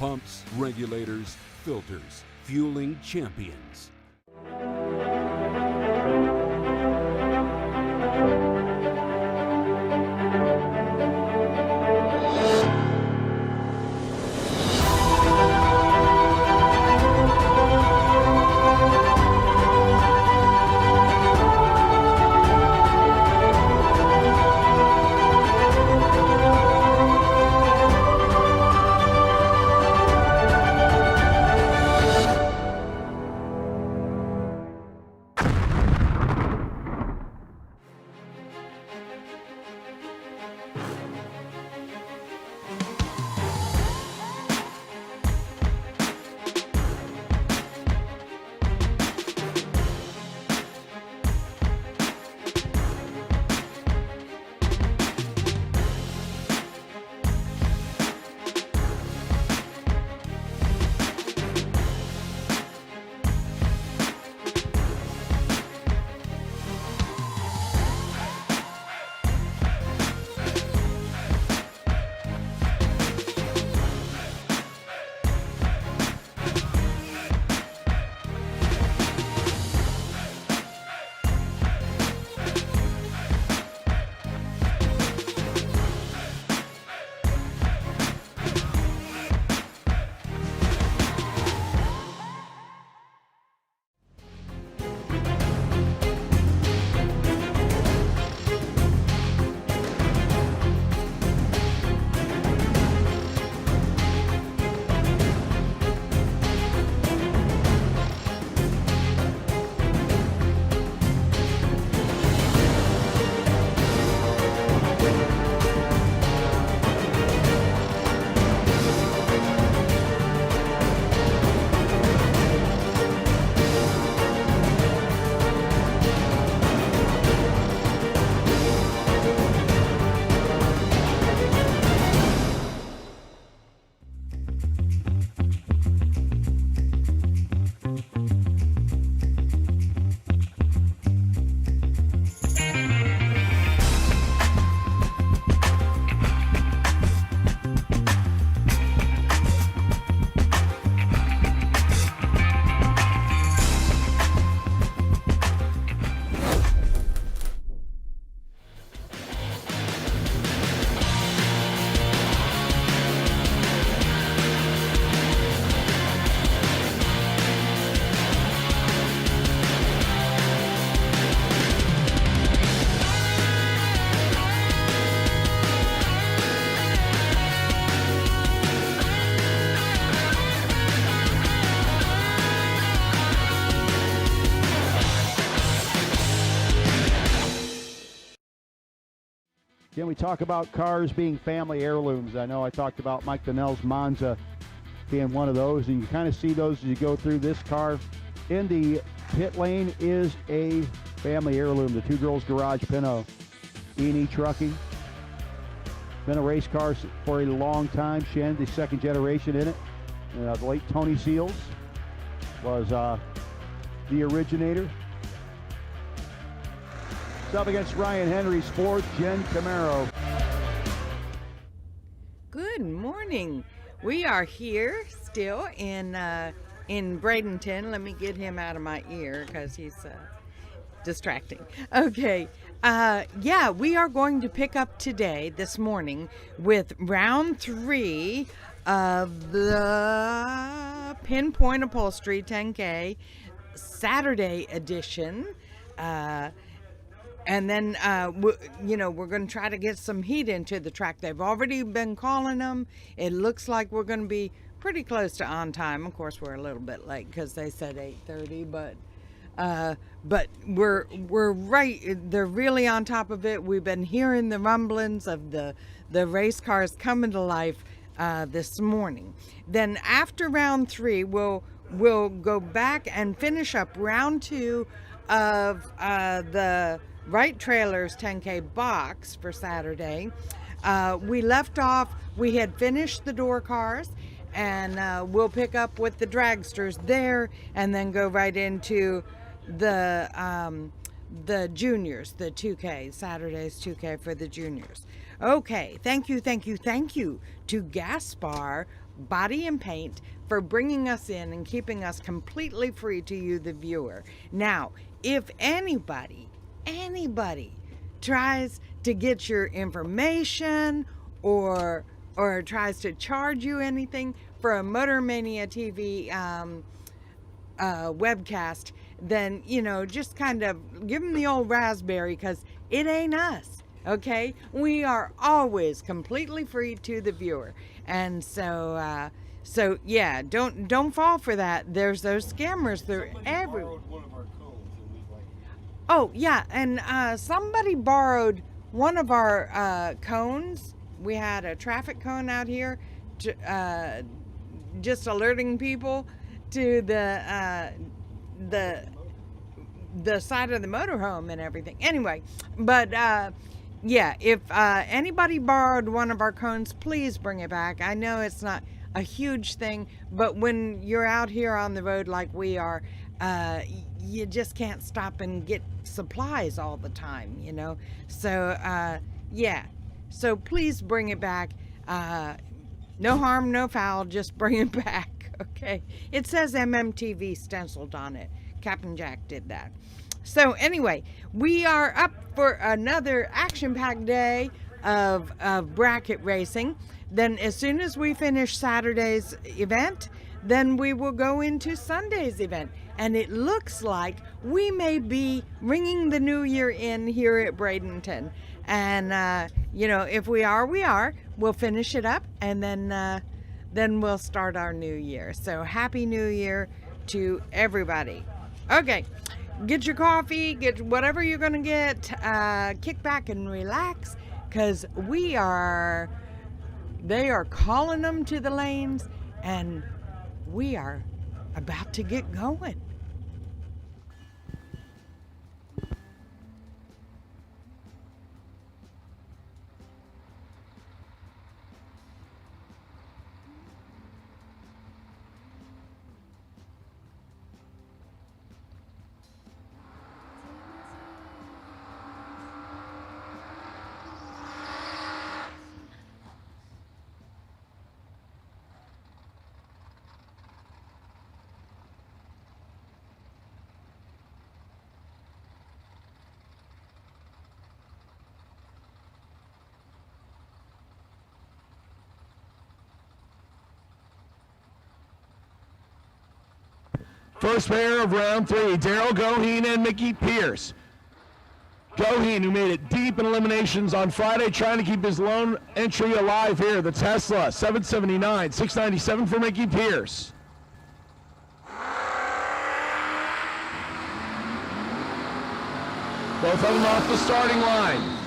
Pumps, regulators, filters, fueling champions. Can we talk about cars being family heirlooms? I know I talked about Mike Donnell's Monza being one of those, and you kind of see those as you go through. This car in the pit lane is a family heirloom. The Two Girls Garage Pinto E&E Trucking. Been a race car for a long time. Shen, the second generation in it. The late Tony Seals was the originator. It's up against Ryan Henry's fourth gen Camaro. Good morning. We are here still in Bradenton. Let me get him out of my ear because he's distracting. Okay. Yeah, we are going to pick up this morning, with round 3 of the Pinpoint Upholstery 10K Saturday edition. And then, we're going to try to get some heat into the track. They've already been calling them. It looks like we're going to be pretty close to on time. Of course, we're a little bit late because they said 8:30, but we're right. They're really on top of it. We've been hearing the rumblings of the race cars coming to life this morning. Then after round 3, we'll go back and finish up round 2 of the Wright Trailers 10K box for Saturday. We left off, we had finished the door cars, and we'll pick up with the dragsters there and then go right into the the juniors, the 2K, Saturday's 2K for the juniors. Okay, thank you to Gaspar Body and Paint for bringing us in and keeping us completely free to you, the viewer. Now, if anybody tries to get your information or tries to charge you anything for a Motor Mania TV webcast, then, you know, just kind of give them the old raspberry, because it ain't us, okay? We are always completely free to the viewer. And so yeah, don't fall for that. There's those scammers. They're everywhere. Oh, yeah, and somebody borrowed one of our cones. We had a traffic cone out here, to, just alerting people to the side of the motorhome and everything. Anyway, but yeah, if anybody borrowed one of our cones, please bring it back. I know it's not a huge thing, but when you're out here on the road like we are, you just can't stop and get supplies all the time, you know. So yeah, so please bring it back. No harm, no foul, just bring it back, okay? It says MMTV stenciled on it. Captain Jack did that. So anyway, we are up for another action-packed day of bracket racing. Then as soon as we finish Saturday's event, then we will go into Sunday's event. And it looks like we may be ringing the new year in here at Bradenton. And, you know, if we are, we are. We'll finish it up, and then we'll start our new year. So happy new year to everybody. Okay, get your coffee, get whatever you're going to get. Kick back and relax, because they are calling them to the lanes, and we are about to get going. First pair of round 3, Daryl Goheen and Mickey Pierce. Goheen, who made it deep in eliminations on Friday, trying to keep his lone entry alive here. The Tesla, 779, 697 for Mickey Pierce. Both of them off the starting line.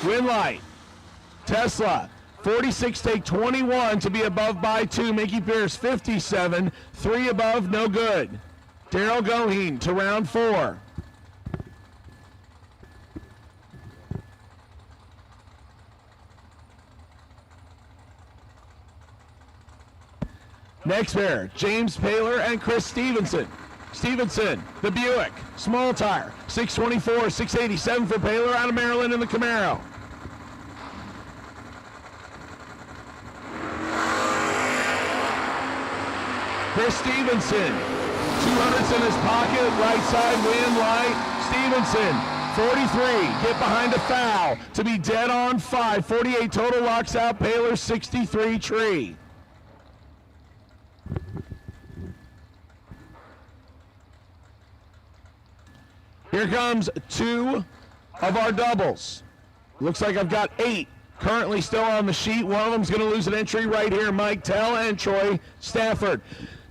Win light. Tesla, 46, take 21 to be above by 2. Mickey Pierce, 57, 3 above, no good. Daryl Goheen to round 4. Next pair, James Paler and Chris Stevenson. Stevenson, the Buick, small tire, 624, 687 for Paler out of Maryland in the Camaro. Chris Stevenson, 200s in his pocket, right side, win light. Stevenson, 43, get behind a foul to be dead on 5. 48 total, locks out Paler, 63 tree. Here comes 2 of our doubles. Looks like I've got 8 currently still on the sheet. One of them's going to lose an entry right here. Mike Tell and Troy Stafford.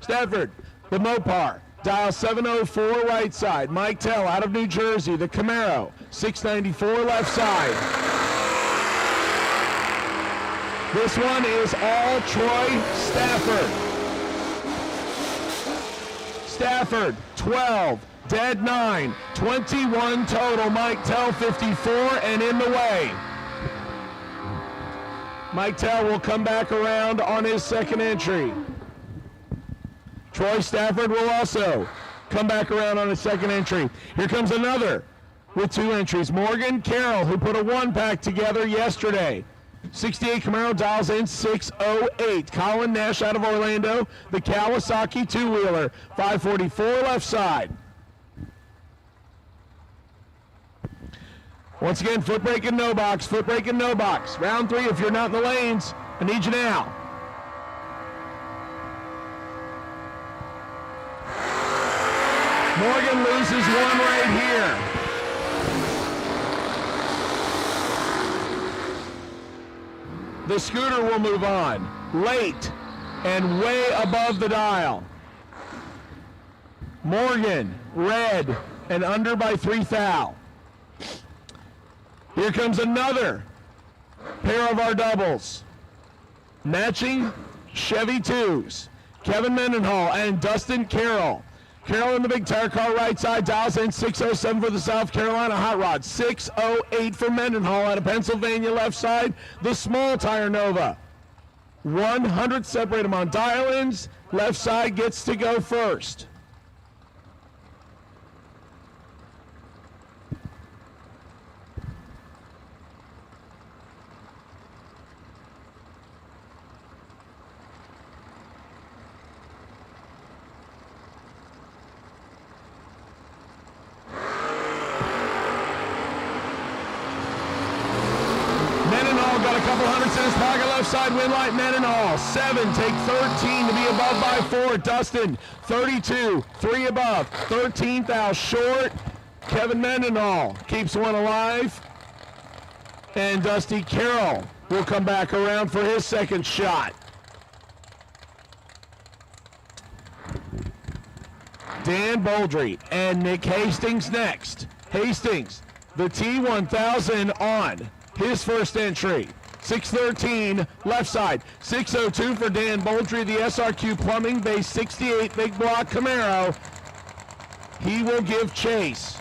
Stafford, the Mopar, dial 704 right side. Mike Tell out of New Jersey, the Camaro, 694 left side. This one is all Troy Stafford. Stafford, 12, dead 9, 21 total. Mike Tell, 54, and in the way. Mike Tell will come back around on his second entry. Troy Stafford will also come back around on his second entry. Here comes another with 2 entries. Morgan Carroll, who put a 1-pack together yesterday. 68 Camaro dials in 608. Colin Nash out of Orlando, the Kawasaki 2-wheeler. 544 left side. Once again, foot brake and no box, foot brake and no box. Round 3, if you're not in the lanes, I need you now. Morgan loses 1 right here. The scooter will move on. Late and way above the dial. Morgan, red, and under by 3 thou. Here comes another pair of our doubles. Matching Chevy 2s. Kevin Mendenhall and Dustin Carroll. Carroll in the big tire car right side, dials in 607 for the South Carolina Hot Rod. 608 for Mendenhall out of Pennsylvania left side, the small tire Nova. 100 separate them on dial-ins. Left side gets to go first. Got a couple hundreds in his pocket, left side, win light, Mendenhall. 7, take 13 to be above by 4. Dustin, 32, 3 above. 13 thou short. Kevin Mendenhall keeps 1 alive. And Dusty Carroll will come back around for his second shot. Dan Boldry and Nick Hastings next. Hastings, the T1000 on his first entry. 613 left side. 602 for Dan Boldry, the SRQ Plumbing base 68 big block Camaro. He will give chase.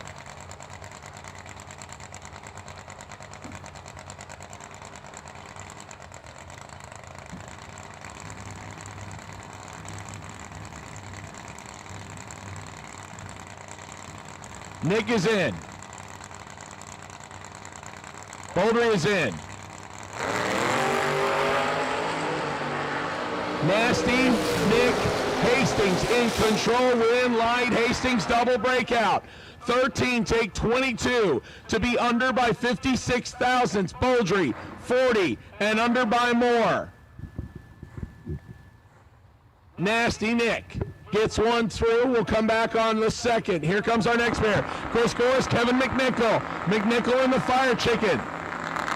Nick is in. Boldry is in. Nasty Nick Hastings in control, win light. Hastings double breakout. 13, take 22 to be under by 56 thousandths. Boldry 40 and under by more. Nasty Nick gets 1 through. We'll come back on the second. Here comes our next pair. Chris Gorris, Kevin McNichol. McNichol in the Fire Chicken.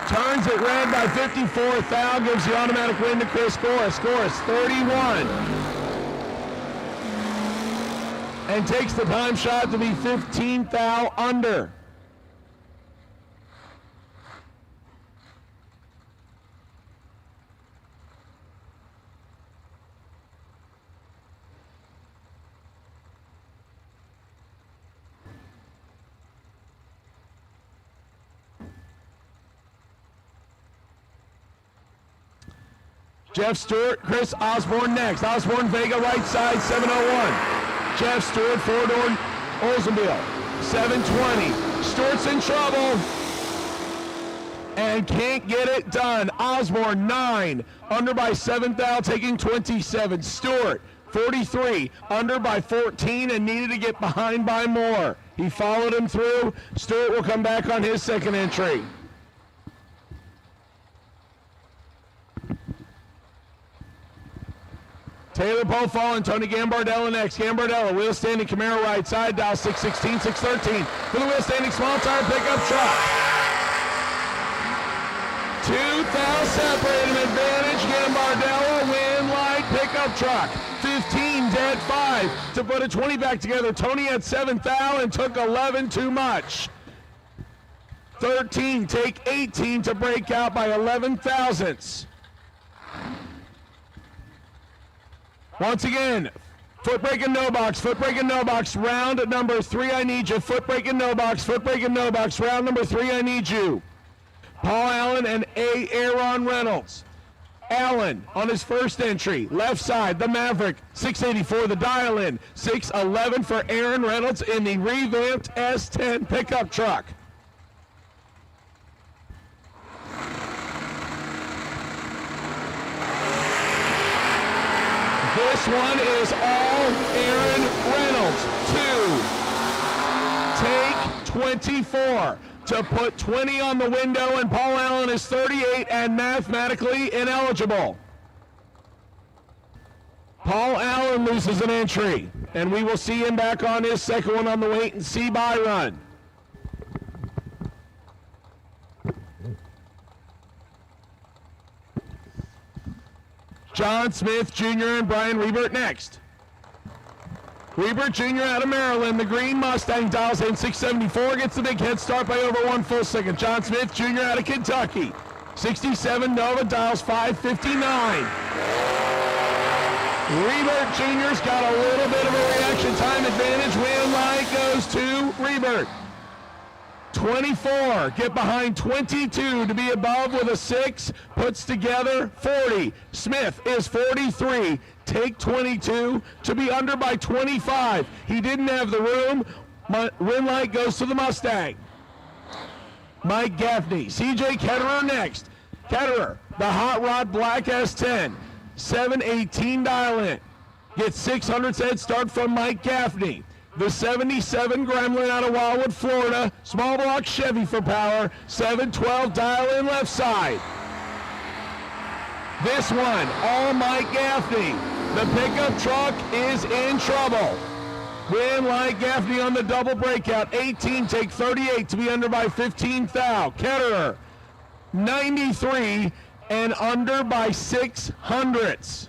Turns it red by 54 thou, gives the automatic win to Chris Gorris. Gorris 31. And takes the time shot to be 15 thou under. Jeff Stewart, Chris Osborne next. Osborne, Vega, right side, 701. Jeff Stewart, four-door Oldsmobile, 720. Stewart's in trouble and can't get it done. Osborne, 9, under by 7 thou, taking 27. Stewart, 43, under by 14 and needed to get behind by more. He followed him through. Stewart will come back on his second entry. Taylor Pofall and Tony Gambardella next. Gambardella, wheel standing Camaro right side, dial 616, 613 for the wheel standing small tire pickup truck. 2 thou separating advantage. Gambardella, win light pickup truck. 15 dead 5 to put a 20 back together. Tony had 7 thou and took 11 too much. 13 take 18 to break out by 11 thousandths. Once again, foot brake and no box, foot brake and no box, round number 3, I need you. Foot brake and no box, foot brake and no box, round number 3, I need you. Paul Allen and A. Aaron Reynolds. Allen on his first entry, left side, the Maverick, 684, the dial-in, 611 for Aaron Reynolds in the revamped S10 pickup truck. This one is all Aaron Reynolds. 2. Take 24 to put 20 on the window, and Paul Allen is 38 and mathematically ineligible. Paul Allen loses an entry, and we will see him back on his second one on the wait and see by run. John Smith Jr. and Brian Rebert next. Rebert Jr. out of Maryland, the green Mustang dials in 674, gets the big head start by over 1 full second. John Smith Jr. out of Kentucky, 67 Nova dials 559. Rebert Jr.'s got a little bit of a reaction time advantage. Win light goes to Rebert. 24, get behind 22 to be above with a 6, puts together 40. Smith is 43, take 22 to be under by 25. He didn't have the room. Win light goes to the Mustang. Mike Gaffney, CJ Ketterer next. Ketterer, the Hot Rod Black S10, 718 dial in. Gets 600 head start from Mike Gaffney. The 77 Gremlin out of Wildwood, Florida. Small block Chevy for power. 712 dial in left side. This one, all Mike Gaffney. The pickup truck is in trouble. Win like Gaffney on the double breakout. 18, take 38 to be under by 15 thou. Ketterer, 93 and under by 600ths.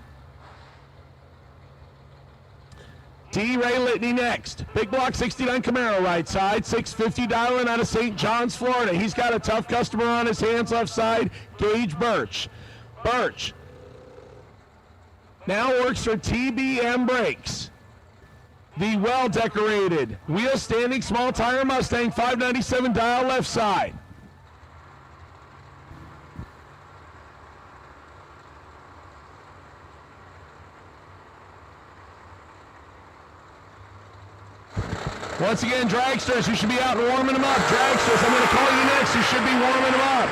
D-Ray Litney next. Big block 69 Camaro right side. 650 dialing out of St. John's, Florida. He's got a tough customer on his hands left side. Gage Birch. Birch now works for TBM Brakes. The well-decorated, wheel-standing small tire Mustang 597 dial left side. Once again, dragsters, you should be out and warming them up. Dragsters, I'm going to call you next. You should be warming them up.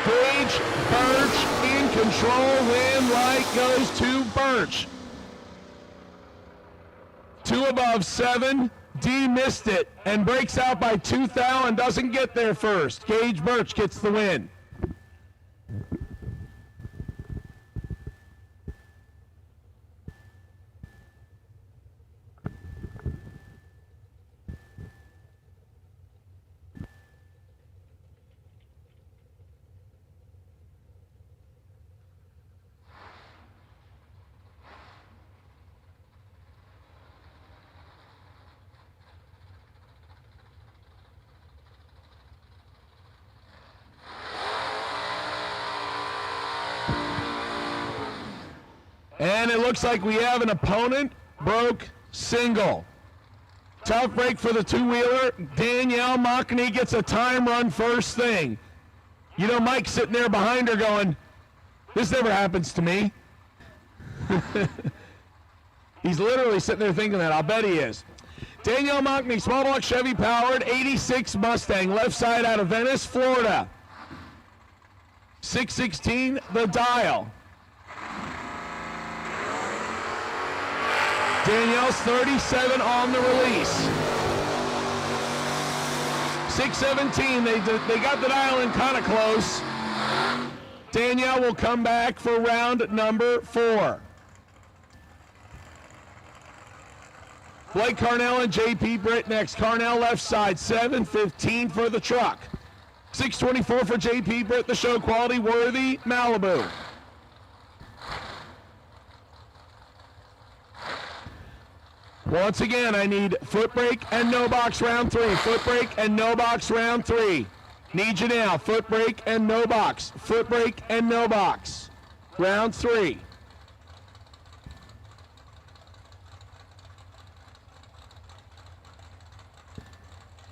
Gage Birch in control. Win light goes to Birch. 2 above 7. D missed it and breaks out by 2 thou and doesn't get there first. Gage Birch gets the win. And it looks like we have an opponent broke single. Tough break for the two-wheeler. Danielle Mockney gets a time run first thing. You know, Mike's sitting there behind her going, this never happens to me. He's literally sitting there thinking that. I'll bet he is. Danielle Mockney, small block Chevy powered, 86 Mustang, left side out of Venice, Florida. 616 the dial. Danielle's 37 on the release. 617, they got the dial in kind of close. Danielle will come back for round number 4. Blake Carnell and JP Britt next. Carnell left side, 715 for the truck. 624 for JP Britt, the show quality worthy Malibu. Once again, I need foot brake and no box round 3. Foot brake and no box round 3. Need you now. Foot brake and no box. Foot brake and no box. Round 3.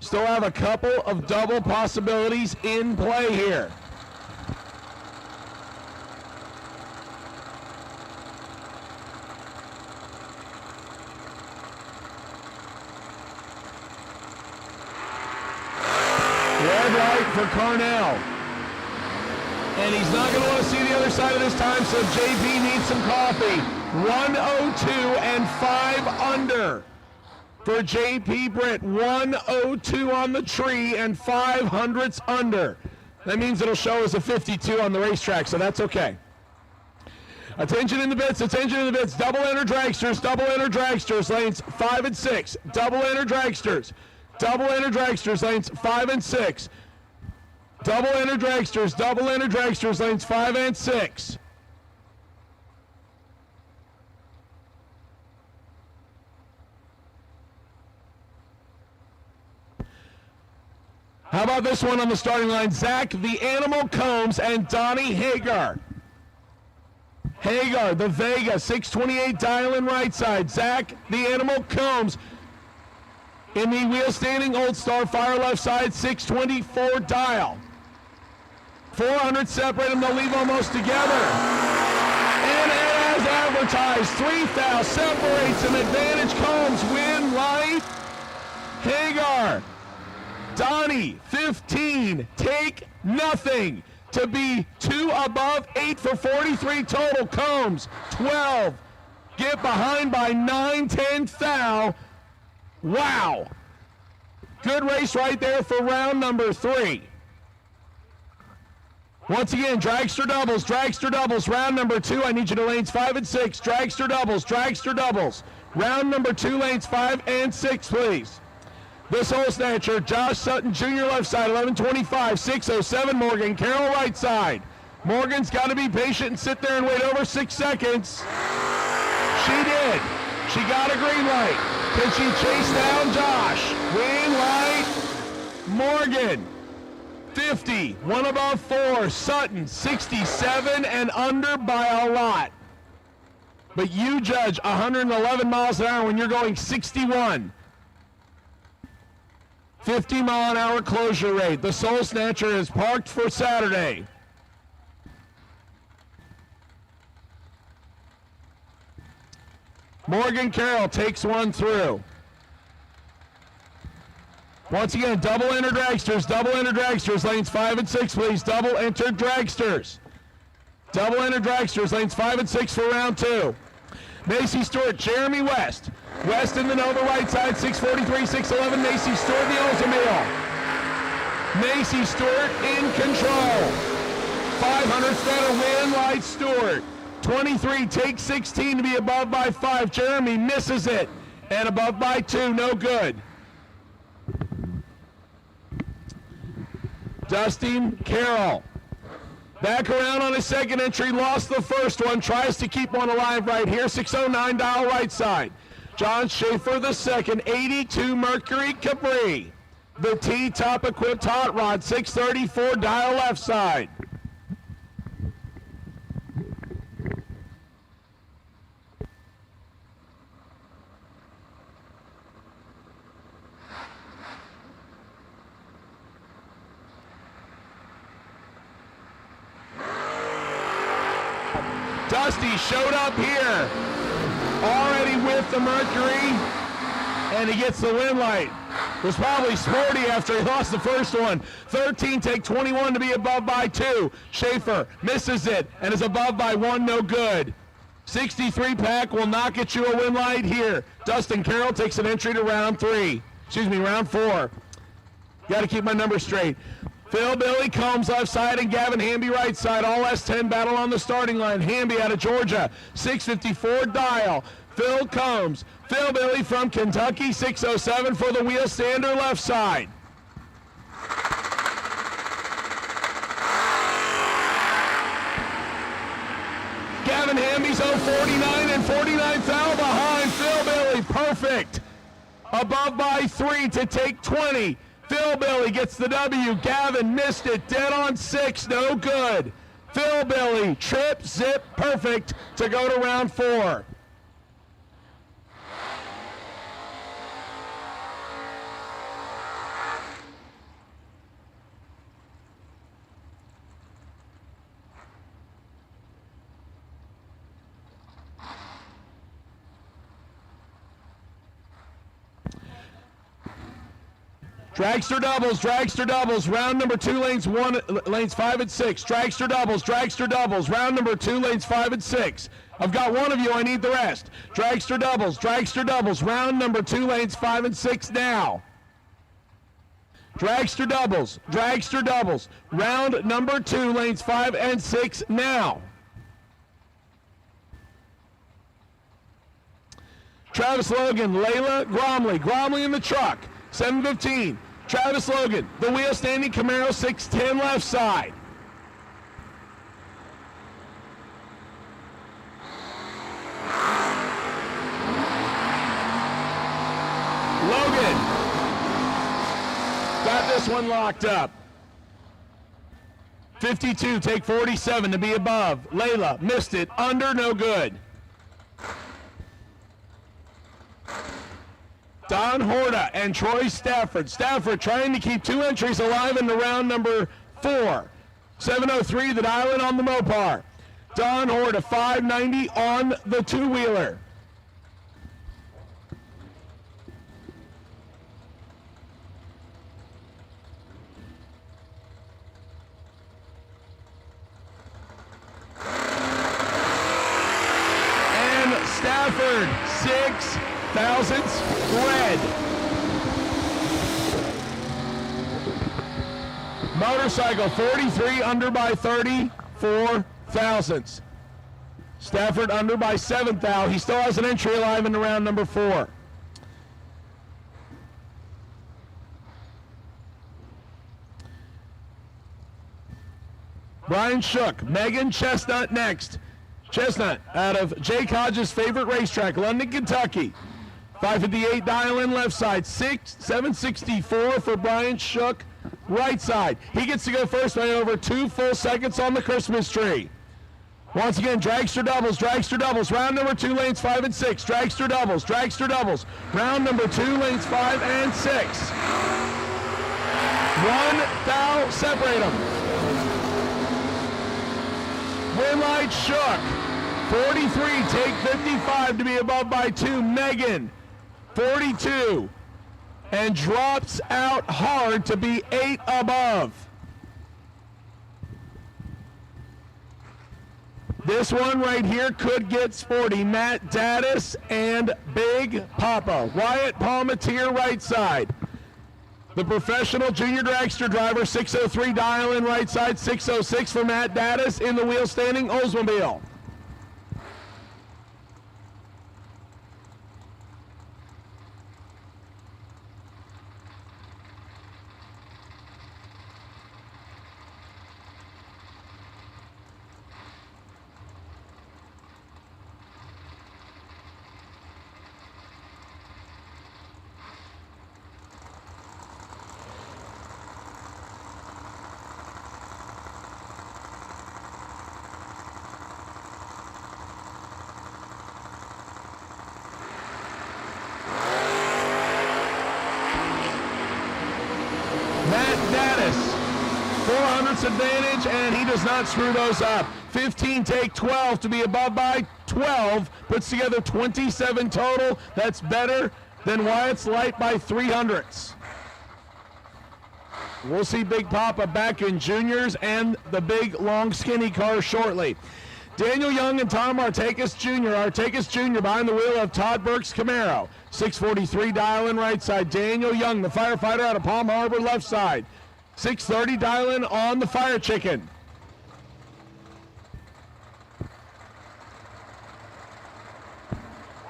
Still have a couple of double possibilities in play here. Red light for Carnell. And he's not going to want to see the other side of this time, so JP needs some coffee. 102 and 5 under for JP Britt. 102 on the tree and 500ths under. That means it'll show as a 52 on the racetrack, so that's okay. Attention in the bits, attention in the bits. Double enter dragsters, lanes 5 and 6. Double enter dragsters, lanes 5 and 6. Double enter dragsters, lanes 5 and 6. How about this one on the starting line? Zach the Animal Combs and Donnie Hagar. Hagar, the Vega, 628 dial in right side. Zach the Animal Combs in the wheel standing Old Star Fire left side, 624 dial. 400 separate them, they'll leave almost together. And as advertised, 3,000 separates an advantage. Combs win light. Hagar. Donnie, 15, take nothing to be 2 above, 8 for 43 total. Combs, 12, get behind by 9, 10 foul. Wow. Good race right there for round number 3. Once again, dragster doubles, round number 2. I need you to lanes 5 and 6. Dragster doubles. Round number 2, lanes 5 and 6, please. The Soul Snatcher, Josh Sutton Jr. left side, 11:25, 6:07. Morgan Carroll right side. Morgan's got to be patient and sit there and wait over 6 seconds. She did. She got a green light. Can she chase down Josh? Green light. Morgan, 50, 1 above 4. Sutton, 67 and under by a lot. But you judge 111 miles an hour when you're going 61. 50-mile-an-hour closure rate. The Soul Snatcher is parked for Saturday. Morgan Carroll takes one through. Once again, double enter dragsters, lanes 5 and 6, please. Double enter dragsters, lanes 5 and 6 for round 2. Macy Stewart, Jeremy West. West in the Nova right side, 643, 611. Macy Stewart, the Oldsmobile. Macy Stewart in control. 500's better win, Light Stewart. 23, take 16 to be above by 5. Jeremy misses it. And above by 2, no good. Dustin Carroll. Back around on his second entry, lost the first one, tries to keep one alive right here, 609 dial right side. John Schaefer the second, 82 Mercury Capri. The T-top equipped hot rod, 634 dial left side. Dusty showed up here, already with the Mercury, and he gets the win light. Was probably sporty after he lost the first one. 13, take 21 to be above by 2. Schaefer misses it and is above by 1, no good. 63 pack will not get you a win light here. Dustin Carroll takes an entry to round 4. Got to keep my numbers straight. Phil Billy Combs left side and Gavin Hamby right side. All S10 battle on the starting line. Hamby out of Georgia, 654 dial. Phil Combs. Phil Billy from Kentucky, 607 for the wheel stander left side. Gavin Hamby's 049 and 49 foul behind Phil Billy. Perfect. Above by 3 to take 20. Phil Billy gets the W. Gavin missed it. Dead on 6. No good. Phil Billy, trip, zip, perfect to go to round 4. Dragster doubles, round number 2, lanes 5 and 6. Dragster doubles, round number 2, lanes 5 and 6. I've got one of you, I need the rest. Dragster doubles, round number 2, lanes 5 and 6 now. Dragster doubles, round number 2, lanes 5 and 6 now. Travis Logan, Layla Gromley in the truck, 7:15. Travis Logan, the wheel standing Camaro, 610 left side. Logan got this one locked up. 52, take 47 to be above. Layla missed it, under, no good. Don Horta and Troy Stafford. Stafford trying to keep 2 entries alive in the round number 4. 7:03 the dial-in on the Mopar. Don Horta, 590 on the 2-wheeler. And Stafford, 6 thousandths red. Motorcycle 43 under by 34 thousandths. Stafford under by 7 thou. He still has an entry alive in the round number 4. Brian Shook, Megan Chestnut next. Chestnut out of Jake Hodges' favorite racetrack, London, Kentucky. 558 dial in left side, 764 for Brian Shook, right side. He gets to go first by over 2 full seconds on the Christmas tree. Once again, dragster doubles, round number 2, lanes 5 and 6. Dragster doubles, round number 2, lanes 5 and 6. 1 thou separate them. Win light Shook, 43, take 55 to be above by 2. Megan, 42, and drops out hard to be 8 above. This one right here could get sporty. Matt Daddis and Big Papa. Wyatt Palmatier right side. The professional junior dragster driver, 603 dial in right side, 606 for Matt Daddis in the wheel standing Oldsmobile. Matt Daddis, 400ths advantage, and he does not screw those up. 15, take 12 to be above by 12, puts together 27 total. That's better than Wyatt's light by 300ths. We'll see Big Papa back in juniors and the big, long, skinny car shortly. Daniel Young and Tom Artakis Jr. Behind the wheel of Todd Burke's Camaro. 643 dial in right side. Daniel Young, the firefighter out of Palm Harbor, left side. 630 dial in on the Fire Chicken.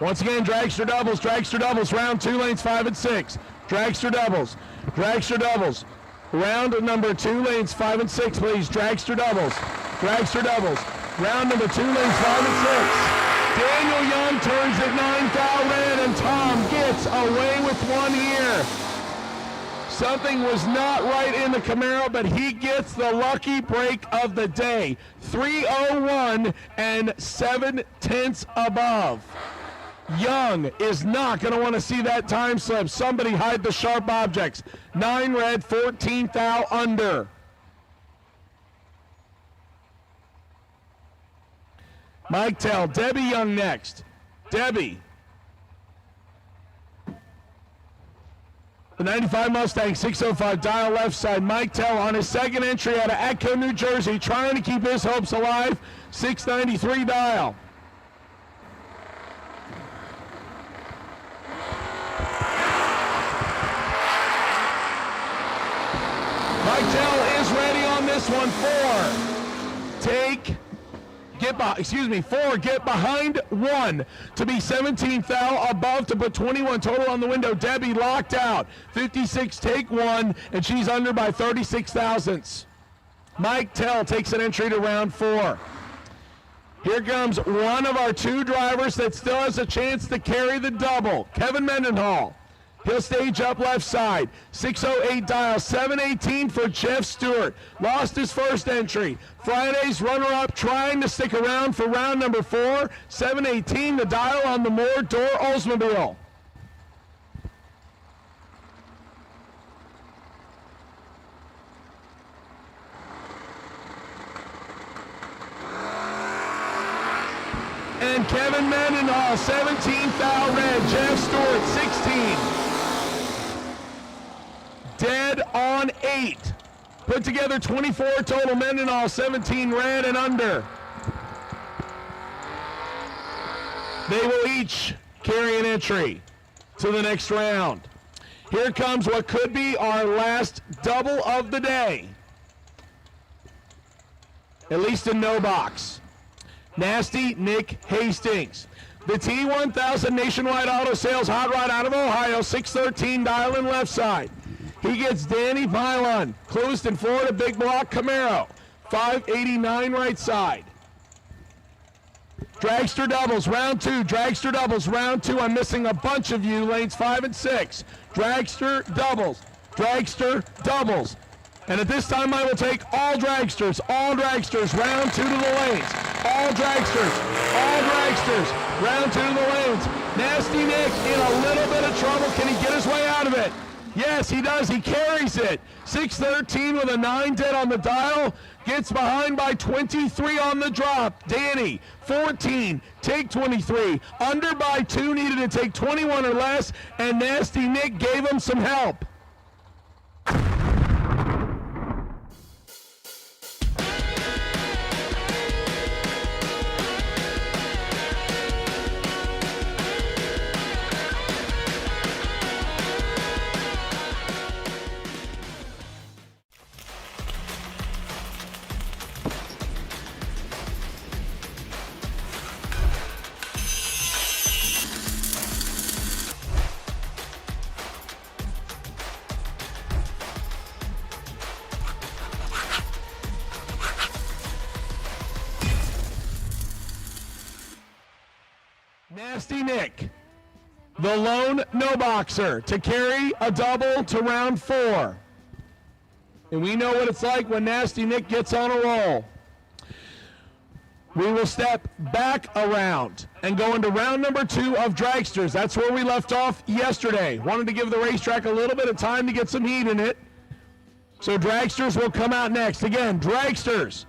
Once again, dragster doubles, round 2, lanes 5 and 6. Dragster doubles. Round number 2, lanes 5 and 6, please. Dragster doubles. Round number 2, lanes 5 and 6. Daniel Young turns it 9 thou red, and Tom gets away with one here. Something was not right in the Camaro, but he gets the lucky break of the day. 3:01 and 7/10 above. Young is not going to want to see that time slip. Somebody hide the sharp objects. 9 red, 14 thou under. Mike Tell, Debbie Young next. Debbie. The 95 Mustang, 605 dial left side. Mike Tell on his second entry out of Atco, New Jersey, trying to keep his hopes alive. 693 dial. Mike Tell is ready on this one. 4, get behind 1 to be 17 thou, above to put 21 total on the window. Debbie locked out. 56, take 1, and she's under by 36 thousandths. Mike Tell takes an entry to round 4. Here comes one of our 2 drivers that still has a chance to carry the double, Kevin Mendenhall. He'll stage up left side. 608 dial, 718 for Jeff Stewart. Lost his first entry. Friday's runner-up trying to stick around for round number 4. 718 the dial on the Moore Door Oldsmobile. And Kevin Mendenhall, 17 thou red. Jeff Stewart, 16. Dead on 8. Put together 24 total. Mendenhall 17 red and under. They will each carry an entry to the next round. Here comes what could be our last double of the day. At least in no box. Nasty Nick Hastings. The T1000 Nationwide Auto Sales Hot Rod out of Ohio, 613 dial in left side. He gets Danny Pylon, Clewiston, Florida, big block Camaro, 589 right side. Dragster doubles, round 2. Dragster doubles, round 2. I'm missing a bunch of you, lanes 5 and 6. Dragster doubles, Dragster doubles. And at this time, I will take all dragsters, round 2 to the lanes. All dragsters, round 2 to the lanes. Nasty Nick in a little bit of trouble. Can he get his way out of it? Yes, he does. He carries it. 613 with a 9 dead on the dial. Gets behind by 23 on the drop. Danny, 14, take 23. Under by 2, needed to take 21 or less. And Nasty Nick gave him some help. Nasty Nick, the lone no-boxer, to carry a double to round 4. And we know what it's like when Nasty Nick gets on a roll. We will step back around and go into round number 2 of dragsters. That's where we left off yesterday. Wanted to give the racetrack a little bit of time to get some heat in it. So dragsters will come out next. Again, dragsters,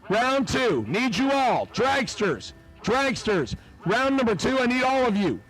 round 2. Need you all. Dragsters, round number 2. I need all of you.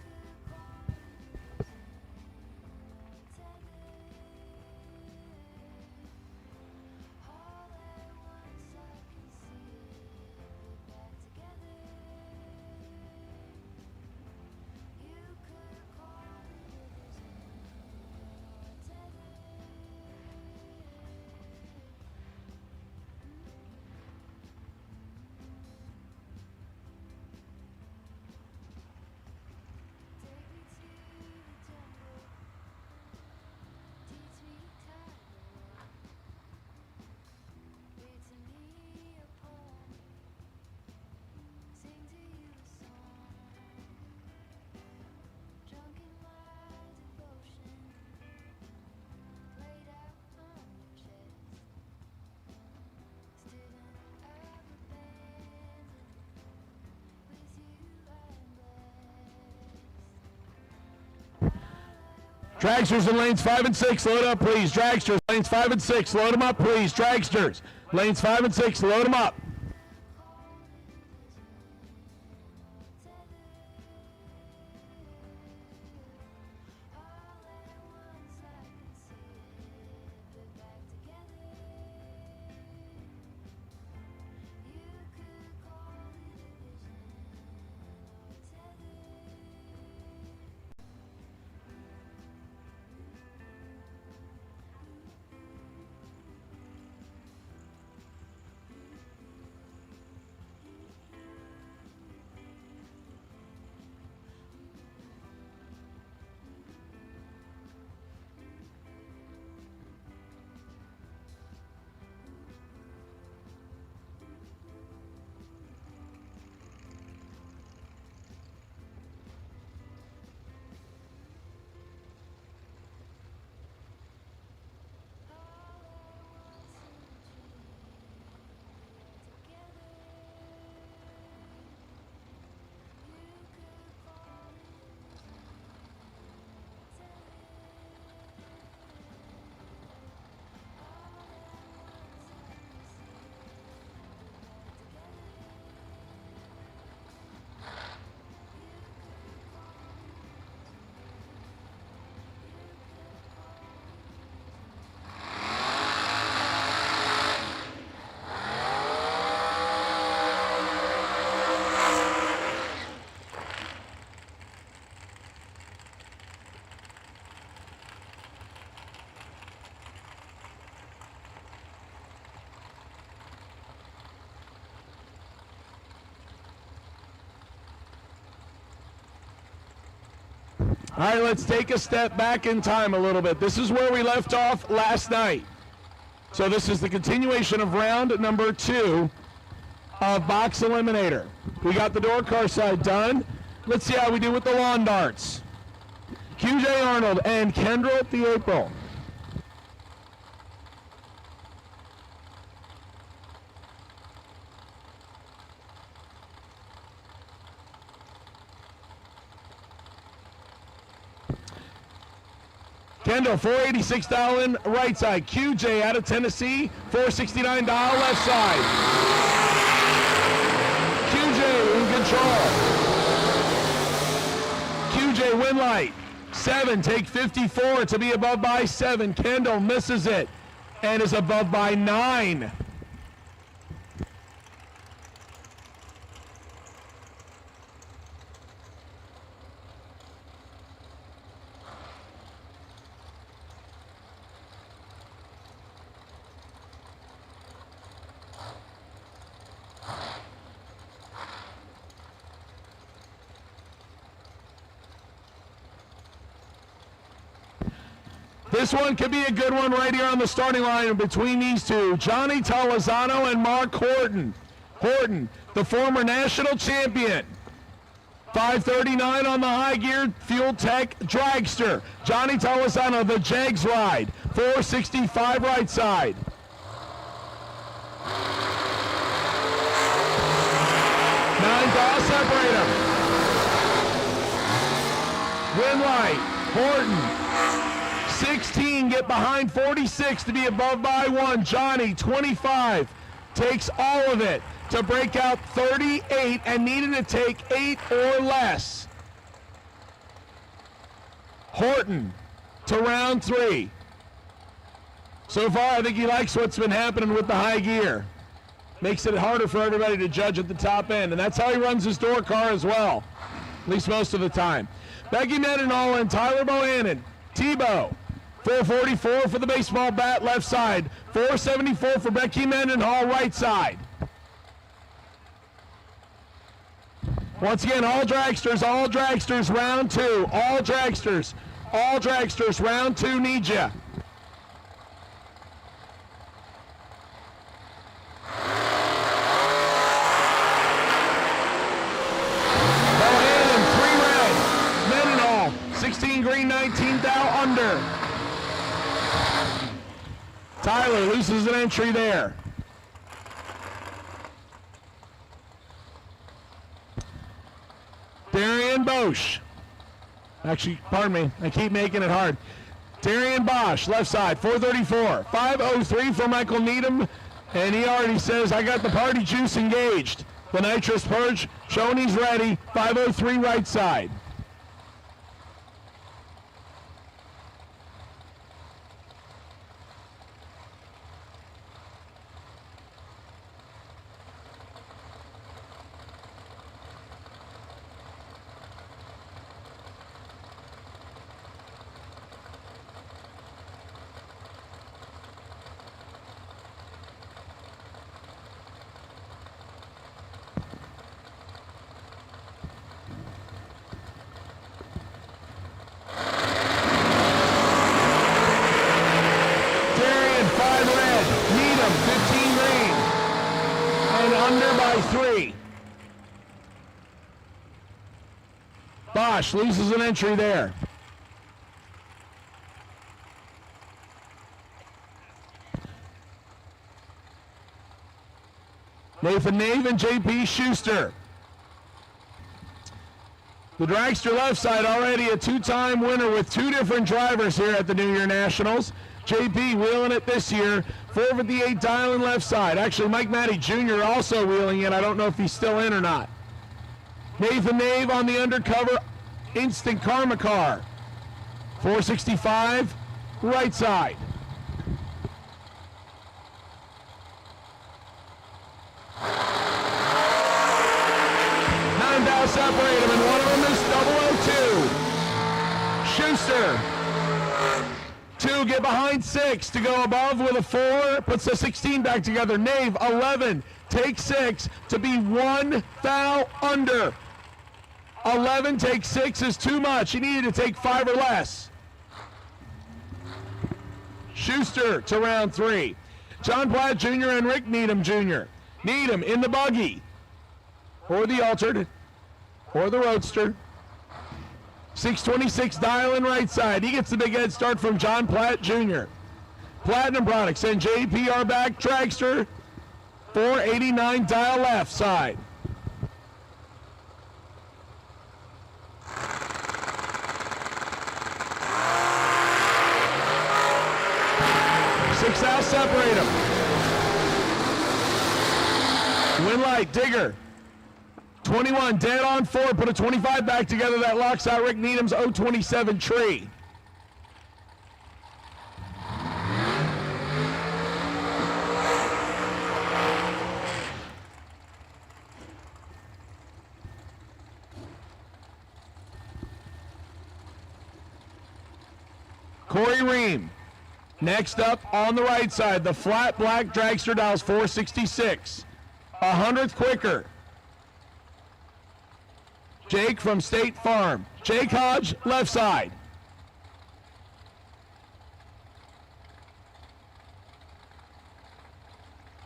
Dragsters in lanes 5 and 6, load up, please. Dragsters, lanes 5 and 6, load them up, please. Dragsters, lanes 5 and 6, load them up. All right, let's take a step back in time a little bit. This is where we left off last night. So this is the continuation of round number 2 of Box Eliminator. We got the door car side done. Let's see how we do with the lawn darts. QJ Arnold and Kendra April. Kendall, $486 right side. QJ out of Tennessee, $469 left side. QJ in control. QJ win light. 7, take 54 to be above by 7. Kendall misses it and is above by 9. This one could be a good one right here on the starting line between these two. Johnny Tolizano and Mark Horton. Horton, the former national champion. 539 on the high gear Fuel Tech dragster. Johnny Tolizano, the Jags ride. 465 right side. Ninth, I'll separate them. Win light, Horton. 16, get behind 46 to be above by 1. Johnny, 25, takes all of it to break out 38 and needed to take 8 or less. Horton to round 3. So far, I think he likes what's been happening with the high gear. Makes it harder for everybody to judge at the top end, and that's how he runs his door car as well, at least most of the time. Becky Mendenhall and Tyler Bohannon. Tebow. 444 for the baseball bat, left side. 474 for Becky Mendenhall, right side. Once again, all dragsters, round 2. All dragsters, round 2, need ya. Bohannon, 3 red. Mendenhall, 16 green, 19 thou under. Tyler loses an entry there. Darian Bosch. Actually, pardon me, I keep making it hard. Darian Bosch, left side, 434. 503 for Michael Needham, and he already says, I got the party juice engaged. The nitrous purge, showing he's ready. 503 right side. By 3. Bosch loses an entry there. Nathan Nave and JP Schuster. The dragster left side already a 2-time winner with 2 different drivers here at the New Year Nationals. JP wheeling it this year. 458 dialing left side. Actually, Mike Matty Jr. also wheeling it. I don't know if he's still in or not. Nathan Nave on the undercover instant karma car. 465 right side. 9 down separate them, and one of them is 002. Schuster. 2, get behind 6 to go above with a 4, puts the 16 back together. Nave, 11, take 6 to be 1 thou under. 11 takes 6 is too much. He needed to take 5 or less. Schuster to round 3. John Platt Jr. and Rick Needham Jr. Needham in the buggy, or the altered, or the roadster. 626 dial in right side. He gets the big head start from John Platt Jr. Platinum Products and JPR back. Dragster, 489 dial left side. Six out, separate them. Winlight, Digger. 21, dead on 4, put a 25 back together. That locks out Rick Needham's 027 tree. Corey Ream. Next up on the right side, the flat black dragster dials 466. 100th quicker. Jake from State Farm. Jake Hodge, left side.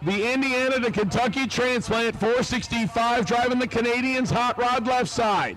The Indiana to Kentucky transplant, 465, driving the Canadians, hot rod left side.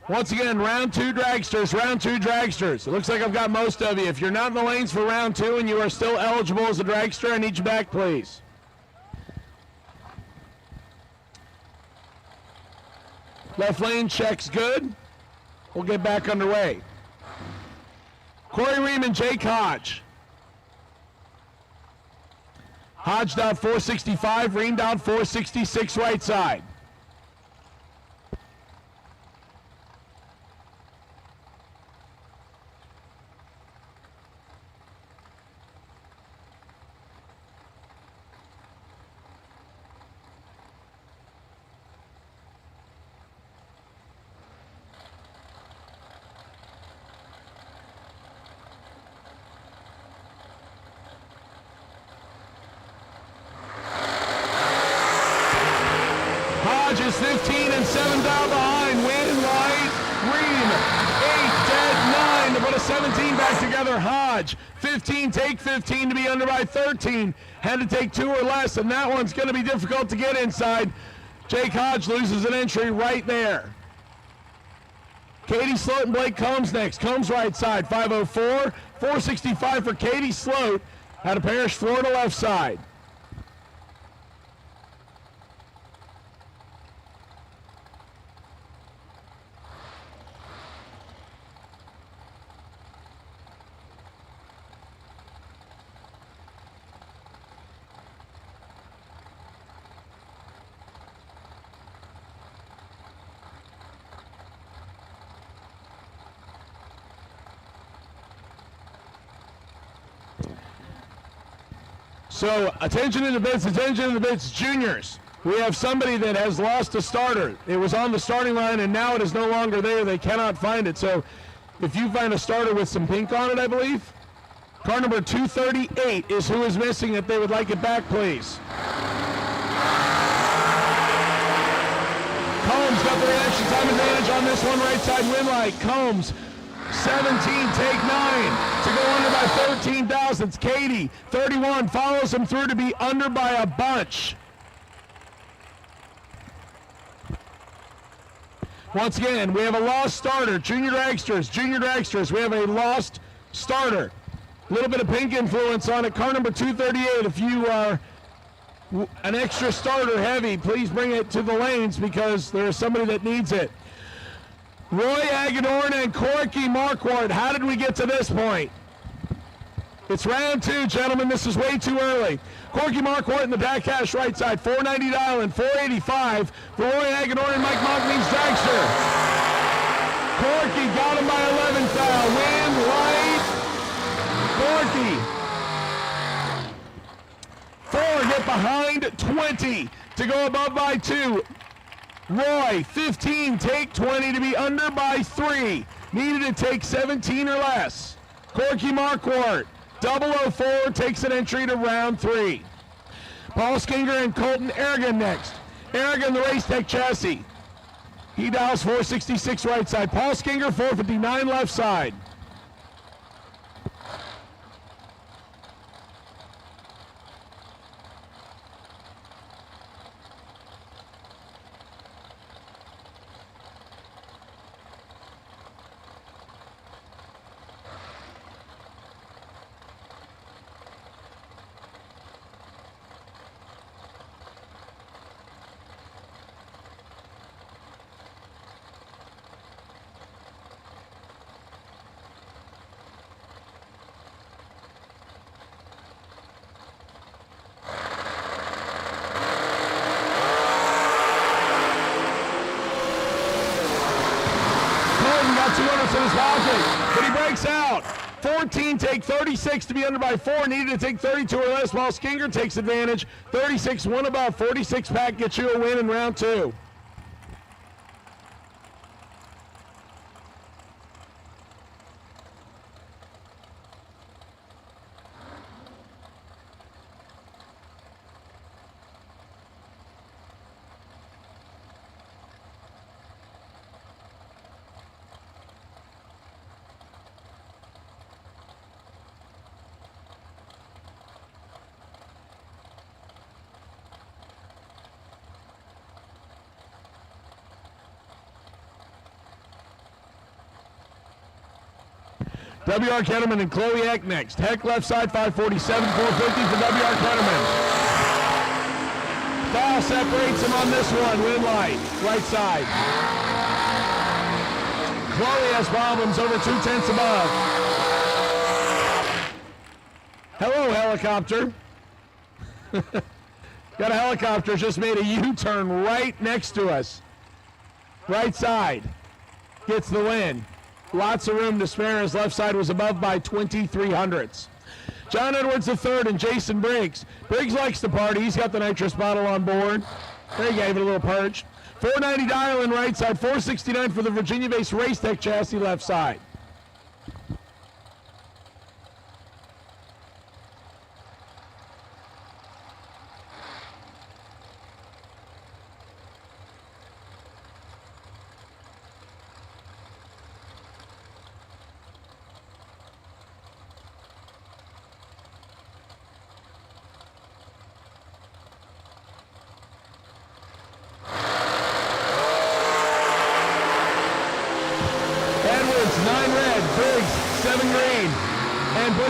Once again, round 2 dragsters, round 2 dragsters. It looks like I've got most of you. If you're not in the lanes for round 2 and you are still eligible as a dragster, I need you back, please. Left lane checks good. We'll get back underway. Corey Ream and Jake Hodge. Hodge down 465, Ream down 466 right side. is 15 and 7 down behind. Win, Light, Ream, 8, Dead, 9 to put a 17 back together. Hodge, 15, take 15 to be under by 13. Had to take 2 or less, and that one's going to be difficult to get inside. Jake Hodge loses an entry right there. Katie Sloat and Blake Combs next. Combs right side, 504. 465 for Katie Sloat out of Parrish, Florida, left side. So, attention in the bits, juniors. We have somebody that has lost a starter. It was on the starting line, and now it is no longer there. They cannot find it. So, if you find a starter with some pink on it, I believe, car number 238 is who is missing it. They would like it back, please. Combs got the reaction time advantage on this one, right side win light. Combs, 17, take 9 to go under by 13 thousandths. Katie, 31, follows him through to be under by a bunch. Once again, we have a lost starter. Junior dragsters, we have a lost starter. A little bit of pink influence on it. Car number 238, if you are an extra starter heavy, please bring it to the lanes because there is somebody that needs it. Roy Agadorn and Corky Marquardt. How did we get to this point? It's round 2, gentlemen. This is way too early. Corky Marquardt in the back hash right side. 490 dial and 485 for Roy Agadorn and Mike Mockney's dragster. Corky got him by 11 foul. Win, light. Corky. 4 get behind 20 to go above by 2. Roy, 15, take 20 to be under by 3. Needed to take 17 or less. Corky Marquardt, 004, takes an entry to round 3. Paul Skinger and Colton Aragon next. Aragon, the Race Tech chassis. He dials 466 right side. Paul Skinger, 459 left side. But he breaks out. 14, take 36 to be under by 4. Needed to take 32 or less while Skinger takes advantage. 36, 1 above. 46 pack gets you a win in round 2. W.R. Ketterman and Chloe Eck next. Heck left side, 547, 450 for W.R. Ketterman. Foul separates him on this one. Win light, right side. Chloe has problems over 2/10 above. Hello, helicopter. Got a helicopter just made a U-turn right next to us. Right side. Gets the win. Lots of room to spare. His left side was above by 23 hundredths. John Edwards III and Jason Briggs. Briggs likes to party. He's got the nitrous bottle on board. There he gave it a little purge. 490 dial in right side. 469 for the Virginia-based Race Tech chassis left side.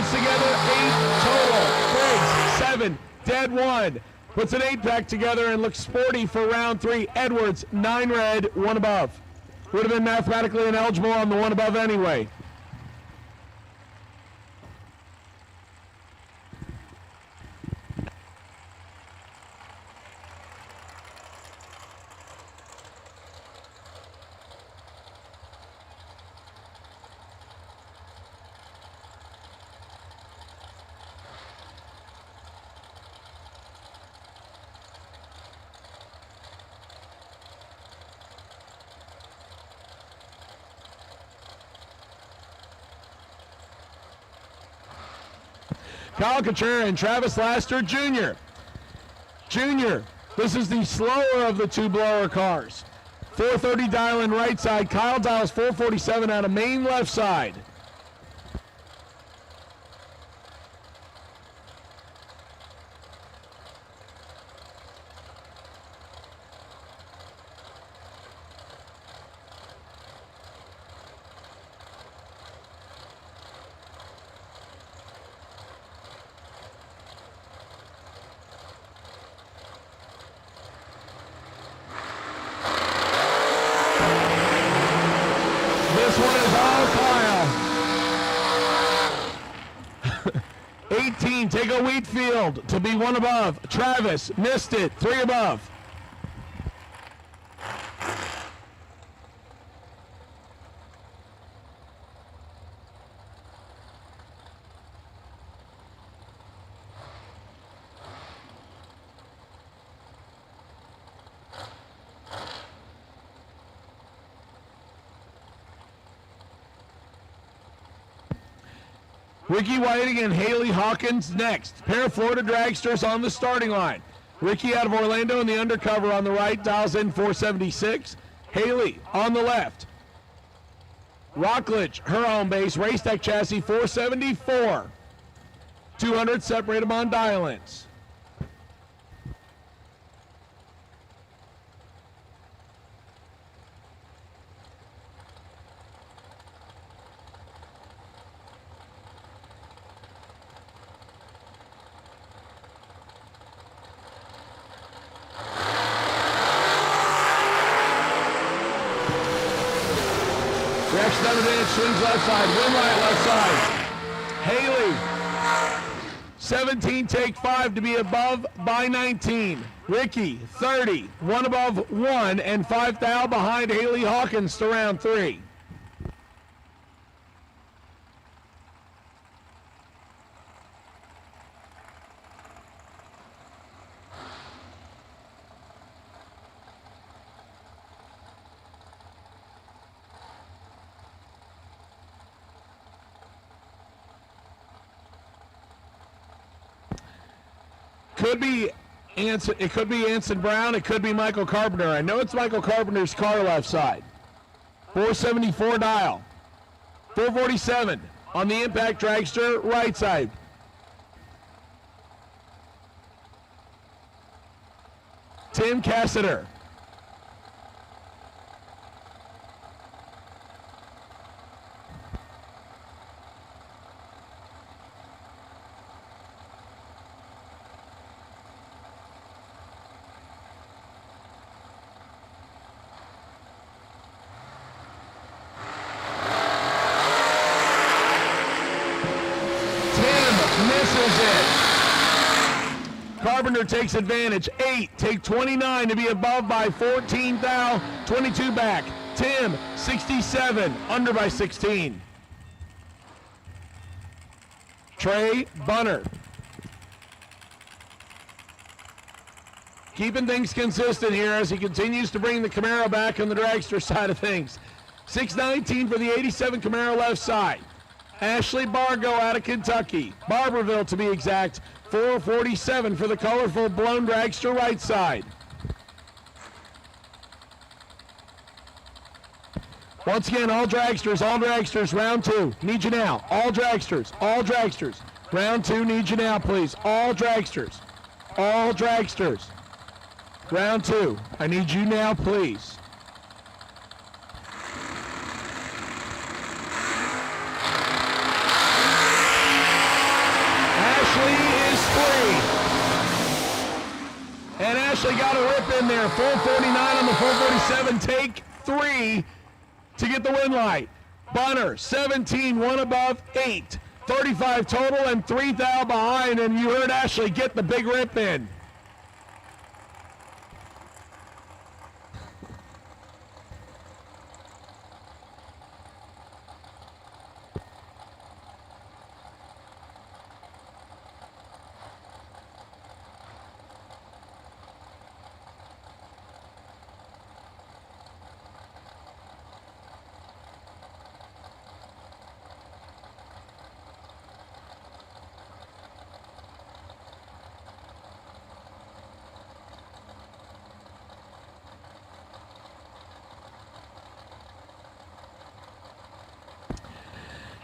puts together 8 total. Briggs, 7, dead 1. Puts an 8-pack together and looks sporty for round 3. Edwards, 9 red, 1 above. Would have been mathematically ineligible on the 1 above anyway. Kyle Couture and Travis Laster Jr. Jr., this is the slower of the 2 blower cars. 430 dial in right side. Kyle dials 447 out of main left side. This one is all Kyle. 18, Tego Wheatfield to be 1 above. Travis missed it, 3 above. Ricky Whiting and Haley Hawkins next. Pair of Florida dragsters on the starting line. Ricky out of Orlando in the undercover on the right, dials in 476. Haley on the left. Rockledge, her home base, Racetech chassis 474. 200 separate them on dial-ins. Reaction under the swings left side, win right left side. Haley, 17, take 5 to be above by 19. Ricky, 30, 1 above 1 and 5 thou behind Haley Hawkins to round 3. It could be Anson Brown. It could be Michael Carpenter. I know it's Michael Carpenter's car left side. 474 dial. 447 on the impact dragster right side. Tim Cassiter. Carpenter takes advantage. 8, take 29 to be above by 14 thou, 22 back. Tim, 67, under by 16. Trey Bunner. Keeping things consistent here as he continues to bring the Camaro back on the dragster side of things. 619 for the 87 Camaro left side. Ashley Bargo out of Kentucky. Barberville to be exact. 447 for the colorful blown dragster right side. Once again, all dragsters, round 2. Need you now. All dragsters. Round 2, need you now, please. All dragsters. Round 2, I need you now, please. Ashley got a rip in there. 449 on the 447. Take 3 to get the win light. Bunner, 17, 1 above, 8. 35 total and 3 thou behind, and you heard Ashley get the big rip in.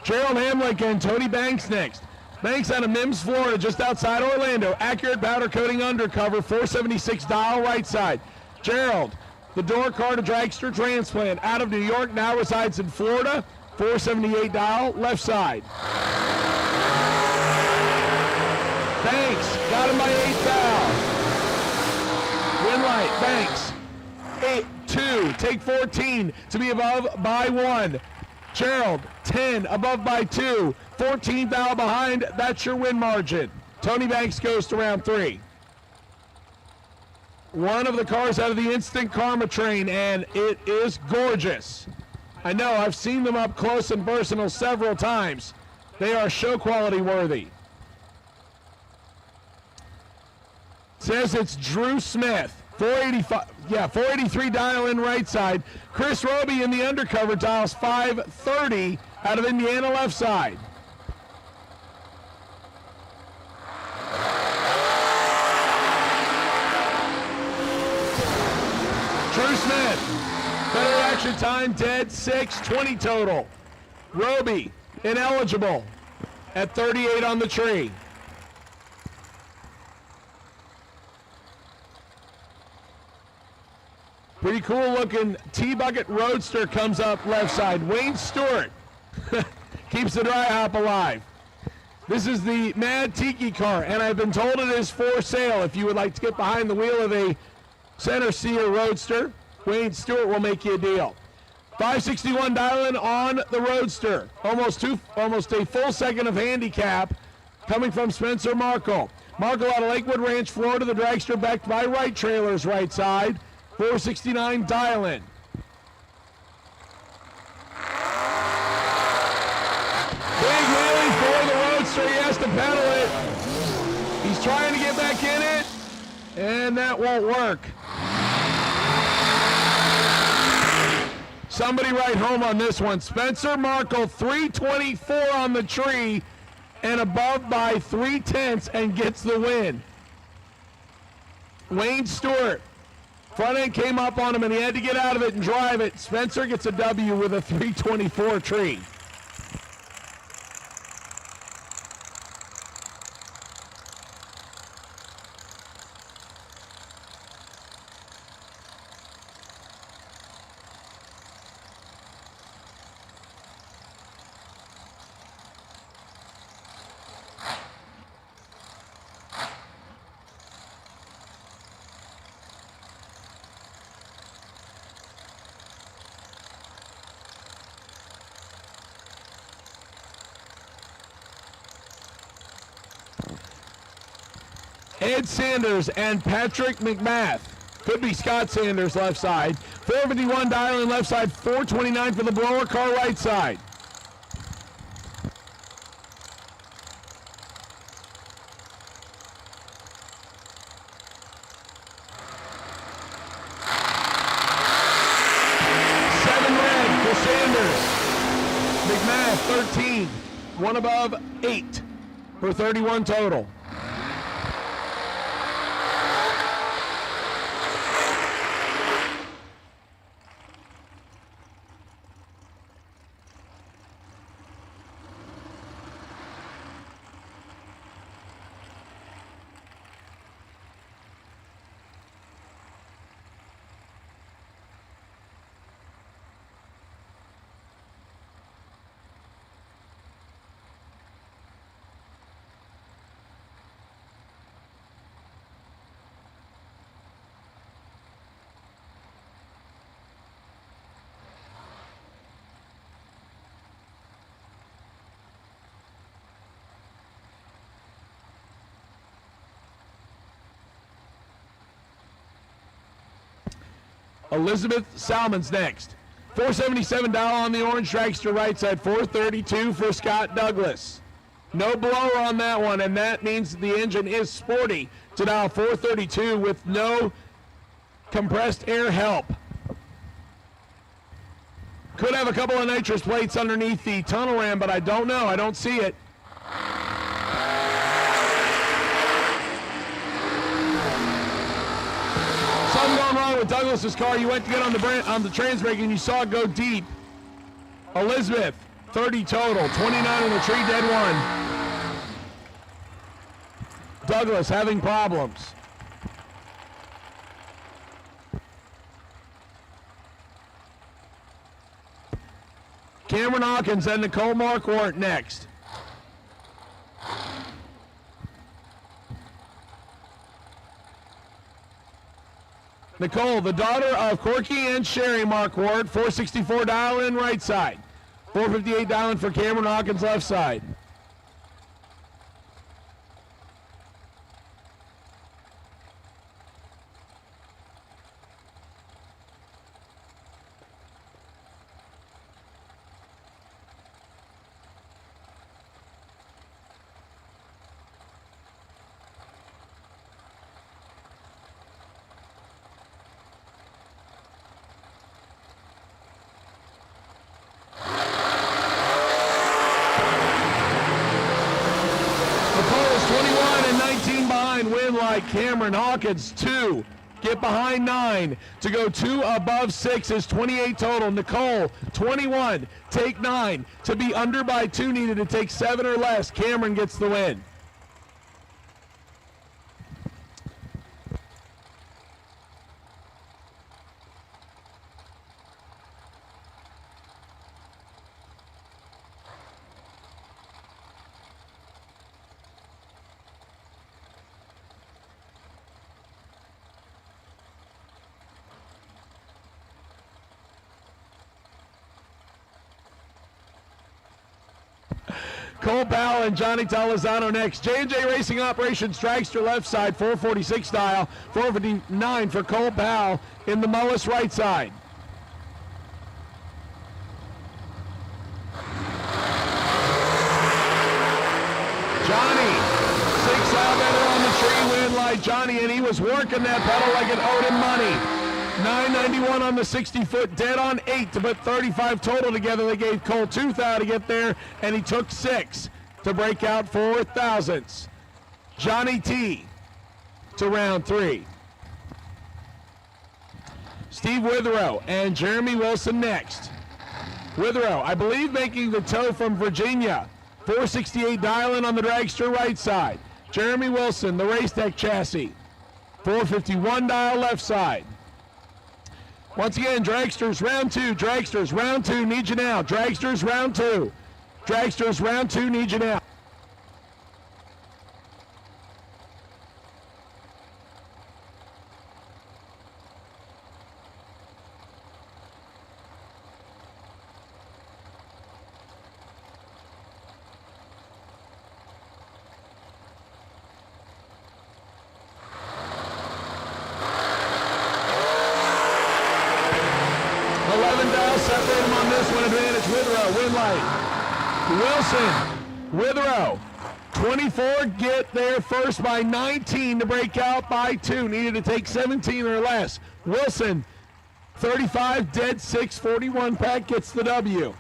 Gerald Hamlick and Tony Banks next. Banks out of Mims, Florida, just outside Orlando. Accurate powder coating undercover, 476 dial right side. Gerald, the door car to dragster transplant, out of New York, now resides in Florida, 478 dial left side. Banks, got him by 8 thou. Win light, Banks, 8-2, take 14 to be above by 1. Gerald, 10, above by 2, 14 thou behind, that's your win margin. Tony Banks goes to round 3. One of the cars out of the Instant Karma train, and it is gorgeous. I know, I've seen them up close and personal several times. They are show quality worthy. Says it's Drew Smith. 483 dial in right side. Chris Roby in the undercover dials 530 out of Indiana left side. Drew Smith, better action time, dead 6:20 total. Roby, ineligible at 38 on the tree. Pretty cool looking T-Bucket Roadster comes up left side. Wayne Stewart keeps the dry hop alive. This is the Mad Tiki car, and I've been told it is for sale. If you would like to get behind the wheel of a Center Seer Roadster, Wayne Stewart will make you a deal. 561 dialing on the Roadster. Almost a full second of handicap coming from Spencer Markle. Markle out of Lakewood Ranch, Florida. The dragster backed by Right Trailers right side. 469 dial-in. Big wheelie for the Roadster. He has to pedal it. He's trying to get back in it, and that won't work. Somebody write home on this one. Spencer Markle, 324 on the tree, and above by 3/10 and gets the win. Wayne Stewart. Front end came up on him and he had to get out of it and drive it. Spencer gets a W with a 324 tree. Ed Sanders and Patrick McMath. Could be Scott Sanders left side. 451 dialing left side, 429 for the blower car right side. Seven red for Sanders. McMath 13, one above 8 for 31 total. Elizabeth Salmon's next. $477 on the orange dragster right side. $432 for Scott Douglas. No blower on that one, and that means the engine is sporty to dial 432 with no compressed air help. Could have a couple of nitrous plates underneath the tunnel ram, but I don't know. I don't see it. Something going wrong with Douglas's car. You went to get on the trans brake and you saw it go deep. Elizabeth, 30 total, 29 on the tree, dead one. Douglas having problems. Cameron Hawkins and Nicole Marquardt next. Nicole, the daughter of Corky and Sherry Marquardt, $464 dial in right side. $458 dial in for Cameron Hawkins left side. Win like Cameron Hawkins, 2. Get behind 9. To go 2 above 6 is 28 total. Nicole, 21. Take 9. To be under by 2 needed to take 7 or less. Cameron gets the win. Cole Powell and Johnny Talazano next. J&J Racing Operations dragster left side, 446 dial, 459 for Cole Powell in the Mullis right side. Johnny, 6 out better on the tree, win like Johnny, and he was working that pedal like it owed him money. 991 on the 60-foot, dead on 8 to put 35 total together. They gave Cole 2 thou to get there, and he took 6 to break out 4 thousandths. Johnny T to round 3. Steve Witherow and Jeremy Wilson next. Witherow, I believe, making the tow from Virginia. 468 dial-in on the dragster right side. Jeremy Wilson, the race deck chassis. 451 dial left side. Once again, dragsters round 2, dragsters round 2, need you now. Dragsters round 2. Dragsters round 2, need you now. Separate him on this one, advantage Witherow, win light. Wilson, Witherow, 24, get there first by 19 to break out by 2. Needed to take 17 or less. Wilson, 35, dead 6, 41 pack, gets the W.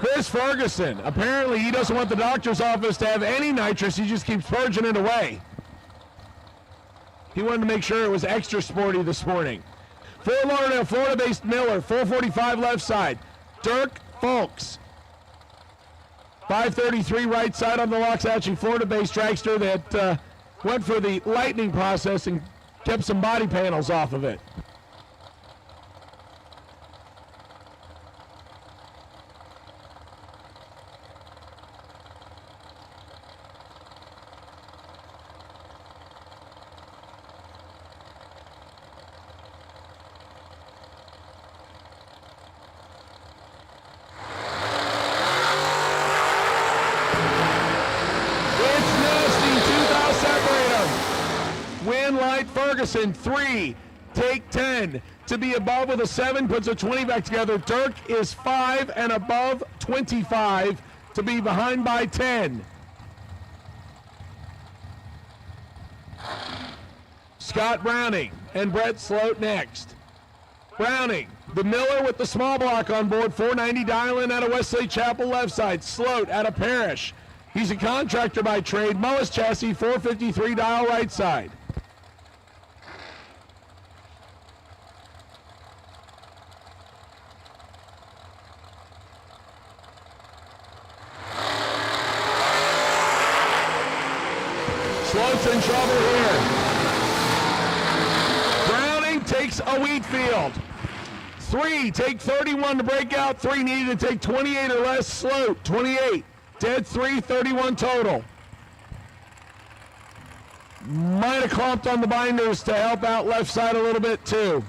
Chris Ferguson, apparently he doesn't want the doctor's office to have any nitrous. He just keeps purging it away. He wanted to make sure it was extra sporty this morning. Fort Lauderdale, Florida-based Miller, 445 left side. Dirk Folks, 533 right side on the Waxahachie, Florida-based dragster that went for the lightning process and kept some body panels off of it. Winlight Ferguson, 3, take 10. To be above with a 7, puts a 20 back together. Dirk is 5 and above 25 to be behind by 10. Scott Browning and Brett Sloat next. Browning, the Miller with the small block on board, 490 dial-in out of Wesley Chapel left side. Sloat out of Parrish. He's a contractor by trade. Mullis chassis, 453 dial right side. Sloat's in trouble here. Browning takes a Wheatfield. 3, take 31 to break out. 3 needed to take 28 or less. Sloat, 28. Dead 3, 31 total. Might have clumped on the binders to help out left side a little bit too.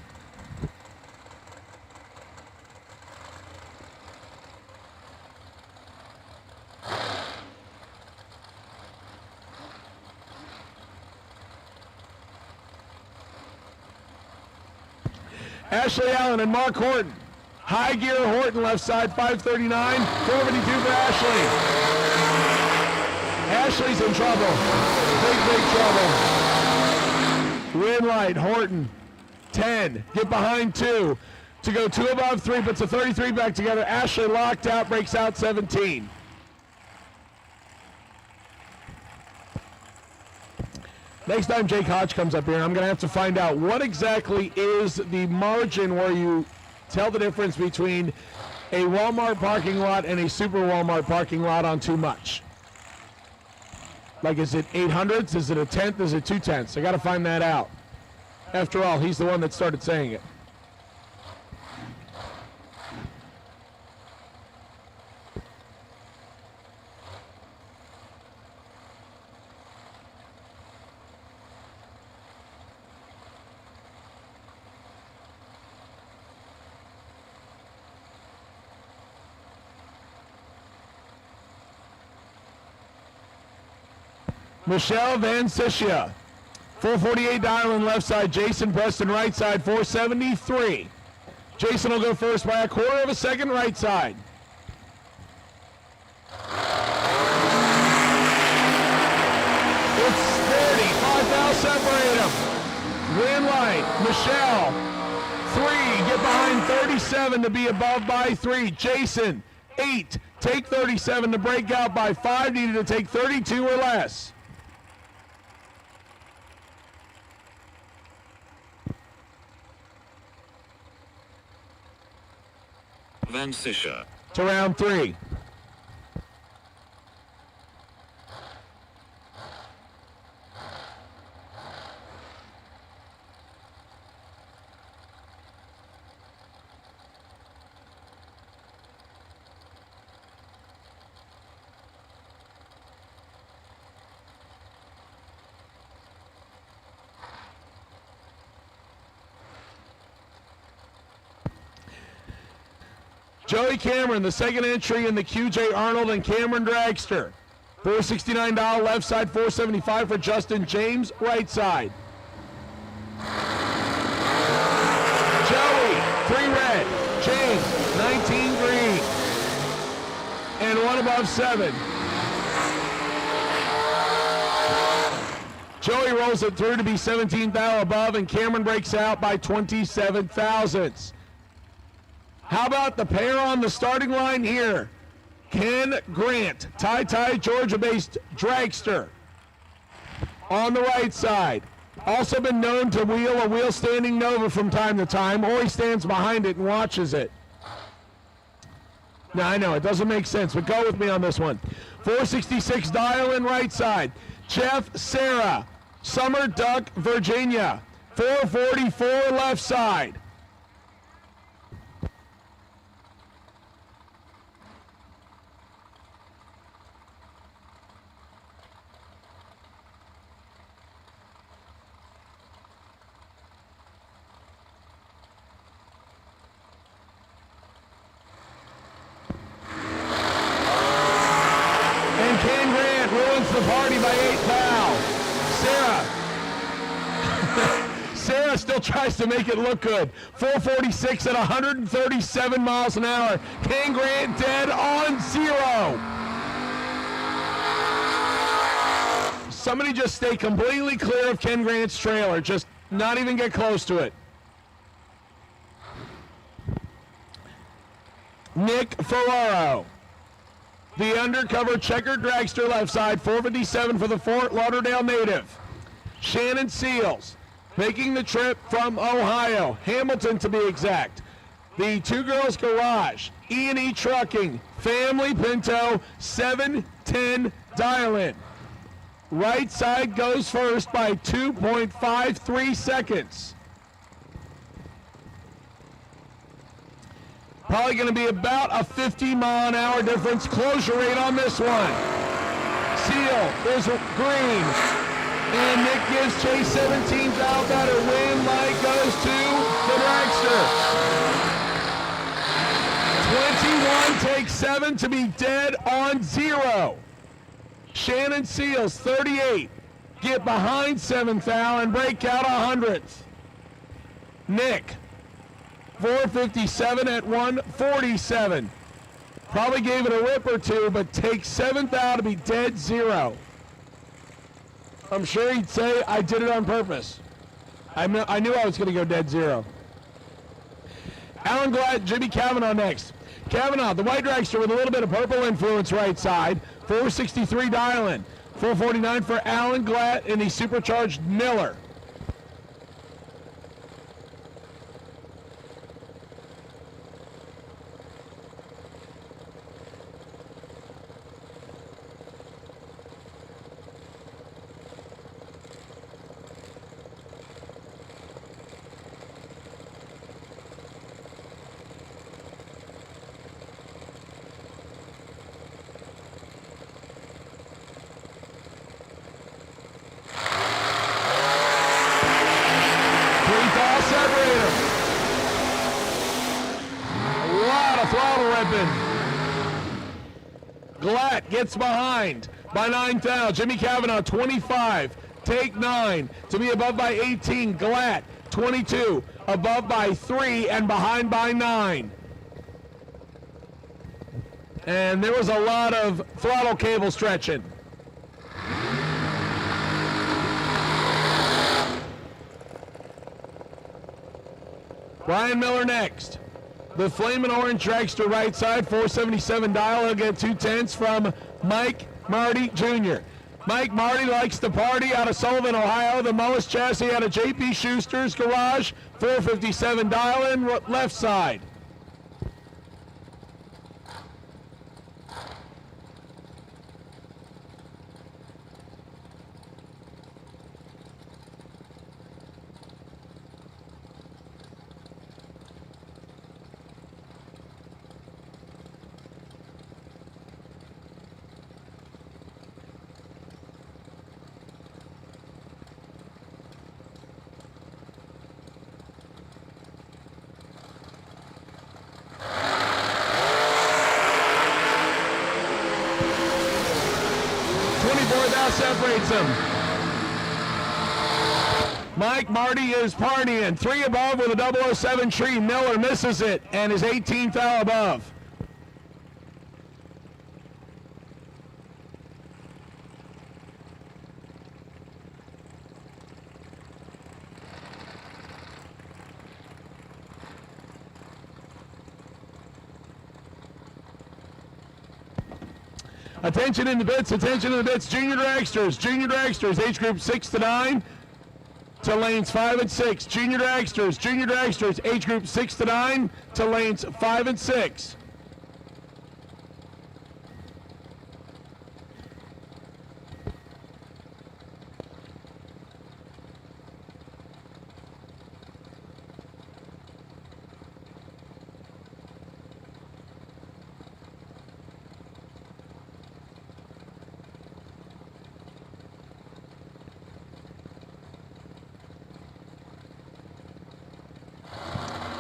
Ashley Allen and Mark Horton. High gear Horton left side, 539, 452 for Ashley. Ashley's in trouble. Big trouble. Winlight, Horton, 10. Get behind 2. To go 2 above 3, puts a 33 back together. Ashley locked out, breaks out 17. Next time Jake Hodge comes up here, I'm going to have to find out what exactly is the margin where you tell the difference between a Walmart parking lot and a Super Walmart parking lot on too much. Like, is it 800ths? Is it a tenth? Is it 2/10? I got to find that out. After all, he's the one that started saying it. Michelle Van Sicia, 448 dial-in left side. Jason Preston right side, 473. Jason will go first by a quarter of a second right side. It's 30. 5 now separate them. Winlight, Michelle, 3. Get behind 37 to be above by 3. Jason, 8. Take 37 to break out by 5. Needed to take 32 or less. Van Sicia. To round 3. Joey Cameron, the second entry in the QJ Arnold and Cameron Dragster. $469 left side, $475 for Justin James, right side. Joey, 3 red. James, 19 green. And 1 above 7. Joey rolls it through to be 17 thou above, and Cameron breaks out by 27 thousandths. How about the pair on the starting line here? Ken Grant, Ty Georgia-based dragster. On the right side. Also been known to wheel a wheel standing Nova from time to time, or he stands behind it and watches it. Now, I know, it doesn't make sense, but go with me on this one. 466 dial-in right side. Jeff Sarah, Summer Duck, Virginia. 444 left side. The party by 8 thou. Sarah Sarah still tries to make it look good. 446 at 137 miles an hour. Ken Grant dead on 0. Somebody just stay completely clear of Ken Grant's trailer. Just not even get close to it. Nick Ferraro. The undercover checkered dragster left side, 457 for the Fort Lauderdale native. Shannon Seals making the trip from Ohio, Hamilton to be exact. The Two Girls Garage, E&E Trucking, Family Pinto, 710 dial-in. Right side goes first by 2.53 seconds. Probably going to be about a 50-mile-an-hour difference. Closure rate on this one. Seal is green. And Nick gives Chase 17 thou better. Win light goes to the dragster. 21 takes 7 to be dead on 0. Shannon Seals, 38. Get behind 7th thou and break out 100th. Nick, 457 at 147. Probably gave it a rip or two, but takes 7th thou to be dead 0. I'm sure he'd say, I did it on purpose. I knew I was going to go dead 0. Alan Glatt, Jimmy Cavanaugh next. Cavanaugh, the white dragster with a little bit of purple influence right side. 463 dial-in. 449 for Alan Glatt in the supercharged Miller. Glatt gets behind by 9 thou. Jimmy Cavanaugh, 25. Take 9 to be above by 18. Glatt, 22. Above by 3 and behind by 9. And there was a lot of throttle cable stretching. Brian Miller next. The Flamin' Orange dragster right side, 477 dial. He'll get 2/10 from Mike Marty Jr. Mike Marty likes to party out of Sullivan, Ohio. The Mullis chassis out of J.P. Schuster's garage, 457 dial in left side. Separates them. Mike Marty is partying. 3 above with a 007 tree. Miller misses it and is 18th thou above. Attention in the bits, Junior dragsters, age group 6 to 9 to lanes 5 and 6. Junior dragsters, age group 6 to 9 to lanes 5 and 6.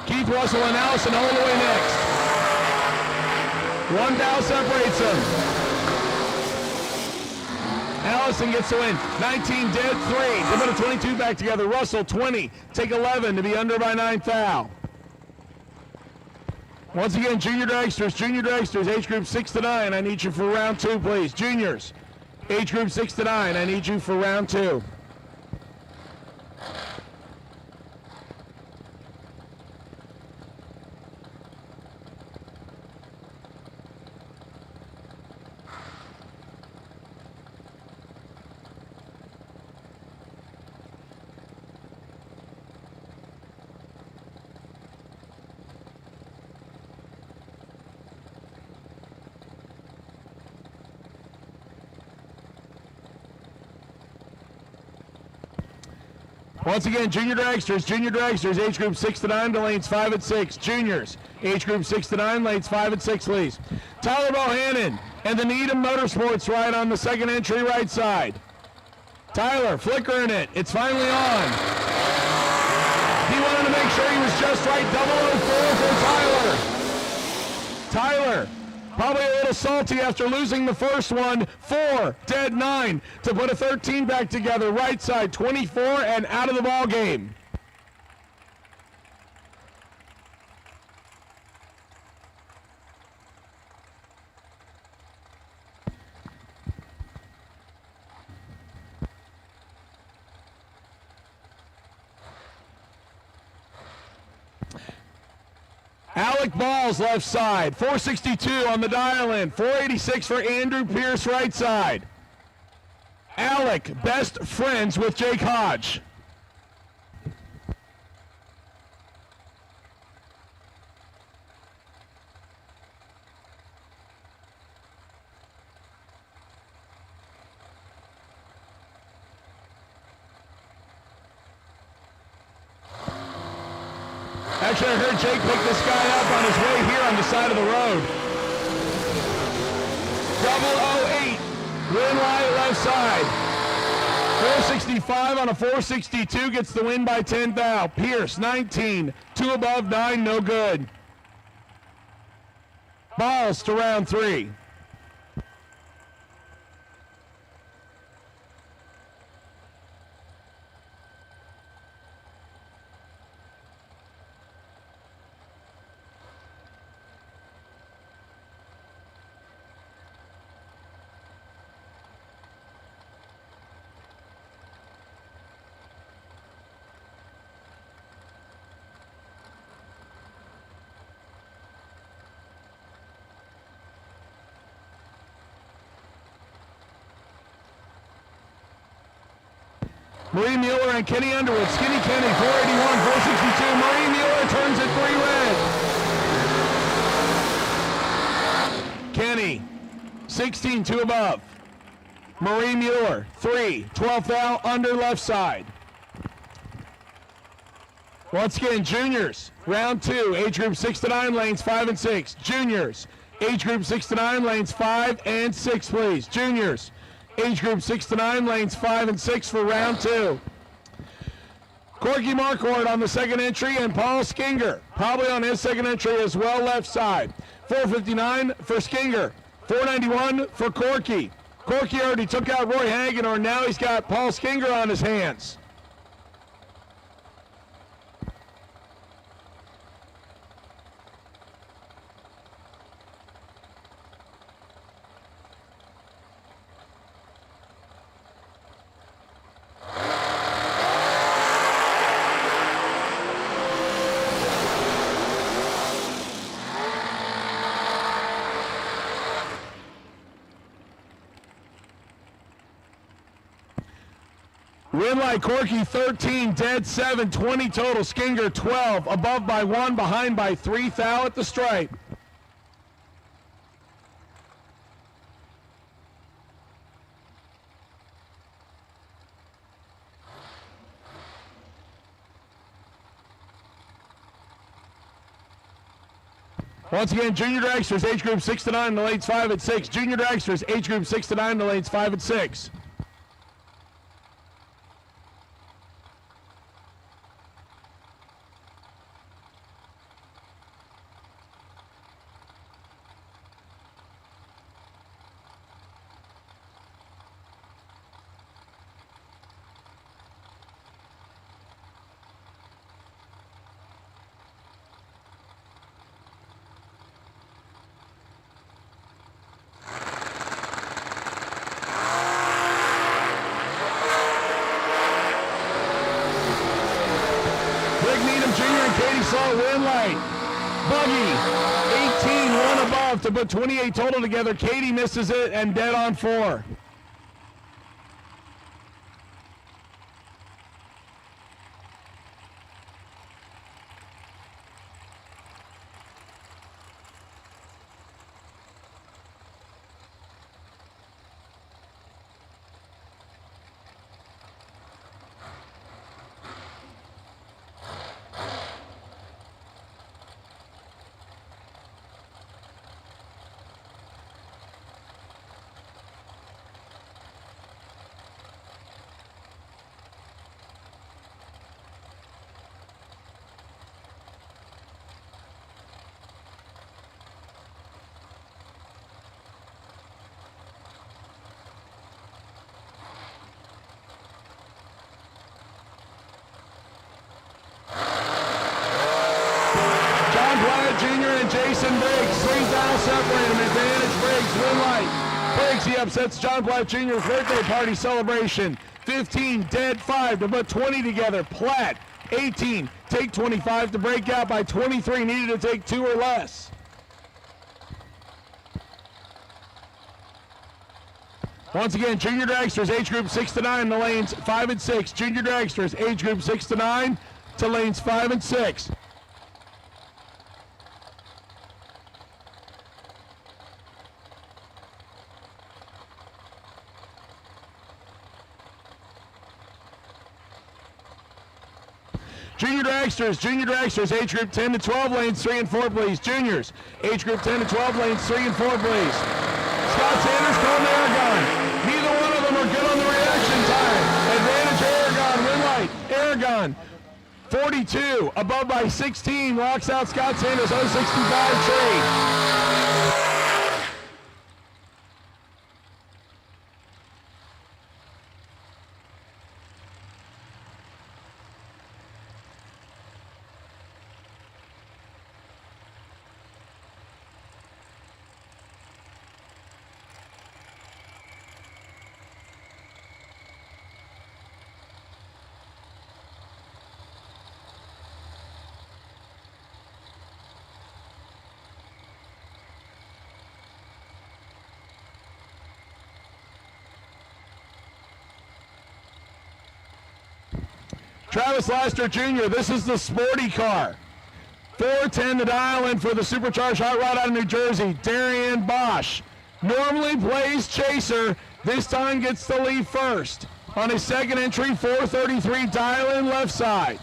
Keith Russell and Allison all the way next. 1 thou separates them. Allison gets the win. 19 dead, 3. To put a 22 back together. Russell, 20. Take 11 to be under by 9 foul. Once again, junior dragsters, age group 6 to 9. I need you for round 2, please. Juniors, age group 6 to 9. I need you for round 2. Once again, junior dragsters, age group 6 to 9 to lanes 5 and 6. Juniors, age group 6 to 9, lanes 5 and 6, please. Tyler Bohannon and the Needham Motorsports ride on the second entry right side. Tyler flickering it. It's finally on. He wanted to make sure he was just right. 004 for Tyler. Tyler, probably a little salty after losing the first one. 4, dead 9 to put a 13 back together. Right side, 24 and out of the ball game. Alec Balls left side, 462 on the dial-in, 486 for Andrew Pierce right side. Alec, best friends with Jake Hodge. Actually, I heard Jake pick this guy up on his way here on the side of the road. 008, win light left side. 465 on a 462 gets the win by 10 thou. Pierce, 19, 2 above 9, no good. Balls to round 3. Marie Mueller and Kenny Underwood. Skinny Kenny, 481, 462. Marie Mueller turns it 3 red. Kenny, 16, 2 above. Marie Mueller, 3, 12 foul, under left side. Once again, juniors, round 2, age group 6 to 9, lanes 5 and 6. Juniors, age group 6 to 9, lanes 5 and 6, please. Juniors, age group 6 to 9, lanes 5 and 6 for round 2. Corky Marquardt on the second entry, and Paul Skinger probably on his second entry as well, left side. 459 for Skinger, 491 for Corky. Corky already took out Roy Hagedorn, now he's got Paul Skinger on his hands. Winlight Corky 13, dead 7, 20 total. Skinger 12, above by 1, behind by 3, thou at the stripe. Once again, junior dragsters, age group 6 to 9, the lanes 5 and 6. Junior dragsters, age group 6 to 9, the lanes 5 and 6. again, Junior and Katie Slaw win light. Buggy, 18, one above to put 28 total together. Katie misses it and dead on 4. Junior and Jason Briggs, 3,000 separate him. Advantage Briggs, win light. Briggs, he upsets John Platt Jr.'s birthday party celebration. 15, dead 5 to put 20 together. Platt, 18, take 25 to break out by 23. Needed to take 2 or less. Once again, junior dragsters, age group 6 to 9, the lanes 5 and 6. Junior dragsters, age group 6 to 9, to lanes 5 and 6. Junior dragsters, age group 10 to 12, lanes 3 and 4, please. Juniors, age group 10 to 12, lanes 3 and 4, please. Scott Sanders calling the Aragon. Neither one of them are good on the reaction time. Advantage Aragon, win light. Aragon, 42, above by 16, locks out Scott Sanders, 065 trade. Travis Laster Jr., this is the sporty car. 410 to dial in for the supercharged hot rod out of New Jersey. Darian Bosch normally plays chaser. This time gets the lead first. On his second entry, 433, dial in left side.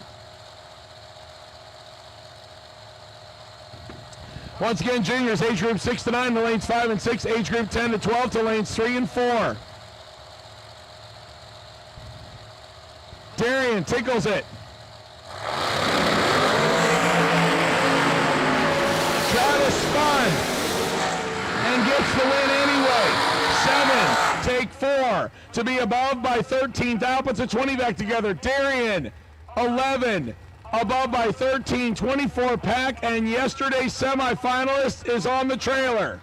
Once again, juniors, age group 6 to 9 to lanes 5 and 6, age group 10 to 12 to lanes 3 and 4. Darian tickles it. Travis spun and gets the win anyway. 7, take 4 to be above by 13. Dow puts a 20 back together. Darian, 11, above by 13, 24 pack, and yesterday's semifinalist is on the trailer.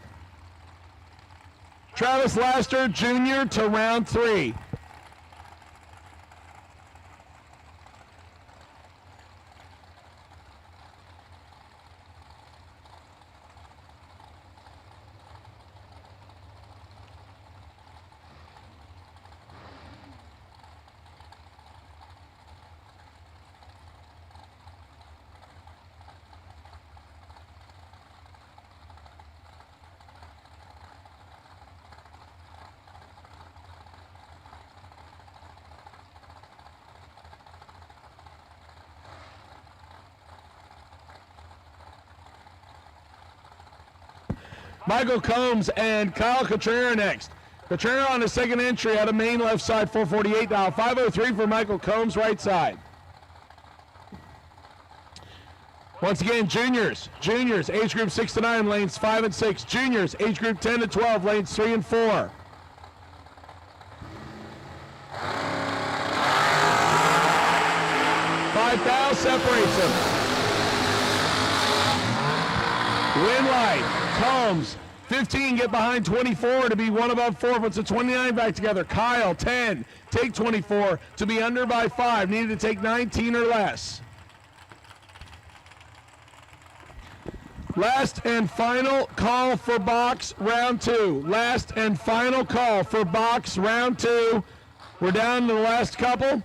Travis Laster Jr. to round 3. Michael Combs and Kyle Cotrera next. Cotrera on his second entry out of main left side, 448 dial. 503 for Michael Combs, right side. Once again, juniors, age group 6 to 9, lanes 5 and 6. Juniors, age group 10 to 12, lanes 3 and 4. $5,000 separates them. Win light. Combs, 15, get behind 24 to be one above 4, puts a 29 back together. Kyle, 10, take 24 to be under by 5, needed to take 19 or less. Last and final call for box round 2. Last and final call for box round 2. We're down to the last couple.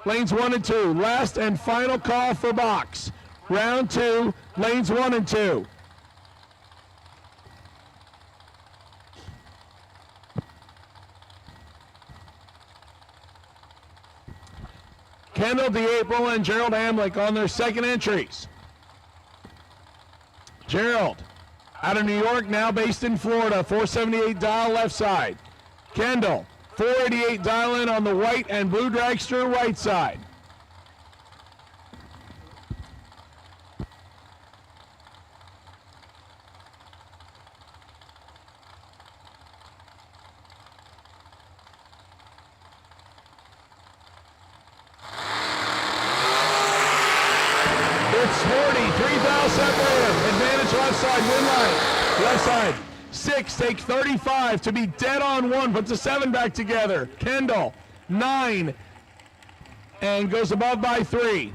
Lanes 1 and 2. Last and final call for box round 2. Lanes 1 and 2. Kendall DeApril and Gerald Hamlick on their second entries. Gerald, out of New York, now based in Florida, 478 dial left side. Kendall, 488 dial in on the white and blue dragster right side. It's 40, 3,000 separator, advantage left side, win line, left side. 6, take 35 to be dead on 1, puts a 7 back together. Kendall, 9, and goes above by 3.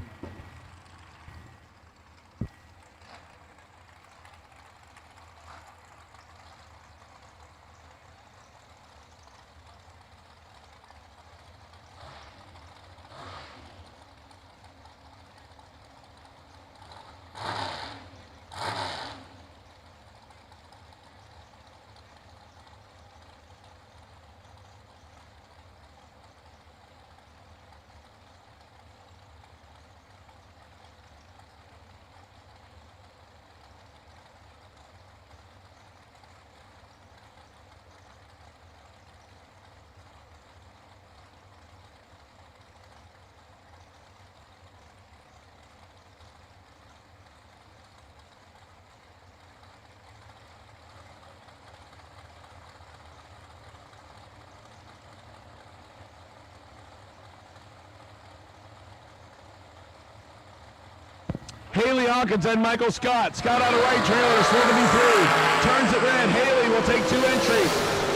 Haley Hawkins and Michael Scott. Scott out of right, trailer, 73. Turns it red. Haley will take 2 entries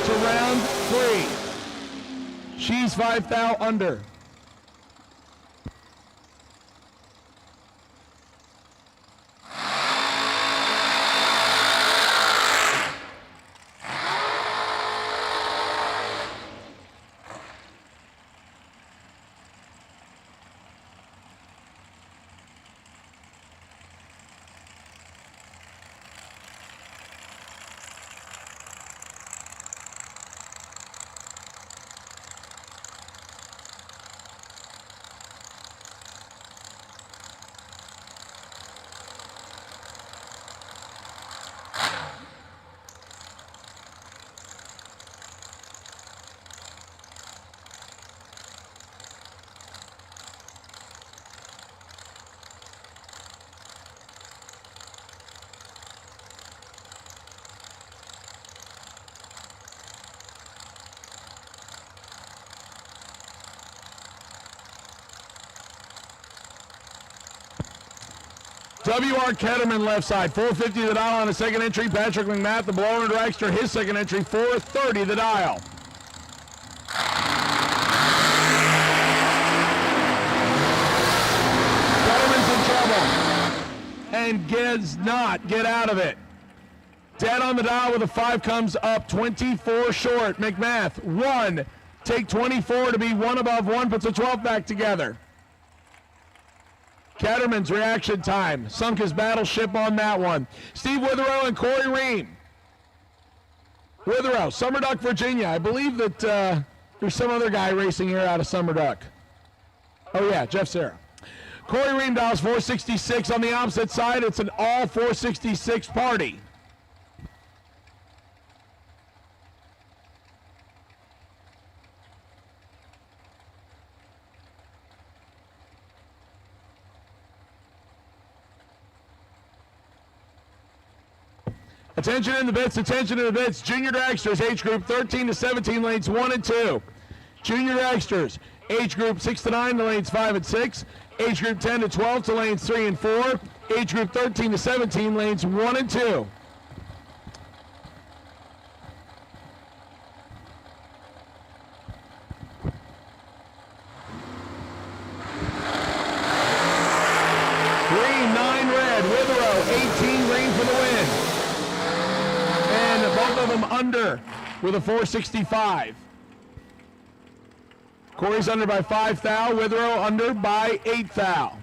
to round 3. She's 5 thou under. W.R. Ketterman left side, 450 the dial on the second entry. Patrick McMath, the blower and dragster, his second entry, 430 the dial. Ketterman's in trouble and does not get out of it. Dead on the dial with a 5 comes up 24 short. McMath, 1, take 24 to be 1 above 1, puts a 12 back together. Ketterman's reaction time. Sunk his battleship on that one. Steve Witherow and Corey Ream. Witherow, Summer Duck, Virginia. I believe that there's some other guy racing here out of Summer Duck. Oh, yeah, Jeff Serra. Corey Ream dials 466 on the opposite side. It's an all 466 party. Attention in the bits, attention in the bits. Junior dragsters, age group 13 to 17, lanes 1 and 2. Junior dragsters, age group 6 to 9 to lanes 5 and 6. Age group 10 to 12 to lanes 3 and 4. Age group 13 to 17, lanes 1 and 2. Green, 9 red, Witherow. 18 green for the win. And both of them under with a 465. Corey's under by 5 thou. Withrow under by 8 thou.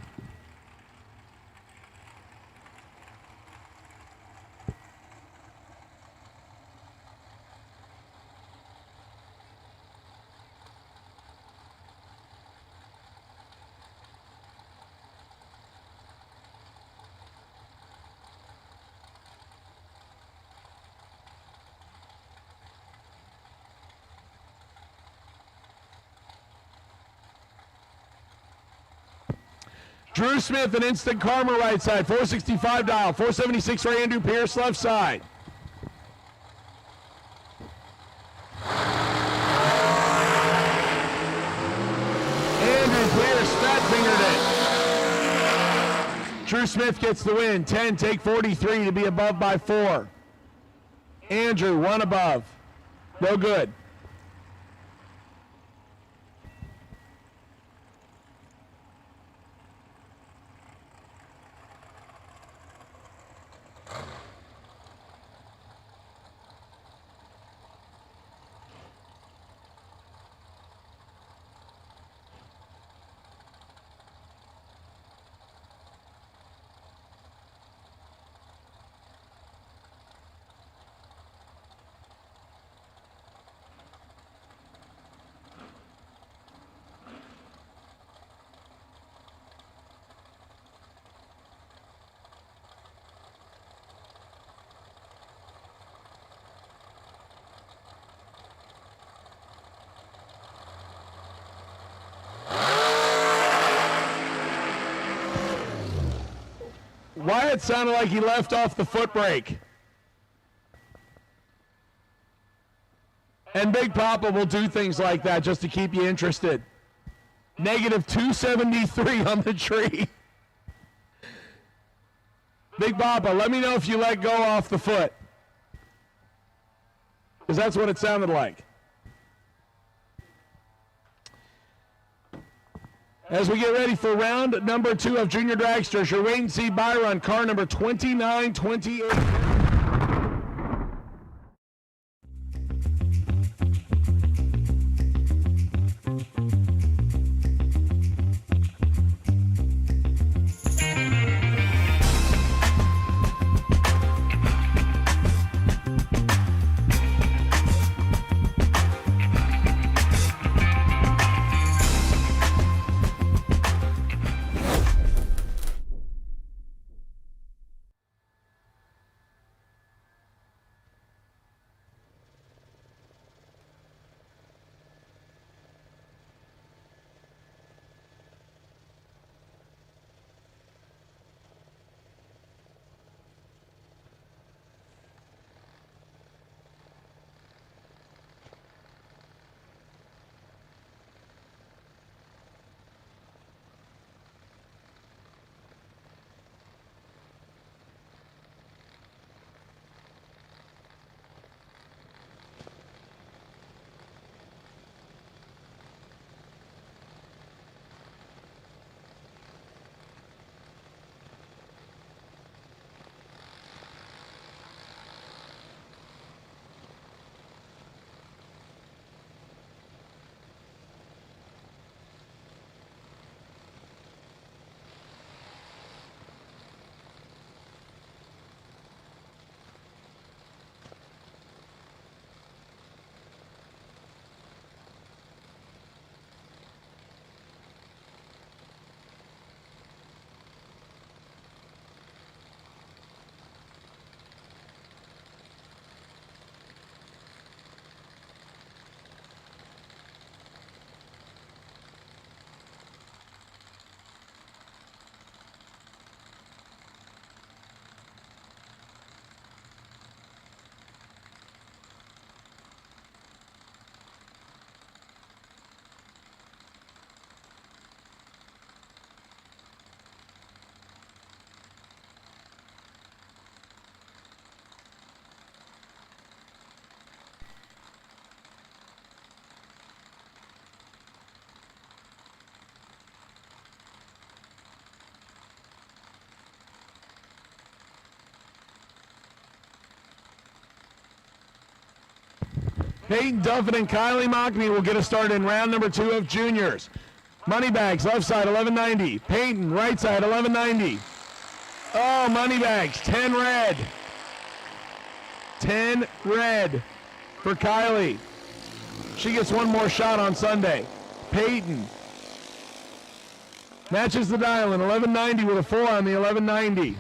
Drew Smith and Instant Karma right side, 465 dial, 476 for Andrew Pierce left side. Andrew Pierce fat fingered it. Drew Smith gets the win, 10, take 43 to be above by 4. Andrew, 1 above, no good. Wyatt sounded like he left off the foot brake. And Big Papa will do things like that just to keep you interested. Negative 273 on the tree. Big Papa, let me know if you let go off the foot. Because that's what it sounded like. As we get ready for round number 2 of Junior Dragsters, your wait and see by run, car number 2928. Peyton Duffin and Kylie Mockney will get us started in round number 2 of juniors. Moneybags, left side, 1190. Peyton, right side, 1190. Oh, Moneybags, 10 red. 10 red for Kylie. She gets one more shot on Sunday. Peyton matches the dial in 1190 with a 4 on the 1190.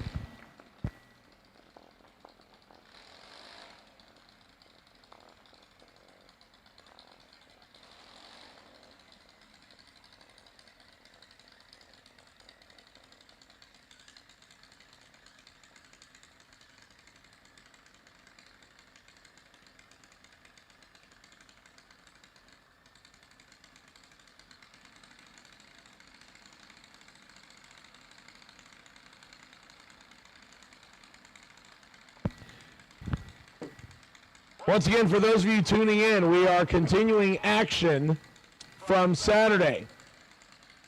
Once again, for those of you tuning in, we are continuing action from Saturday.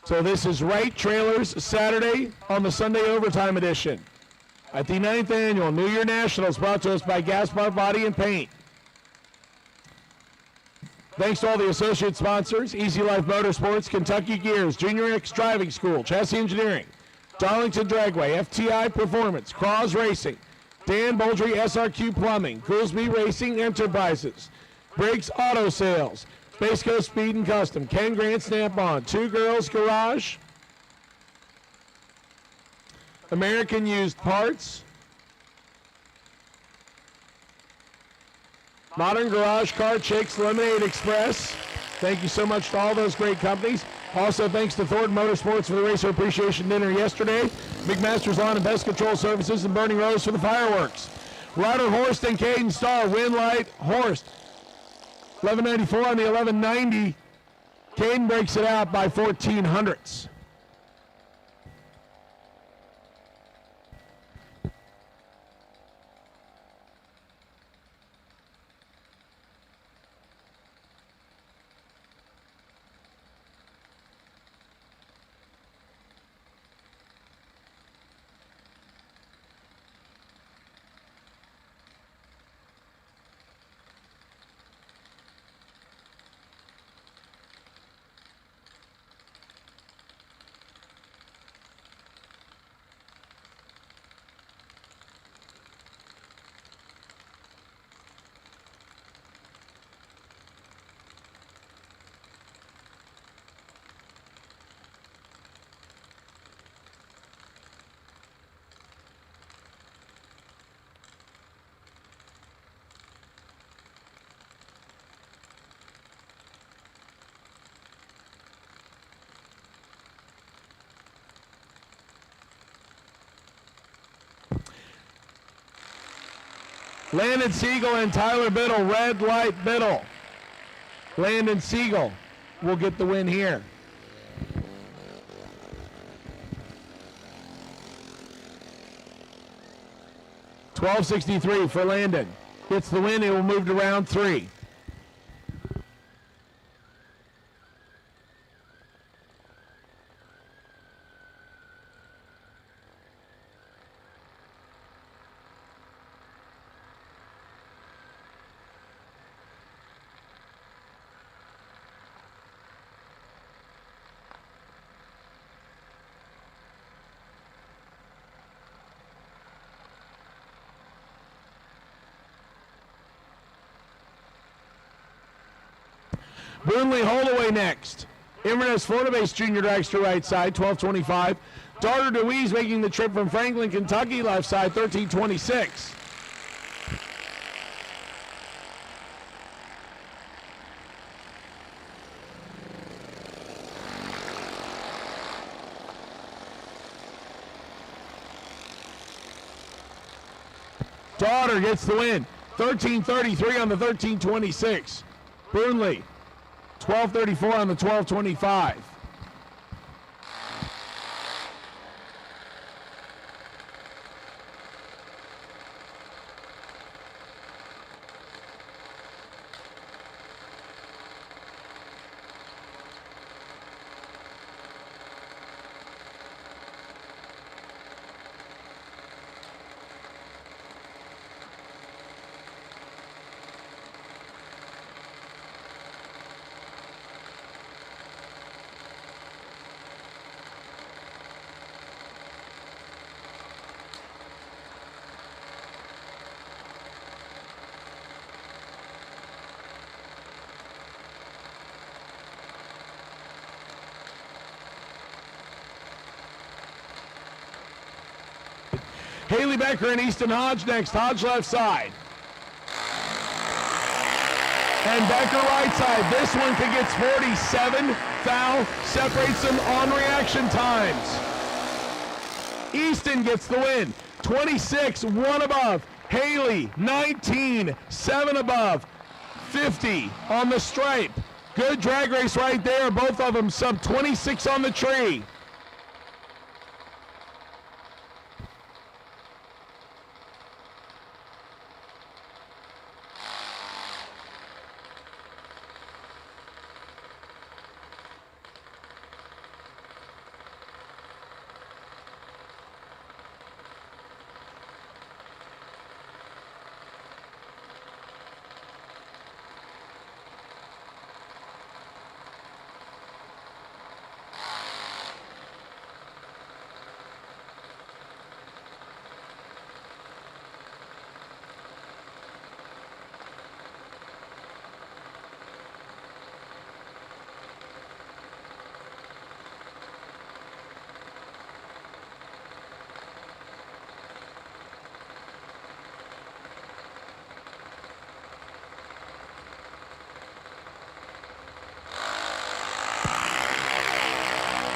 So this is Wright Trailers Saturday on the Sunday Overtime Edition at the 9th Annual New Year Nationals, brought to us by Gaspar Body and Paint. Thanks to all the associate sponsors: Easy Life Motorsports, Kentucky Gears, Junior X Driving School, Chassis Engineering, Darlington Dragway, FTI Performance, Craws Racing, Dan Boldry, SRQ Plumbing, Goolsby Racing Enterprises, Briggs Auto Sales, Space Coast Speed and Custom, Ken Grant Snap-On, Two Girls Garage, American Used Parts, Modern Garage Car Chicks, Lemonade Express. Thank you so much to all those great companies. Also, thanks to Thornton Motorsports for the Racer Appreciation Dinner yesterday. McMaster's Lawn and Best Control Services and Burning Rose for the fireworks. Ryder Horst and Caden Starr, Winlight Horst. 1194 on the 1190. Caden breaks it out by 14 hundredths. Landon Siegel and Tyler Biddle, red light Biddle. Landon Siegel will get the win here. $12.63 for Landon. Gets the win, it will move to round 3. Boonley Holdaway next. Inverness, Florida-based junior dragster, right side, 12.25. Darter DeWeese making the trip from Franklin, Kentucky, left side, 13.26. Darter gets the win, 13.33 on the 13.26. Boonley, 12.34 on the 12.25. Haley Becker and Easton Hodge next. Hodge left side. And Becker right side. This one could get 47. Foul separates them on reaction times. Easton gets the win. 26, 1 above. Haley, 19, 7 above. 50 on the stripe. Good drag race right there. Both of them sub 26 on the tree.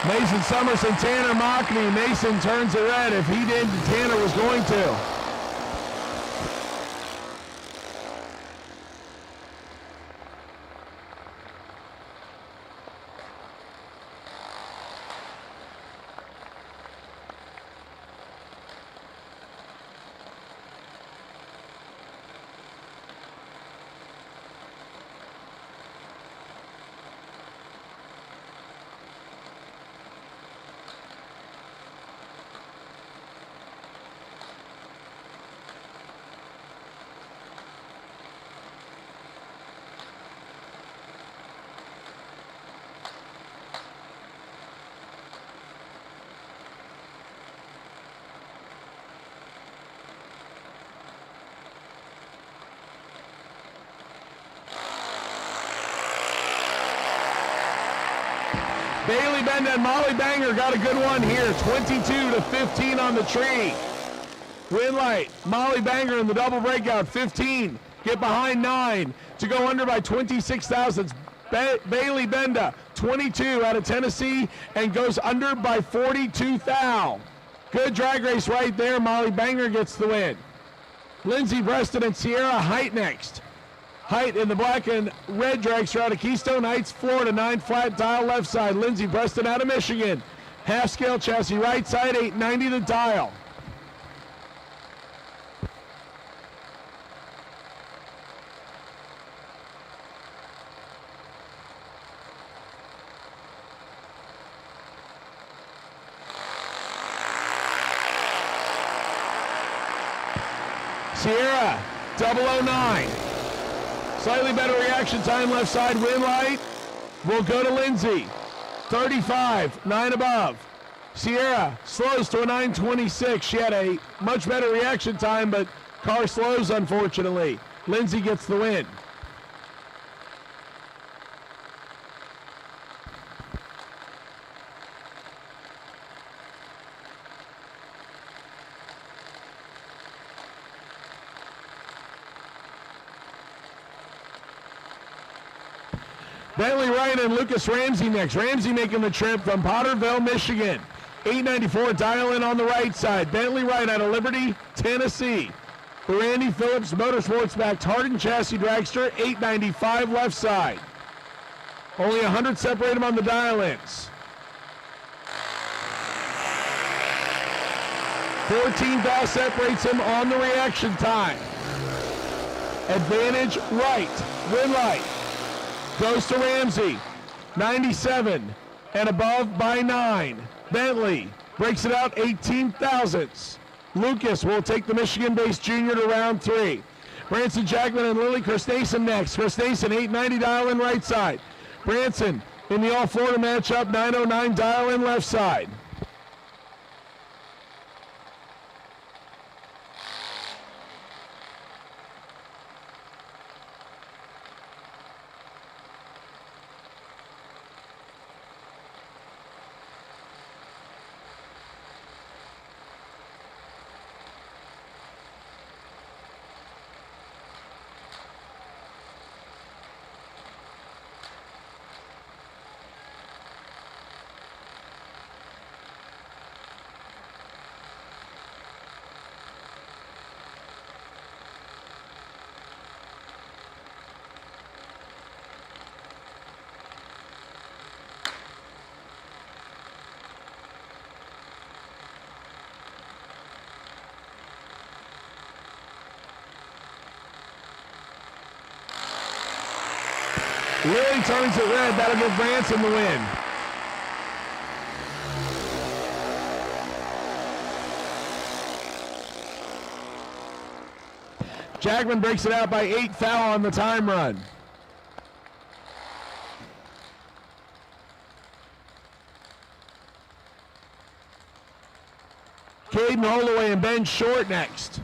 Mason Summers and Tanner Mockney. Mason turns it red. If he didn't, Tanner was going to. Bailey Benda and Molly Banger got a good one here. 22-15 on the tree. Win light. Molly Banger in the double breakout. 15. Get behind 9 to go under by 26 thousandths. Bailey Benda, 22 out of Tennessee, and goes under by 42 thou. Good drag race right there. Molly Banger gets the win. Lindsey Preston and Sierra Height next. Height in the black and red dragster out of Keystone Heights, Florida. 9 flat dial left side. Lindsey Preston out of Michigan. Half scale chassis right side, 890 the dial. Sierra, 009. Slightly better reaction time left side. Win light will go to Lindsay. 35, 9 above. Sierra slows to a 926. She had a much better reaction time, but car slows, unfortunately. Lindsay gets the win. Bentley Wright and Lucas Ramsey next. Ramsey making the trip from Potterville, Michigan. 894 dial in on the right side. Bentley Wright out of Liberty, Tennessee. The Randy Phillips Motorsports backed Hardin chassis dragster, 895 left side. Only 100 separate him on the dial-ins. 14 thou separates him on the reaction time. Advantage right. Win light. Goes to Ramsey, 97 and above by 9. Bentley breaks it out 18 thousandths. Lucas will take the Michigan-based junior to round 3. Branson Jackman and Lily Christason next. Christason, 890 dial in right side. Branson in the All-Florida matchup, 909 dial in left side. Lily turns it red. That'll give Branson the win. Jackman breaks it out by 8, foul on the time run. Caden Holloway and Ben Short next.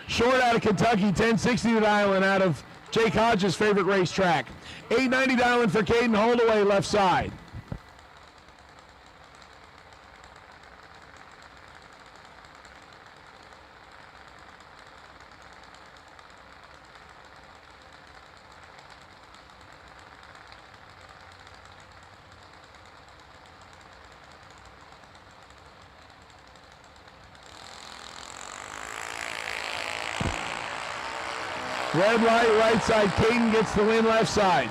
Short out of Kentucky, 1060 to Dialing out of Jake Hodges' favorite racetrack. 890 Dialing for Caden Holloway, left side. Red light, right side. Caden gets the win, left side.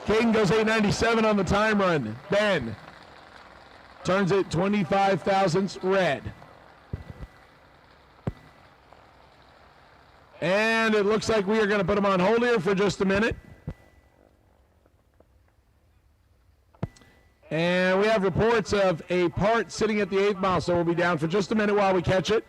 Caden goes 897 on the time run. Ben turns it 25 thousandths red. And it looks like we are going to put him on hold here for just a minute. And we have reports of a part sitting at the 8th mile, so we'll be down for just a minute while we catch it.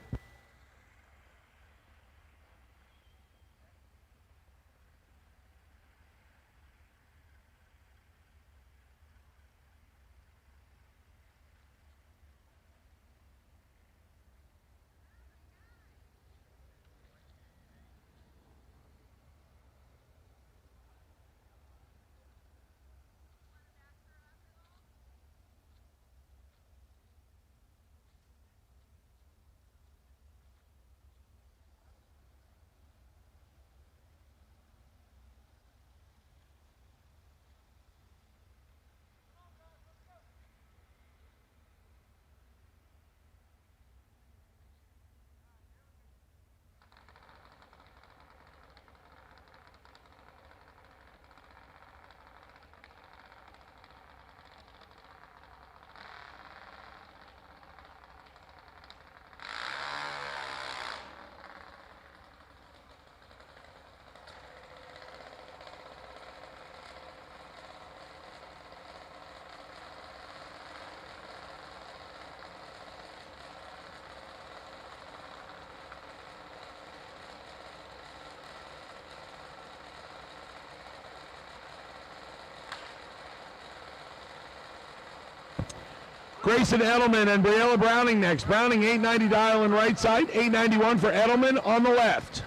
Grayson Edelman and Briella Browning next. Browning 890 Dialing right side, 891 for Edelman on the left.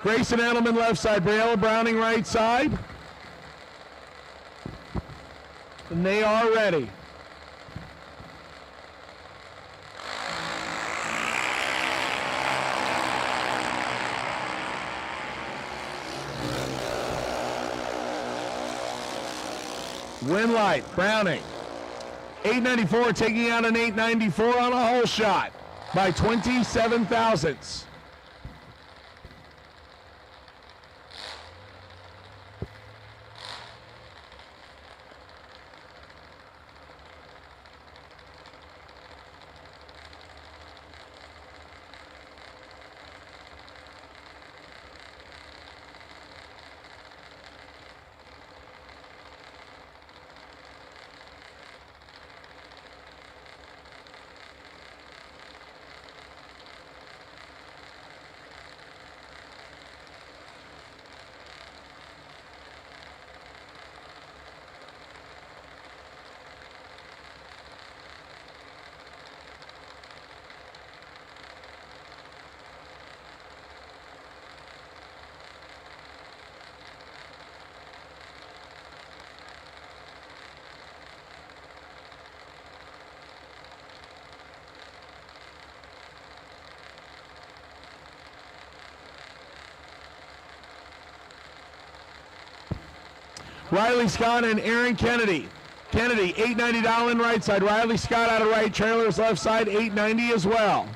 Grayson Edelman left side, Briella Browning right side. And they are ready. Win light, Browning. 894 taking out an 894 on a hole shot by 27 thousandths. Riley Scott and Aaron Kennedy. Kennedy, $890 Dowling right side. Riley Scott out of right. Trailers left side, $890 as well.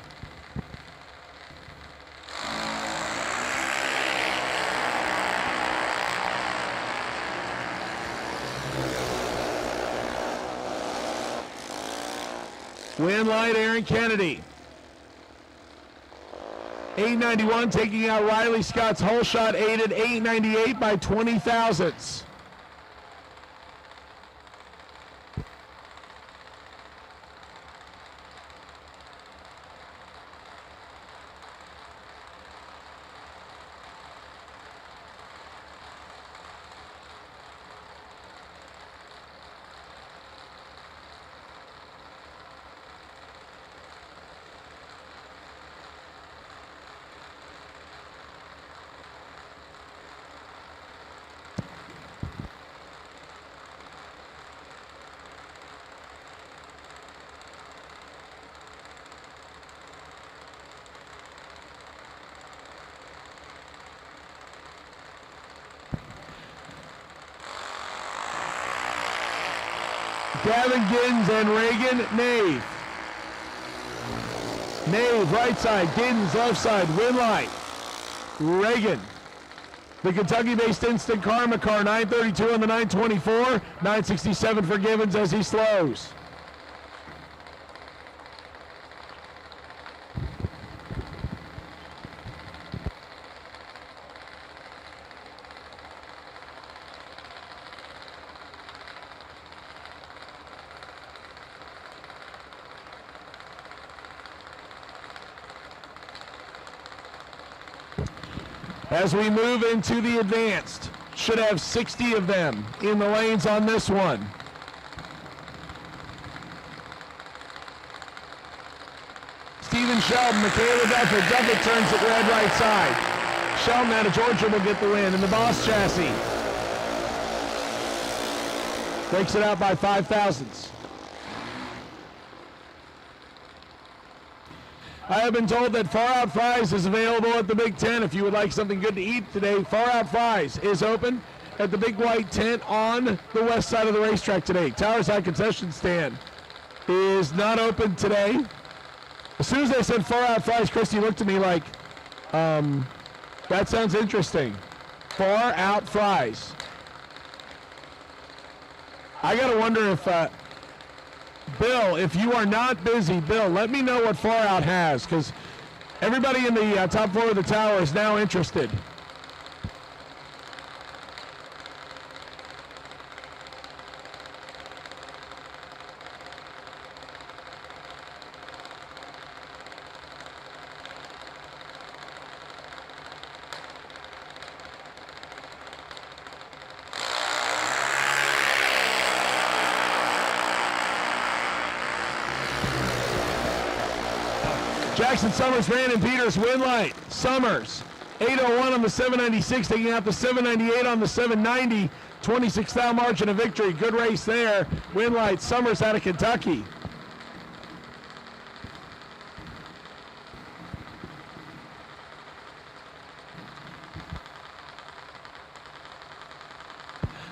Win light, Aaron Kennedy. 891 taking out Riley Scott's hole shot, aided 898 by 20 thousandths. Gavin Giddens and Reagan Nave. Nave right side, Giddens left side, win light. Reagan. The Kentucky-based Instant Karma car, 932 on the 924, 967 for Giddens as he slows. As we move into the advanced, should have 60 of them in the lanes on this one. Stephen Sheldon, Michaela Dufford. Dufford turns it red right side. Sheldon out of Georgia will get the win in the Boss chassis. Breaks it out by 5 thousandths. I have been told that Far Out Fries is available at the Big Tent. If you would like something good to eat today, Far Out Fries is open at the Big White Tent on the west side of the racetrack today. Tower Side Concession Stand is not open today. As soon as they said Far Out Fries, Christy looked at me like, that sounds interesting. Far Out Fries. I gotta wonder if, Bill, if you are not busy, Bill, let me know what Far Out has, because everybody in the top floor of the tower is now interested. Jackson Summers, Brandon Peters, win light. Summers, 801 on the 796, taking out the 798 on the 790. 26th margin of victory. Good race there. Win light. Summers out of Kentucky.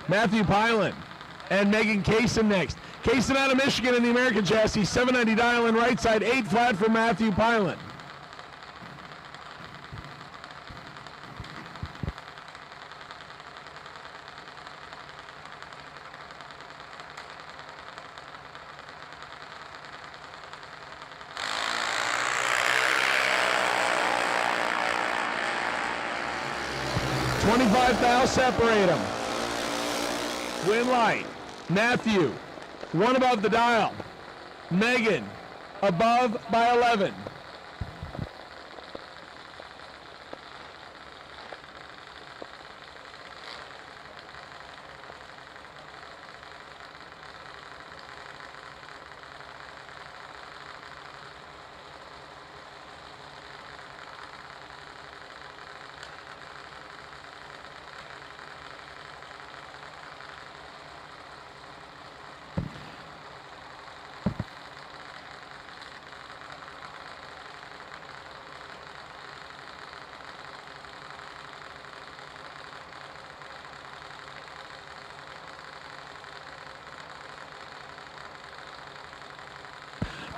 Matthew Pylan and Megan Kaysen next. Kaysen out of Michigan in the American chassis, 790 dial in right side, 8 flat for Matthew Pylan. $25,000 separate them. Win light. Matthew, one above the dial. Megan, above by 11.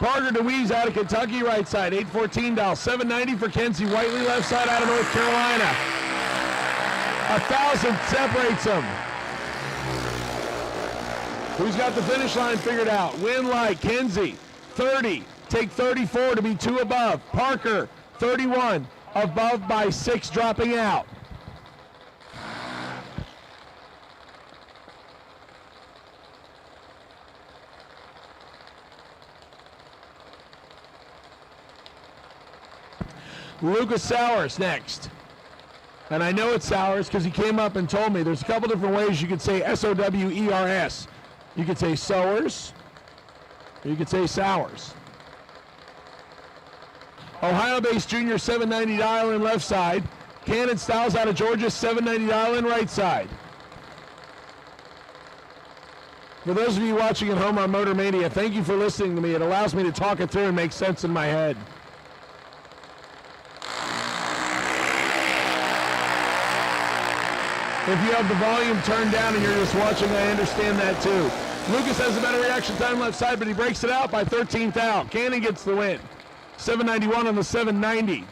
Parker DeWeese out of Kentucky, right side, 814 dial. 790 for Kenzie Whiteley, left side out of North Carolina. 1,000 separates them. Who's got the finish line figured out? Win light, Kenzie, 30. Take 34 to be 2 above. Parker, 31. Above by 6, dropping out. Lucas Sowers next. And I know it's Sowers because he came up and told me there's a couple different ways you could say S-O-W-E-R-S. You could say Sowers, or you could say Sowers. Ohio-based junior, 790 dial in left side. Cannon Styles out of Georgia, 790 dial in right side. For those of you watching at home on Motor Mania, thank you for listening to me. It allows me to talk it through and make sense in my head. If you have the volume turned down and you're just watching, I understand that too. Lucas has a better reaction time left side, but he breaks it out by 13th out. Cannon gets the win. 791 on the 790.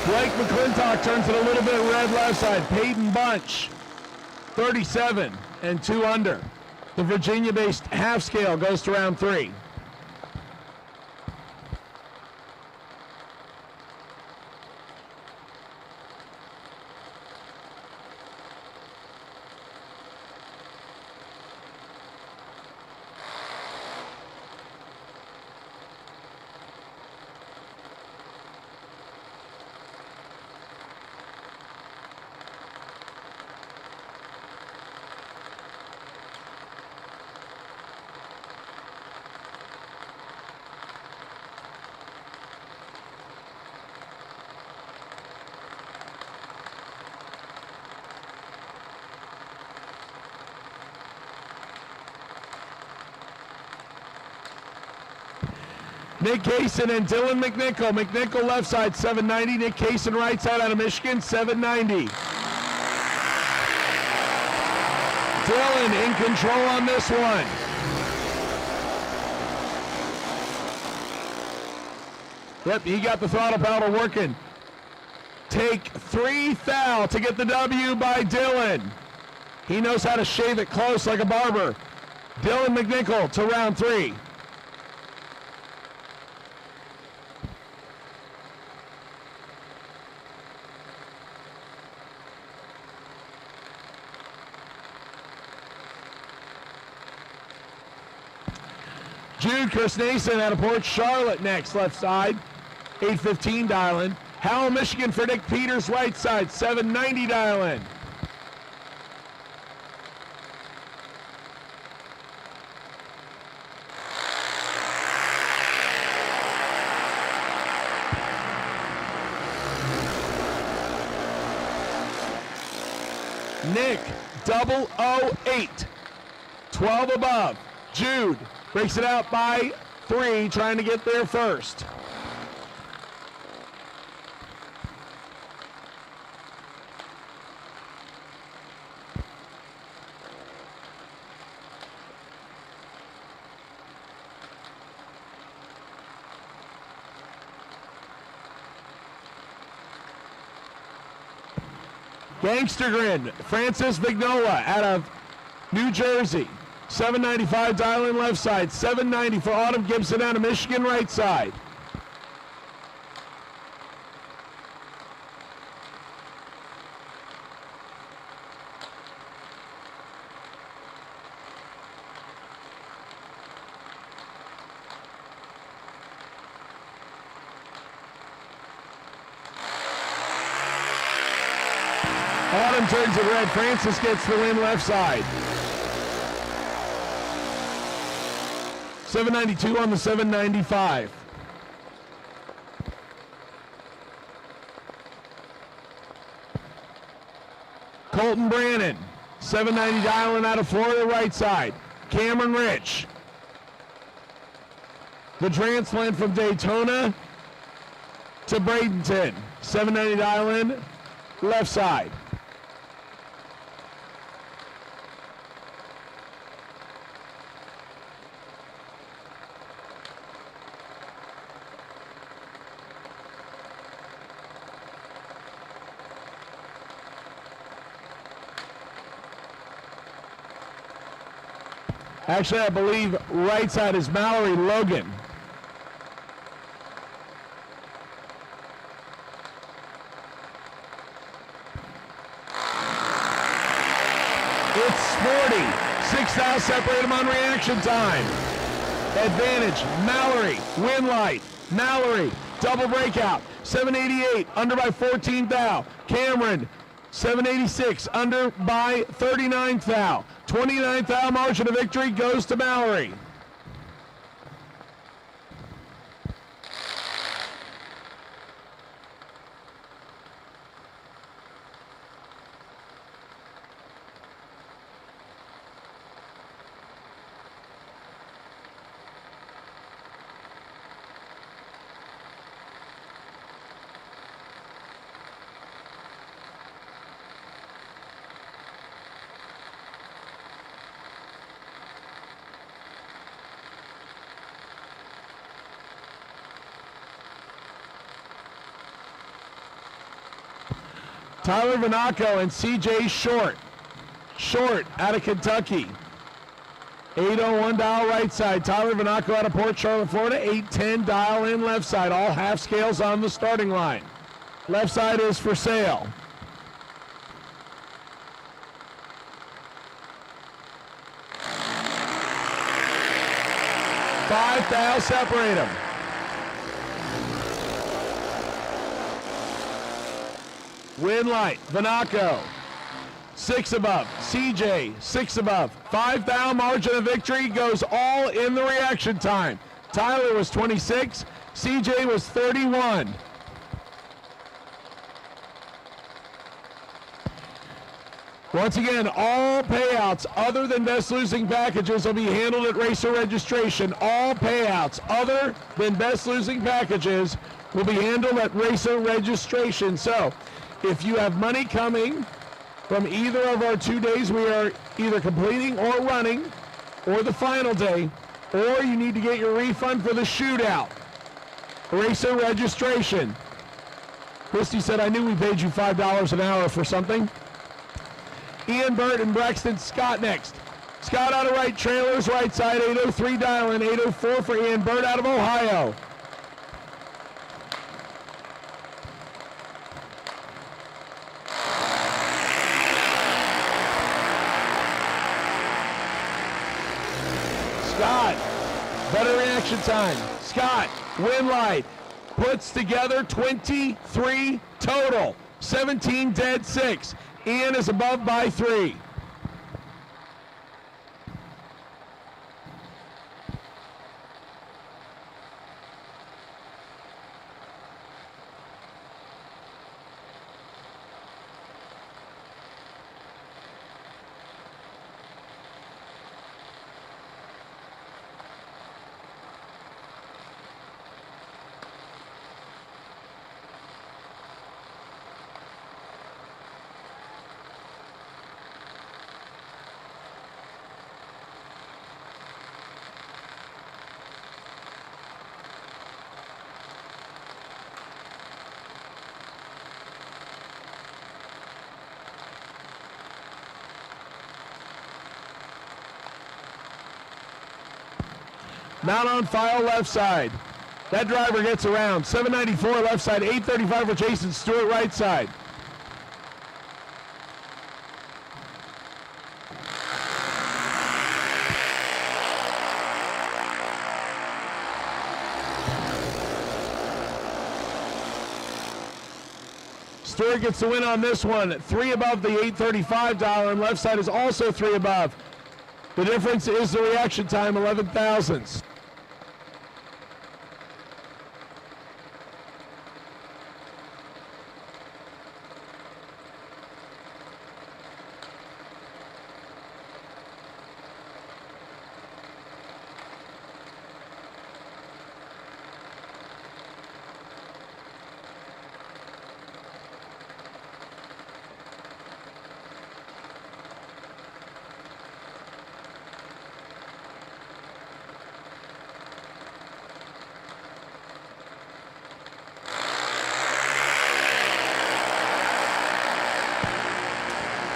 Blake McClintock turns it a little bit red left side. Peyton Bunch, 37 and 2 under. The Virginia-based half scale goes to round 3. Nick Kaysen and Dylan McNichol. McNichol left side, 790. Nick Kaysen right side out of Michigan, 790. Dylan in control on this one. Yep, he got the throttle pedal working. Take 3 thou to get the W by Dylan. He knows how to shave it close like a barber. Dylan McNichol to round 3. Jude Kirstnason out of Port Charlotte next, left side, 815 dialing. Howell, Michigan for Nick Peters, right side, 790 dialing. Nick, 008, 12 above. Jude breaks it out by 3, trying to get there first. Gangster Grin, Francis Vignola out of New Jersey. $7.95 dial in left side. $7.90 for Autumn Gibson out of Michigan right side. Autumn turns it red. Francis gets the win left side. $7.92 on the $7.95. Colton Brannon, $7.90 dialing out of Florida right side. Cameron Rich. The transplant from Daytona to Bradenton, $7.90 dialing left side. Actually, I believe right side is Mallory Logan. It's sporty. 6 thou separate them on reaction time. Advantage, Mallory, win light. Mallory, double breakout. 788, under by 14 thou. Cameron, 786, under by 39 thou. 29 thou margin of victory goes to Mallory. Tyler Vanaco and CJ Short. Short out of Kentucky. 801 dial right side. Tyler Vanaco out of Port Charlotte, Florida. 810 dial in left side. All half scales on the starting line. Left side is for sale. Five thou separate them. Win light, Vanaco, 6 above. CJ, 6 above. 5 thou margin of victory goes all in the reaction time. Tyler was 26, CJ was 31. Once again, all payouts other than best losing packages will be handled at racer registration. All payouts other than best losing packages will be handled at racer registration. So, if you have money coming from either of our 2 days we are either completing or running, or the final day, or you need to get your refund for the shootout, racer registration. Christy said, I knew we paid you $5 an hour for something. Ian Burt and Braxton Scott next. Scott out of right, trailers right side, 803 dial-in, 804 for Ian Burt out of Ohio. Scott, better reaction time. Scott, win light, puts together 23 total, 17 dead 6. Ian is above by 3. Not on file left side. That driver gets around. 794 left side, 835 for Jason Stewart right side. Stewart gets the win on this one. 3 above the 835 dial, and left side is also 3 above. The difference is the reaction time, 11 thousandths.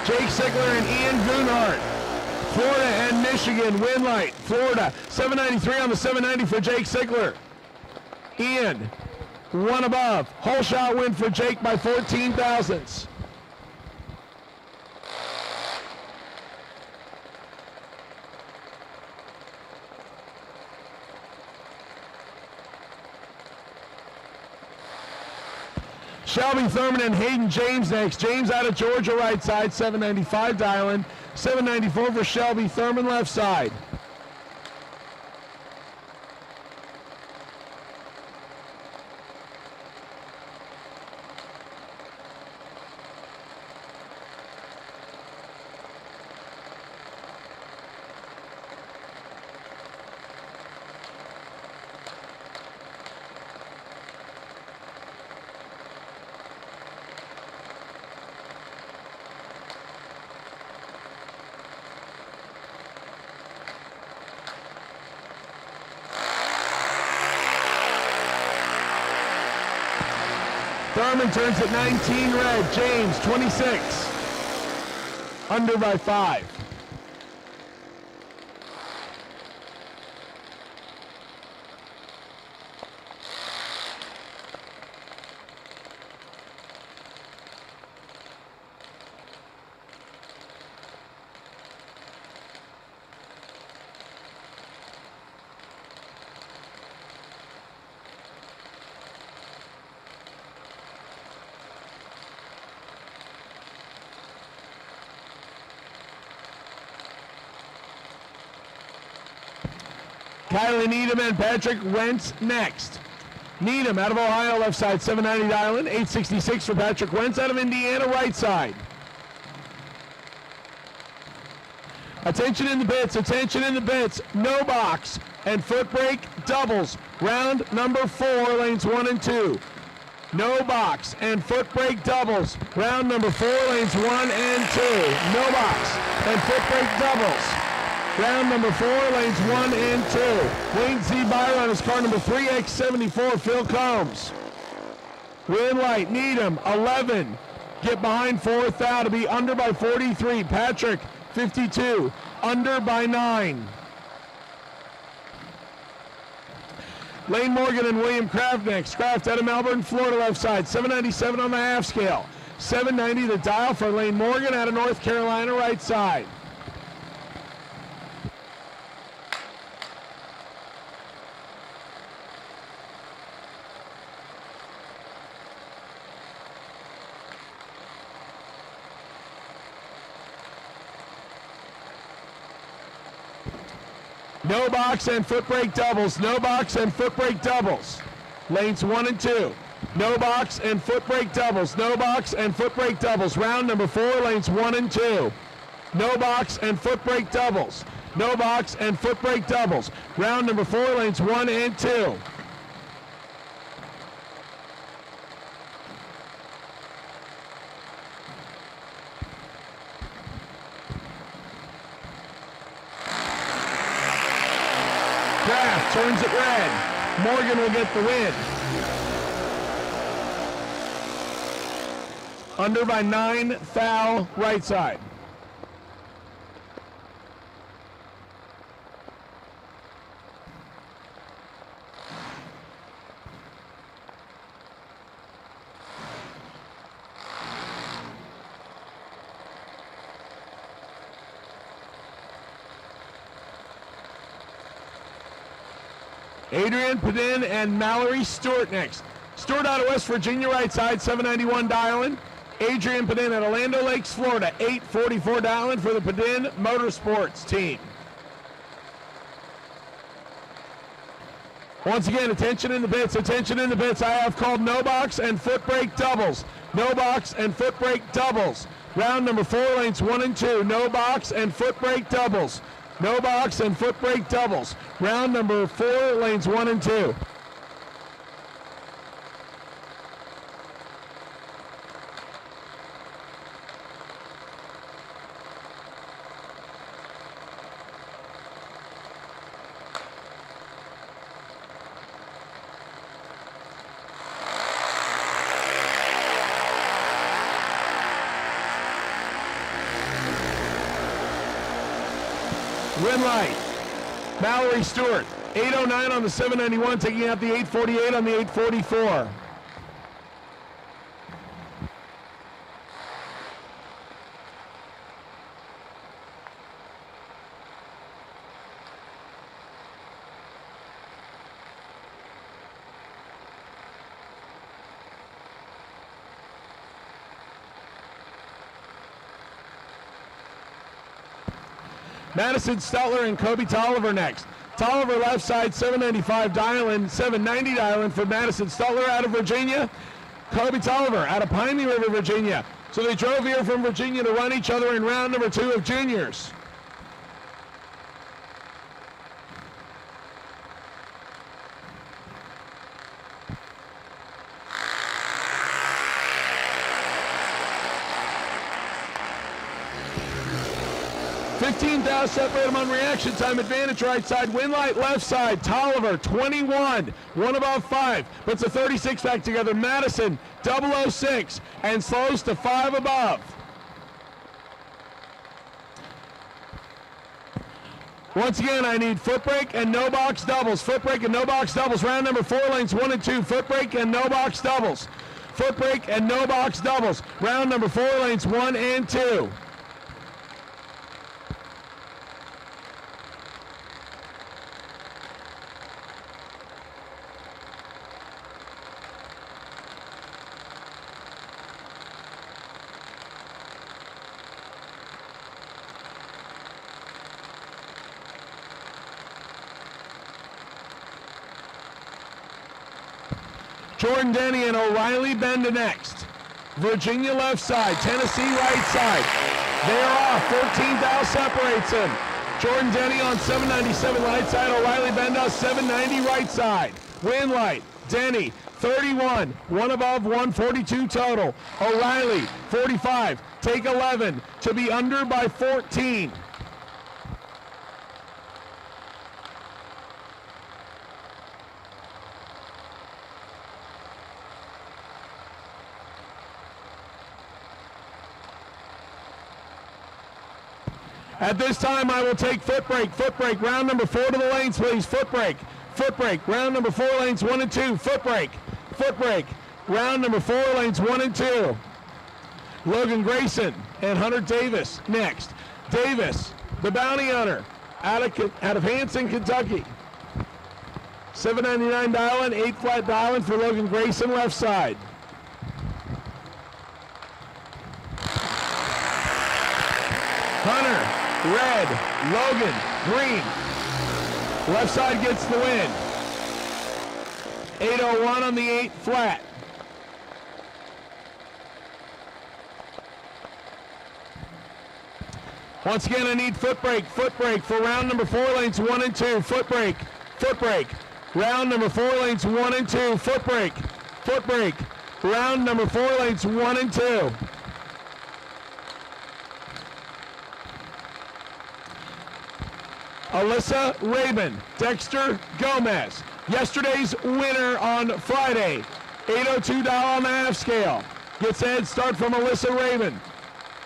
Jake Sigler and Ian Gunhart. Florida and Michigan win light. Florida 793 on the 790 for Jake Sigler. Ian 1 above. Whole shot win for Jake by 14 thousandths. Shelby Thurman and Hayden James next. James out of Georgia right side, 795 dialing. 794 for Shelby Thurman left side. Thurman turns at 19 red. James 26. Under by 5. Kylie Needham and Patrick Wentz next. Needham out of Ohio, left side, 790 dialing. 866 for Patrick Wentz out of Indiana, right side. Attention in the bits, attention in the bits. No box and foot brake doubles. Round number 4, lanes 1 and 2. No box and foot brake doubles. Round number 4, lanes 1 and 2. No box and foot brake doubles. Round number 4, lanes 1 and 2. Wayne Z. Byron is car number 3X74, Phil Combs. Win light, Needham, 11. Get behind 4th out to be under by 43. Patrick, 52. Under by 9. Lane Morgan and William Kraft next. Kraft out of Melbourne, Florida, left side. 797 on the half scale. 790 the dial for Lane Morgan out of North Carolina, right side. No box and foot brake doubles. No box and foot brake doubles. Lanes 1 and 2. No box and foot brake doubles. No box and foot brake doubles. Round number 4, lanes 1 and 2. No box and foot brake doubles. No box and foot brake doubles. Round number 4, lanes 1 and 2. Kraft turns it red. Morgan will get the win. Under by 9, foul, right side. Adrian Padin and Mallory Stewart next. Stewart out of West Virginia, right side, 791 dialing. Adrian Padin at Orlando Lakes, Florida, 844 dialing for the Padin Motorsports team. Once again, attention in the pits, attention in the pits. I have called no box and foot brake doubles. No box and foot brake doubles. Round number 4, lanes 1 and 2. No box and foot brake doubles. No box and foot brake doubles. Round number 4, lanes 1 and 2. Win light. Mallory Stewart, 809 on the 791, taking out the 848 on the 844. Madison Stetler and Kobe Tolliver next. Tolliver left side, 795 dialing, 790 dialing for Madison Stetler out of Virginia. Kobe Tolliver out of Piney River, Virginia. So they drove here from Virginia to run each other in round number 2 of juniors. Separate them on reaction time advantage right side, win light left side, Tolliver 21, 1 above 5, puts a 36 back together, Madison 006 and slows to 5 above. Once again, I need foot brake and no box doubles, foot brake and no box doubles, round number 4, lanes 1 and 2, foot brake and no box doubles, foot brake and no box doubles, round number 4, lanes 1 and 2. Jordan Denny and O'Reilly Benda next. Virginia left side, Tennessee right side. They are off, 14 thou separates them. Jordan Denny on 797 right side, O'Reilly Benda 790 right side. Win light, Denny 31, 1 above 142 total. O'Reilly 45, take 11 to be under by 14. At this time, I will take foot brake, round number 4 to the lanes, please, foot brake, round number 4, lanes 1 and 2, foot brake, round number 4, lanes 1 and 2. Logan Grayson and Hunter Davis next. Davis, the bounty hunter, out of Hanson, Kentucky. 799 dialing, 8 flat dialing for Logan Grayson, left side. Hunter, red, Logan, green. Left side gets the win. 801 on the 8 flat. Once again, I need foot brake for round number 4, lanes 1 and 2. Foot brake. Round number 4, lanes 1 and 2. Foot brake. Round number 4, lanes 1 and 2. Alyssa Rabin, Dexter Gomez. Yesterday's winner on Friday, 802 dial on the half scale. Gets a head start from Alyssa Rabin.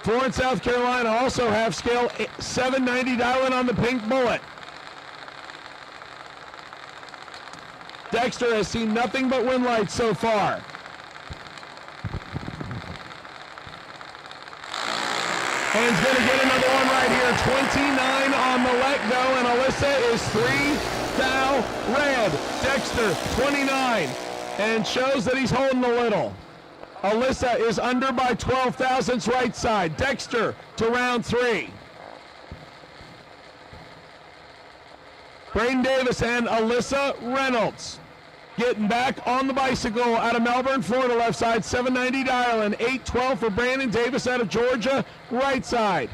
Florence, South Carolina, also half scale, 790 dialing on the pink bullet. Dexter has seen nothing but win lights so far. And he's going to get another one right right here. 29 on the let go, and Alyssa is 3 thou red. Dexter, 29, and shows that he's holding a little. Alyssa is under by 12 thousandths right side. Dexter to round 3. Braden Davis and Alyssa Reynolds getting back on the bicycle out of Melbourne, Florida, left side, 790 dial-in, 812 for Brandon Davis out of Georgia, right side.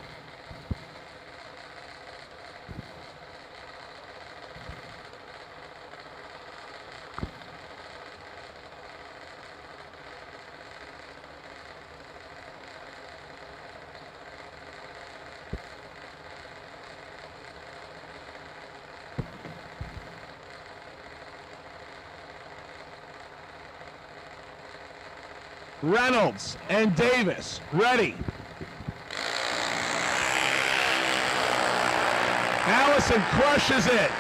Reynolds and Davis ready. Allison crushes it.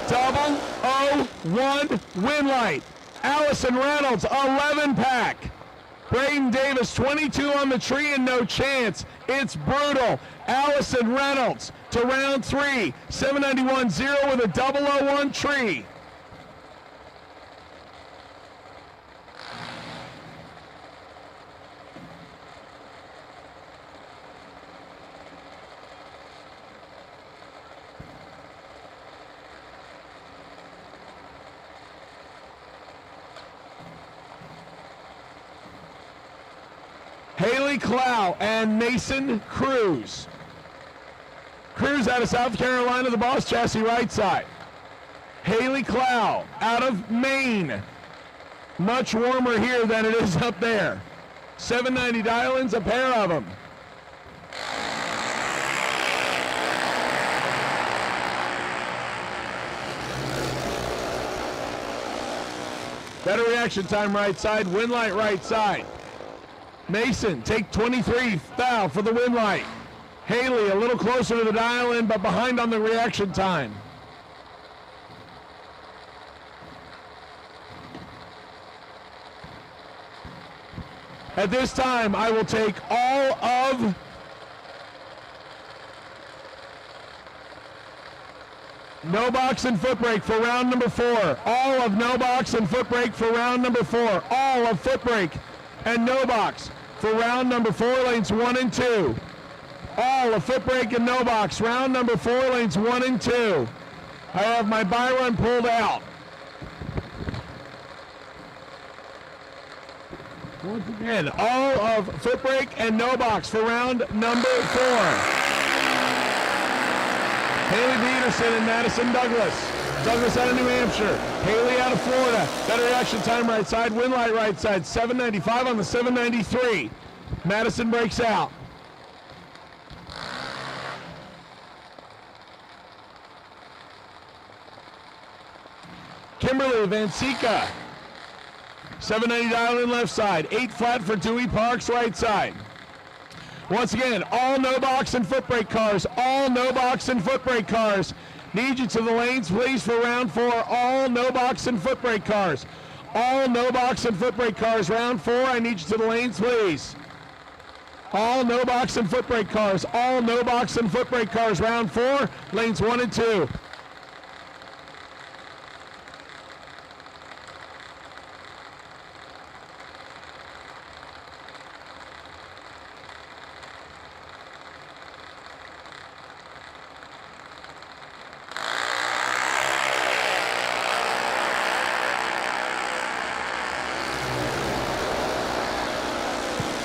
Double 0-1 win light. Allison Reynolds 11 pack. Braden Davis 22 on the tree and no chance. It's brutal. Allison Reynolds to round 3. 791-0 with a 001 tree. Haley Clow and Mason Cruz. Cruz out of South Carolina, the boss chassis right side. Haley Clow out of Maine. Much warmer here than it is up there. 790 dial-ins, a pair of them. Better reaction time right side, win light right side. Mason, take 23, foul for the win light. Haley a little closer to the dial-in, but behind on the reaction time. At this time, I will take all of no box and foot brake for round number 4. All of no box and foot brake for round number 4. All of foot brake and no box for round number 4, lanes 1 and 2. All of foot brake and no box, round number 4, lanes 1 and 2. I have my buy run pulled out. Once again, all of foot brake and no box for round number 4. Haley Peterson and Madison Douglas. Douglas out of New Hampshire. Haley out of Florida. Better reaction time right side. Win light right side. 795 on the 793. Madison breaks out. Kimberly Vansika. 790 dial in left side. 8 flat for Dewey Parks right side. Once again, all no box and foot brake cars. All no box and foot brake cars. Need you to the lanes, please, for round 4. All no box and foot brake cars. All no box and foot brake cars. Round 4, I need you to the lanes, please. All no box and foot brake cars. All no box and foot brake cars. Round 4, lanes 1 and 2.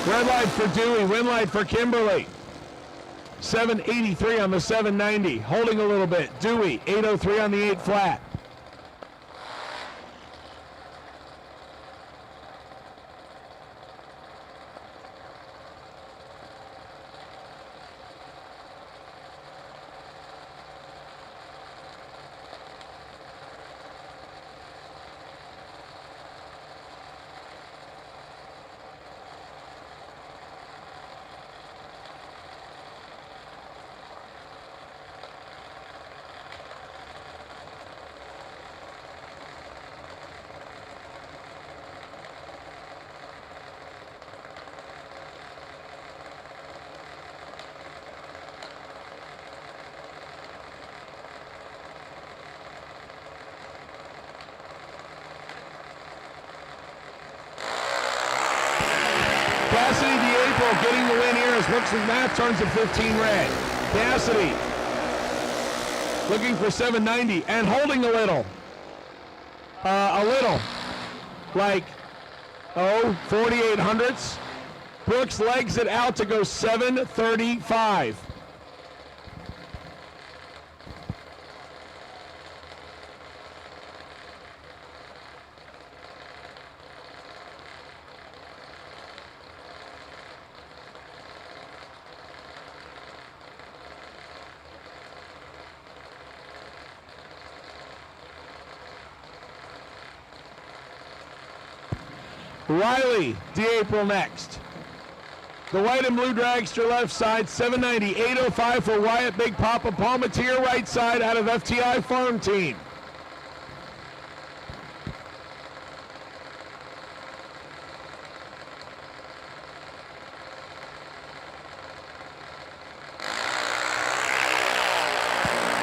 Red light for Dewey, win light for Kimberly. 783 on the 790, holding a little bit. Dewey, 803 on the 8 flat. April getting the win here as Brooks McMath turns it 15 red. Cassidy looking for 790 and holding a little. Like, 4800ths. Brooks legs it out to go 735. Riley, D-April next. The white and blue dragster left side, 790, 805 for Wyatt Big Papa Palmatier right side out of FTI Farm Team.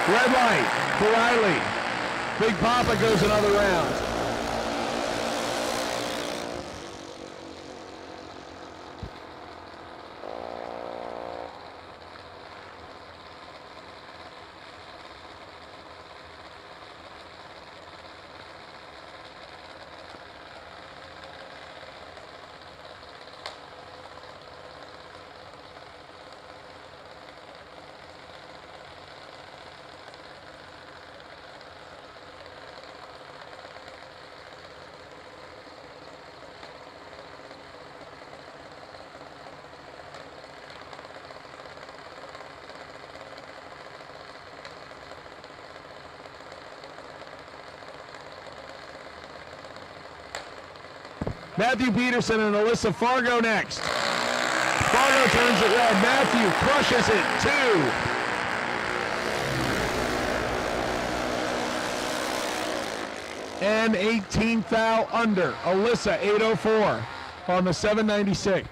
Red light for Riley. Big Papa goes another round. Matthew Peterson and Alyssa Fargo next. Fargo turns it red. Matthew crushes it, 2. And 18th thou under. Alyssa, 804 on the 796.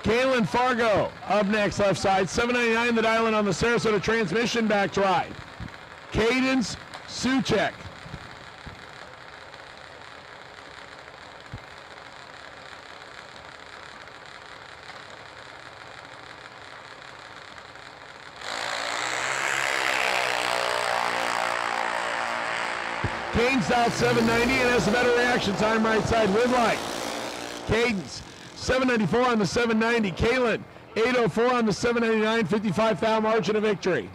Kaylin Fargo up next, left side. 799 the dial in on the Sarasota transmission back ride. Cadence Suchek. Cadence out 790 and has a better reaction time right side with light. Cadence 794 on the 790. Kaylin, 804 on the 799. 55 thou margin of victory.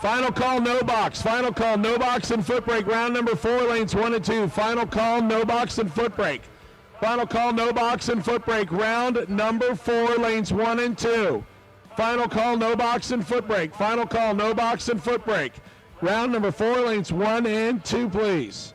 Final call, no box. Final call, no box and foot brake. Round number 4, lanes 1 and 2. Final call, no box and foot brake. Final call, no box and foot brake. Round number 4, lanes 1 and 2. Final call, no box and foot brake. Final call, no box and foot brake. Round number 4, lanes 1 and 2, please.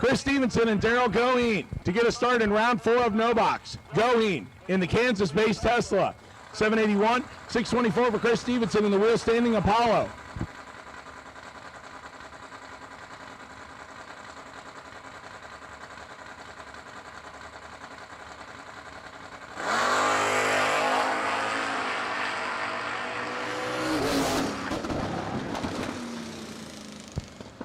Chris Stevenson and Daryl Goheen to get a start in round 4 of No Box. Goheen in the Kansas-based Tesla. 781, 624 for Chris Stevenson in the wheel-standing Apollo.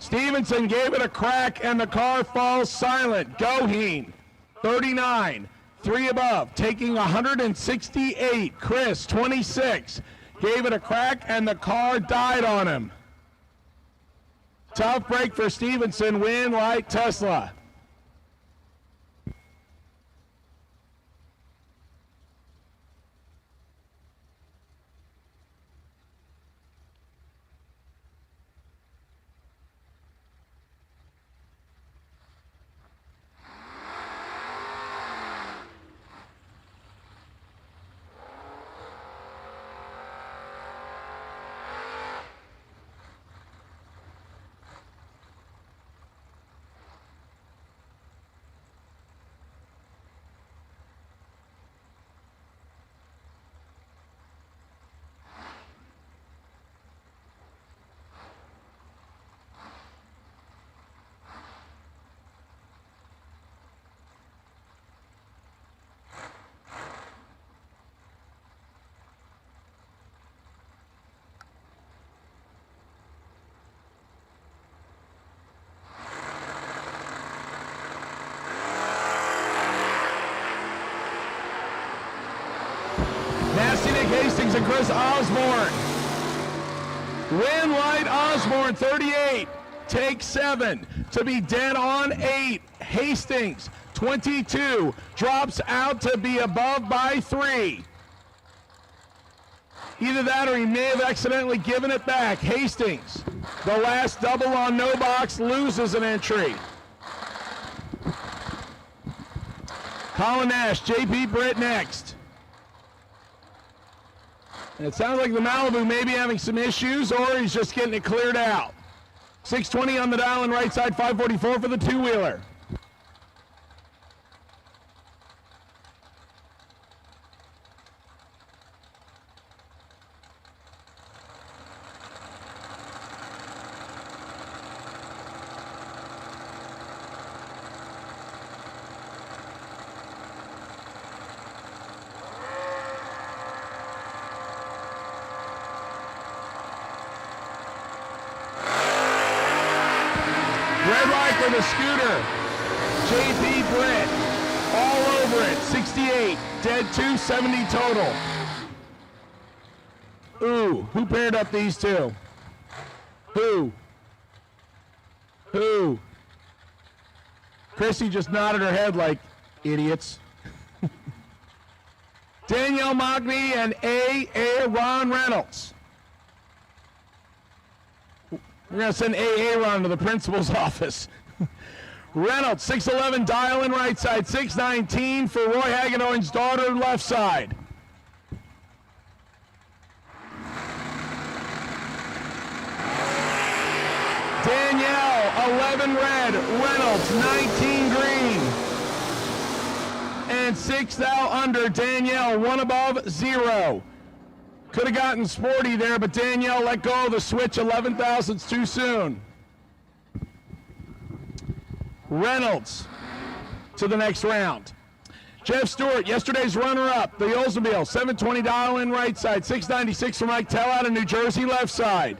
Stevenson gave it a crack and the car falls silent. Goheen, 39, 3 above, taking 168. Chris, 26, gave it a crack and the car died on him. Tough break for Stevenson, win light Tesla. Nasty Nick Hastings and Chris Osborne. Win light Osborne, 38. Take 7 to be dead on 8. Hastings, 22. Drops out to be above by 3. Either that or he may have accidentally given it back. Hastings, the last double on No Box, loses an entry. Colin Nash, JP Britt next. And it sounds like the Malibu may be having some issues, or he's just getting it cleared out. 620 on the dial and right side, 544 for the two-wheeler. Red light for the scooter. JP Britt, all over it, 68, dead 270 total. Ooh, who paired up these two? Who? Chrissy just nodded her head like idiots. Danielle Magny and A. Ron Reynolds. We're going to send A. Ron to the principal's office. Reynolds, 6'11", dial in right side, 6'19" for Roy Hagedorn's daughter, left side. Danielle, 11 red, Reynolds, 19 green. And 6 thou under, Danielle, 1 above, 0. Could have gotten sporty there, but Danielle let go of the switch 11 thousandths too soon. Reynolds to the next round. Jeff Stewart, yesterday's runner-up, the Oldsmobile, 720 dial in right side, 696 for Mike Tell out of New Jersey left side.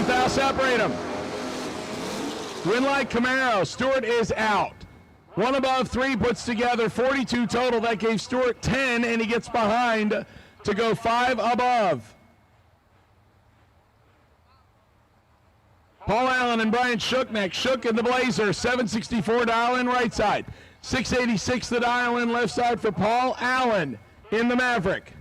Thou separate them. Winlight Camaro, Stewart is out. 1 above, 3 puts together 42 total. That gave Stewart 10, and he gets behind to go 5 above. Paul Allen and Brian Shook next. Shook in the Blazer, 764 dial in right side. 686 the dial in left side for Paul Allen in the Maverick.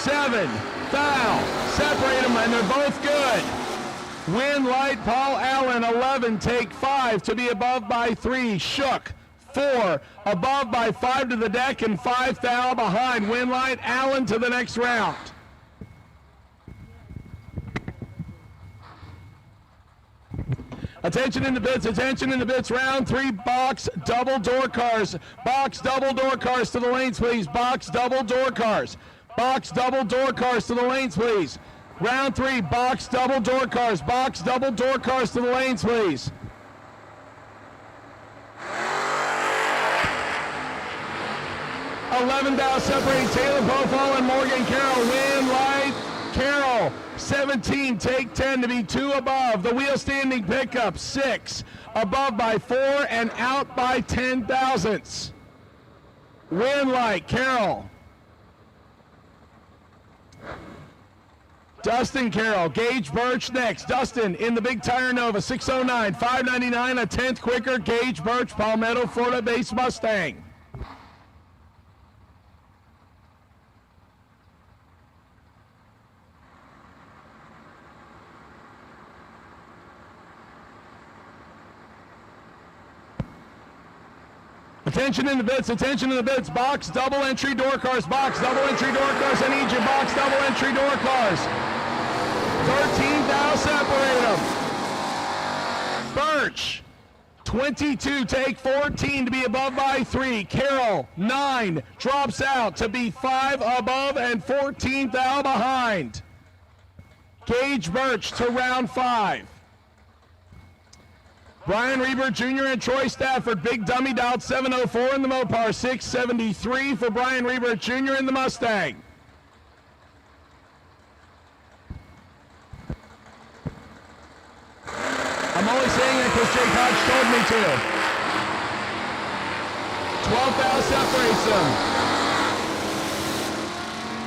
7, foul, separate them, and they're both good. Win Light, Paul Allen, 11, take 5 to be above by 3. Shook, 4, above by 5 to the deck, and 5 thou behind. Win Light, Allen to the next round. Attention in the bits, round 3, box double door cars. Box double door cars to the lanes, please. Box double door cars. Box double door cars to the lanes, please. Round 3, box double door cars. Box double door cars to the lanes, please. $11 separating Taylor Pofall and Morgan Carroll. Win Light, Carroll. 17, take 10 to be 2 above. The wheel standing pickup, 6, above by 4 and out by 10 thousandths. Win Light, Carroll. Dustin Carroll, Gage Birch next. Dustin in the Big Tire Nova, 609, 599, a 10th quicker. Gage Birch, Palmetto, Florida-based Mustang. Attention in the bits, box double entry door cars, box double entry door cars, I need you, box double entry door cars. 13 thou separate them. Birch, 22, take 14 to be above by 3. Carroll, 9, drops out to be 5 above and 14 thou behind. Gage Birch to round 5. Brian Reber Jr. and Troy Stafford, big dummy dialed 704 in the Mopar, 673 for Brian Reber Jr. in the Mustang. I'm only saying it because Jake Hodge told me to. 12 thou separates them.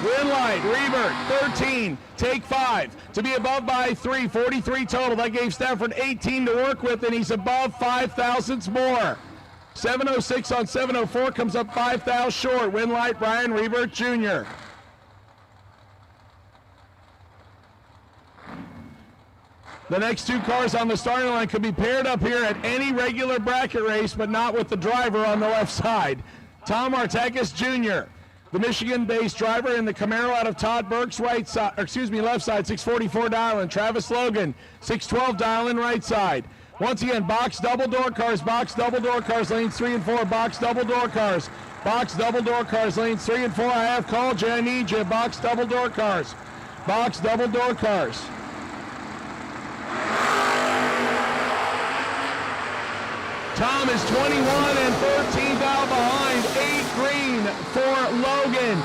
Win Light, Reber, 13, take 5 to be above by 3, 43 total. That gave Stafford 18 to work with, and he's above 5 thousandths more. 706 on 704 comes up 5 thou short. Win Light, Brian Reber Jr. The next 2 cars on the starting line could be paired up here at any regular bracket race, but not with the driver on the left side. Tom Artakis Jr., the Michigan-based driver in the Camaro out of Todd Burke's left side, 644 dial-in. Travis Logan, 612 dial-in right side. Once again, box double door cars, lanes 3 and 4, box double door cars, lanes 3 and 4. I have called you, I need you, box double door cars. Tom is 21 and 13 thou behind. 8 green for Logan.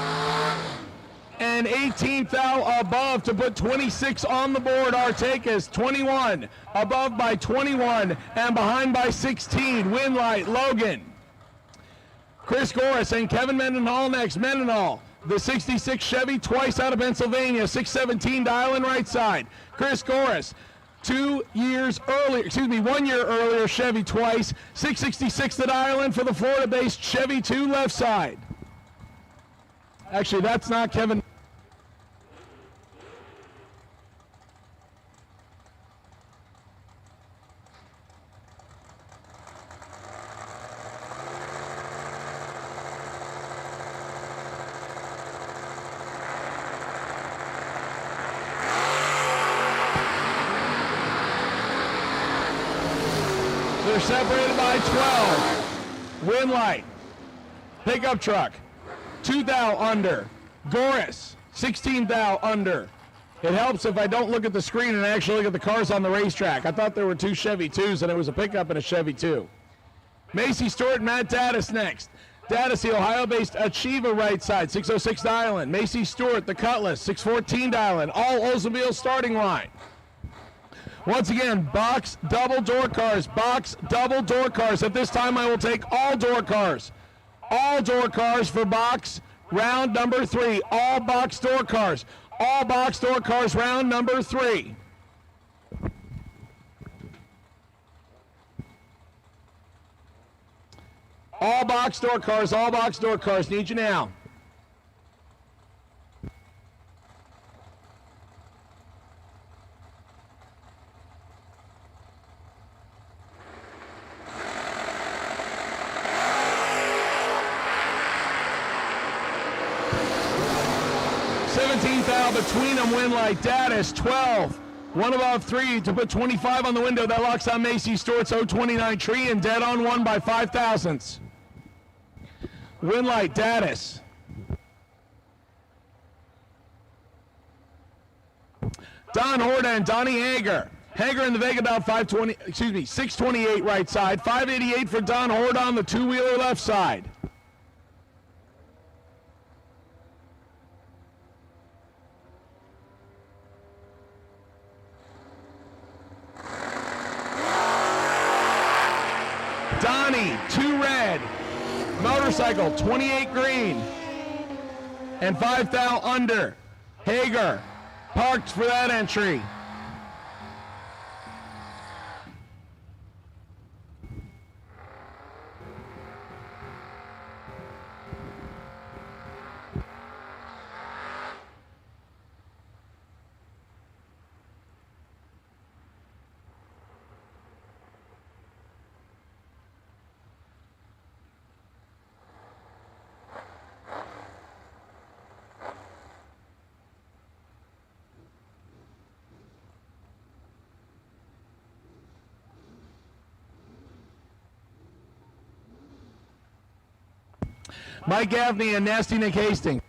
And 18 thou above to put 26 on the board. Artakis 21, above by 21 and behind by 16. Win Light, Logan. Chris Goris and Kevin Mendenhall next. Mendenhall, the 66 Chevy, twice out of Pennsylvania, 617 dial-in right side. Chris Goris, 1 year earlier, Chevy twice, 666 the dial-in for the Florida-based Chevy 2 left side. Actually, that's not Kevin. They're separated by 12. Win Light, pickup truck, 2 thou under. Goris, 16 thou under. It helps if I don't look at the screen and actually look at the cars on the racetrack. I thought there were 2 Chevy 2s and it was a pickup and a Chevy 2. Macy Stewart and Matt Daddis next. Daddis, the Ohio-based Achieva right side, 606 dial-in. Macy Stewart, the Cutlass, 614 dial-in. All Oldsmobile starting line. Once again, box double door cars, At this time, I will take all door cars. All door cars for box round number 3. All box door cars. Round number 3. All box door cars. Need you now. 17th thou between them, Winlight. Daddis, 12. One above 3 to put 25 on the window. That locks on Macy Stewart's 029 tree and dead on 1 by 5 thousandths. Winlight, Daddis. Don Horta and Donnie Hager. Hager in the Vega about 628 right side. 588 for Don Horta on the two-wheeler left side. Donnie, 2 red. Motorcycle, 28 green. And 5 thou under. Hager, parked for that entry. Mike Gaffney and Nasty Nick Hastings.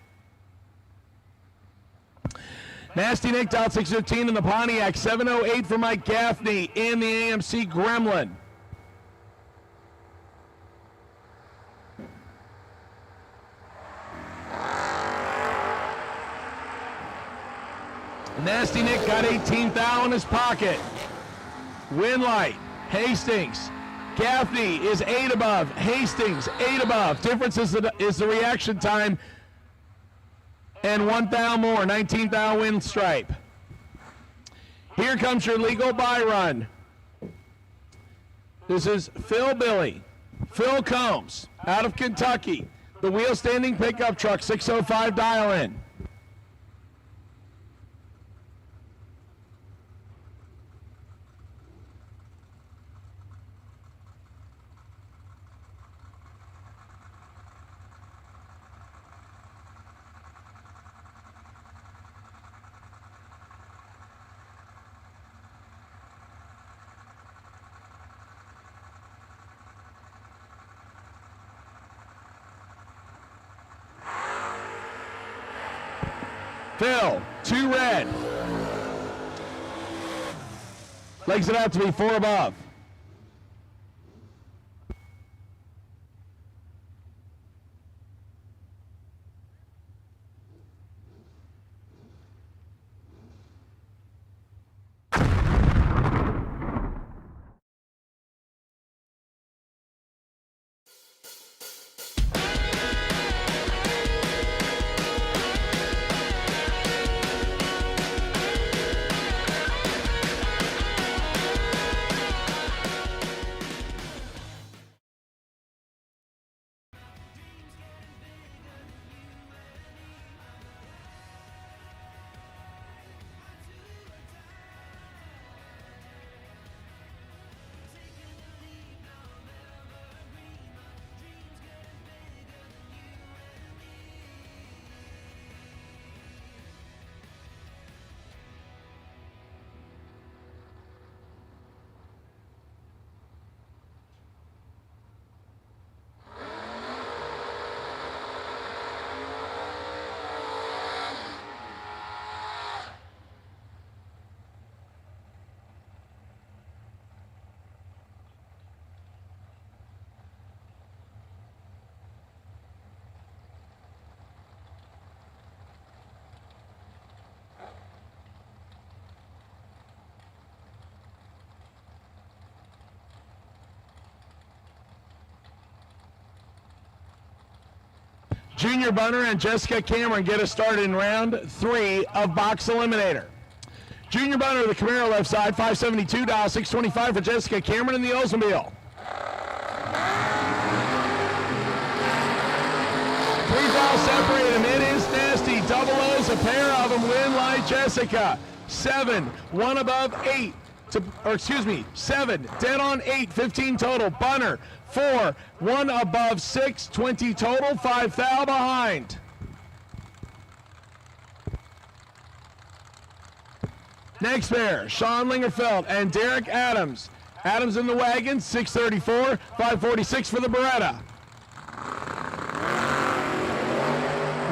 Nasty Nick dialed 615 in the Pontiac. 708 for Mike Gaffney in the AMC Gremlin. Nasty Nick got 18th thou in his pocket. Winlight, Hastings. Gaffney is 8 above. Hastings, 8 above. Difference is the reaction time. And 1 thou more. 19th thou win stripe. Here comes your legal buy run. This is Phil Billy. Phil Combs out of Kentucky. The wheel standing pickup truck, 605 dial in. Phil, 2 red. Legs it out to be 4 above. Junior Bunner and Jessica Cameron get us started in round 3 of Box Eliminator. Junior Bunner, the Camaro left side, 572 dial, 625 for Jessica Cameron in the Oldsmobile. 3 fouls separate him. It is Nasty. Double O's, a pair of them. Winlight Jessica. 7, 1 above 8. 7, dead on 8, 15 total. Bunner, 4, 1 above 6, 20 total, 5 thou behind. Next pair, Sean Lingerfeld and Derek Adams. Adams in the wagon, 634, 546 for the Beretta.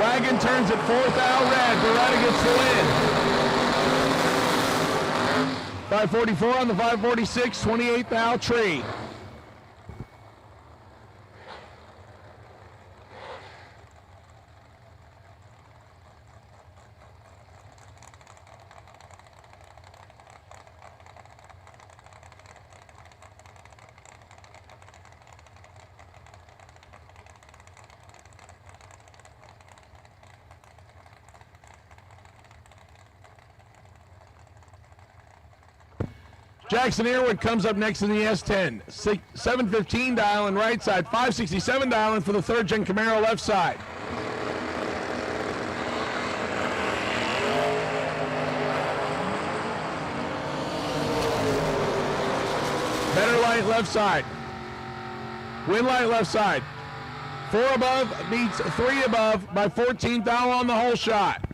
Wagon turns at 4th out red. Beretta gets the win. 544 on the 546, 28th out tree. Jackson Earwood comes up next in the S10. 715 dialing right side, 567 dialing for the 3rd gen Camaro left side. Better light left side. Win light left side. 4 above beats 3 above by 14th thou on the whole shot.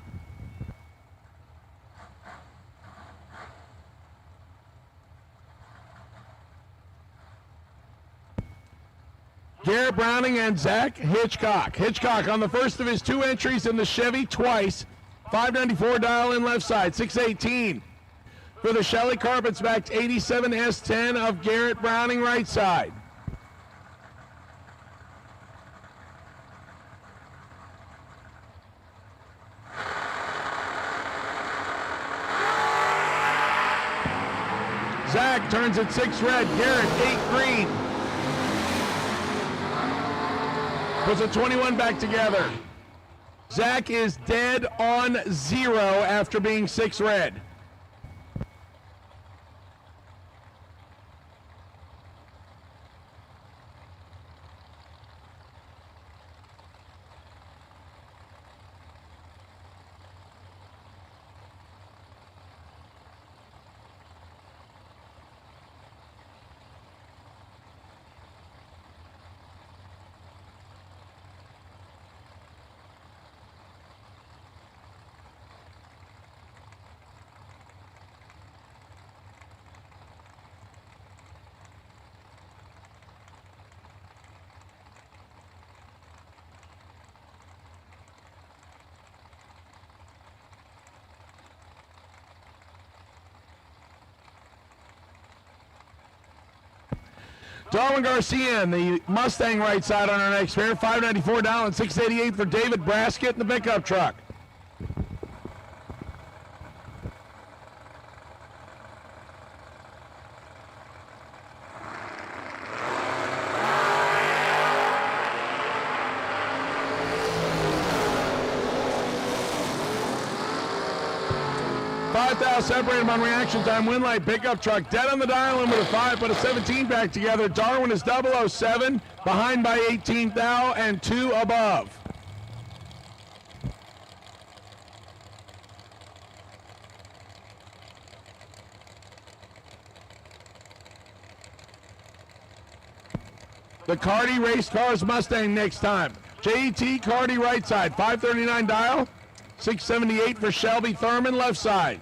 Garrett Browning and Zach Hitchcock. Hitchcock on the first of his 2 entries in the Chevy twice. 594 dial in left side, 618. For the Shelley Carpets backed 87 S10 of Garrett Browning right side. Zach turns at 6 red, Garrett 8 green. Puts a 21 back together. Zach is dead on 0 after being 6 red. Darwin Garcia in the Mustang right side on our next pair. 594 down and 688 for David Braskett in the pickup truck. Separated him on reaction time. Winlight pickup truck dead on the dial in with a 5, but a 17 back together. Darwin is 007, behind by 18 thou and 2 above. The Cardi Race Cars Mustang next time. JT Cardi right side, 539 dial, 678 for Shelby Thurman left side.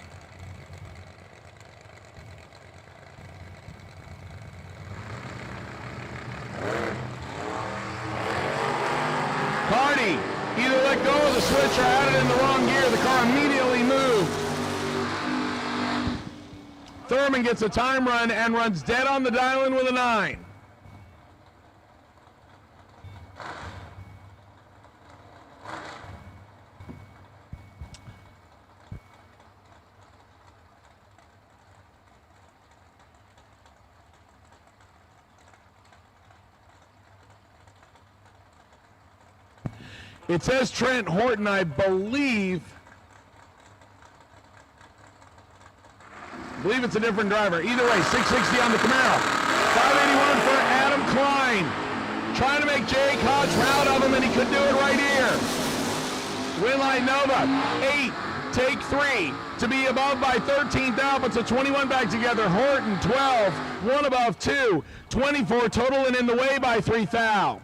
Cardi either let go of the switch or had it in the wrong gear. The car immediately moved. Thurman gets a time run and runs dead on the dial-in with a 9. It says Trent Horton, I believe it's a different driver. Either way, 660 on the Camaro. 581 for Adam Klein. Trying to make Jake Hodge proud of him, and he could do it right here. Winlight Nova, 8, take 3. To be above by 13 thou, puts a 21 back together. Horton, 12, 1 above 2. 24 total and in the way by 3 thou.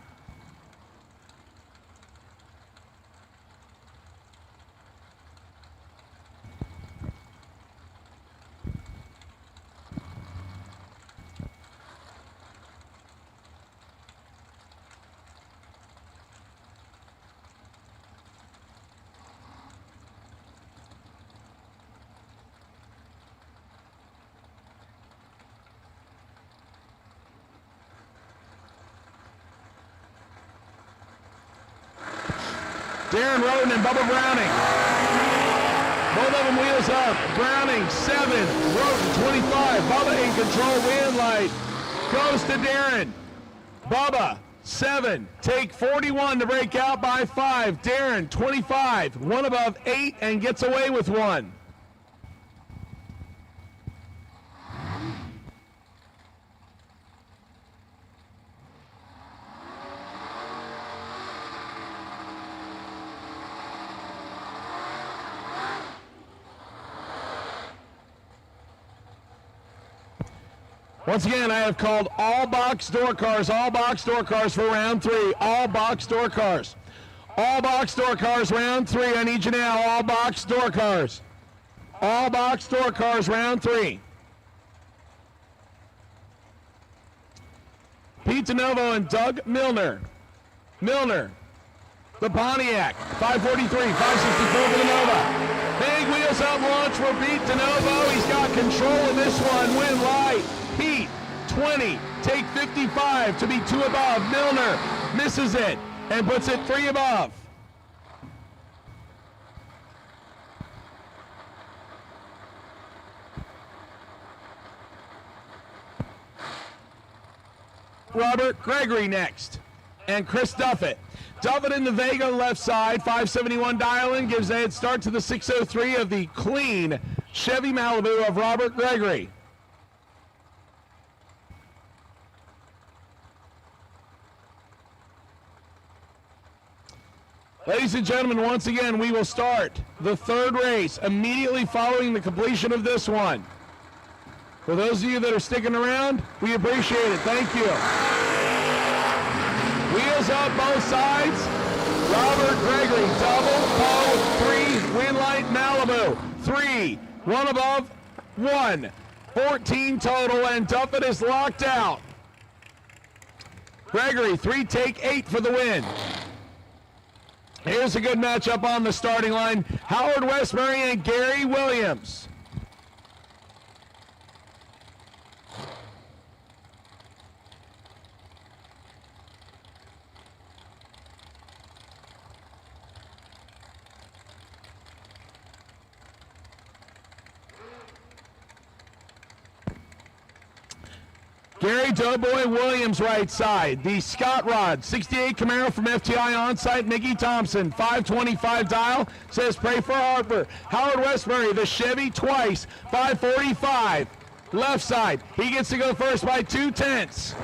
Darren Roden and Bubba Browning. Both of them wheels up. Browning, 7. Roden, 25. Bubba in control. Win light goes to Darren. Bubba, 7. Take 41 to break out by 5. Darren, 25. One above 8 and gets away with 1. Once again, I have called all box door cars for round 3. All box door cars. All box door cars, round 3. I need you now. All box door cars. All box door cars, round 3. Pete DeNovo and Doug Milner. Milner, the Pontiac, 543, 564 for DeNovo. Big wheels up launch for Pete DeNovo. He's got control of this one. Win light. Pete, 20, take 55 to be 2 above. Milner misses it and puts it 3 above. Robert Gregory next, and Chris Duffett. Duffett in the Vega left side, 571 dial-in, gives a head start to the 603 of the clean Chevy Malibu of Robert Gregory. Ladies and gentlemen, once again, we will start the 3rd race immediately following the completion of this one. For those of you that are sticking around, we appreciate it. Thank you. Wheels up both sides. Robert Gregory, double, pole, 3, win light, Malibu, 3, 1 above, 1, 14 total, and Duffett is locked out. Gregory, 3, take 8 for the win. Here's a good matchup on the starting line. Howard Westbury and Gary Williams. Gary Doughboy Williams right side. The Scott Rod 68 Camaro from FTI on site. Mickey Thompson 525 dial says pray for Harper. Howard Westbury the Chevy twice 545 left side. He gets to go first by 2/10.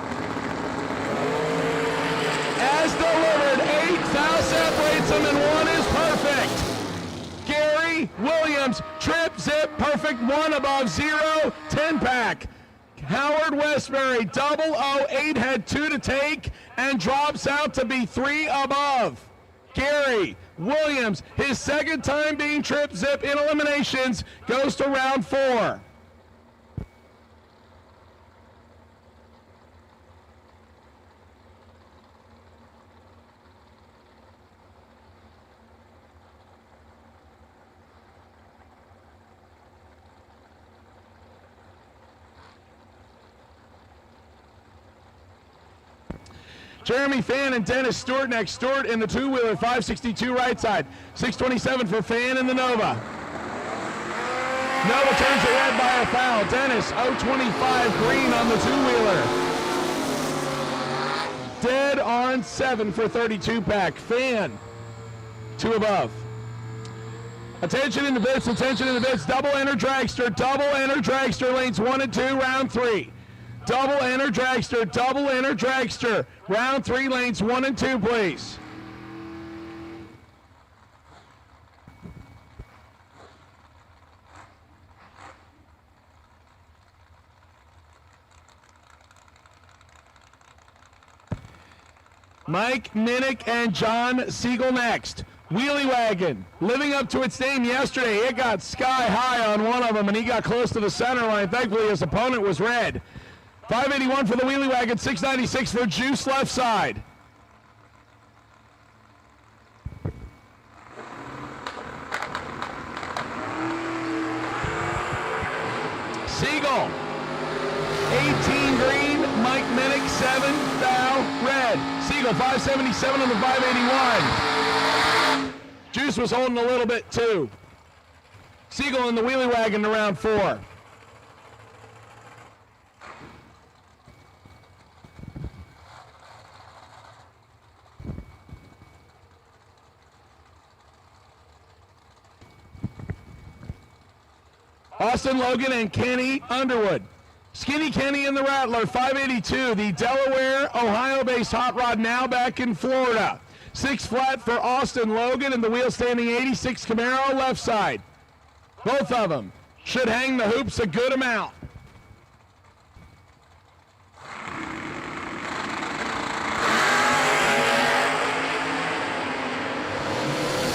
As delivered, 8 foul separates him and 1 is perfect. Gary Williams trip zip perfect 1 above 0 10-pack. Howard Westbury, 008, had 2 to take and drops out to be 3 above. Gary Williams, his 2nd time being trip zip in eliminations, goes to round 4. Jeremy Fan and Dennis Stewart next. Stewart in the 2-wheeler, 562 right side. 627 for Fan in the Nova. Nova turns it red by a foul. Dennis, 025 green on the 2-wheeler. Dead on 7 for 32-pack. Fan, 2 above. Attention in the bits, attention in the bits. Double enter dragster, lanes 1 and 2, round 3. Double enter dragster. Round 3, lanes 1 and 2, please. Mike Minnick and John Siegel next. Wheelie Wagon, living up to its name yesterday. It got sky high on one of them, and he got close to the center line. Thankfully, his opponent was red. 581 for the Wheelie Wagon, 696 for Juice left side. Siegel, 18 green, Mike Minnick, 7 foul red. Siegel, 577 on the 581. Juice was holding a little bit too. Siegel in the wheelie wagon to round 4. Austin Logan and Kenny Underwood. Skinny Kenny in the Rattler, 582. The Delaware, Ohio-based hot rod now back in Florida. 6 flat for Austin Logan and the wheel standing 86 Camaro left side. Both of them should hang the hoops a good amount.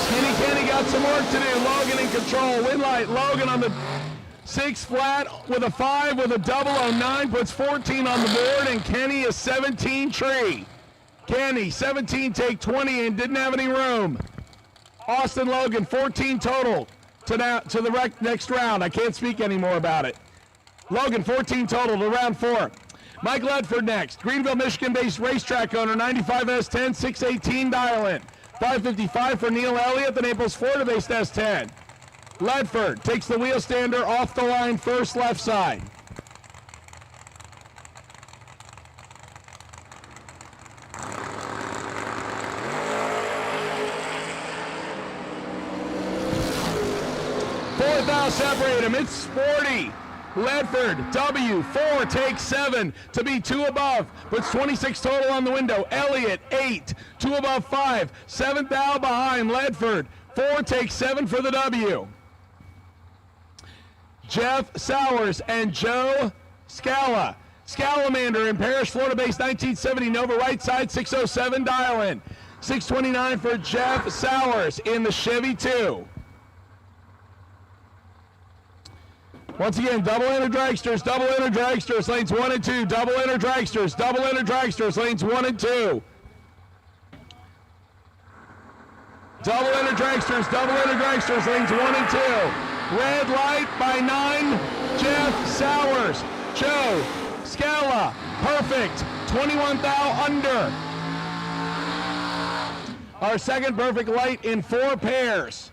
Skinny Kenny got some work to do. Logan in control. Winlight, Logan on the 6 flat with a 5 with a double on 9, puts 14 on the board, and Kenny a 17 tree. Kenny, 17 take 20 and didn't have any room. Austin Logan, 14 total to the next round. I can't speak anymore about it. Logan, 14 total to round 4. Mike Ledford next. Greenville, Michigan-based racetrack owner, 95 S10, 618 dial-in. 555 for Neil Elliott, the Naples, Florida-based S10. Ledford takes the wheel stander off the line first left side. Fourth out, separate him. It's Sporty. Ledford, W4 takes 7 to be 2 above. Puts 26 total on the window. Elliott, 8. 2 above 5. 7th out behind Ledford. 4 takes 7 for the W. Jeff Sowers and Joe Scala. Scalamander in Parrish, Florida-based 1970 Nova right side, 607 dial-in. 629 for Jeff Sowers in the Chevy 2. Once again, double enter dragsters, lanes 1 and 2. Double enter dragsters, lanes 1 and 2. Double enter dragsters, lanes 1 and 2. Red light by 9, Jeff Sowers. Joe Scala, perfect, 21 thou under. Our second perfect light in 4 pairs.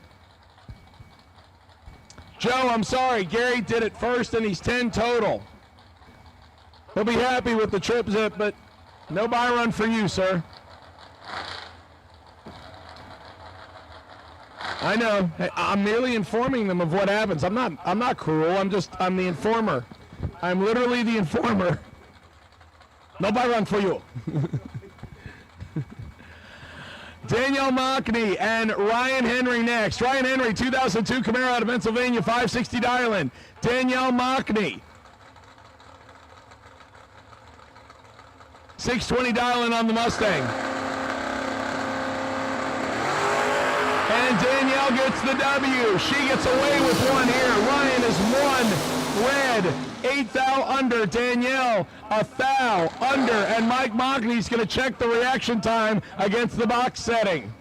Joe, I'm sorry, Gary did it first and he's 10 total. He'll be happy with the trip zip, but no buy run for you, sir. I know. Hey, I'm merely informing them of what happens. I'm not cruel. I'm the informer. I'm literally the informer. No buy run for you. Danielle Mockney and Ryan Henry next. Ryan Henry, 2002 Camaro out of Pennsylvania, 560 dial-in. Danielle Mockney. 620 dial-in on the Mustang. And Danielle gets the W. She gets away with one here. Ryan is 1 red, 8 thou under. Danielle a thou under. And Mike Mockney's going to check the reaction time against the box setting.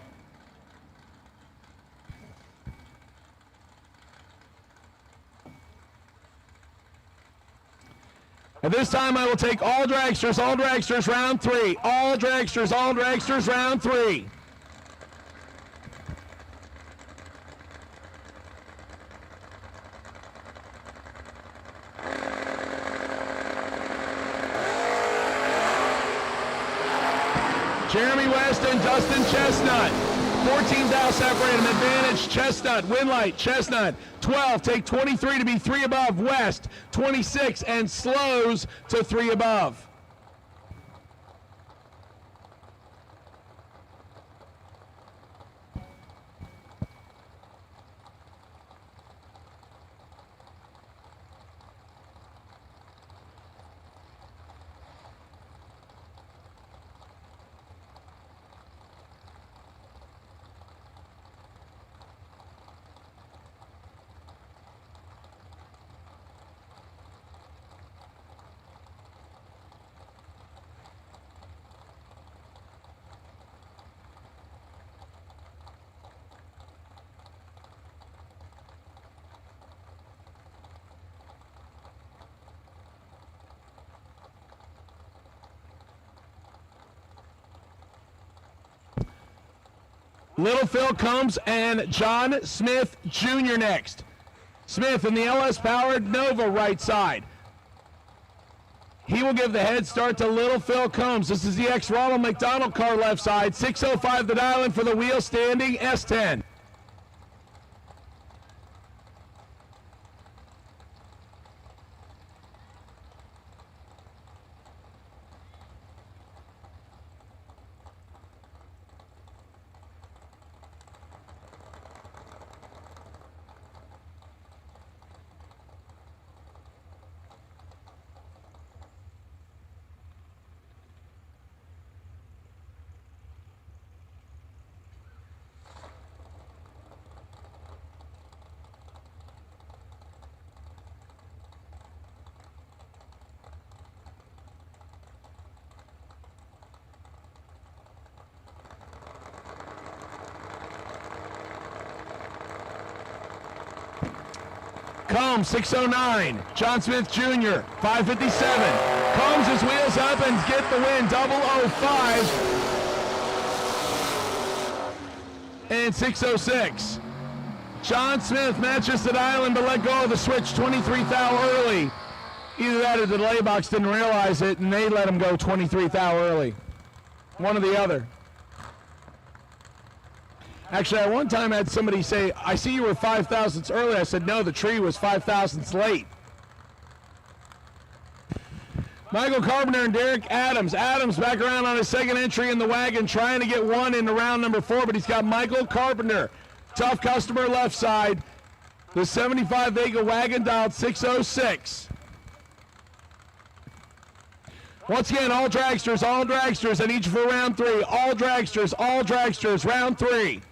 And this time I will take all dragsters, round 3. All dragsters, round 3. Jeremy West and Dustin Chestnut. 14 thou separate him. Advantage Chestnut. Winlight Chestnut. 12 take 23 to be 3 above. West 26 and slows to 3 above. Little Phil Combs and John Smith Jr. next. Smith in the LS-powered Nova right side. He will give the head start to Little Phil Combs. This is the ex-Ronald McDonald car left side. 6:05 the dial-in for the wheel standing S10. Combs, 6:09. John Smith Jr., 5:57. Combs his wheels up and get the win, 0:05. And 6:06. John Smith matches the island but let go of the switch 23 thou early. Either that or the delay box didn't realize it and they let him go 23 thou early. One or the other. Actually, at one time I had somebody say, I see you were 5 thousandths early. I said, no, the tree was 5 thousandths late. Michael Carpenter and Derek Adams. Adams back around on his second entry in the wagon, trying to get one into round number 4, but he's got Michael Carpenter. Tough customer left side. The 75 Vega wagon dialed 6:06. Once again, all dragsters, and each for round 3. All dragsters, round 3.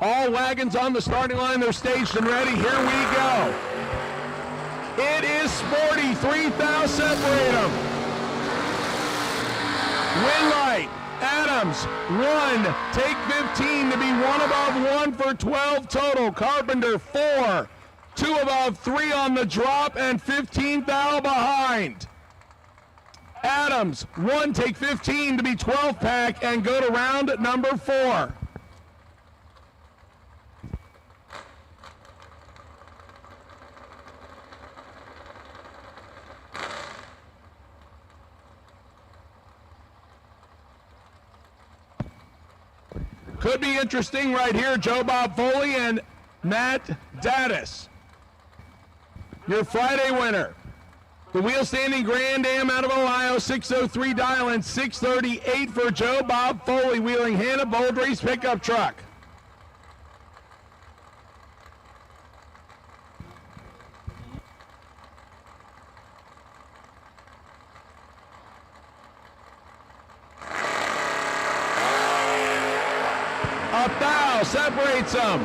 All wagons on the starting line, they're staged and ready. Here we go. It is sporty, 3 thou separate them. Winlight, Adams, 1, take 15 to be 1 above 1 for 12 total. Carpenter, 4, 2 above 3 on the drop and 15 thou behind. Adams, 1, take 15 to be 12 pack and go to round number 4. Could be interesting right here, Joe Bob Foley and Matt Daddis. Your Friday winner. The wheel standing Grand Am out of Ohio, 6:03 dial-in, 6:38 for Joe Bob Foley, wheeling Hannah Boldry's pickup truck. A thou separates them.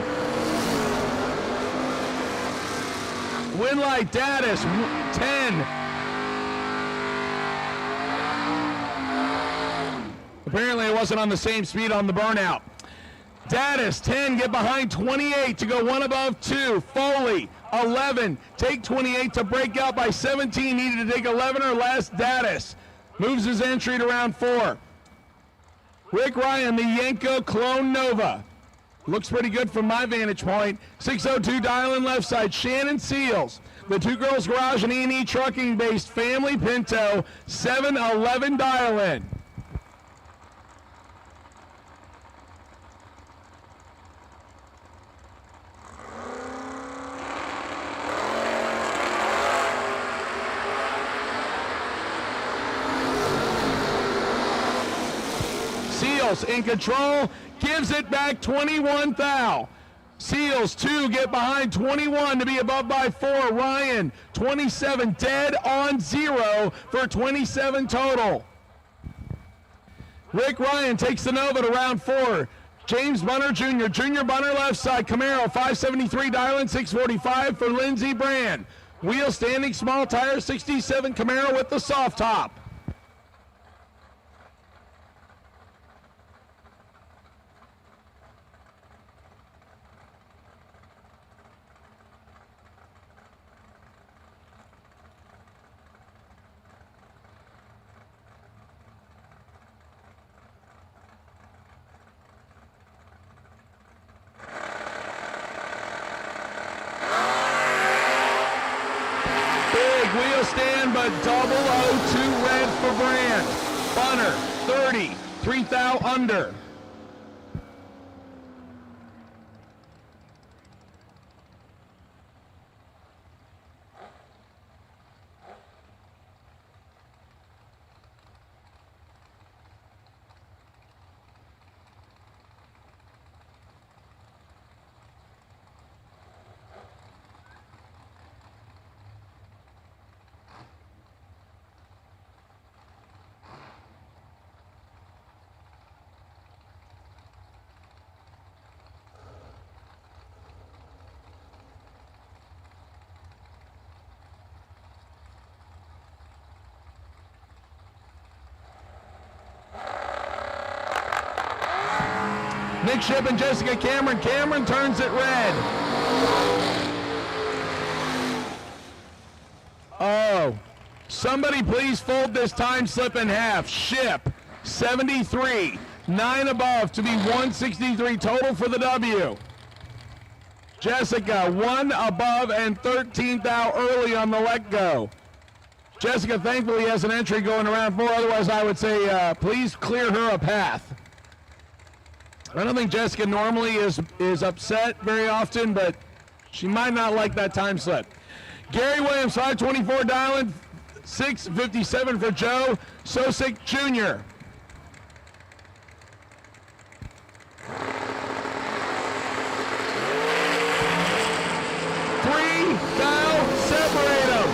Winlight Daddis, 10. Apparently it wasn't on the same speed on the burnout. Daddis, 10, get behind 28 to go 1 above 2. Foley, 11, take 28 to break out by 17. Needed to take 11 or less. Daddis moves his entry to round 4. Rick Ryan, the Yenko Clone Nova. Looks pretty good from my vantage point. 6:02 dial-in left side. Shannon Seals, the Two Girls Garage and E&E Trucking-based family Pinto, 7:11 dial-in. Seals in control, gives it back 21 thou. Seals 2 get behind 21 to be above by 4. Ryan 27 dead on 0 for 27 total. Rick Ryan takes the Nova to round 4. James Bunner Jr. Junior Bunner left side. Camaro 573 dial-in, 645 for Lindsey Brand. Wheel standing small tire 67 Camaro with the soft top. just in, but double O to red for Brand. Bunner, 30, 3 thou under. Nick Ship and Jessica Cameron. Cameron turns it red. Oh, somebody please fold this time slip in half. Ship, 73. 9 above to be 163 total for the W. Jessica, 1 above and 13 thou early on the let go. Jessica thankfully has an entry going around 4. Otherwise, I would say please clear her a path. I don't think Jessica normally is upset very often, but she might not like that time slip. Gary Williams, 524 dialing, 657 for Joe Sosick Jr. Separate them.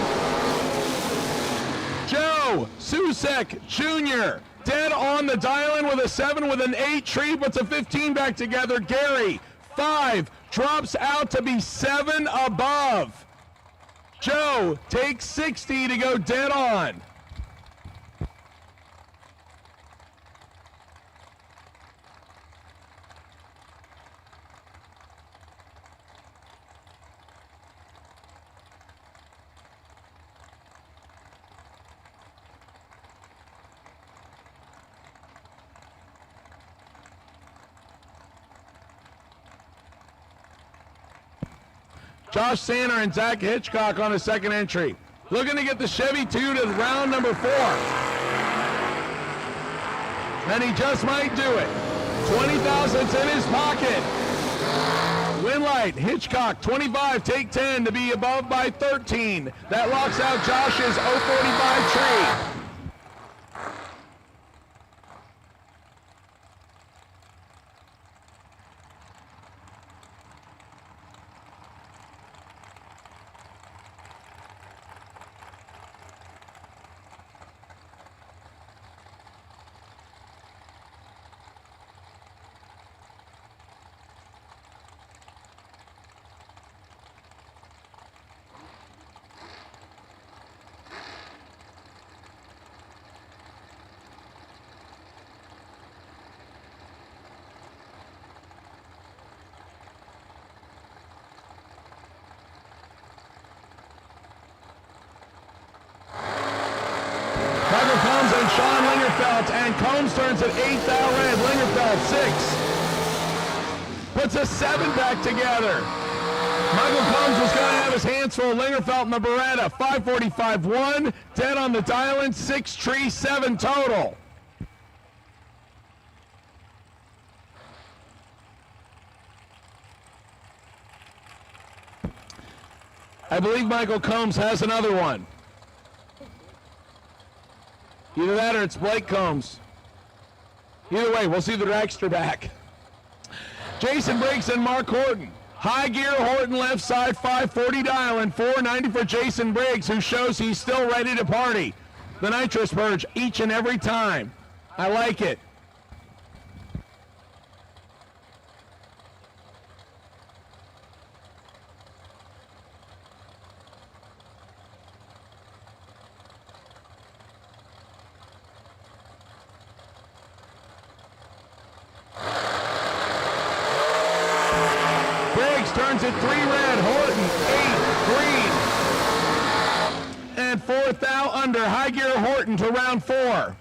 Joe Susek Jr. dead on the dial-in with a 7 with an 8. Tree puts a 15 back together. Gary, 5, drops out to be 7 above. Joe takes 60 to go dead on. Josh Sander and Zach Hitchcock on a second entry. Looking to get the Chevy 2 to round number 4. And he just might do it. 20,000's in his pocket. Winlight, Hitchcock, 25, take 10 to be above by 13. That locks out Josh's 045 tree. Sean Lingerfeld, and Combs turns at 8 thou red. Lingerfeld, 6. Puts a 7 back together. Michael Combs was going to have his hands full. Lingerfeld and the Beretta, 545-1. Dead on the dial-in, 6 tree, 7 total. I believe Michael Combs has another one. Either that or it's Blake Combs. Either way, we'll see the dragster back. Jason Briggs and Mark Horton. High gear, Horton left side, 540 dial-in, 490 for Jason Briggs, who shows he's still ready to party. The nitrous purge each and every time. I like it. Turns at 3 red, Horton, 8 green. And 4 thou under, high gear Horton to round 4.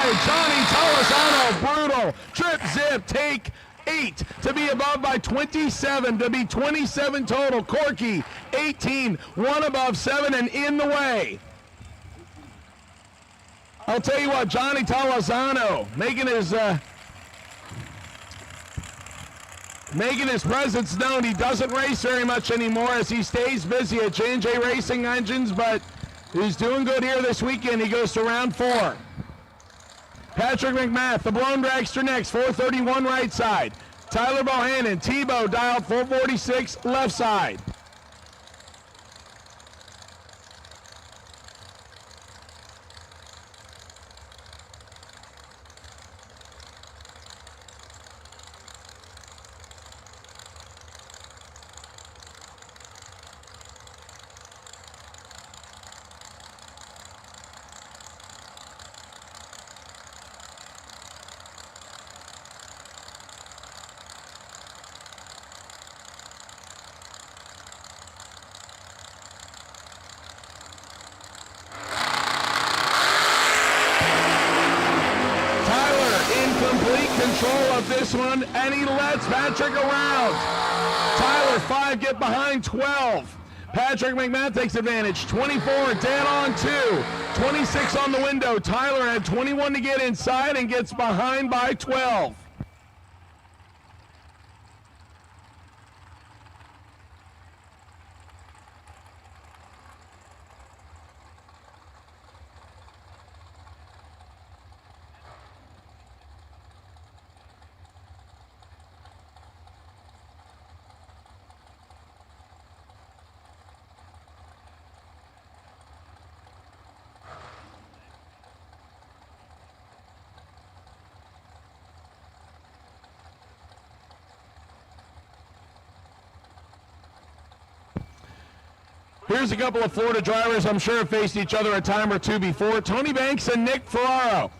Johnny Tolosano, brutal. Trip, zip, take 8 to be above by 27, to be 27 total. Corky, 18, 1 above 7 and in the way. I'll tell you what, Johnny Tolosano making his presence known. He doesn't race very much anymore as he stays busy at J&J Racing Engines, but he's doing good here this weekend. He goes to round 4. Patrick McMath, the blown dragster next, 431 right side. Tyler Bohannon, Tebow dialed 446 left side. Control of this one, and he lets Patrick around. Tyler, 5, get behind 12. Patrick McMahon takes advantage. 24, dead on 2. 26 on the window. Tyler had 21 to get inside and gets behind by 12. Here's a couple of Florida drivers I'm sure have faced each other a time or two before. Tony Banks and Nick Ferraro.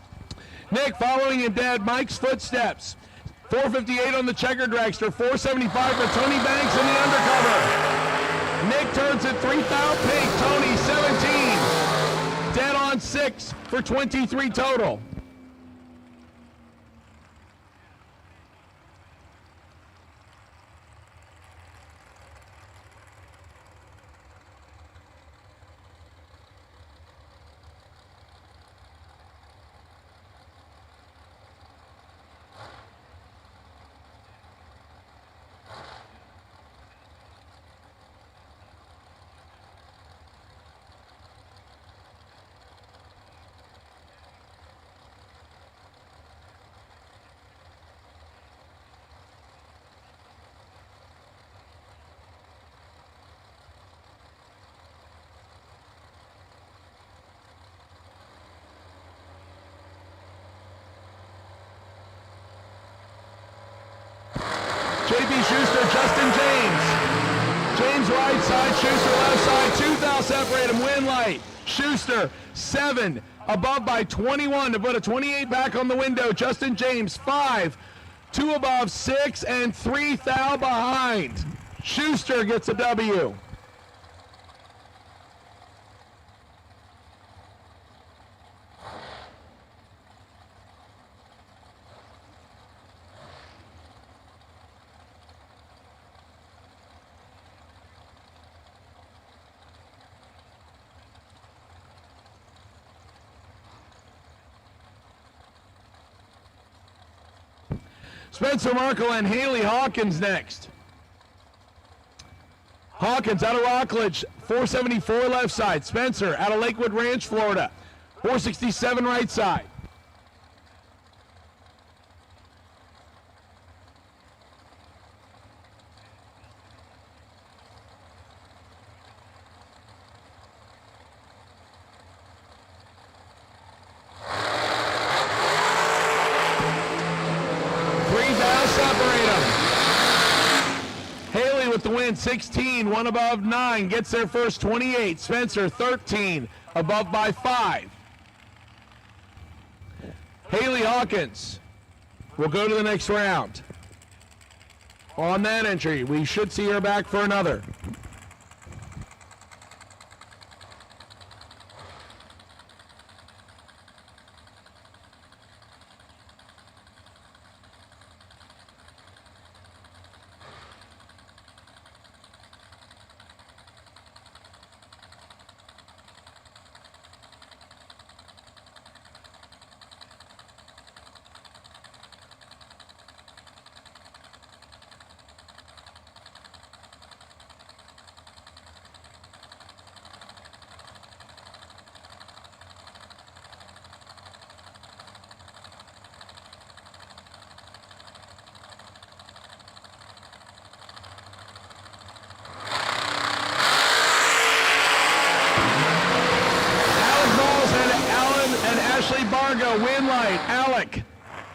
Nick following in Dad Mike's footsteps. 458 on the checkered dragster, 475 for Tony Banks in the undercover. Nick turns at 3,000 pink, Tony 17. Dead on 6 for 23 total. J.B. Schuster, Justin James. James right side, Schuster left side. 2,000 separate them. Win light. Schuster 7 above by 21 to put a 28 back on the window. Justin James 5, 2 above 6 and 3,000 behind. Schuster gets a W. Spencer Markle and Haley Hawkins next. Hawkins out of Rockledge, 474 left side. Spencer out of Lakewood Ranch, Florida, 467 right side. With the win, 16, 1 above 9, gets their first 28. Spencer, 13, above by 5. Haley Hawkins will go to the next round. On that entry, we should see her back for another.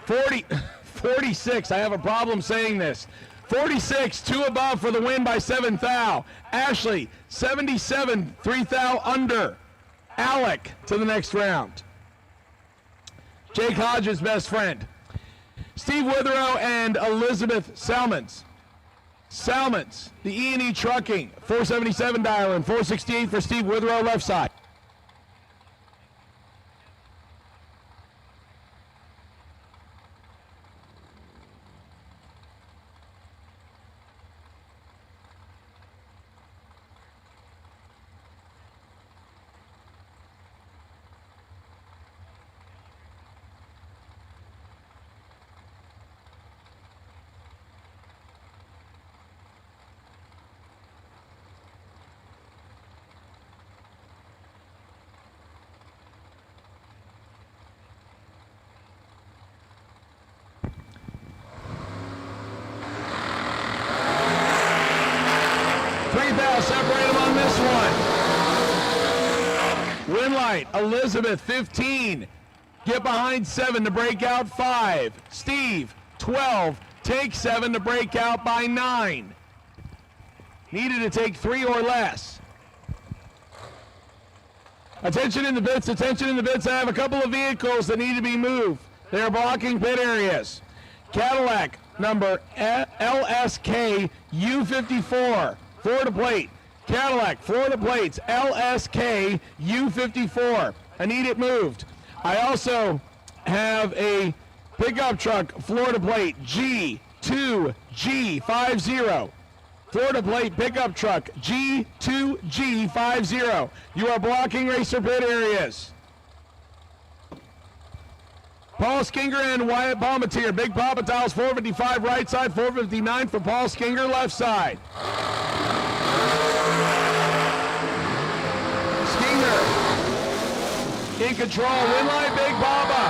46. I have a problem saying this. 46, 2 above for the win by 7 thou. Ashley, 77, 3 thou under. Alec to the next round. Jake Hodges' best friend. Steve Witherow and Elizabeth Salmons. Salmons, the E&E Trucking, 477 dial in, 468 for Steve Witherow, left side. Separate them on this one. Winlight, Elizabeth, 15. Get behind 7 to break out 5. Steve, 12. Take 7 to break out by 9. Needed to take 3 or less. Attention in the bits, attention in the bits. I have a couple of vehicles that need to be moved. They are blocking pit areas. Cadillac, number LSK U54. Florida plate. Cadillac, Florida plates, LSK U54. I need it moved. I also have a pickup truck, Florida plate G2G50. Florida plate pickup truck G2G50. You are blocking racer pit areas. Paul Skinger and Wyatt Palmatier. Big Papa Tiles, 455 right side, 459 for Paul Skinger left side. Skinger in control. Winline, Big Papa.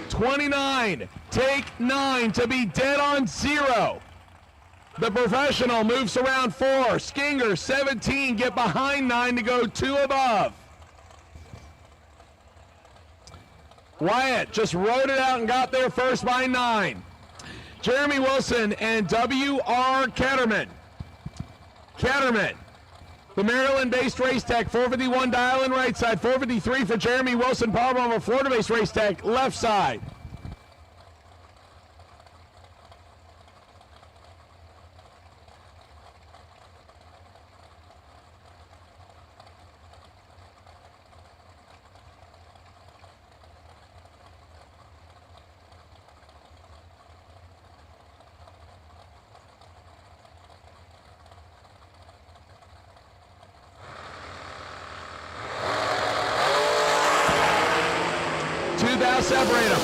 29. Take 9 to be dead on 0. The professional moves around 4. Skinger, 17. Get behind 9 to go 2 above. Wyatt just rode it out and got there first by 9. Jeremy Wilson and W.R. Ketterman. Ketterman, the Maryland-based race tech, 451 dial in right side, 453 for Jeremy Wilson, Palmer over Florida-based race tech, left side. Separate them.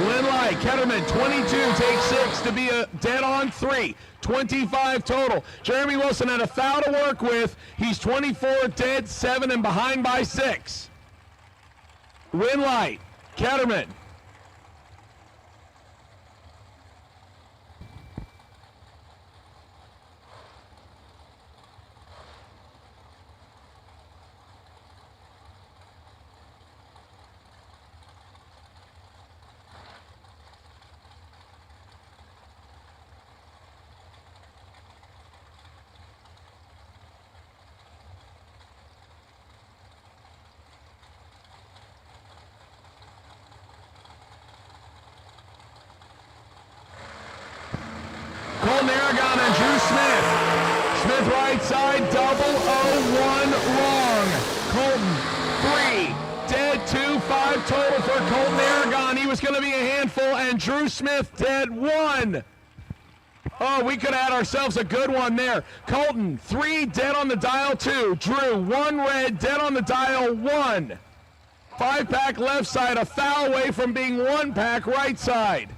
Winlight, Ketterman, 22, take 6 to be a dead on 3. 25 total. Jeremy Wilson had a foul to work with. He's 24, dead 7, and behind by 6. Winlight, Ketterman. Colton Aragon and Drew Smith. Smith right side, 001 wrong. Colton, 3, dead 2, 5 total for Colton Aragon. He was going to be a handful, and Drew Smith dead 1. Oh, we could have had ourselves a good one there. Colton, 3, dead on the dial 2. Drew, 1 red, dead on the dial 1. 5-pack left side, a foul away from being 1-pack right side.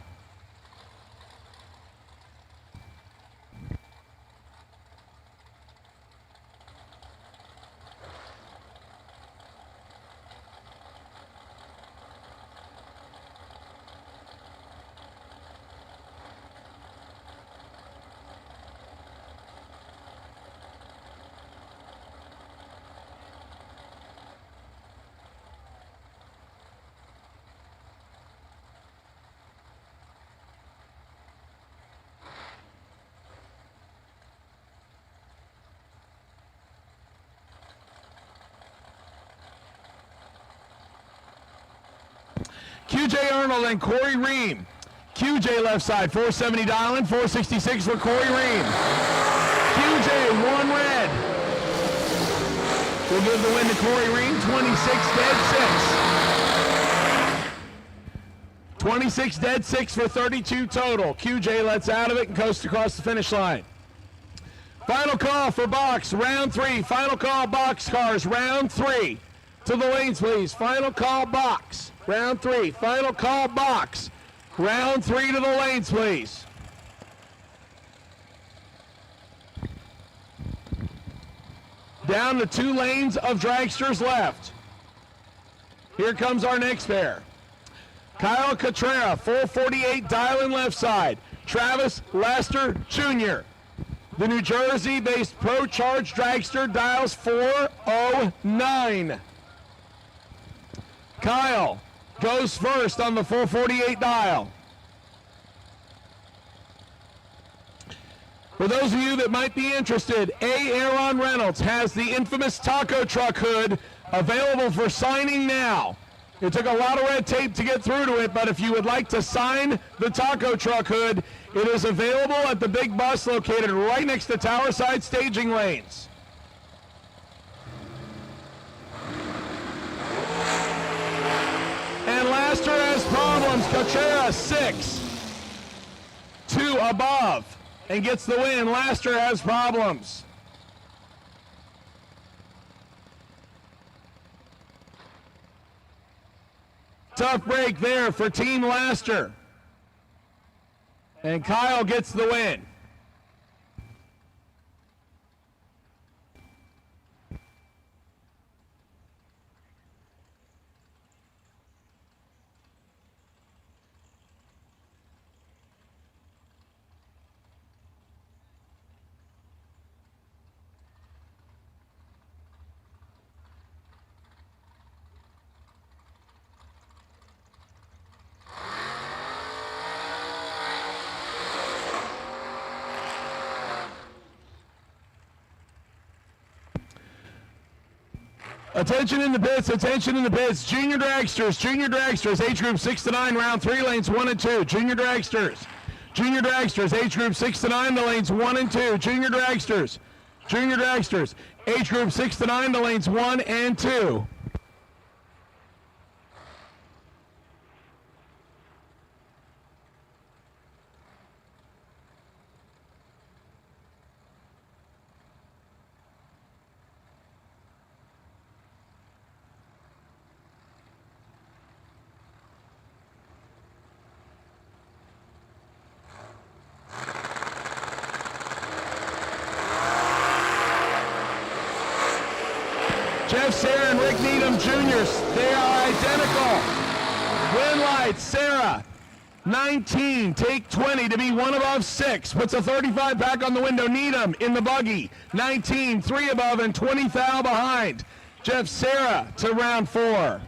QJ Arnold and Corey Ream. QJ left side, 470 dialing, 466 for Corey Ream. QJ, 1 red. We'll give the win to Corey Ream, 26 dead 6. 26 dead 6 for 32 total. QJ lets out of it and coasts across the finish line. Final call for box, round 3. Final call, box cars, round 3. To the lanes, please. Final call, box, round 3. Final call, box, round 3 to the lanes, please. Down to 2 lanes of dragsters left. Here comes our next pair. Kyle Cotrera, 448 dialing left side. Travis Lester Jr. The New Jersey-based Pro Charge dragster dials 409. Kyle goes first on the 448 dial. For those of you that might be interested, Aaron Reynolds has the infamous taco truck hood available for signing now. It took a lot of red tape to get through to it, but if you would like to sign the taco truck hood, it is available at the big bus located right next to Towerside staging lanes. And Laster has problems. Cotrera 6. 2 above and gets the win. Laster has problems. Tough break there for Team Laster. And Kyle gets the win. Attention in the pits, attention in the pits. Junior dragsters, age group 6 to 9, round 3, lanes 1 and 2. Junior dragsters, age group 6 to 9, the lanes 1 and 2. Junior dragsters, age group 6 to 9, the lanes 1 and 2. Jeff Sarah and Rick Needham Jr., they are identical. Win lights, Sarah, 19, take 20 to be 1 above 6. Puts a 35 back on the window. Needham in the buggy, 19, 3 above and 20 foul behind. Jeff Sarah to round 4.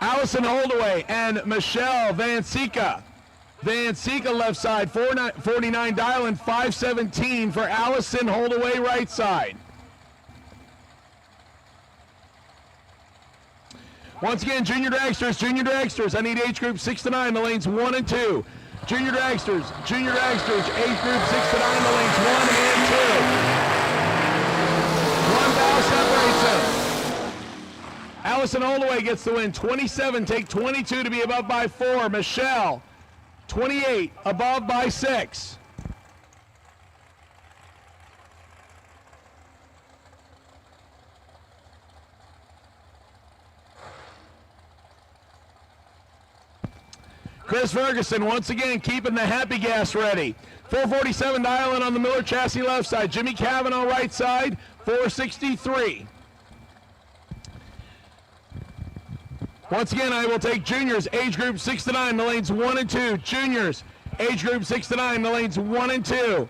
Allison Holdaway and Michelle Van Sika. Van Sika left side, 49 dialing, 517 for Allison Holdaway right side. Once again, junior dragsters, I need age group 6 to 9, the lanes 1 and 2. Junior dragsters, age group 6 to 9, the lanes 1 and 2. 1 foul separates them. Allison Holdaway gets the win, 27, take 22 to be above by 4. Michelle, 28, above by 6. Chris Ferguson once again keeping the happy gas ready. 447 dialing on the Miller chassis left side. Jimmy Cavanaugh right side, 463. Once again, I will take juniors, age group 6 to 9, the lanes 1 and 2. Juniors, age group 6 to 9, the lanes 1 and 2.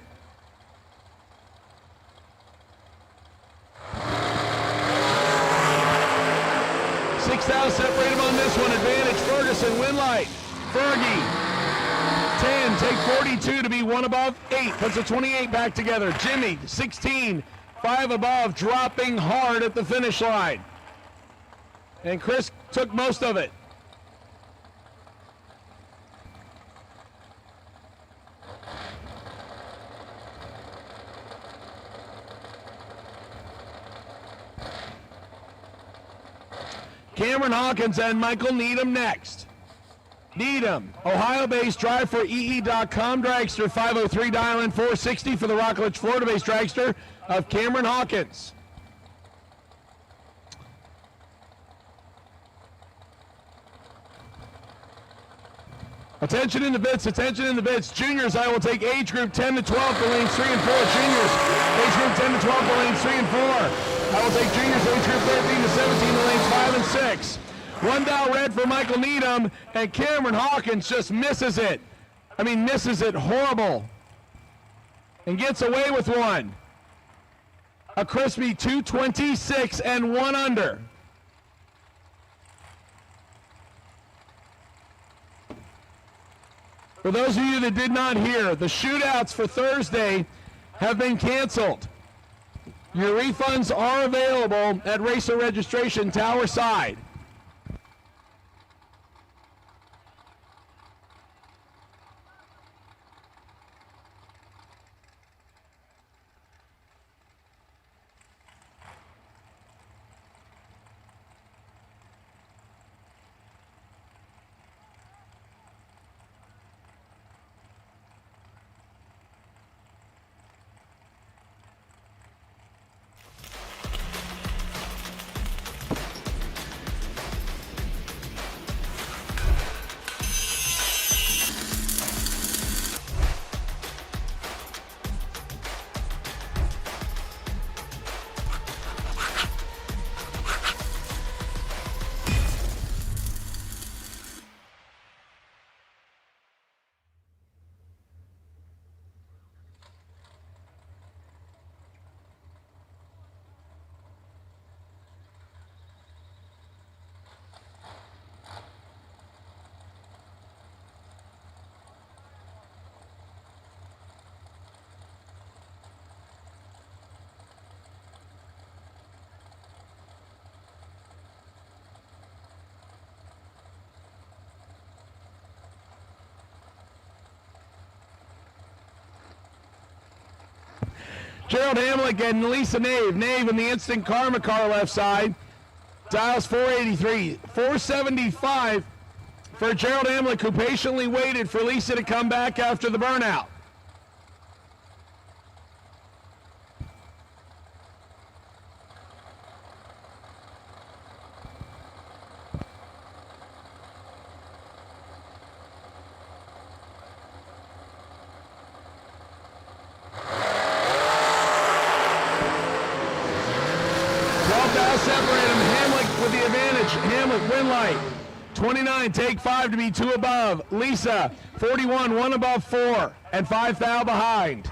Separate him on this one. Advantage Ferguson, win light. Fergie, 10, take 42 to be 1 above, 8. Puts a 28 back together. Jimmy, 16, 5 above, dropping hard at the finish line. And Chris took most of it. Cameron Hawkins and Michael Needham next. Needham, Ohio-based, drive for EE.com dragster, 503 dial-in, 460 for the Rockledge, Florida-based dragster of Cameron Hawkins. Attention in the bits, attention in the bits. Juniors, I will take age group 10 to 12 for lanes 3 and 4. Juniors, age group 10 to 12 for lanes 3 and 4. I will take juniors, age group 13 to 17 for lanes 5 and 6. 1 dial red for Michael Needham, and Cameron Hawkins just misses it. Misses it horrible. And gets away with one. A crispy 226 and 1 under. For those of you that did not hear, the shootouts for Thursday have been canceled. Your refunds are available at Racer Registration Tower Side. Gerald Hamlick and Lisa Nave. Nave in the Instant Karma car left side. Dials 483. 475 for Gerald Hamlick, who patiently waited for Lisa to come back after the burnout. Separate him. Hamlick with the advantage. Hamlick, win light. 29, take 5 to be 2 above. Lisa, 41, 1 above 4, and 5 thou behind.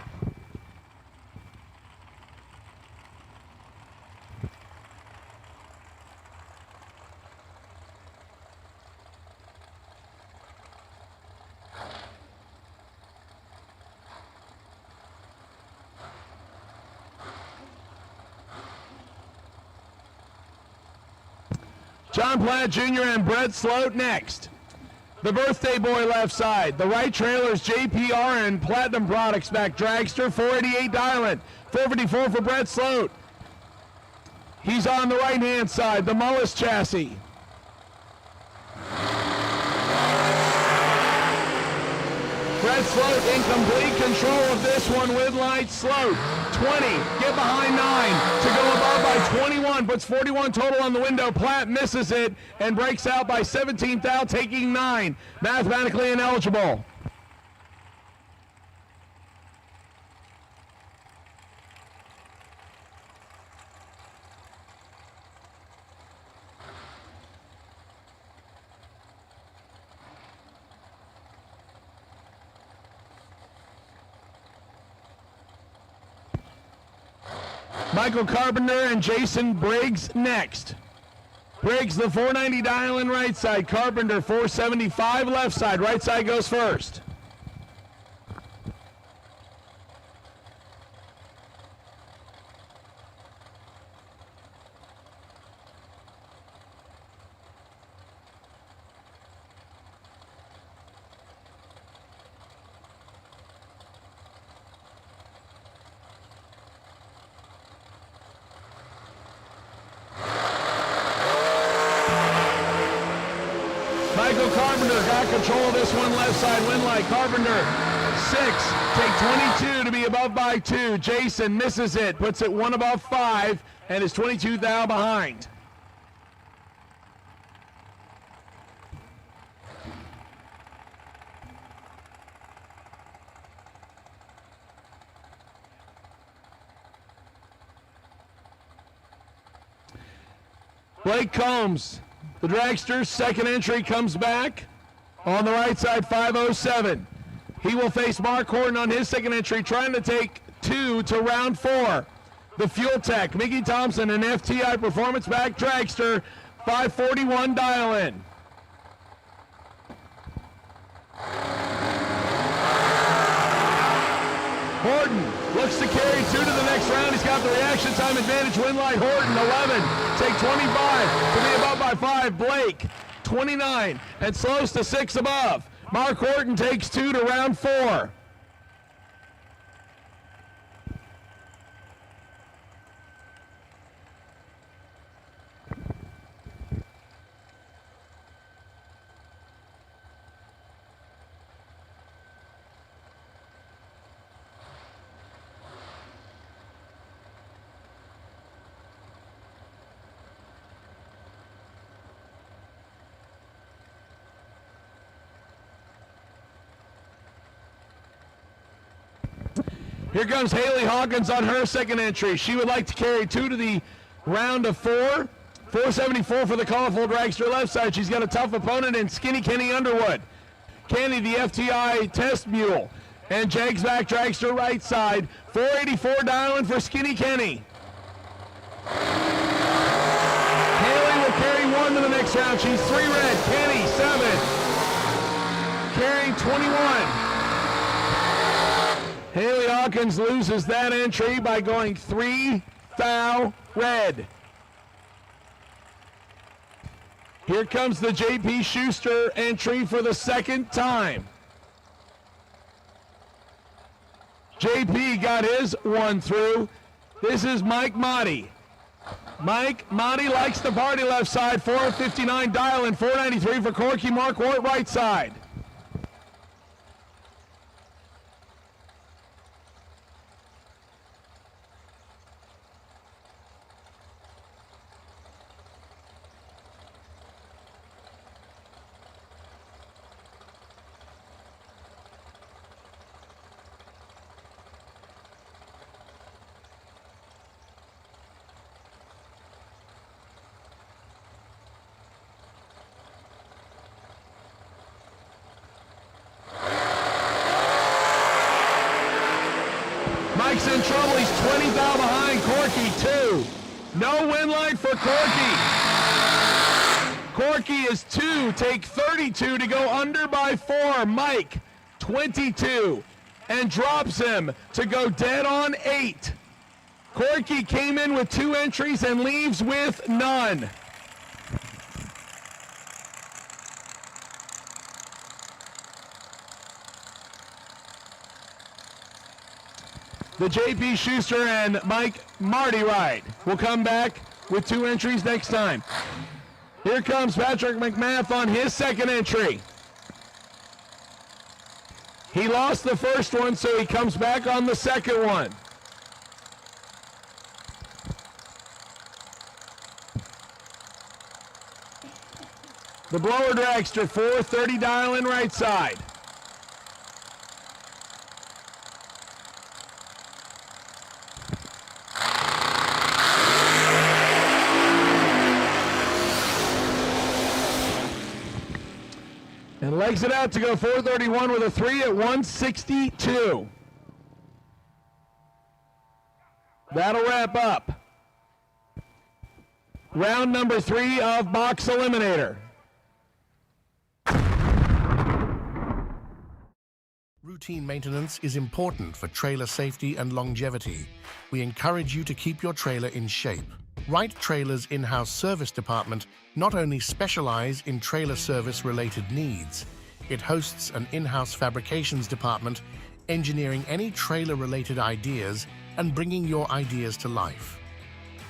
John Platt Jr. and Brett Sloat next. The birthday boy left side. The right trailer's JPR and Platinum Products back. Dragster, 488 dialing. 454 for Brett Sloat. He's on the right-hand side. The Mullis chassis. Brett Sloat in complete control of this one with light. Sloat, 20, get behind 9 to go above by by 21, puts 41 total on the window. Platt misses it and breaks out by 17 thou, taking 9. Mathematically ineligible. Michael Carpenter and Jason Briggs next. Briggs, the 490 dial in right side. Carpenter, 475 left side. Right side goes first. Michael Carpenter got control of this one left side wind light. Carpenter, 6, take 22 to be above by 2. Jason misses it, puts it 1 above 5, and is 22 thou behind. Blake Combs, the dragster's second entry, comes back on the right side, 507. He will face Mark Horton on his second entry, trying to take 2 to round 4. The Fuel Tech, Mickey Thompson, an FTI Performance Back dragster, 541 dial in. Horton looks to carry 2 to the next round. He's got the reaction time advantage. Win light Horton, 11. Take 25 to be above by 5. Blake, 29, and slows to 6 above. Mark Horton takes 2 to round 4. Here comes Haley Hawkins on her second entry. She would like to carry 2 to the round of 4. 474 for the colorful dragster left side. She's got a tough opponent in Skinny Kenny Underwood. Kenny, the FTI test mule. And Jags back dragster right side. 484 dialing for Skinny Kenny. Haley will carry 1 to the next round. She's 3 red. Kenny, 7. Carrying 21. Haley Hawkins loses that entry by going 3 thou red. Here comes the J.P. Schuster entry for the second time. J.P. got his 1 through. This is Mike Motti. Mike Motti likes the party left side. 459 dial in, 493 for Corky Marquardt right side. Mike's in trouble. He's 20 thou behind. Corky, 2. No win light for Corky. Corky is 2. Take 32 to go under by 4. Mike, 22. And drops him to go dead on 8. Corky came in with 2 entries and leaves with none. The J.P. Schuster and Mike Marty ride will come back with 2 entries next time. Here comes Patrick McMath on his second entry. He lost the first one, so he comes back on the second one. The blower dragster, 430 dial in right side. And legs it out to go 431 with a 3 at 162. That'll wrap up round number 3 of Box Eliminator. Routine maintenance is important for trailer safety and longevity. We encourage you to keep your trailer in shape. Wright Trailer's in-house service department not only specialize in trailer service-related needs, it hosts an in-house fabrications department engineering any trailer-related ideas and bringing your ideas to life.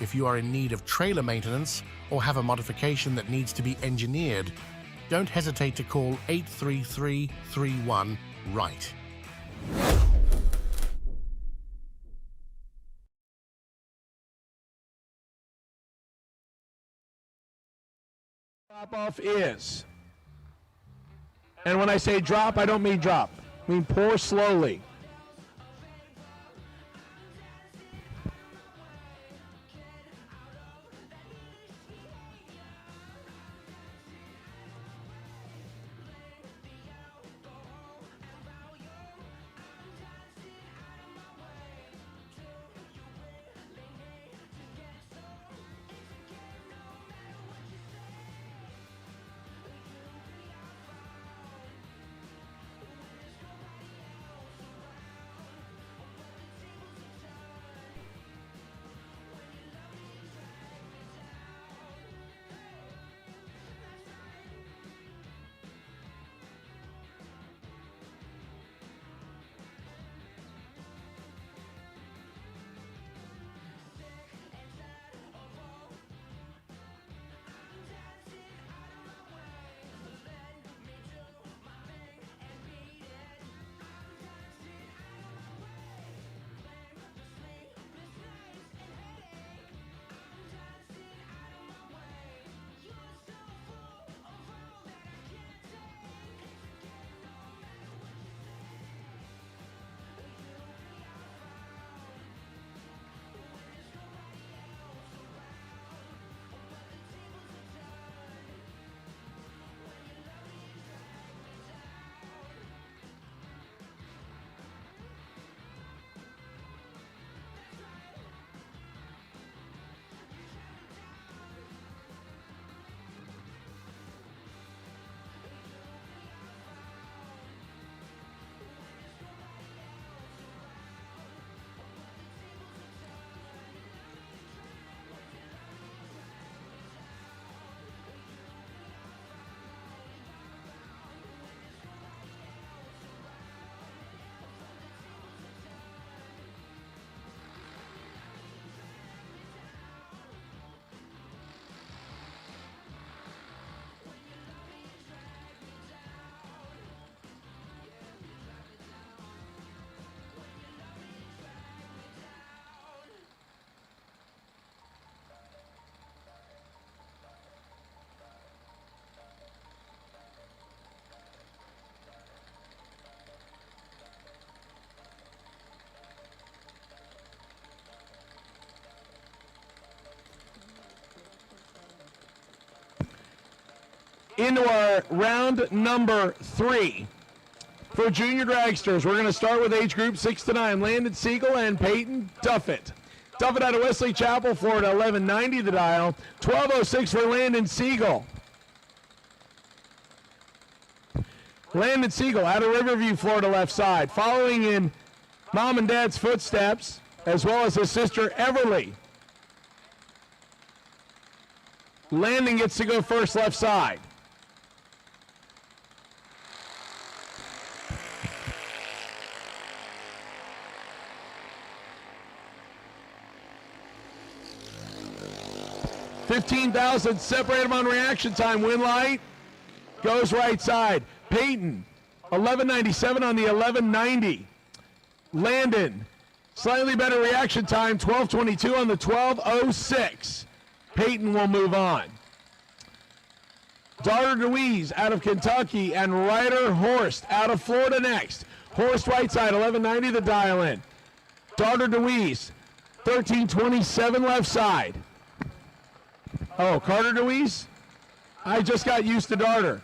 If you are in need of trailer maintenance or have a modification that needs to be engineered, don't hesitate to call 833-31-WRIGHT. Drop-off is, and when I say drop, I don't mean drop. I mean pour slowly. Into our round number 3 for junior dragsters. We're going to start with age group 6 to 9. Landon Siegel and Peyton Duffett. Duffett out of Wesley Chapel, Florida, 1190 the dial. 1206 for Landon Siegel. Landon Siegel out of Riverview, Florida, left side. Following in mom and dad's footsteps, as well as his sister Everly. Landon gets to go first, left side. $15,000, separate them on reaction time. Win light goes right side. Peyton, 1197 on the 1190. Landon, slightly better reaction time, 1222 on the 1206. Peyton will move on. Darter Deweese out of Kentucky, and Ryder Horst out of Florida next. Horst right side, 1190 the dial in. Darter Deweese, 1327 left side. Oh, Carter Deweese? I just got used to Darter.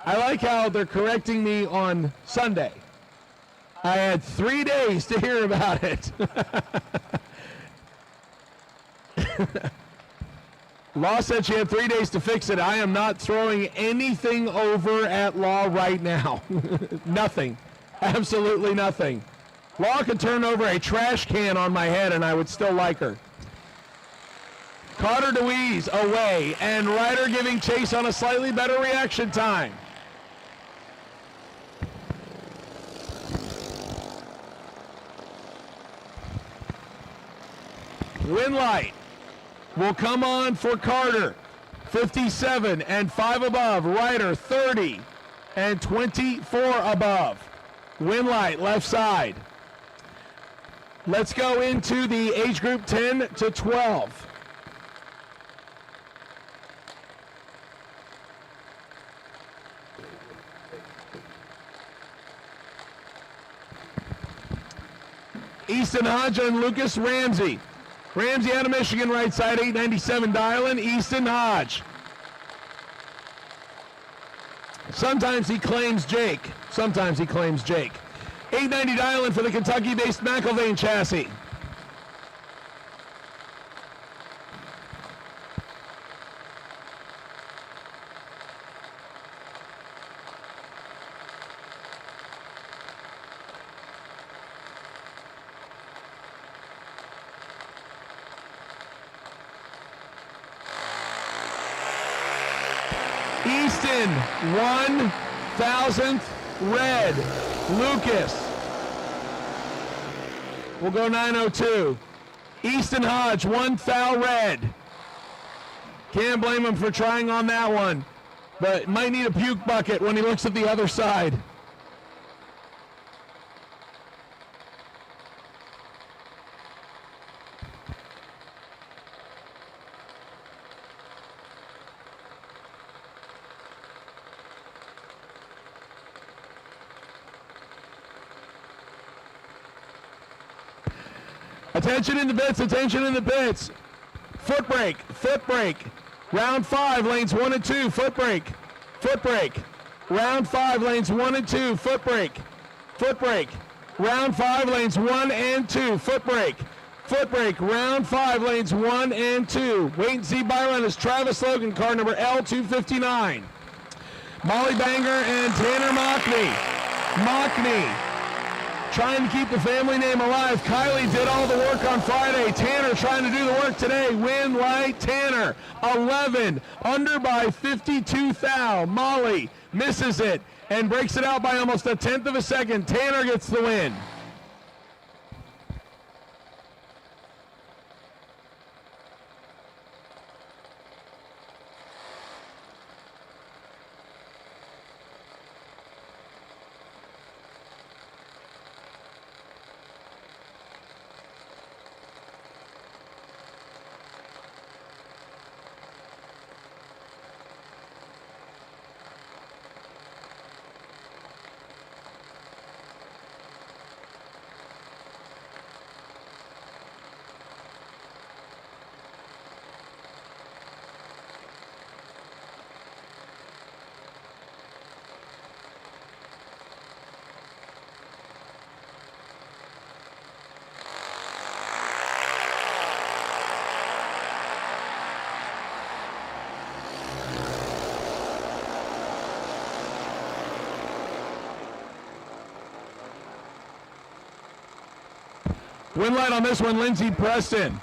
I like how they're correcting me on Sunday. I had 3 days to hear about it. Law said she had 3 days to fix it. I am not throwing anything over at Law right now. Nothing. Absolutely nothing. Law could turn over a trash can on my head and I would still like her. Carter Deweese away, and Ryder giving chase on a slightly better reaction time. Win light will come on for Carter, 57 and 5 above. Ryder, 30 and 24 above. Win light left side. Let's go into the age group 10 to 12. Easton Hodge and Lucas Ramsey. Ramsey out of Michigan, right side, 897 dial-in. Easton Hodge. Sometimes he claims Jake. Sometimes he claims Jake. 890 dial-in for the Kentucky-based McIlvain chassis. Easton, 1,000th red. Lucas will go 902. Easton Hodge, 1,000 red. Can't blame him for trying on that one, but might need a puke bucket when he looks at the other side. Attention in the pits, attention in the pits. Foot brake, foot brake. Round 5, lanes 1 and 2, foot brake, foot brake. Round 5, lanes 1 and 2, foot brake, foot brake. Round 5, lanes 1 and 2, foot brake, foot brake. Round 5, lanes 1 and 2. Wait and see byline is Travis Logan, car number L259. Molly Banger and Tanner Mockney. Mockney trying to keep the family name alive. Kylie did all the work on Friday. Tanner trying to do the work today. Win light Tanner. 11 under by 52 thou. Molly misses it and breaks it out by almost 1/10 of a second. Tanner gets the win. Win light on this one, Lindsey Preston.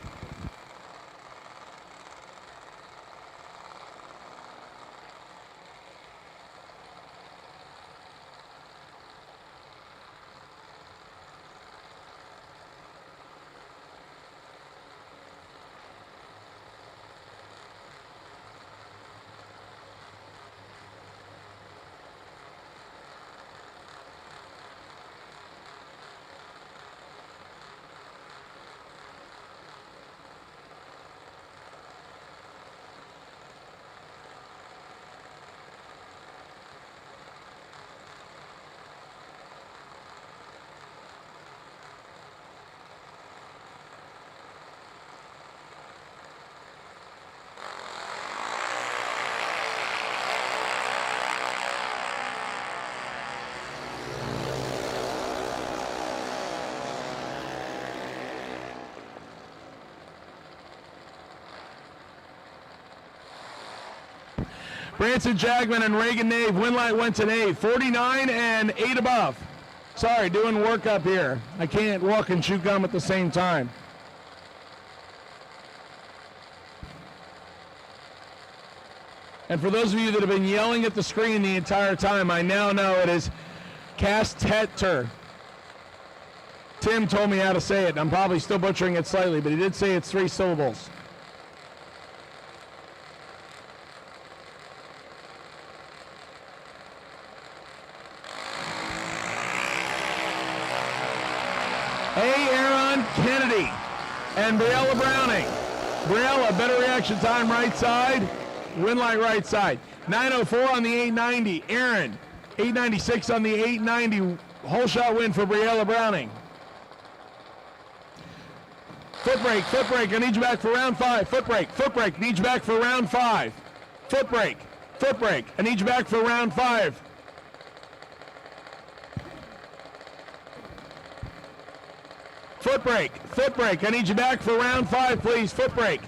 Branson Jagman and Reagan Nave. Winlight went to Nave. 49 and 8 above. Sorry, doing work up here. I can't walk and chew gum at the same time. And for those of you that have been yelling at the screen the entire time, I now know it is Castetter. Tim told me how to say it, and I'm probably still butchering it slightly, but he did say it's 3 syllables. Aaron Kennedy and Briella Browning. Briella, better reaction time right side. Winlight right side. 904 on the 890. Aaron, 896 on the 890. Whole shot win for Briella Browning. Foot brake. I need you back for round 5. Foot brake. Need you back for round 5. Foot brake. I need you back for round 5. Foot brake. I need you back for round 5, please. Foot brake.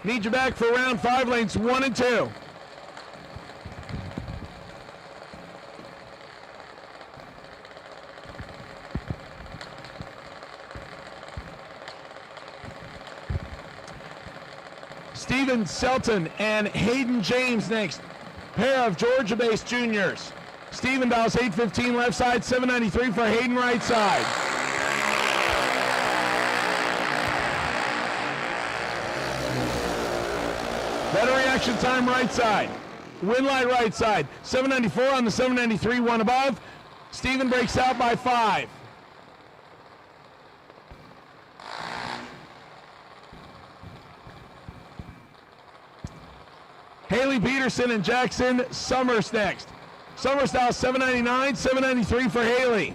Need you back for round 5, lanes 1 and 2. Steven Selton and Hayden James next. Pair of Georgia-based juniors. Steven dials 815 left side, 793 for Hayden right side. Better reaction time right side. Winlight right side. 794 on the 793, 1 above. Steven breaks out by 5. Haley Peterson and Jackson Summers next. Summers style 799, 793 for Haley.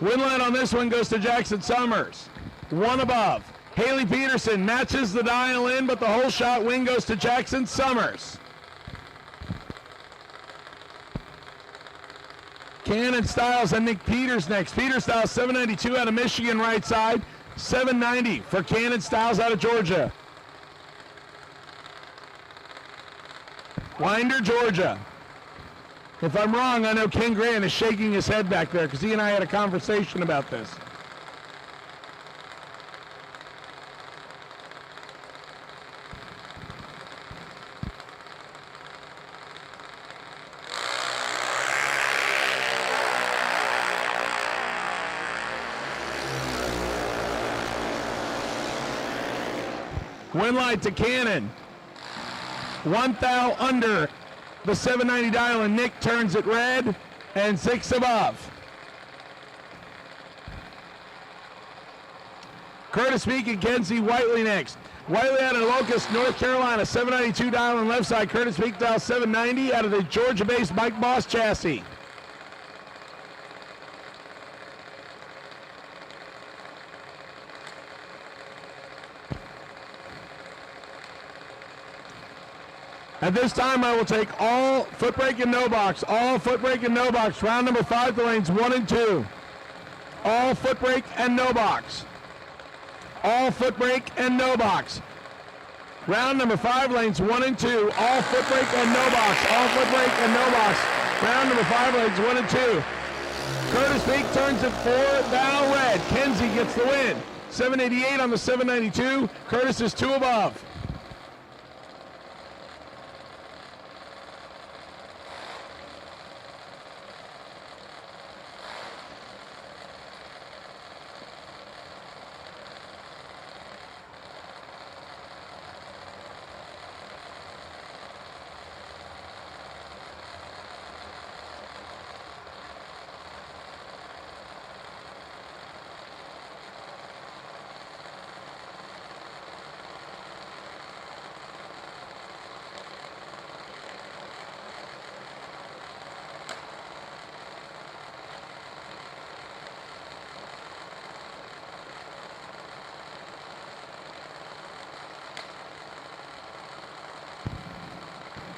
Winline on this one goes to Jackson Summers. 1 above. Haley Peterson matches the dial in, but the whole shot win goes to Jackson Summers. Cannon Styles and Nick Peters next. Peters Styles 792 out of Michigan right side. 790 for Cannon Styles out of Georgia. Winder, Georgia. If I'm wrong, I know Ken Grant is shaking his head back there because he and I had a conversation about this. Winlight to Cannon. 1 thou under the 790 dial, and Nick turns it red, and 6 above. Curtis Meek and Kenzie Whiteley next. Whiteley out of Locust, North Carolina, 792 dial on left side. Curtis Meek dial 790 out of the Georgia-based Mike Boss chassis. At this time, I will take all foot brake and no box. All foot brake and no box. Round number 5, the lanes 1 and 2. All foot brake and no box. All foot brake and no box. Round number 5, lanes 1 and 2. All foot brake and no box. All foot brake and no box. Round number 5, lanes 1 and 2. Curtis Meek turns it 4 thou red. Kenzie gets the win. 788 on the 792. Curtis is 2 above.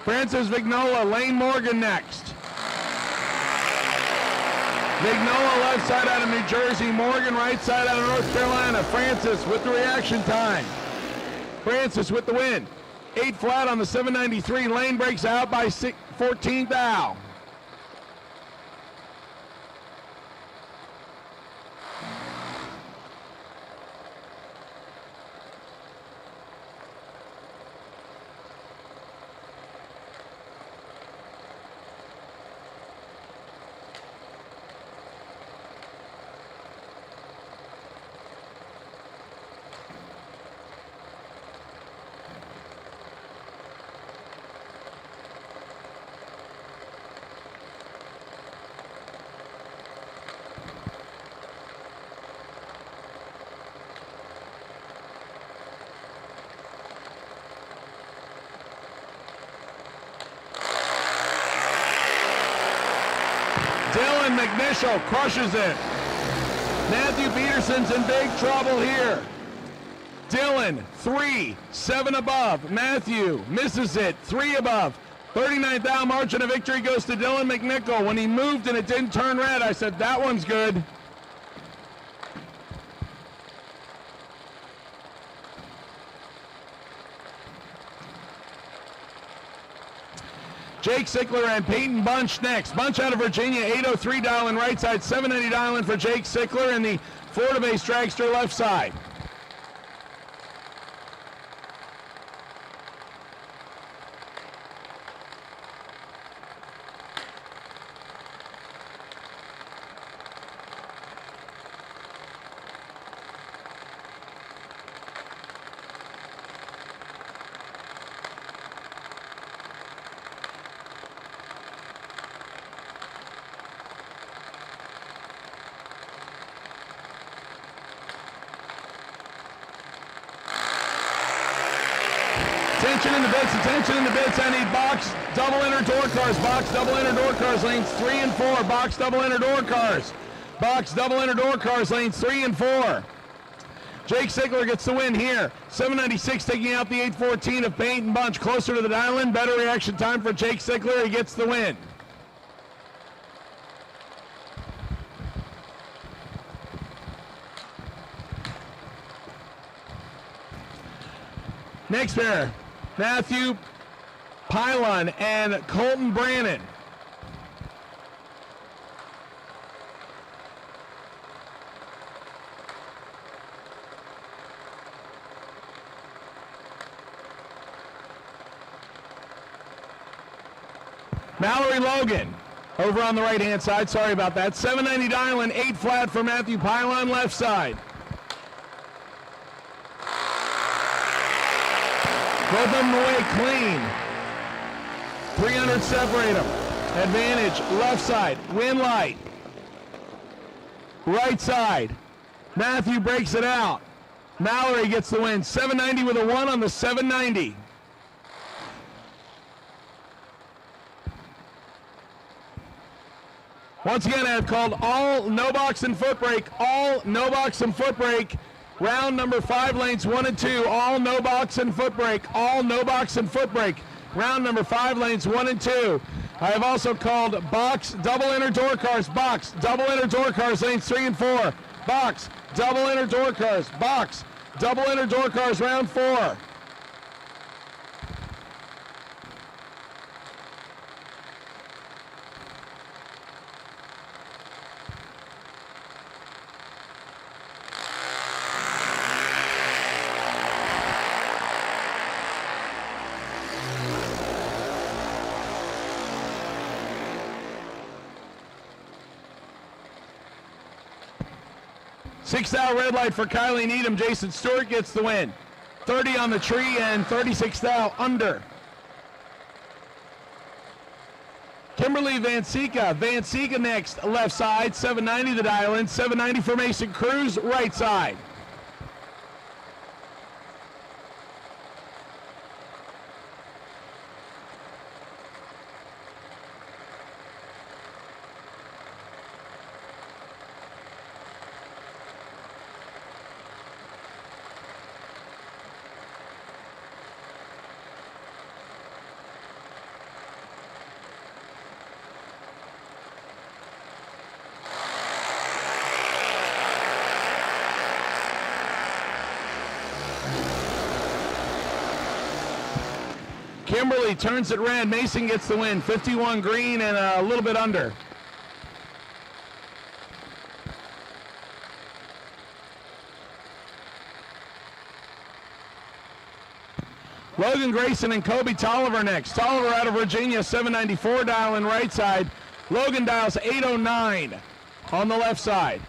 Francis Vignola, Lane Morgan next. Vignola left side out of New Jersey, Morgan right side out of North Carolina. Francis with the reaction time. Francis with the win. 8 flat on the 793. Lane breaks out by 14th thou. Dylan McNichol crushes it. Matthew Peterson's in big trouble here. Dylan, 3, 7 above. Matthew misses it, 3 above. 39th thou margin of victory goes to Dylan McNichol. When he moved and it didn't turn red, I said, that one's good. Jake Sickler and Peyton Bunch next. Bunch out of Virginia, 803 dial in right side, 790 dial in for Jake Sickler and the Florida-based dragster left side. Attention in the bits, attention in the bits. I need box, double inner door cars, box, double inner door cars, lanes 3 and 4, box, double inner door cars, box, double inner door cars, lanes 3 and 4. Jake Sickler gets the win here. 796 taking out the 814 of Peyton Bunch. Closer to the dial-in, better reaction time for Jake Sickler. He gets the win. Next pair, Matthew Pylon and Colton Brannon. Mallory Logan over on the right-hand side. Sorry about that. 790 dial-in, 8 flat for Matthew Pylon left side. Both of them away clean. 300 separate them. Advantage, left side, win light. Right side, Matthew breaks it out. Mallory gets the win. 790 with a 1 on the 790. Once again, I've called all no box and foot brake, all no box and foot brake. Round number 5, lanes 1 and 2, all no box and foot brake, all no box and foot brake. Round number 5, lanes 1 and 2. I have also called box, double inner door cars, box, double inner door cars, lanes 3 and 4. Box, double inner door cars, box, double inner door cars, round 4. Six-thou red light for Kylie Needham. Jason Stewart gets the win. 30 on the tree and 36-thou under. Kimberly Van Sika next, left side, 790 the dial-in, 790 for Mason Cruz, right side. Kimberly turns it red. Mason gets the win. 51 green and a little bit under. Logan Grayson and Kobe Tolliver next. Tolliver out of Virginia, 794 dialing right side. Logan dials 809 on the left side.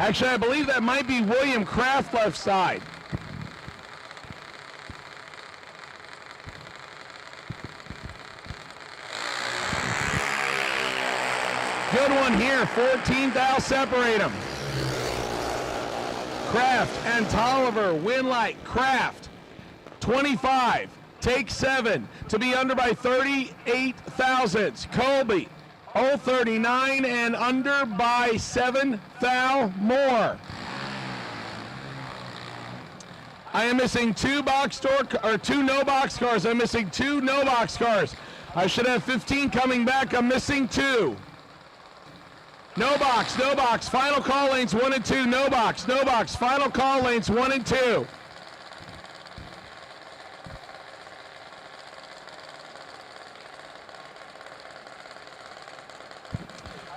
Actually, I believe that might be William Kraft left side. Good one here. 14th thou separate them. Kraft and Tolliver win like Kraft. 25. Take 7 to be under by 38 thousandths. Colby 039 and under by 7 thou more. I am missing 2 box door or 2 no box cars. I'm missing 2 no box cars. I should have 15 coming back. I'm missing 2. No box, no box. Final call lanes 1 and 2. No box, no box. Final call lanes 1 and 2.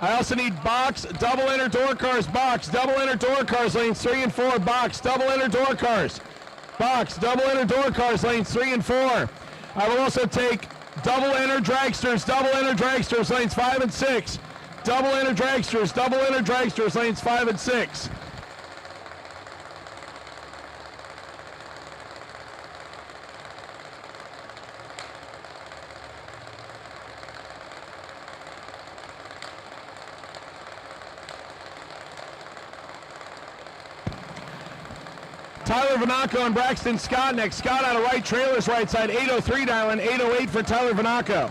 I also need box, double inner door cars, box, double inner door cars, lanes 3 and 4, box, double inner door cars, box, double inner door cars, lanes 3 and 4. I will also take double inner dragsters, lanes 5 and 6, double inner dragsters, lanes 5 and 6. Tyler Vanaco and Braxton Scott next. Scott out of right, trailers right side, 803 dialing, 808 for Tyler Vanaco.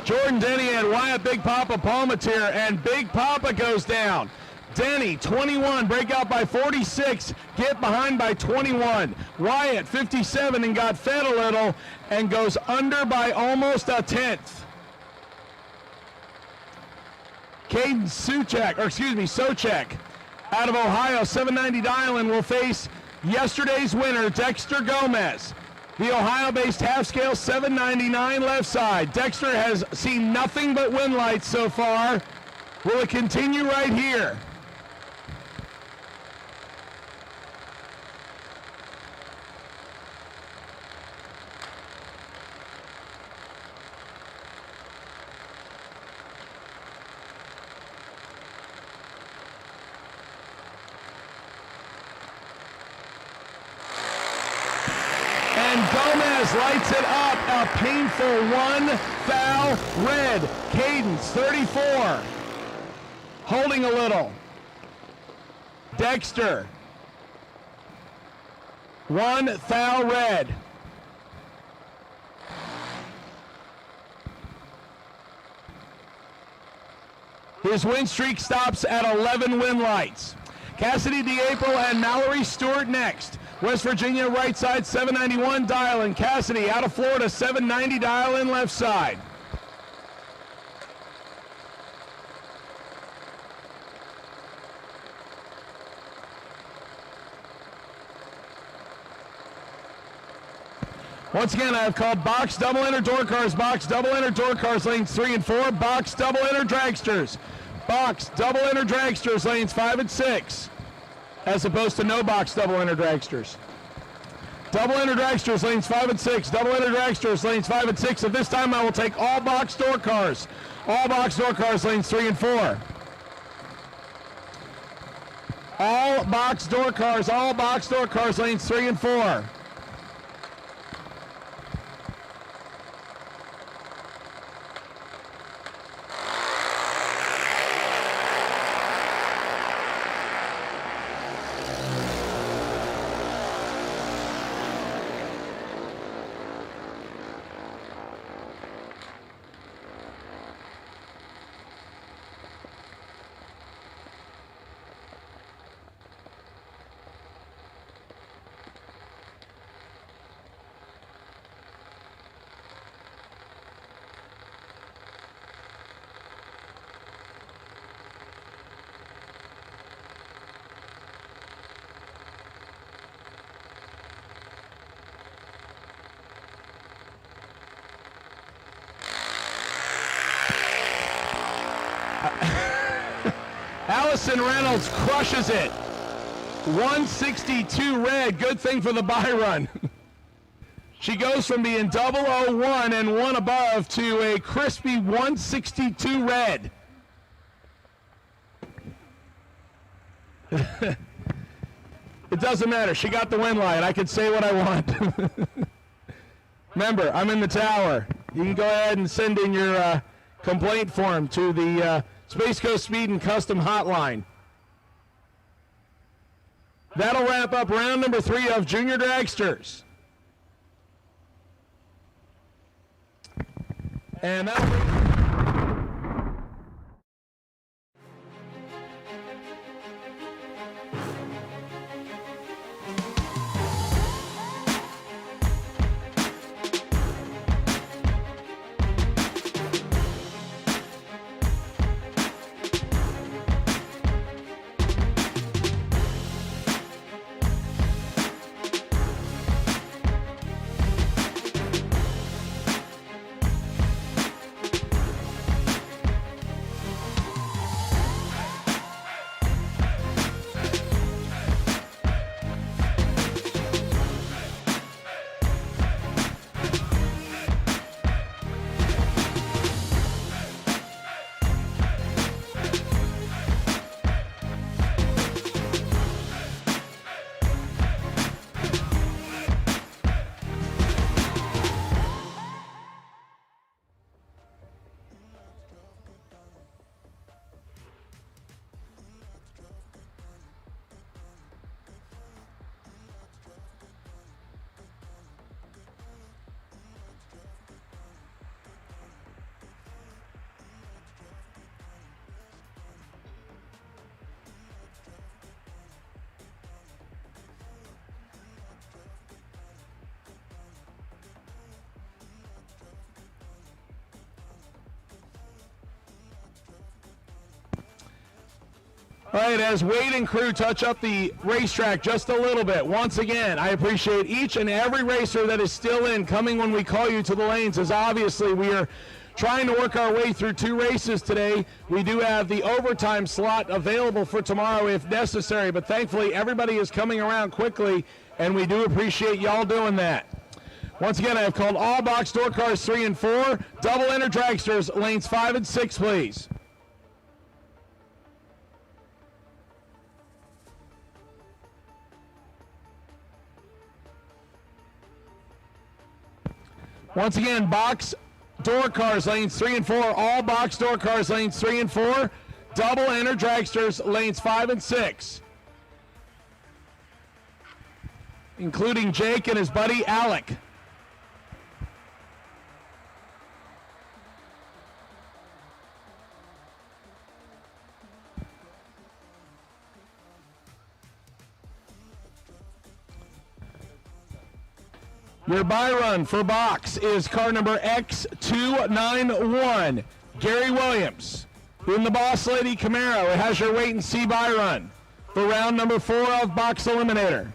Jordan Denny and Wyatt Big Papa Palmatier, and Big Papa goes down. Denny, 21, break out by 46, get behind by 21. Wyatt, 57, and got fed a little, and goes under by almost a tenth. Caden Socek, out of Ohio, 790 dialing, will face yesterday's winner, Dexter Gomez. The Ohio-based half-scale 799 left side. Dexter has seen nothing but win lights so far. Will it continue right here? Lights it up, a painful 1 foul red. Cadence, 34, holding a little. Dexter, 1 foul red. His win streak stops at 11 win lights. Cassidy DeApril and Mallory Stewart next. West Virginia right side 791 dial in. Cassidy out of Florida 790 dial in left side. Once again, I have called box, double enter, door cars, box, double enter, door cars, lanes 3 and 4, box, double enter, dragsters. Box, double enter, dragsters, lanes 5 and 6, as opposed to no box, double enter, dragsters. Double enter, dragsters, lanes 5 and 6, double enter, dragsters, lanes 5 and 6. At this time, I will take all box, door cars, lanes 3 and 4. All box, door cars, lanes 3 and 4. Allison Reynolds crushes it. 162 red. Good thing for the buy run. She goes from being 001 and 1 above to a crispy 162 red. It doesn't matter. She got the win light. I can say what I want. Remember, I'm in the tower. You can go ahead and send in your complaint form to the Space Coast Speed and Custom Hotline. That'll wrap up round number 3 of Junior Dragsters. And that'll All right, as Wade and crew touch up the racetrack just a little bit, once again, I appreciate each and every racer that is still in, coming when we call you to the lanes, as obviously we are trying to work our way through 2 races today. We do have the overtime slot available for tomorrow if necessary, but thankfully everybody is coming around quickly, and we do appreciate y'all doing that. Once again, I have called all box door cars 3 and 4, double enter dragsters, lanes 5 and 6, please. Once again, box door cars, lanes 3 and 4. All box door cars, lanes 3 and 4. Double enter dragsters, lanes 5 and 6. Including Jake and his buddy Alec. Your buy run for box is car number X291, Gary Williams. In the Boss Lady Camaro, it has your wait and see buy run for round number 4 of Box Eliminator.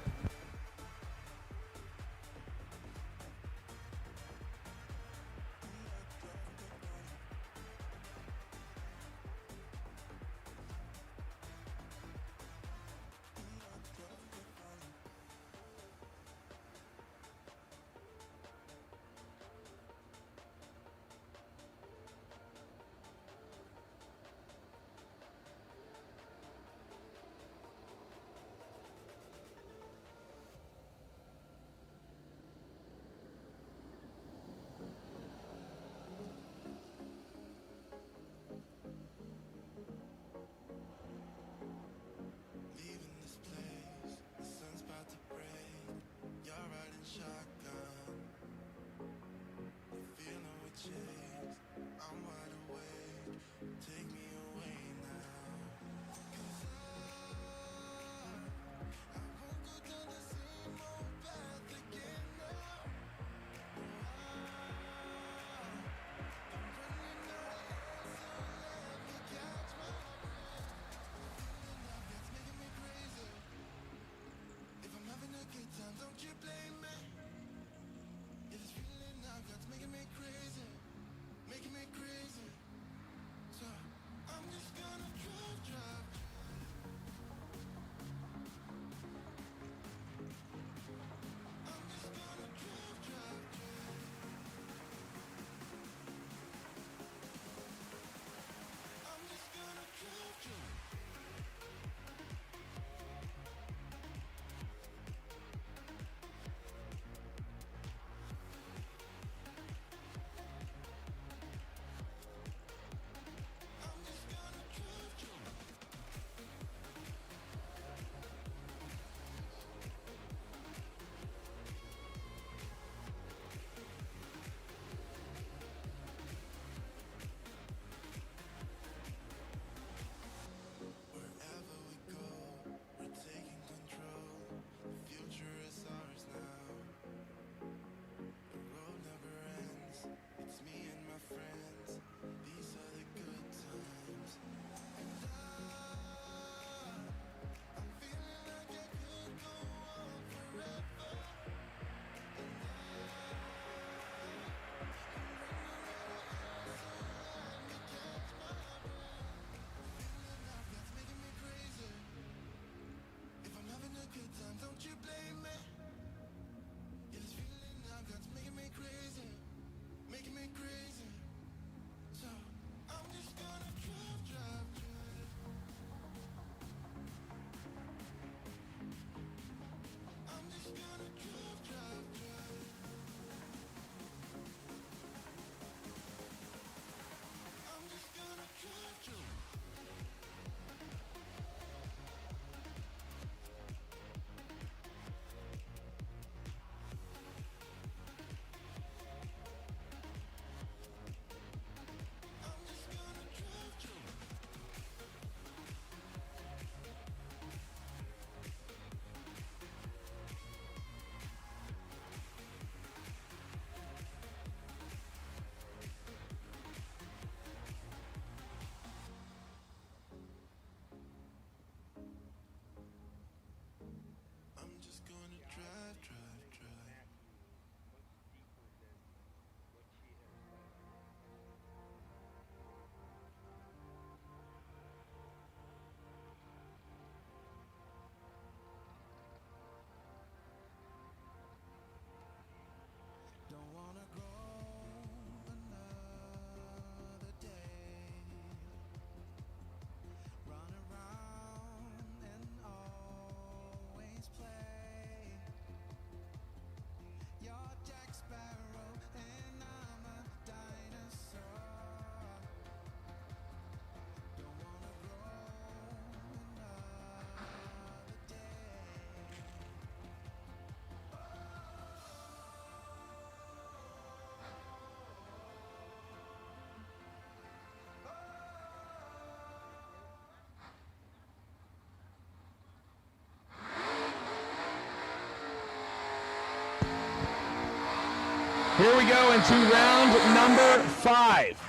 Here we go into round number 5.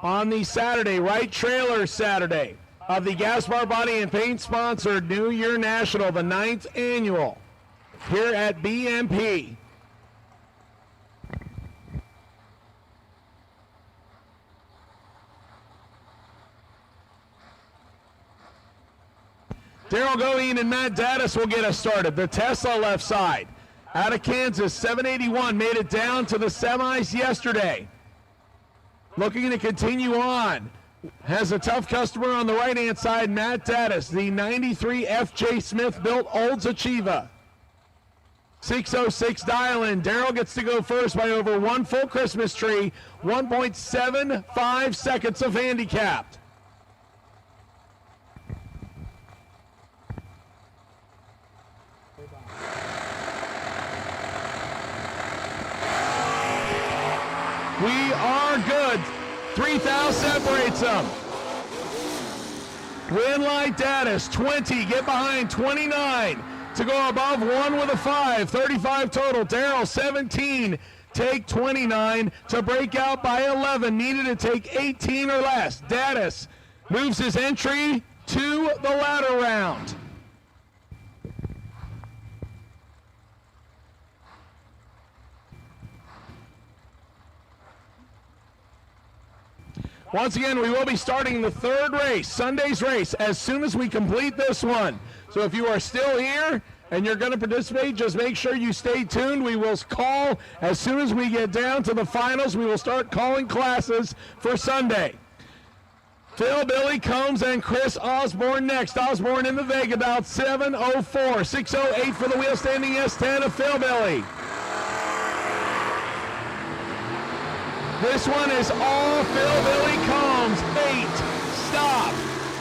On the Saturday, right trailer Saturday of the Gaspar Body and Paint sponsored New Year National, the 9th annual, here at BMP. Daryl Goeen and Matt Daddis will get us started. The Tesla left side. Out of Kansas, 781, made it down to the semis yesterday. Looking to continue on. Has a tough customer on the right-hand side, Matt Daddis, the 93 FJ Smith built Olds-Achieva. 606 dial-in. Daryl gets to go first by over 1 full Christmas tree, 1.75 seconds of handicapped. We are good. 3,000 separates them. Winlight Daddis, 20, get behind 29 to go above 1 with a 5, 35 total. Daryl, 17, take 29 to break out by 11, needed to take 18 or less. Daddis moves his entry to the ladder round. Once again, we will be starting the 3rd race, Sunday's race, as soon as we complete this one. So if you are still here and you're going to participate, just make sure you stay tuned. We will call as soon as we get down to the finals. We will start calling classes for Sunday. Phil, Billy Combs, and Chris Osborne next. Osborne in the Vega, about 7:04, 6:08 for the wheel standing S10 of Phil Billy. This one is all Phil Billy Combs. 8, stop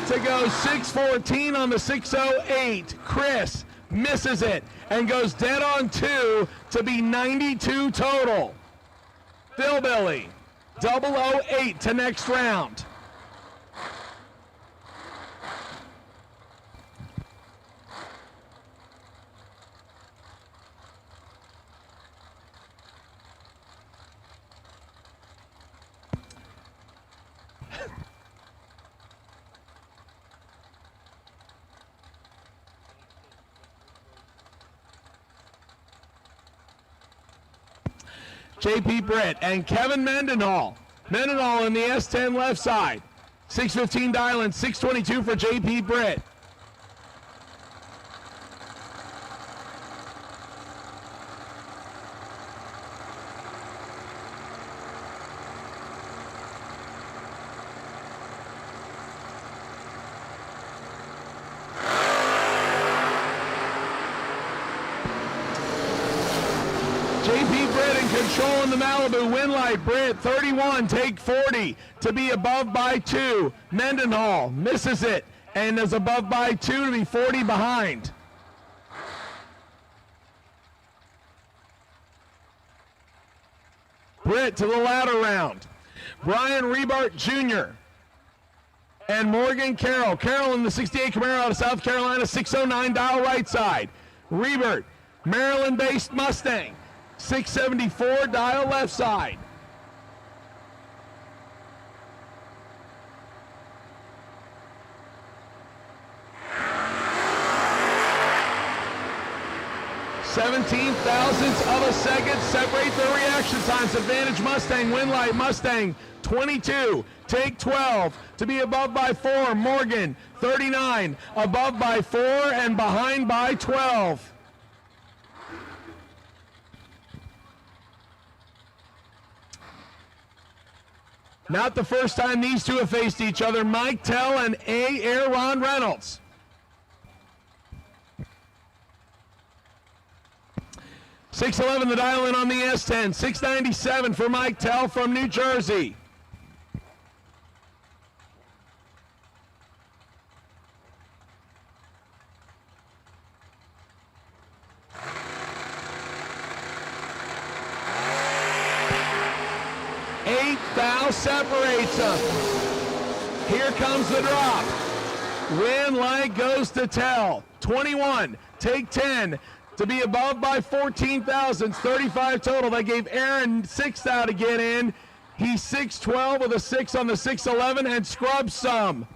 to go 6:14 on the 6:08. Chris misses it and goes dead on 2 to be 92 total. Phil Billy, 008 to next round. J.P. Britt and Kevin Mendenhall. Mendenhall in the S10 left side. 6:15 dial-in, 6:22 for J.P. Britt. J.P. Britt in control in the Malibu. Winlight Britt, 31, take 40 to be above by 2. Mendenhall misses it and is above by 2 to be 40 behind. Britt to the ladder round. Brian Rebart Jr. and Morgan Carroll. Carroll in the 68 Camaro out of South Carolina, 609 dial right side. Rebart, Maryland-based Mustang. 674 dial left side. $17,000ths of a second separate the reaction times. Advantage Mustang, Winlight Mustang, 22, take 12 to be above by 4. Morgan, 39, above by 4 and behind by 12. Not the first time these two have faced each other. Mike Tell and A. Aaron Reynolds. $611 the dial-in on the S10. $697 for Mike Tell from New Jersey. Separates them. Here comes the drop. Winlight goes to Tell. 21, take 10. to be above by 14 thousandths, 35 total. That gave Aaron 6 thou to get in. He's 6'12" with a 6 on the 6'11" and scrubs some.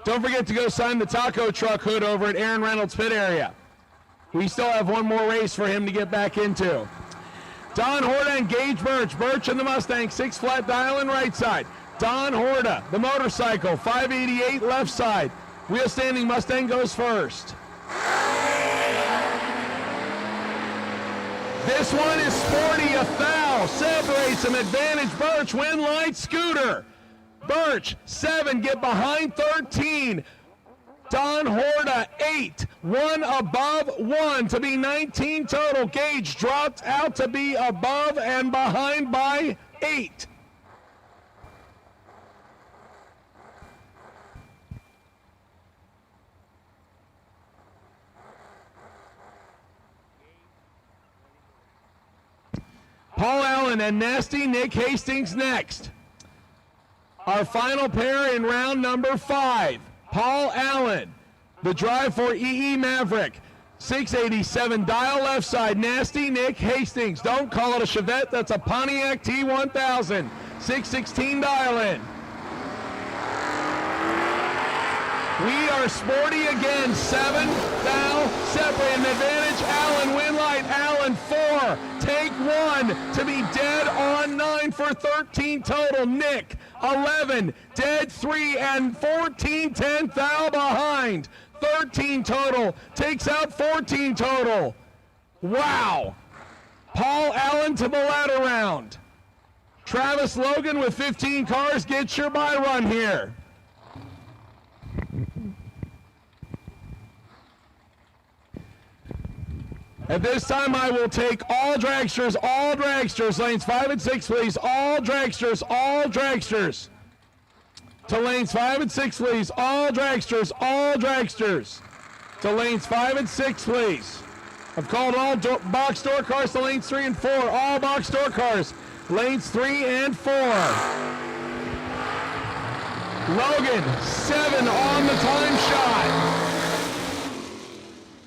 Don't forget to go sign the taco truck hood over at Aaron Reynolds' pit area. We still have one more race for him to get back into. Don Horta and Gage Birch. Birch in the Mustang, 6 flat dial in right side. Don Horta, the motorcycle, 588 left side. Wheel standing Mustang goes first. This one is sporty, a foul. Separates him, advantage Birch, win light scooter. Birch, 7, get behind 13. Don Horta, 8, 1 above 1 to be 19 total. Gage dropped out to be above and behind by 8. Paul Allen and Nasty Nick Hastings next. Our final pair in round number 5. Paul Allen, the drive for EE Maverick. 687 dial left side. Nasty Nick Hastings. Don't call it a Chevette, that's a Pontiac T1000. 616 dial in. We are sporty again. 7 thou separating advantage. Allen win light. Allen 4. Take 1 to be dead on 9 for 13 total. Nick 11 dead 3 and 14 10 thou behind. 13 total takes out 14 total. Wow. Paul Allen to the ladder round. Travis Logan with 15 cars gets your bye run here. At this time, I will take all dragsters, lanes 5 and 6, please. All dragsters. To lanes 5 and 6, please. All dragsters. To lanes 5 and 6, please. I've called all box door cars to lanes 3 and 4. All box door cars, lanes 3 and 4. Logan, 7 on the time shot.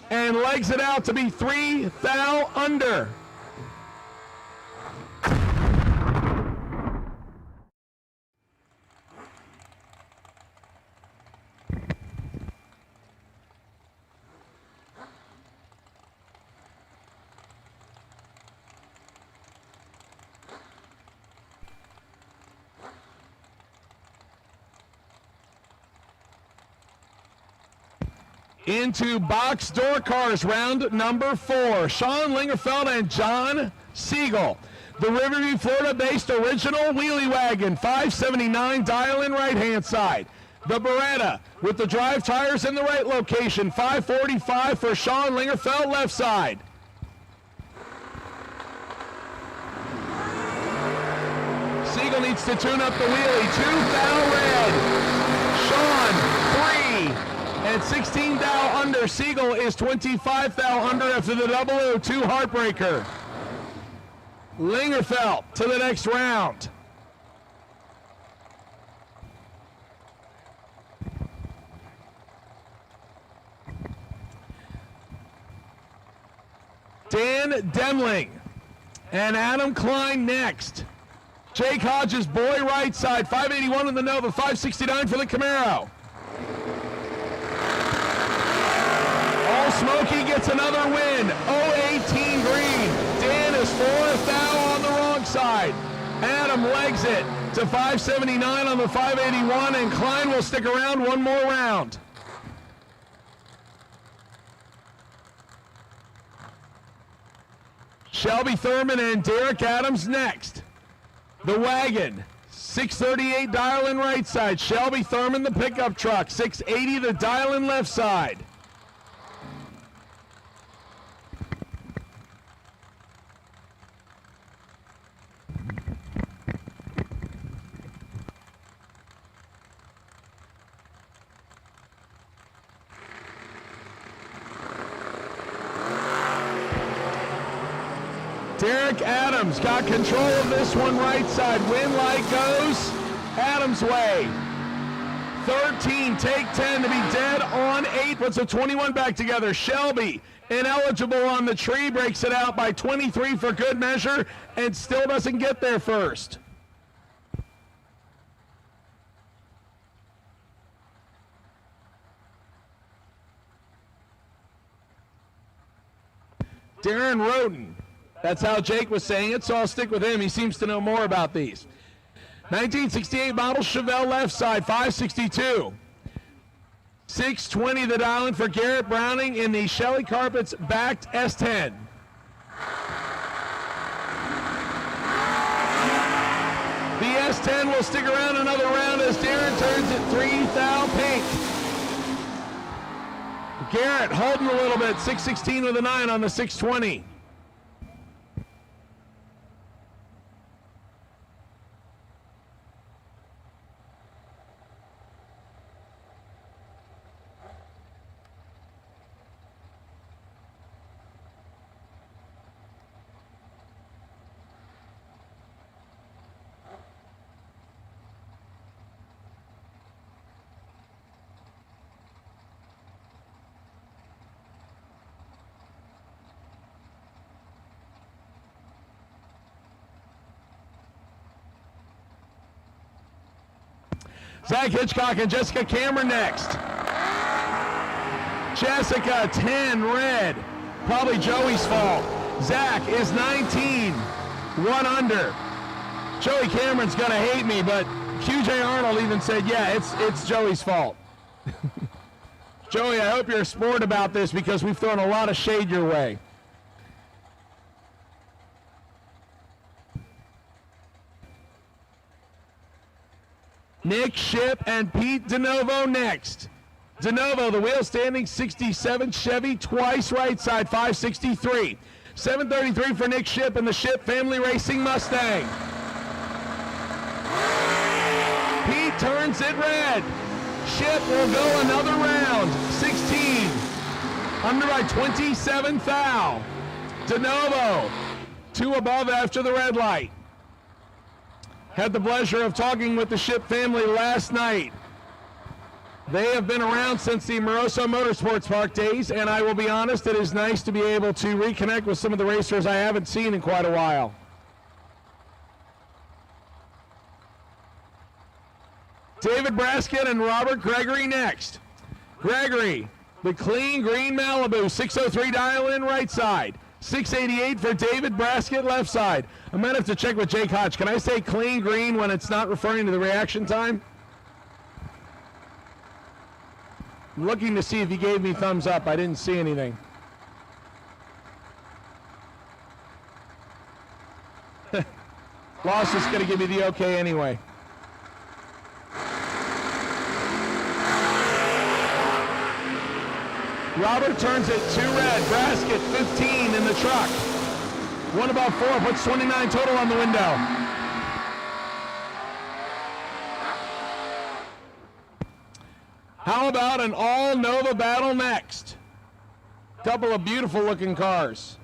And legs it out to be 3 thou under. Into box door cars, round number 4. Sean Lingerfeld and John Siegel. The Riverview, Florida-based original wheelie wagon, 579 dial in right-hand side. The Beretta with the drive tires in the right location, 545 for Sean Lingerfeld left side. Siegel needs to tune up the wheelie. 2 thou red. Sean, 3. And 16 thou under. Siegel is 25 thou under after the 002 heartbreaker. Lingerfeld to the next round. Dan Demling and Adam Klein next. Jake Hodges, boy right side, 581 in the Nova, 569 for the Camaro. All Smoky gets another win. 018 green. Dan is 4 thou on the wrong side. Adam legs it to 579 on the 581, and Klein will stick around one more round. Shelby Thurman and Derek Adams next. The wagon, 638 dial in right side. Shelby Thurman, the pickup truck, 680 the dial in left side. Derek Adams got control of this one right side. Wind light goes Adams' way. 13, take 10 to be dead on 8. Puts a 21 back together. Shelby, ineligible on the tree, breaks it out by 23 for good measure and still doesn't get there first. Darren Roden. That's how Jake was saying it, so I'll stick with him. He seems to know more about these. 1968 model Chevelle left side, 562. 620 the dial in for Garrett Browning in the Shelley Carpets backed S10. The S10 will stick around another round as Darren turns at 3,000 pink. Garrett holding a little bit, 616 with a 9 on the 620. Zach Hitchcock and Jessica Cameron next. Jessica, 10, red. Probably Joey's fault. Zach is 19, 1 under. Joey Cameron's going to hate me, but QJ Arnold even said, yeah, it's Joey's fault. Joey, I hope you're a sport about this because we've thrown a lot of shade your way. Nick Ship and Pete DeNovo next. DeNovo, the wheel standing 67 Chevy, twice right side, 563. 733 for Nick Ship and the Ship Family Racing Mustang. Pete turns it red. Ship will go another round, 16. Under by 27 thou. DeNovo, 2 above after the red light. Had the pleasure of talking with the Ship family last night. They have been around since the Moroso Motorsports Park days, and I will be honest, it is nice to be able to reconnect with some of the racers I haven't seen in quite a while. David Braskett and Robert Gregory next. Gregory, the clean green Malibu, 603 dial in right side. 688 for David Braskett left side. I might have to check with Jake Hodge. Can I say clean green when it's not referring to the reaction time? I'm looking to see if he gave me thumbs up. I didn't see anything. Loss is going to give me the okay anyway. Robert turns it 2 red. Braskett 15 in the truck. 1 above 4 puts 29 total on the window. How about an all Nova battle next? Couple of beautiful looking cars.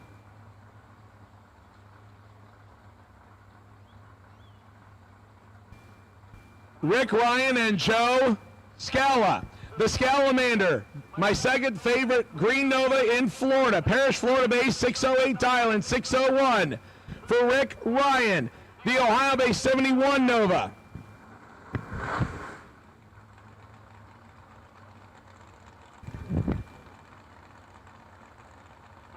Rick Ryan and Joe Scala. The Scalamander, my second favorite green Nova in Florida. Parrish, Florida base, 608 dial in 601 for Rick Ryan. The Ohio base 71 Nova.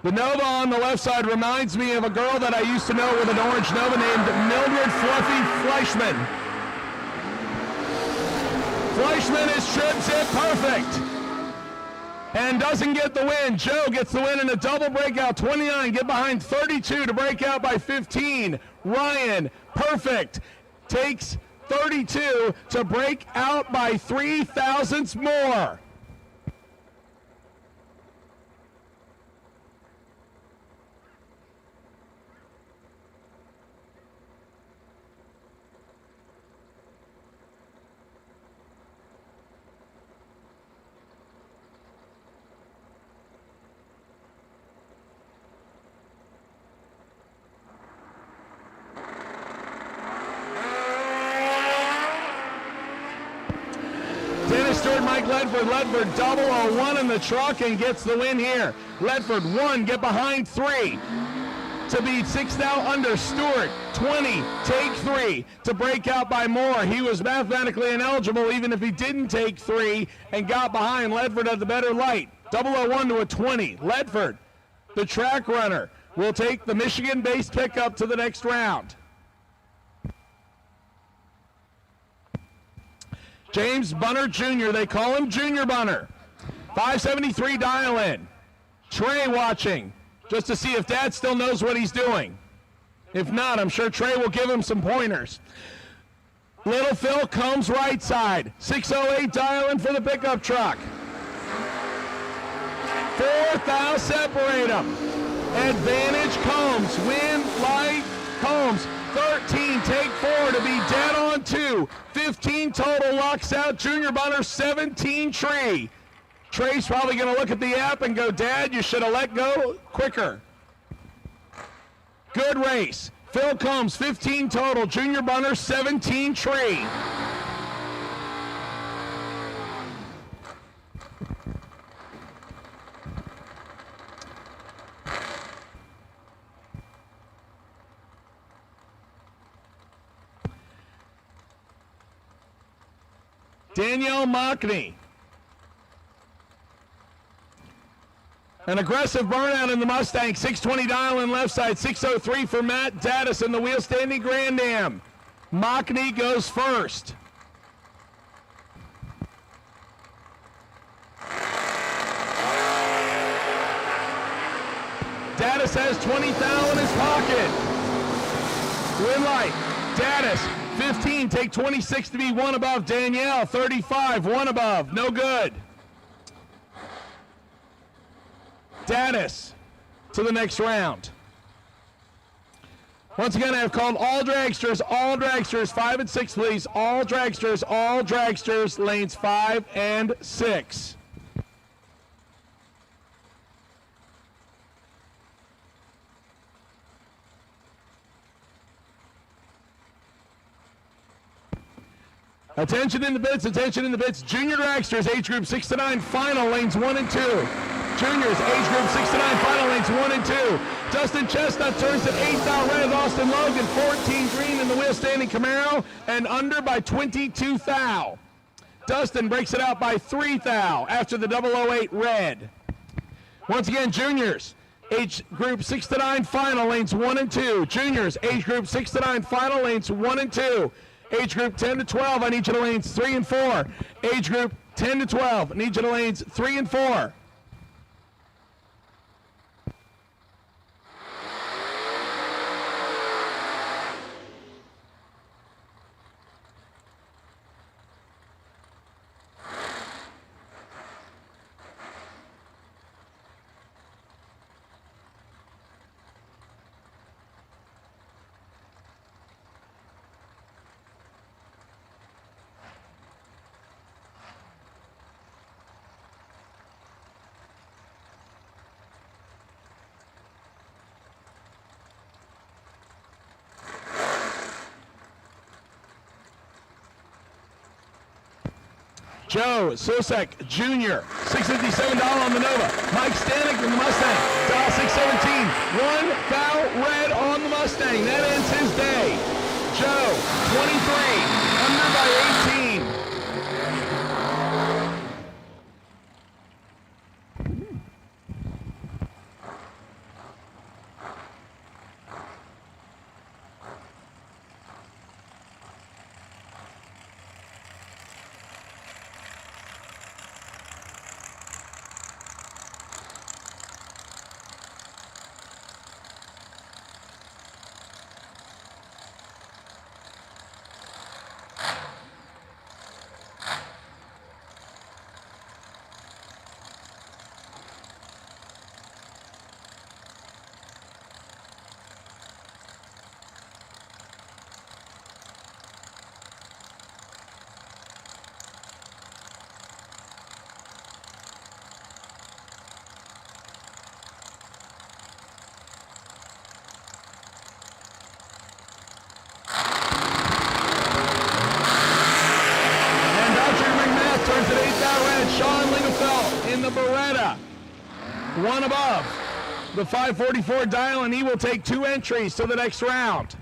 The Nova on the left side reminds me of a girl that I used to know with an orange Nova named Mildred Fluffy Fleischman. Fleischman is trip zip perfect and doesn't get the win. Joe gets the win in a double breakout, 29, get behind 32 to break out by 15. Ryan, perfect, takes 32 to break out by 3 thousandths more. Ledford. Ledford 001 in the truck and gets the win here. Ledford 1, get behind 3. To be 6 now under. Stewart 20, take 3 to break out by more. He was mathematically ineligible even if he didn't take 3 and got behind. Ledford had the better light. 001 to a 20. Ledford, the track runner, will take the Michigan-based pickup to the next round. James Bunner Jr., they call him Junior Bunner. 573 dial in. Trey watching, just to see if Dad still knows what he's doing. If not, I'm sure Trey will give him some pointers. Little Phil comes right side. 608 dial in for the pickup truck. 4th out, separate them. Advantage Combs, win light Combs. 13, take 4 to be dead on 2. 15 total, locks out Junior Bunner. 17 Tree. Trey's probably going to look at the app and go, Dad, you should have let go quicker. Good race. Phil Combs, 15 total. Junior Bunner, 17 Tree. Danielle Mockney. An aggressive burnout in the Mustang. 620 dial in left side. 603 for Matt Daddis in the wheel standing Grand Am. Mockney goes first. Daddis has 20 thou in his pocket. Win light. Daddis. 15, take 26 to be 1 above. Danielle, 35, 1 above. No good. Daddis to the next round. Once again, I have called all dragsters, 5 and 6, please. All dragsters, lanes 5 and 6. Attention in the bits, Junior dragsters, age group 6 to 9, final, lanes 1 and 2. Juniors, age group 6 to 9, final, lanes 1 and 2. Dustin Chestnut turns at 8 thou red, Austin Logan, 14 green in the wheel standing Camaro, and under by 22 thou. Dustin breaks it out by 3 thou after the 008 red. Once again, juniors, age group 6 to 9, final, lanes 1 and 2. Juniors, age group 6 to 9, final, lanes 1 and 2. Age group 10 to 12 on each of the lanes 3 and 4. Age group 10 to 12 on each of the lanes 3 and 4. Joe Sosek Jr., $657 on the Nova. Mike Stanek in the Mustang, dial 617. 1 thou red on the Mustang. That ends his day. Joe, 23, under by 18. the 544 dial, and he will take 2 entries to the next round.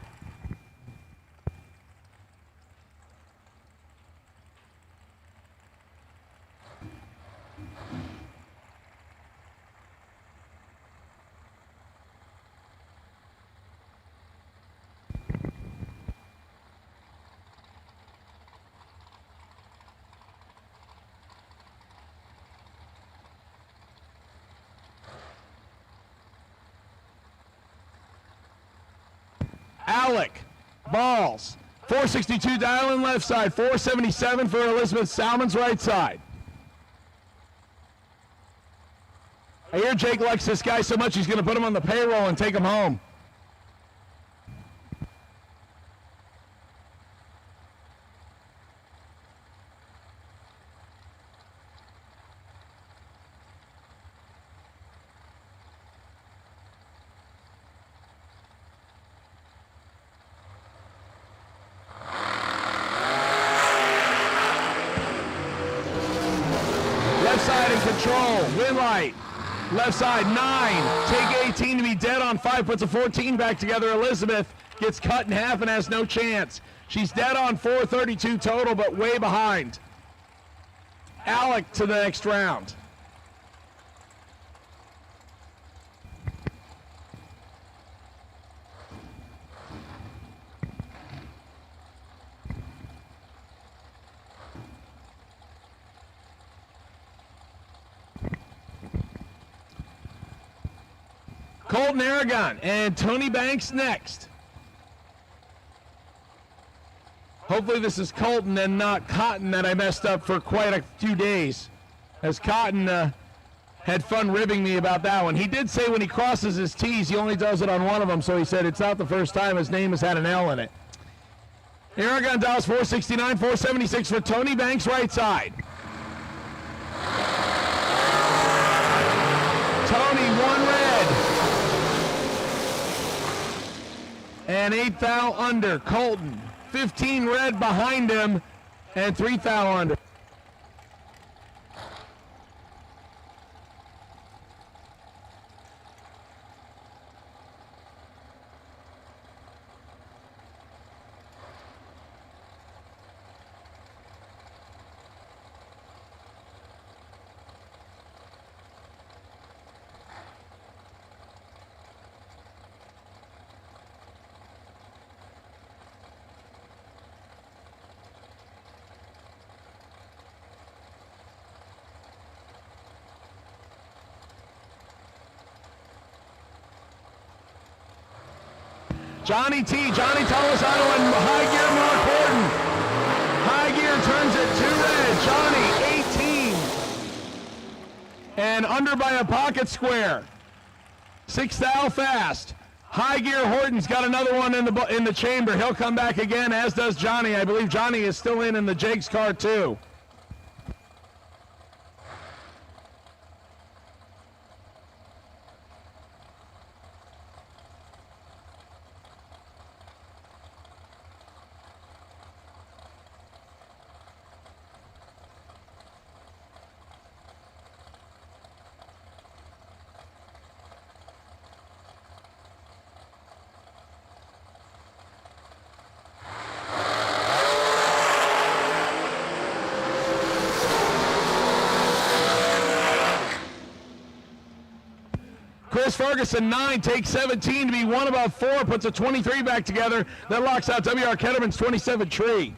Alec, balls, 462 dial in left side, 477 for Elizabeth Salmon's right side. I hear Jake likes this guy so much he's going to put him on the payroll and take him home. Left side in control, win light. Left side, 9. Take 18 to be dead on 5. Puts a 14 back together. Elizabeth gets cut in half and has no chance. She's dead on 432 total, but way behind. Alec to the next round. Colton Aragon and Tony Banks next. Hopefully this is Colton and not Cotton that I messed up for quite a few days, as Cotton had fun ribbing me about that one. He did say when he crosses his T's, he only does it on one of them, so he said it's not the first time his name has had an L in it. Aragon dials 469, 476 for Tony Banks right side. Tony, 1 red. And 8 thou under. Colton, 15 red behind him, and 3 thou under. Johnny T, Johnny Tolosano, and high gear Mark Horton. High gear turns it 2 red. Johnny, 18. And under by a pocket square. 6 thou fast. High gear Horton's got another one in the chamber. He'll come back again, as does Johnny. I believe Johnny is still in the Jake's car too. Chris Ferguson, 9, takes 17 to be 1 above 4, puts a 23 back together. That locks out W.R. Ketterman's 27 tree.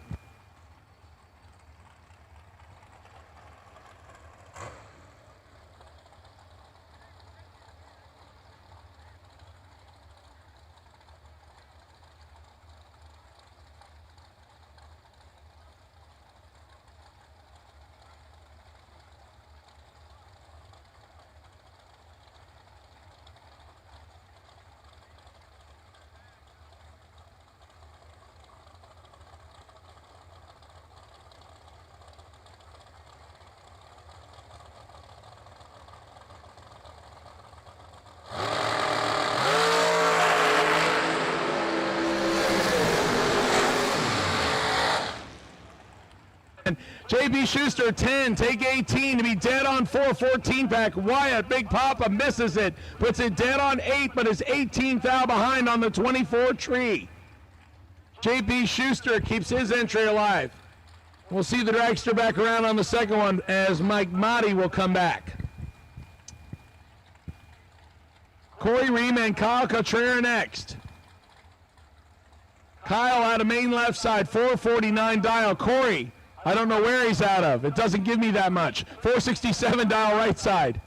JB Schuster 10, take 18 to be dead on 4, 14 pack. Wyatt, Big Papa misses it, puts it dead on 8, but is 18th thou behind on the 24 tree. JB Schuster keeps his entry alive. We'll see the dragster back around on the second one as Mike Motti will come back. Corey Ream and Kyle Cotrera next. Kyle out of main left side, 449 dial. Corey, I don't know where he's out of. It doesn't give me that much. 467 dial right side.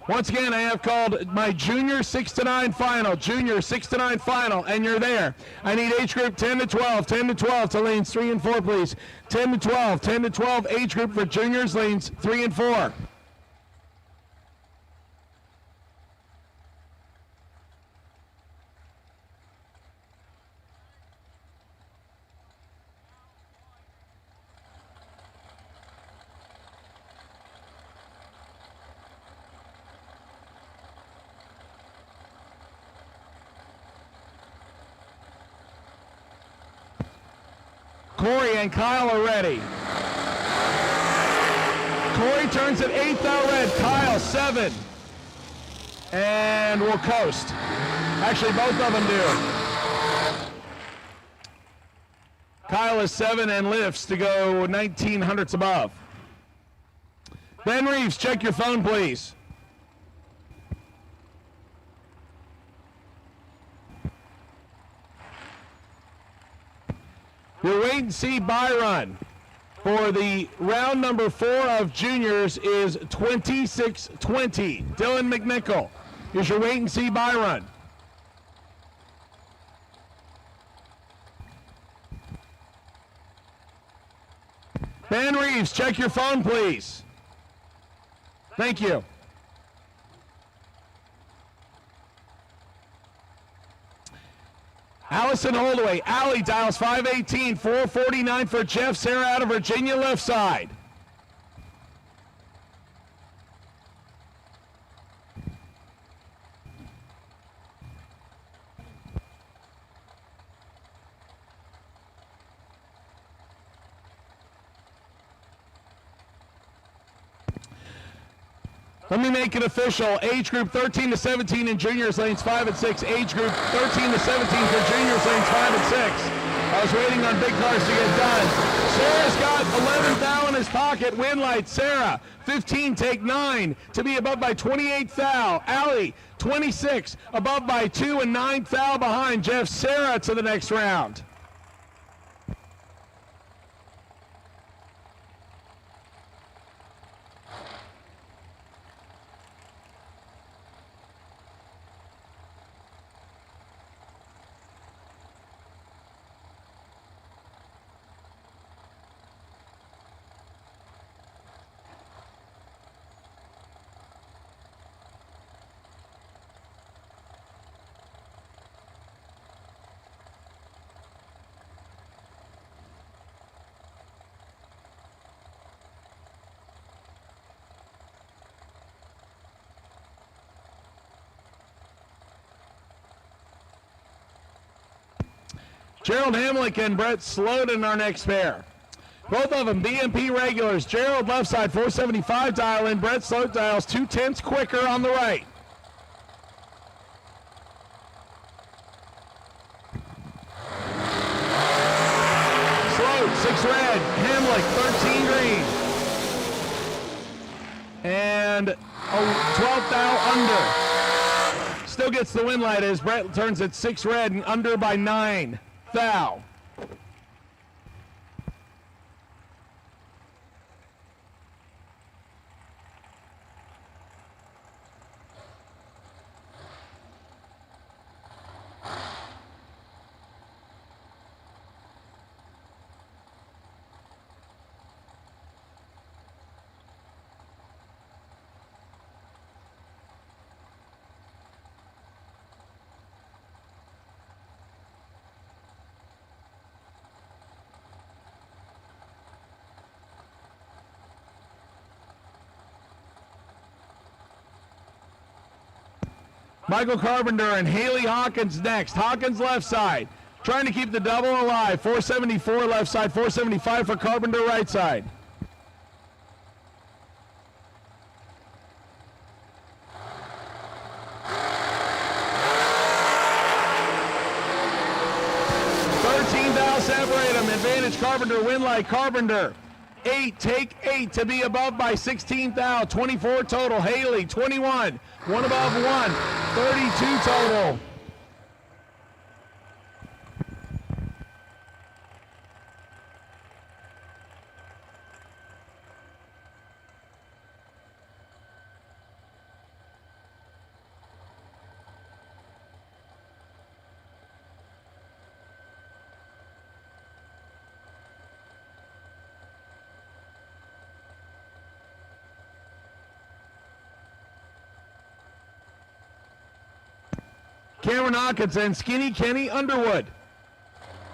Once again, I have called my junior 6 to 9 final, junior 6 to 9 final, and you're there. I need age group 10 to 12, 10 to 12 to lanes 3 and 4, please. 10 to 12, 10 to 12 age group for juniors, lanes 3 and 4. Corey and Kyle are ready. Corey turns at 8th thou red, Kyle 7. And we'll coast. Actually, both of them do. Kyle is 7 and lifts to go 1900ths above. Ben Reeves, check your phone, please. Your wait and see buy run for the round number 4 of juniors is 26:20. Dylan McNichol is your wait and see buy run. Ben Reeves, check your phone, please. Thank you. Allison Holdaway, Allie dials 518, 449 for Jeff Sarah out of Virginia left side. Let me make it official. Age group 13 to 17 in juniors, lanes 5 and 6. Age group 13 to 17 for juniors, lanes 5 and 6. I was waiting on big cars to get done. Sarah's got 11th thou in his pocket. Win light, Sarah. 15, take 9 to be above by 28th thou. Allie, 26, above by 2 and 9th thou behind. Jeff Sarah to the next round. Gerald Hamlick and Brett Sloden our next pair. Both of them BMP regulars. Gerald left side 475 dial in. Brett Sloat dials 2/10 quicker on the right. Sloat 6 red. Hamlick 13 green. And 12th thou under. Still gets the win light as Brett turns at 6 red and under by 9 thou. Michael Carpenter and Haley Hawkins next. Hawkins left side. Trying to keep the double alive. 474 left side, 475 for Carpenter right side. Separate them. Advantage Carpenter. Win like Carpenter. 8. Take 8 to be above by 16 thou. 24 total. Haley 21. One above 1. 32 total. Cameron Hawkins and Skinny Kenny Underwood.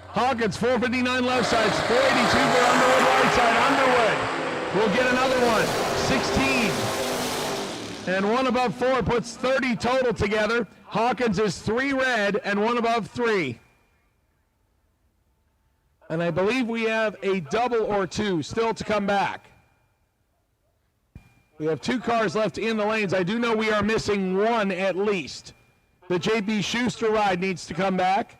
Hawkins, 459 left side, 482 for Underwood right side. Underwood will get another one, 16. And one above 4 puts 30 total together. Hawkins is 3 red and one above 3. And I believe we have a double or 2 still to come back. We have 2 cars left in the lanes. I do know we are missing 1 at least. The J.B. Schuster ride needs to come back.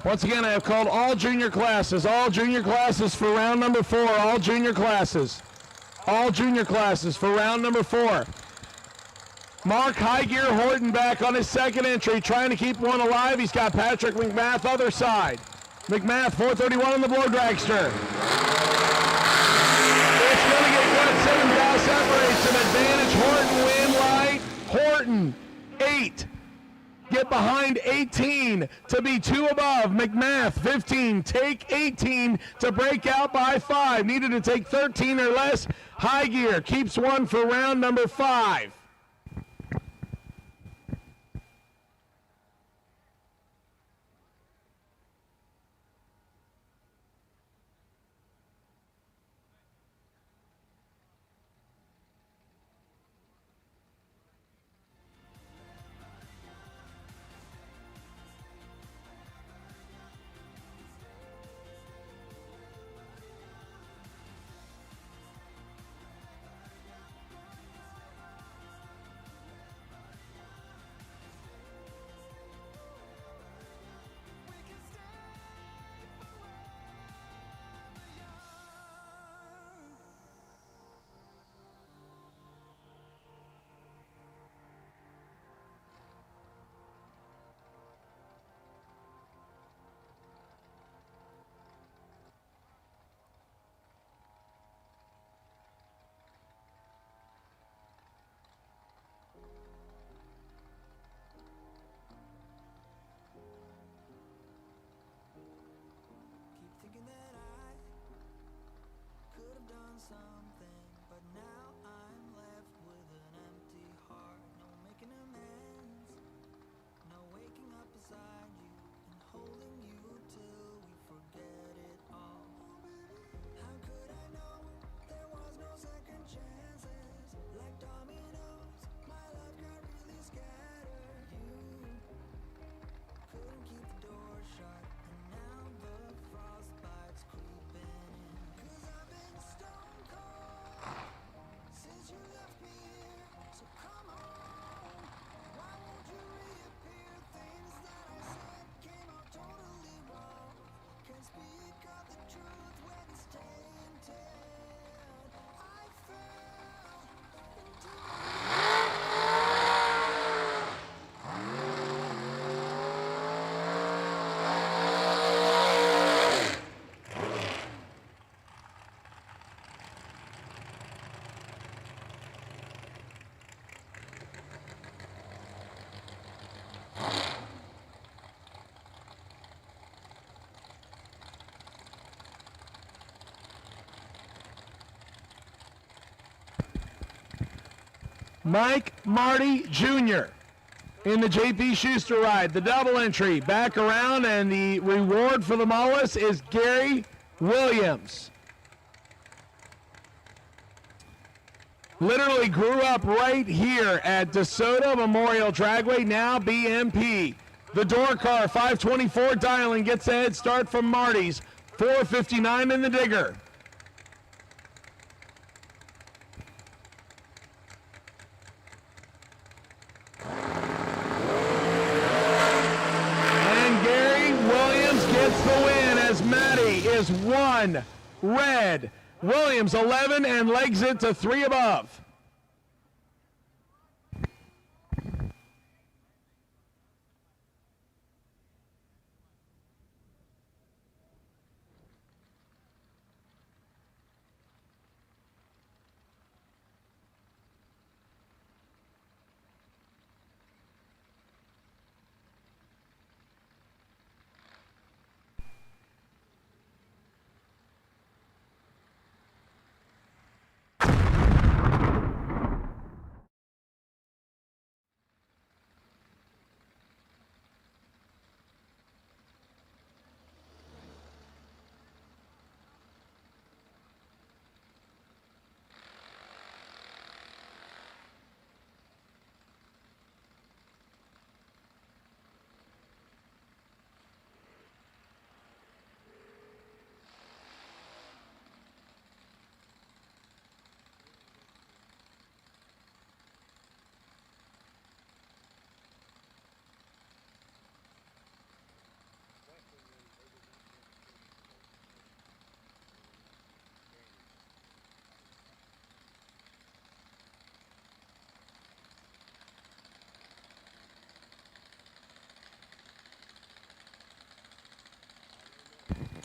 Once again, I have called all junior classes for round number 4, all junior classes for round number 4. Mark High Gear Horton back on his second entry, trying to keep one alive. He's got Patrick McMath other side. McMath, 431 on the blow dragster. It's going to get cut. 7 foul separates him. Advantage Horton, win light. Horton, 8. Get behind 18 to be 2 above. McMath, 15. Take 18 to break out by 5. Needed to take 13 or less. High Gear keeps 1 for round number 5. Mike Marty Jr. in the J.P. Schuster ride. The double entry back around, and the reward for the Mullis is Gary Williams. Literally grew up right here at DeSoto Memorial Dragway, now BMP. The door car, 524 dialing, gets a head start from Marty's. 459 in the digger. Is 1 red. Williams 11 and legs it to 3 above.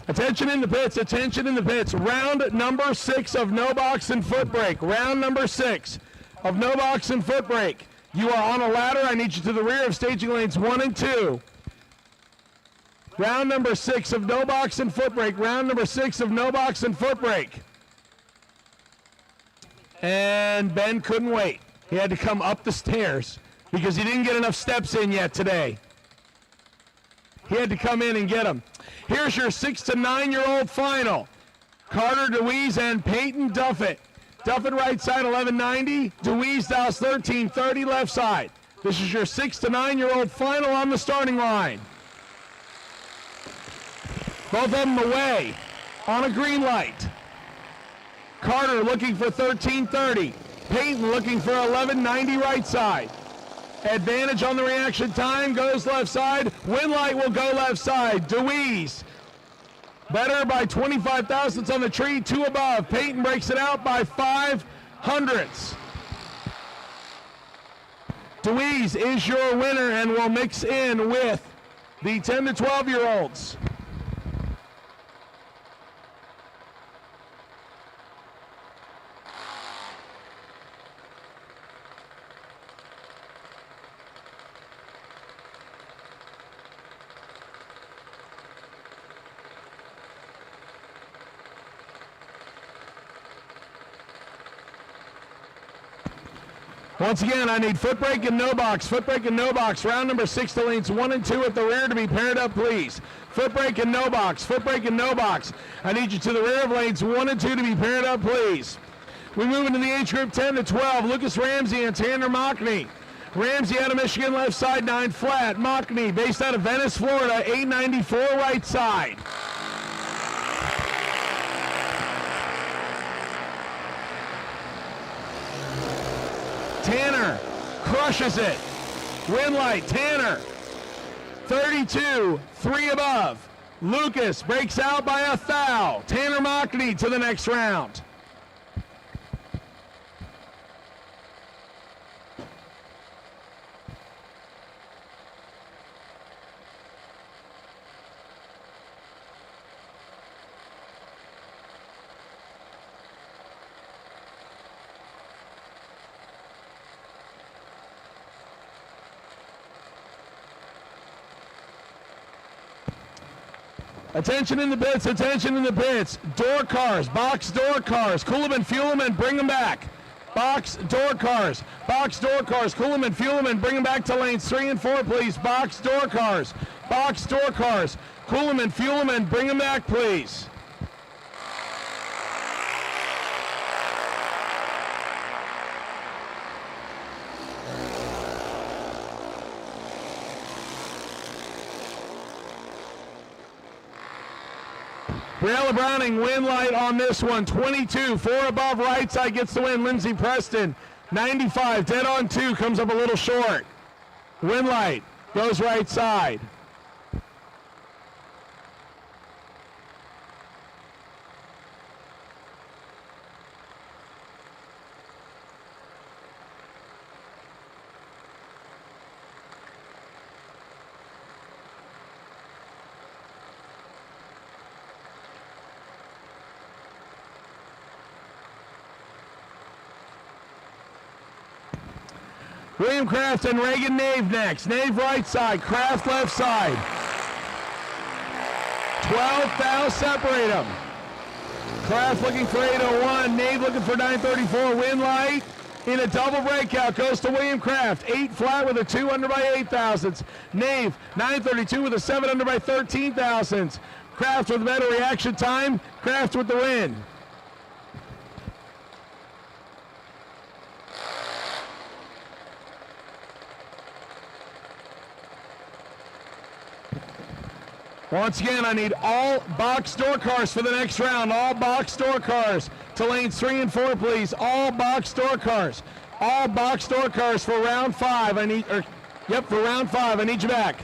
Attention in the pits, attention in the pits. Round number 6 of no box and foot brake. Round number 6 of no box and foot brake. You are on a ladder. I need you to the rear of staging lanes 1 and 2. Round number 6 of no box and foot brake. Round number 6 of no box and foot brake. And Ben couldn't wait. He had to come up the stairs because he didn't get enough steps in yet today. He had to come in and get them. Here's your 6 to 9-year-old final. Carter DeWeese and Peyton Duffett. Duffett right side 1190. DeWeese Dallas 1330 left side. This is your 6 to 9-year-old final on the starting line. Both of them away on a green light. Carter looking for 1330. Peyton looking for 1190 right side. Advantage on the reaction time goes left side. Win light will go left side. DeWeese better by 25 thousandths on the tree, 2 above. Peyton breaks it out by 5 hundredths. DeWeese is your winner and will mix in with the 10 to 12-year-olds. Once again, I need foot brake and no box. Foot brake and no box. Round number 6 to lanes 1 and 2 at the rear to be paired up, please. Foot brake and no box. Foot brake and no box. I need you to the rear of lanes 1 and 2 to be paired up, please. We move into the age group 10 to 12. Lucas Ramsey and Tanner Mockney. Ramsey out of Michigan, left side 9 flat. Mockney based out of Venice, Florida, 894 right side. Tanner crushes it. Win light, Tanner. 32, 3 above. Lucas breaks out by a thou. Tanner Mockney to the next round. Attention in the pits, attention in the pits. Door cars, box door cars. Cool them and fuel them and bring them back. Box door cars, cool them and fuel them and bring them back to lanes 3 and 4, please. Box door cars, cool them and fuel them and bring them back, please. Briella Browning, win light on this one. 22, 4 above, right side gets the win. Lindsey Preston, 95, dead on 2, comes up a little short. Win light goes right side. William Kraft and Reagan Nave next. Nave right side, Kraft left side. 12 thou separate them. Kraft looking for 801, Nave looking for 934. Win light in a double breakout goes to William Kraft. 8 flat with a 2 under by 8 thousandths. Nave 932 with a 7 under by 13 thousandths. Kraft with better reaction time. Kraft with the win. Once again, I need all box door cars for the next round. All box door cars to lanes 3 and 4, please. All box door cars. All box door cars for round 5. For round 5. I need you back.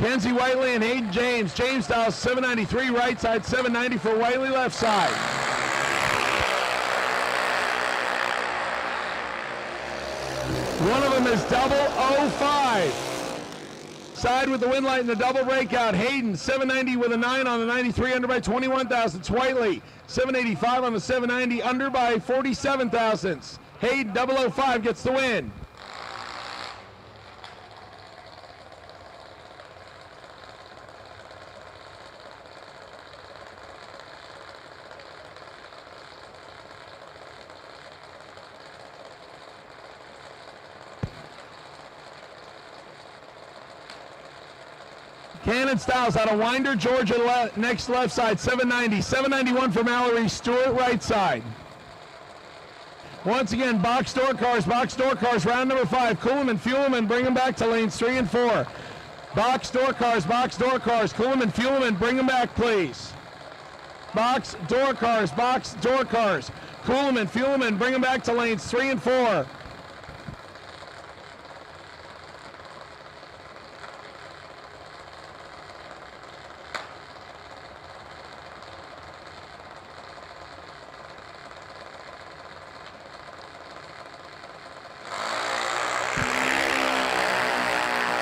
Kenzie Whiteley and Hayden James. James dials 793 right side, 790 for Whiteley left side. One of them is double 05. Side with the win light and the double breakout. Hayden, 790 with a 9 on the 93, under by 21 thousandths. Whiteley, 785 on the 790, under by 47 thousandths. Hayden, 005 gets the win. Cannon Styles out of Winder, Georgia, next left side, 790. 791 for Mallory Stewart, right side. Once again, box door cars, round number 5. Kuhlman, Fuelman, bring them back to lanes 3 and 4. Box door cars, Kuhlman, Fuelman, bring them back, please. Box door cars, Kuhlman, Fuelman, bring them back to lanes 3 and 4.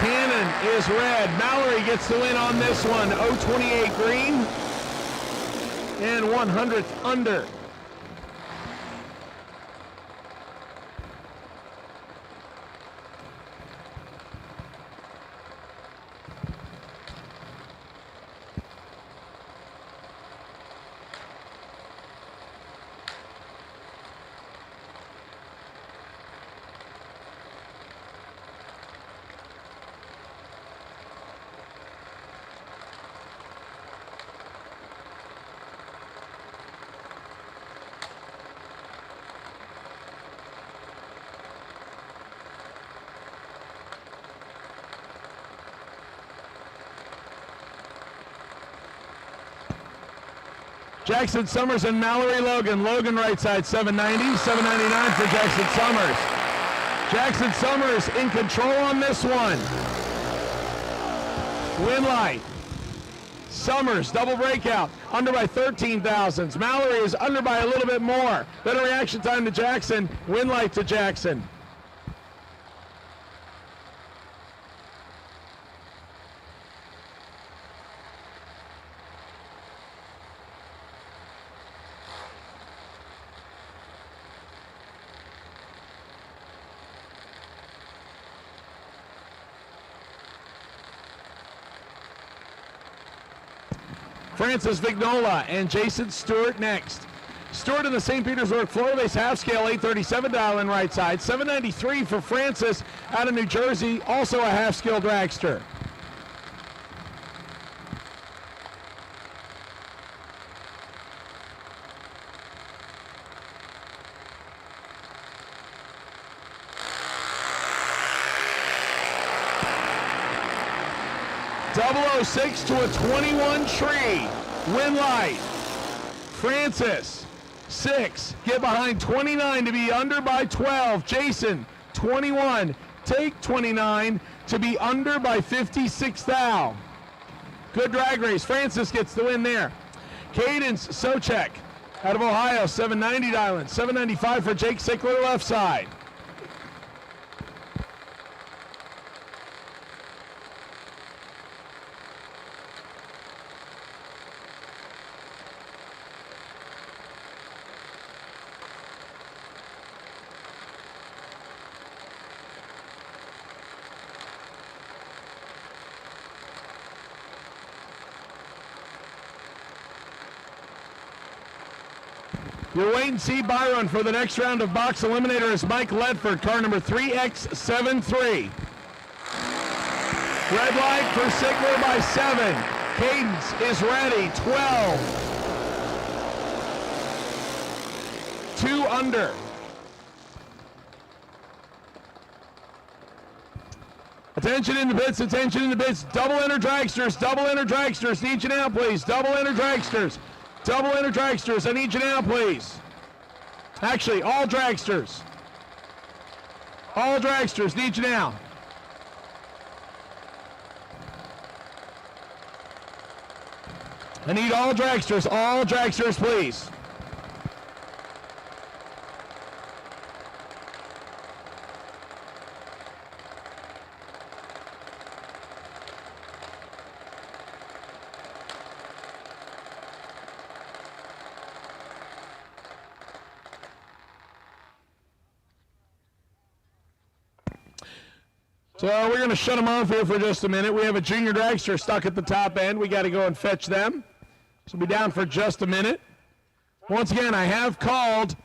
Cannon is red. Mallory gets the win on this one. 028 green and 100th under. Jackson Summers and Mallory Logan. Logan right side, 790, 799 for Jackson Summers. Jackson Summers in control on this one. Win light. Summers, double breakout, under by 13 thousandths. Mallory is under by a little bit more. Better reaction time to Jackson. Win light to Jackson. Francis Vignola and Jason Stewart next. Stewart in the St. Petersburg floor base half scale, 837 dial in right side. 793 for Francis out of New Jersey, also a half scale dragster. .006 to a 21 tree. Win light. Francis, 6. Get behind 29 to be under by 12. Jason, 21. Take 29 to be under by 56 thou. Good drag race. Francis gets the win there. Cadence Sochek out of Ohio, 790 dialing. 795 for Jake Sickler left side. Your wait and see buy run for the next round of box eliminator is Mike Ledford, car number 3X73. Red light for Sigler by 7. Cadence is ready, 12. 2 under. Attention in the bits, attention in the bits. Double enter dragsters, need you now please. Double enter dragsters, I need you now please. Actually, all dragsters, need you now. I need all dragsters, please. So we're going to shut them off here for just a minute. We have a junior dragster stuck at the top end. We got to go and fetch them. So we'll be down for just a minute. Once again, I have called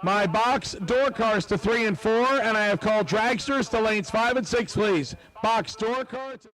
my box door cars to 3 and 4, and I have called dragsters to lanes 5 and 6, please. Box door cars.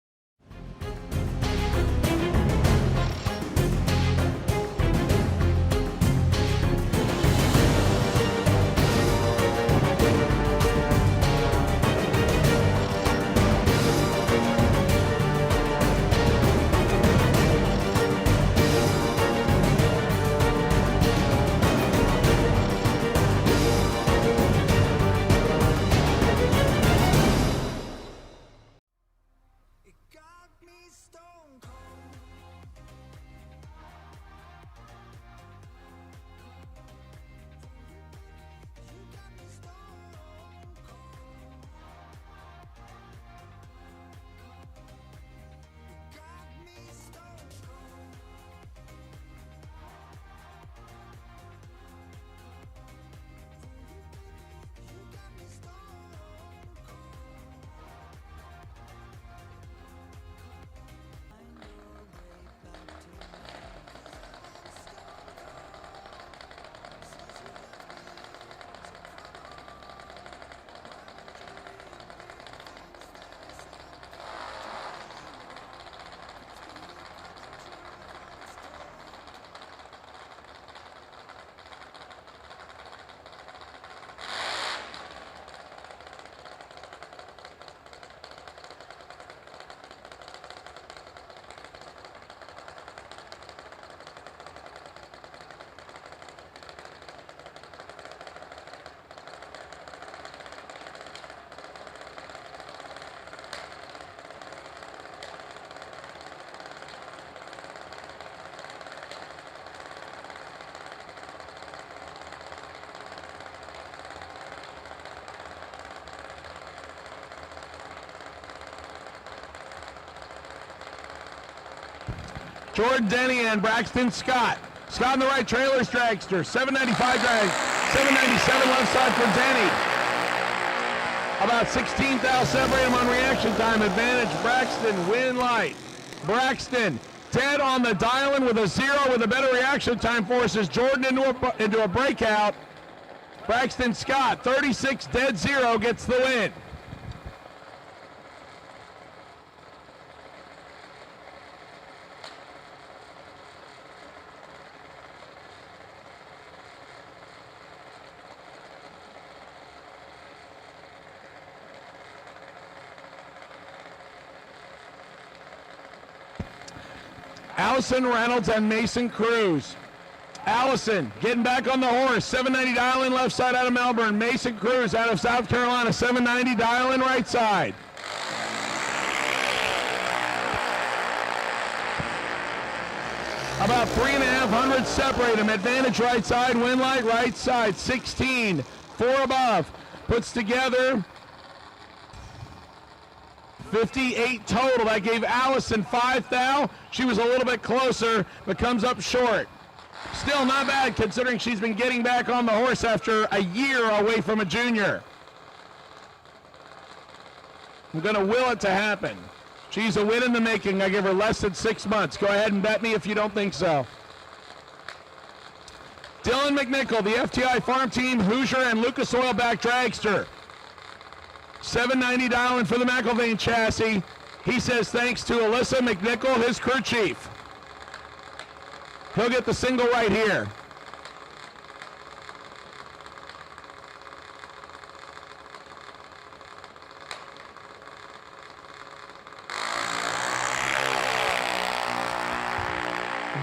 Jordan Denny and Braxton Scott. Scott in the right, trailers dragster. 795 drag, 797 left side for Denny. About 16 thou separate him on reaction time. Advantage Braxton, win light. Braxton dead on the dial-in with a 0 with a better reaction time, forces Jordan into a breakout. Braxton Scott, 36 dead 0, gets the win. Allison Reynolds and Mason Cruz. Allison getting back on the horse, 790 dial-in left side out of Melbourne. Mason Cruz out of South Carolina, 790 dial-in right side. About 3,500 separate them. Advantage right side, win light right side, 16, 4 above. Puts together 58 total. That gave Allison 5 thou. She was a little bit closer, but comes up short. Still not bad considering she's been getting back on the horse after a year away from a junior. I'm going to will it to happen. She's a win in the making. I give her less than 6 months. Go ahead and bet me if you don't think so. Dylan McNichol, the FTI Farm Team, Hoosier and Lucas Oil back dragster. 790 dial-in for the McIlvain chassis. He says thanks to Alyssa McNichol, his crew chief. He'll get the single right here.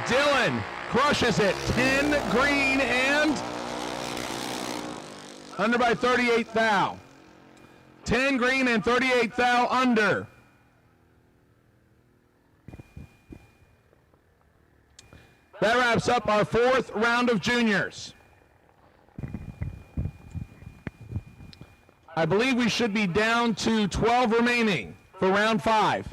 Dylan crushes it. 10 green and under by 38 thou. 10 green and 38 thou under. That wraps up our 4th round of juniors. I believe we should be down to 12 remaining for round 5.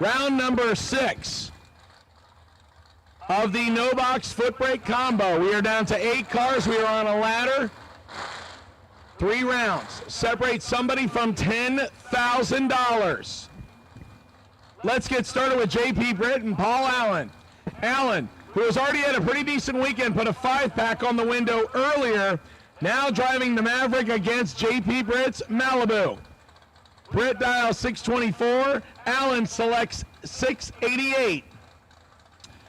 Round number 6 of the no box foot brake combo. We are down to 8 cars. We are on a ladder. 3 rounds. Separate somebody from $10,000. Let's get started with JP Britt and Paul Allen. Allen, who has already had a pretty decent weekend, put a 5-pack on the window earlier, now driving the Maverick against JP Britt's Malibu. Britt dials 624. Allen selects 688.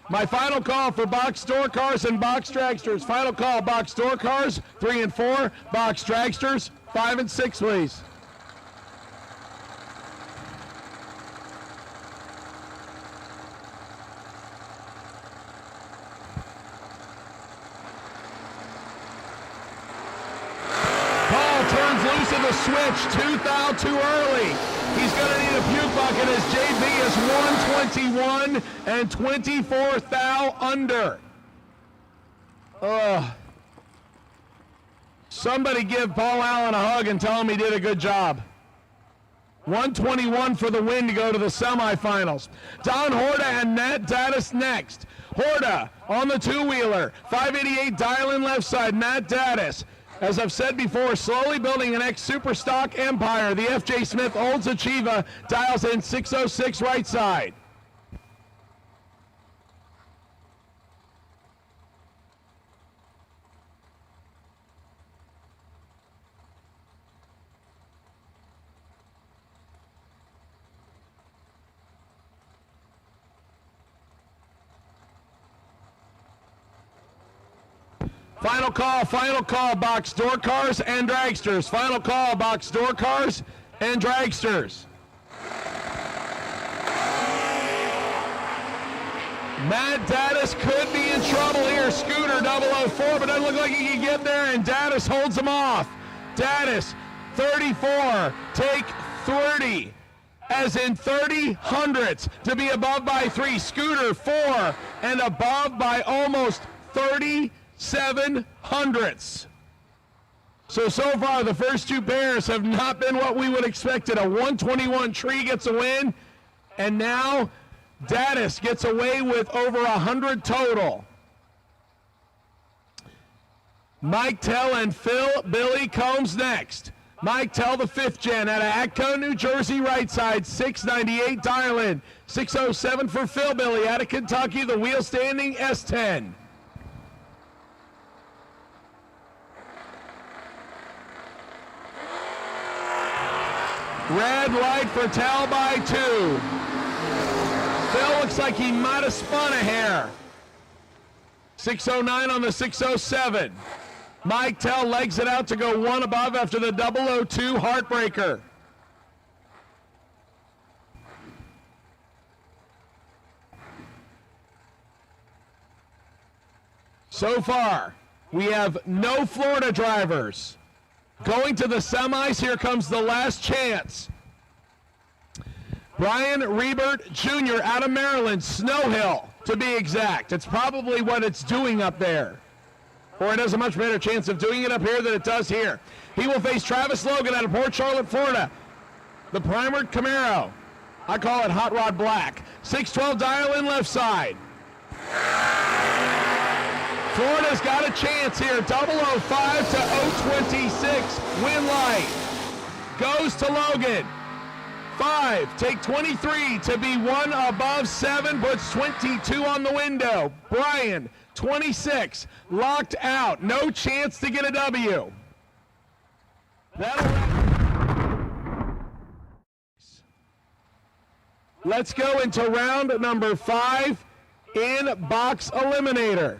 My final call for box door cars and box dragsters. Final call, box door cars, 3 and 4. Box dragsters, 5 and 6, please. Turns loose of the switch, 2 thou too early. He's going to need a puke bucket as JB is 121 and 24 thou under. Somebody give Paul Allen a hug and tell him he did a good job. 121 for the win to go to the semifinals. Don Horta and Nat Daddis next. Horta on the 2-wheeler, 588 dial in left side, Matt Daddis. As I've said before, slowly building an ex-super stock empire. The F.J. Smith Olds Achieva dials in 606 right side. Final call, box door cars and dragsters. Final call, box door cars and dragsters. Matt Daddis could be in trouble here. Scooter 004, but doesn't look like he can get there, and Daddis holds him off. Daddis, 34, take 30, as in 30 hundredths to be above by 3. Scooter, 4, and above by almost 37 hundredths. So far, the first 2 pairs have not been what we would expected. A 121 Tree gets a win, and now Daddis gets away with over 100 total. Mike Tell and Phil Billy Combs next. Mike Tell, the 5th gen, out of Atco, New Jersey, right side, 698 dial-in. 607 for Phil Billy, out of Kentucky, the wheel standing S10. Red light for Tell by 2. Phil looks like he might have spun a hair. 609 on the 607. Mike Tell legs it out to go 1 above after the 002 heartbreaker. So far, we have no Florida drivers. Going to the semis, here comes the last chance. Brian Rebert Jr. out of Maryland, Snow Hill to be exact. It's probably what it's doing up there. Or it has a much better chance of doing it up here than it does here. He will face Travis Logan out of Port Charlotte, Florida. The primered Camaro. I call it Hot Rod Black. 612 dial in left side. Florida's got a chance here. 005 to 026. Win light. Goes to Logan. 5, take 23 to be 1 above 7, puts 22 on the window. Brian, 26, locked out, no chance to get a W. Let's go into round number 5 in box eliminator.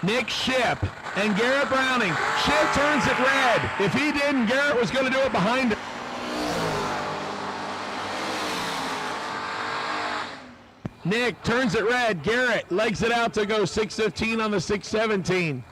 Nick Shipp and Garrett Browning. Shipp turns it red. If he didn't, Garrett was going to do it behind him. Nick turns it red. Garrett legs it out to go 6:15 on the 6:17.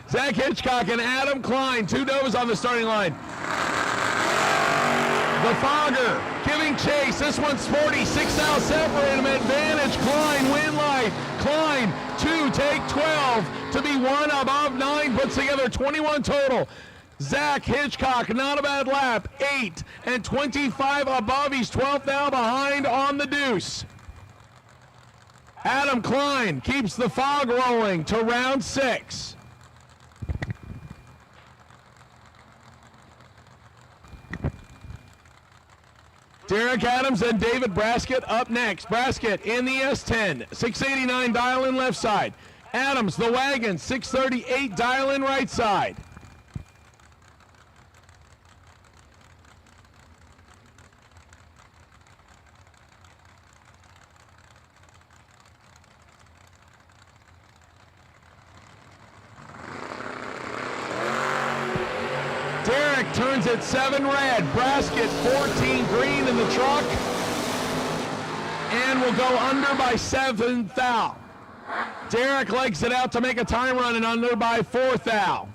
Zach Hitchcock and Adam Klein, 2 does on the starting line. The Fogger giving chase. This one's sporty. 6 now separate him. Advantage. Klein win light. Klein 2, take 12 to be 1 above 9. Puts together 21 total. Zach Hitchcock, not a bad lap. 8 and 25 above. He's 12th now behind on the deuce. Adam Klein keeps the fog rolling to round 6. Derek Adams and David Braskett up next. Braskett in the S10, 689 dial in left side. Adams, the wagon, 638 dial in right side. Derek turns it 7 red, Braskett 14 green in the truck, and will go under by 7th thou. Derek legs it out to make a time run and under by 4th thou.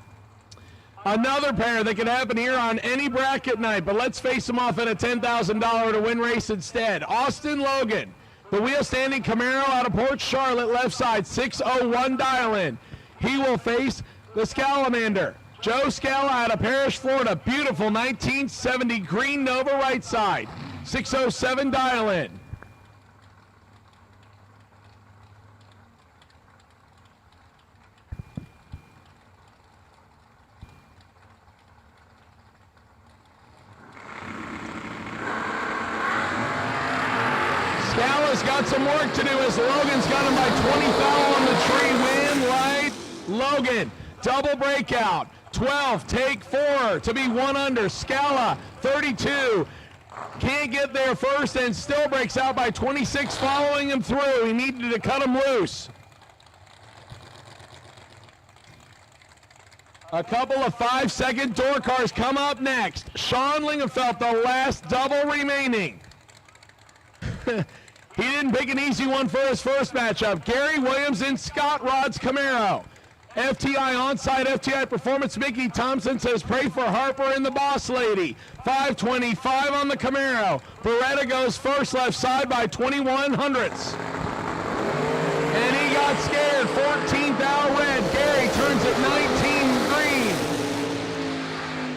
Another pair that could happen here on any bracket night, but let's face them off at a $10,000 to win race instead. Austin Logan, the wheel standing Camaro out of Port Charlotte left side, 601 dial in. He will face the Scalamander. Joe Scala out of Parrish, Florida. Beautiful 1970 green Nova right side. 607 dial in. Scala's got some work to do as Logan's got him by 20 foul on the tree. Win light. Logan, double breakout. 12, take 4 to be 1 under. Scala, 32, can't get there first and still breaks out by 26 following him through. He needed to cut him loose. A couple of 5-second door cars come up next. Sean Lingenfeld, the last double remaining. He didn't pick an easy one for his first matchup. Gary Williams in Scott Rod's Camaro. FTI onside, FTI Performance. Mickey Thompson says pray for Harper and the Boss Lady. 525 on the Camaro. Beretta goes first left side by 21 hundredths. And he got scared. 14th out red. Gary turns it 19 green.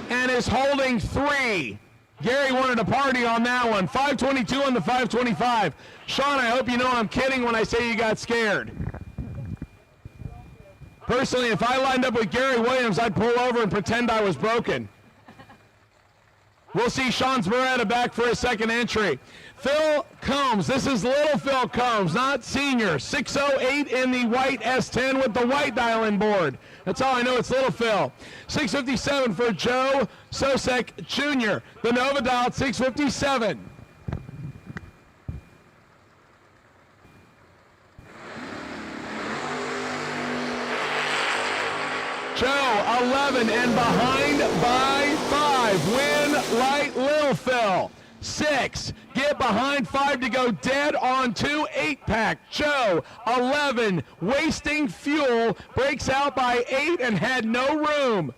And is holding 3. Gary wanted to party on that one. 522 on the 525. Sean, I hope you know I'm kidding when I say you got scared. Personally, if I lined up with Gary Williams, I'd pull over and pretend I was broken. We'll see Sean's Beretta back for his second entry. Phil Combs, this is little Phil Combs, not senior. 608 in the white S10 with the white dial-in board. That's all I know, it's little Phil. 657 for Joe Sosek Jr. The Nova dial 657. Joe, 11 and behind by 5. Win light Lil Phil. 6, get behind 5 to go dead on 2, 8-pack. Joe, 11, wasting fuel, breaks out by 8 and had no room.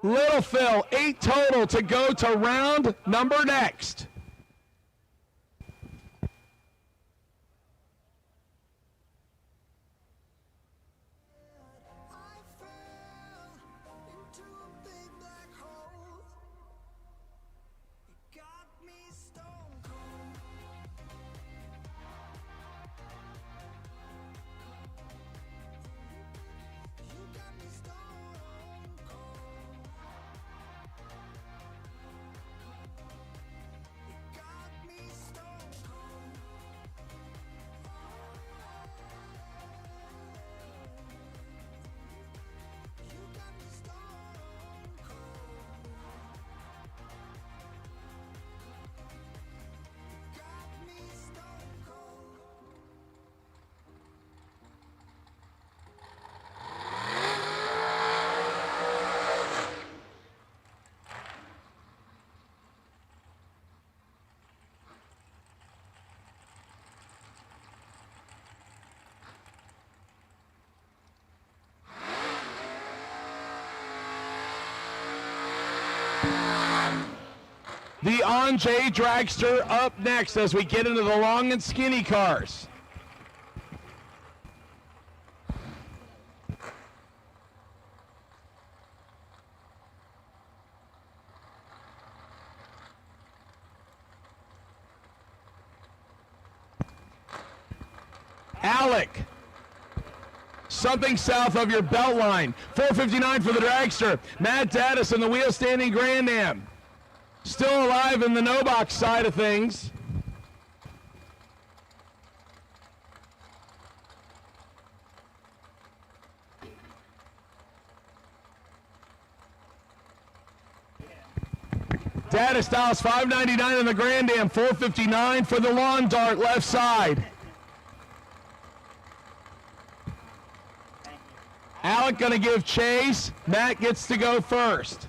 Little Phil, 8 total to go to round number next. The Anjay Dragster up next as we get into the long and skinny cars. Alec, something south of your belt line. 459 for the Dragster. Matt Daddis in the wheel standing Grand Am. Still alive in the no box side of things. Daddis styles 599 in the Grand Am, 459 for the lawn dart left side. Alec gonna give chase. Matt gets to go first.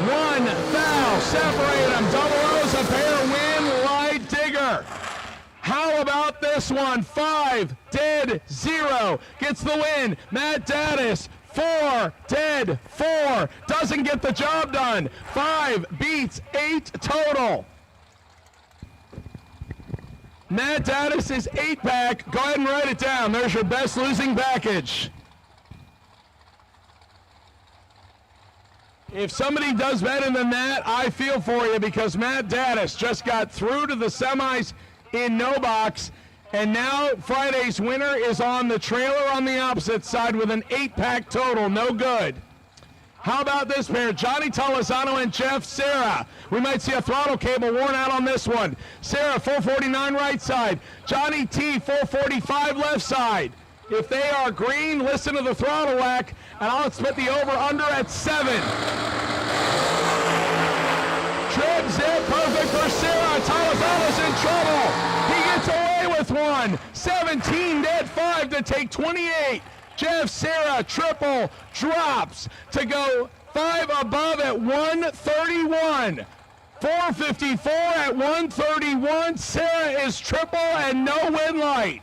One foul, separate them. Double O's a pair, win, light digger. How about this one? 5, dead, 0. Gets the win. Matt Daddis, 4, dead, 4. Doesn't get the job done. 5 beats 8 total. Matt Daddis is 8-pack. Go ahead and write it down. There's your best losing package. If somebody does better than that, I feel for you because Matt Daddis just got through to the semis in no box, and now Friday's winner is on the trailer on the opposite side with an 8-pack total. No good. How about this pair? Johnny Tolosano and Jeff Serra. We might see a throttle cable worn out on this one. Serra, 449 right side. Johnny T, 445 left side. If they are green, listen to the throttle whack, and I'll split the over-under at 7. Trip zip, perfect for Serra. Tolosano's in trouble. He gets away with one. 17 dead, 5 to take 28. Jeff Serra, triple, drops to go 5 above at 131. 454 at 131. Serra is triple and no win light.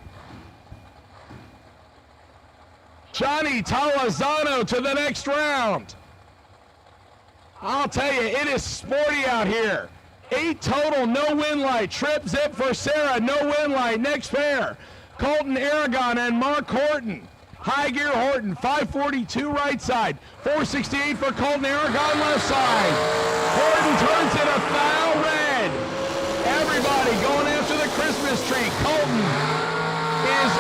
Johnny Tolosano to the next round. I'll tell you, it is sporty out here. 8 total, no win light. Trip zip for Serra, no win light. Next pair, Colton Aragon and Mark Horton. High gear Horton, 542 right side, 468 for Colton Aragon left side. Horton turns it a foul red. Everybody going after the Christmas tree. Colton is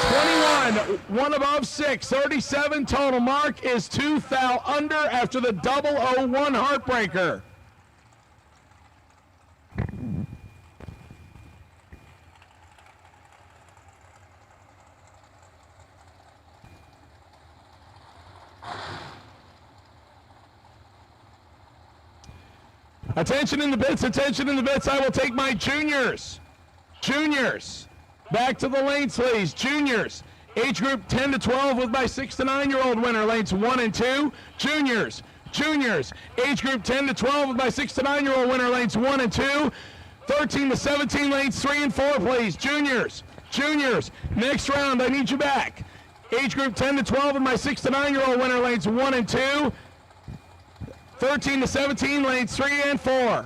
21, 1 above 6, 37 total. Mark is 2 foul under after the 001 heartbreaker. Attention in the bits, attention in the bits. I will take my juniors. Juniors, back to the lanes, please. Juniors, age group 10 to 12 with my 6 to 9-year-old winner, lanes 1 and 2. Juniors, age group 10 to 12 with my 6 to 9-year-old winner, lanes 1 and 2. 13 to 17, lanes 3 and 4, please. Juniors, next round, I need you back. Age group 10 to 12 with my 6 to 9-year-old winner, lanes 1 and 2. 13 to 17, lanes 3 and 4.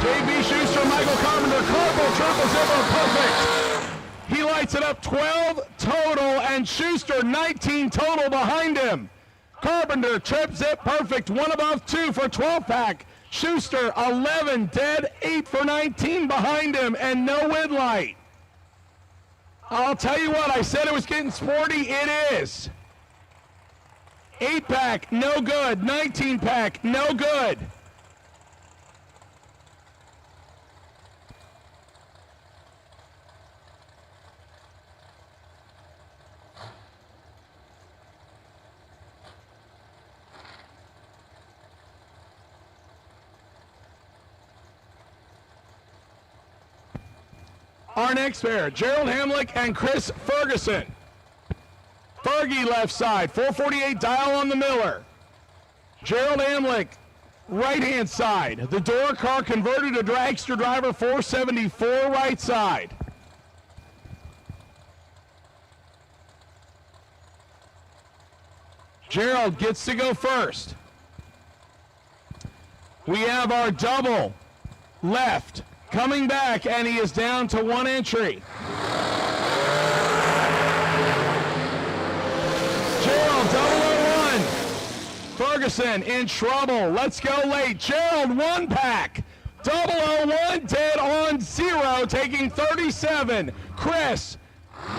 JB Schuster, Michael Carpenter, Carpal, triple zipper, perfect. He lights it up 12 total, and Schuster 19 total behind him. Carpenter, trip zip, perfect, 1 above 2 for 12-pack. Schuster 11 dead, 8 for 19 behind him, and no wind light. I'll tell you what, I said it was getting sporty, it is. 8-pack, no good. 19-pack, no good. Our next pair, Gerald Hamlick and Chris Ferguson. Fergie left side, 448 dial on the Miller. Gerald Hamlick, right-hand side. The door car converted to dragster driver, 474 right side. Gerald gets to go first. We have our double left. Coming back, and he is down to 1 entry. Gerald, 001. Ferguson in trouble. Let's go late. Gerald, 1-pack. 001 dead on 0, taking 37. Chris, 40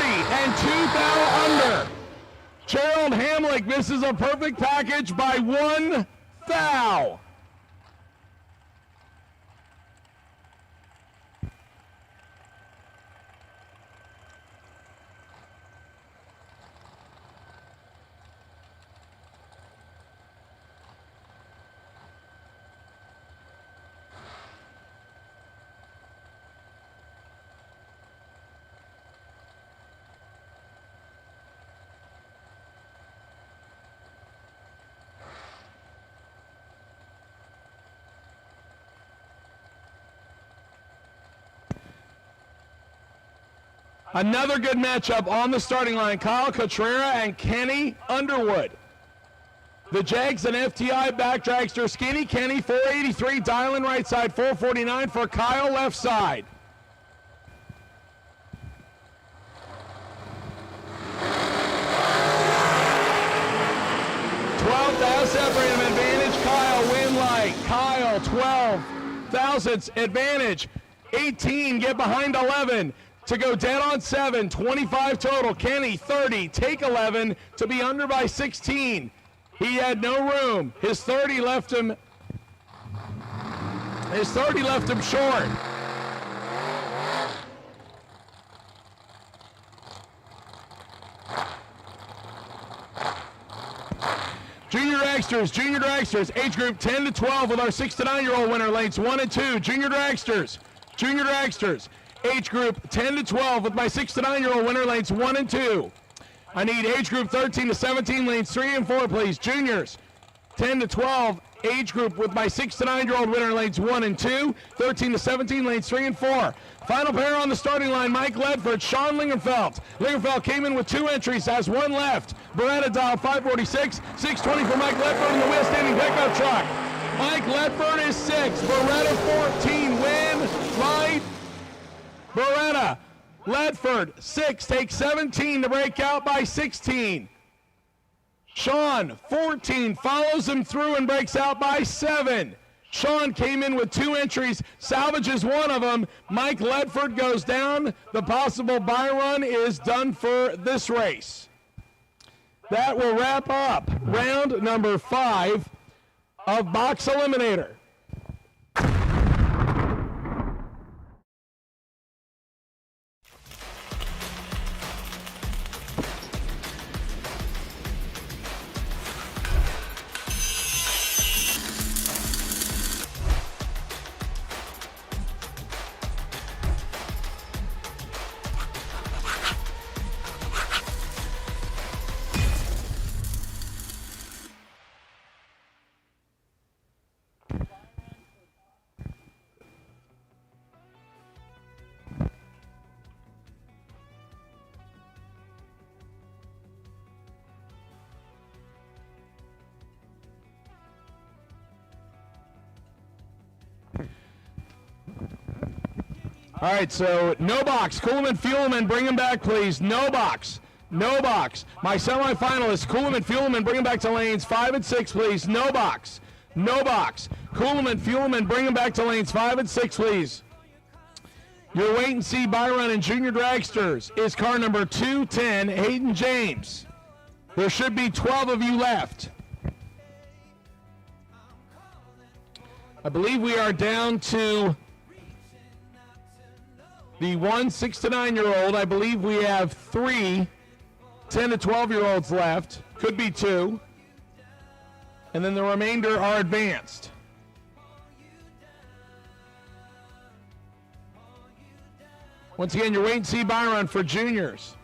and 2 thou under. Gerald Hamlick misses a perfect package by 1 thou. Another good matchup on the starting line, Kyle Cotrera and Kenny Underwood. The Jags and FTI back dragster, Skinny Kenny, 483, dialing right side, 449 for Kyle left side. Separating advantage, Kyle win light. Kyle 12 thousandths advantage. 18 get behind 11 to go dead on 7. 25 total. Kenny 30 take 11 to be under by 16. He had no room. His 30 left him. Short. Junior dragsters, age group 10 to 12 with our 6 to 9-year-old winner, lanes 1 and 2. Junior dragsters, age group 10 to 12 with my 6 to 9-year-old winner, lanes 1 and 2. I need age group 13 to 17, lanes 3 and 4, please. Juniors, 10 to 12, age group with my 6 to 9-year-old winner, lanes 1 and 2. 13 to 17, lanes 3 and 4. Final pair on the starting line, Mike Ledford, Sean Lingenfeld. Lingenfeld came in with 2 entries, has 1 left. Beretta dial 546, 620 for Mike Ledford in the wheel standing pickup truck. Mike Ledford is 6, Beretta 14, win, right. Beretta, Ledford 6, takes 17 to break out by 16. Sean, 14, follows him through and breaks out by 7. Sean came in with 2 entries, salvages 1 of them. Mike Ledford goes down. The possible buy run is done for this race. That will wrap up round number 5 of Box Eliminator. All right, so no box. Coolman, Fuelman, bring him back, please. No box. No box. My semifinalists, Coolman, Fuelman, bring him back to lanes 5 and 6, please. No box. No box. Coolman, Fuelman, bring him back to lanes 5 and 6, please. Your wait and see Byron and Junior Dragsters is car number 210, Hayden James. There should be 12 of you left. I believe we are down to the 6 to 9-year-old. I believe we have 3 10 to 12-year-olds left. Could be 2. And then the remainder are advanced. Once again, your wait and see Byron for juniors.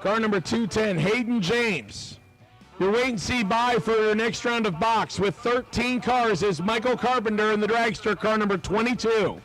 Car number 210, Hayden James. Your wait and see buy for your next round of box with 13 cars is Michael Carpenter in the dragster, car number 22.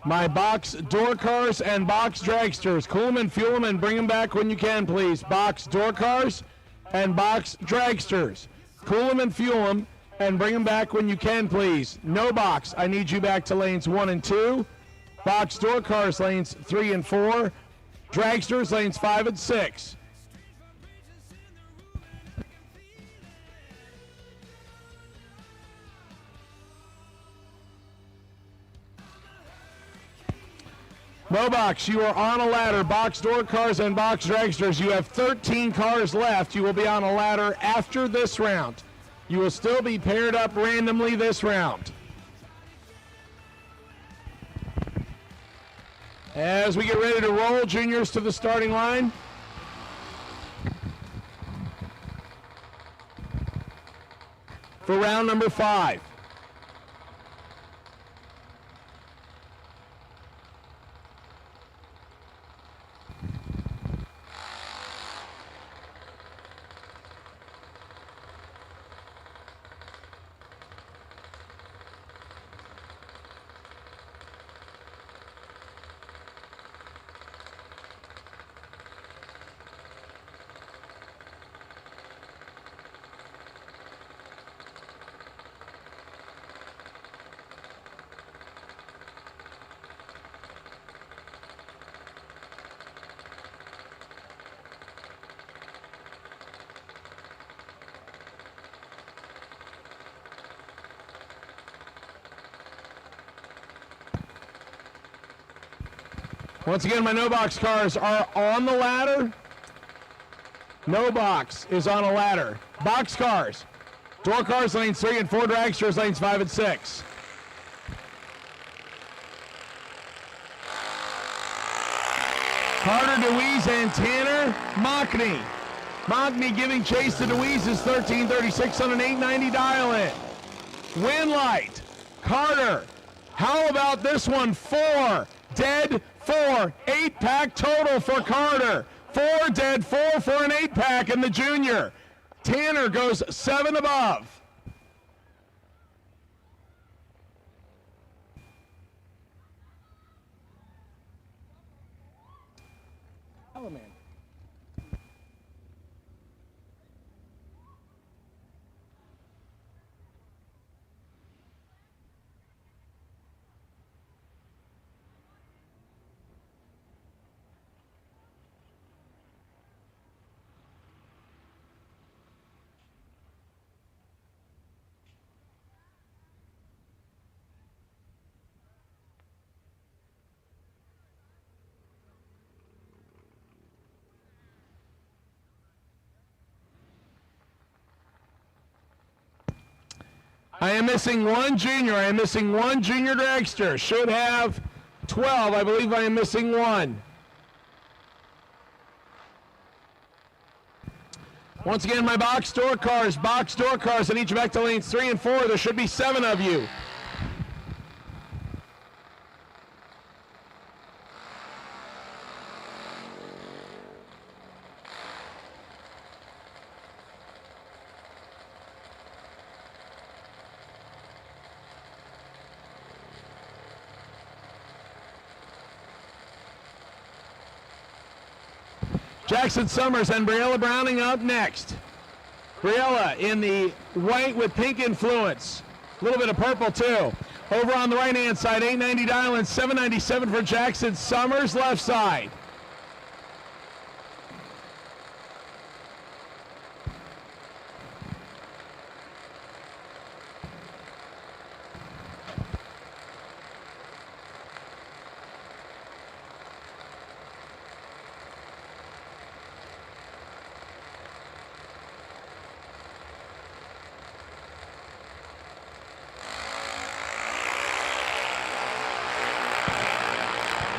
my box door cars and box dragsters. Cool them and fuel them and bring them back when you can, please. Box door cars and box dragsters. Cool them and fuel them and bring them back when you can, please. No box, I need you back to lanes 1 and 2. Box door cars, lanes 3 and 4. Dragsters, lanes 5 and 6. No box, you are on a ladder. Box door cars and box dragsters. You have 13 cars left. You will be on a ladder after this round. You will still be paired up randomly this round. As we get ready to roll, juniors to the starting line. For round number 5. Once again, my no-box cars are on the ladder. No box is on a ladder. Box cars. Door cars, lanes 3 and 4. Dragsters, lanes 5 and 6. Carter, DeWeese, and Tanner Mockney. Mockney giving chase to DeWeese's 1336 on an 890 dial-in. Win light. Carter. How about this one? 4 dead, 4. 8-pack total for Carter. 4 dead, 4 for an 8-pack in the junior. Tanner goes 7 above. Hello, man. I am missing one junior. I am missing one junior dragster. Should have 12. I believe I am missing one. Once again, my box door cars. I need you back to lanes 3 and 4. There should be 7 of you. Jackson Summers and Briella Browning up next. Briella in the white with pink influence. A little bit of purple too. Over on the right-hand side, 890 dial-in, 797 for Jackson Summers, left side.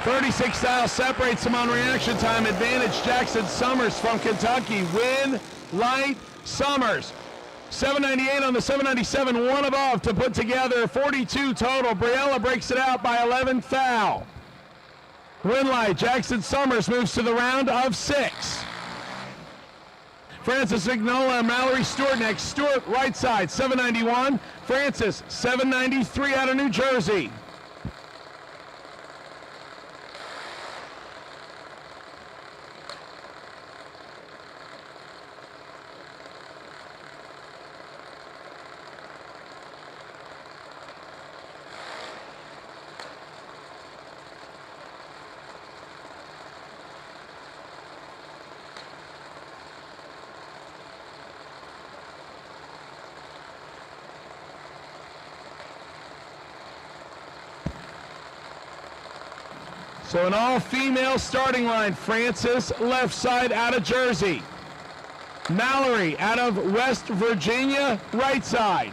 .36 style separates them on reaction time. Advantage Jackson Summers from Kentucky. Win light Summers. 798 on the 797, 1 above to put together 42 total. Briella breaks it out by 11 foul. Win light Jackson Summers moves to the round of 6. Francis Vignola and Mallory Stewart next. Stewart right side, 791. Francis, 793 out of New Jersey. So an all-female starting line. Francis, left side out of Jersey. Mallory out of West Virginia, right side.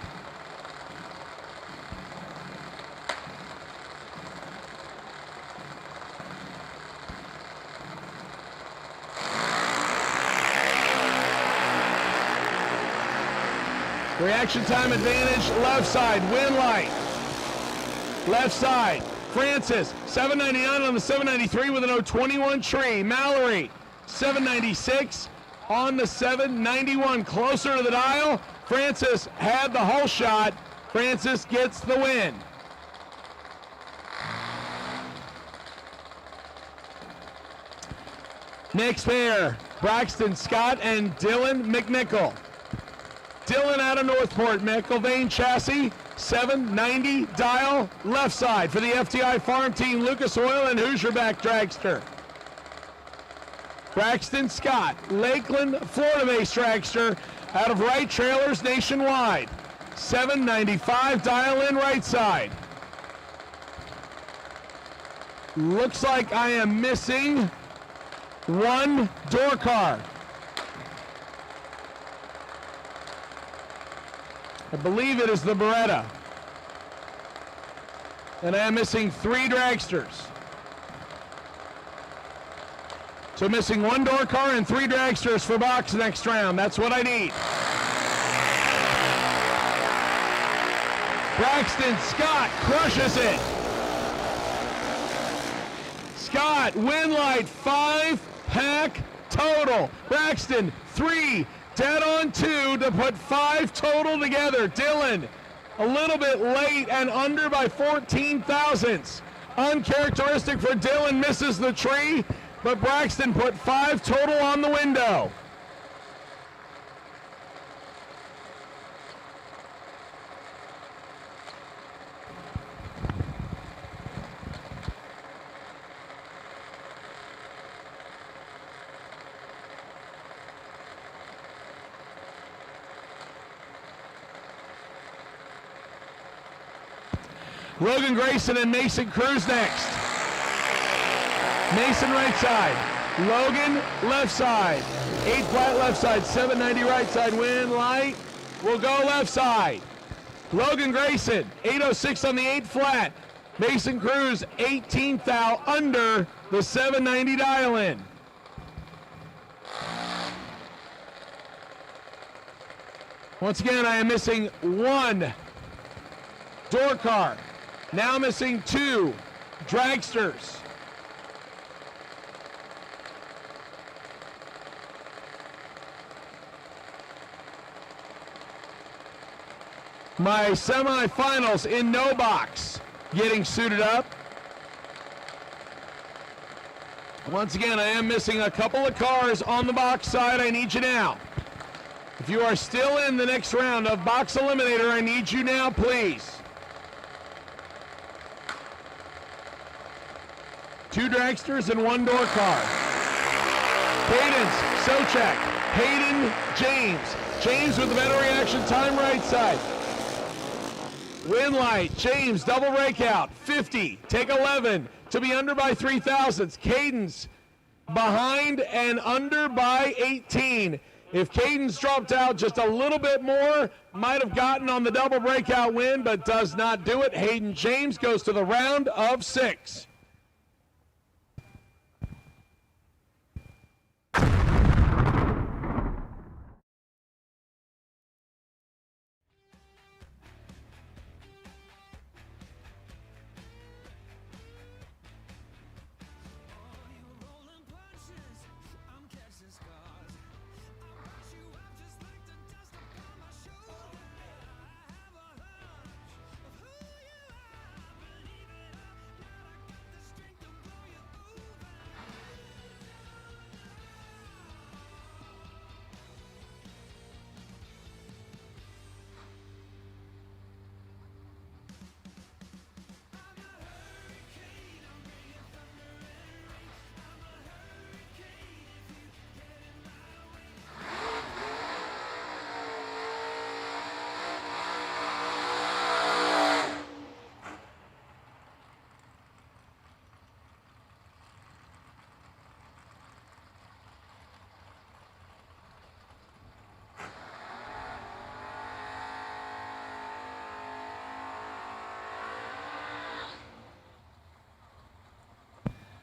Reaction time advantage, left side, win light. Left side, Francis, 799 on the 793 with an 021 tree. Mallory, 796 on the 791, closer to the dial. Francis had the whole shot. Francis gets the win. Next pair, Braxton Scott and Dylan McNichol. Dylan out of Northport, McIlvain chassis, 790 dial, left side for the FTI farm team, Lucas Oil and Hoosierback Dragster. Braxton Scott, Lakeland, Florida-based dragster, out of Wright Trailers nationwide, 795 dial in right side. Looks like I am missing one door car. I believe it is the Beretta. And I am missing 3 dragsters. So missing one door car and 3 dragsters for box next round. That's what I need. Braxton Scott crushes it. Scott, win light, 5-pack total. Braxton, 3. Dead on 2 to put 5 total together. Dylan, a little bit late and under by 14 thousandths. Uncharacteristic for Dylan, misses the tree, but Braxton put 5 total on the window. Logan Grayson and Mason Cruz next. Mason right side. Logan left side. 8 flat left side. 790 right side. Win light. We'll go left side. Logan Grayson, 806 on the 8 flat. Mason Cruz, 18th thou under the 790 dial in. Once again, I am missing 1 door car. Now missing 2 dragsters. My semifinals in no box getting suited up. Once again, I am missing a couple of cars on the box side. I need you now. If you are still in the next round of Box Eliminator, I need you now, please. 2 dragsters and 1 door car. Cadence, Sochek, Hayden, James. James with the better reaction time right side. Win light, James, double breakout, 50, take 11 to be under by 3 thousandths. Cadence behind and under by 18. If Cadence dropped out just a little bit more, might have gotten on the double breakout win, but does not do it. Hayden James goes to the round of 6.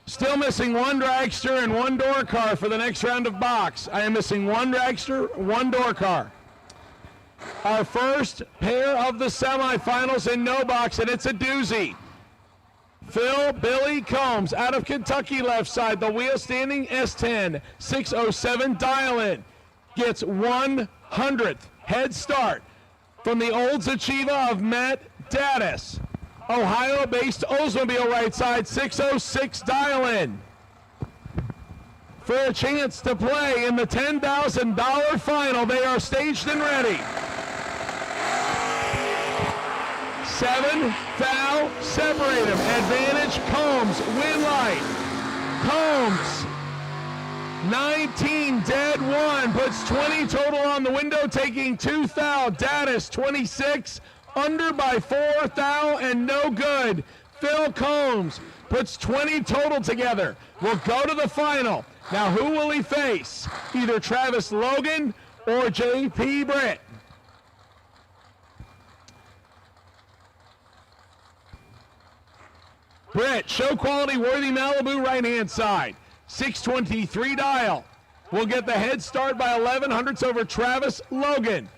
Still missing one dragster and one door car for the next round of box. I am missing one dragster, one door car. Our first pair of the semifinals in no box, and it's a doozy. Phil Billy Combs out of Kentucky left side, the wheel standing S10, 607 dial-in. Gets 100th head start from the Olds-Achieva of Matt Daddis. Ohio-based Oldsmobile right side, 606 dial-in. For a chance to play in the $10,000 final, they are staged and ready. 7, foul, separate him. Advantage, Combs, win light. Combs, 19, dead 1, puts 20 total on the window, taking 2 thou. Daddis, 26, under by 4 thou, and no good. Phil Combs puts 20 total together. Will go to the final. Now who will he face? Either Travis Logan or J.P. Britt. Britt, show quality worthy Malibu right-hand side. 623 dial. Will get the head start by 1100ths over Travis Logan.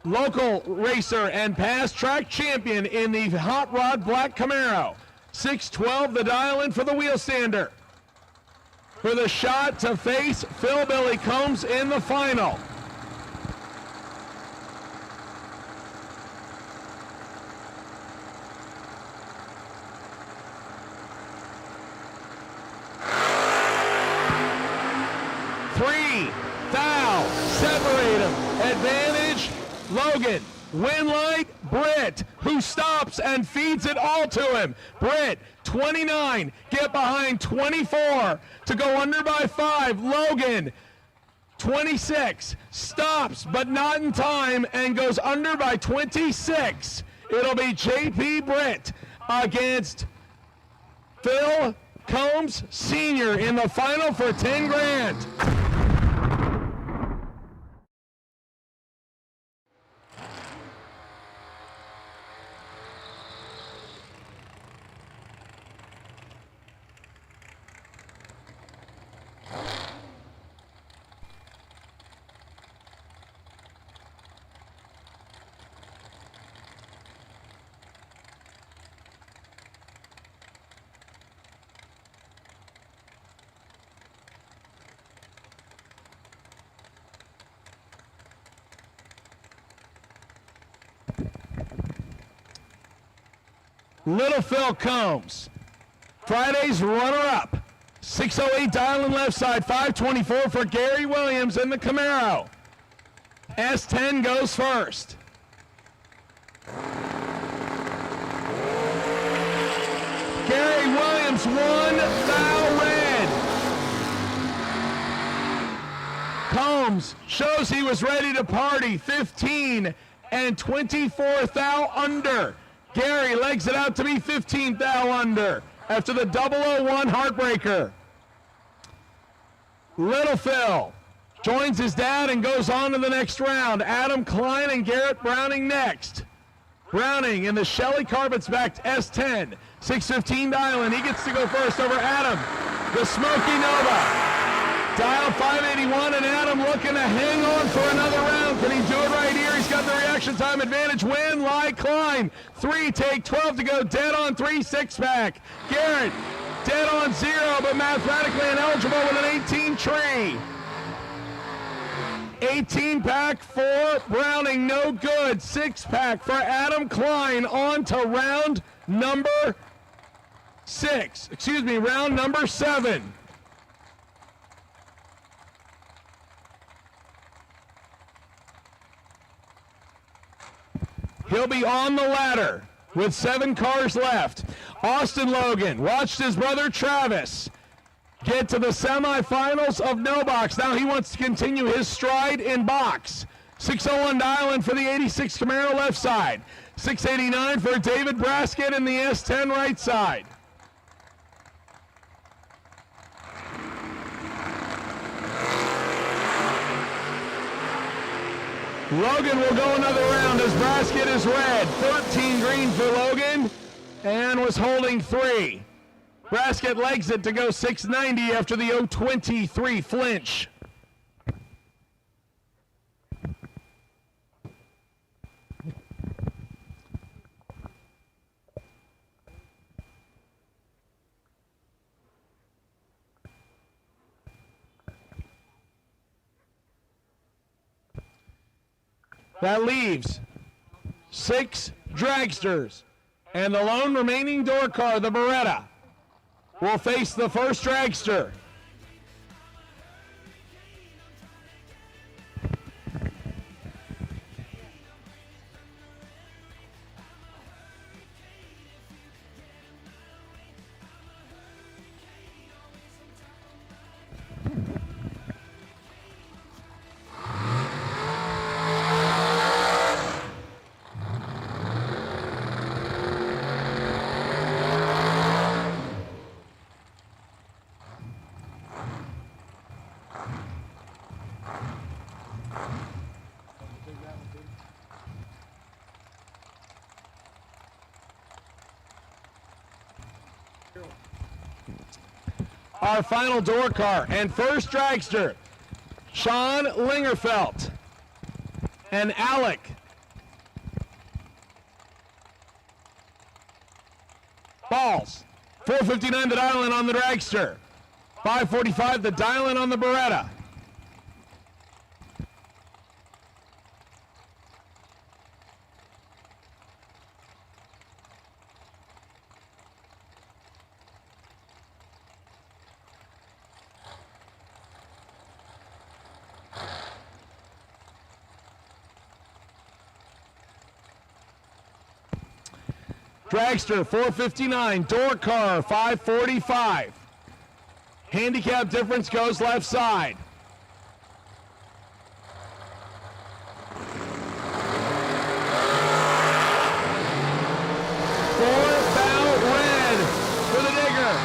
Local racer and past track champion in the Hot Rod Black Camaro. 612 the dial in for the wheel stander. For the shot to face Phil Billy Combs in the final. Separate him. Advantage, Logan. Win light, Britt, who stops and feeds it all to him. Britt, 29, get behind 24 to go under by 5. Logan, 26, stops but not in time and goes under by 26. It'll be J.P. Britt against Phil Combs Sr. in the final for 10 grand. Little Phil Combs, Friday's runner-up, 608 dial-in left side, 524 for Gary Williams in the Camaro. S10 goes first. Gary Williams, 1 thou red. Combs shows he was ready to party, 15 and 24 thou under. Gary legs it out to be 15 thou under after the 001 heartbreaker. Little Phil joins his dad and goes on to the next round. Adam Klein and Garrett Browning next. Browning in the Shelley Carpets backed S10, 615 dial, and he gets to go first over Adam, the Smoky Nova. Dial 581, and Adam looking to hang on for another round. Can he do it right here? He's got the reaction time advantage. Win, lie, climb. 3, take 12 to go. Dead on 3, 6-pack. Garrett, dead on 0, but mathematically ineligible with an 18 tree. 18-pack for Browning, no good. 6-pack for Adam Klein on to round number 7. He'll be on the ladder with 7 cars left. Austin Logan watched his brother Travis get to the semifinals of no box. Now he wants to continue his stride in box. 601 dial in for the 86 Camaro left side. 689 for David Braskett in the S10 right side. Logan will go another round as Braskett is red. 13 green for Logan and was holding 3. Brasket legs it to go 690 after the 023 flinch. That leaves 6 dragsters. And the lone remaining door car, the Beretta, will face the first dragster. Our final door car and first dragster, Sean Lingerfelt and Alec. Balls. 459 the dial-in on the dragster. 545 the dial-in on the Beretta. Dragster 459, door car 545. Handicap difference goes left side. Red for the digger.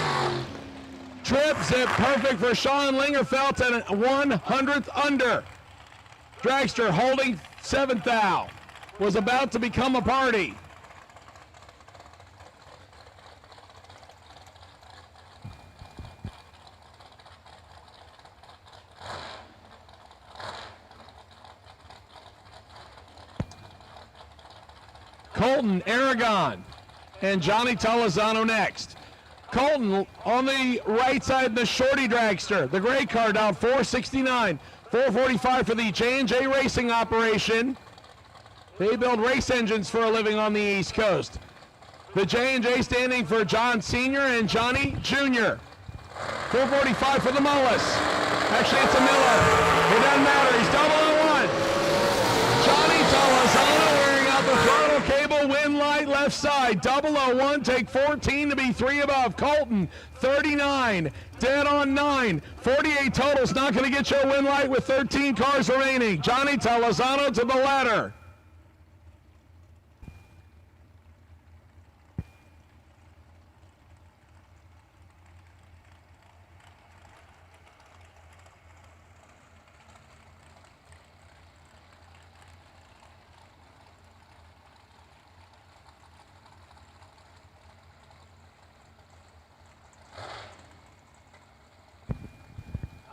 Trip zip perfect for Sean Lingerfelt and 100th under. Dragster holding 7th thou. Was about to become a party. Colton Aragon and Johnny Tolosano next. Colton on the right side, the shorty dragster. The gray car down 469, 445 for the J&J Racing operation. They build race engines for a living on the East Coast. The J&J standing for John Sr. and Johnny Jr. 445 for the Mullis. Actually, it's a Miller. It doesn't matter. He's 001. Johnny Tolosano wearing out the throttle cable, wind light left side. 001, take 14 to be 3 above. Colton, 39, dead on 9. 48 total's not going to get you a wind light with 13 cars remaining. Johnny Tolosano to the ladder.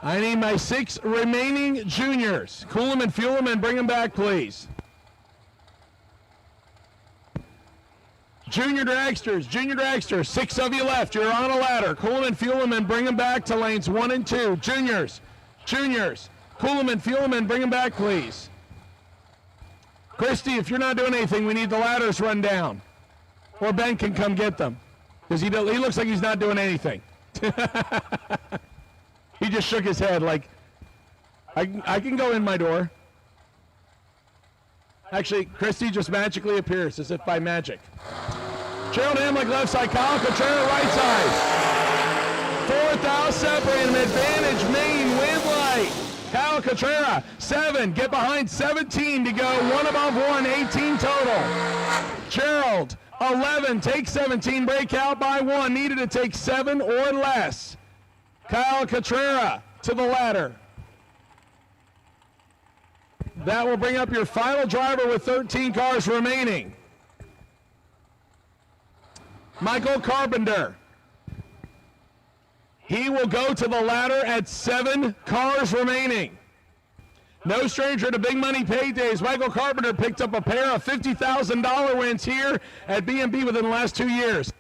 I need my 6 remaining juniors. Cool them and fuel them and bring them back, please. Junior dragsters, 6 of you left. You're on a ladder. Cool them and fuel them and bring them back to lanes 1 and 2. Juniors, cool them and fuel them and bring them back, please. Christy, if you're not doing anything, we need the ladders run down. Or Ben can come get them. Because he looks like he's not doing anything. He just shook his head like, I can go in my door. Actually, Christy just magically appears as if by magic. Gerald Hamlick left side, Kyle Contreras right side. 4th out separating him, advantage main wind light. Kyle Contreras, 7, get behind 17 to go, 1 above 1, 18 total. Gerald, 11, take 17, break out by 1, needed to take 7 or less. Kyle Contreras to the ladder. That will bring up your final driver with 13 cars remaining. Michael Carpenter. He will go to the ladder at 7 cars remaining. No stranger to big money paydays. Michael Carpenter picked up a pair of $50,000 wins here at B&B within the last 2 years.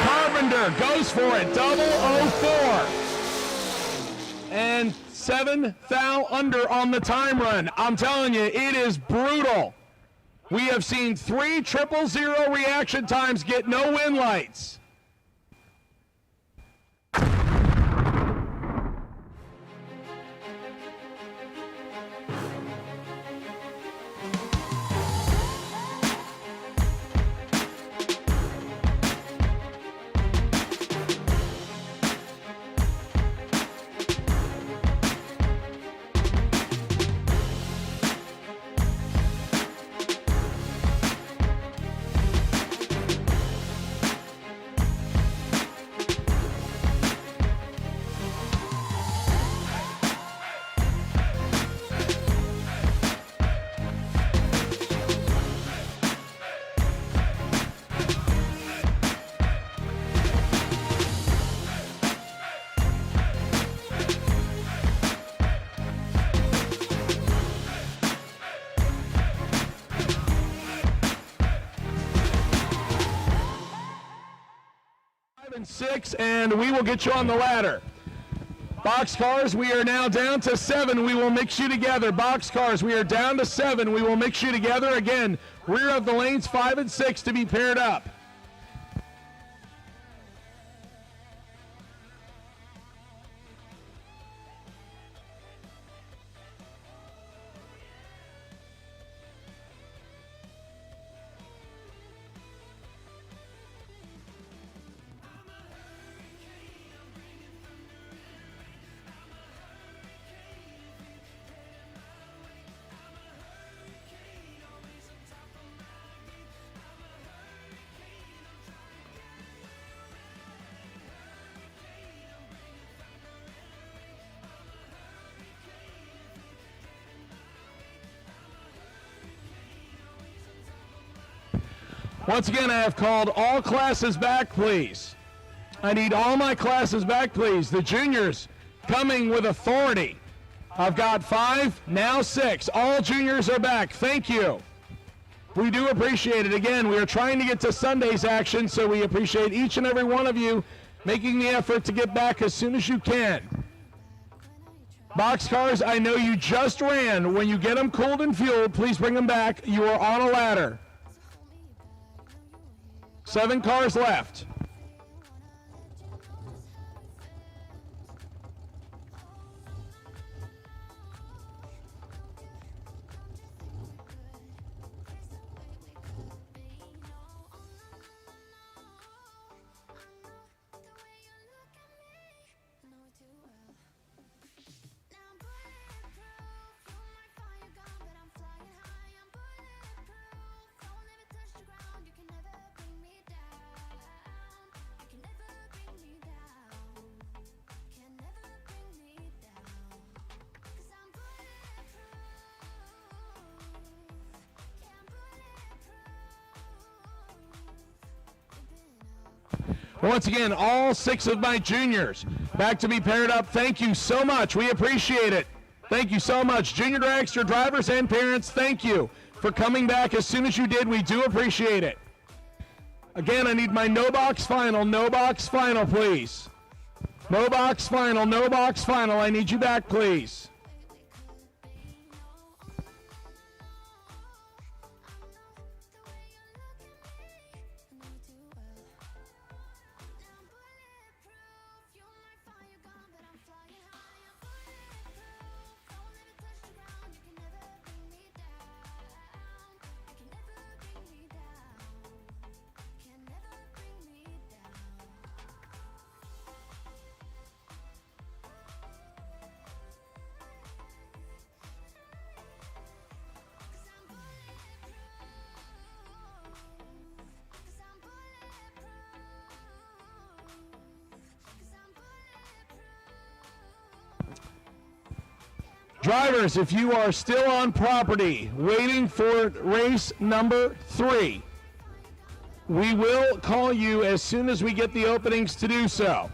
Carpenter goes for it, double 04. And 7 thou under on the time run. I'm telling you, it is brutal. We have seen 3 000 reaction times get no win lights. And 6, and we will get you on the ladder. Boxcars, we are now down to 7. We will mix you together. Boxcars, we are down to 7. We will mix you together again. Rear of the lanes 5 and 6 to be paired up. Once again, I have called all classes back, please. I need all my classes back, please. The juniors coming with authority. I've got 5, now 6. All juniors are back. Thank you. We do appreciate it. Again, we are trying to get to Sunday's action, so we appreciate each and every one of you making the effort to get back as soon as you can. Boxcars, I know you just ran. When you get them cooled and fueled, please bring them back. You are on a ladder. 7 cars left. Once again, all 6 of my juniors back to be paired up. Thank you so much. We appreciate it. Thank you so much. Junior dragster drivers and parents, thank you for coming back as soon as you did. We do appreciate it. Again, I need my no box final, please. No box final. I need you back, please. Drivers, if you are still on property waiting for race number 3, we will call you as soon as we get the openings to do so.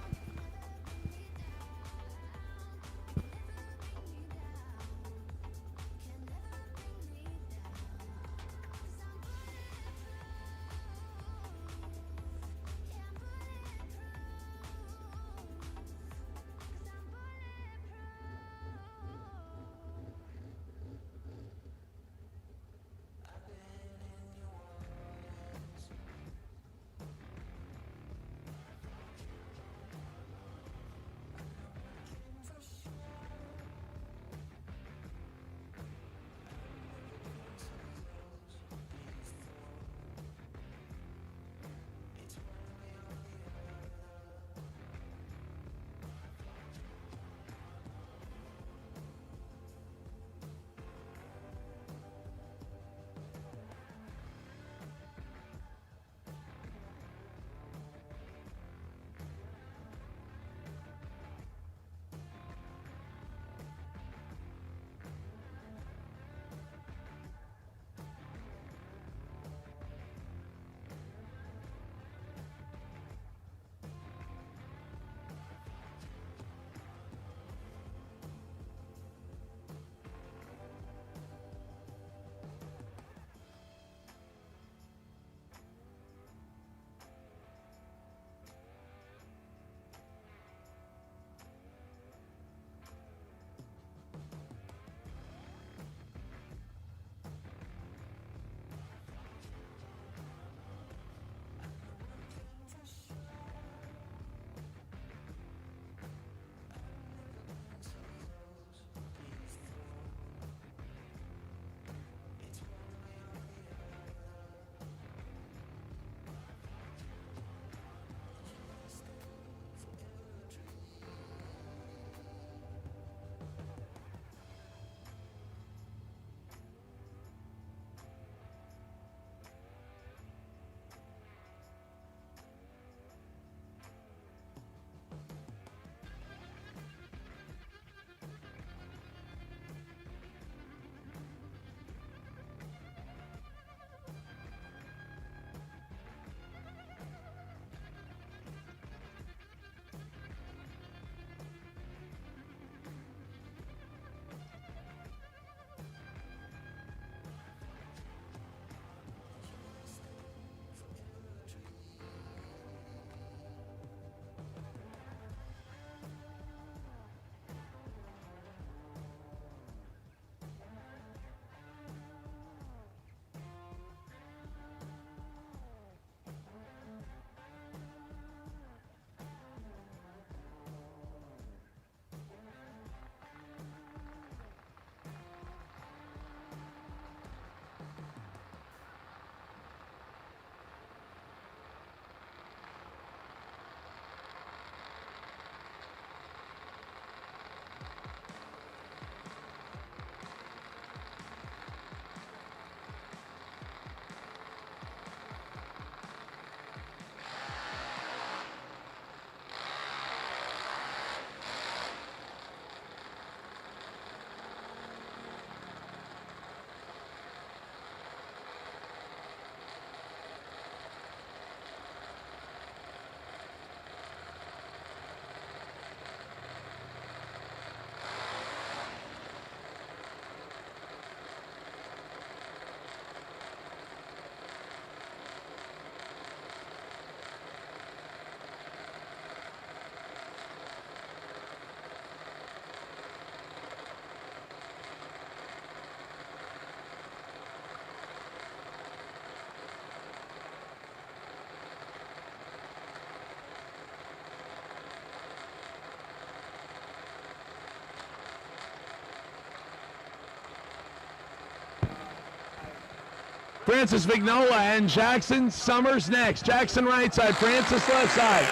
Francis Vignola and Jackson Summers next. Jackson right side, Francis left side.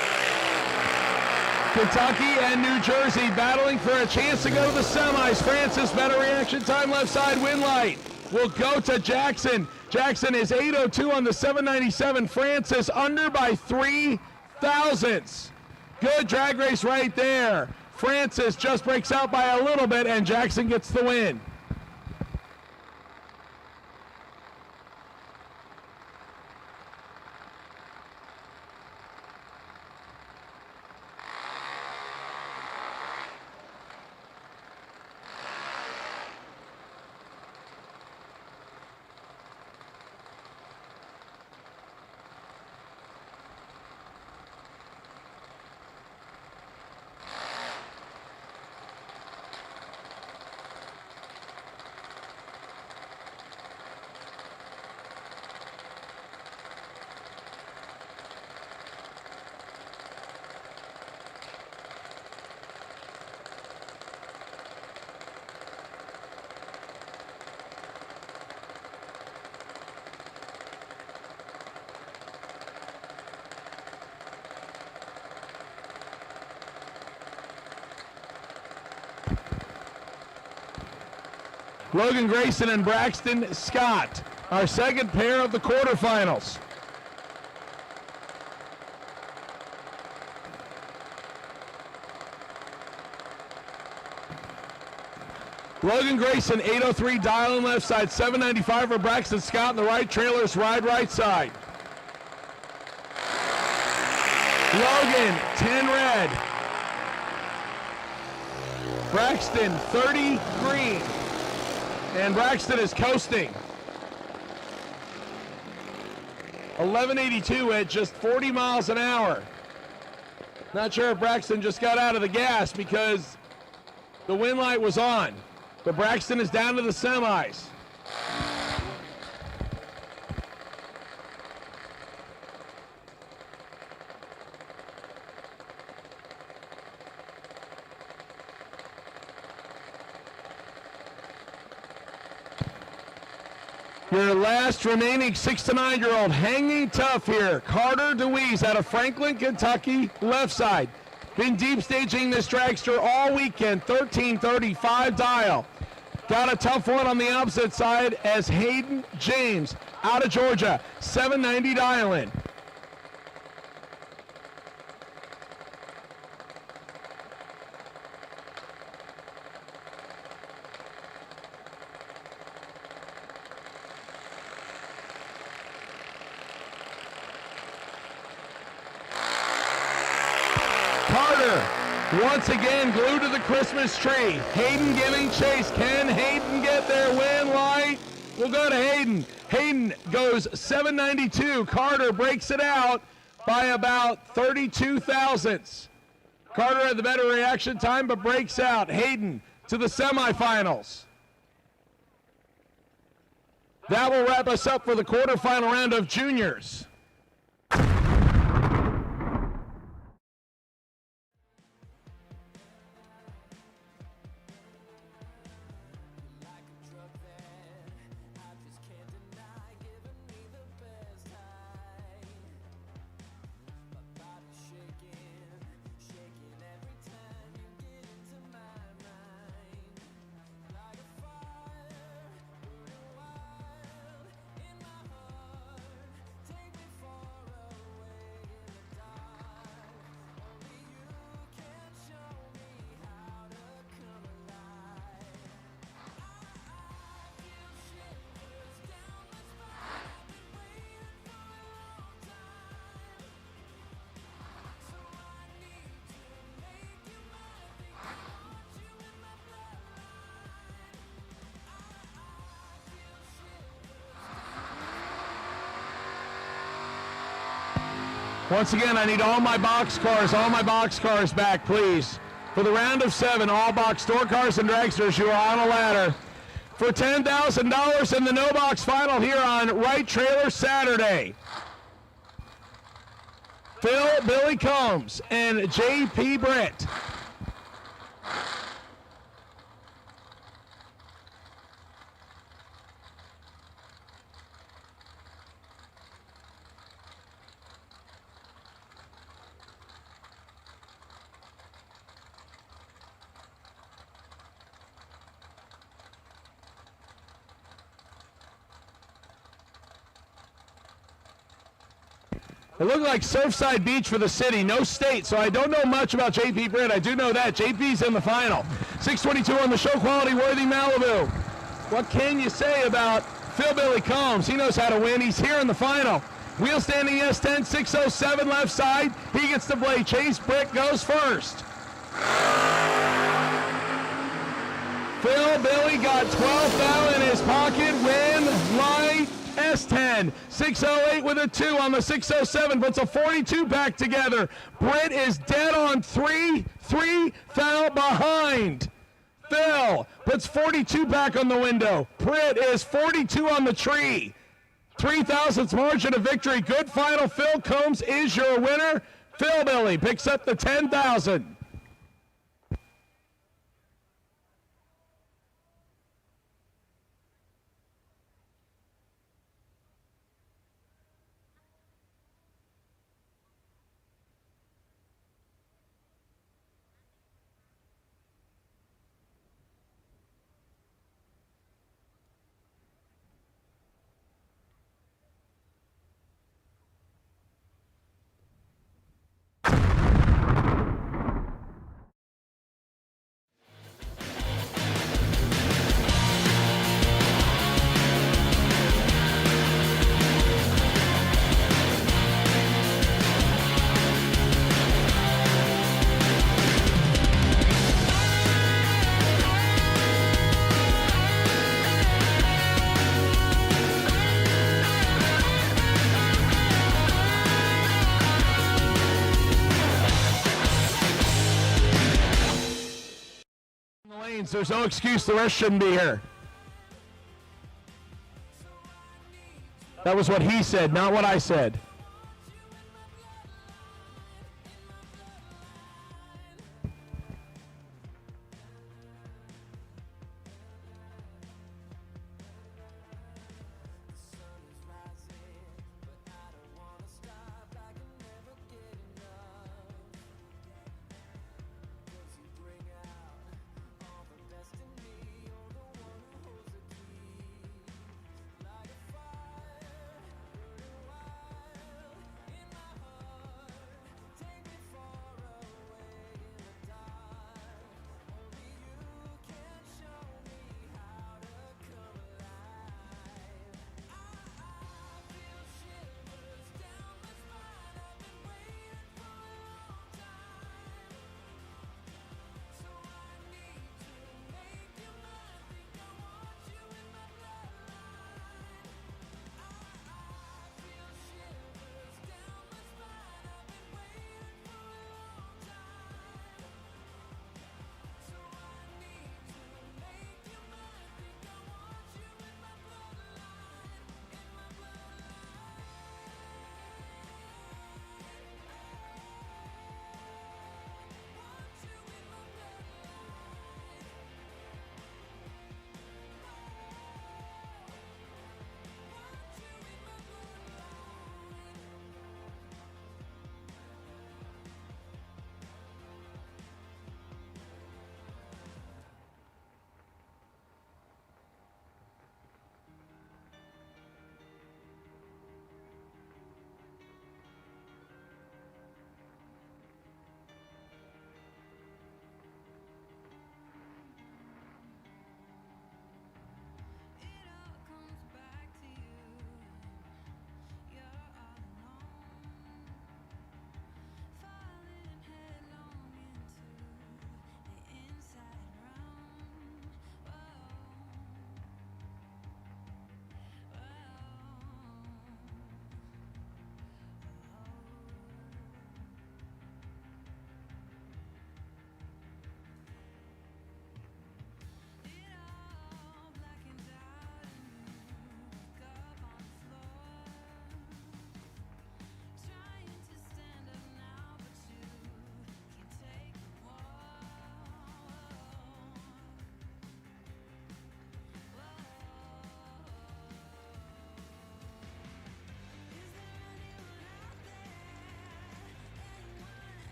Kentucky and New Jersey battling for a chance to go to the semis. Francis, better reaction time, left side, win light. Will go to Jackson. Jackson is 8:02 on the 797. Francis under by 3 thousandths. Good drag race right there. Francis just breaks out by a little bit, and Jackson gets the win. Logan Grayson and Braxton Scott, our second pair of the quarterfinals. Logan Grayson, 803 dial in left side, 795 for Braxton Scott in the right, trailers ride right side. Logan, 10 red. Braxton, 30 green. And Braxton is coasting. 1182 at just 40 miles an hour. Not sure if Braxton just got out of the gas because the wind light was on. But Braxton is down to the semis. Your last remaining 6 to 9-year-old hanging tough here. Carter DeWeese out of Franklin, Kentucky, left side. Been deep staging this dragster all weekend, 1335 dial. Got a tough one on the opposite side as Hayden James out of Georgia, 790 dial in. Carter, once again, glued to the Christmas tree. Hayden giving chase. Can Hayden get their win light? We'll go to Hayden. Hayden goes 792. Carter breaks it out by about 32 thousandths. Carter had the better reaction time, but breaks out. Hayden to the semifinals. That will wrap us up for the quarterfinal round of juniors. Once again, I need all my box cars back, please. For the round of 7, all box store cars and dragsters, you are on a ladder for $10,000 in the no box final here on Right Trailer Saturday. Phil Billy Combs and JP Brett. It looked like Surfside Beach for the city, no state, so I don't know much about JP Britt. I do know that. JP's in the final. 6:22 on the show quality worthy Malibu. What can you say about Phil Billy Combs? He knows how to win. He's here in the final. Wheel standing S10, 607 left side. He gets the blade chase. Britt goes first. Phil Billy got 12th out in his pocket. Win light S10. 608 with a 2 on the 607. Puts a 42 back together. Britt is dead on 3. 3 foul behind. Phil puts 42 back on the window. Britt is 42 on the tree. 3,000th margin of victory. Good final. Phil Combs is your winner. Phil Billy picks up the 10,000. There's no excuse the rest shouldn't be here. That was what he said, not what I said.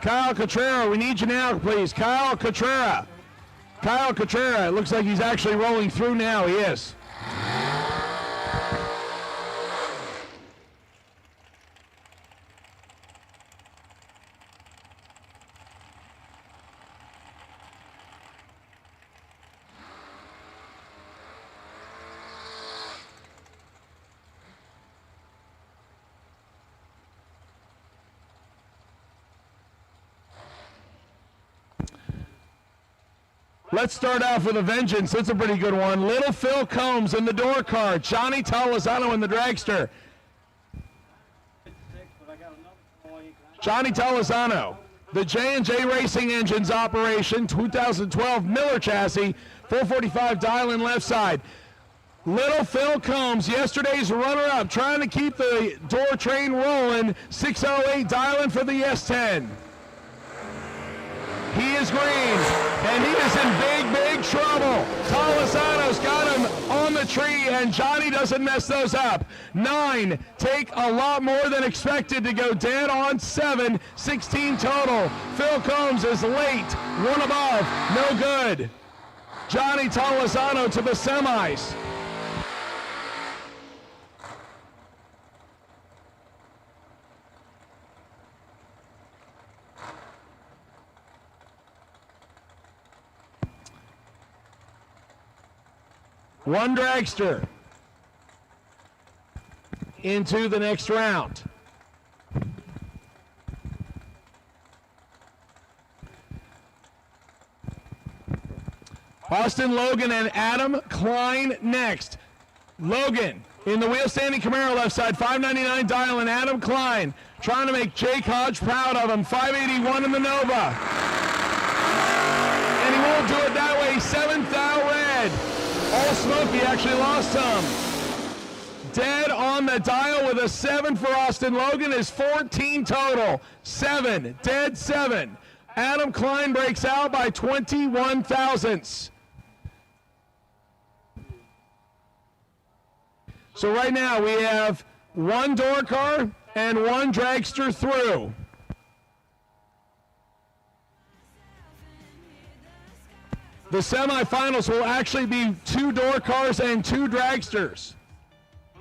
Kyle Cotrera, we need you now, please. Kyle Cotrera. Kyle Cotrera, it looks like he's actually rolling through now. He is. Let's start off with a vengeance. It's a pretty good one. Little Phil Combs in the door car. Johnny Tolosano in the dragster. Johnny Tolosano, the J&J Racing Engines operation, 2012 Miller chassis, 445 dial in left side. Little Phil Combs, yesterday's runner-up, trying to keep the door train rolling. 608 dial in for the S10. He is green, and he is in big, big trouble. Tolosano's got him on the tree, and Johnny doesn't mess those up. 9 take a lot more than expected to go dead on 7, 16 total. Phil Combs is late, 1 above, no good. Johnny Tolosano to the semis. One dragster into the next round. Austin Logan and Adam Klein next. Logan in the wheel standing Camaro left side, 599 dial, and Adam Klein trying to make Jake Hodge proud of him, 581 in the Nova. And he won't do it that way, 7th out red. All smoke, he actually lost some. Dead on the dial with a 7 for Austin Logan is 14 total. 7, dead 7. Adam Klein breaks out by 21 thousandths. So right now we have 1 door car and 1 dragster through. The semifinals will actually be 2 door cars and 2 dragsters,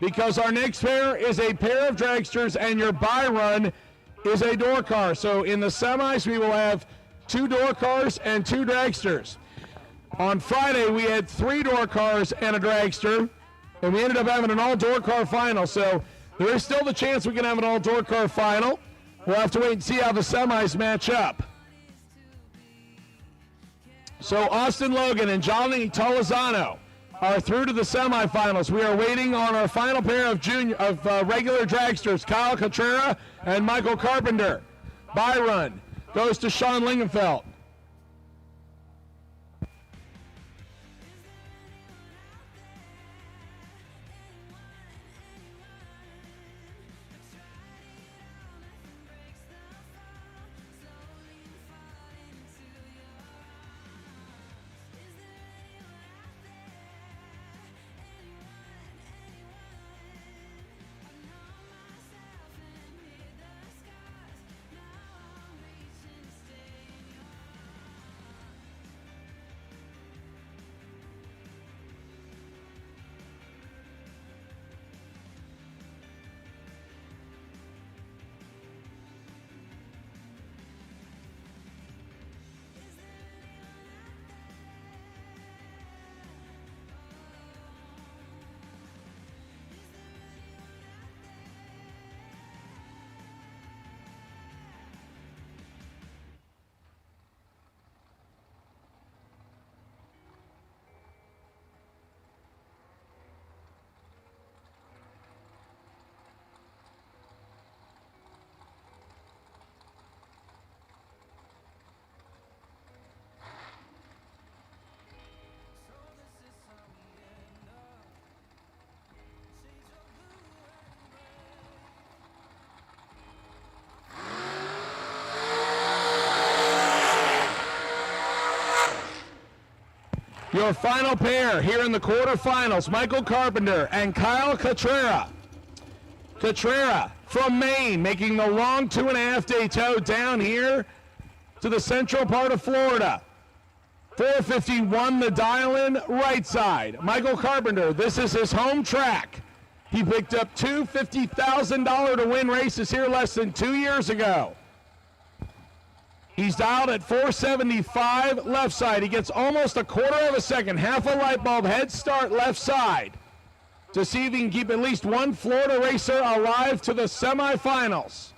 because our next pair is a pair of dragsters and your bye run is a door car. So in the semis, we will have 2 door cars and 2 dragsters. On Friday, we had 3 door cars and a dragster, and we ended up having an all-door car final. So there is still the chance we can have an all-door car final. We'll have to wait and see how the semis match up. So Austin Logan and Johnny Tolosano are through to the semifinals. We are waiting on our final pair of regular dragsters, Kyle Cotrera and Michael Carpenter. Bye run goes to Sean Lingenfeld. Your final pair here in the quarterfinals, Michael Carpenter and Kyle Cotrera. Cotrera from Maine, making the long 2.5-day tow down here to the central part of Florida. 451 the dial-in right side. Michael Carpenter, this is his home track. He picked up two $50,000 to win races here less than 2 years ago. He's dialed at 475 left side. He gets almost a quarter of a second, half a light bulb head start left side to see if he can keep at least one Florida racer alive to the semifinals.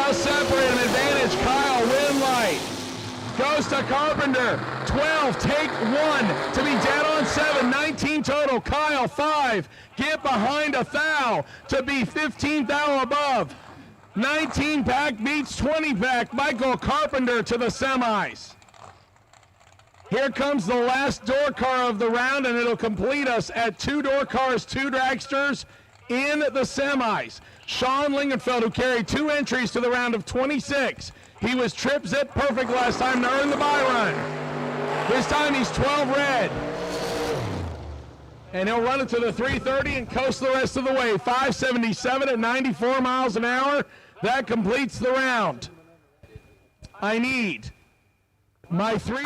Separate an advantage. Kyle Winlight goes to Carpenter. 12, take one to be dead on 7. 19 total. Kyle 5. Get behind a thou to be 15 thou above. 19 pack beats 20 pack. Michael Carpenter to the semis. Here comes the last door car of the round, and it'll complete us at 2 door cars, 2 dragsters in the semis. Sean Lingenfeld, who carried 2 entries to the round of 26. He was trip zip perfect last time to earn the bye run. This time he's 12 red. And he'll run it to the 330 and coast the rest of the way. 577 at 94 miles an hour. That completes the round. I need my 3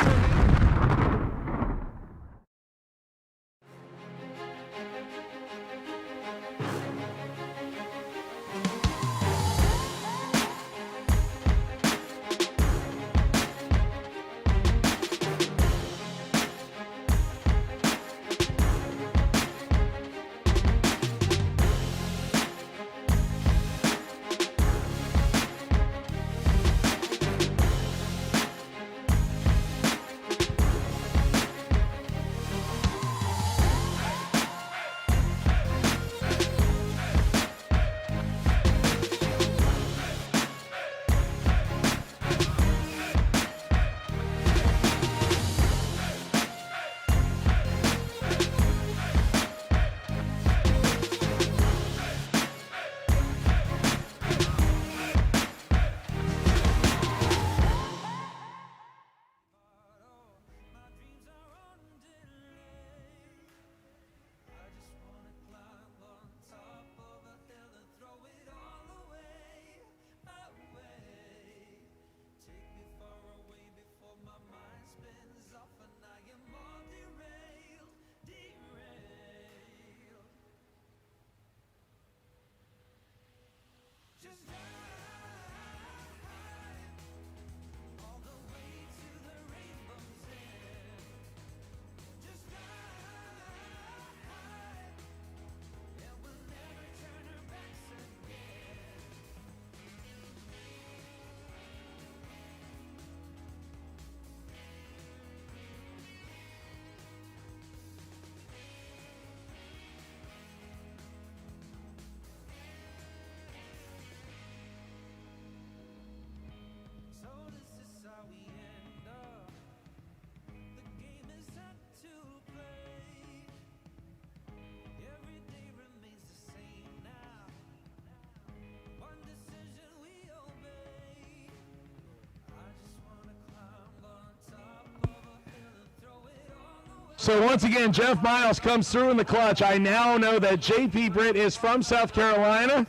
So once again, Jeff Miles comes through in the clutch. I now know that J.P. Britt is from South Carolina,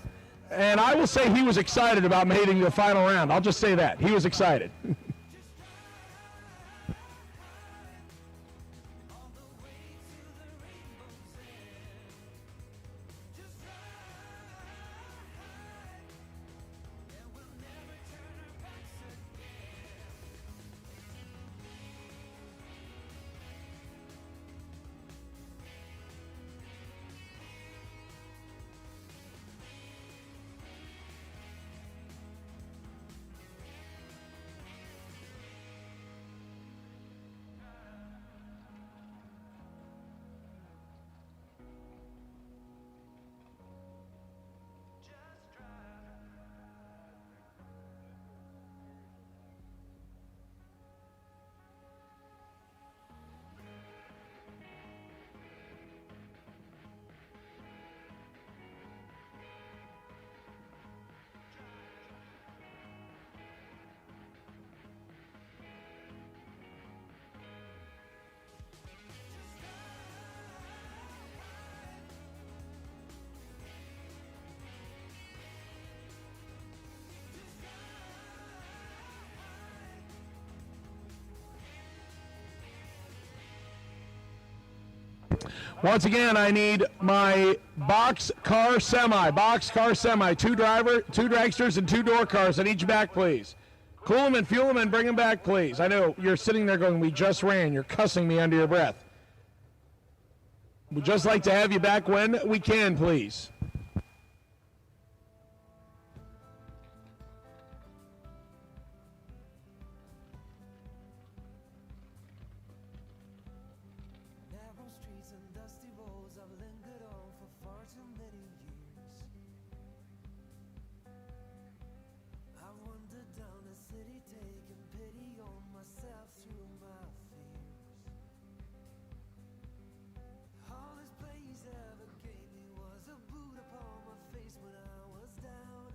and I will say he was excited about making the final round. I'll just say that. He was excited. Once again, I need my box car semi, two dragsters, and 2 door cars at each back, please. Cool them and fuel them and bring them back, please. I know you're sitting there going, we just ran. You're cussing me under your breath. We'd just like to have you back when we can, please. Narrow streets and dusty roads I've lingered on for far too many years. I've wandered down the city taking pity on myself through my fears. All this place ever gave me was a boot upon my face when I was down.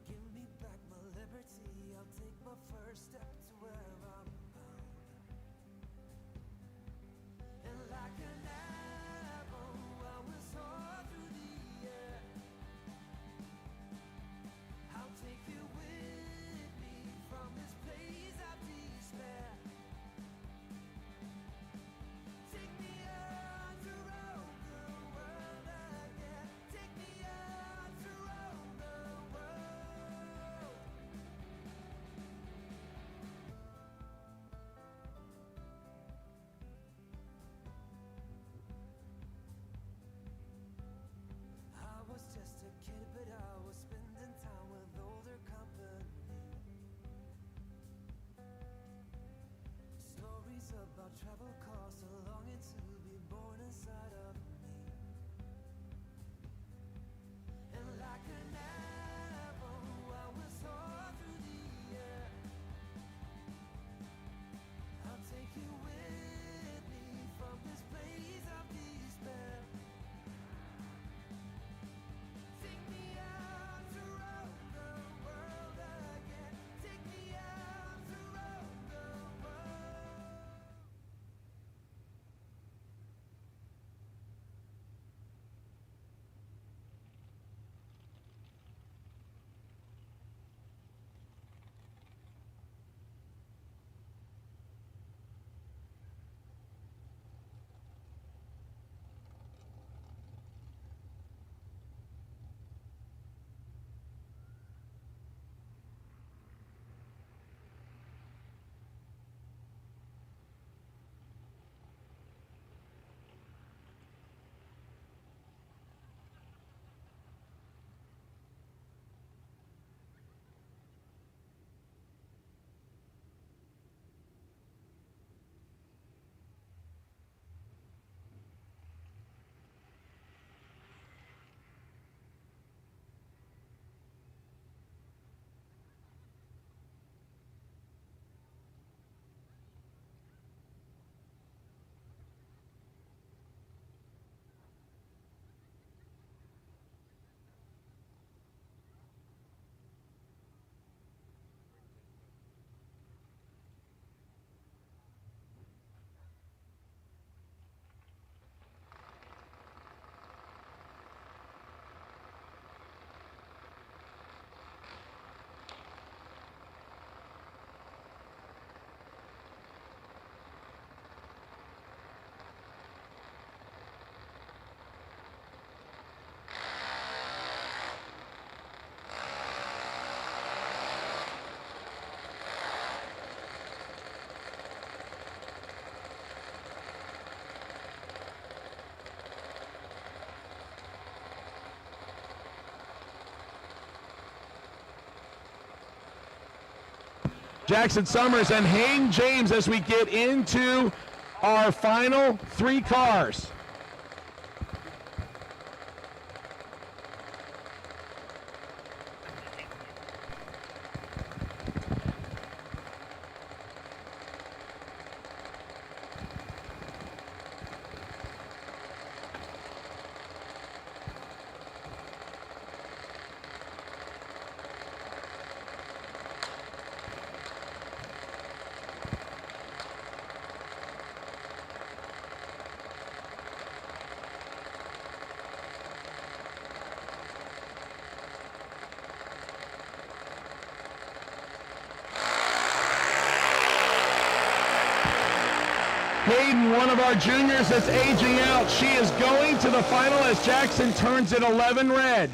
Give me back my liberty, I'll take my first step to where I'm bound. And like an arrow I will soar through the air. I'll take you with me from this place of despair. Take me out to roam the world again. Take me out to roam the world. I was just a kid, but I was spending time with older company. Stories about travel costs, a longing to be born inside of me. And like an arrow, I will soar through the air. I'll take you with me from this place of despair. Take me out to roam the world again. Take me out to roam the world. Jackson Summers and Hayden James as we get into our final 3 cars. Hayden, one of our juniors that's aging out. She is going to the final as Jackson turns it 11 red.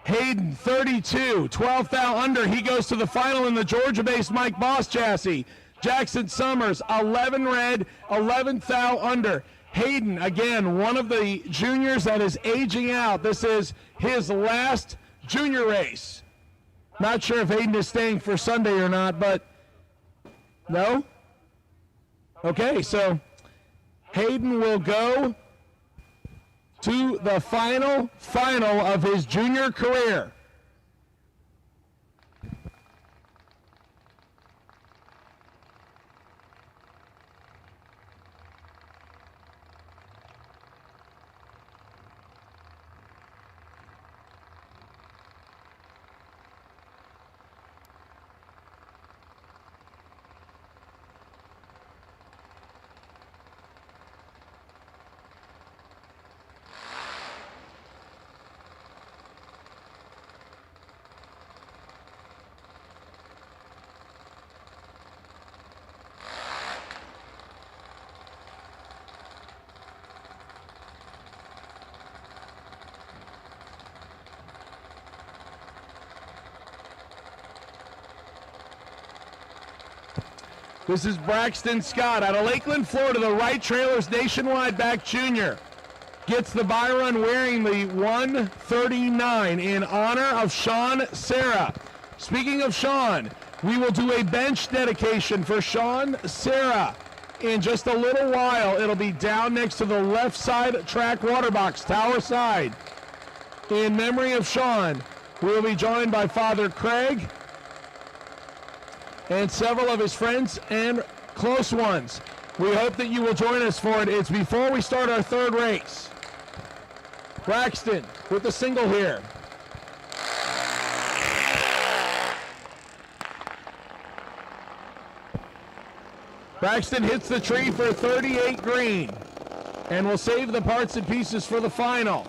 Hayden, 32, 12th thou under. He goes to the final in the Georgia-based Mike Boss chassis. Jackson Summers, 11 red, 11th thou under. Hayden, again, one of the juniors that is aging out. This is his last junior race. Not sure if Hayden is staying for Sunday or not, but no? Okay, so Hayden will go to the final of his junior career. This is Braxton Scott out of Lakeland, Florida, the Wright Trailers Nationwide back junior. Gets the bye run wearing the 139 in honor of Sean Serra. Speaking of Sean, we will do a bench dedication for Sean Serra in just a little while. It'll be down next to the left side track water box, tower side. In memory of Sean, we will be joined by Father Craig and several of his friends and close ones. We hope that you will join us for it. It's before we start our third race. Braxton with the single here. Braxton hits the tree for 38 green and will save the parts and pieces for the final.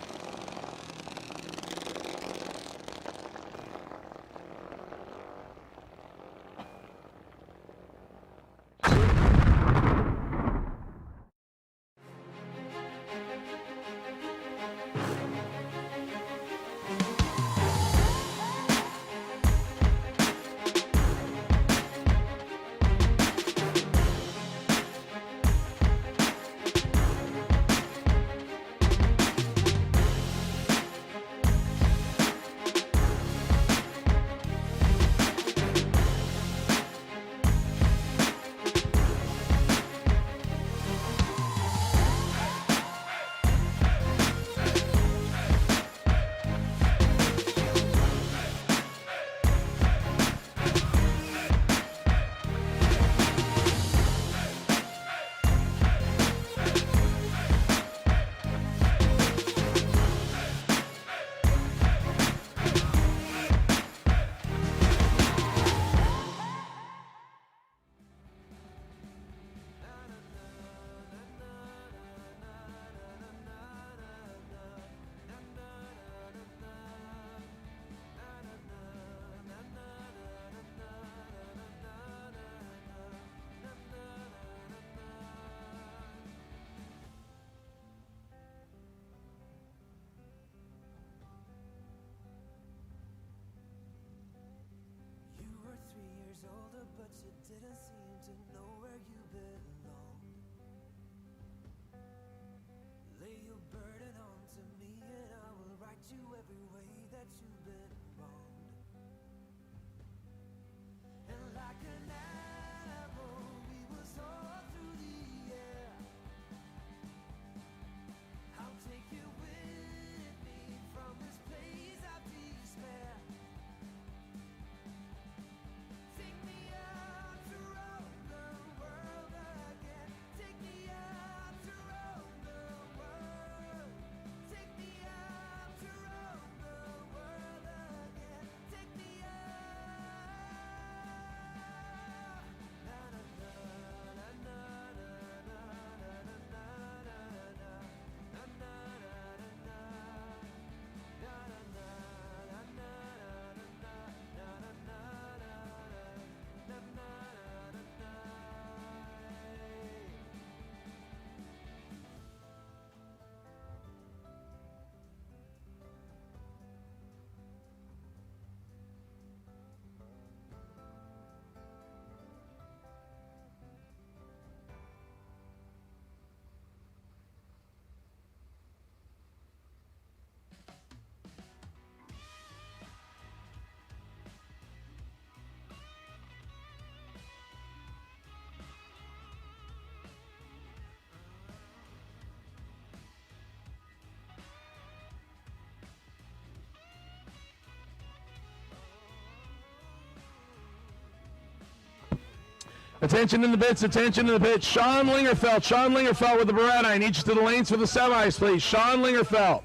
Attention in the pits, attention in the pits. Sean Lingerfeld with the Beretta. I need you to the lanes for the semis, please. Sean Lingerfeld,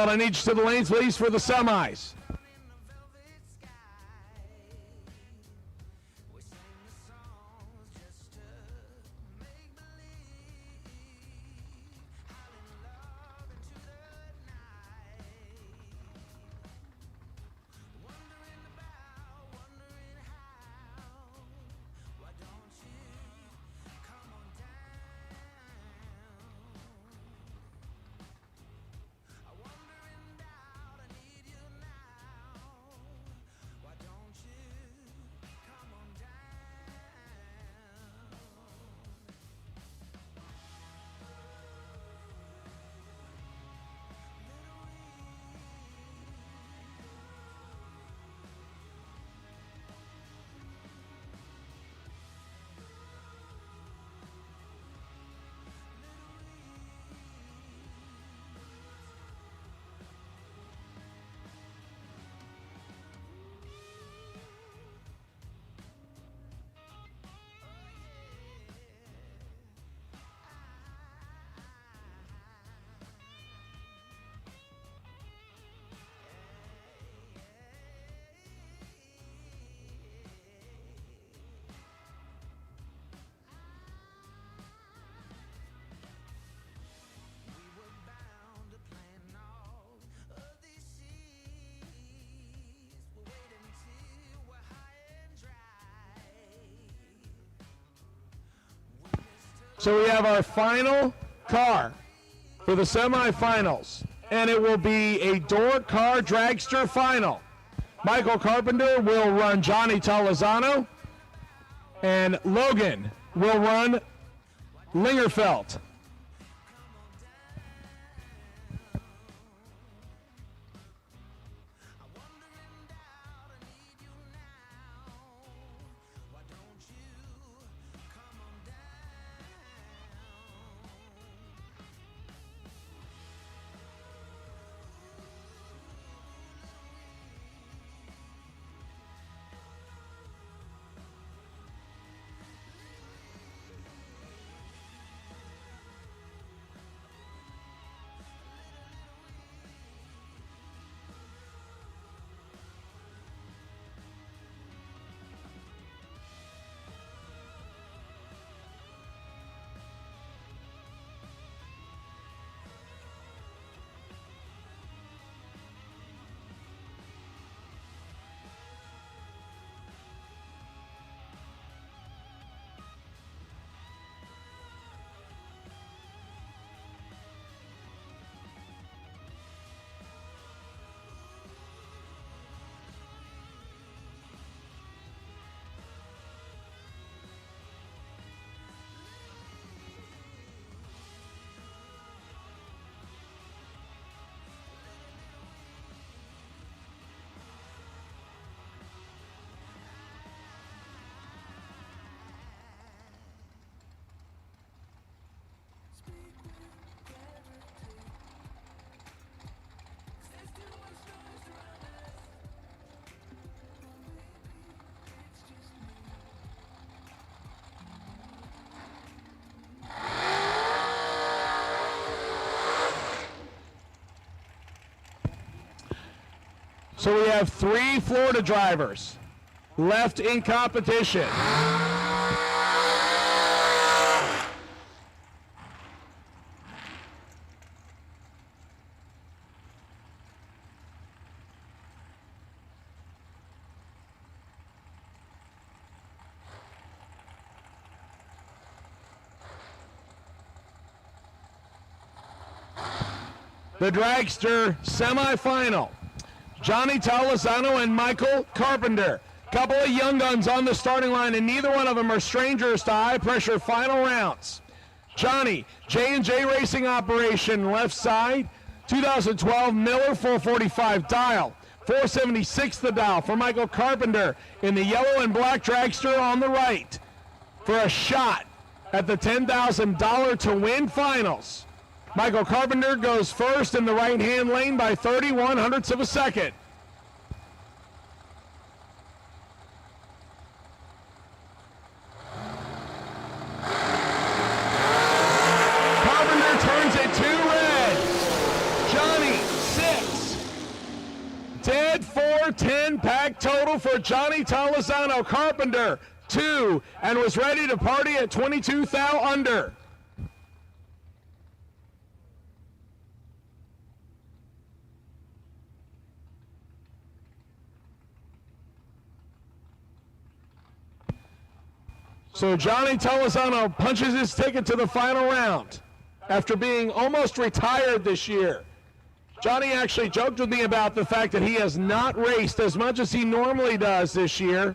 I need you to the lanes, please, for the semis. So we have our final car for the semifinals, and it will be a door car dragster final. Michael Carpenter will run Johnny Tolizano, and Logan will run Lingerfeld. So we have 3 Florida drivers left in competition. The dragster semifinal. Johnny Tolizano and Michael Carpenter. Couple of young guns on the starting line, and neither one of them are strangers to high-pressure final rounds. Johnny, J&J Racing Operation, left side. 2012 Miller 445 dial. 476 the dial for Michael Carpenter in the yellow and black dragster on the right for a shot at the $10,000 to win finals. Michael Carpenter goes first in the right-hand lane by 31 hundredths of a second. 410 total for Johnny Tolizano. Carpenter, 2, and was ready to party at 22 thou under. So Johnny Tolizano punches his ticket to the final round after being almost retired this year. Johnny actually joked with me about the fact that he has not raced as much as he normally does this year.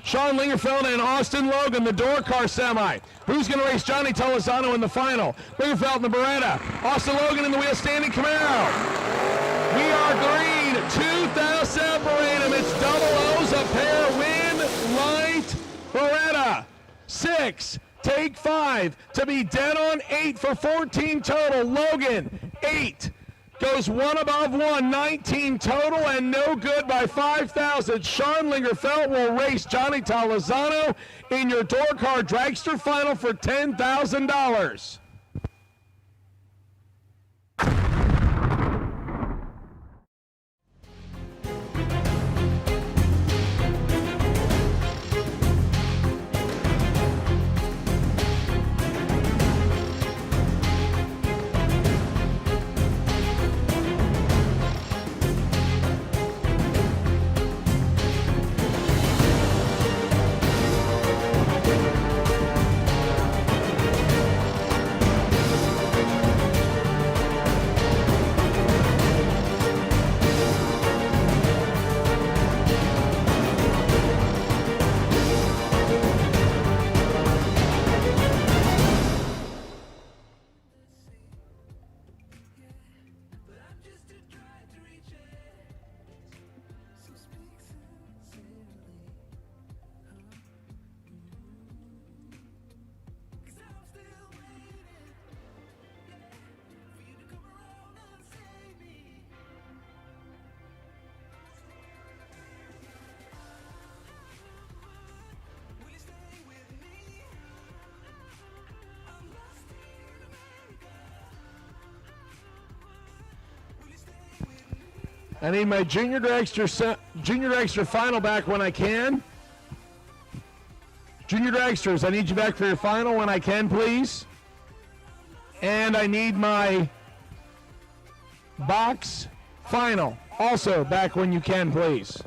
Sean Lingerfeld and Austin Logan, the door car semi. Who's going to race Johnny Tolizano in the final? Lingerfeld in the Beretta. Austin Logan in the wheel standing Camaro. We are green. 2,000 separate them. It's double O's a pair. Win, light, Beretta. 6, take 5 to be dead on 8 for 14 total. Logan, 8. Goes 1 above 1, 19 total, and no good by 5,000. Sean Lingerfeld will race Johnny Tolizano in your door car dragster final for $10,000. I need my junior dragster final back when I can. Junior dragsters, I need you back for your final when I can, please. And I need my box final also back when you can, please.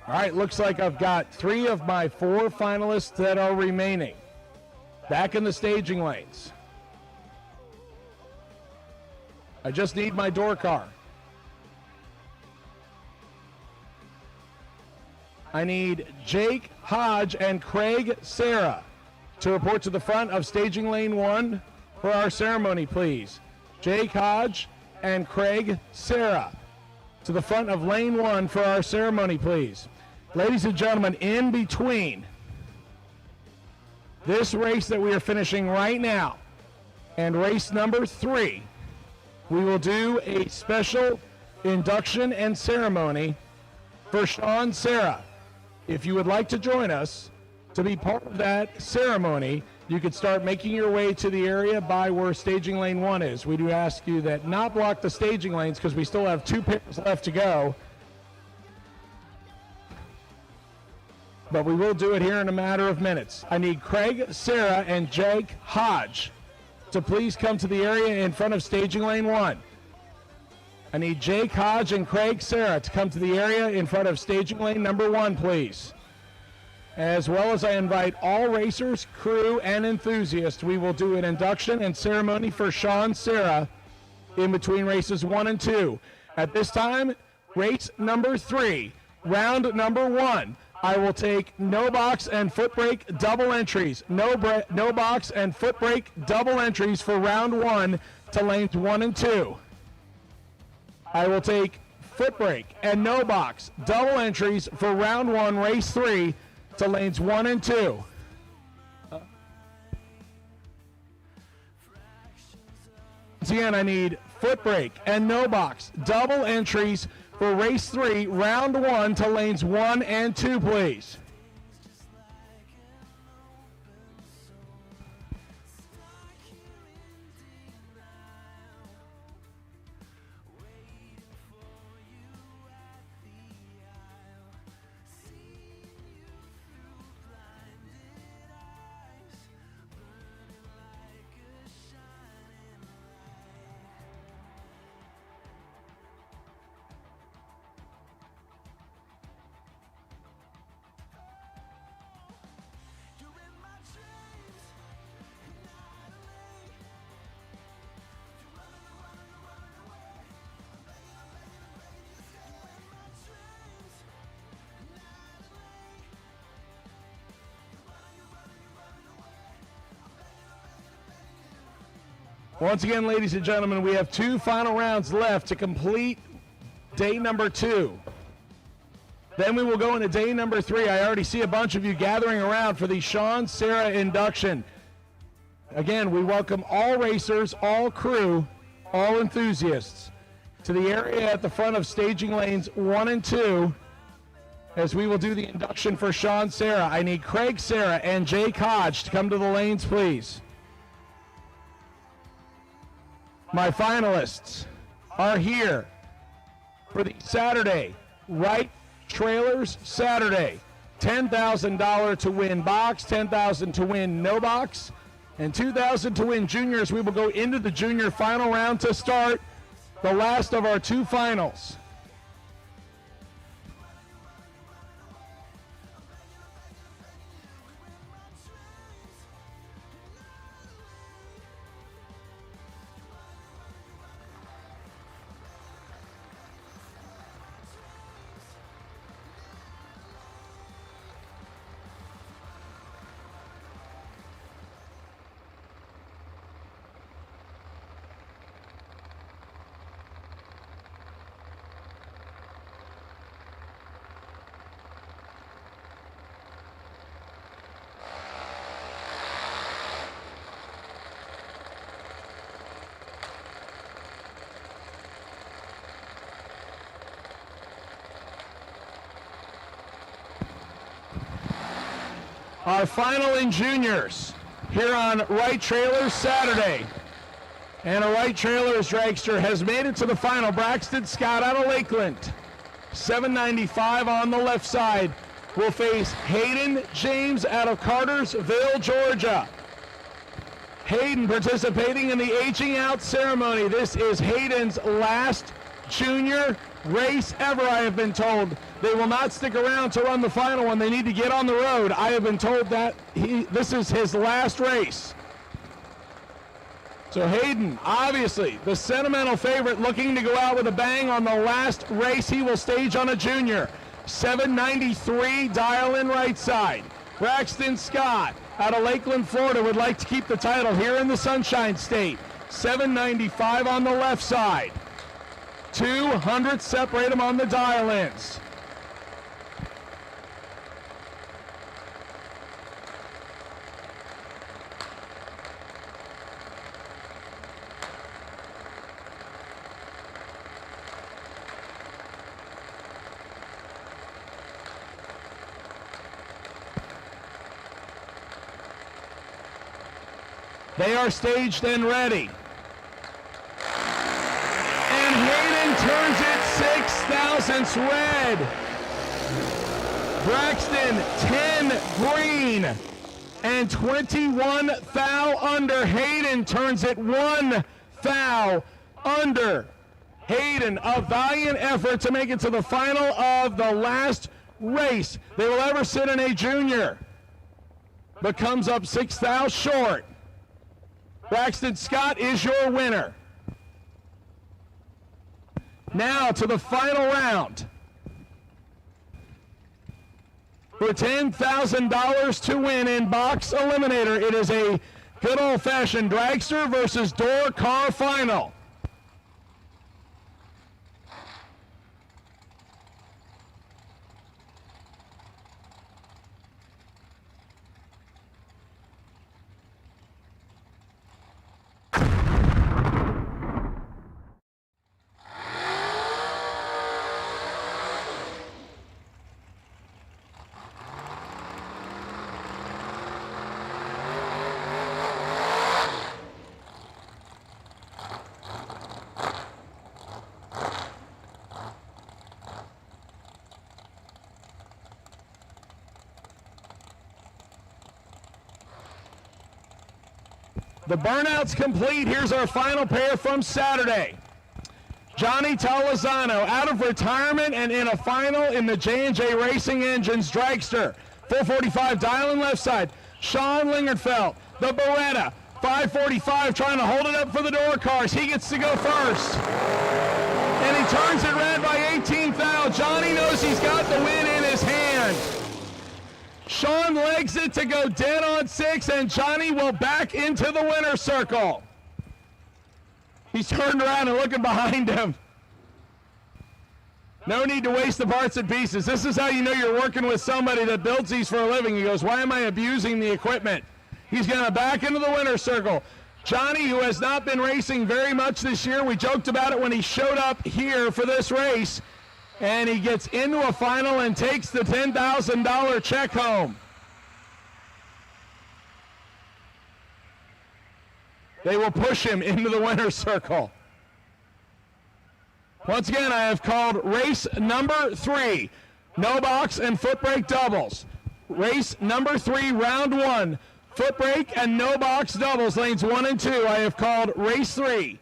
All right, looks like I've got 3 of my 4 finalists that are remaining. Back in the staging lanes. I just need my door car. I need Jake Hodge and Craig Sarah to report to the front of staging lane 1 for our ceremony, please. Jake Hodge and Craig Sarah to the front of lane 1 for our ceremony, please. Ladies and gentlemen, in between this race that we are finishing right now and race number 3, we will do a special induction and ceremony for Sean Sarah. If you would like to join us to be part of that ceremony, you could start making your way to the area by where staging lane 1 is. We do ask you that not block the staging lanes because we still have 2 pairs left to go. But we will do it here in a matter of minutes. I need Craig, Sarah, and Jake Hodge to please come to the area in front of staging lane 1. I need Jake Hodge and Craig Sarah to come to the area in front of staging lane number 1, please. As well as I invite all racers, crew, and enthusiasts. We will do an induction and ceremony for Sean Sarah in between races 1 and 2. At this time, race number 3, round number 1. I will take no box and foot brake double entries. No box and foot brake double entries for round 1 to lanes 1 and 2. I will take foot brake and no box double entries for round 1, race 3 to lanes 1 and 2. Once again, I need foot brake and no box double entries for race 3, round 1 to lanes 1 and 2, please. Once again, ladies and gentlemen, we have 2 final rounds left to complete day number 2. Then we will go into day number 3. I already see a bunch of you gathering around for the Sean Sarah induction. Again, we welcome all racers, all crew, all enthusiasts to the area at the front of staging lanes 1 and 2 as we will do the induction for Sean Sarah. I need Craig Sarah and Jake Hodge to come to the lanes, please. My finalists are here for the Saturday Right Trailers Saturday. $10,000 to win box, $10,000 to win no box, and $2,000 to win juniors. We will go into the junior final round to start the last of our 2 finals. Our final in juniors here on Right Trailers Saturday. And a Right Trailers dragster has made it to the final. Braxton Scott out of Lakeland. 795 on the left side will face Hayden James out of Cartersville, Georgia. Hayden participating in the aging out ceremony. This is Hayden's last junior race ever, I have been told. They will not stick around to run the final one. They need to get on the road. I have been told that this is his last race. So Hayden, obviously, the sentimental favorite, looking to go out with a bang on the last race he will stage on a junior. 793, dial in right side. Braxton Scott out of Lakeland, Florida, would like to keep the title here in the Sunshine State. 795 on the left side. 200 separate them on the dial-ins. They are staged and ready. And Hayden turns it 6 thousandths red. Braxton 10 green and 21 thou under. Hayden turns it 1 thou under. Hayden, a valiant effort to make it to the final of the last race they will ever sit in a junior, but comes up 6 thou short. Braxton Scott is your winner. Now to the final round. For $10,000 to win in Box Eliminator, it is a good old-fashioned dragster versus door car final. The burnout's complete. Here's our final pair from Saturday. Johnny Talazano out of retirement and in a final in the J&J Racing Engines dragster. 445 dialing left side. Sean Lingerfeld, the Beretta. 545 trying to hold it up for the door cars. He gets to go first. And he turns it red by 18 thou. Johnny knows he's got the win in his hand. Sean legs it to go dead on 6, and Johnny will back into the winner's circle. He's turned around and looking behind him. No need to waste the parts and pieces. This is how you know you're working with somebody that builds these for a living. He goes, why am I abusing the equipment? He's going to back into the winner's circle. Johnny, who has not been racing very much this year, we joked about it when he showed up here for this race, and he gets into a final and takes the $10,000 check home. They will push him into the winner's circle. Once again, I have called race number 3, no box and foot brake doubles. Race number 3, round 1, foot brake and no box doubles, lanes 1 and 2. I have called race 3.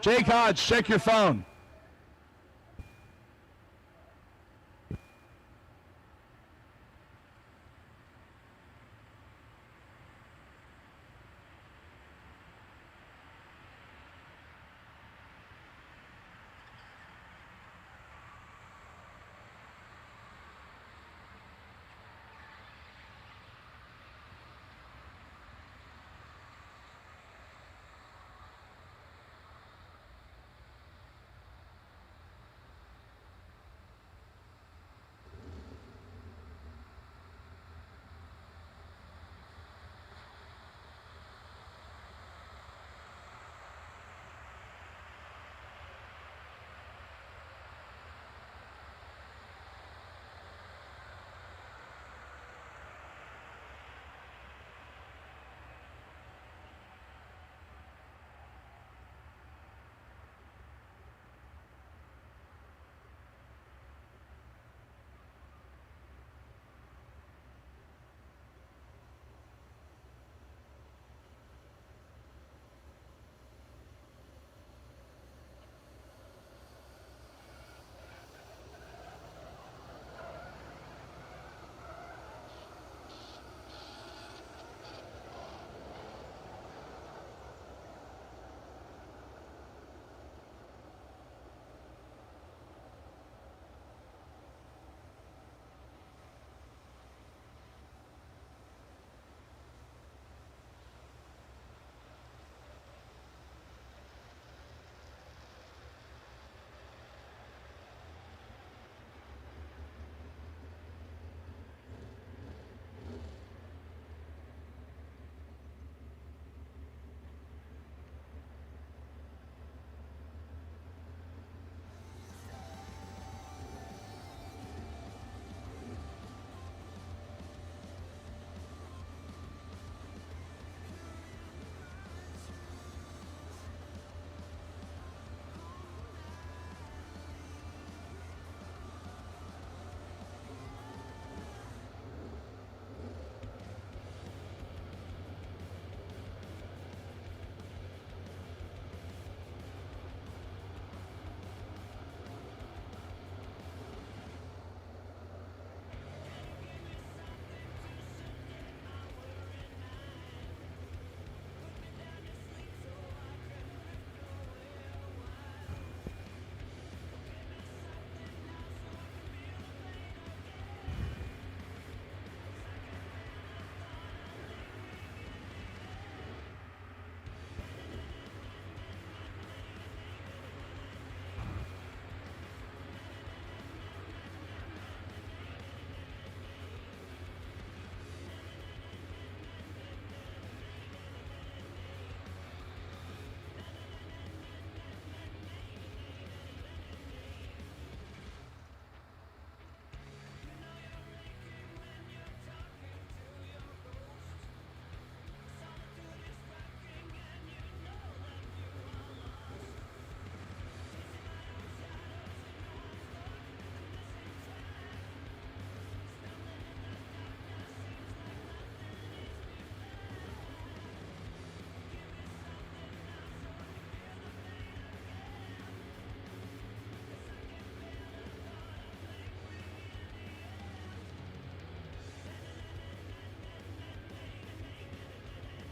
Jake Hodge, check your phone.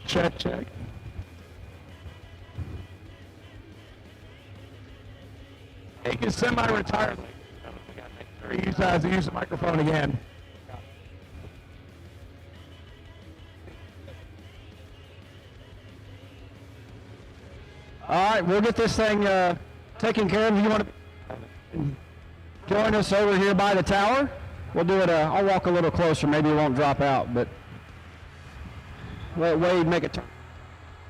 Check, check. He can semi-retire. We got to make sure he use the microphone again. All right, we'll get this thing taken care of. You want to join us over here by the tower? We'll do it. I'll walk a little closer. Maybe it won't drop out, but let Wade make it turn.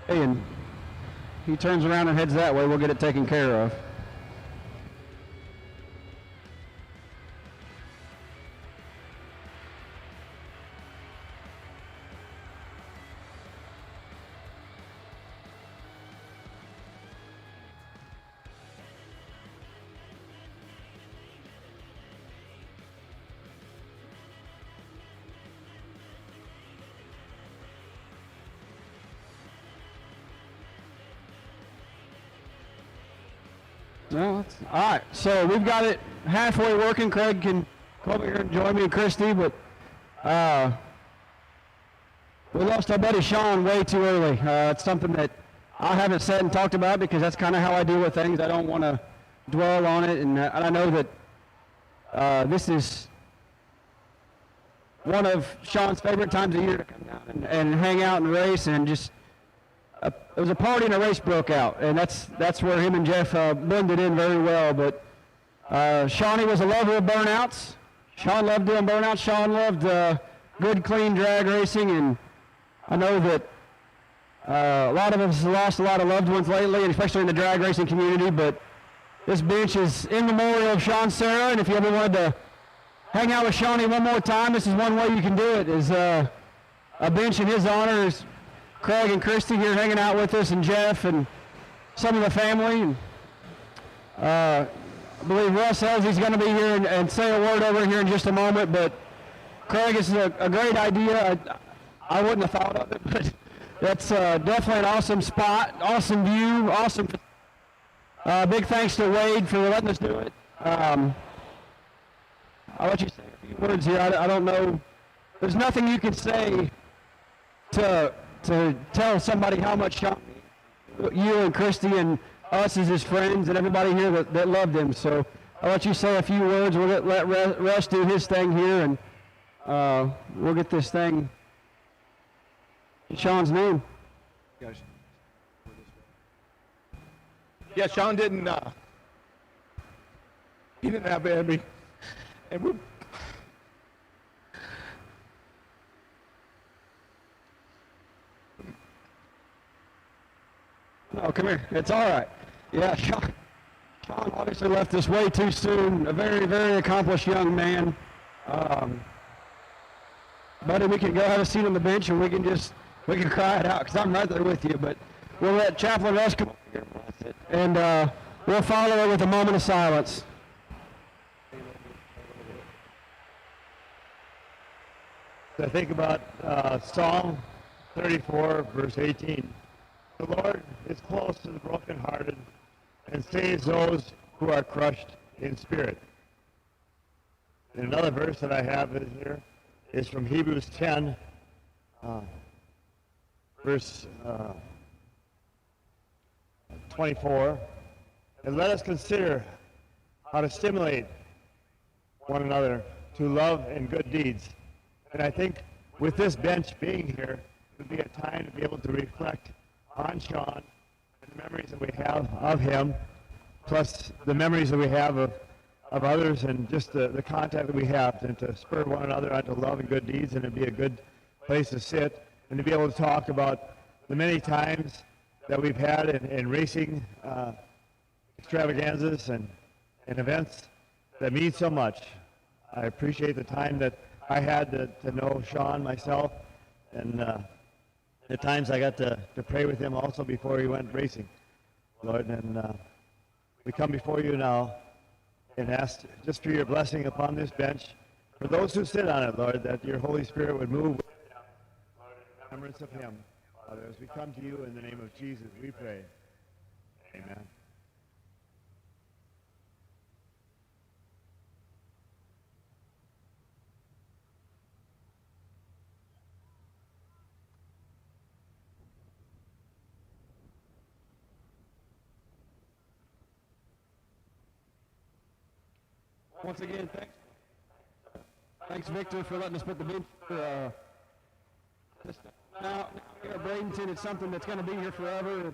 And he turns around and heads that way. We'll get it taken care of. No, all right, so we've got it halfway working. Craig can come over here and join me and Christy, but we lost our buddy Sean way too early. It's something that I haven't said and talked about because that's kind of how I deal with things. I don't want to dwell on it, and I know that this is one of Sean's favorite times of year to come down and hang out and race, and just there was a party and a race broke out, and that's where him and Jeff blended in very well. But Shawnee was a lover of burnouts. Sean loved doing burnouts. Sean loved good, clean drag racing, and I know that a lot of us have lost a lot of loved ones lately, and especially in the drag racing community. But this bench is in memorial of Sean Serra, and if you ever wanted to hang out with Shawnee one more time, this is one way you can do it, is a bench in his honor. Is Craig and Christy here hanging out with us, and Jeff and some of the family. And I believe Russ Elsey's going to be here and say a word over here in just a moment. But Craig, this is a great idea. I wouldn't have thought of it, but that's definitely an awesome spot, awesome view, awesome. Big thanks to Wade for letting us do it. I'll let you say a few words here. I don't know. There's nothing you can say to tell somebody how much Sean, you and Christy and us as his friends and everybody here that loved him. So I'll let you say a few words. We'll let Russ do his thing here, and we'll get this thing in Sean's name. Yeah, Sean didn't. He didn't have Abby, and we. Oh, come here. It's all right. Yeah, Sean obviously left us way too soon. A very, very accomplished young man. Buddy, we can go have a seat on the bench and we can cry it out because I'm right there with you. But we'll let Chaplain Russ come over here and bless it. And we'll follow it with a moment of silence. I think about Psalm 34, verse 18. The Lord is close to the brokenhearted and saves those who are crushed in spirit. And another verse that I have in here is from Hebrews 10, verse 24. And let us consider how to stimulate one another to love and good deeds. And I think with this bench being here, it would be a time to be able to reflect on Sean and the memories that we have of him, plus the memories that we have of others, and just the contact that we have, and to spur one another on to love and good deeds, and it'd be a good place to sit and to be able to talk about the many times that we've had in racing extravaganzas and events that mean so much. I appreciate the time that I had to know Sean myself, and the times I got to pray with him also before he went racing, Lord. And we come before you now and ask just for your blessing upon this bench, for those who sit on it, Lord, that your Holy Spirit would move, Lord, in remembrance of him. Father, as we come to you in the name of Jesus, we pray. Amen. Once again, thanks Victor, for letting us put the bench. Now here at Bradenton, it's something that's going to be here forever.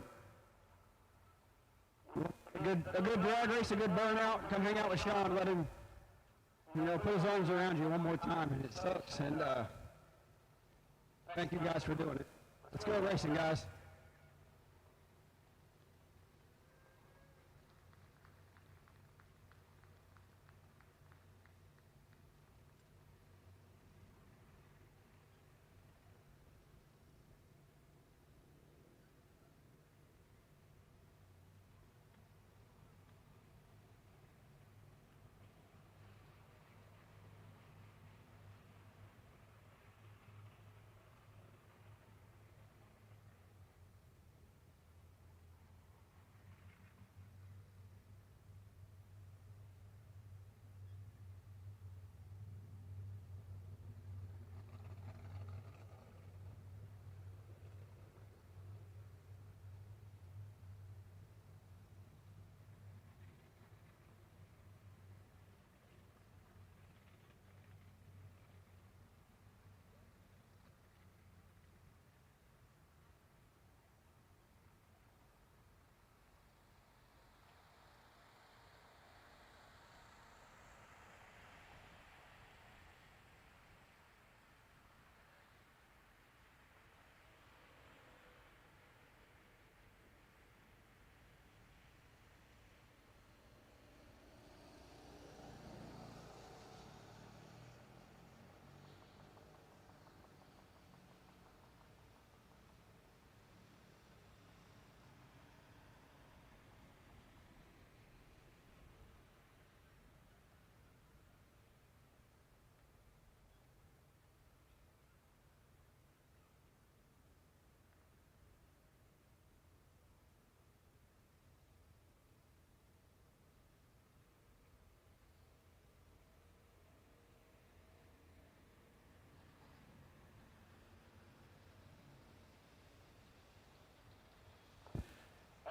A good drag race, a good burnout. Come hang out with Sean, let him, put his arms around you one more time, and it sucks. And thank you guys for doing it. Let's go racing, guys.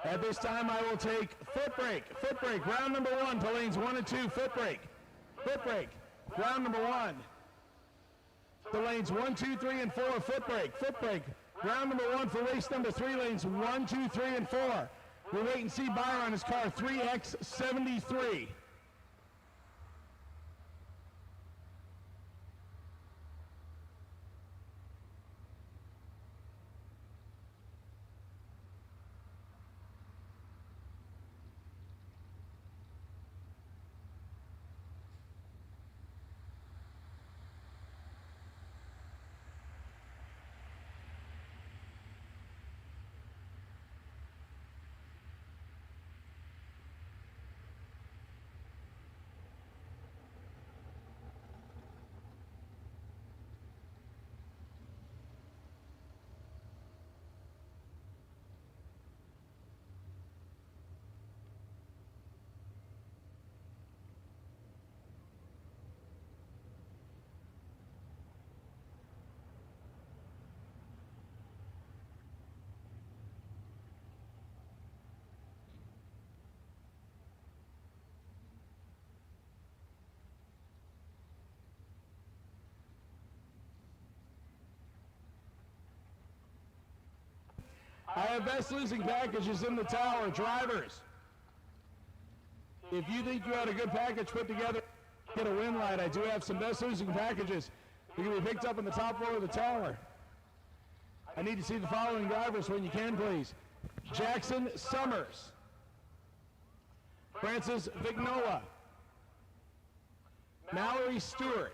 At this time, I will take foot brake, round number 1 to lanes 1 and 2, foot brake, round number 1 to lanes 1, 2, 3, and 4, foot brake, round number 1 for race number 3, lanes 1, 2, 3, and 4. We'll wait and see Byron on his car, 3X73. I have best losing packages in the tower. Drivers, if you think you had a good package put together, get a win light. I do have some best losing packages that can be picked up in the top floor of the tower. I need to see the following drivers when you can, please. Jackson Summers, Francis Vignola, Mallory Stewart,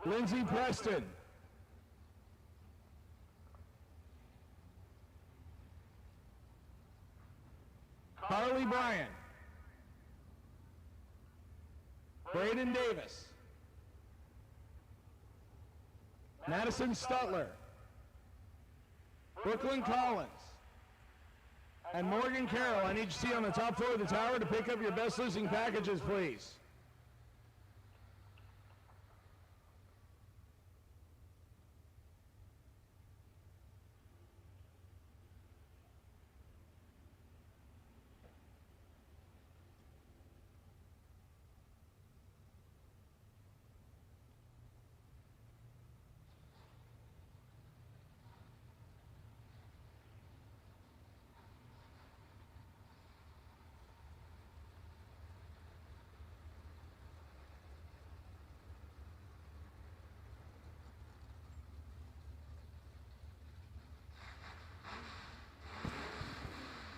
Lindsey Preston, Carly Bryan, Braden Davis, Madison Stutler, Brooklyn Collins, and Morgan Carroll. I need you to see on the top floor of the tower to pick up your best losing packages, please.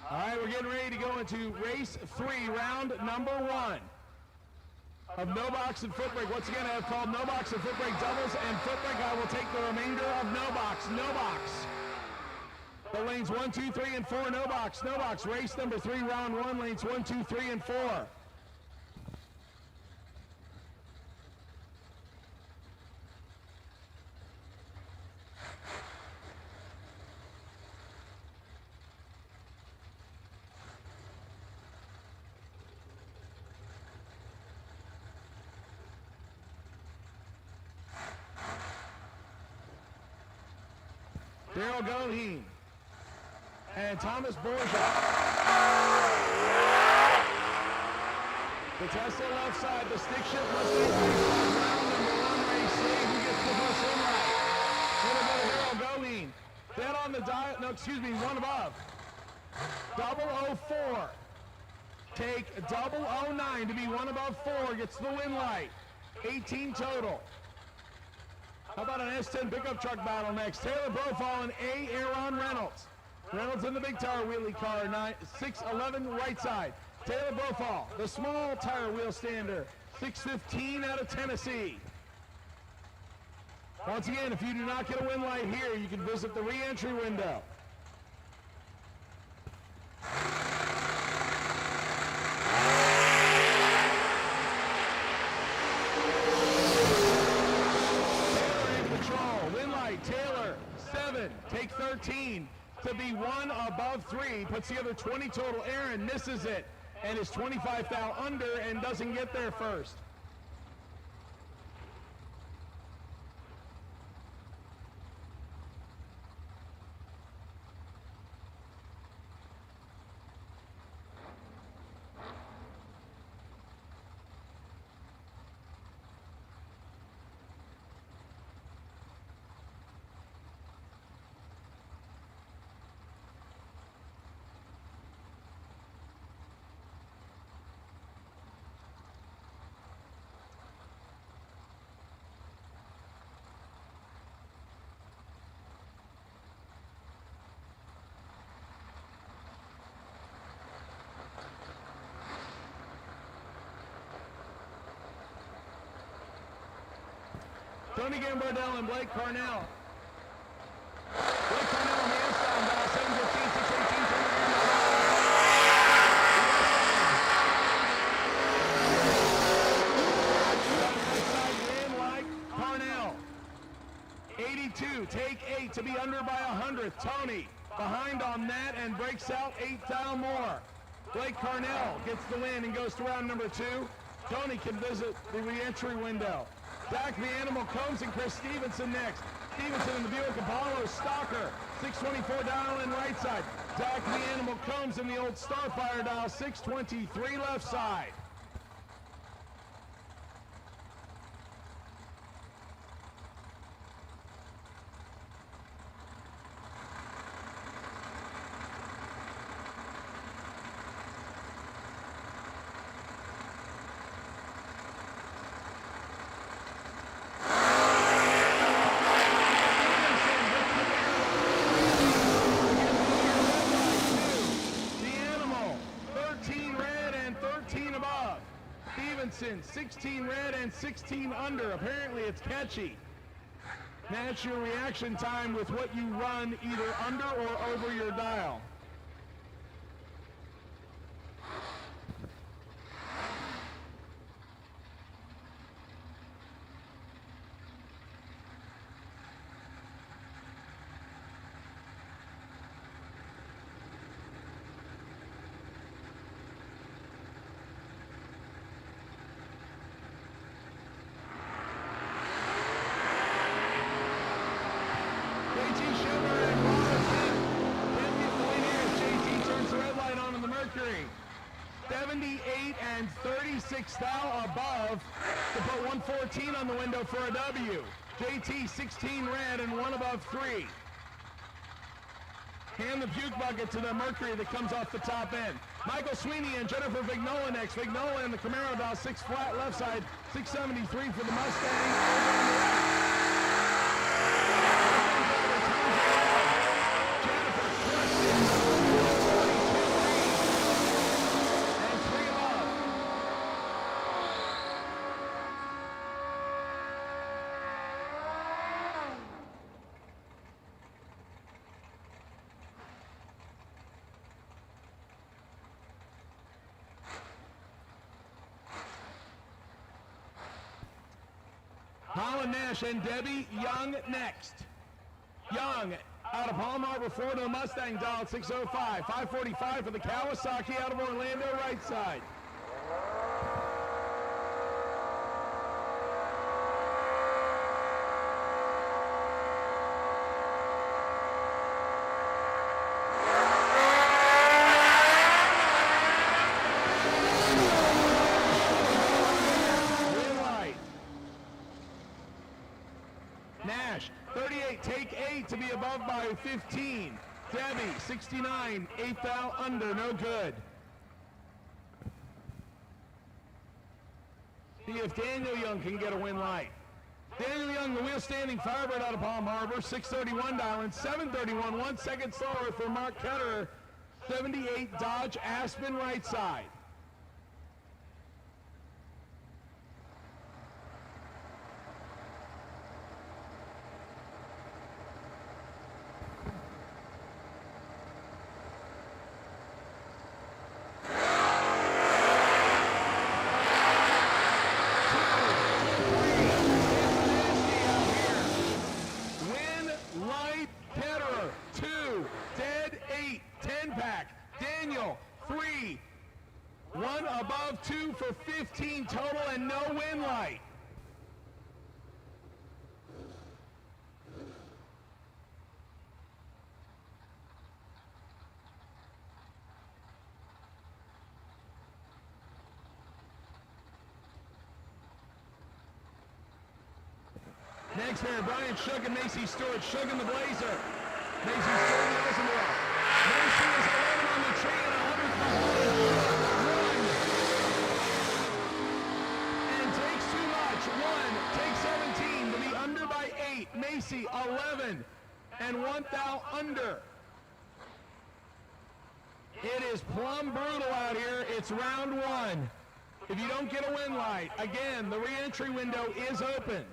All right, we're getting ready to go into race 3, round number 1 of no box and foot brake. Once again, I have called no box and foot brake doubles and foot brake. I will take the remainder of no box. The lanes 1, 2, 3, and 4, no box. Race number 3, round 1, lanes 1, 2, 3, and 4. Daryl Goheen and Thomas Borja. The Tesla left side, the stick shift must be round number 1 race. See who gets the first in right. Little bit of Daryl Goheen. Then on the diet, no, excuse me, one above. 004. Take 009 to be one above 4, gets the win light. 18 total. How about an S10 pickup truck battle next? Taylor Brofall and A. Aaron Reynolds. Reynolds in the big tire wheelie car, 611 right side. Taylor Brofall, the small tire wheel stander, 615 out of Tennessee. Once again, if you do not get a win light here, you can visit the re-entry window. Taylor, 7, take 13 to be 1 above 3, puts together 20 total. Aaron misses it and is 25 thou under and doesn't get there first. Tony Gambardell and Blake Carnell. Blake Carnell on the inside, dial 715, 618, Tony Gambardell. Win like Carnell. 82, take 8 to be under by 100th. Tony behind on that and breaks out 8 thou more. Blake Carnell gets the win and goes to round number 2. Tony can visit the re-entry window. Dak the Animal Combs and Chris Stevenson next. Stevenson in the Buick Apollo, Stalker, 624 dial in right side. Dak the Animal Combs in the old Starfire dial, 623 left side. Stevenson, 16 red and 16 under. Apparently it's catchy. Match your reaction time with what you run either under or over your dial. Mercury, 78 and 36 thou above to put 114 on the window for a W. JT 16 red and 1 above 3. Hand the puke bucket to the Mercury that comes off the top end. Michael Sweeney and Jennifer Vignola next. Vignola in the Camaro dial 6 flat left side, 673 for the Mustang. Holland Nash and Debbie Young next. Young out of Palm Harbor, Florida, the Mustang dial 605. 545 for the Kawasaki out of Orlando, right side. Nash, 38, take 8 to be above by 15. Debbie, 69, 8 thou under, no good. See if Daniel Young can get a win light. Daniel Young, the wheel standing Firebird out of Palm Harbor, 631 dial and 731, 1 second slower for Mark Ketterer, 78 Dodge Aspen right side. Daniel, 3, 1 above 2 for 15 total and no win light. Next pair, Brian Shook and Macy Stewart. Shook in the Blazer. Macy Stewart in the Rosenwald. Macy is 11 on the tree and 100 and takes too much. 1, takes 17 to be under by 8. Macy 11 and 1 thou under. It is plumb brutal out here. It's round 1. If you don't get a win light, again, the re-entry window is open.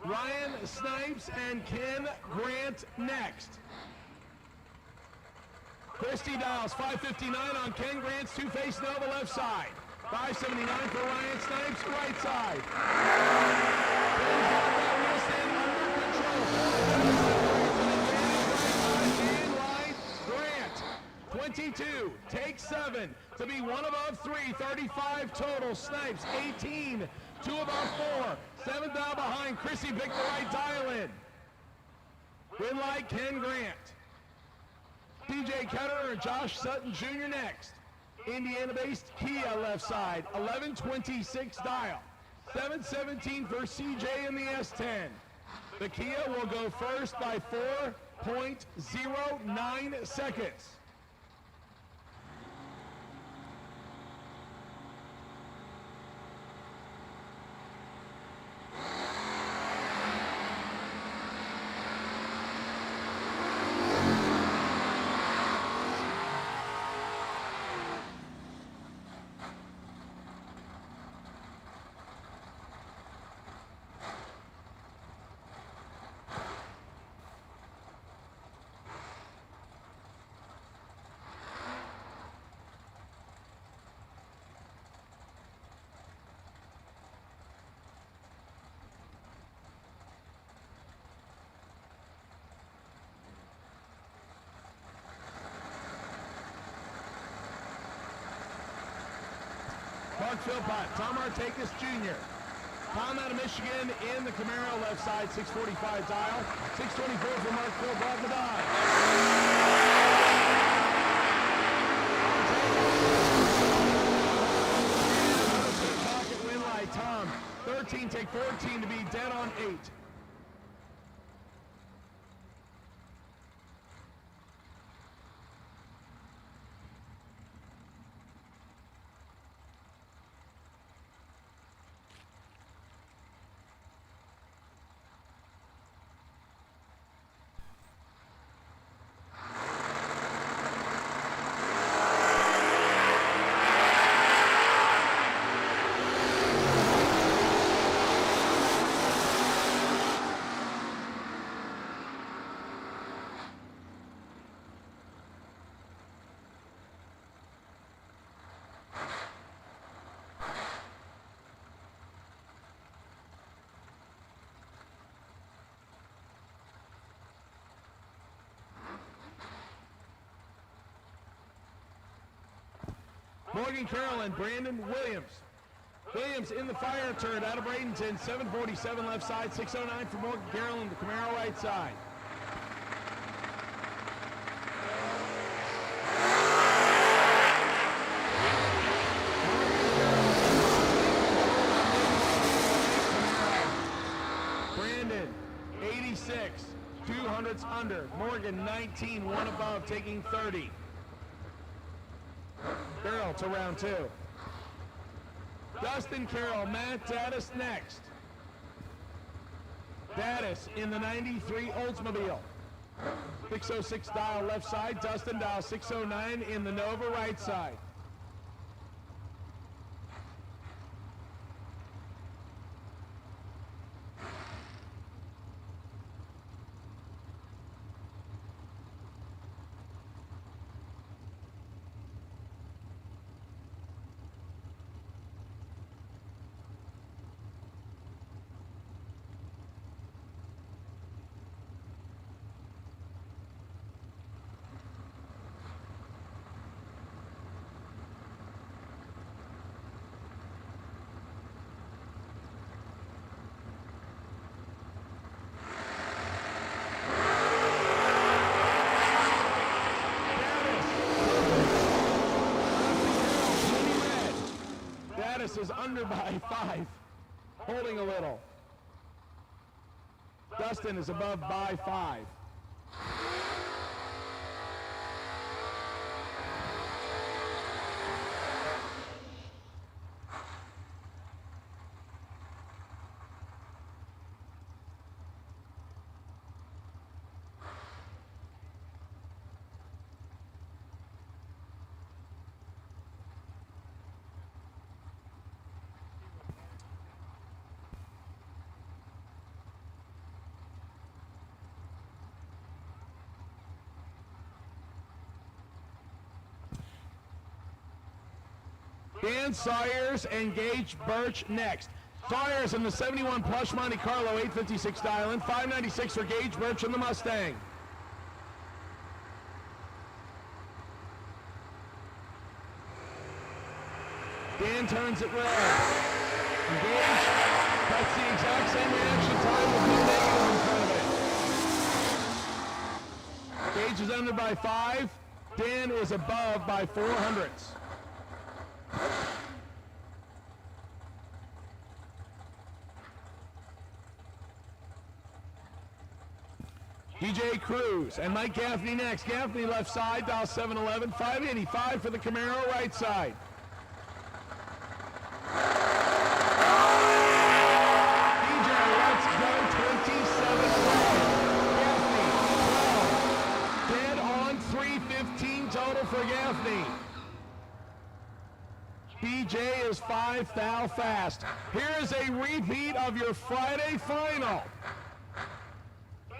Ryan Snipes and Ken Grant next. Christy Dials, 559 on Ken Grant's two-face Nova left side. 579 for Ryan Snipes, right side. Ken's got that wrist in under control. And line, Grant, 22, take 7 to be 1 above 3, 35 total. Snipes, 18, 2 above 4, 7th down behind. Chrissy picked the right dial in. Win light, Ken Grant. TJ Ketterer and Josh Sutton Jr. next. Indiana-based Kia left side, 1126 dial. 717 for CJ in the S10. The Kia will go first by 4.09 seconds. Mark Philpott, Tom Artakis Jr. Tom out of Michigan in the Camaro left side, 645 dial. 624 for Mark Philpott in the dive. Pocket win light, Tom. 13, take 14 to be dead on 8. Morgan Carroll and Brandon Williams. Williams in the fire turn out of Bradenton, 747 left side, 609 for Morgan Carroll in the Camaro right side. Brandon, 86, 200s under. Morgan, 19, 1 above, taking 30. Carroll to round 2. Dustin Carroll, Matt Daddis next. Daddis in the 93 Oldsmobile. 606 dial left side, Dustin dial 609 in the Nova right side. Daddis is under by 5, holding a little. Dustin is above by 5. Dan Sawyers and Gage Birch next. Sawyers in the 71 plush Monte Carlo, 856 dial in, 596 for Gage Birch in the Mustang. Dan turns it red. Gage cuts the exact same reaction time with no negative in front of it. Gage is under by 5. Dan is above by 400ths. DJ Cruz and Mike Gaffney next. Gaffney left side, dial 711, 585 for the Camaro right side. DJ, let's go 27 Gaffney, 12. Dead on 315 total for Gaffney. DJ is 5 thou fast. Here is a repeat of your Friday final.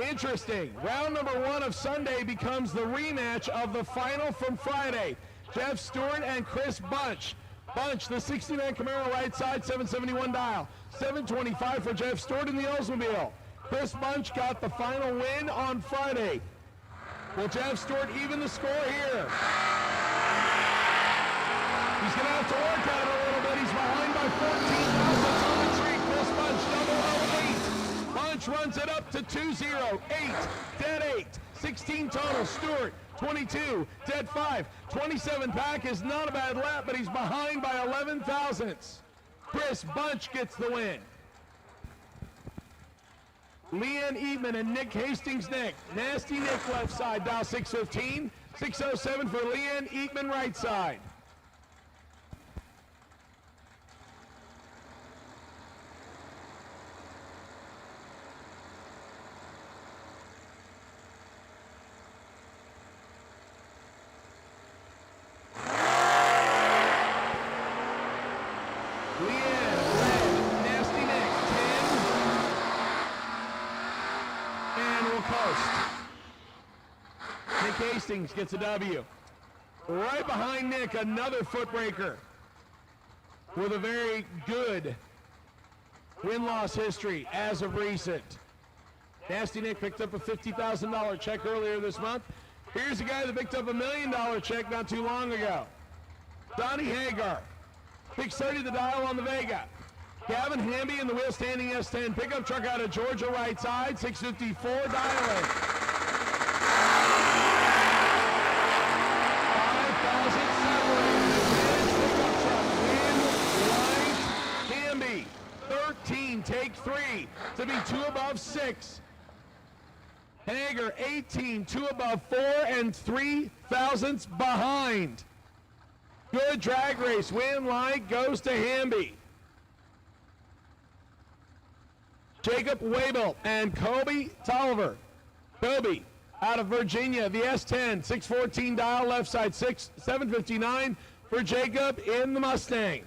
Interesting. Round number 1 of Sunday becomes the rematch of the final from Friday. Jeff Stewart and Chris Bunch. Bunch, the 69 Camaro right side, 771 dial. 725 for Jeff Stewart in the Oldsmobile. Chris Bunch got the final win on Friday. Will Jeff Stewart even the score here? He's going to have to work at it a little bit. He's behind by 14,000 on the tree. Chris Bunch, double 8. Bunch runs it up to 2-0. 8, dead 8. 16 total. Stewart, 22, dead 5. 27 pack is not a bad lap, but he's behind by 11 thousandths. Chris Bunch gets the win. Leanne Eatman and Nick Hastings next. Nasty Nick left side, dial 615. 607 for Leanne Eatman right side. Hastings gets a W. Right behind Nick, another foot breaker with a very good win-loss history as of recent. Nasty Nick picked up a $50,000 check earlier this month. Here's a guy that picked up $1 million check not too long ago. Donnie Hagar, 630 the dial on the Vega. Gavin Hamby in the wheel standing S10 pickup truck out of Georgia right side, 654 dialing. 13, take 3 to be 2 above 6. Hager, 18, 2 above 4 and 3 thousandths behind. Good drag race. Win light goes to Hamby. Jacob Wabel and Kobe Tolliver. Kobe out of Virginia, the S10, 614 dial left side, 759 for Jacob in the Mustang.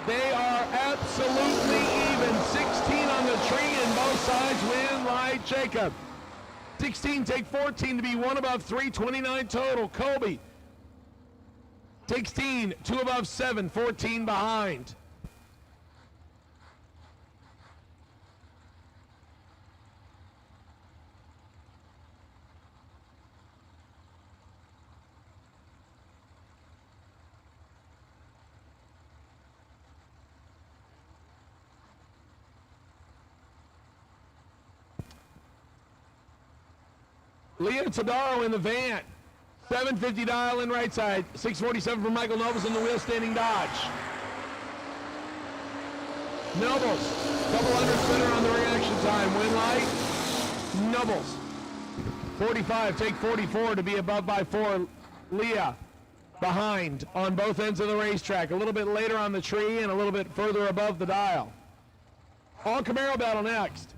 They are absolutely even. 16 on the tree and both sides win light Jacob. 16 take 14 to be 1 above 3, 29 total. Kobe. 16, 2 above 7, 14 behind. Leo Tadaro in the van. 750 dial in right side. 647 for Michael Nobles in the wheel standing Dodge. Nobles, couple hundred spinner on the reaction time. Win light. Nobles. 45, take 44 to be above by 4. Leah behind on both ends of the racetrack. A little bit later on the tree and a little bit further above the dial. All Camaro battle next.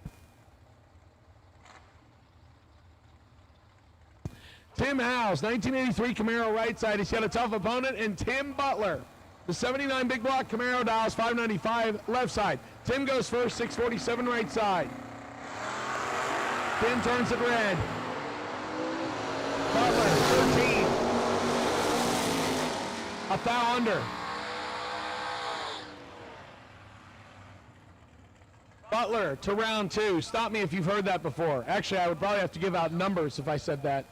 Tim Howes, 1983 Camaro right side. He's got a tough opponent, and Tim Butler, the 79 big block Camaro Dallas 595 left side. Tim goes first, 647 right side. Tim turns it red. Butler, 13. A foul under. Butler to round 2. Stop me if you've heard that before. Actually, I would probably have to give out numbers if I said that.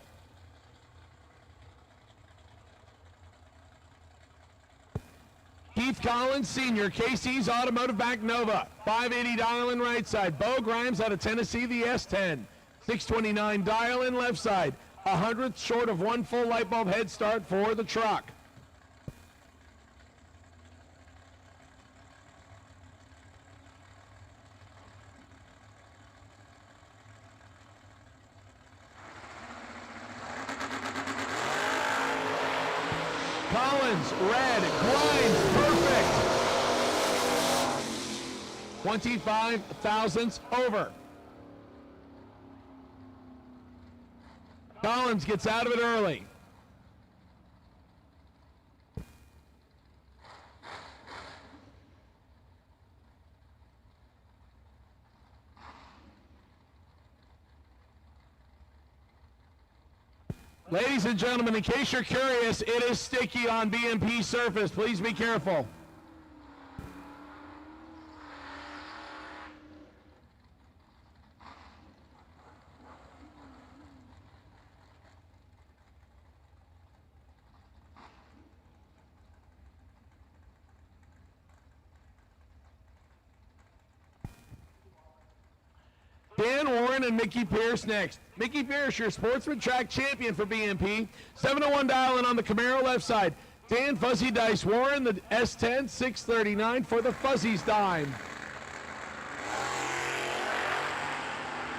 Keith Collins, Sr., KC's Automotive Back Nova, 580 dial-in right side. Bo Grimes out of Tennessee, the S10, 629 dial-in left side. 100th short of one full light bulb head start for the truck. Collins, red, Grimes, perfect. 25 thousandths over. Collins gets out of it early. Ladies and gentlemen, in case you're curious, it is sticky on BMP surface. Please be careful. Dan Warren and Mickey Pierce next. Mickey Pierce, your sportsman track champion for BMP. 701 dial-in on the Camaro left side. Dan Fuzzy Dice Warren, the S10, 639 for the Fuzzy's dime.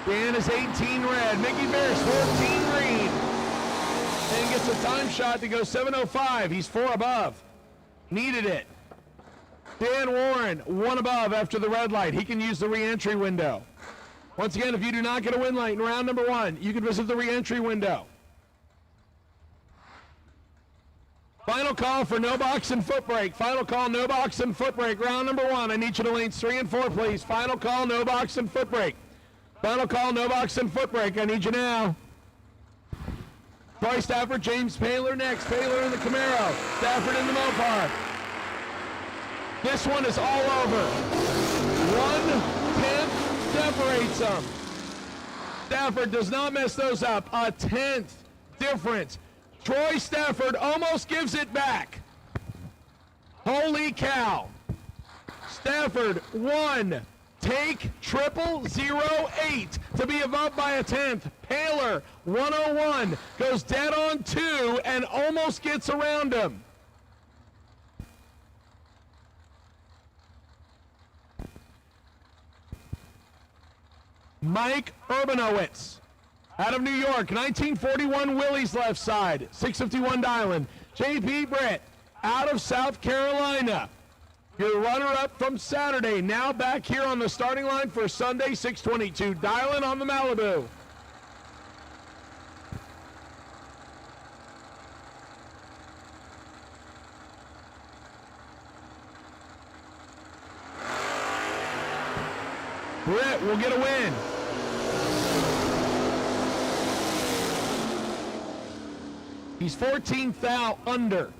Dan is 18 red. Mickey Pierce, 14 green. And gets a time shot to go 705. He's 4 above. Needed it. Dan Warren, 1 above after the red light. He can use the re-entry window. Once again, if you do not get a win light in round number 1, you can visit the re-entry window. Final call for no box and foot brake. Final call, no box and foot brake. Round number 1. I need you to lanes 3 and 4, please. Final call, no box and foot brake. Final call, no box and foot brake. I need you now. Troy Stafford, James Paler next. Paler in the Camaro. Stafford in the Mopar. This one is all over. 1/10 separates them. Stafford does not mess those up. A 10th difference. Troy Stafford almost gives it back. Holy cow. Stafford 1. Take 0008 to be above by a 10th. Paler 101 goes dead on 2 and almost gets around him. Mike Urbanowitz, out of New York, 1941 Willys left side, 651 dial-in. J.P. Britt, out of South Carolina, your runner-up from Saturday, now back here on the starting line for Sunday, 622 dial-in on the Malibu. Britt will get a win. He's 14 thou under.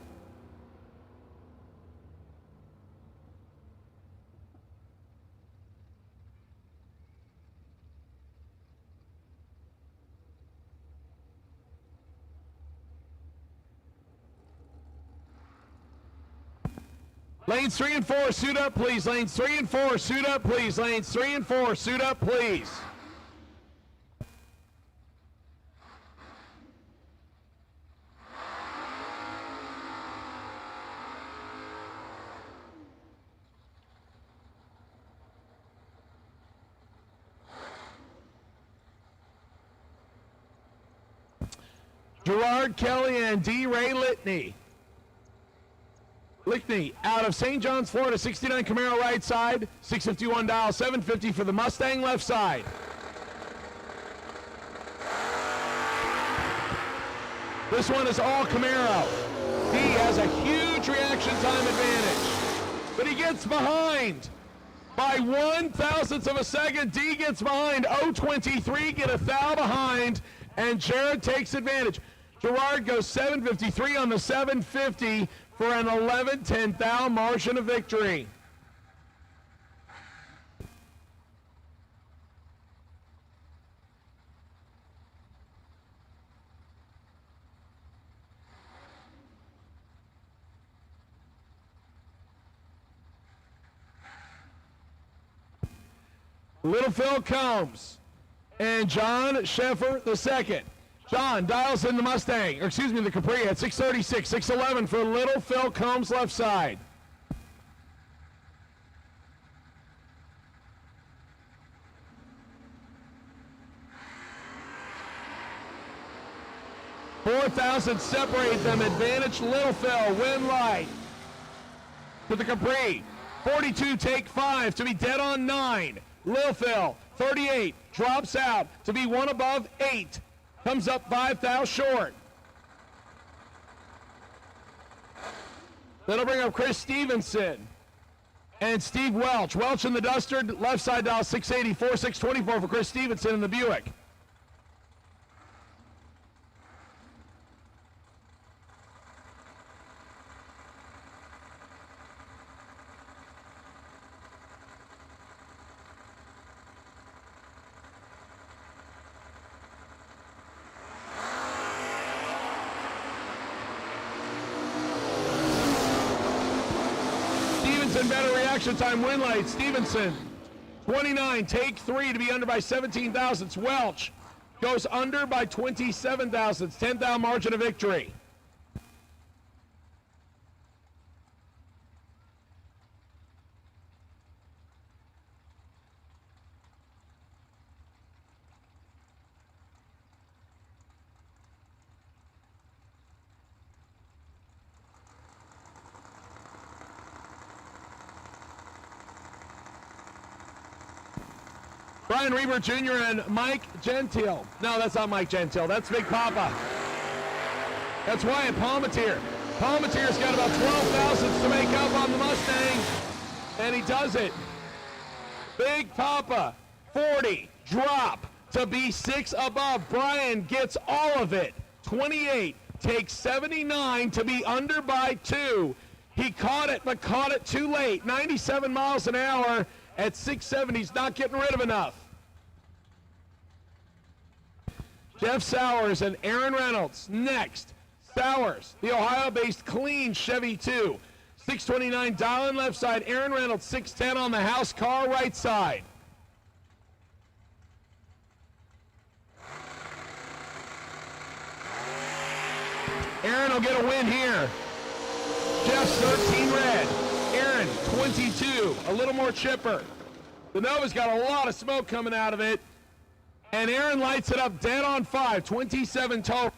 Lanes 3 and 4, suit up, please. Lanes 3 and 4, suit up, please. Lanes 3 and 4, suit up, please. Gerard Kelly and D. Ray Lickney, out of St. John's, Florida, 69 Camaro right side, 651 dial, 750 for the Mustang left side. This one is all Camaro. D has a huge reaction time advantage, but he gets behind by 1/1000th of a second. D gets behind. 0.23 get a thou behind, and Jared takes advantage. Gerard goes 7:53 on the 750 for an 11/10 thou margin of victory. Little Phil Combs and John Sheffer II. John dials in the Mustang, or excuse me, the Capri at 636, 611 for Little Phil Combs left side. $4,000 separate them. Advantage Little Phil, win light. To the Capri. 42, take 5 to be dead on 9. Little Phil, 38, drops out to be one above 8. Comes up 5 thou short. That'll bring up Chris Stevenson and Steve Welch. Welch in the Duster, left side dial 684, 624 for Chris Stevenson in the Buick. Better reaction time, win light. Stevenson, 29, take 3 to be under by 17 thousandths. Welch goes under by 27 thousandths, 10 thou margin of victory. Brian Reber Jr. and Mike Gentile. No, that's not Mike Gentile. That's Big Papa. That's Wyatt Palmatier. Palmatier's got about 12 thousandths to make up on the Mustang, and he does it. Big Papa, 40, drop to be 6 above. Brian gets all of it. 28, takes 79 to be under by 2. He caught it, but caught it too late. 97 miles an hour. At 670, he's not getting rid of enough. Jeff Sowers and Aaron Reynolds next. Sowers, the Ohio-based clean Chevy 2. 629 dial in left side. Aaron Reynolds, 610 on the house car right side. Aaron will get a win here. Jeff's 13 red. Aaron, 22, a little more chipper. The Nova's got a lot of smoke coming out of it. And Aaron lights it up dead on 5, 27 total.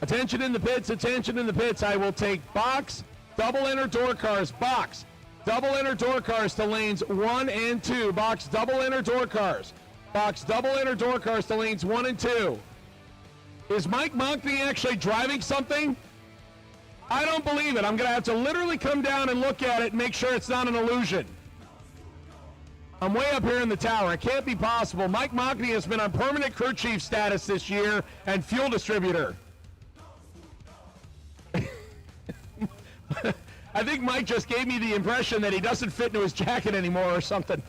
Attention in the pits, attention in the pits. I will take box, double inner door cars, box, double inner door cars to lanes 1 and 2. Box, double inner door cars. Box, double inner door cars to lanes 1 and 2. Is Mike Monkney actually driving something? I don't believe it. I'm going to have to literally come down and look at it and make sure it's not an illusion. I'm way up here in the tower. It can't be possible. Mike Mockney has been on permanent crew chief status this year and fuel distributor. I think Mike just gave me the impression that he doesn't fit into his jacket anymore or something.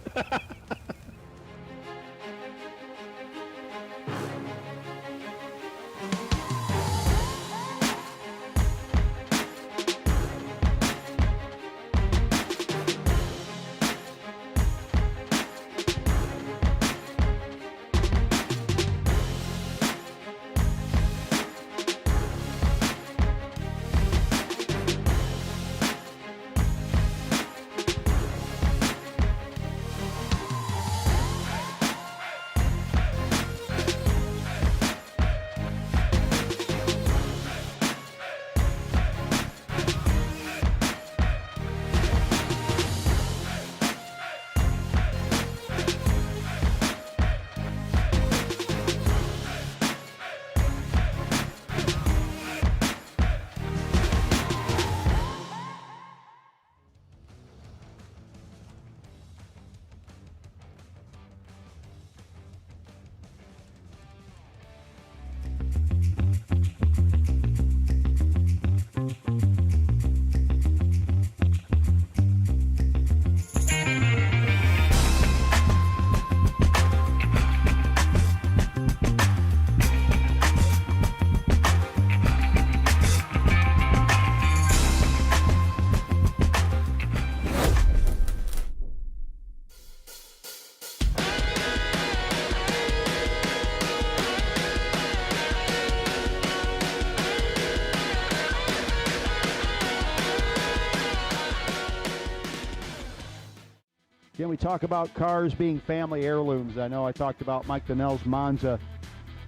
Can we talk about cars being family heirlooms? I know I talked about Mike Donnell's Monza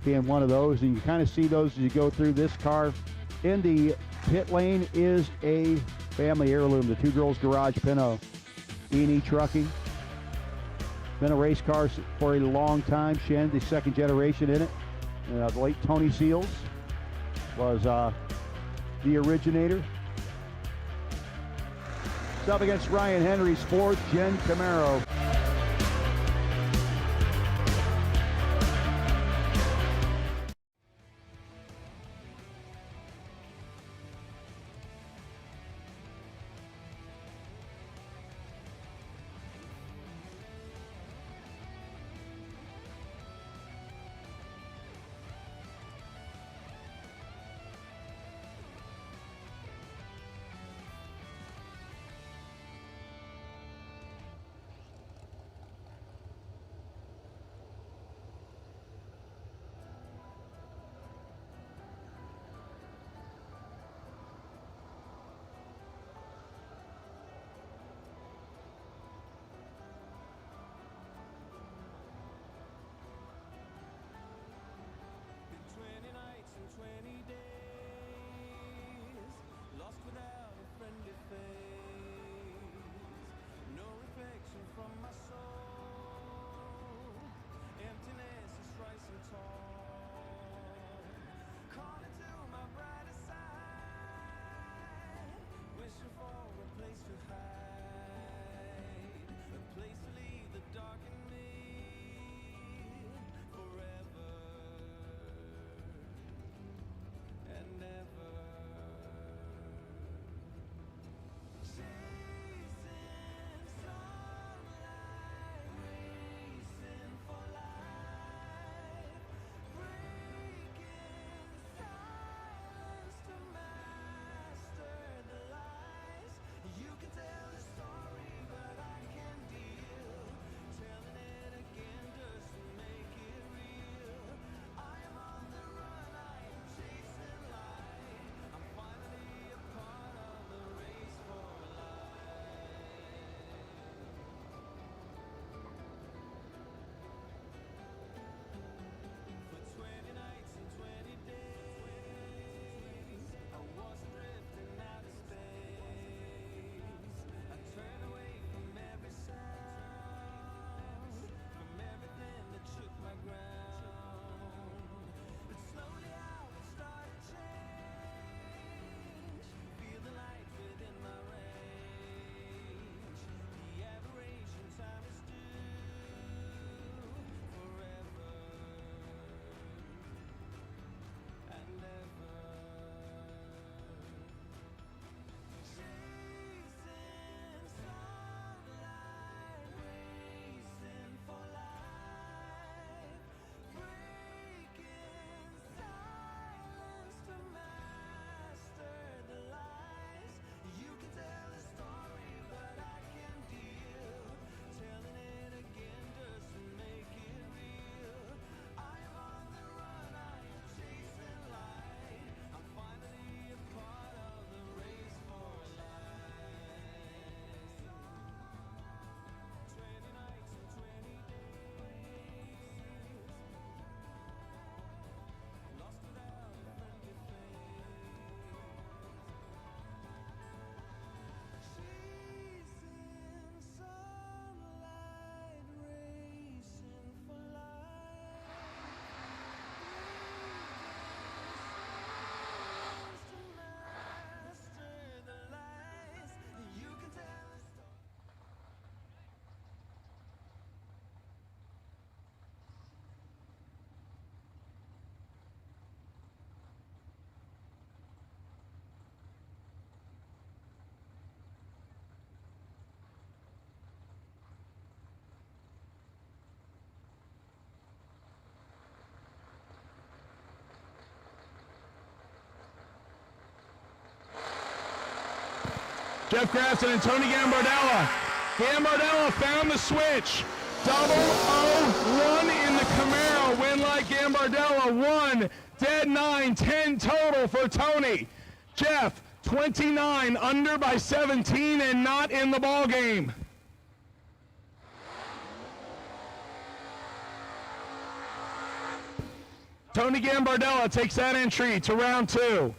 being one of those, and you kind of see those as you go through. This car in the pit lane is a family heirloom. The Two Girls Garage Pinto E&E Trucking. Been a race car for a long time. Shen, the second generation in it. The late Tony Seals was the originator. It's up against Ryan Henry's fourth gen Camaro. Jeff Grafton and Tony Gambardella. Gambardella found the switch. 001 in the Camaro. Win like Gambardella. 1, dead 9, 10 total for Tony. Jeff, 29, under by 17 and not in the ball game. Tony Gambardella takes that entry to round 2.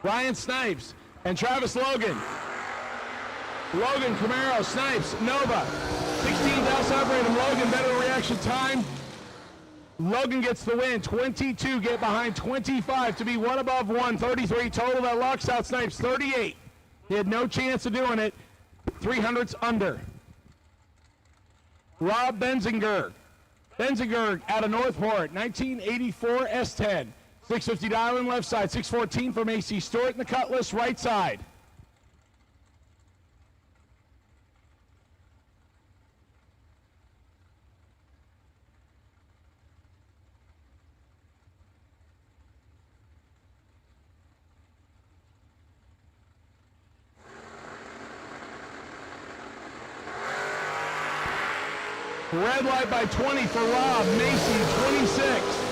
Ryan Snipes and Travis Logan. Logan, Camaro, Snipes, Nova. 16th separated him. Logan, better reaction time. Logan gets the win. 22 get behind 25 to be 1 above 1. 33 total. That locks out Snipes. 38. He had no chance of doing it. 300s under. Rob Benzinger. Benzinger out of Northport. 1984 S10. 650 dial-in left side, 614 from AC Stewart in the Cutlass right side. Red light by 20 for Rob, Macy 26.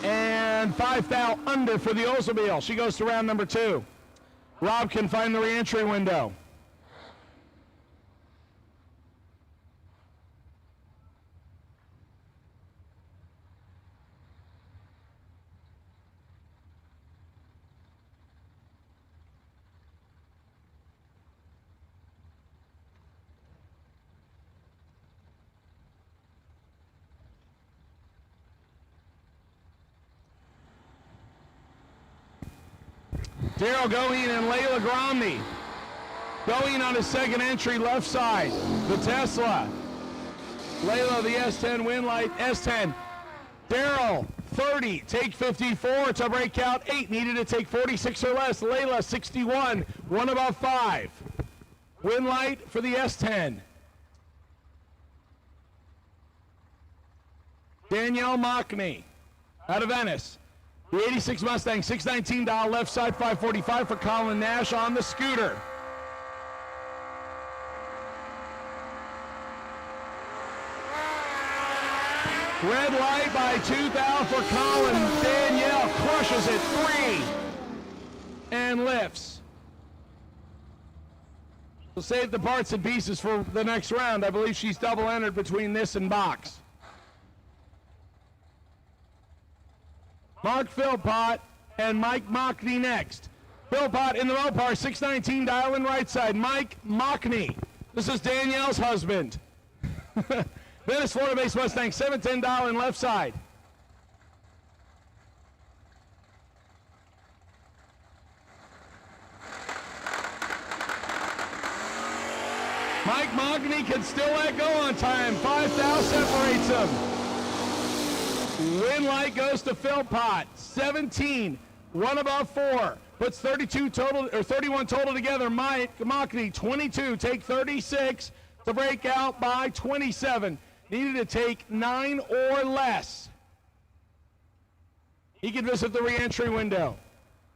And 5 thou under for the Oldsmobile. She goes to round number 2. Rob can find the re-entry window. Daryl Goheen and Layla Gromney. Goheen on his second entry, left side. The Tesla. Layla, the S10 win light, S10. Daryl, 30, take 54 to break out 8. Needed to take 46 or less. Layla, 61, 1 above 5. Win light for the S10. Danielle Mockney out of Venice. The 86 Mustang, 619 dial left side, 545 for Colin Nash on the scooter. Red light by 2,000 for Colin. Danielle crushes it, 3, and lifts. We'll save the parts and pieces for the next round. I believe she's double entered between this and box. Mark Philpott and Mike Mockney next. Philpott in the Mopar, 619 dial in right side. Mike Mockney. This is Danielle's husband. Venice, Florida-based Mustang, 710 dial in left side. Mike Mockney can still let go on time. 5 thou separates them. Win light goes to Philpott, 17, 1 above 4. Puts 32 total, or 31 total together. Mike Mockney, 22, take 36 to break out by 27. Needed to take 9 or less. He can visit the re-entry window.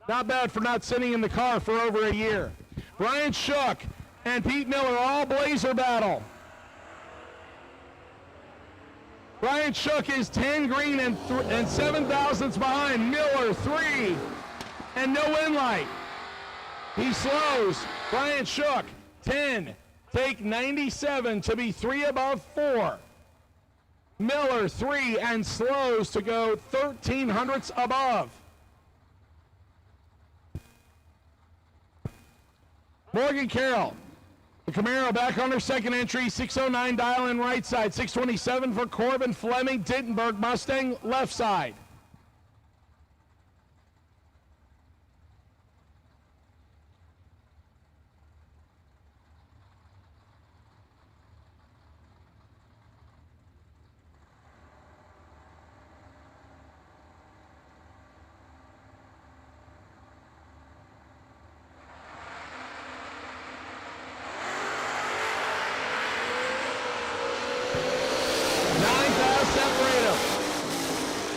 Not bad for not sitting in the car for over a year. Brian Shook and Pete Miller, all Blazer battle. Brian Shook is 10 green and 7 thousandths behind. Miller, 3, and no win light. He slows. Brian Shook, 10, take 97 to be 3 above 4. Miller, 3, and slows to go 13 hundredths above. Morgan Carroll The Camaro back on her second entry, 609 dial in right side, 627 for Corbin Fleming, Dittenberg Mustang left side.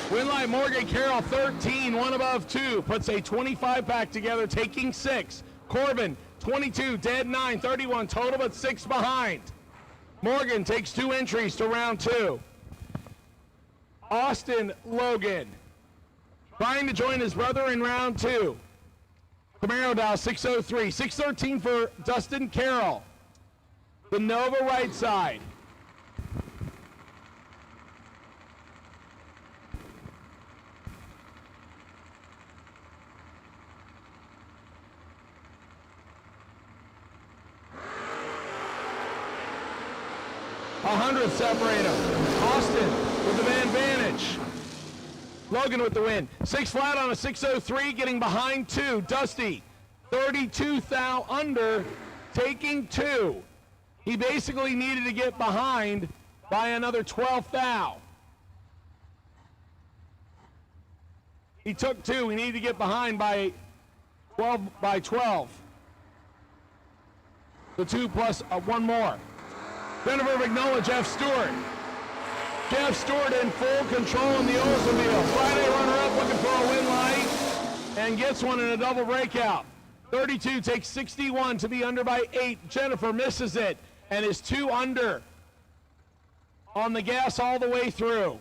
Winlight Morgan Carroll 13, one above two, puts a 25 pack together, taking 6. Corbin 22, dead 9, 31 total, but 6 behind. Morgan takes 2 entries to round 2. Austin Logan trying to join his brother in round 2. Camaro dial 603, 613 for Dustin Carroll. The Nova right side. A 100 separate them. Austin with the advantage. Logan with the win. 6 flat on a 603, getting behind 2. Dusty, 32 thou under, taking 2. He basically needed to get behind by another 12 thou. He took 2. He needed to get behind by 12. The 2 plus 1 more. Jennifer Vignola, Jeff Stewart. Jeff Stewart in full control in the Oldsmobile. Friday runner-up looking for a win light and gets one in a double breakout. 32 takes 61 to be under by 8. Jennifer misses it and is 2 under on the gas all the way through.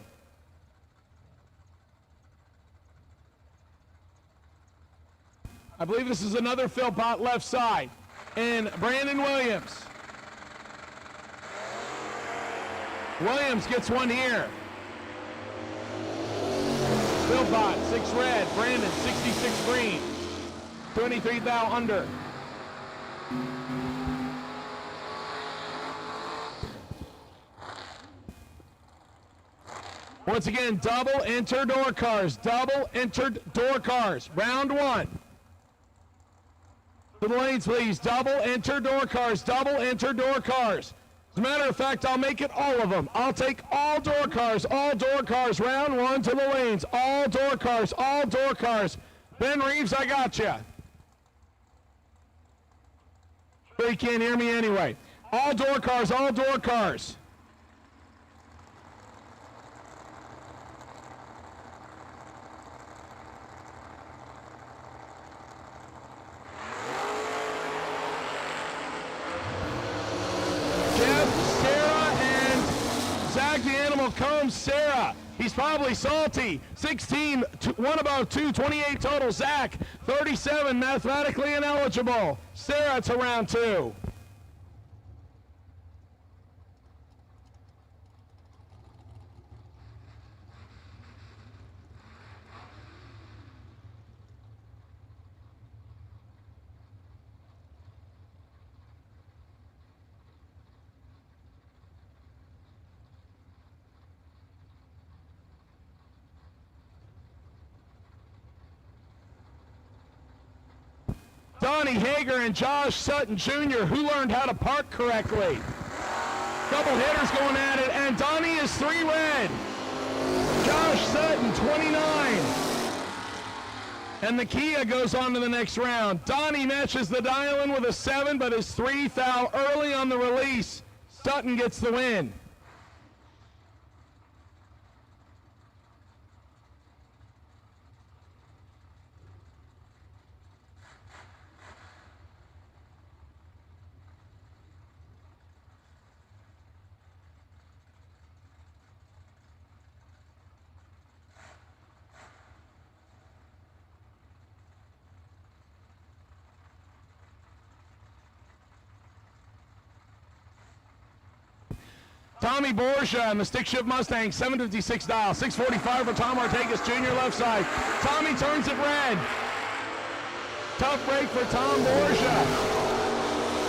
I believe this is another Philpott left side. And Brandon Williams. Williams gets one here. Philpott, 6 red. Brandon, 66 green. 23 thou under. Once again, double enter door cars. Double entered door cars. Round 1. To the lanes, please. Double enter door cars. Double enter door cars. As a matter of fact, I'll make it all of them. I'll take all door cars, round 1 to the lanes. All door cars, all door cars. Ben Reeves, I got you. But he can't hear me anyway. All door cars, all door cars. Zach the Animal Combs, Sarah. He's probably salty. 16, 1 above 2, 28 total. Zach, 37, mathematically ineligible. Sarah to round 2. Donnie Hager and Josh Sutton Jr., who learned how to park correctly. Couple hitters going at it, and Donnie is 3 red. Josh Sutton, 29. And the Kia goes on to the next round. Donnie matches the dial-in with a 7, but is 3 thou early on the release. Sutton gets the win. Tommy Borgia and the stick shift Mustang, 756 dial, 645 for Tom Ortegas Jr. left side. Tommy turns it red. Tough break for Tom Borgia.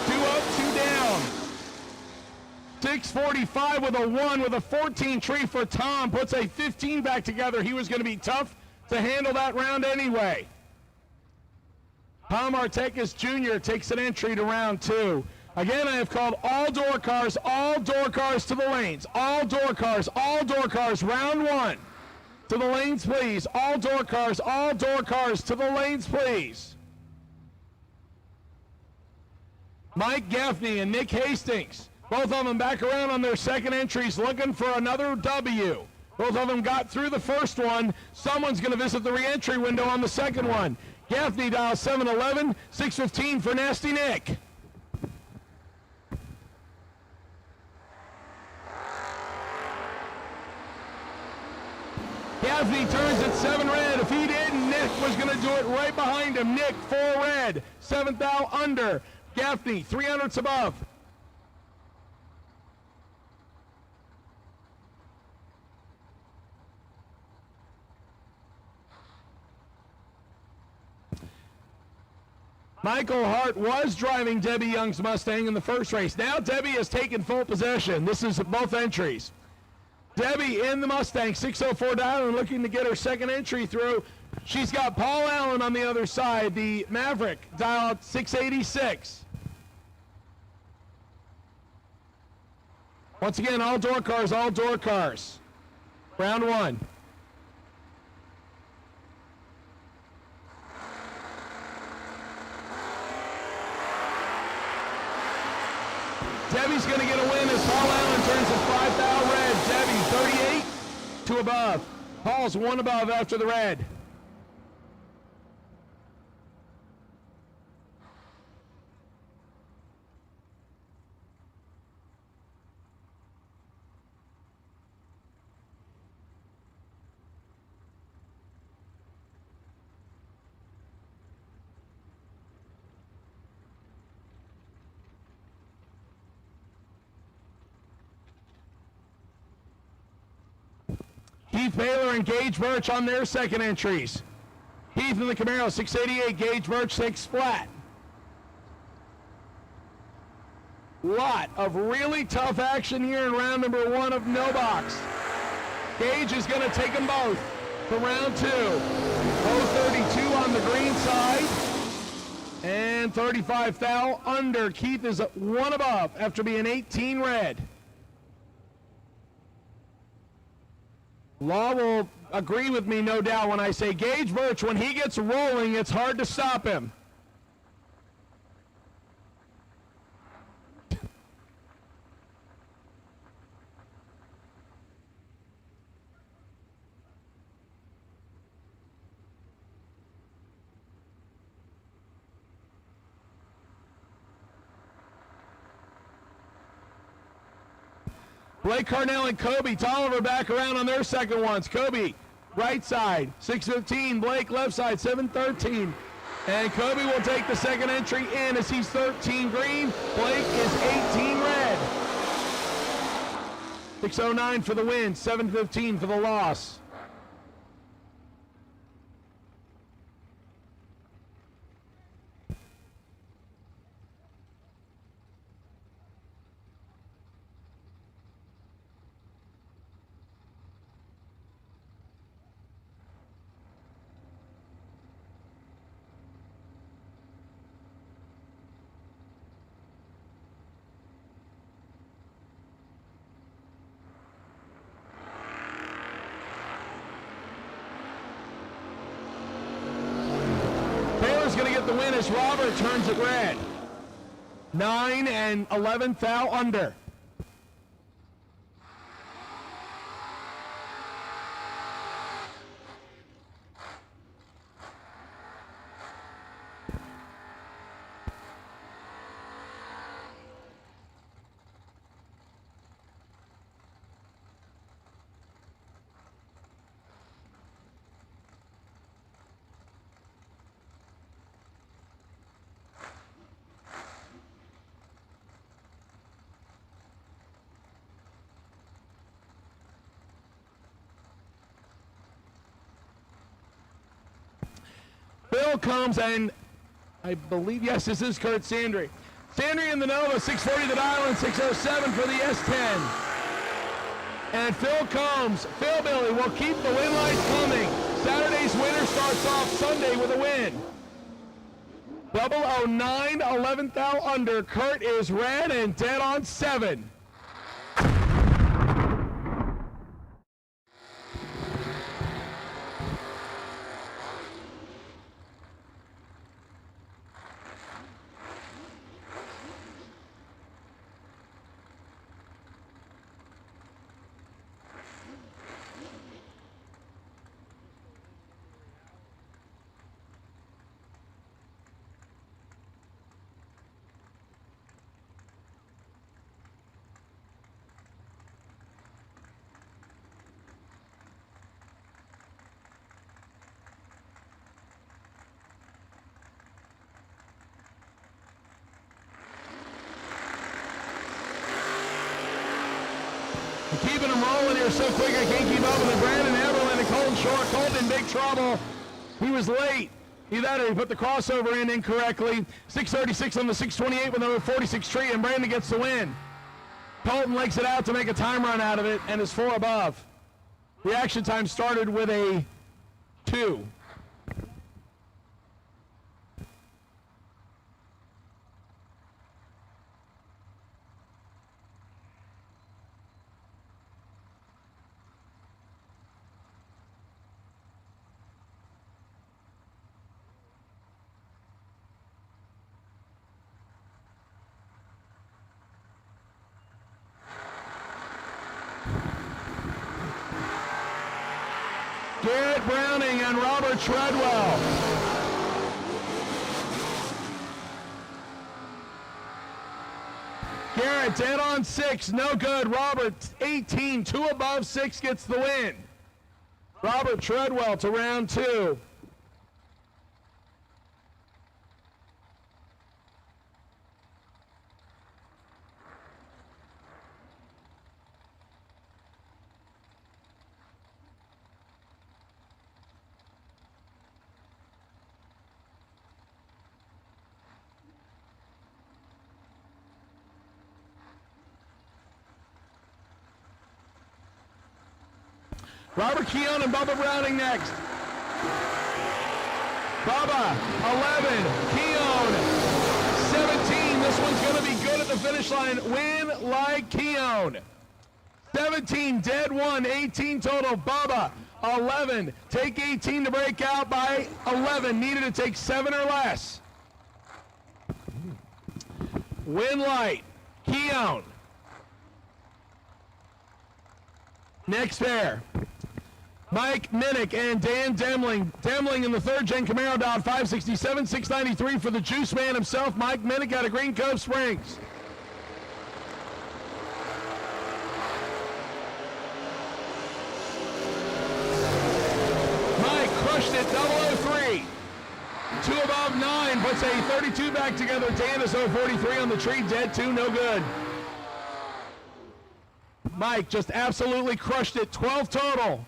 2 up, 2 down. down. 6:45 with a 1 with a 14 tree for Tom. Puts a 15 back together. He was going to be tough to handle that round anyway. Tom Artekis Jr. takes an entry to round 2. Again, I have called all door cars to the lanes. All door cars, round 1. To the lanes, please. All door cars to the lanes, please. Mike Gaffney and Nick Hastings, both of them back around on their second entries looking for another W. Both of them got through the first one. Someone's going to visit the re-entry window on the second one. Gaffney dials 711, 615 for Nasty Nick. Gaffney turns at 7 red. If he didn't, Nick was going to do it right behind him. Nick, 4 red. 7th thou under. Gaffney, 300s above. Michael Hart was driving Debbie Young's Mustang in the first race. Now Debbie has taken full possession. This is both entries. Debbie in the Mustang, 604 dial, and looking to get her second entry through. She's got Paul Allen on the other side, the Maverick, dial 686. Once again, all door cars. Round 1. Debbie's going to get a win as Paul Allen turns at 5 thou red. Debbie, 38 to above. Paul's 1 above after the red. Heath Baylor and Gage Birch on their second entries. Heath in the Camaro, 688. Gage Birch, 6 flat. Lot of really tough action here in round number 1 of no box. Gage is going to take them both for round 2. 032 on the green side. And 35 thou under. Keith is 1 above after being 18 red. Law will agree with me, no doubt, when I say Gage Birch, when he gets rolling, it's hard to stop him. Blake Carnell and Kobe Tolliver back around on their second ones. Kobe, right side, 615. Blake, left side, 713. And Kobe will take the second entry in as he's 13 green. Blake is 18 red. 609 for the win, 715 for the loss. Going to get the win as Robert turns it red. 9 and 11 thou under. Bill comes and I believe, yes, this is Kurt Sandry. Sandry in the Nova, 640 the dial and 607 for the S10. And Phil Combs, Phil Billy will keep the win lights coming. Saturday's winner starts off Sunday with a win. 009, 11th thou under. Kurt is red and dead on 7. Keeping them rolling here so quick I can't keep up with it. Brandon Everland and Colton Shore. Colton in big trouble. He was late. Either that or he put the crossover in incorrectly. 636 on the 628 with number 46 tree, and Brandon gets the win. Colton legs it out to make a time run out of it and is 4 above. Reaction time started with a 2. Garrett Browning and Robert Treadwell. Garrett dead on 6, no good. Robert 18, 2 above 6 gets the win. Robert Treadwell to round 2. Robert Keown and Bubba Browning next. Bubba, 11. Keown, 17. This one's going to be good at the finish line. Win like Keown. 17, dead 1, 18 total. Bubba, 11. Take 18 to break out by 11. Needed to take 7 or less. Win light, Keown. Next pair. Mike Minnick and Dan Demling. Demling in the 3rd gen Camaro Dodge 567, 693 for the Juice Man himself. Mike Minnick out of Green Cove Springs. Mike crushed it, 003. 2 above 9, puts a 32 back together. Dan is 043 on the tree, dead 2, no good. Mike just absolutely crushed it, 12 total.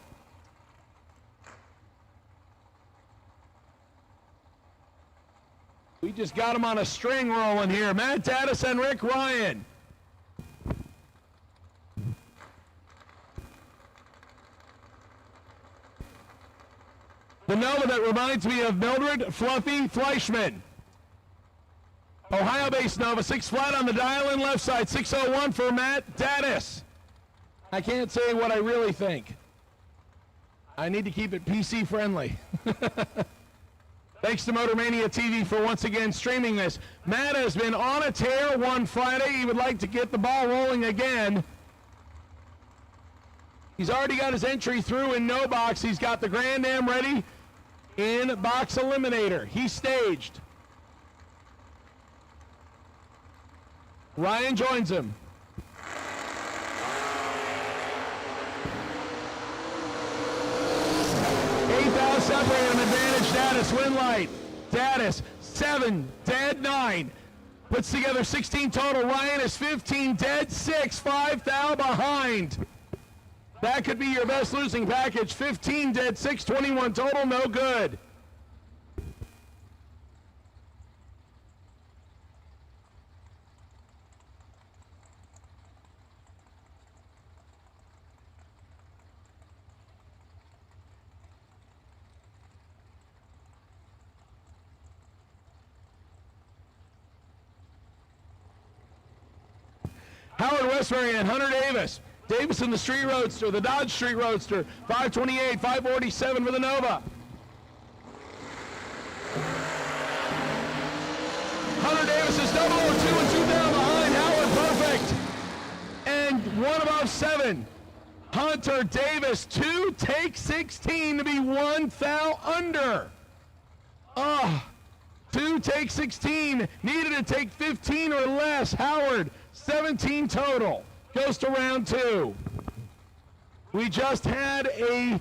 We just got him on a string rolling here. Matt Daddis and Rick Ryan. The Nova that reminds me of Mildred Fluffy Fleischman. Ohio-based Nova, 6 flat on the dial-in left side, 601 for Matt Daddis. I can't say what I really think. I need to keep it PC friendly. Thanks to Motor Mania TV for once again streaming this. Matt has been on a tear one Friday. He would like to get the ball rolling again. He's already got his entry through in no box. He's got the Grand Am ready in box eliminator. He's staged. Ryan joins him. 8,000 separate him, advantage Daddis, win light. Daddis, 7, dead 9. Puts together 16 total. Ryan is 15, dead 6, 5 thou behind. That could be your best losing package. 15, dead 6, 21 total, no good. Howard Westbury and Hunter Davis. Davis in the Street Roadster, the Dodge Street Roadster, 528, 547 for the Nova. Hunter Davis is 002 and 2 down behind. Howard perfect. And 1 above 7. Hunter Davis, 2 take 16 to be 1 foul under. 2 take 16, needed to take 15 or less. Howard, 17 total. Goes to round 2. We just had a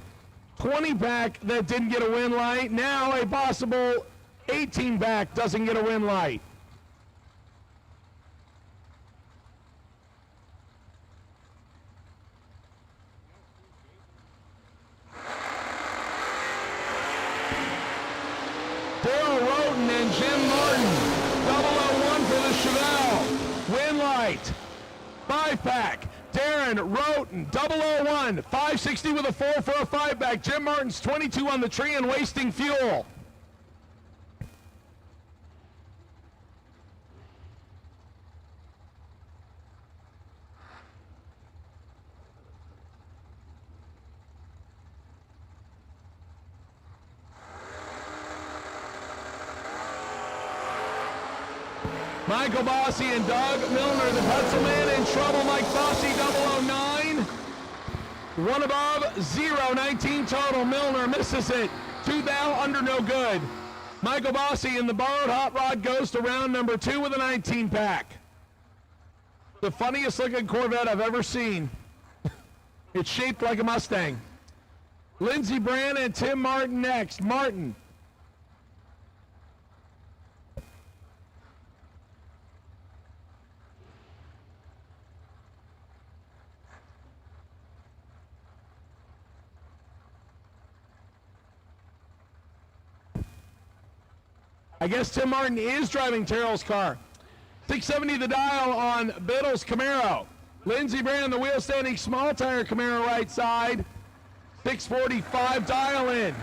20 back that didn't get a win light. Now a possible 18 back doesn't get a win light. Daryl Roten and Jim Martin, 001 for the Chevelle. Win light. 5-pack. Darren Roten, 001, 560 with a 4 for a 5-pack. Jim Martin's 22 on the tree and wasting fuel. Michael Bossy and Doug Milner, the Pretzel Man in trouble. Mike Bossy, 009. 1 above, 0, 19 total. Milner misses it. 2 thou, under no good. Michael Bossy in the borrowed hot rod goes to round number 2 with a 19 pack. The funniest looking Corvette I've ever seen. It's shaped like a Mustang. Lindsey Brand and Tim Martin next. Martin. I guess Tim Martin is driving Terrell's car. 670 the dial on Biddle's Camaro. Lindsey Brand, the wheel standing small tire Camaro right side. 645 dial in.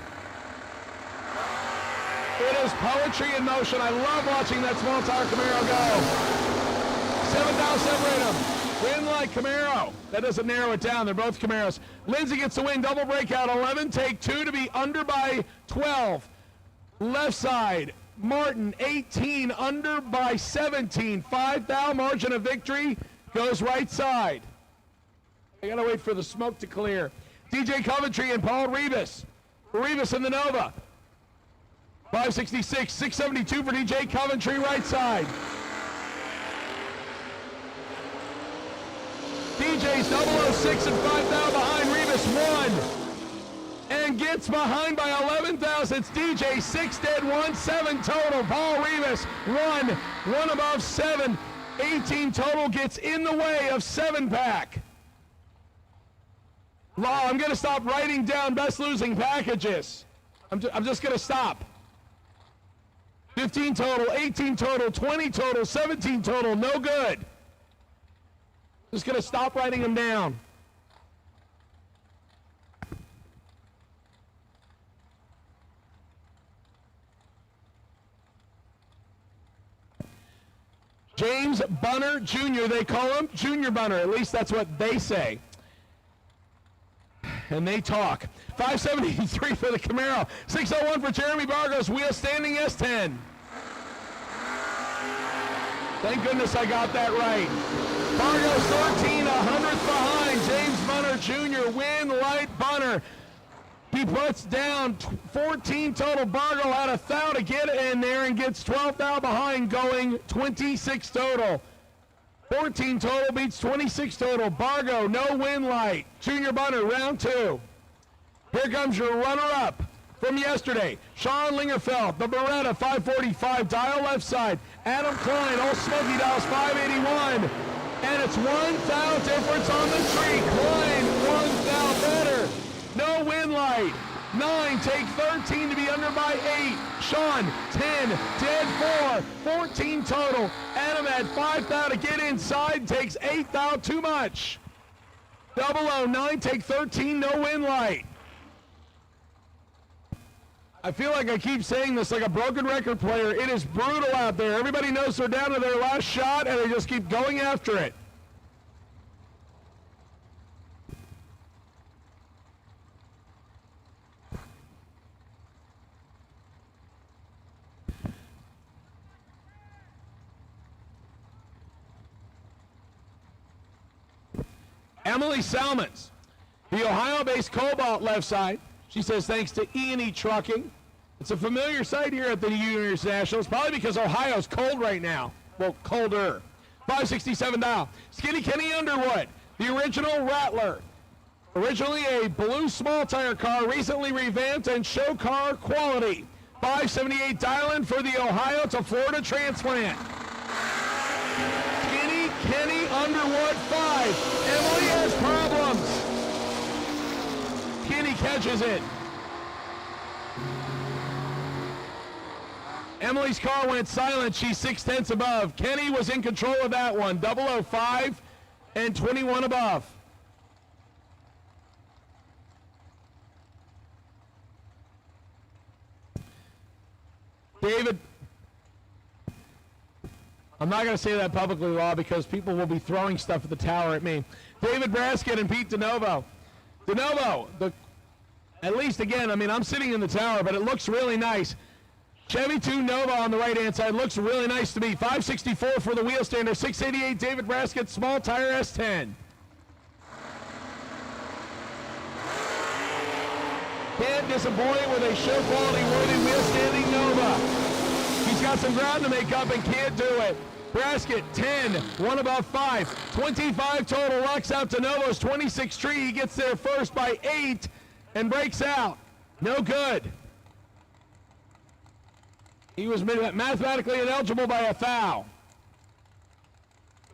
It is poetry in motion. I love watching that small tire Camaro go. 7 thou separate them. Win like Camaro. That doesn't narrow it down. They're both Camaros. Lindsey gets the win. Double breakout. 11 take 2 to be under by 12. Left side. Martin, 18, under by 17. 5 thou margin of victory. Goes right side. I gotta wait for the smoke to clear. DJ Coventry and Paul Rivas. Rivas in the Nova. 566, 672 for DJ Coventry, right side. DJ's 006 and 5 thou behind. Rivas 1. And gets behind by 11 thousandths. It's DJ, 6 dead, 1, 7 total. Paul Rivas, 1 above 7. 18 total, gets in the way of 7-pack. Law, I'm going to stop writing down best losing packages. I'm just going to stop. 15 total, 18 total, 20 total, 17 total, no good. Just going to stop writing them down. James Bunner Jr., they call him Junior Bunner. At least that's what they say. And they talk. 573 for the Camaro. 601 for Jeremy Bargos. Wheel standing S10. Thank goodness I got that right. Bargos 13, 100th behind. James Bunner Jr., win light Bunner. He puts down 14 total. Bargo had a thou to get in there and gets 12 thou behind, going 26 total. 14 total beats 26 total. Bargo, no win light. Junior Bunner, round 2. Here comes your runner-up from yesterday. Sean Lingerfeld, the Beretta, 545, dial left side. Adam Klein, all smoky dials, 581. And it's 1 thou difference on the tree. Klein, 1 thou better. No win light. 9, take 13 to be under by 8. Sean, 10, dead 4, 14 total. Adam had 5 thou to get inside, takes 8 thou, too much. 009, take 13, no win light. I feel like I keep saying this like a broken record player. It is brutal out there. Everybody knows they're down to their last shot, and they just keep going after it. Emily Salmons, the Ohio-based Cobalt left side. She says thanks to E&E Trucking. It's a familiar sight here at the Juniors Nationals, probably because Ohio's cold right now. Well, colder. 567 dial. Skinny Kenny Underwood, the original Rattler. Originally a blue small tire car, recently revamped and show car quality. 578 dial-in for the Ohio to Florida transplant. Skinny Kenny Underwood 5. Emily has problems. Kenny catches it. Emily's car went silent. She's 6/10 above. Kenny was in control of that one. 005 and 21 above. David, I'm not going to say that publicly, Law, because people will be throwing stuff at the tower at me. David Brasket and Pete DeNovo. DeNovo, at least again, I mean, I'm sitting in the tower, but it looks really nice. Chevy 2 Nova on the right-hand side looks really nice to me. 564 for the wheel stander. 688 David Brasket, small tire S10. Can't disappoint with a show quality worthy wheel standing Nova. He's got some ground to make up and can't do it. Brasket 10, one above 5, 25 total. Locks out to Novo's 26 tree. He gets there first by 8 and breaks out. No good. He was mathematically ineligible by a foul.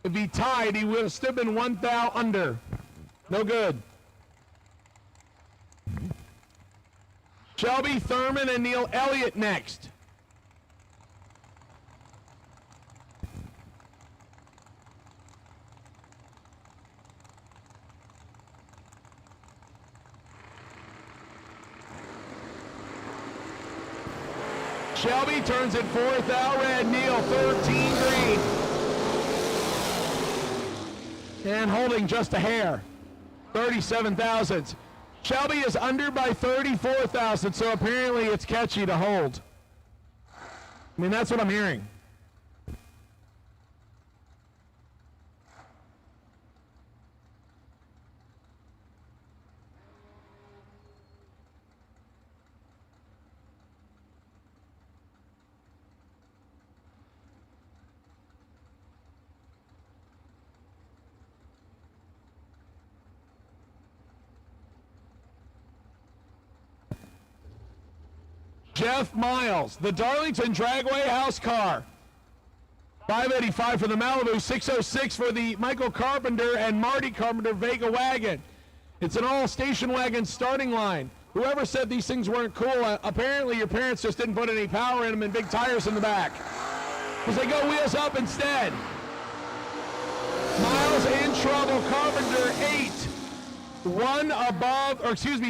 If he tied, he would have still been 1 foul under. No good. Shelby Thurman and Neil Elliott next. Shelby turns it 4th out red. Neil 13 green. And holding just a hair. 37 thousandths. Shelby is under by 34 thousandths, so apparently it's catchy to hold. I mean, that's what I'm hearing. Jeff Miles, the Darlington Dragway house car. 585 for the Malibu, 606 for the Michael Carpenter and Marty Carpenter Vega wagon. It's an all station wagon starting line. Whoever said these things weren't cool, apparently your parents just didn't put any power in them and big tires in the back. Because they go wheels up instead. Miles in trouble, Carpenter 8.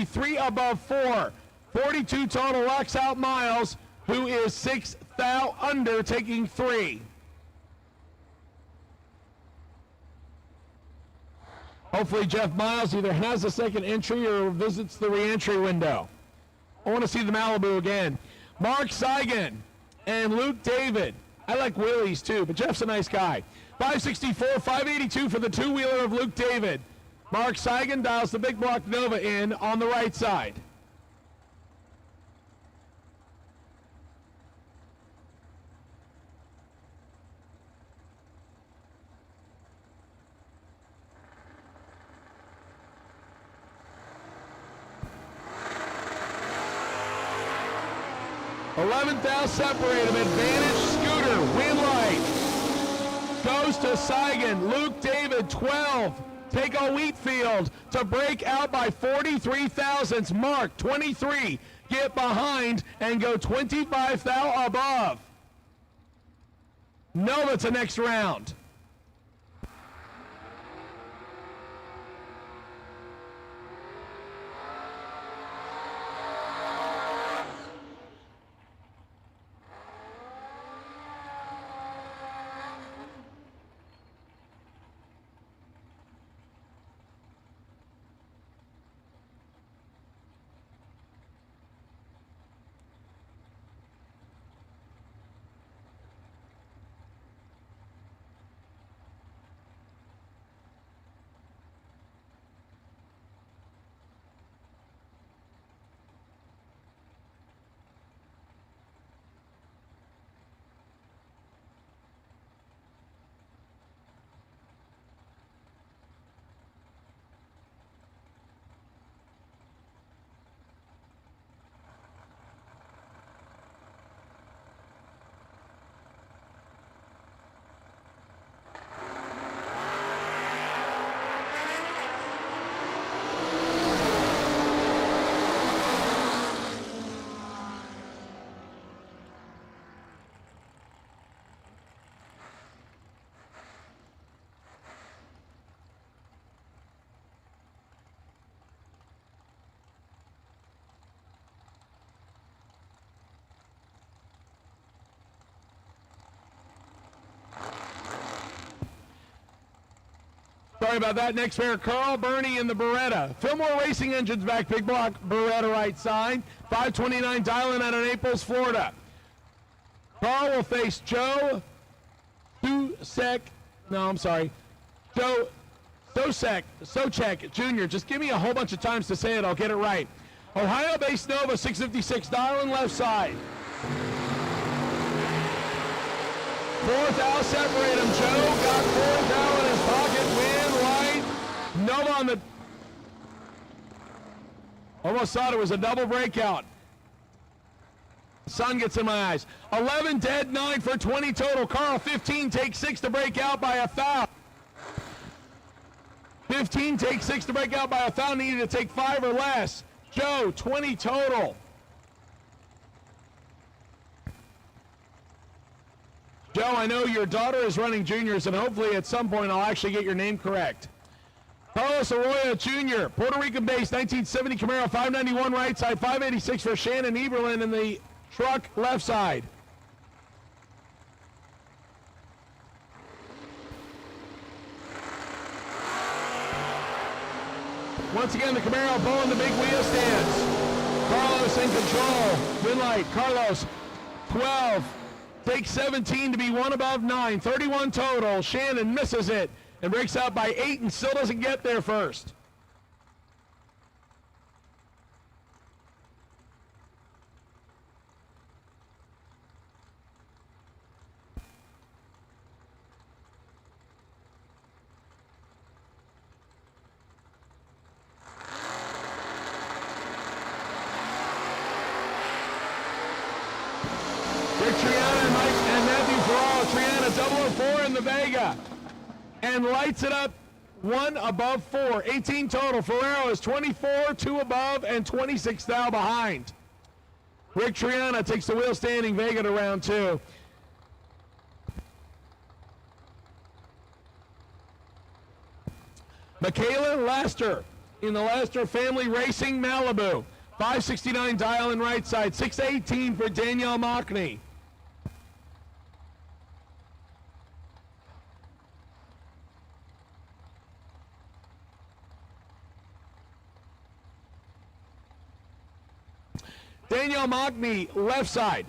3 above 4. 42 total, locks out Miles, who is 6 thou under, taking 3. Hopefully Jeff Miles either has a second entry or visits the re-entry window. I want to see the Malibu again. Mark Seigan and Luke David. I like Willie's too, but Jeff's a nice guy. 564, 582 for the two-wheeler of Luke David. Mark Seigan dials the big block Nova in on the right side. $11,000 separate him. Advantage scooter. Win light. Goes to Seigan. Luke David 12. Take a Wheatfield to break out by 43 thousandths. Mark 23. Get behind and go 25 thou above. Nova to next round. Sorry about that. Next pair, Carl Burney in the Beretta. Fillmore Racing Engines back, big block, Beretta right side. 529 dialing out of Naples, Florida. Carl will face Joe Socek Jr. Just give me a whole bunch of times to say it. I'll get it right. Ohio-based Nova, 656, dialing left side. Fourth out, separate him. Joe got fourth out in his pocket. Win right. Nova on the... Almost thought it was a double breakout. Sun gets in my eyes. 11 dead, 9 for 20 total. Carl, 15, takes 6 to break out by a foul. 15 takes 6 to break out by a foul. Needed to take 5 or less. Joe, 20 total. Joe, I know your daughter is running juniors, and hopefully at some point I'll actually get your name correct. Carlos Arroyo Jr., Puerto Rican-based, 1970 Camaro, 591 right side, 586 for Shannon Eberlin in the truck left side. Once again, the Camaro pulling the big wheel stands. Carlos in control. Win light. Carlos, 12. Takes 17 to be 1 above 9. 31 total. Shannon misses it and breaks out by 8 and still doesn't get there first. Rick Triana and Mike and Matthew Ferraro. Triana 004 in the Vega. And lights it up 1 above 4. 18 total. Ferraro is 24, 2 above, and 26 thou behind. Rick Triana takes the wheel standing Vega to round 2. Michaela Laster in the Laster Family Racing Malibu. 569 dial in right side. 618 for Danielle Mockney. Danielle Mockney, left side.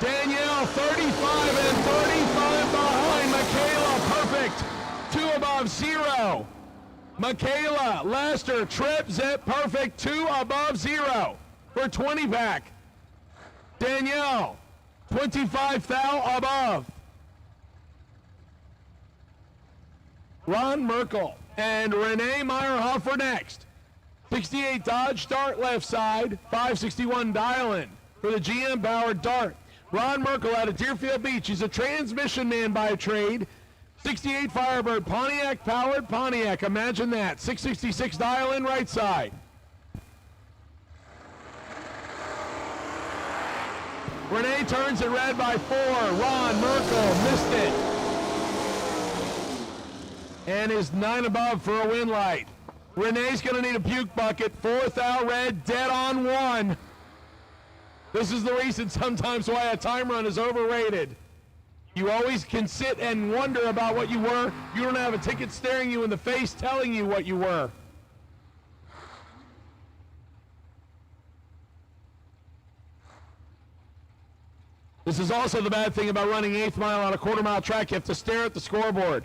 Danielle, 35 and 35 behind. Michaela, perfect. 2 above 0. Michaela, Lester, trip, zip, perfect. 2 above 0 for 20 pack. Danielle, 25 thou above. Ron Merkel and Renee Meyerhofer next. 68 Dodge Dart left side. 561 dial-in for the GM powered Dart. Ron Merkel out of Deerfield Beach. He's a transmission man by trade. 68 Firebird Pontiac powered Pontiac. Imagine that. 666 dial-in right side. Renee turns it red by 4. Ron Merkel missed it. And is 9 above for a win light. Renee's going to need a puke bucket. 4th out red, dead on 1. This is the reason sometimes why a time run is overrated. You always can sit and wonder about what you were. You don't have a ticket staring you in the face telling you what you were. This is also the bad thing about running 8th mile on a quarter-mile track. You have to stare at the scoreboard.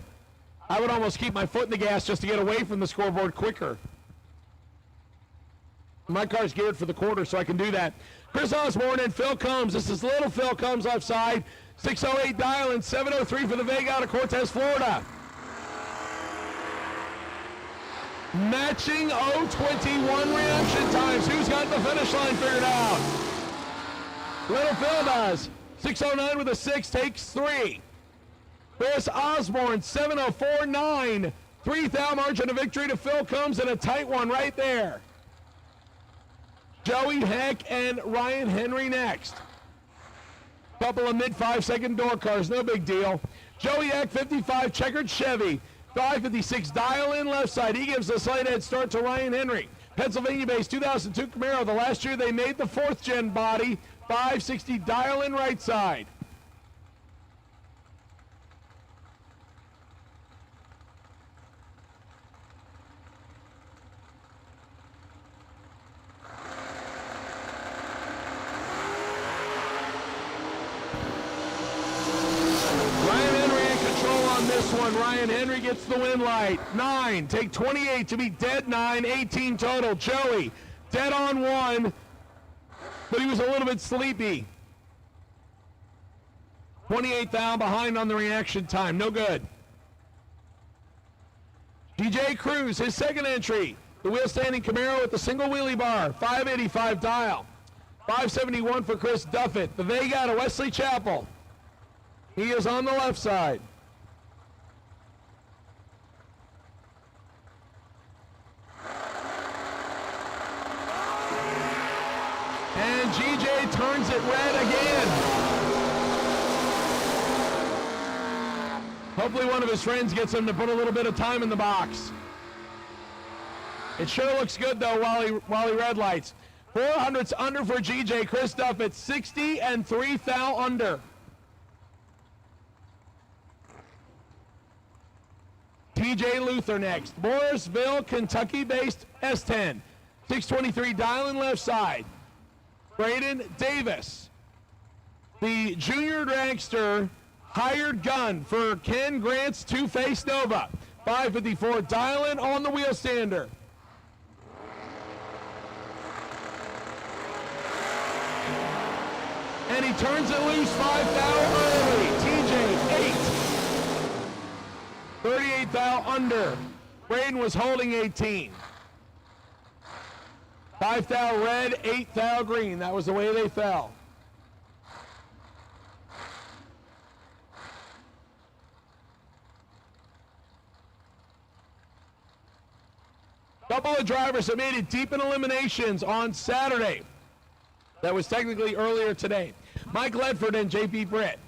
I would almost keep my foot in the gas just to get away from the scoreboard quicker. My car's geared for the quarter, so I can do that. Chris Osborne and Phil Combs. This is little Phil Combs left side. 608 dial and 703 for the Vega out of Cortez, Florida. Matching 021 reaction times. Who's got the finish line figured out? Little Phil does. 609 with a 6, takes 3. Chris Osborne, 704.9. 3 thou margin of victory to Phil Combs and a tight one right there. Joey Heck and Ryan Henry next. Couple of mid 5-second door cars, no big deal. Joey Heck, 55 checkered Chevy. 556 dial in left side. He gives a slight head start to Ryan Henry. Pennsylvania-based 2002 Camaro. The last year they made the 4th gen body. 560 dial in right side. Ryan Henry gets the win light. 9, take 28 to be dead 9, 18 total. Joey, dead on 1, but he was a little bit sleepy. 28 down behind on the reaction time, no good. DJ Cruz, his second entry. The wheel standing Camaro with the single wheelie bar, 585 dial. 571 for Chris Duffett. The Vega out of Wesley Chapel. He is on the left side. And GJ turns it red again. Hopefully one of his friends gets him to put a little bit of time in the box. It sure looks good though while he red lights. 400's under for GJ. Chris Duffett, 60 and 3 thou under. TJ Luther next. Morrisville, Kentucky-based S10. 623 dialing left side. Braden Davis, the junior dragster hired gun for Ken Grant's Two-Face Nova. 554 dialing on the wheel stander. And he turns it loose 5 thou early. TJ 8. 38 thou under. Braden was holding 18. 5 thou red, 8 thou green. That was the way they fell. Couple of drivers that made it deep in eliminations on Saturday. That was technically earlier today. Mike Ledford and JP Britt.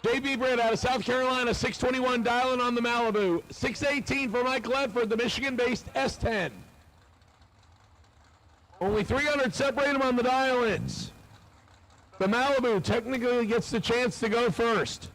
JP Britt out of South Carolina, 621 dialing on the Malibu. 618 for Mike Ledford, the Michigan-based S10. Only 300 separate him on the dial-ins. The Malibu technically gets the chance to go first.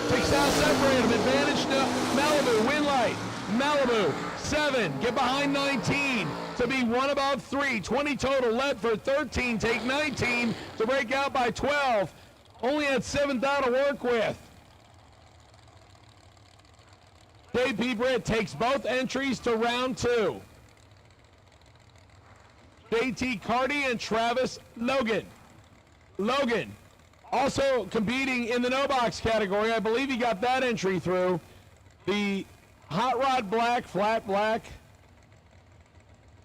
Six out separate him. Advantage to Malibu. Win light. Malibu 7. Get behind 19. To be 1 above 3, 20 total. Led for 13, take 19 to break out by 12. Only had 7 thou to work with. JP Britt takes both entries to round 2. JT Carty and Travis Logan. Logan also competing in the no box category. I believe he got that entry through. The hot rod black, flat black.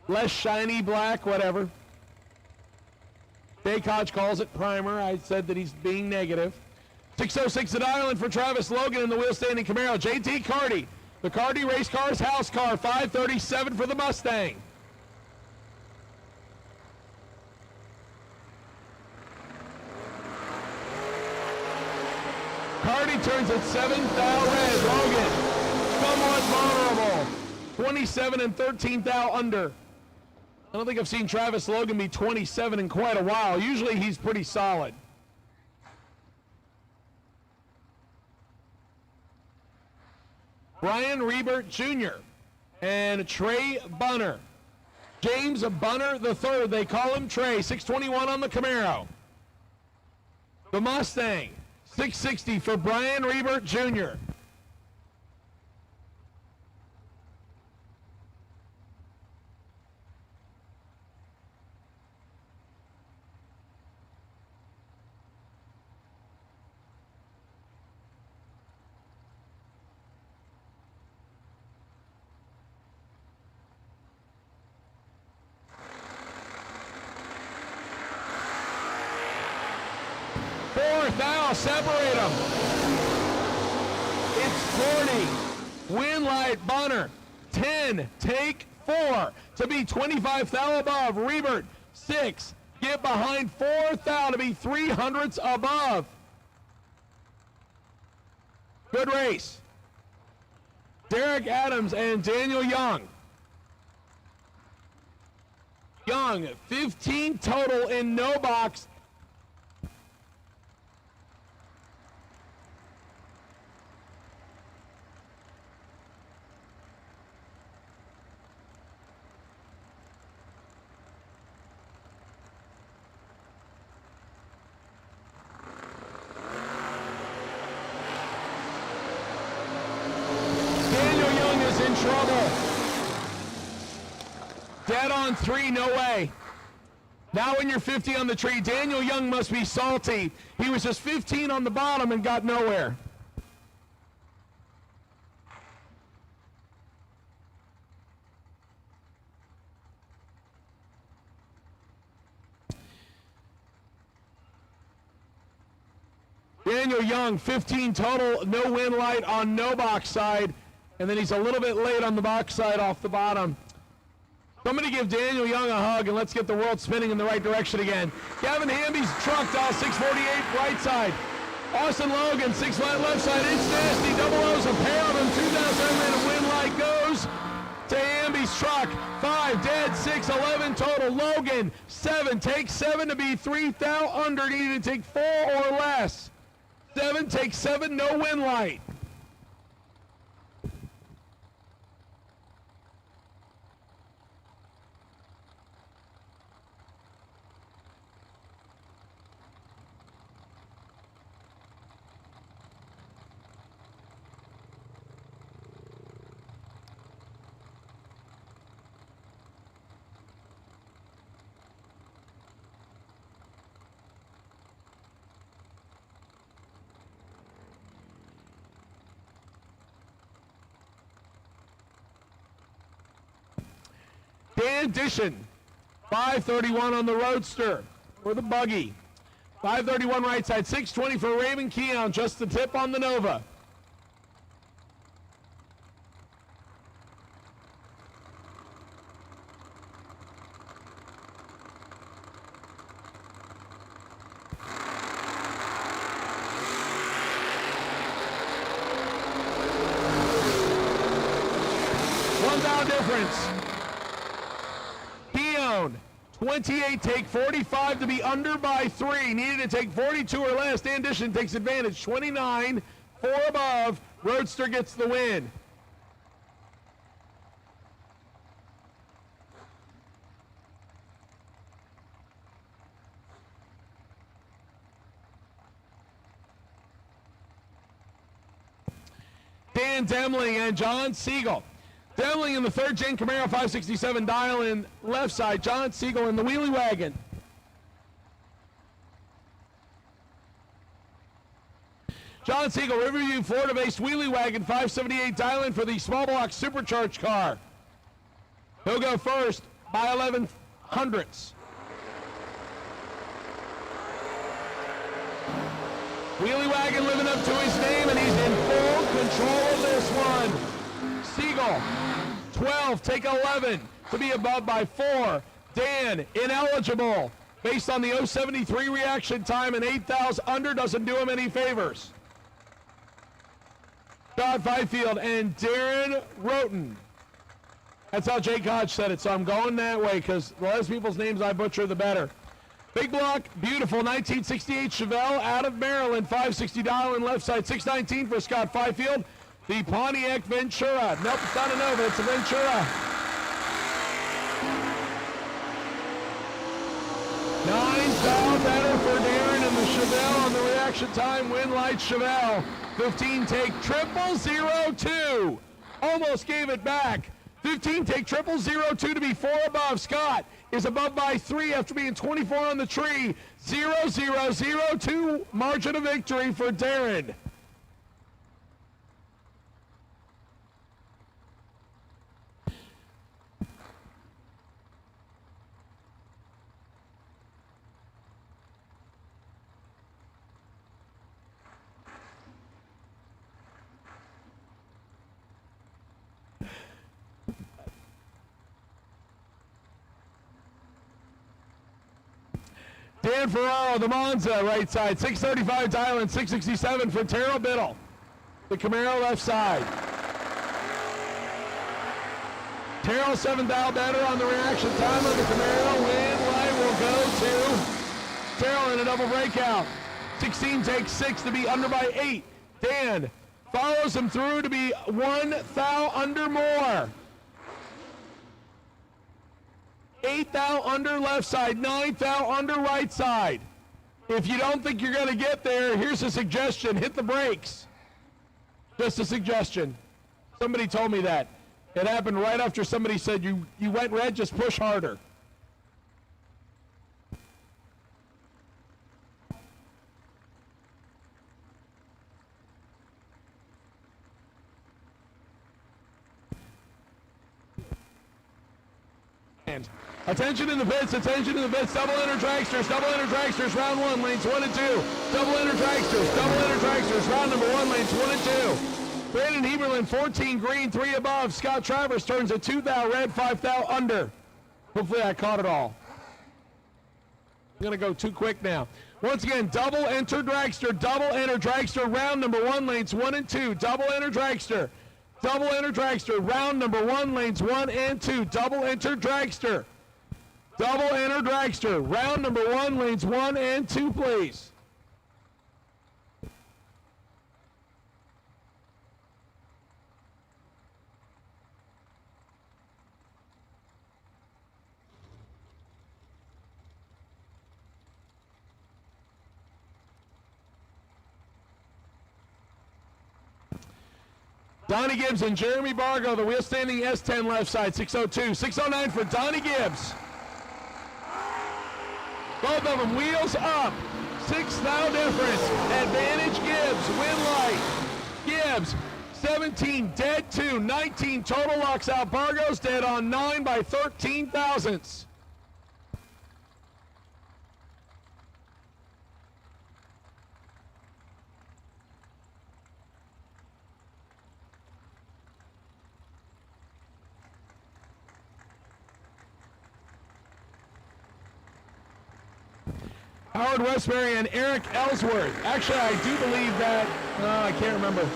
Less shiny black, whatever. Jay Koch calls it primer. I said that he's being negative. 606 at Island for Travis Logan in the wheel standing Camaro. JT Carty, the Carty race car's house car. 537 for the Mustang. Carty turns at 7 thou red. Logan, somewhat vulnerable. 27 and 13 thou under. I don't think I've seen Travis Logan be 27 in quite a while. Usually he's pretty solid. Brian Rebert Jr. and Trey Bunner. James Bunner III, they call him Trey. 621 on the Camaro. The Mustang, 660 for Brian Rebert Jr. Thou separate them. It's 40. Win light Bunner. 10. Take 4 to be 25 thou above. Rebert, 6. Get behind 4 thou to be 300ths above. Good race. Derek Adams and Daniel Young. Young, 15 total in no box. Daniel Young is in trouble. Dead on 3, no way. Now when you're 50 on the tree, Daniel Young must be salty. He was just 15 on the bottom and got nowhere. Daniel Young, 15 total, no win light on no box side, and then he's a little bit late on the box side off the bottom. Somebody give Daniel Young a hug, and let's get the world spinning in the right direction again. Gavin Hamby's truck, dial 648 right side. Austin Logan, 6 left side. It's nasty. Double O's a pair of them. 2,000 and a win light goes to Hamby's truck. 5 dead, 6, 11 total. Logan, 7. Takes 7 to be 3 thou under. Needed to take 4 or less. 7 takes 7, no win light. Dan Dishon, 531 on the Roadster for the buggy. 531 right side, 620 for Raymond Keown, just the tip on the Nova. $1 difference. 28, take 45 to be under by 3. Needed to take 42 or less. Dan Dishon takes advantage. 29, 4 above. Roadster gets the win. Dan Demling and John Siegel. Demling in the third gen Camaro 567 dial in left side. John Siegel in the wheelie wagon. John Siegel, Riverview, Florida-based wheelie wagon 578 dial in for the small block supercharged car. He'll go first by 11 hundredths. Wheelie wagon living up to his name, and he's in full control of this one. Siegel, 12, take 11 to be above by 4. Dan, ineligible based on the 073 reaction time, and 8 thous under doesn't do him any favors. Scott Fifield and Darren Roten. That's how Jake Hodge said it, so I'm going that way because the less people's names I butcher, the better. Big block, beautiful, 1968 Chevelle out of Maryland, 560 dial in left side, 619 for Scott Fifield. The Pontiac Ventura. Nope, it's not a Nova, it's a Ventura. 9 thou better for Darren and the Chevelle on the reaction time. Win light Chevelle. 15 take 0002. Almost gave it back. 15 take 0002 to be 4 above. Scott is above by 3 after being 24 on the tree. 0002 margin of victory for Darren. Dan Ferraro, the Monza, right side. 635 Dylan, 667 for Terrell Biddle. The Camaro left side. Terrell 7th out better on the reaction time of the Camaro. Win light will go to Terrell in a double breakout. 16 takes 6 to be under by 8. Dan follows him through to be 1 thou under more. 8 thou under left side, 9 thou under right side. If you don't think you're going to get there, here's a suggestion. Hit the brakes. Just a suggestion. Somebody told me that. It happened right after somebody said you went red, just push harder. Attention in the pits, double enter dragsters, round 1, lanes 1 and 2. Double enter dragsters, round number 1, lanes 1 and 2. Brandon Heberlin, 14 green, 3 above. Scott Travers turns a 2 thou red, 5 thou under. Hopefully I caught it all. I'm going to go too quick now. Once again, double enter dragster, round number 1, lanes 1 and 2. Double enter dragster, round number 1, lanes 1 and 2. Double enter dragster, round number 1, lanes 1 and 2, please. Donnie Gibbs and Jeremy Bargo, the wheel standing S10 left side, 602. 609 for Donnie Gibbs. Both of them wheels up. 6 thou difference. Advantage Gibbs. Win light. Gibbs, 17, dead 2. 19 total locks out. Bargo's dead on 9 by 13 thousandths. Howard Westbury and Eric Ellsworth. Actually, I do believe that, I can't remember.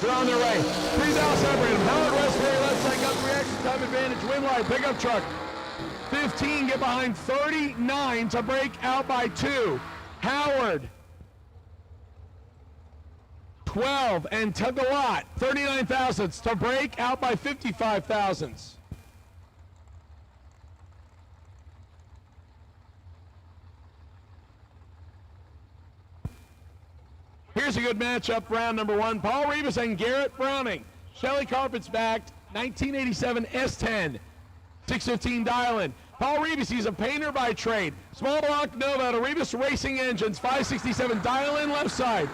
They're on their way. 3 thou separate them. Howard Westbury left side, got the reaction time advantage. Win light, pickup truck. 15 get behind 39 to break out by 2. Howard, 12 and took a lot. 39 thousandths to break out by 55 thousandths. Here's a good matchup, round number 1. Paul Rivas and Garrett Browning. Shelly Carpet's backed, 1987 S10, 615 dial-in. Paul Rivas, he's a painter by trade. Small block Nova to Rivas Racing Engines, 567 dial-in left side.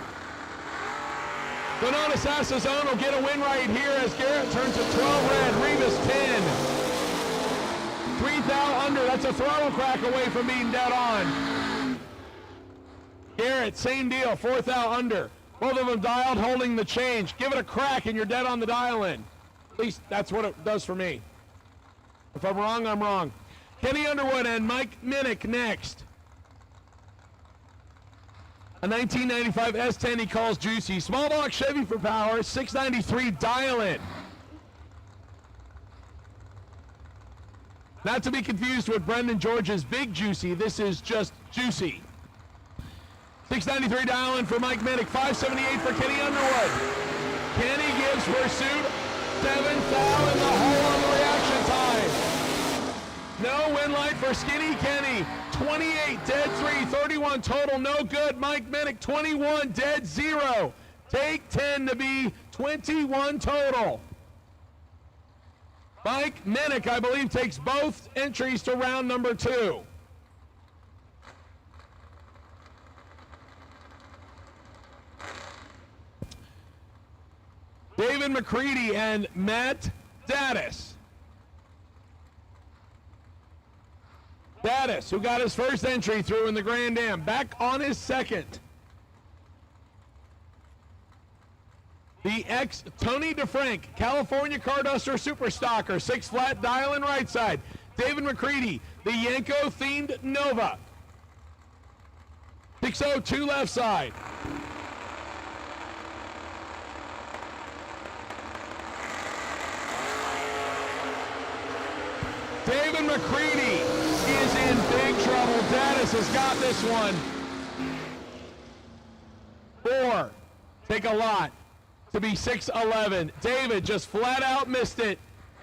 Donata Sassazone will get a win right here as Garrett turns to 12 red. Rivas 10. 3 thou under, that's a throttle crack away from being dead on. Garrett, same deal, 4 thou under. Both of them dialed, holding the change. Give it a crack and you're dead on the dial-in. At least that's what it does for me. If I'm wrong, I'm wrong. Kenny Underwood and Mike Minnick next. A 1995 S10 he calls juicy. Small block Chevy for power, 693 dial-in. Not to be confused with Brendan George's Big Juicy. This is just juicy. 693 dial-in for Mike Minnick, 578 for Kenny Underwood. Kenny gives pursuit, 7 thou in the hole on the reaction time. No win light for Skinny Kenny, 28, dead 3, 31 total, no good. Mike Minnick, 21, dead 0. Take 10 to be 21 total. Mike Minnick, I believe, takes both entries to round number 2. David McCready and Matt Daddis. Daddis, who got his first entry through in the Grand Am, back on his second. The ex-Tony DeFrank, California Car Duster Superstocker, 6 flat dial-in right side. David McCready, the Yanko-themed Nova. 602 left side. David McCready is in big trouble. Dennis has got this one. 4. Take a lot to be 611. David just flat out missed it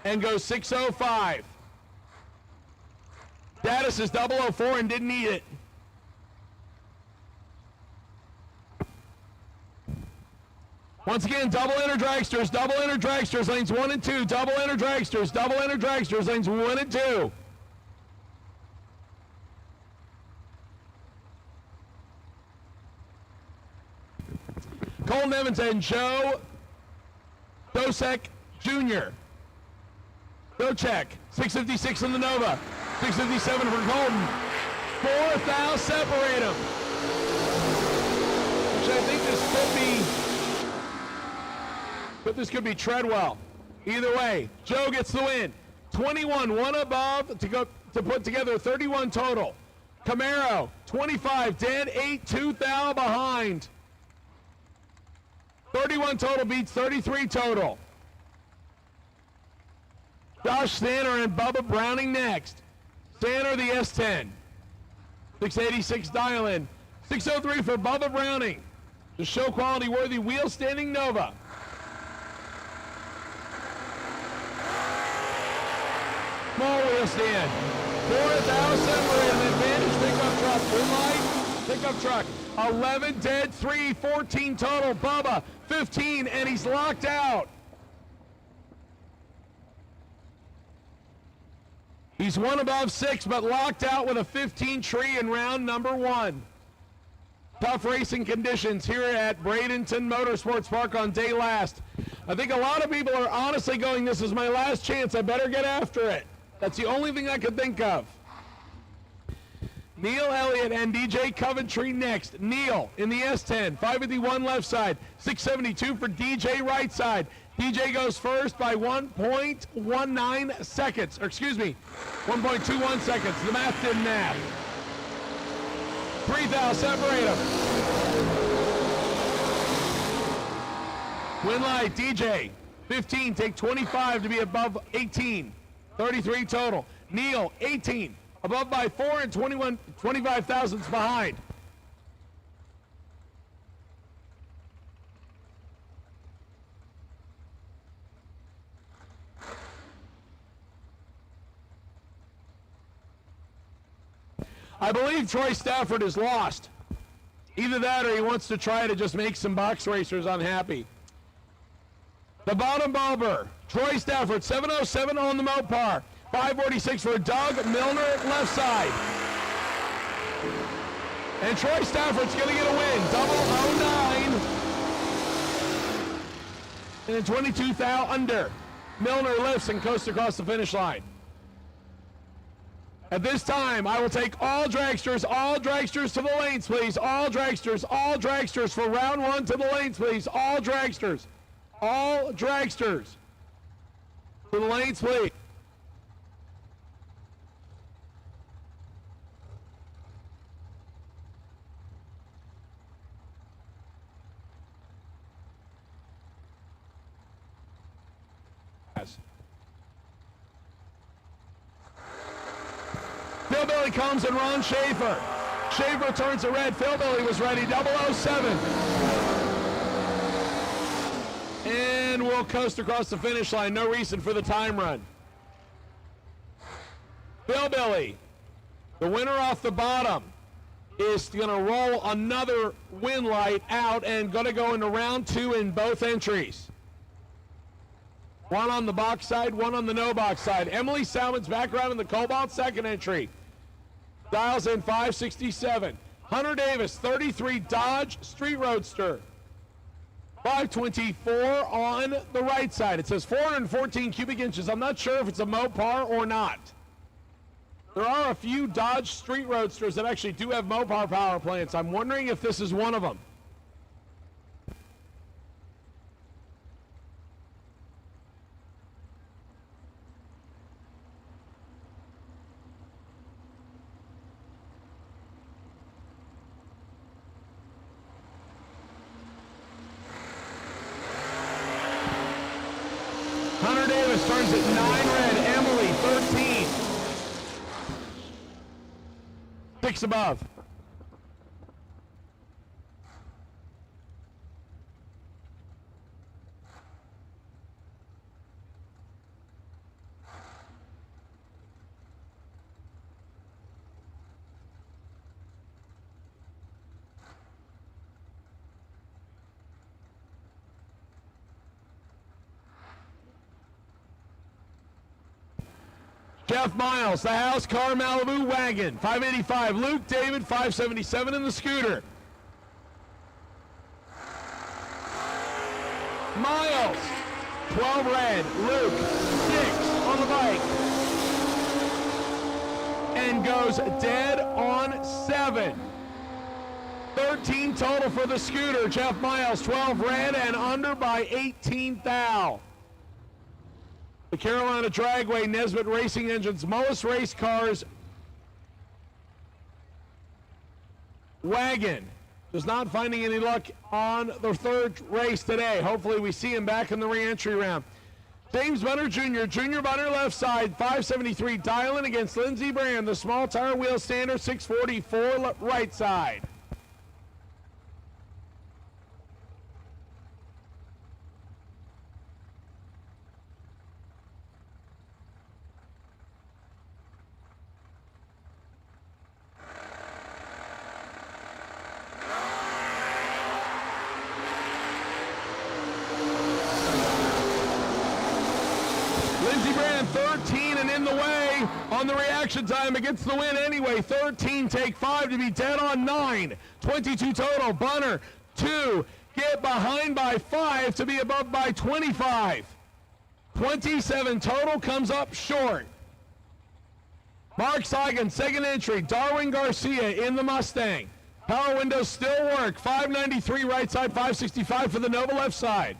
and goes 605. Gaddis is 004 and didn't need it. Once again, double enter dragsters, lanes 1 and 2, double enter dragsters, lanes 1 and 2. Colton Evans and Joe Dosek Jr. Docek, 656 in the Nova, 657 for Colton. 4th thou separate him. Which I think this could be Treadwell. Either way, Joe gets the win. 21, one above to put together 31 total. Camaro, 25, dead, 8, 2 thou behind. 31 total beats 33 total. Josh Stanner and Bubba Browning next. Stanner the S10. 686 dial-in. 603 for Bubba Browning. The show quality worthy wheel standing Nova. Small wheel stand. 4,000 separate an advantage pickup truck. Green light, pickup truck. 11 dead, 3, 14 total. Bubba, 15, and he's locked out. He's one above 6, but locked out with a 15 tree in round number 1. Tough racing conditions here at Bradenton Motorsports Park on day last. I think a lot of people are honestly going, this is my last chance, I better get after it. That's the only thing I could think of. Neil Elliott and DJ Coventry next. Neil in the S10, 551 left side, 672 for DJ right side. DJ goes first by 1.19 seconds, or excuse me, 1.21 seconds. The math didn't math. 3 thou separate them. Win light, DJ, 15, take 25 to be above 18. 33 total. Neil, 18, above by 4 and 25 thousandths behind. I believe Troy Stafford is lost. Either that or he wants to try to just make some box racers unhappy. The bottom bulber, Troy Stafford, 707 on the Mopar. 546 for Doug Milner, left side. And Troy Stafford's going to get a win. 009. And 22 thou under. Milner lifts and coasts across the finish line. At this time, I will take all dragsters to the lanes, please. All dragsters for round 1 to the lanes, please. All dragsters to the lanes, please. Philbilly comes and Ron Schaefer. Schaefer turns to red. Philbilly was ready. 007. And we'll coast across the finish line. No reason for the time run. Philbilly, the winner off the bottom, is going to roll another win light out and going to go into round 2 in both entries. One on the box side, one on the no box side. Emily Salmon's back around in the Cobalt second entry. Dials in 567. Hunter Davis, 33 Dodge Street Roadster. 524 on the right side. It says 414 cubic inches. I'm not sure if it's a Mopar or not. There are a few Dodge Street Roadsters that actually do have Mopar power plants. I'm wondering if this is one of them. goes 9 red. Emily, 13. 6 above. Jeff Miles, the house car Malibu wagon, 585. Luke David, 577 in the scooter. Miles, 12 red. Luke, 6 on the bike. And goes dead on 7. 13 total for the scooter. Jeff Miles, 12 red and under by 18 thou. The Carolina Dragway Nesbitt Racing Engines Mullis Race Cars wagon just not finding any luck on the third race today. Hopefully we see him back in the re-entry round. James Bunner Jr., Junior Bunner left side, 573 dialing against Lindsey Brand, the small tire wheel standard, 644 right side. Lindsey Brand, 13 and in the way on the reaction time against the win anyway. 13, take 5 to be dead on 9. 22 total. Bunner, 2. Get behind by 5 to be above by 25. 27 total, comes up short. Mark Seigan, second entry. Darwin Garcia in the Mustang. Power windows still work. 593 right side, 565 for the Nova left side.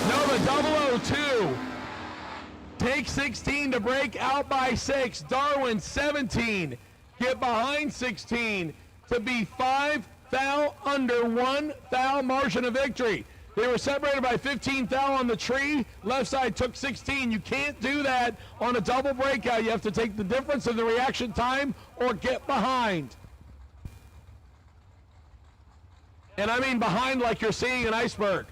Nova 002. Take 16 to break out by 6. Darwin 17. Get behind 16 to be 5 thou under 1 thou margin of victory. They were separated by 15 thou on the tree. Left side took 16. You can't do that on a double breakout. You have to take the difference of the reaction time or get behind. And I mean behind like you're seeing an iceberg.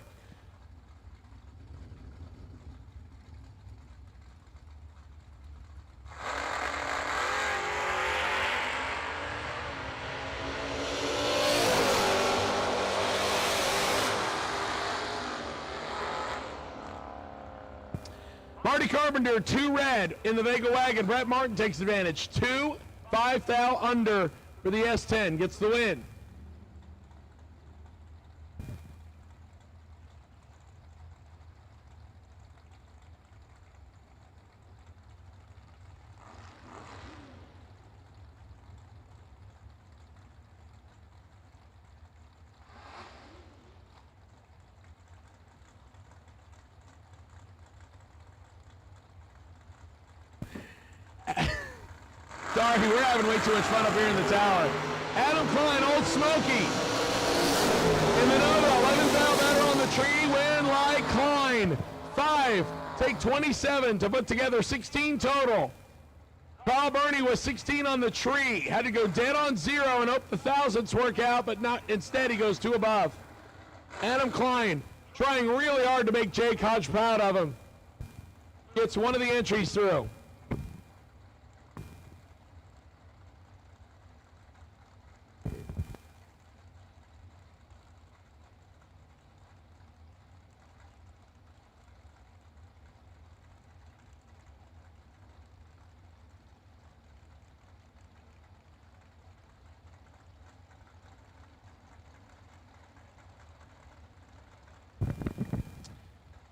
Marty Carpenter, 2 red in the Vega wagon. Brett Martin takes advantage. 2, 5 thou under for the S10. Gets the win. Sorry, we're having way too much fun up here in the tower. Adam Klein, Old Smoky. In the Nova, 11 thou better on the tree, win like Klein. 5, take 27 to put together 16 total. Carl Burney was 16 on the tree. Had to go dead on 0 and hope the thousands work out, but not. Instead, he goes 2 above. Adam Klein trying really hard to make Jake Hodge proud of him. Gets one of the entries through.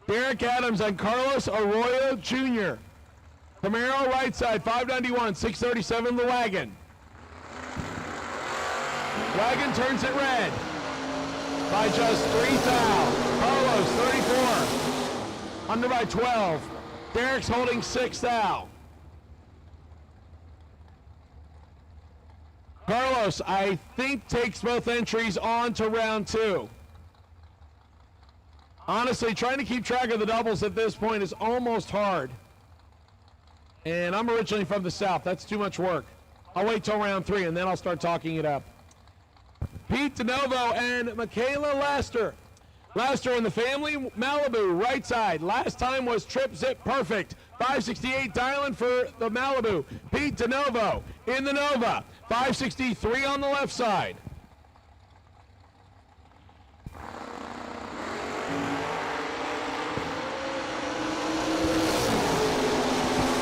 Derek Adams and Carlos Arroyo Jr. Camaro right side, 591, 637 the wagon. Wagon turns it red by just 3 thou. Carlos, 34. Under by 12. Derek's holding 6 thou. Carlos, I think, takes both entries on to round 2. Honestly, trying to keep track of the doubles at this point is almost hard. And I'm originally from the South. That's too much work. I'll wait till round 3, and then I'll start talking it up. Pete DeNovo and Michaela Laster. Laster in the family Malibu, right side. Last time was Trip Zip Perfect. 568 dialing for the Malibu. Pete DeNovo in the Nova. 563 on the left side.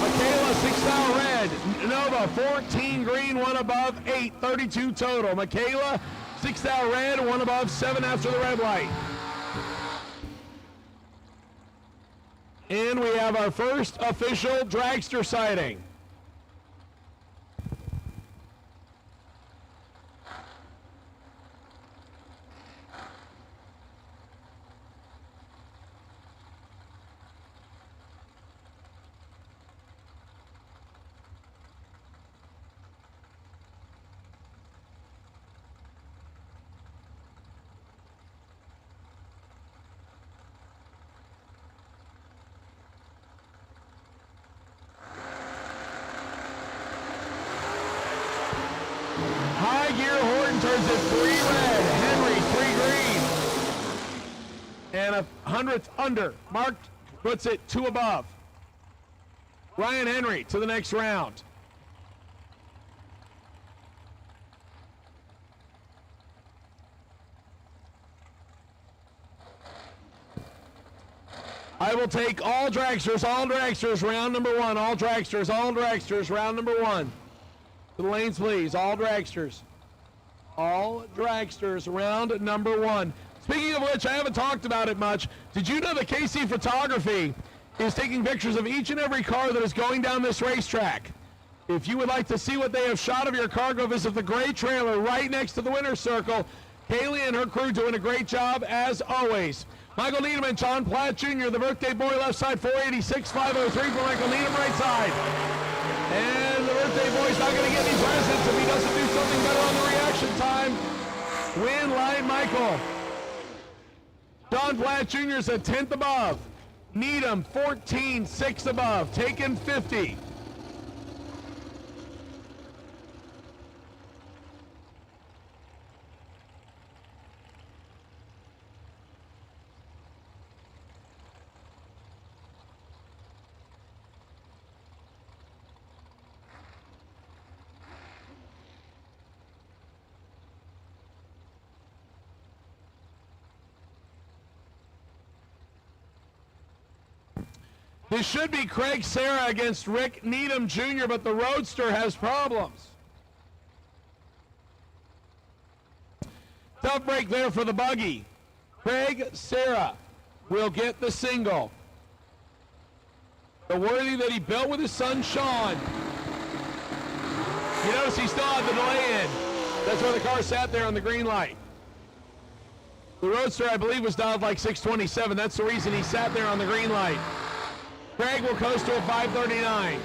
Michaela, 6 thou red. Nova, 14 green, 1 above, 8, 32 total. Michaela, 6 thou red, 1 above, 7 after the red light. And we have our first official dragster sighting. High gear Horton turns it 3 red. Henry 3 green. And a 100th under. Mark puts it 2 above. Ryan Henry to the next round. I will take all dragsters, round number 1. All dragsters, round number 1. To the lanes, please. All dragsters, round number 1. Speaking of which, I haven't talked about it much. Did you know that KC Photography is taking pictures of each and every car that is going down this racetrack? If you would like to see what they have shot of your car, go visit the gray trailer right next to the winner's circle. Kaylee and her crew doing a great job as always. Michael Needham and John Platt Jr., the birthday boy left side, 486, 503 for Michael Needham right side. And the birthday boy's not going to get any presents if he doesn't do something better on the reaction time. Win line Michael. John Platt Jr. is a 10th above. Needham 14, 6 above. Taken 50. This should be Craig Serra against Rick Needham Jr., but the Roadster has problems. Tough break there for the buggy. Craig Serra will get the single. The worthy that he built with his son, Sean. You notice he still had the delay in. That's why the car sat there on the green light. The Roadster, I believe, was dialed like 627. That's the reason he sat there on the green light. Craig will coast to a 539.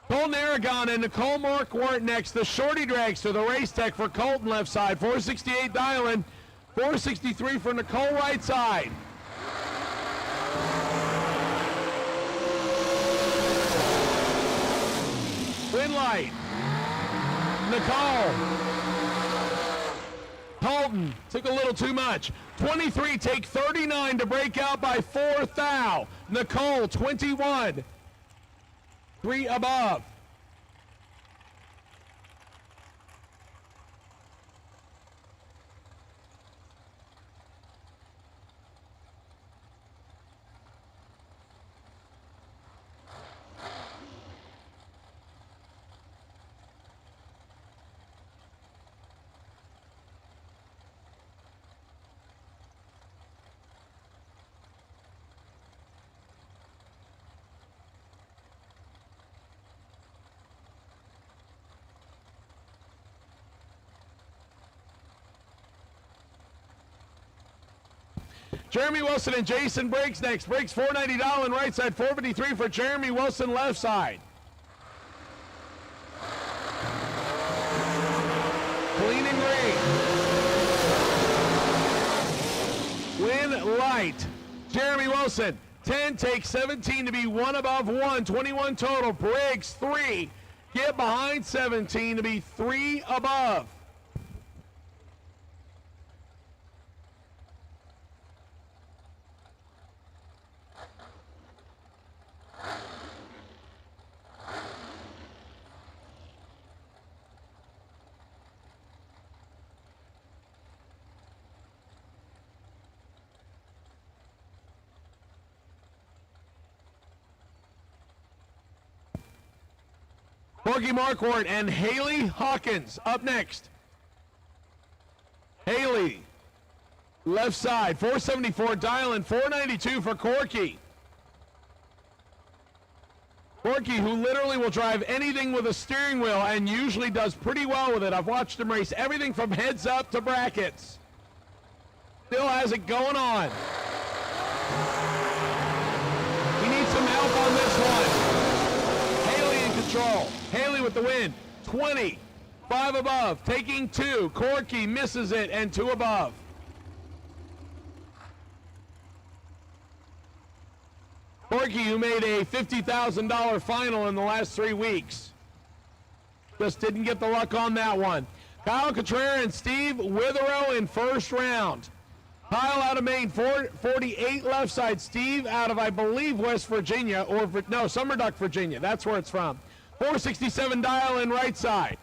Colton Aragon and Nicole Markwart next. The shorty dragster, the race tech for Colton left side. 468 dialing. 463 for Nicole right side. Winlight. Nicole. Colton took a little too much. 23 take 39 to break out by 4 thou. Nicole 21. 3 above. Jeremy Wilson and Jason Briggs next. Briggs 490 Dowling right side, 453 for Jeremy Wilson left side. Clean and green. Win light. Jeremy Wilson 10 take 17 to be 1 above 1, 21 total. Briggs 3 get behind 17 to be 3 above. Corky Marquardt and Haley Hawkins up next. Haley, left side, 474 Dylan, 492 for Corky. Corky, who literally will drive anything with a steering wheel and usually does pretty well with it. I've watched him race everything from heads up to brackets. Still has it going on. He needs some help on this one. Control. Haley with the win. 20. 5 above. Taking 2. Corky misses it and 2 above. Corky, who made a $50,000 final in the last 3 weeks. Just didn't get the luck on that one. Kyle Contreras and Steve Witherow in first round. Kyle out of Maine, 448 left side. Steve out of, I believe, West Virginia, or no, Summerduck, Virginia. That's where it's from. 467 dial in right side.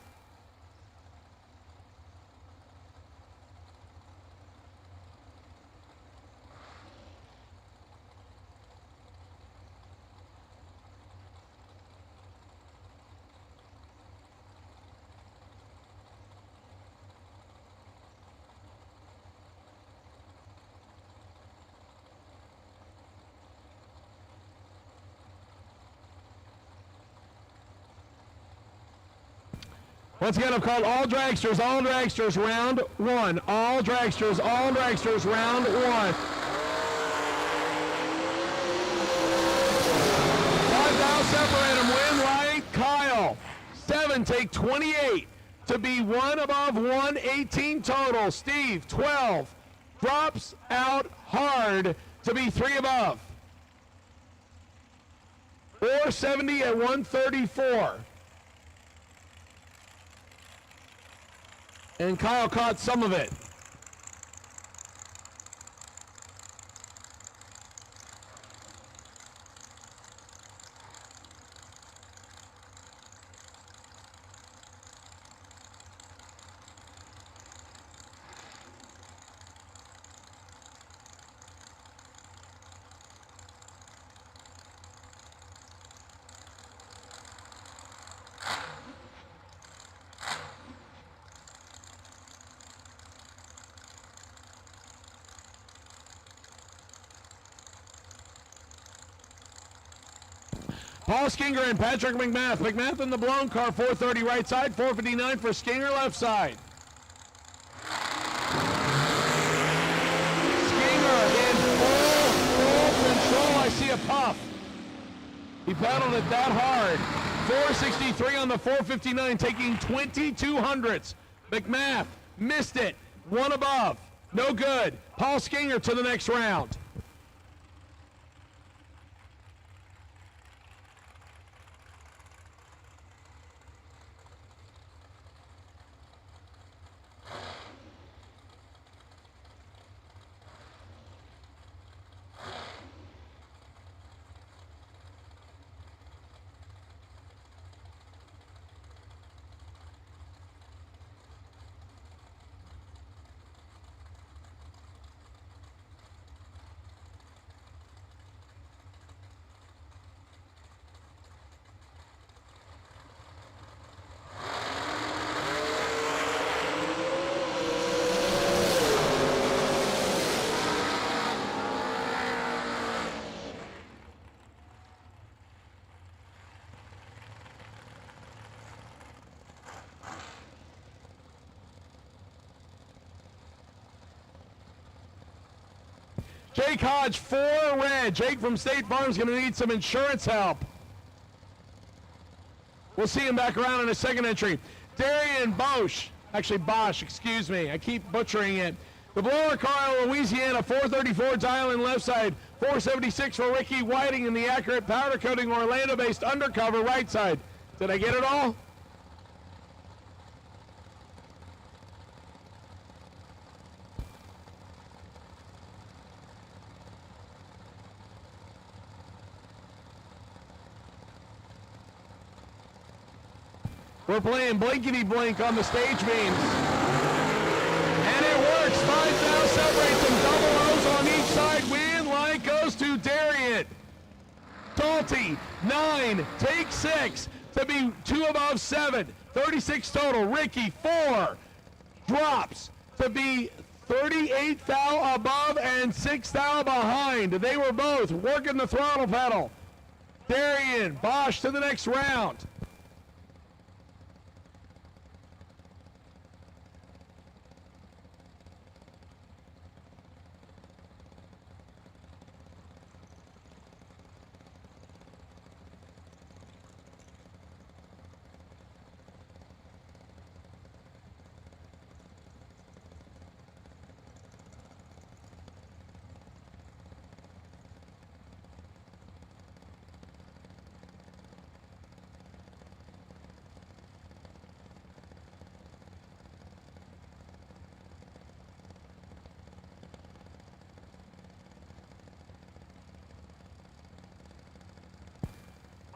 Once again, I've called all dragsters round 1. All dragsters round 1. 5 thou separate them. Win light, Kyle. 7 take 28 to be 1 above 1, 18 total. Steve, 12. Drops out hard to be 3 above. 470 at 134. And Kyle caught some of it. Paul Skinger and Patrick McMath. McMath in the blown car, 430 right side, 459 for Skinger left side. Skinger in full control. I see a puff. He pedaled it that hard. 463 on the 459, taking 22 hundredths. McMath missed it. 1 above. No good. Paul Skinger to the next round. Jake Hodge, 4 red. Jake from State Farm is going to need some insurance help. We'll see him back around in a second entry. Darian Bosch, excuse me. I keep butchering it. The blower car out of Louisiana, 434 dial in left side. 476 for Ricky Whiting in the accurate powder coating Orlando-based undercover right side. Did I get it all? We're playing blankety blank on the stage beams. And it works. 5 now separates them. Double O's on each side. Win line goes to Darian. Dalty, 9, take 6 to be 2 above 7. 36 total. Ricky, 4. Drops to be 38 thou above and 6 thou behind. They were both working the throttle pedal. Darian, Bosch to the next round.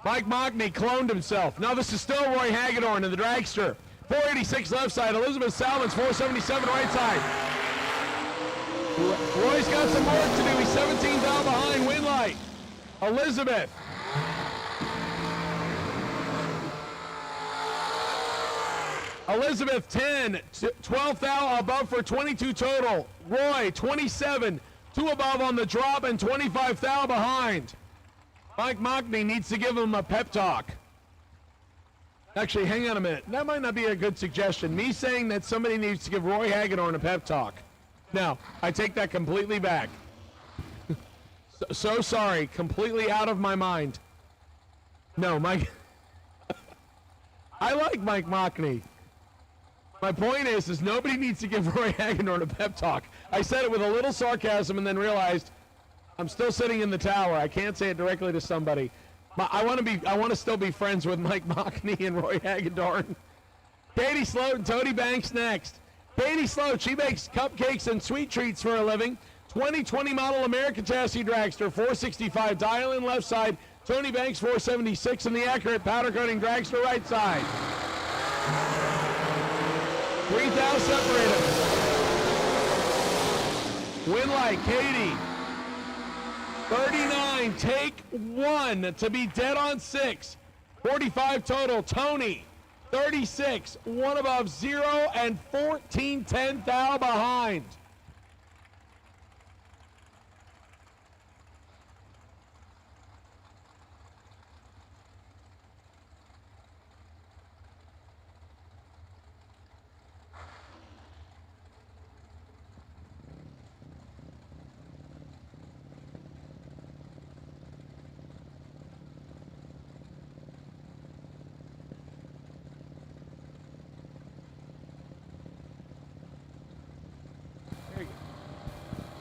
Mike Mockney cloned himself. Now this is still Roy Hagedorn in the dragster. 486 left side. Elizabeth Salmons, 477 right side. Roy's got some work to do. He's 17 down behind Winlight. Elizabeth. Elizabeth 10, 12 thou above for 22 total. Roy 27, 2 above on the drop and 25 thou behind. Mike Mockney needs to give him a pep talk. Actually, hang on a minute. That might not be a good suggestion. Me saying that somebody needs to give Roy Hagedorn a pep talk. No, I take that completely back. so sorry. Completely out of my mind. No, Mike. I like Mike Mockney. My point is nobody needs to give Roy Hagedorn a pep talk. I said it with a little sarcasm and then realized I'm still sitting in the tower. I can't say it directly to somebody. I want to still be friends with Mike Mockney and Roy Hagedorn. Katie Sloat and Tony Banks next. Katie Sloat, she makes cupcakes and sweet treats for a living. 2020 model American chassis dragster, 465 dial in left side. Tony Banks, 476 in the accurate powder coating dragster right side. 3,000 separate them. Winlight, Katie. 39, take 1 to be dead on 6. 45 total. Tony, 36, 1 above 0 and 14 10 thou behind.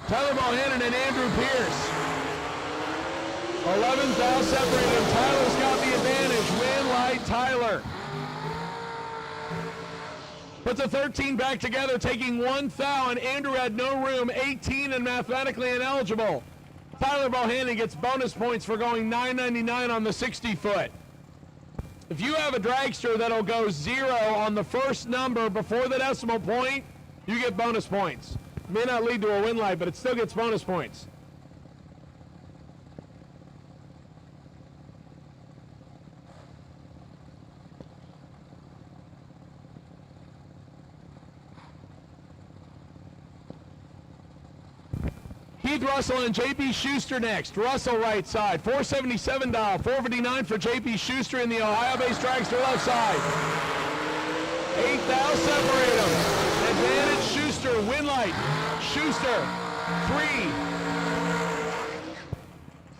Tyler Bohannon and Andrew Pierce. 11th thou separated them. Tyler's got the advantage. Win light Tyler. Puts a 13 back together, taking 1 thou, and Andrew had no room, 18 and mathematically ineligible. Tyler Bohannon gets bonus points for going 999 on the 60-foot. If you have a dragster that'll go 0 on the first number before the decimal point, you get bonus points. May not lead to a win light, but it still gets bonus points. Keith Russell and J.B. Schuster next. Russell right side, 477 dial, 459 for J.B. Schuster in the Ohio-based dragster left side. 8 thou separate them. Advantage Schuster, win light. Schuster, 3,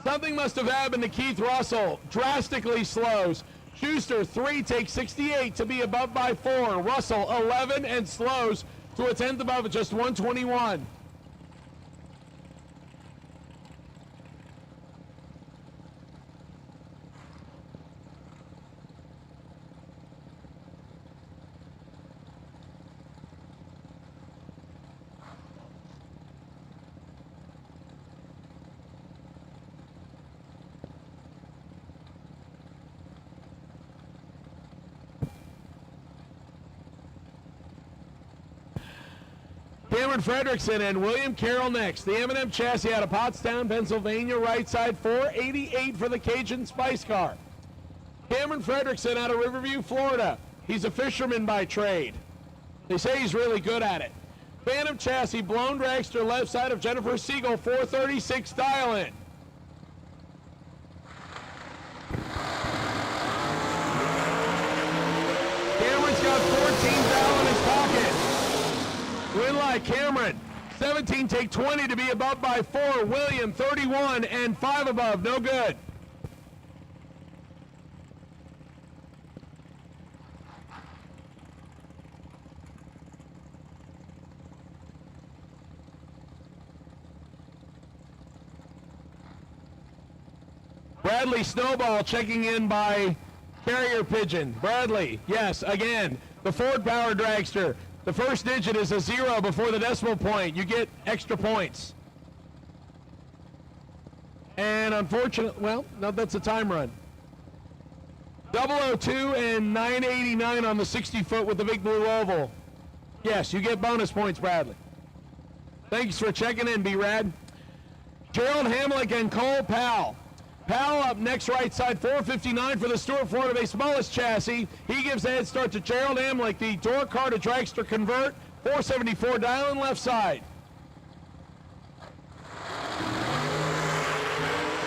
Something must have happened to Keith Russell. Drastically slows. Schuster, 3, takes 68 to be above by 4. Russell, 11, and slows to a 10th above at just 121. Cameron Fredrickson and William Carroll next. The M&M chassis out of Pottstown, Pennsylvania, right side, 488 for the Cajun Spice Car. Cameron Fredrickson out of Riverview, Florida. He's a fisherman by trade. They say he's really good at it. Phantom chassis, blown dragster, left side of Jennifer Siegel, 436 dial in. Cameron's got 14 dial in his pocket. Win like Cameron. 17, take 20 to be above by 4. William, 31, and 5 above. No good. Bradley Snowball checking in by Carrier Pigeon. Bradley, yes, again, the Ford Power Dragster. The first digit is a 0 before the decimal point. You get extra points. And unfortunately, well, no, that's a time run. 002 and 989 on the 60-foot with the big blue oval. Yes, you get bonus points, Bradley. Thanks for checking in, B-Rad. Gerald Hamlick and Cole Powell. Powell up next right side, 459 for the Stuart, Florida-based Mullis chassis. He gives a head start to Gerald Hamlick, the door car to dragster convert, 474 dial in left side.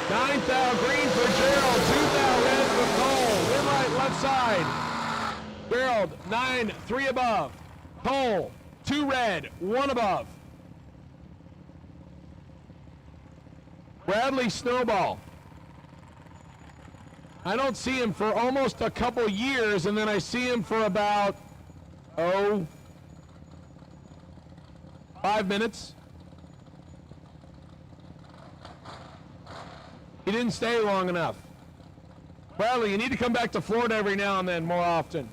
9th thou green for Gerald, 2nd thou red for Cole. Win right left side. Gerald, 9, 3 above. Cole, 2 red, 1 above. Bradley Snowball. I don't see him for almost a couple years, and then I see him for about, 5 minutes. He didn't stay long enough. Bradley, you need to come back to Florida every now and then more often.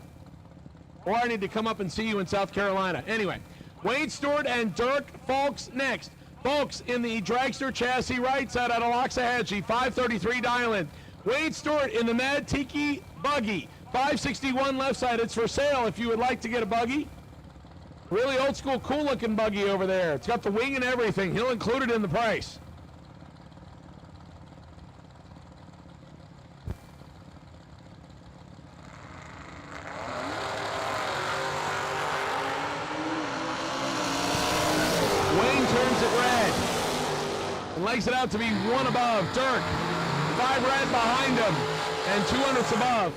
Or I need to come up and see you in South Carolina. Anyway, Wayne Stewart and Dirk Folks next. Folks in the dragster chassis right side out of Loxahatchee, 533 dial in. Wayne Stewart in the Mad Tiki buggy, 561 left side. It's for sale if you would like to get a buggy. Really old school, cool looking buggy over there. It's got the wing and everything. He'll include it in the price. Wayne turns it red and legs it out to be 1 above. Dirk. 5 red behind him, and 200s above.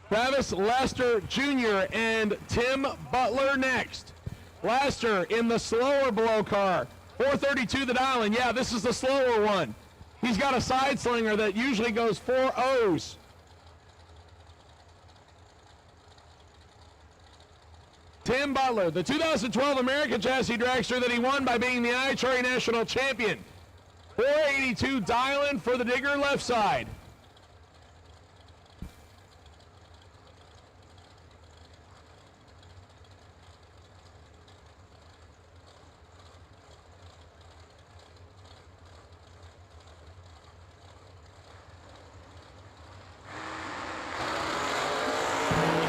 Travis Lester Jr. and Tim Butler next. Lester in the slower blow car, 432 the dial in. Yeah, this is the slower one. He's got a side slinger that usually goes 4 O's. Tim Butler, the 2012 American Chassis Dragster that he won by being the IHRA National Champion. 482 dial-in for the digger left side.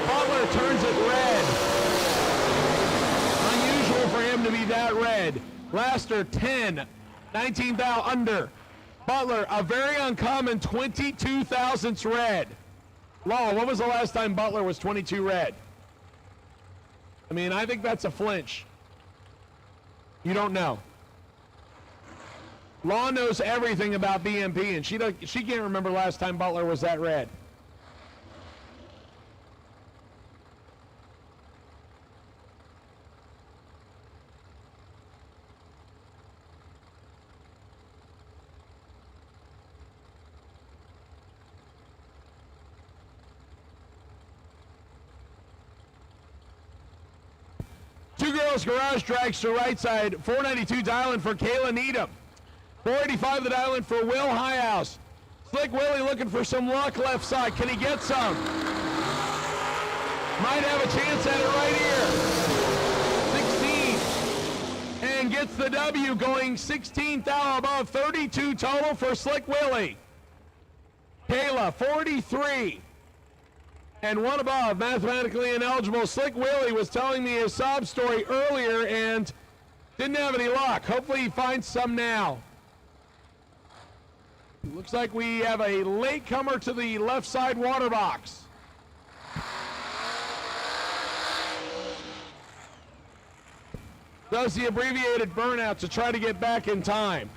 Butler turns it red. Unusual for him to be that red. Laster 10, 19 thou under. Butler, a very uncommon 22 thousandths red. Law, when was the last time Butler was 22 red? I mean, I think that's a flinch. You don't know. Law knows everything about BMP, and she can't remember last time Butler was that red. Two girls garage dragster right side, 492 dialing for Kayla Needham. 485 the dialing for Will Highhouse. Slick Willie looking for some luck left side. Can he get some? Might have a chance at it right here. 16. And gets the W going 16th thou above. 32 total for Slick Willie. Kayla, 43. And one above, mathematically ineligible. Slick Willie was telling me his sob story earlier and didn't have any luck. Hopefully he finds some now. Looks like we have a late comer to the left side water box. Does the abbreviated burnout to try to get back in time.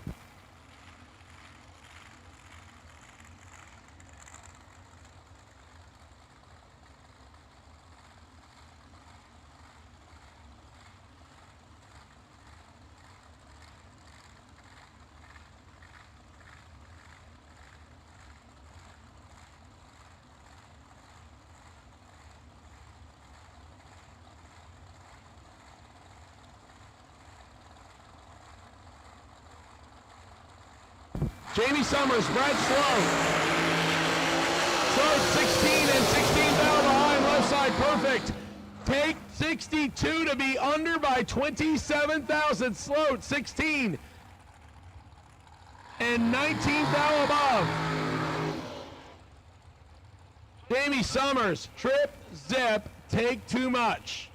16 and 16 down behind, left side, perfect. Take 62 to be under by 27,000. Sloat, 16. And 19 thou above. Jamie Summers, trip, zip, take too much.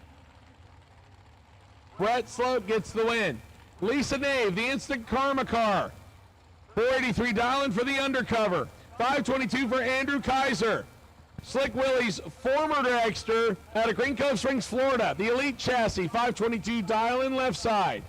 Brett Sloat gets the win. Lisa Nave, the instant karma car. 483 dialing for the undercover. 522 for Andrew Kaiser. Slick Willie's former dragster out of Green Cove Springs, Florida. The Elite chassis, 522 dialing left side.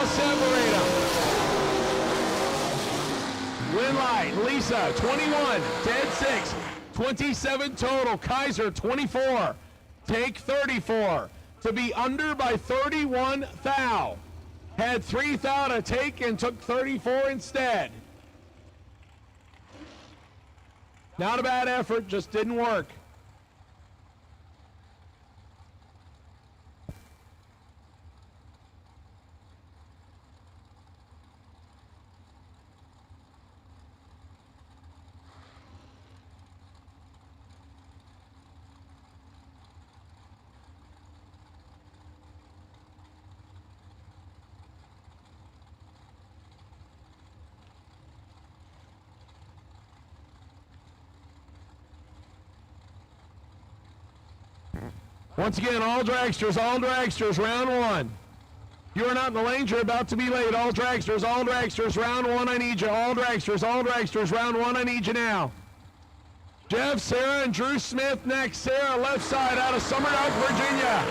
Separate them. Win light, Lisa, 21, dead 6, 27 total. Kaiser, 24, take 34. To be under by 31 thou. Had 3 thou to take and took 34 instead. Not a bad effort, just didn't work. Once again, all dragsters, round 1. You are not in the lanes, you're about to be late. All dragsters, round 1, I need you. All dragsters, round 1, I need you now. Jeff, Sarah, and Drew Smith next. Sarah, left side out of Summerdock, Virginia.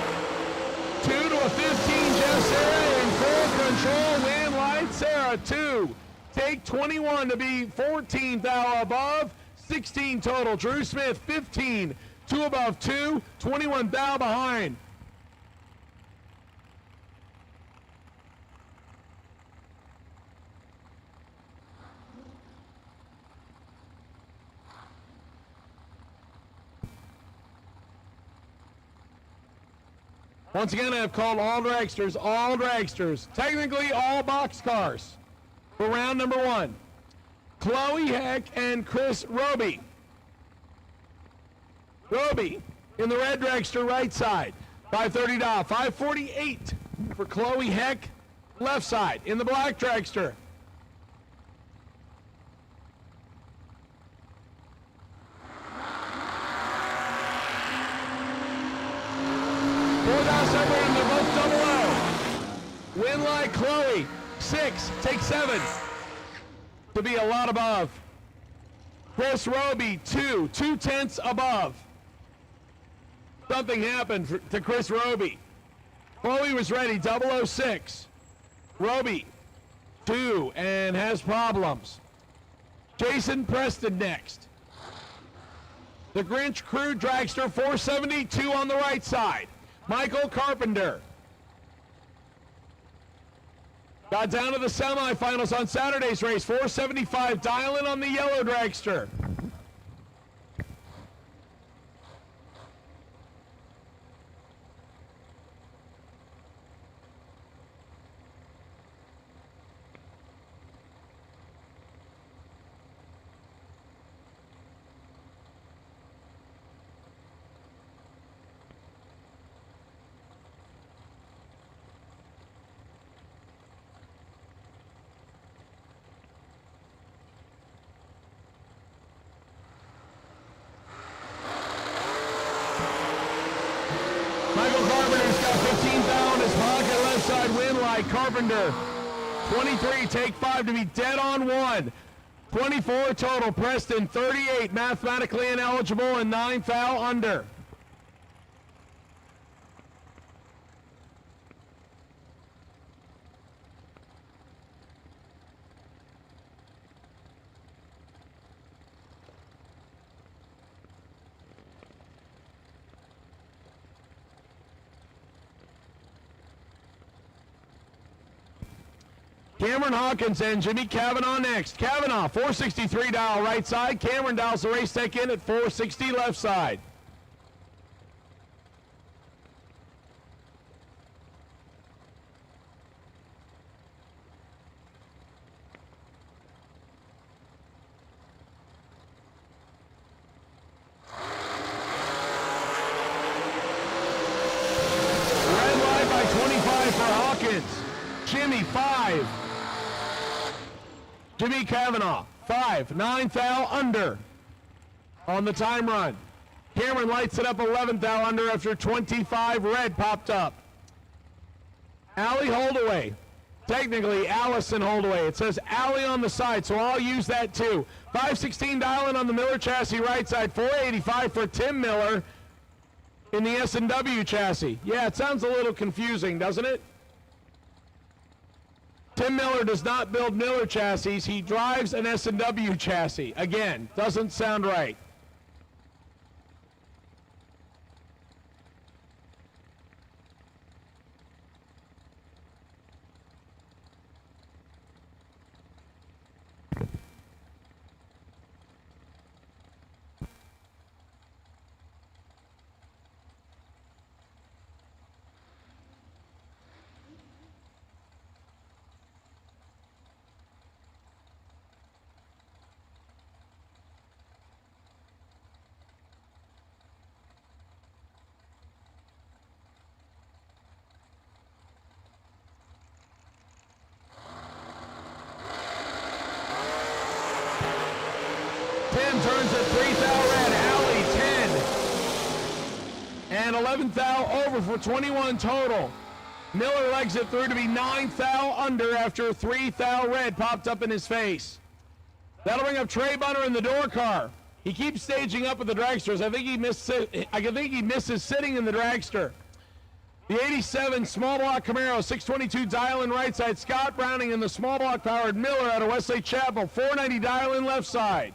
2 to a 15, Jeff, Sarah in full control. Win light, Sarah, 2. Take 21 to be 14 thou above. 16 total. Drew Smith, 15. 2 above 2, 21 thou behind. Once again, I have called all dragsters, technically all box cars for round number 1. Chloe Heck and Chris Roby. Roby in the red dragster right side, 530 dial, 548 for Chloe Heck, left side. In the black dragster, 4,700, and they're both double O. Winlight, Chloe, 6, take 7. To be a lot above. Chris Roby, 2, 2/10 above. Something happened to Chris Roby. Chloe was ready, 006. Roby, 2, and has problems. Jason Preston next. The Grinch Crew Dragster, 472 on the right side. Michael Carpenter. Got down to the semifinals on Saturday's race, 475. Dialing on the yellow dragster. Michael Carpenter's got 15 down his pocket, left side win light. Carpenter, 23, take 5 to be dead on 1. 24 total. Preston, 38, mathematically ineligible and 9 foul under. Cameron Hawkins and Jimmy Cavanaugh next. Cavanaugh, 463 dial right side. Cameron dials the race tech in at 460 left side. Red light by 25 for Hawkins. Jimmy, 5. Jimmy Cavanaugh, 5, 9 foul under on the time run. Cameron lights it up 11 foul under after 25 red popped up. Allie Holdaway, technically Allison Holdaway. It says Allie on the side, so I'll use that too. 516 dialing on the Miller chassis right side, 485 for Tim Miller in the S&W chassis. Yeah, it sounds a little confusing, doesn't it? Tim Miller does not build Miller chassis. He drives an S&W chassis. Again, doesn't sound right. Tim turns at 3 thou red. Alley 10. And 11 thou over for 21 total. Miller legs it through to be 9 thou under after 3 thou red popped up in his face. That'll bring up Trey Bunner in the door car. He keeps staging up with the dragsters. I think he misses sitting in the dragster. The 87 small block Camaro, 622 dial-in right side. Scott Browning in the small block powered Miller out of Wesley Chapel, 490 dial-in left side.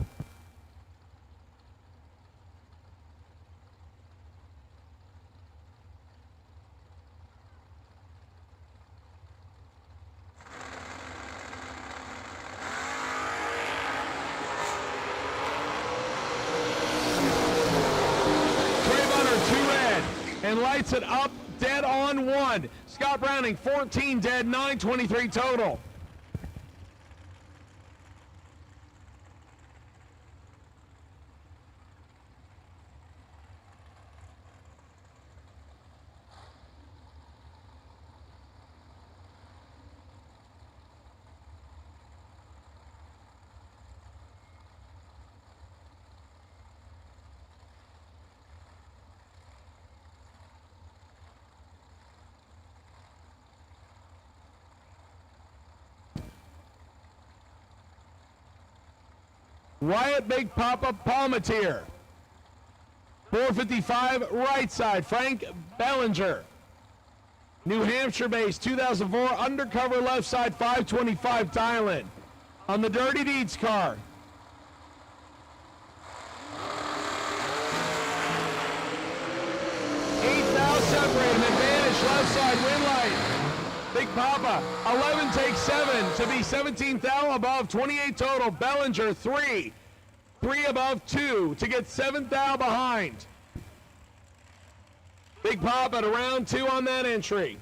And lights it up dead on 1. Scott Browning, 14 dead, 923 total. Wyatt Big Papa Palmatier. 455 right side, Frank Bellinger. New Hampshire base, 2004 undercover left side, 525 Thailand. On the Dirty Deeds car, separate him, advantage left side, win light. Big Papa, 11 takes 7 to be 17th thou above, 28 total. Bellinger, 3 above 2 to get 7th thou behind. Big Papa to round 2 on that entry.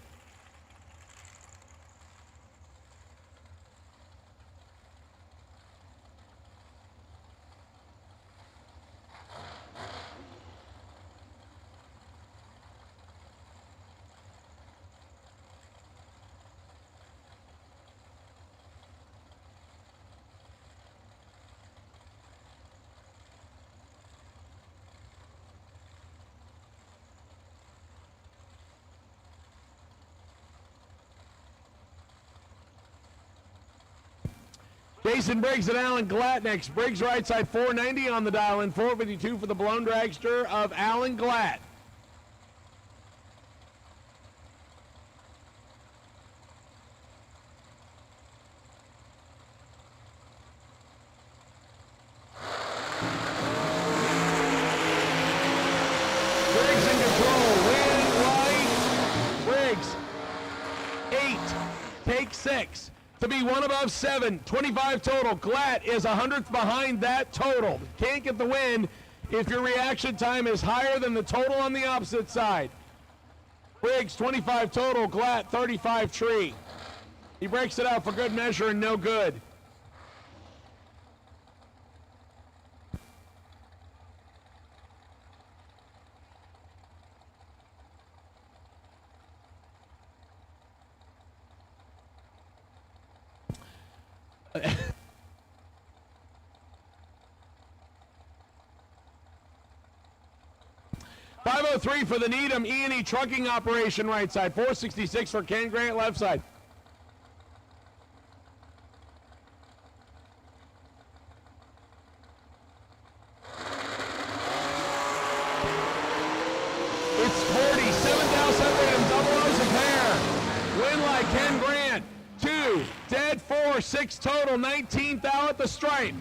Jason Briggs and Alan Glatt next. Briggs right side 490 on the dial in, 452 for the blown dragster of Alan Glatt. Briggs in control, win light. Briggs, 8, take 6. To be 1 above 7, 25 total. Glatt is 100th behind that total. Can't get the win if your reaction time is higher than the total on the opposite side. Briggs, 25 total. Glatt, 35 tree. He breaks it out for good measure and no good. .503 for the Needham E&E trucking operation right side. 466 for Ken Grant left side. It's 40. 7,000 separated. Double O's a pair. Win like Ken Grant. 2, dead 4, 6 total. 19th out at the stripe.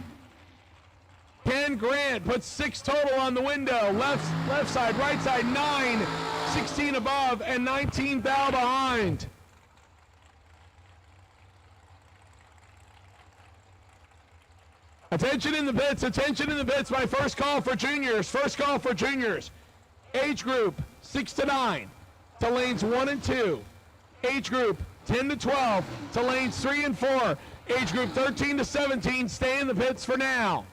Ken Grant puts 6 total on the window. Left side, right side, 9, 16 above, and 19 thou behind. Attention in the pits, attention in the pits. My first call for juniors. First call for juniors. Age group 6 to 9 to lanes 1 and 2. Age group 10 to 12 to lanes 3 and 4. Age group 13 to 17, stay in the pits for now.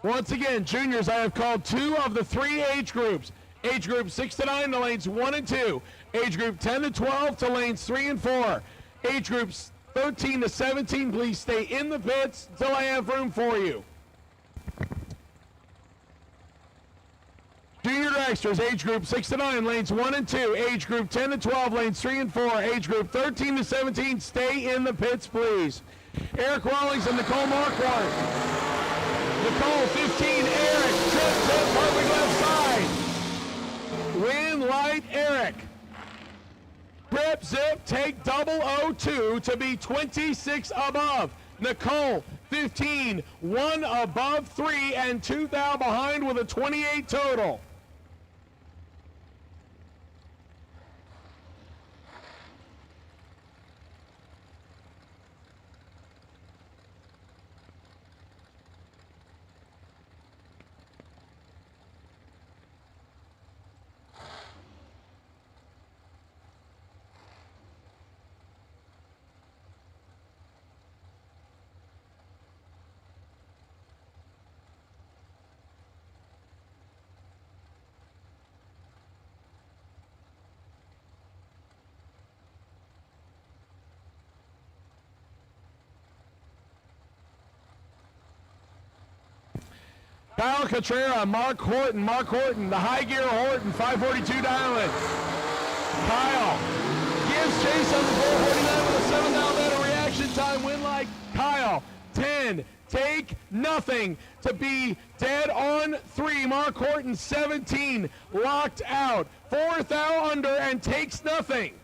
Once again, juniors, I have called 2 of the 3 age groups. Age group 6 to 9 to lanes 1 and 2. Age group 10 to 12 to lanes 3 and 4. Age groups 13 to 17, please stay in the pits until I have room for you. Junior dragsters, age group 6 to 9, lanes 1 and 2. Age group 10 to 12, lanes 3 and 4. Age group 13 to 17, stay in the pits, please. Eric Rawlings and Nicole Marquardt. Nicole, 15, Eric, trip, perfect left side. Win light, Eric. Trip, zip, take 002 to be 26 above. Nicole, 15, 1 above 3, and 2 thou behind with a 28 total. Kyle Catrera, Mark Horton, the high gear Horton, 542 dialing. Kyle gives chase on the 449 with a 7 down better reaction time, win like Kyle, 10, take nothing to be dead on 3. Mark Horton, 17, locked out. 4th out under and takes nothing.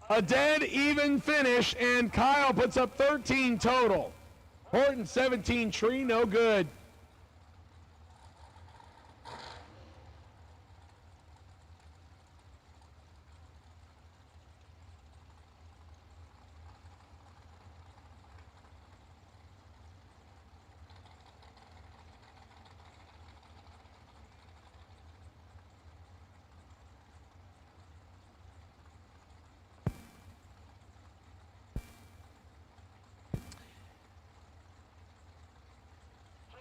A dead even finish, and Kyle puts up 13 total. Horton, 17, tree, no good.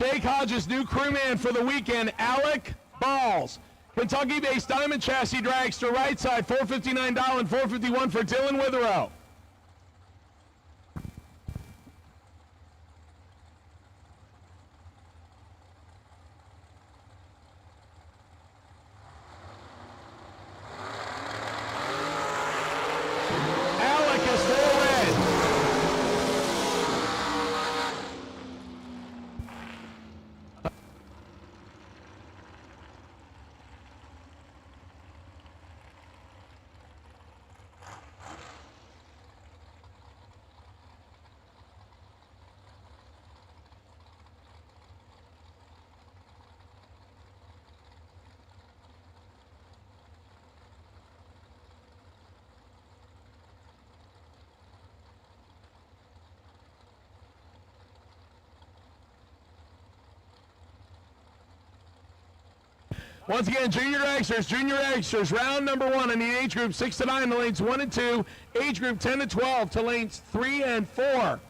Jake Hodges, new crewman for the weekend, Alec Balls. Kentucky-based Diamond Chassis Dragster, right side, $459 and $451 for Dylan Witherow. Alec is full red. Once again, junior dragsters, round number 1 in the age group 6 to 9 to lanes 1 and 2, age group 10 to 12 to lanes 3 and 4.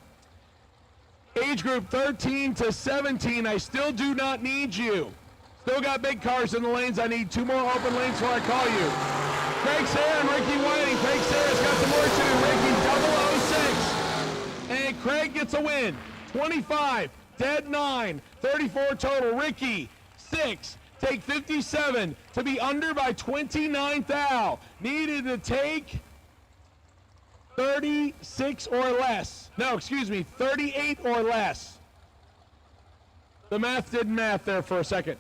Age group 13 to 17, I still do not need you. Still got big cars in the lanes. I need 2 more open lanes before I call you. Craig Sayre and Ricky Whiting. Craig Sayre's got the more to do. Ricky 006. And Craig gets a win. 25, dead 9, 34 total. Ricky 6. Take 57 to be under by 29 thou. Needed to take 36 or less. No, excuse me, 38 or less. The math didn't math there for a second.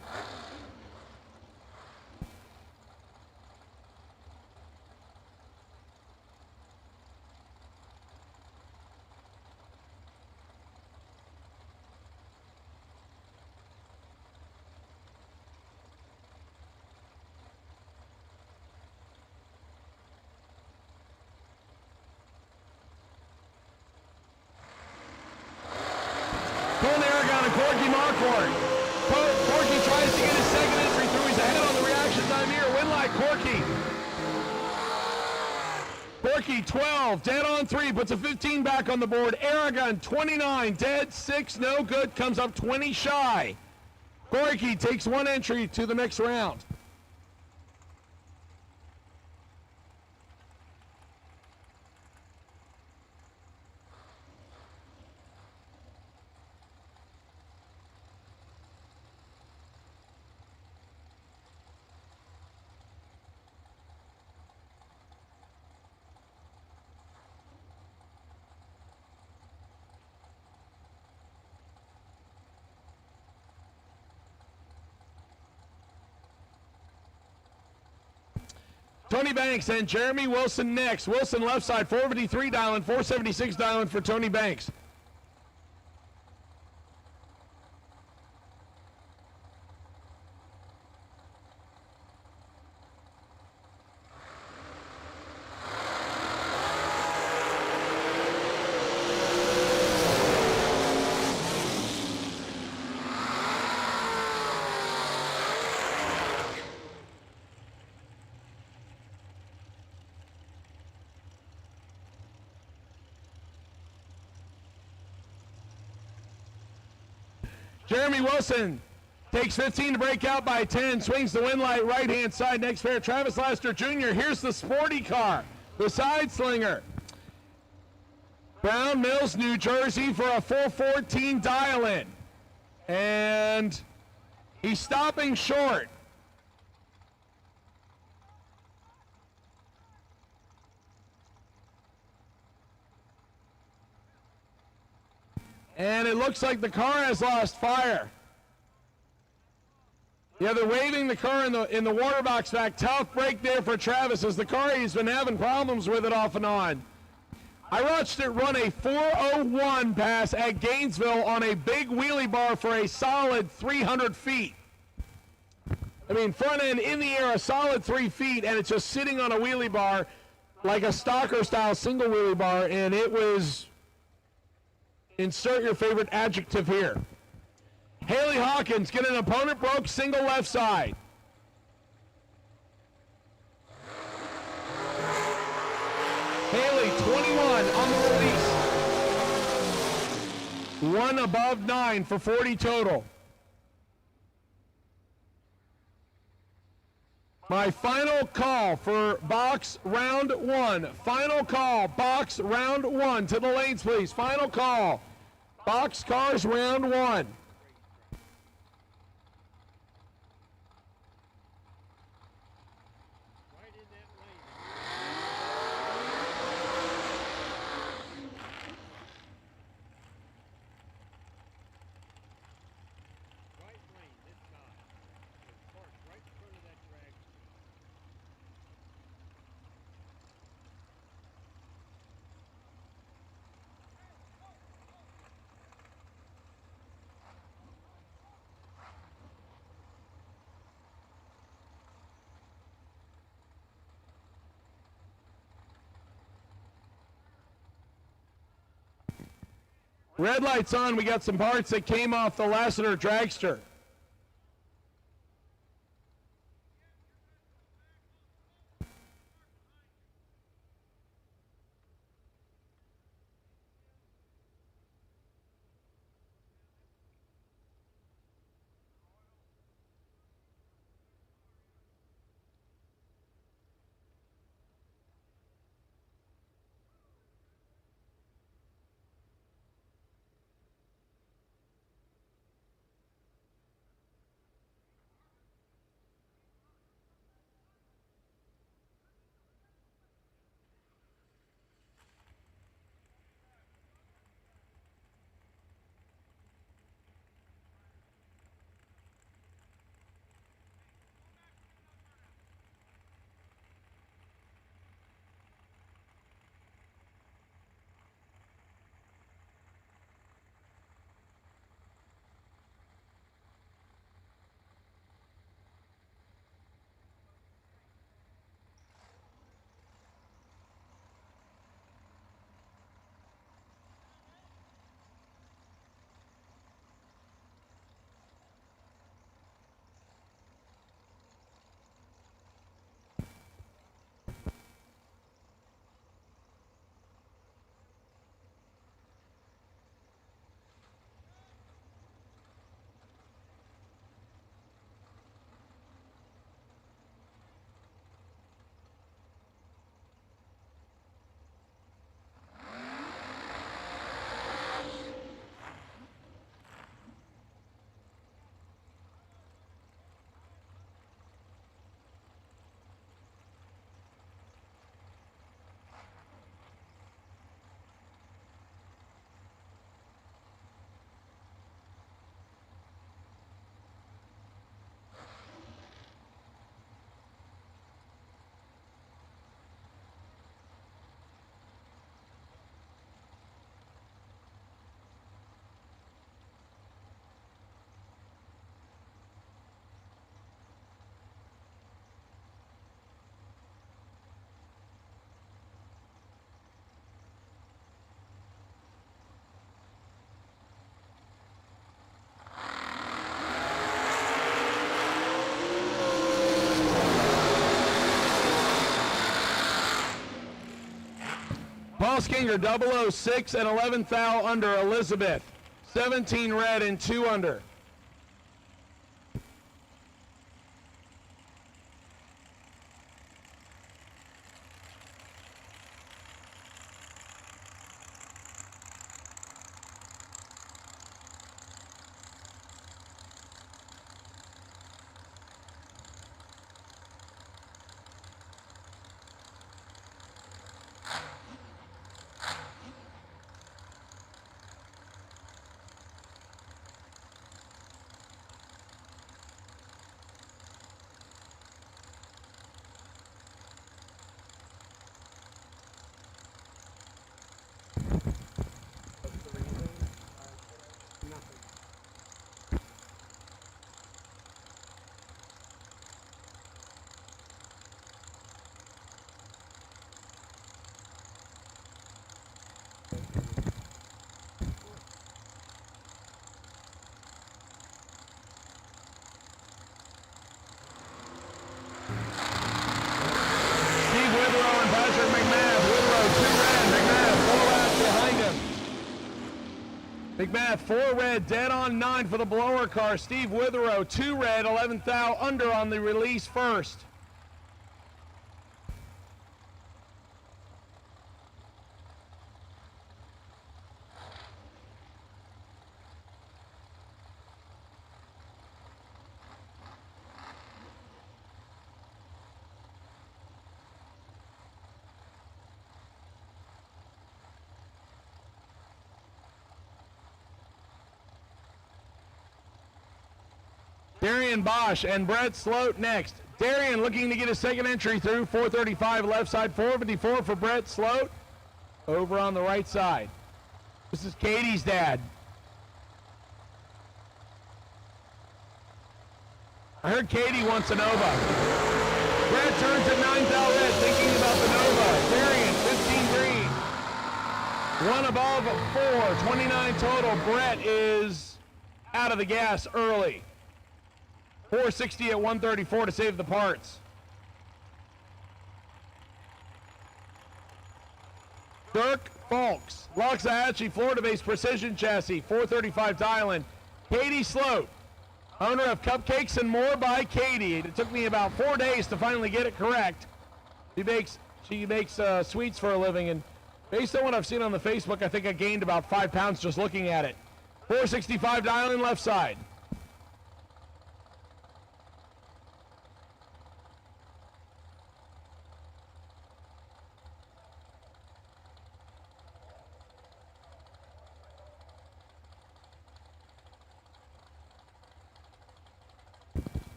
Corky tries to get his second entry through. He's ahead on the reaction time here. Win like Corky. Corky 12, dead on 3, puts a 15 back on the board. Aragon 29, dead 6, no good, comes up 20 shy. Corky takes 1 entry to the next round. Tony Banks and Jeremy Wilson next. Wilson left side, 453 dialing, 476 dialing for Tony Banks. Jeremy Wilson takes 15 to break out by 10, swings the wind light right-hand side. Next pair, Travis Laster Jr. Here's the sporty car, the side slinger. Brown Mills, New Jersey for a 414 dial-in. And he's stopping short. And it looks like the car has lost fire. Yeah, they're waving the car in the water box back. Tough break there for Travis as the car, he's been having problems with it off and on. I watched it run a 4:01 pass at Gainesville on a big wheelie bar for a solid 300 feet. I mean, front end in the air, a solid 3 feet, and it's just sitting on a wheelie bar like a stalker-style single wheelie bar, and it was, insert your favorite adjective here. Haley Hawkins get an opponent broke single left side. Haley, 21 on the release. One above 9 for 40 total. My final call for box round 1. Final call, box round 1. To the lanes, please. Final call. Box cars round 1. Red light's on. We got some parts that came off the Lassiter dragster. Paul Skinger, 006 and 11th thou under Elizabeth. 17 red and 2 under. Big math, 4 red, dead on 9 for the blower car. Steve Witherow, 2 red, 11th thou, under on the release first. Darian Bosch and Brett Sloat next. Darian looking to get a second entry through, 435 left side, 454 for Brett Sloat. Over on the right side. This is Katie's dad. I heard Katie wants a Nova. Brett turns at 9 thou red, thinking about the Nova. Darian, 15 green. 1 above 4, 29 total. Brett is out of the gas early. 460 at 134 to save the parts. Dirk Falks, Loxahatchee, Florida-based precision chassis, 435 dialing. Katie Sloat, owner of Cupcakes and More by Katie. It took me about 4 days to finally get it correct. She makes sweets for a living, and based on what I've seen on the Facebook, I think I gained about 5 pounds just looking at it. 465 dialing left side.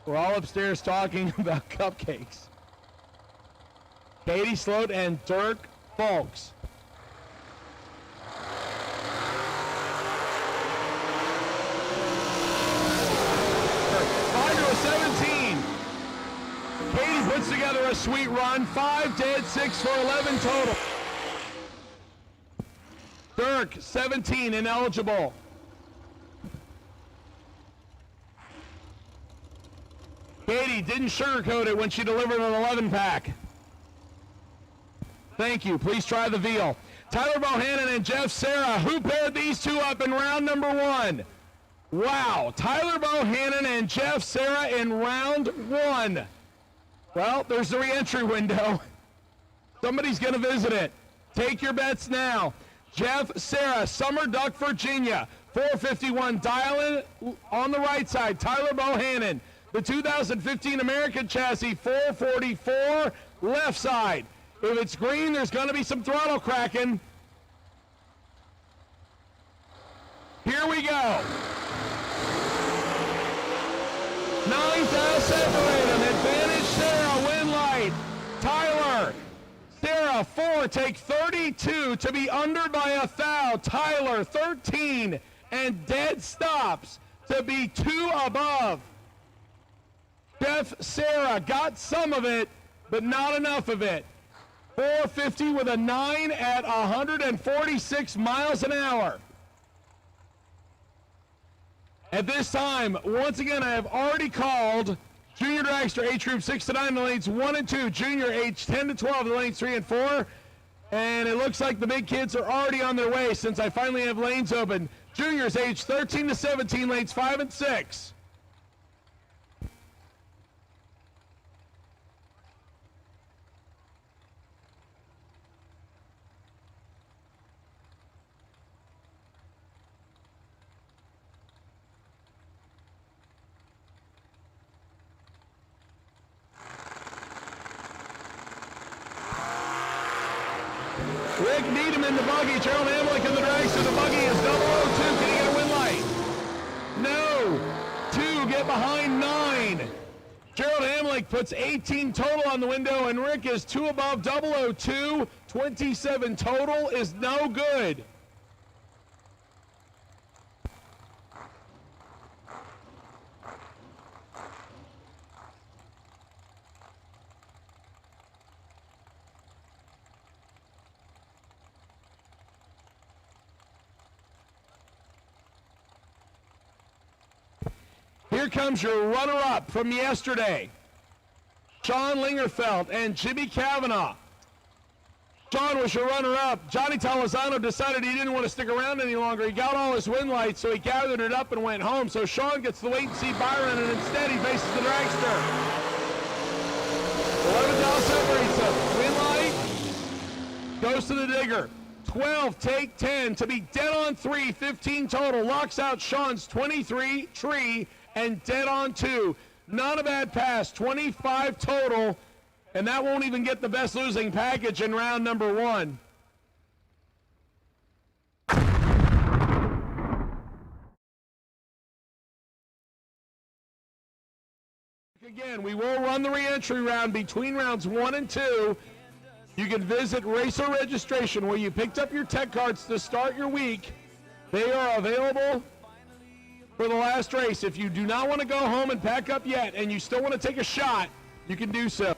We're all upstairs talking about cupcakes. Katie Sloat and Dirk Falks. Five to a 17. Katie puts together a sweet run. 5 dead, 6 for 11 total. Dirk, 17, ineligible. Katie didn't sugarcoat it when she delivered an 11-pack. Thank you. Please try the veal. Tyler Bohannon and Jeff Serra. Who paired these two up in round number 1? Wow. Tyler Bohannon and Jeff Serra in round 1. Well, there's the re-entry window. Somebody's going to visit it. Take your bets now. Jeff Serra, Summer Duck, Virginia. 451 dialing on the right side. Tyler Bohannon. The 2015 American chassis, 444 left side. If it's green, there's going to be some throttle cracking. Here we go. 9 thou separate them. Advantage Sarah, win light. Tyler, Sarah, 4, take 32 to be under by a thou. Tyler, 13, and dead stops to be 2 above. Jeff Serra got some of it, but not enough of it. 450 with a 9 at 146 miles an hour. At this time, once again, I have already called Junior Dragster Age Group 6 to 9, the lanes 1 and 2. Junior age 10 to 12, the lanes 3 and 4. And it looks like the big kids are already on their way since I finally have lanes open. Juniors age 13 to 17, lanes 5 and 6. Rick Needham in the buggy. Gerald Hamlick in the dragster. The buggy is 002. Can he get a win light? No. 2 get behind 9. Gerald Hamlick puts 18 total on the window, and Rick is 2 above 002. 27 total is no good. Here comes your runner-up from yesterday, Sean Lingerfeld and Jimmy Kavanaugh. Sean was your runner-up. Johnny Tolosano decided he didn't want to stick around any longer. He got all his win lights, so he gathered it up and went home. So Sean gets the wait-and-see Byron, and instead he faces the dragster. 11 separates them. Win light goes to the digger. 12, take 10 to be dead on 3, 15 total. Locks out Sean's 23 tree and dead on 2. Not a bad pass, 25 total, and that won't even get the best losing package in round number 1. Again, we will run the re-entry round between rounds 1 and 2. You can visit Racer Registration where you picked up your tech cards to start your week. They are available for the last race. If you do not want to go home and pack up yet and you still want to take a shot, you can do so.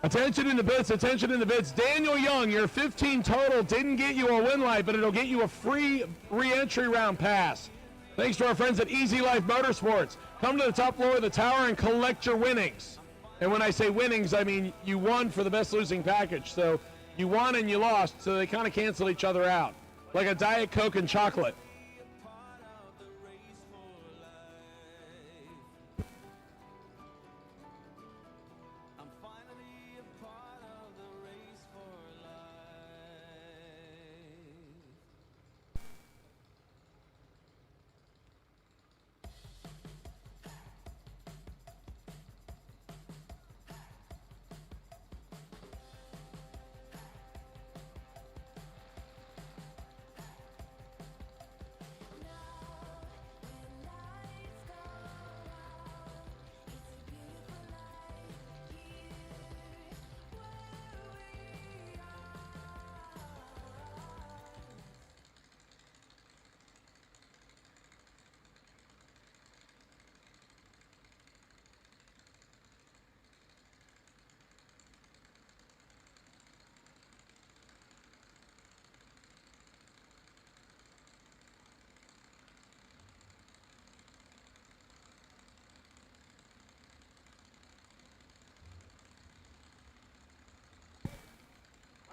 Attention in the bits, attention in the bits. Daniel Young, your 15 total didn't get you a win light, but it'll get you a free re-entry round pass. Thanks to our friends at Easy Life Motorsports. Come to the top floor of the tower and collect your winnings. And when I say winnings, I mean you won for the best losing package. So you won and you lost, so they kind of canceled each other out. Like a Diet Coke and chocolate.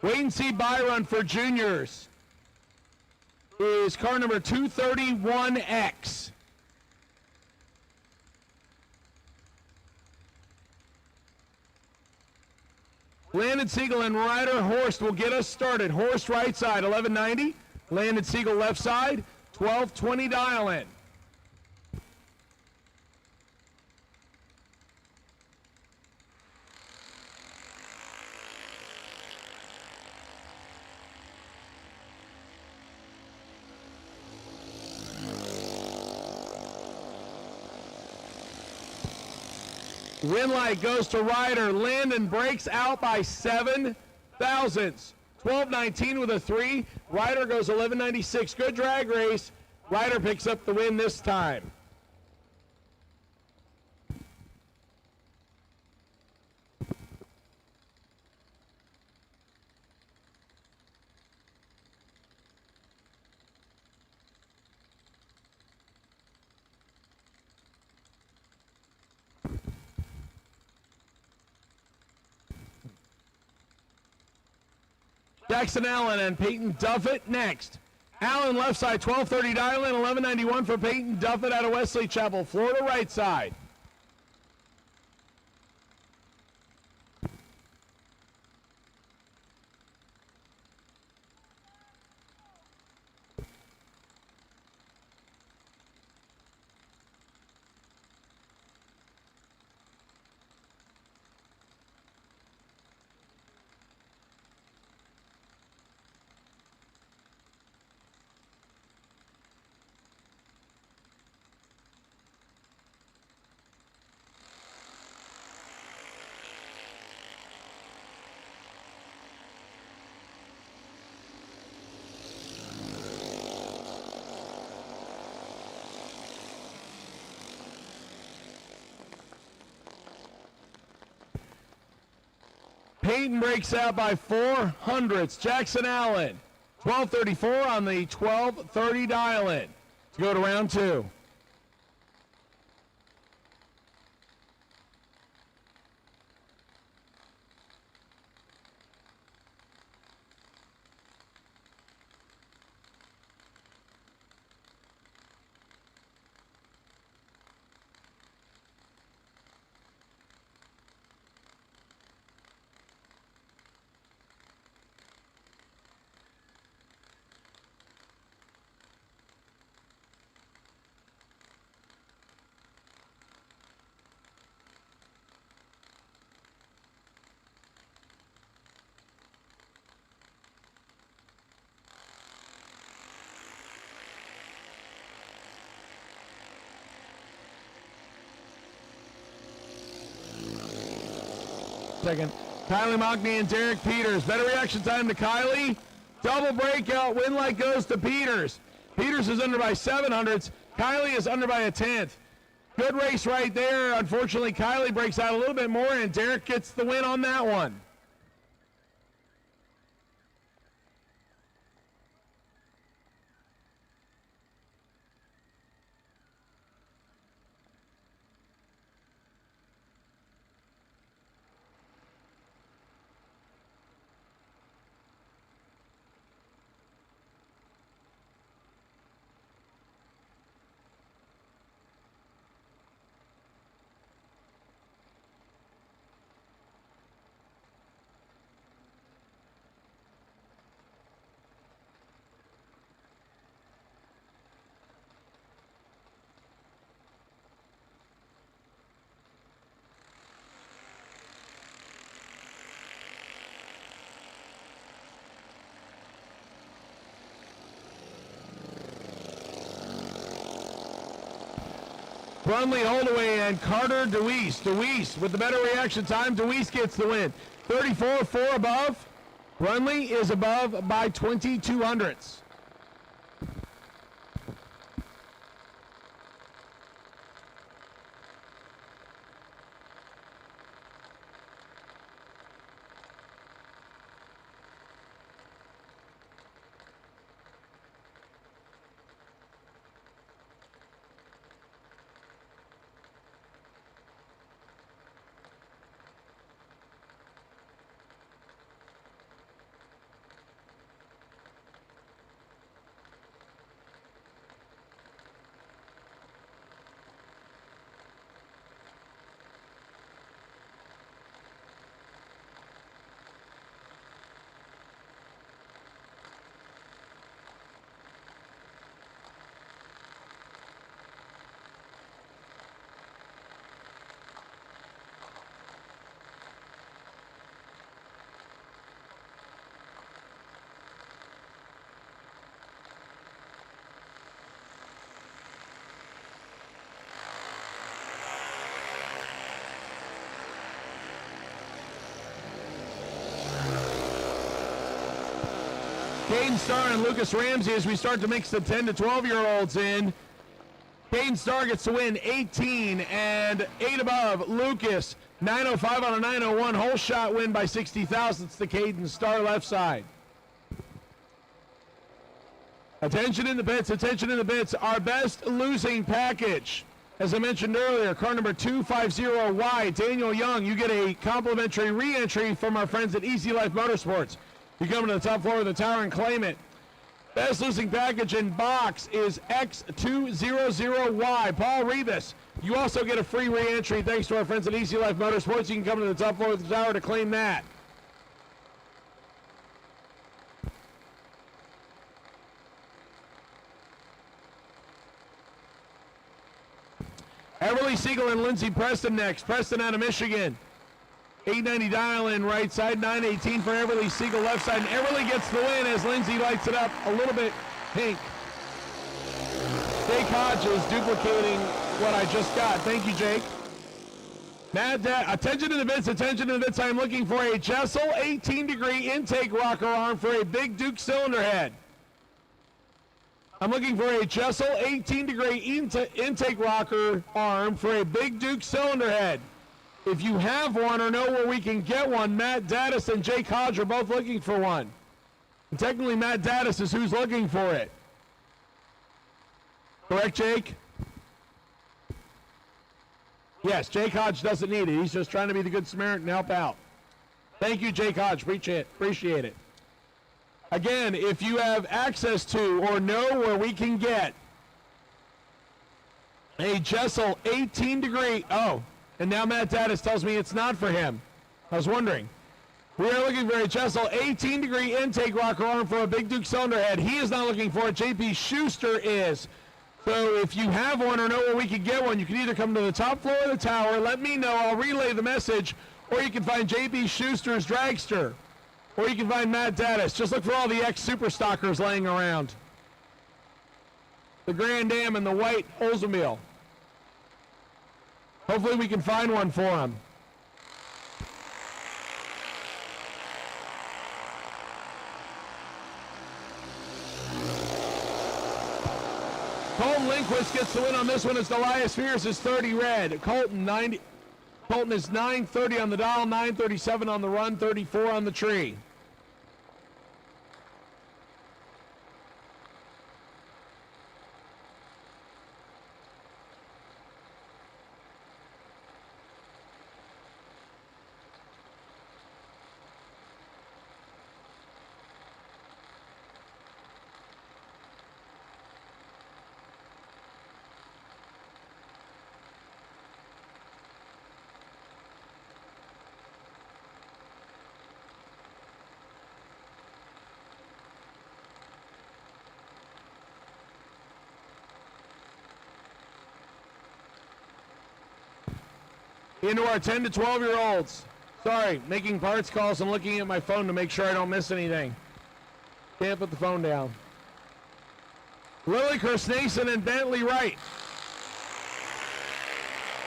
Wait and see Byron for juniors is car number 231X. Landon Siegel and Ryder Horst will get us started. Horst right side, 1190. Landon Siegel left side, 1220 dial in. Win light goes to Ryder. Landon breaks out by 7 thousandths. 12:19 with a 3. Ryder goes 11:96. Good drag race. Ryder picks up the win this time. Jackson Allen and Peyton Duffett next. Allen left side, 1230 dial in, 1191 for Peyton Duffett out of Wesley Chapel, Florida right side. Dayton breaks out by 400. Jackson Allen, 12:34 on the 12:30 dial-in to go to round 2. Second. Kylie Mockney and Derek Peters. Better reaction time to Kylie. Double breakout. Win light goes to Peters. Peters is under by 700. Kylie is under by a 10th. Good race right there. Unfortunately, Kylie breaks out a little bit more, and Derek gets the win on that one. Brunley Holdaway and Carter DeWeese. DeWeese with the better reaction time. DeWeese gets the win. 34-4 above. Brunley is above by 22 hundredths. Caden Starr and Lucas Ramsey as we start to mix the 10 to 12-year-olds in. Caden Starr gets to win 18 and 8 above. Lucas, 905 on a 901. Whole shot win by 60 thousandths to Caden Starr left side. Attention in the pits, attention in the pits. Our best losing package. As I mentioned earlier, car number 250Y, Daniel Young, you get a complimentary re-entry from our friends at Easy Life Motorsports. You come to the top floor of the tower and claim it. Best losing package in box is X200Y. Paul Rebus, you also get a free re-entry thanks to our friends at Easy Life Motorsports. You can come to the top floor of the tower to claim that. Everly Siegel and Lindsey Preston next. Preston out of Michigan. 890 dial in right side, 918 for Everly Siegel left side. And Everly gets the win as Lindsey lights it up a little bit pink. Jake Hodges duplicating what I just got. Thank you, Jake. Mad attention to the bits, attention to the bits. I'm looking for a Jessel 18-degree intake rocker arm for a Big Duke cylinder head. I'm looking for a Jessel 18-degree intake rocker arm for a Big Duke cylinder head. If you have one or know where we can get one, Matt Daddis and Jake Hodge are both looking for one. And technically, Matt Daddis is who's looking for it. Correct, Jake? Yes, Jake Hodge doesn't need it. He's just trying to be the good Samaritan and help out. Thank you, Jake Hodge. Appreciate it. Again, if you have access to or know where we can get a Jessel 18-degree... Oh, and now Matt Daddis tells me it's not for him. I was wondering. We are looking for a Jessel 18-degree intake rocker arm for a Big Duke cylinder head. He is not looking for it. JP Schuster is. So if you have one or know where we can get one, you can either come to the top floor of the tower, let me know, I'll relay the message, or you can find JP Schuster's dragster, or you can find Matt Daddis. Just look for all the ex-super stockers laying around. The Grand Am and the white Oldsmobile. Hopefully we can find one for him. Colton Lindquist gets the win on this one as Elias Fierce is 30 red. Colton is 930 on the dial, 937 on the run, 34 on the tree. Into our 10 to 12-year-olds. Sorry, making parts calls and looking at my phone to make sure I don't miss anything. Can't put the phone down. Lily Kersnason and Bentley Wright.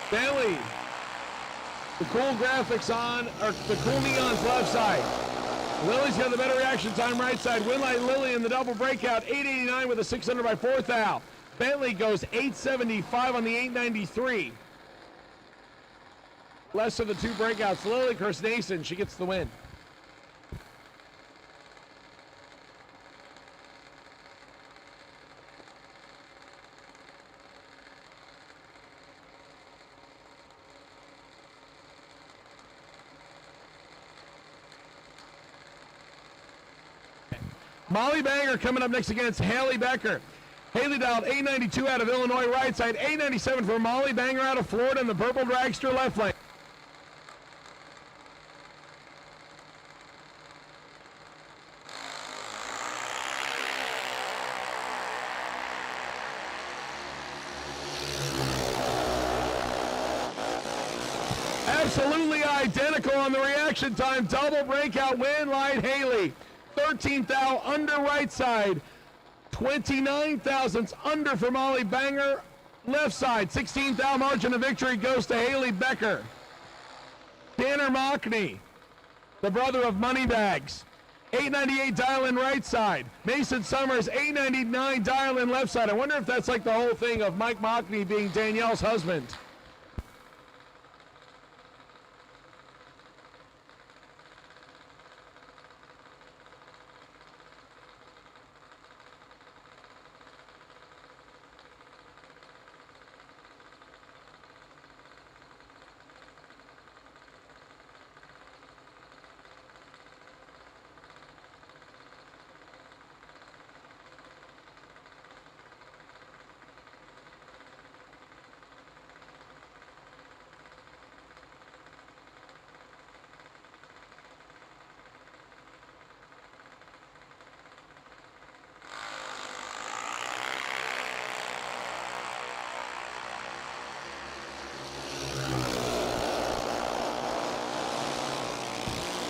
Bentley. The cool graphics on, or the cool neons left side. Lily's got the better reaction time right side. Winlight Lily in the double breakout, 889 with a 600 by 4th thou. Bentley goes 875 on the 893. Less of the two breakouts. Lily Kersnason, she gets the win. Molly Banger coming up next against Haley Becker. Haley dialed 892 out of Illinois right side, 897 for Molly Banger out of Florida in the purple dragster left lane. Absolutely identical on the reaction time. Double breakout win, Light Haley. 13th thou under right side. 29 thousandths under for Molly Banger. Left side. 16th thou margin of victory goes to Haley Becker. Tanner Mockney, the brother of Moneybags. 898 dial in right side. Mason Summers, 899 dial in left side. I wonder if that's like the whole thing of Mike Mockney being Danielle's husband.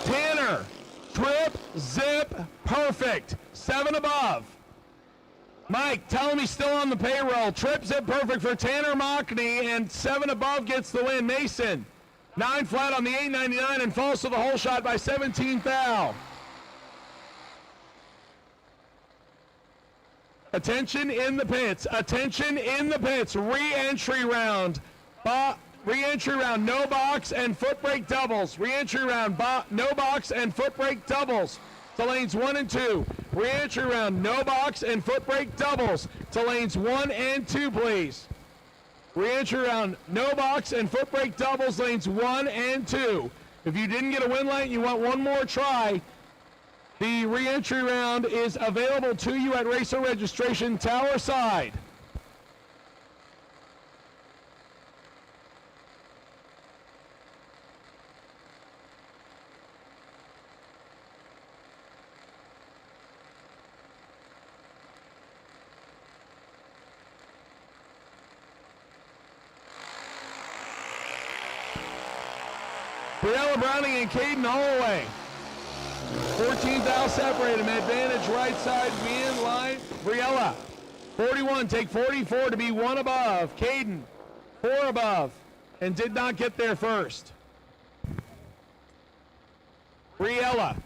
Tanner, trip, zip, perfect. 7 above. Mike, tell him he's still on the payroll. Trip, zip, perfect for Tanner Mockney, and 7 above gets the win. Mason, 9 flat on the 899 and falls to the hole shot by 17th thou. Attention in the pits. Attention in the pits. Re-entry round. Re-entry round, no box and foot brake doubles. Re-entry round, no box and foot brake doubles to lanes 1 and 2. Re-entry round, no box and foot brake doubles to lanes 1 and 2, please. Re-entry round, no box and foot brake doubles, lanes 1 and 2. If you didn't get a win light and you want one more try, the re-entry round is available to you at racer registration tower side. Briella Browning and Caden Holloway. 14th out separate him. Advantage right side, win line. Briella, 41, take 44 to be 1 above. Caden, 4 above, and did not get there first. Briella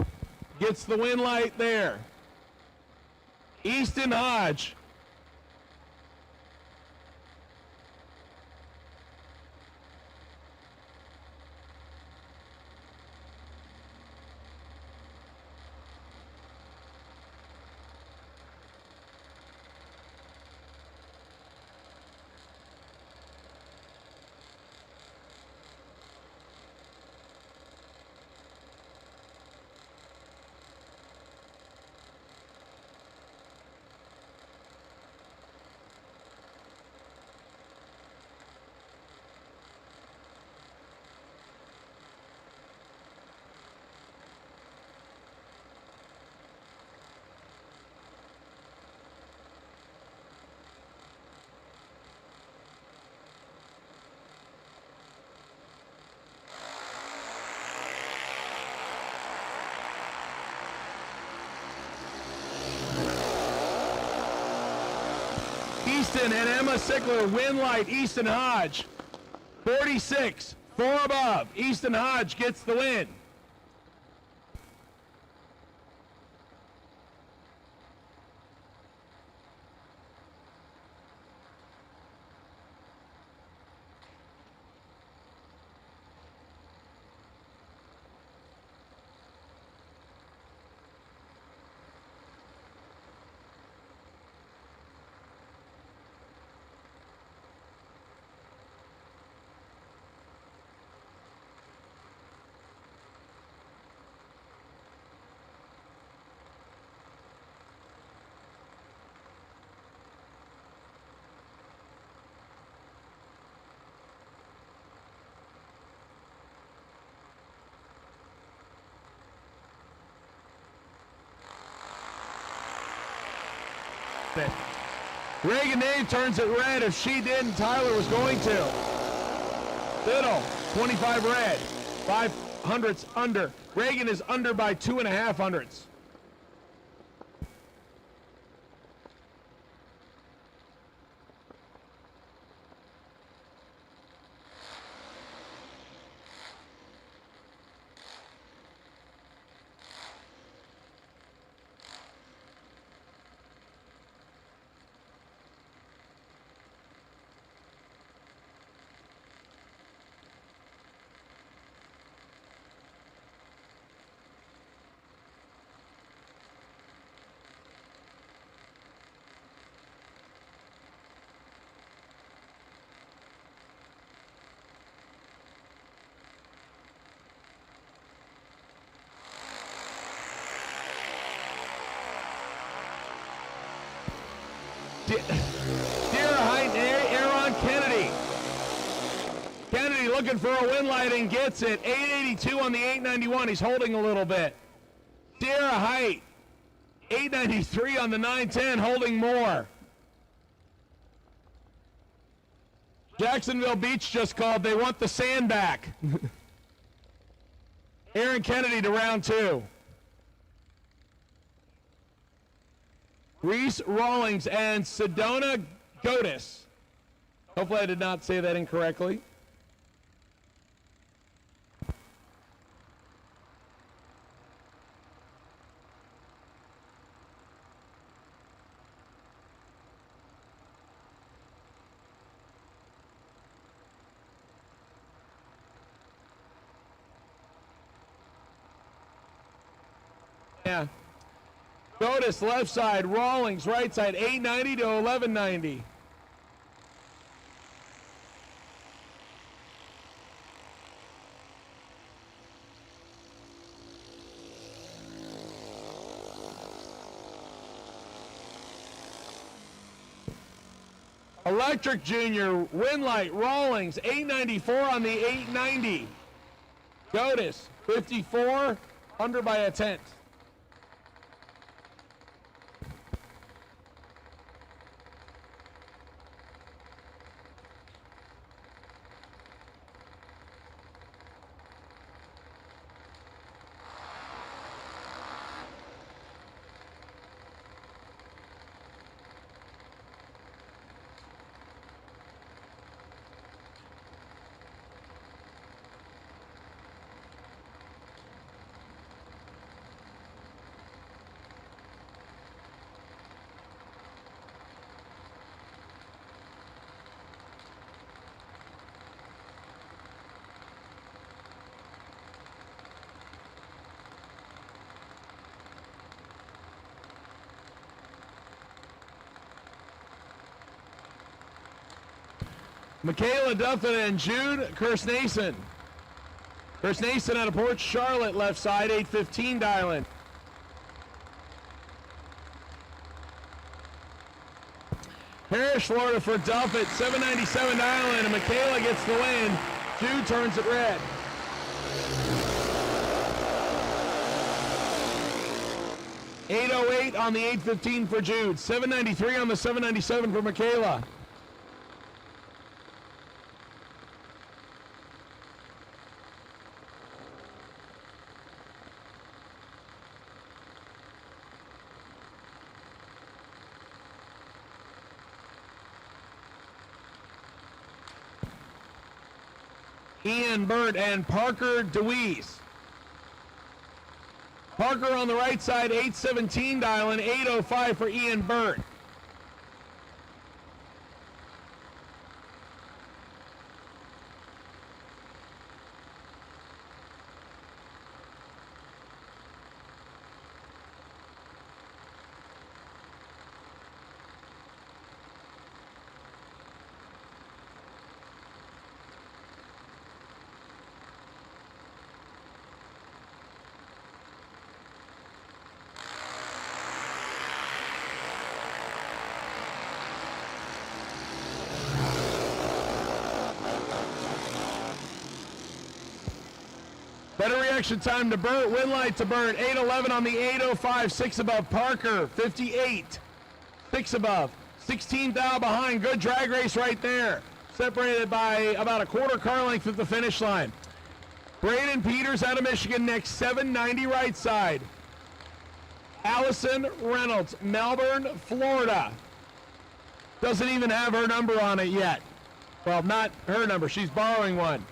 gets the win light there. Easton Hodge. Easton and Emma Sigler win light. Easton Hodge, 46, 4 above. Easton Hodge gets the win. Reagan Nave turns it red. If she didn't, Tyler was going to. Biddle, 25 red, 5 hundredths under. Reagan is under by 2.5 hundredths. Deer Height, Aaron Kennedy. Kennedy looking for a win light and gets it. 882 on the 891. He's holding a little bit. Sierra Height, 893 on the 910, holding more. Jacksonville Beach just called. They want the sand back. Aaron Kennedy to round 2. Reese Rawlings and Sedona Godis. Hopefully I did not say that incorrectly. Yeah. Otis left side, Rawlings right side, 890 to 1190. Electric Junior, Winlight, Rawlings, 894 on the 890. Godis, 54, under by a tenth. Michaela Duffin and Jude Kersnason. Kersnason out of Port Charlotte, left side, 815 dialing. Parrish, Florida for Duffin, 797 dialing, and Michaela gets the win. Jude turns it red. $808 on the 815 for Jude, 793 on the 797 for Michaela. Ian Burt and Parker DeWeese. Parker on the right side, 817 dialing, 805 for Ian Burt. Better reaction time to Burt, Winlight to Burt, 811 on the 805, 6 above Parker, 58, 6 above, 16th out behind, good drag race right there, separated by about a quarter car length at the finish line. Braden Peters out of Michigan next, 790 right side. Allison Reynolds, Melbourne, Florida. Doesn't even have her number on it yet. Well, not her number, she's borrowing one.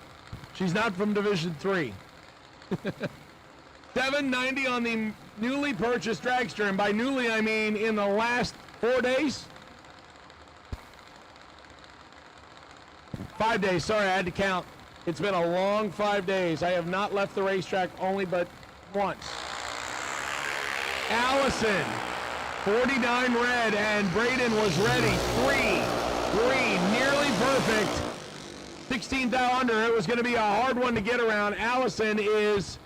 She's not from Division 3. 790 on the newly purchased dragster, and by newly I mean in the last 4 days. 5 days, sorry, I had to count. It's been a long 5 days. I have not left the racetrack only but once. Allison, 49 red, and Braden was ready. 3, nearly perfect. 16th out under. It was going to be a hard one to get around. Allison is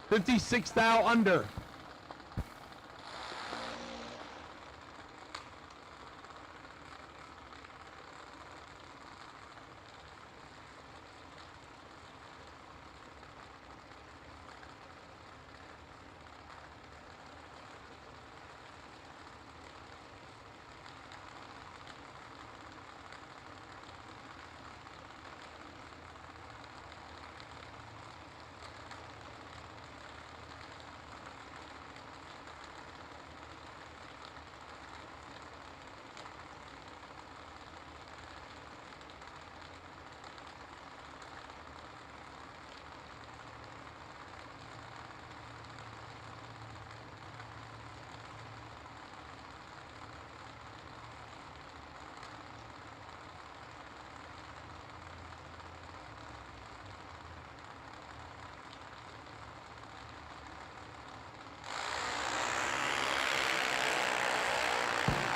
56th out under.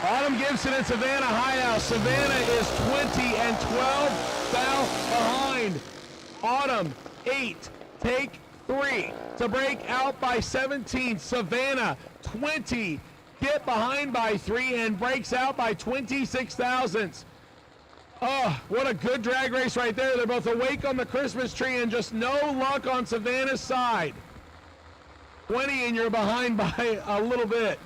Autumn Gibson and Savannah Highhouse. Savannah is 20 and 12 foul behind. Autumn 8, take 3 to break out by 17. Savannah 20, get behind by 3 and breaks out by 26 thousandths. Oh, what a good drag race right there. They're both awake on the Christmas tree and just no luck on Savannah's side. 20 and you're behind by a little bit.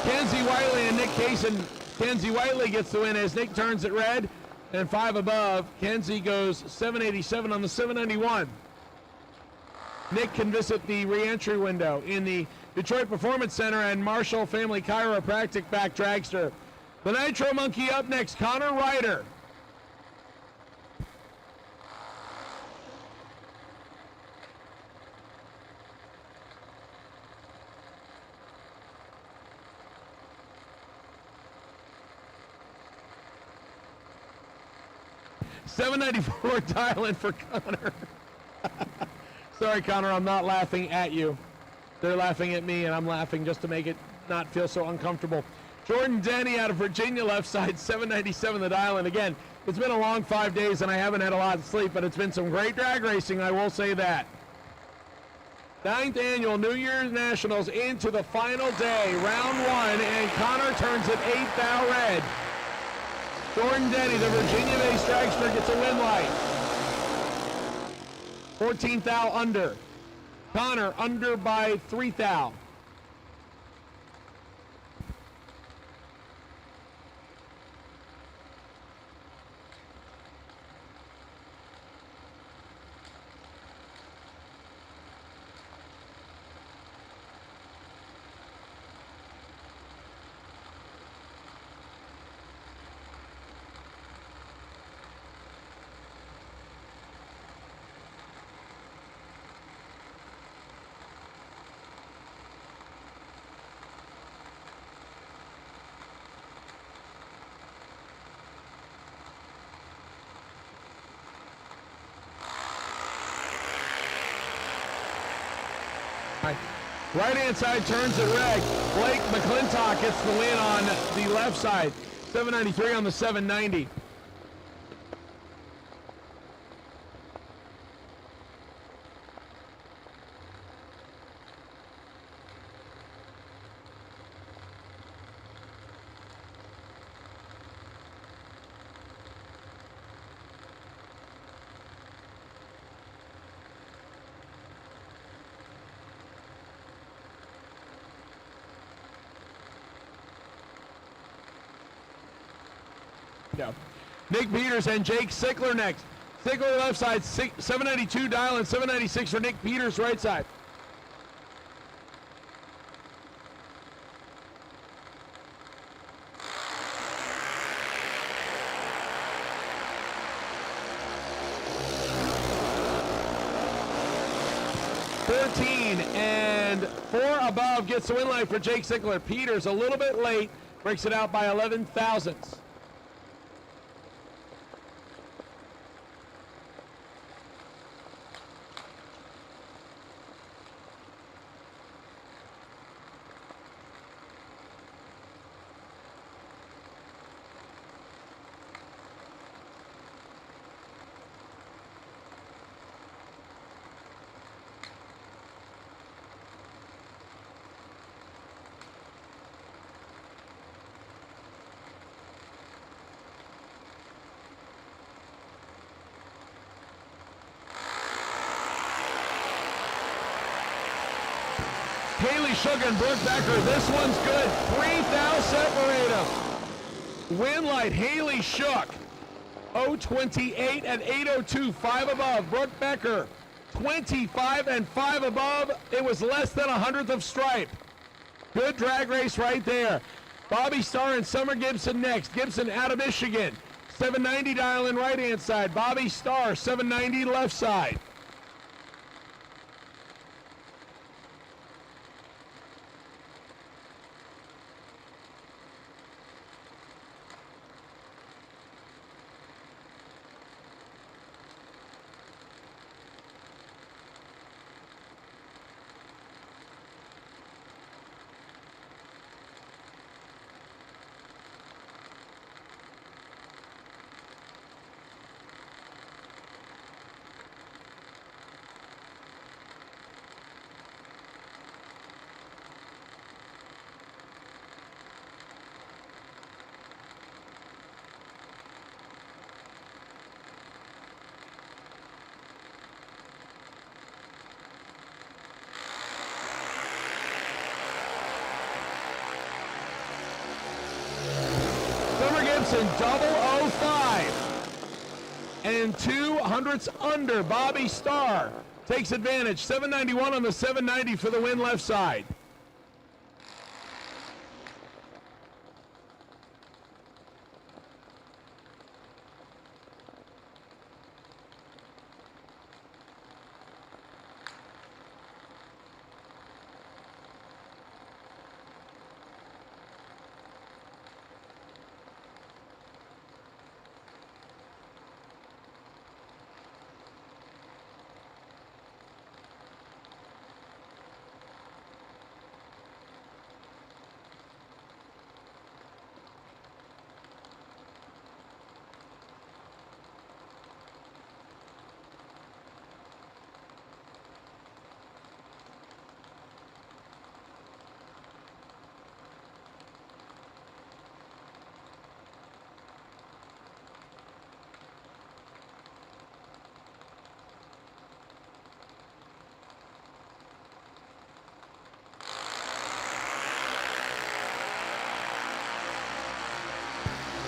Kenzie Whiteley and Nick Kaysen. Kenzie Whiteley gets the win as Nick turns it red and 5 above. Kenzie goes 787 on the 791. Nick can visit the re-entry window in the Detroit Performance Center and Marshall Family Chiropractic back dragster. The Nitro Monkey up next, Connor Ryder. $7.94 dial-in for Connor. Sorry, Connor, I'm not laughing at you. They're laughing at me, and I'm laughing just to make it not feel so uncomfortable. Jordan Denny out of Virginia, left side, $7.97 the dial-in. Again, it's been a long 5 days, and I haven't had a lot of sleep, but it's been some great drag racing, I will say that. 9th annual New Year's Nationals into the final day, round 1, and Connor turns it 8 thou red. Jordan Denny, the Virginia-based dragster, gets a win light. 14 thou under. Connor under by 3 thou. Right-hand side turns it red. Blake McClintock gets the win on the left side. 793 on the 790. Yeah. Nick Peters and Jake Sickler next. Sickler left side, 792 dial and 796 for Nick Peters right side. And 4 above gets the win light for Jake Sickler. Peters a little bit late, breaks it out by 11 thousandths. Haley Shook and Brooke Becker. This one's good. 3 thou separate them. Win light, Haley Shook. 028 and 802, 5 above. Brooke Becker, 25 and 5 above. It was less than a hundredth of stripe. Good drag race right there. Bobby Starr and Summer Gibson next. Gibson out of Michigan. 790 dial in right-hand side. Bobby Starr, 790 left side. Gibson, double 05. And 200ths under. Bobby Starr takes advantage. 791 on the 790 for the win left side.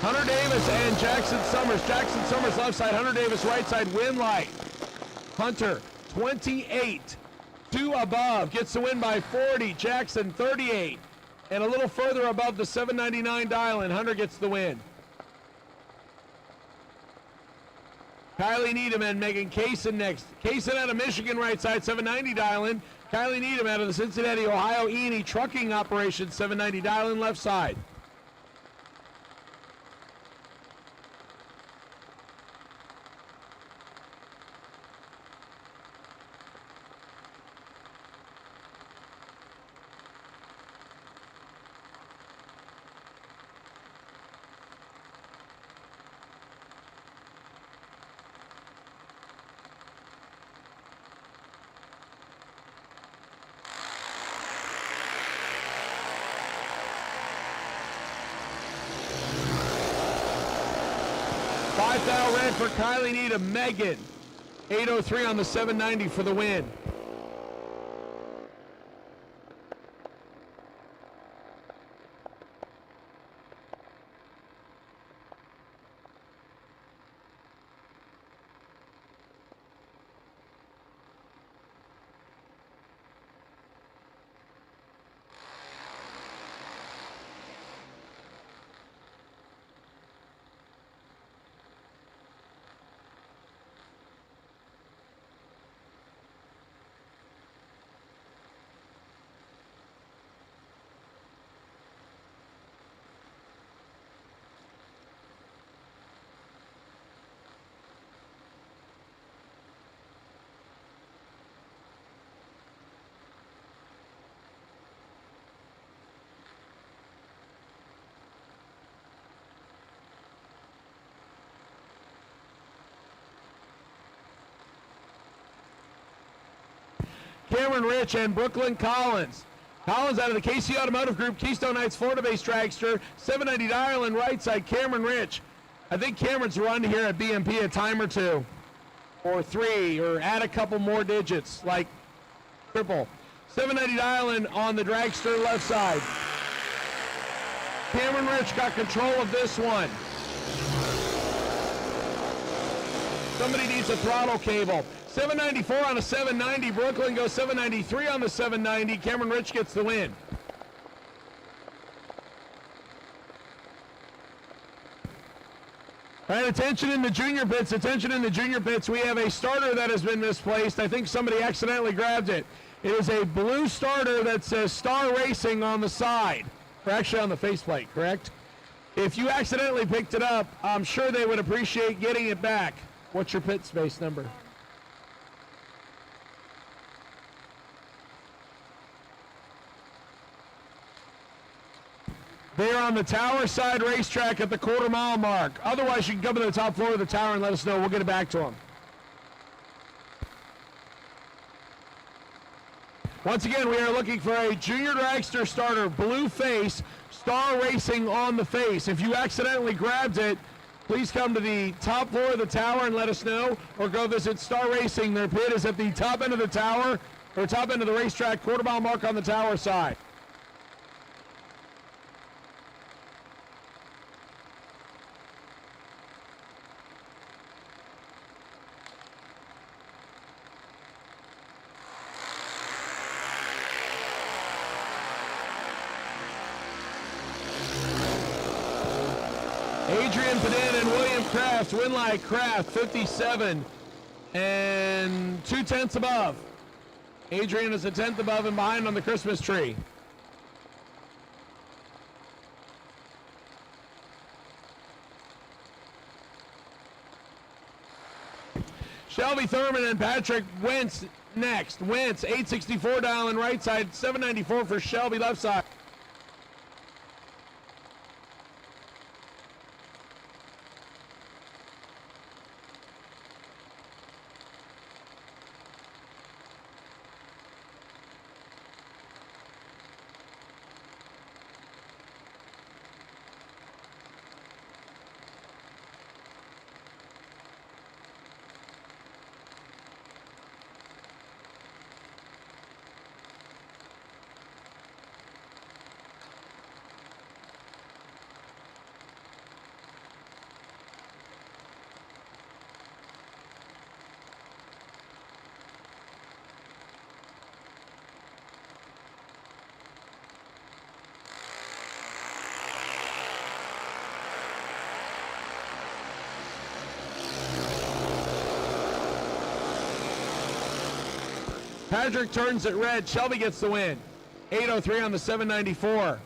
Hunter Davis and Jackson Summers. Jackson Summers left side, Hunter Davis right side, win light. Hunter, 28. 2 above, gets the win by 40. Jackson, 38. And a little further above the 799 dial, and Hunter gets the win. Kylie Needham and Megan Kaysen next. Kaysen out of Michigan right side, 790 dial in. Kylie Needham out of the Cincinnati, Ohio E&E Trucking Operation, 790 dial in left side. $5,000 red for Kylie Needham. Megan, 803 on the 790 for the win. Cameron Rich and Brooklyn Collins. Collins out of the KC Automotive Group, Keystone Heights, Florida-based dragster, 790 dial in right side, Cameron Rich. I think Cameron's run here at BMP a time or two, or 3, or add a couple more digits, like triple. 790 dial in on the dragster left side. Cameron Rich got control of this one. Somebody needs a throttle cable. 794 on a 790. Brooklyn goes 793 on the 790. Cameron Rich gets the win. All right, attention in the junior pits, attention in the junior pits. We have a starter that has been misplaced. I think somebody accidentally grabbed it. It is a blue starter that says Star Racing on the side, or actually on the faceplate, correct? If you accidentally picked it up, I'm sure they would appreciate getting it back. What's your pit space number? They're on the tower side racetrack at the quarter-mile mark. Otherwise, you can come to the top floor of the tower and let us know. We'll get it back to them. Once again, we are looking for a junior dragster starter, blue face, Star Racing on the face. If you accidentally grabbed it, please come to the top floor of the tower and let us know, or go visit Star Racing. Their pit is at the top end of the tower, or top end of the racetrack, quarter-mile mark on the tower side. Adrian Padin and William Kraft, Winlight Kraft, 57 and 2/10 above. Adrian is a 10th above and behind on the Christmas tree. Shelby Thurman and Patrick Wentz next. Wentz, 864 dialing right side, 794 for Shelby left side. Patrick turns it red. Shelby gets the win. 803 on the 794.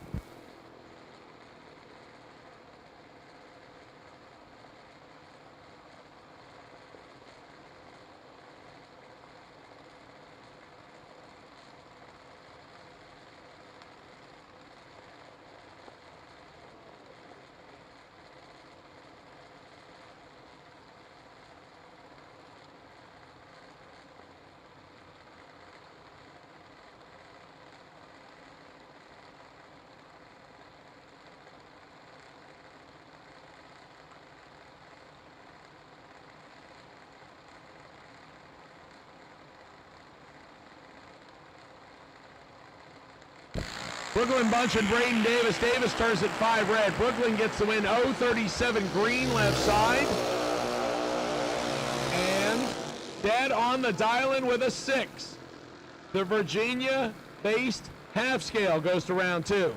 Brooklyn Bunch and Braden Davis. Davis turns it 5 red. Brooklyn gets the win. 037 green left side. And dead on the dial-in with a 6. The Virginia-based half scale goes to round 2.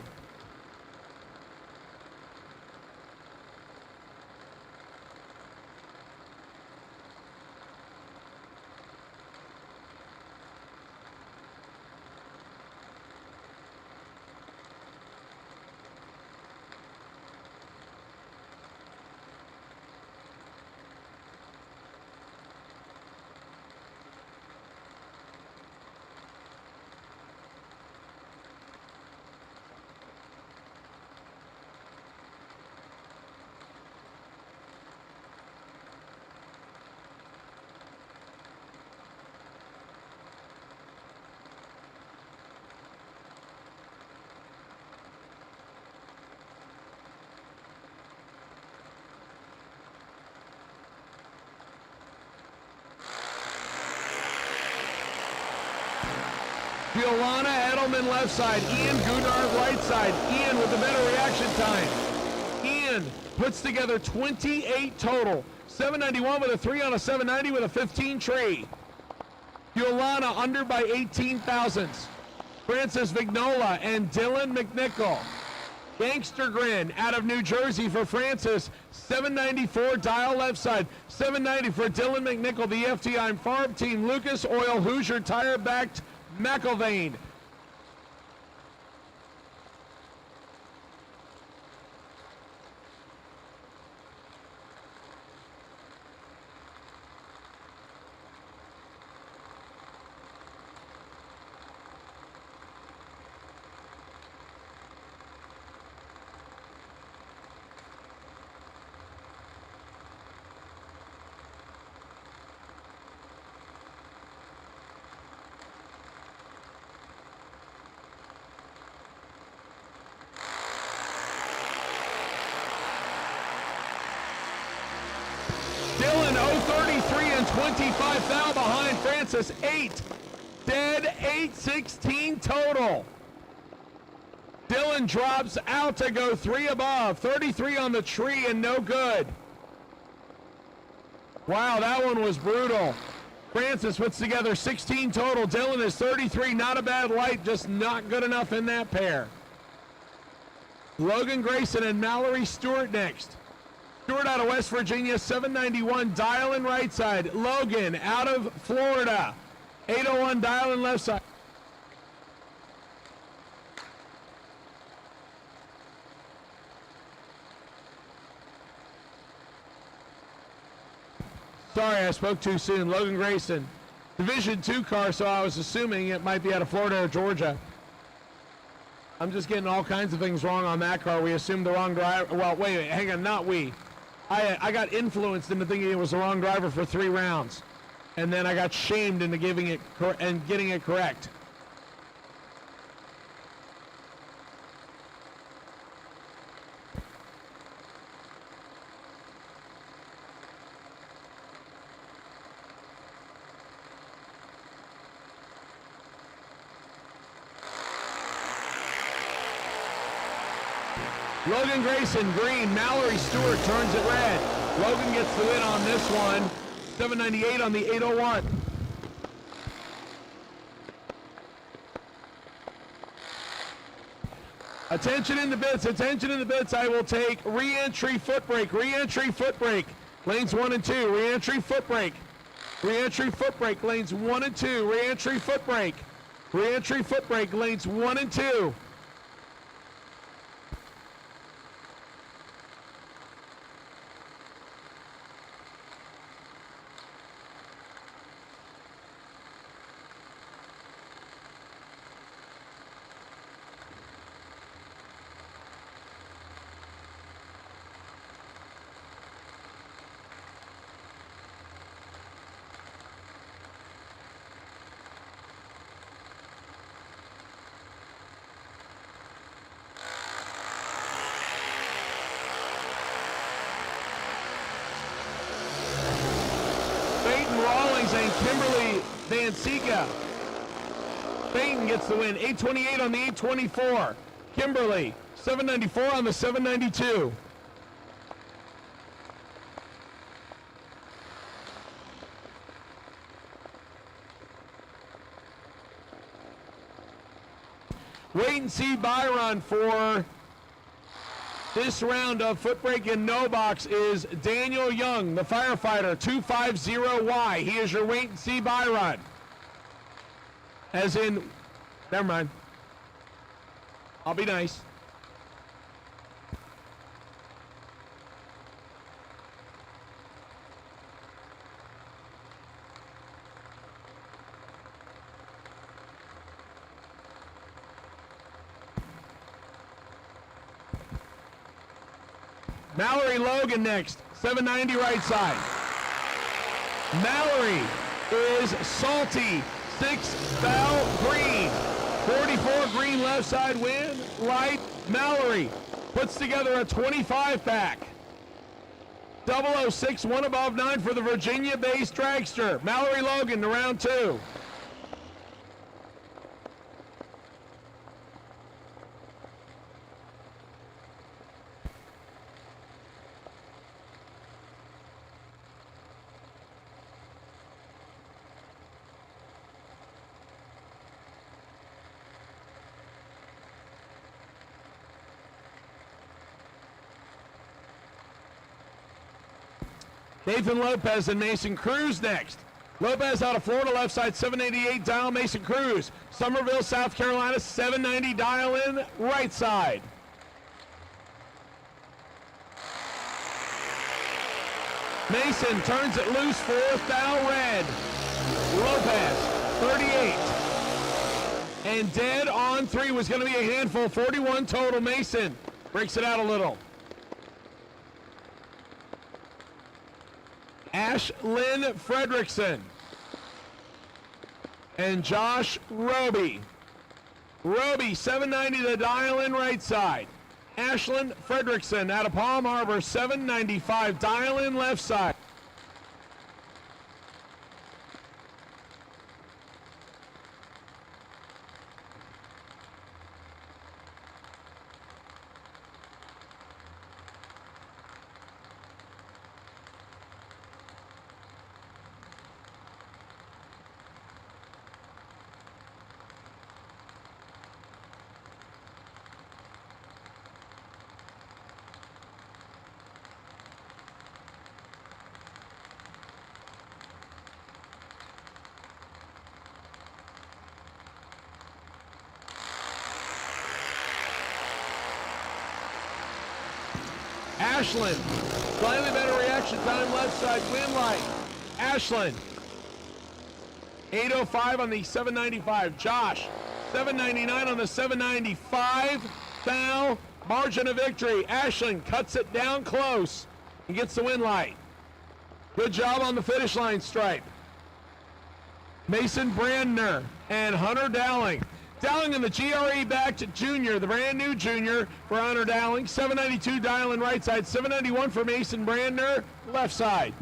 Violana Edelman left side, Ian Goodard right side. Ian with the better reaction time. Ian puts together 28 total. 791 with a 3 on a 790 with a 15 tree. Violana under by 18 thousandths. Francis Vignola and Dylan McNichol. Gangster Grin out of New Jersey for Francis. 794 dial left side. 790 for Dylan McNichol, the FTI Farm Team. Lucas Oil Hoosier tire backed McIlvain. Dylan 033 and 25 foul behind Francis. 8 dead, 8-16 total. Dylan drops out to go 3 above. 33 on the tree and no good. Wow, that one was brutal. Francis puts together 16 total. Dylan is 33, not a bad light, just not good enough in that pair. Logan Grayson and Mallory Stewart next. Stewart out of West Virginia, 791, dial in right side. Logan out of Florida, 801, dial in left side. Sorry, I spoke too soon. Logan Grayson, Division II car, so I was assuming it might be out of Florida or Georgia. I'm just getting all kinds of things wrong on that car. We assumed the wrong driver. Well, wait, hang on, not we. I got influenced into thinking it was the wrong driver for 3 rounds, and then I got shamed into getting it correct. Logan Grayson, green. Mallory Stewart turns it red. Logan gets the win on this one. 798 on the 801. Attention in the bits, attention in the bits. I will take re-entry foot brake, re-entry foot brake. Lanes 1 and 2, re-entry foot brake. Re-entry foot brake, lanes 1 and 2, re-entry foot brake. Re-entry foot brake, lanes 1 and 2. Rawlings and Kimberly Van Sika. Peyton gets the win. 828 on the 824. Kimberly, 794 on the 792. Wait and see Byron for this round of foot brake and no box is Daniel Young, the firefighter, 250Y. He is your wait and see Byron. As in, never mind. I'll be nice. Mallory Logan next, 790 right side. Mallory is salty, 6 foul green. 44 green left side win, light. Mallory puts together a 25 pack. 006, 1 above 9 for the Virginia-based dragster. Mallory Logan to round 2. Nathan Lopez and Mason Cruz next. Lopez out of Florida, left side, 788, dial Mason Cruz. Somerville, South Carolina, 790, dial in, right side. Mason turns it loose, fourth down, red. Lopez, 38. And dead on 3 was going to be a handful, 41 total. Mason breaks it out a little. Ashlyn Fredrickson and Josh Roby. Roby, 790 the dial in right side. Ashlyn Fredrickson out of Palm Harbor, 795 dial in left side. Ashlyn, slightly better reaction time, left side, win light. Ashlyn, 805 on the 795. Josh, 799 on the 795. Foul, margin of victory. Ashlyn cuts it down close and gets the win light. Good job on the finish line stripe. Mason Brandner and Hunter Dowling. Dowling in the GRE backed junior, the brand new junior for Hunter Dowling. 792 dial in right side, 791 for Mason Brandner, left side.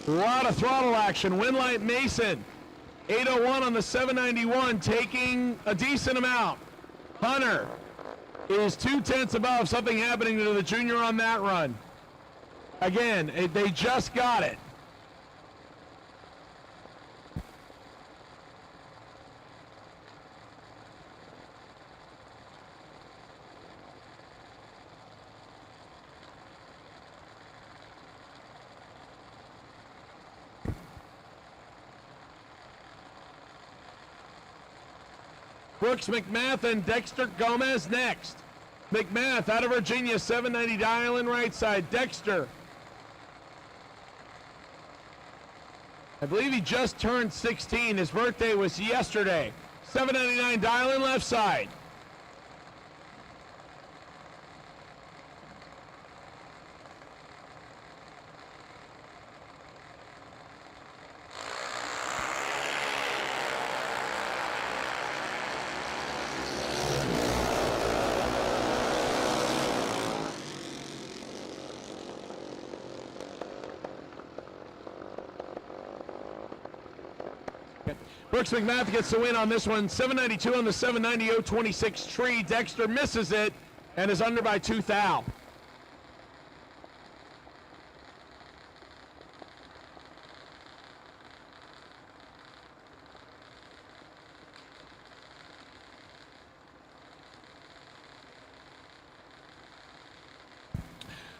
A lot of throttle action. Winlight Mason, 801 on the 791, taking a decent amount. Hunter is 2/10 above. Something happening to the junior on that run. Again, they just got it. Brooks McMath and Dexter Gomez next. McMath out of Virginia, 790 dial in right side. Dexter, I believe he just turned 16. His birthday was yesterday. 799 dial in left side. Brooks McMath gets the win on this one. 792 on the 790 026 tree. Dexter misses it and is under by 2 thou.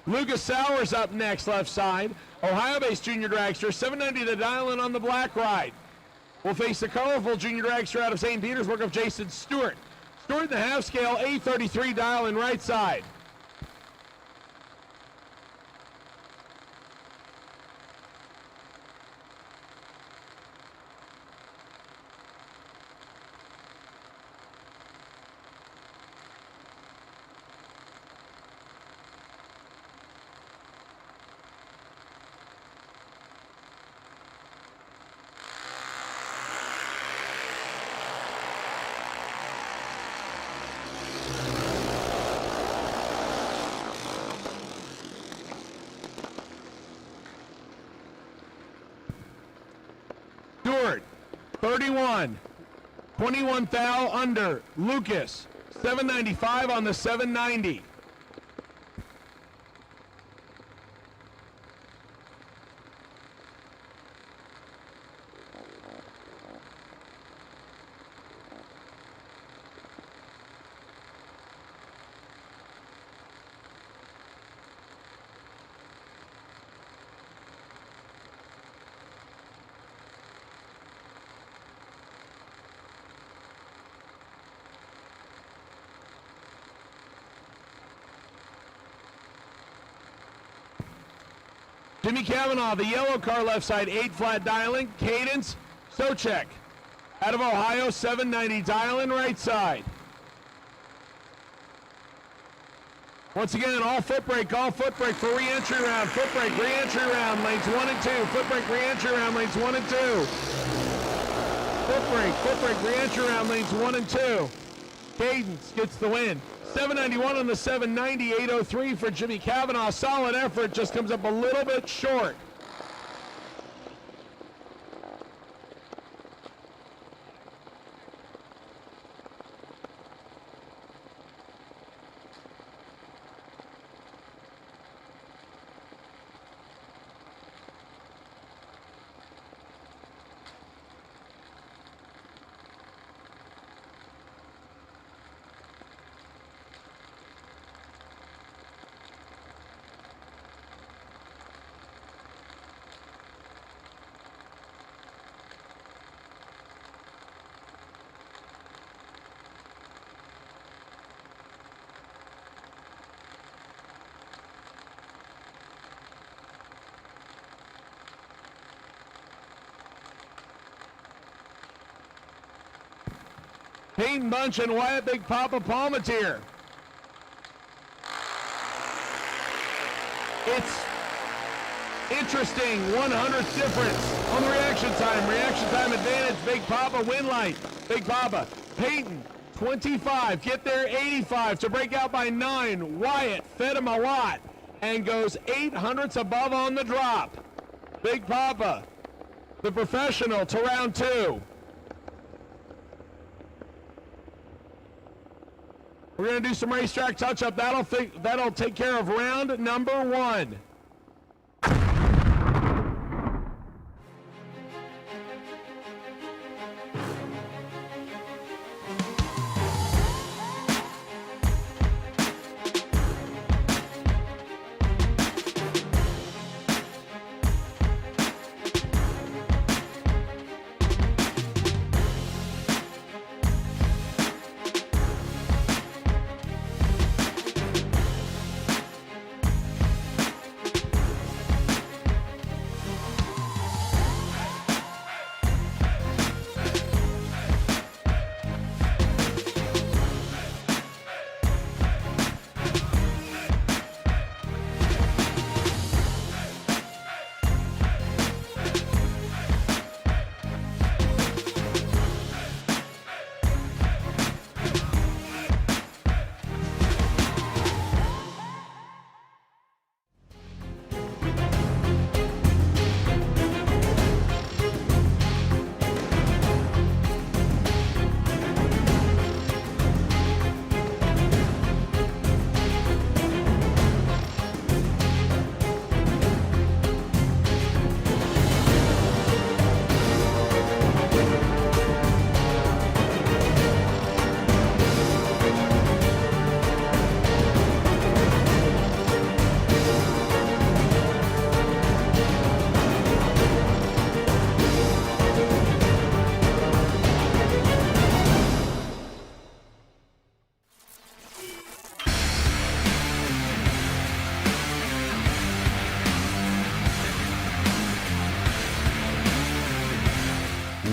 Lucas Sowers up next, left side. Ohio-based junior dragster, 790 the dial-in on the black ride. Will face the colorful junior dragster out of St. Petersburg of Jason Stewart. Stewart in the half scale, 833 dial in right side. 31. 21 thou under. Lucas, 795 on the 790. Jimmy Cavanaugh, the yellow car left side, 8 flat dialing. Cadence, Socek. Out of Ohio, 790 dialing right side. Once again, all foot brake for re-entry round. Foot brake, re-entry round, lanes 1 and 2. Foot brake, re-entry round, lanes 1 and 2. Foot brake, re-entry round, lanes 1 and 2. Cadence gets the win. 791 on the 790, 803 for Jimmy Cavanaugh. Solid effort, just comes up a little bit short. Peyton Bunch and Wyatt Big Papa Palmatier. It's interesting, 100th difference on the reaction time. Reaction time advantage, Big Papa win light. Big Papa, Peyton, 25, get there 85 to break out by 9. Wyatt fed him a lot and goes 800ths above on the drop. Big Papa, the professional, to round 2. We're going to do some racetrack touch-up. That'll take care of round number 1.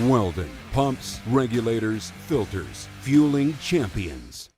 Weldon, pumps, regulators, filters, fueling champions.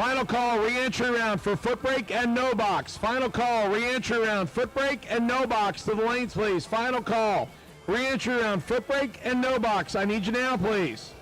Final call, re-entry round for foot brake and no box. Final call, re-entry round, foot brake and no box. To the lanes, please. Final call, re-entry round, foot brake and no box. I need you now, please.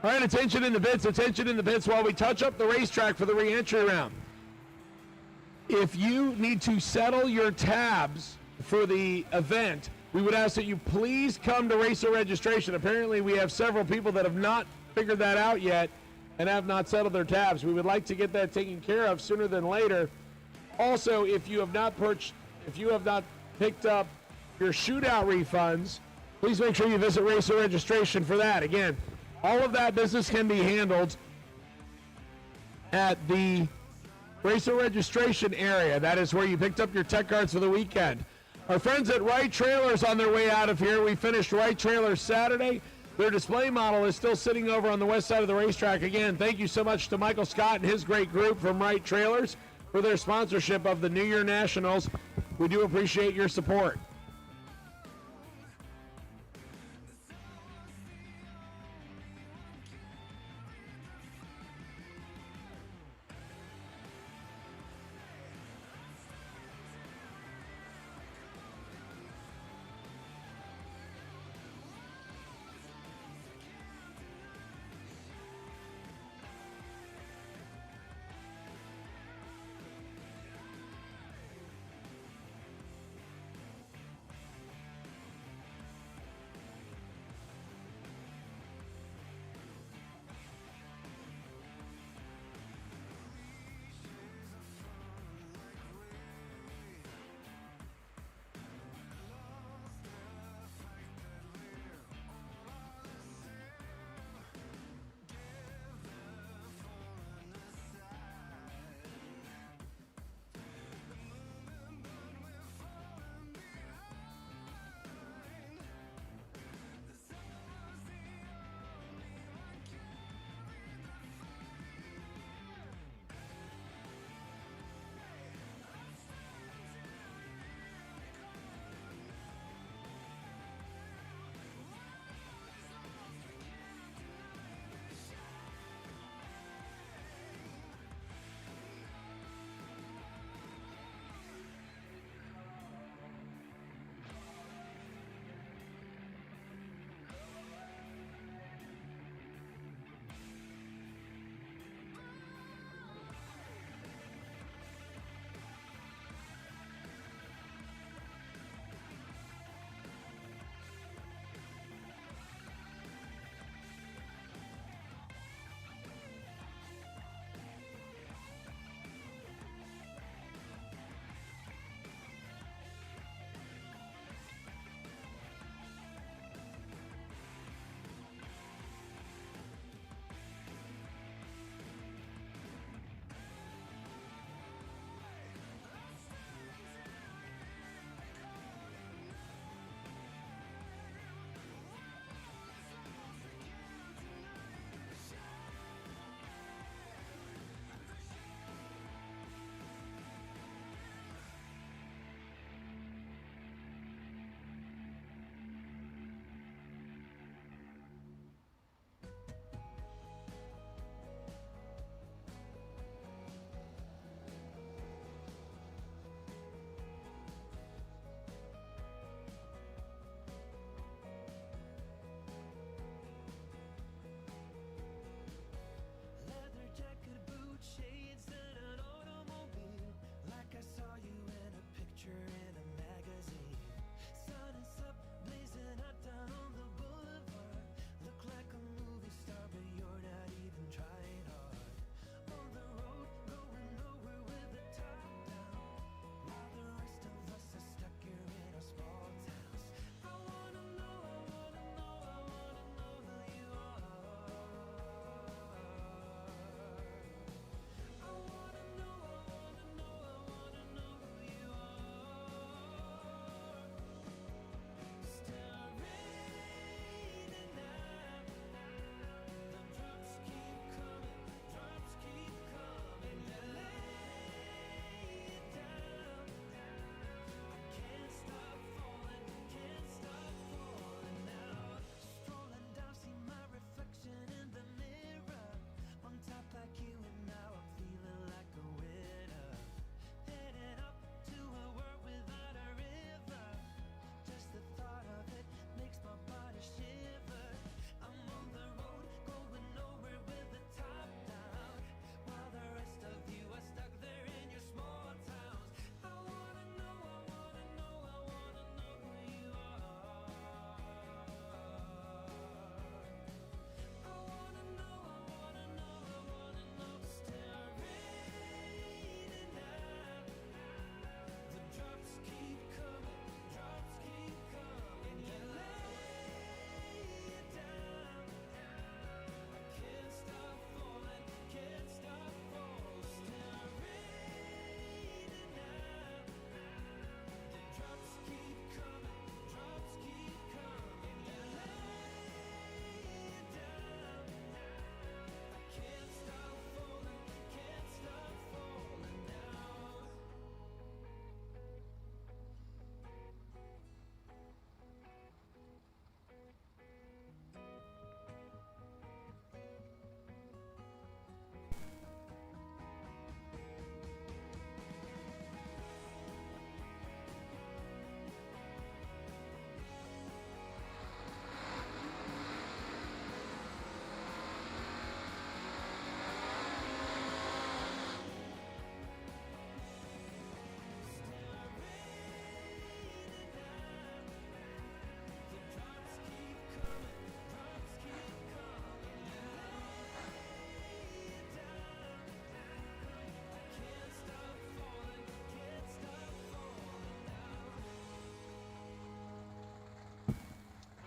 All right, attention in the pits while we touch up the racetrack for the re-entry round. If you need to settle your tabs for the event, we would ask that you please come to racer registration. Apparently, we have several people that have not figured that out yet and have not settled their tabs. We would like to get that taken care of sooner than later. Also, if you have not picked up your shootout refunds, please make sure you visit racer registration for that. Again, all of that business can be handled at the racer registration area. That is where you picked up your tech cards for the weekend. Our friends at Wright Trailers on their way out of here. We finished Wright Trailers Saturday. Their display model is still sitting over on the west side of the racetrack. Again, thank you so much to Michael Scott and his great group from Wright Trailers for their sponsorship of the New Year Nationals. We do appreciate your support.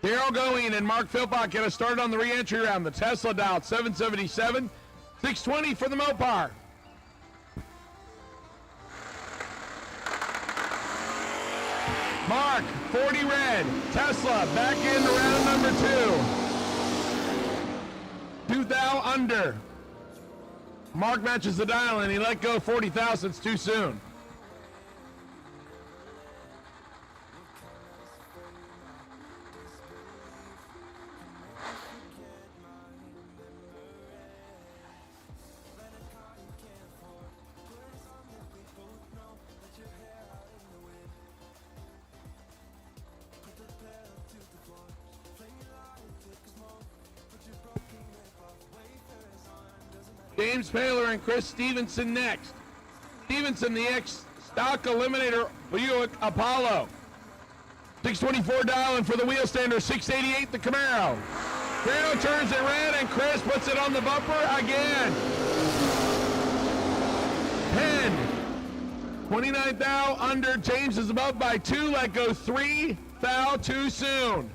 Daryl Going and Mark Philpott get us started on the re-entry round. The Tesla dialed 777, 620 for the Mopar. Mark, 40 red. Tesla back into round number 2. 2 thou under. Mark matches the dial and he let go 40 thousandths too soon. James Paler and Chris Stevenson next. Stevenson, the ex-stock eliminator Buick Apollo. 624 dialing for the wheel stander, 688 the Camaro. Camaro turns it red and Chris puts it on the bumper again. 10. 29 thou under. James is above by 2. Let go 3 thou too soon.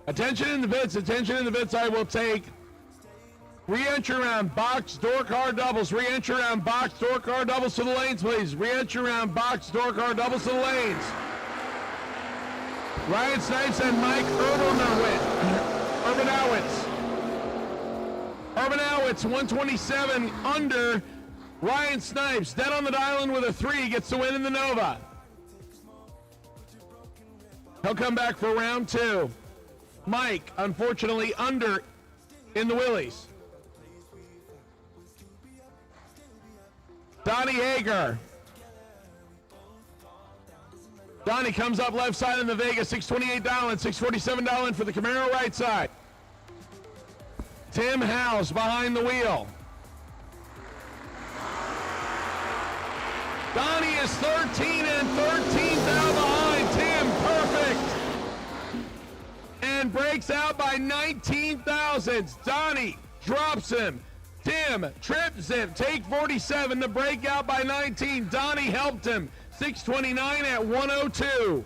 Attention in the bits, I will take re-entry round, box, door car doubles, re-entry round, box, door car doubles to the lanes, please. Re-entry round, box, door car doubles to the lanes. Ryan Snipes and Mike Urbanowitz, 127 under. Ryan Snipes, dead on the dial with a 3, gets the win in the Nova. He'll come back for round 2. Mike, unfortunately, under in the Willies. Donnie Hager. Donnie comes up left side in the Vega, 628 dialing, 647 dialing for the Camaro right side. Tim House behind the wheel. Donnie is 13 and 13 down behind. Tim, perfect. And breaks out by 19 thousandths. Donnie drops him. Tim trips him. Take 47 to break out by 19. Donnie helped him. 629 at 102.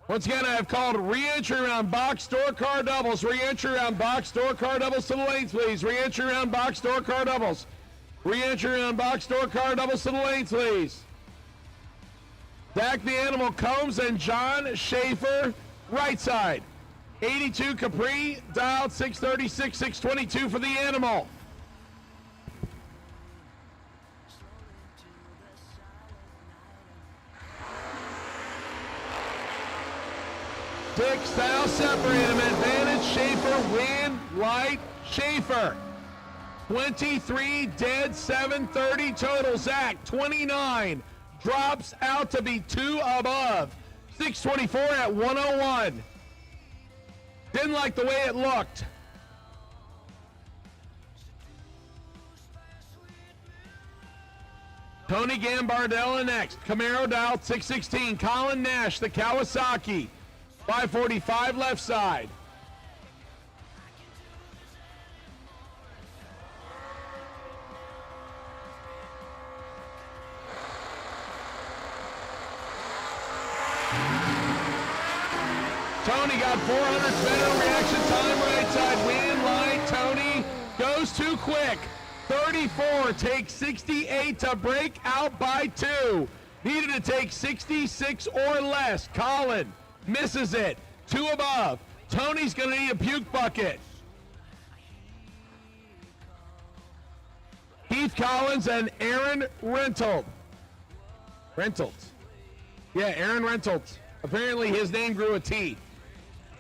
Once again, I have called re-entry round box door car doubles. Re-entry round box door car doubles to the lanes, please. Re-entry round box door car doubles. Re-entry round box door car doubles to the lanes, please. Dak the Animal Combs and John Schaefer, right side. 82 Capri, dialed 636, 622 for the Animal. Six thou separate him. Advantage Schaefer, win, light, Schaefer. 23 dead, 730 total. Zach, 29. Drops out to be 2 above. 624 at 101. Didn't like the way it looked. Tony Gambardella next. Camaro dialed 616. Colin Nash, the Kawasaki. 545 left side. Tony got 400 minute reaction time, right side win, line, Tony goes too quick. 34, takes 68 to break out by 2. Needed to take 66 or less. Colin misses it, 2 above. Tony's gonna need a puke bucket. Keith Collins and Aaron Rentald. Yeah, Aaron Rentald. Apparently his name grew a T.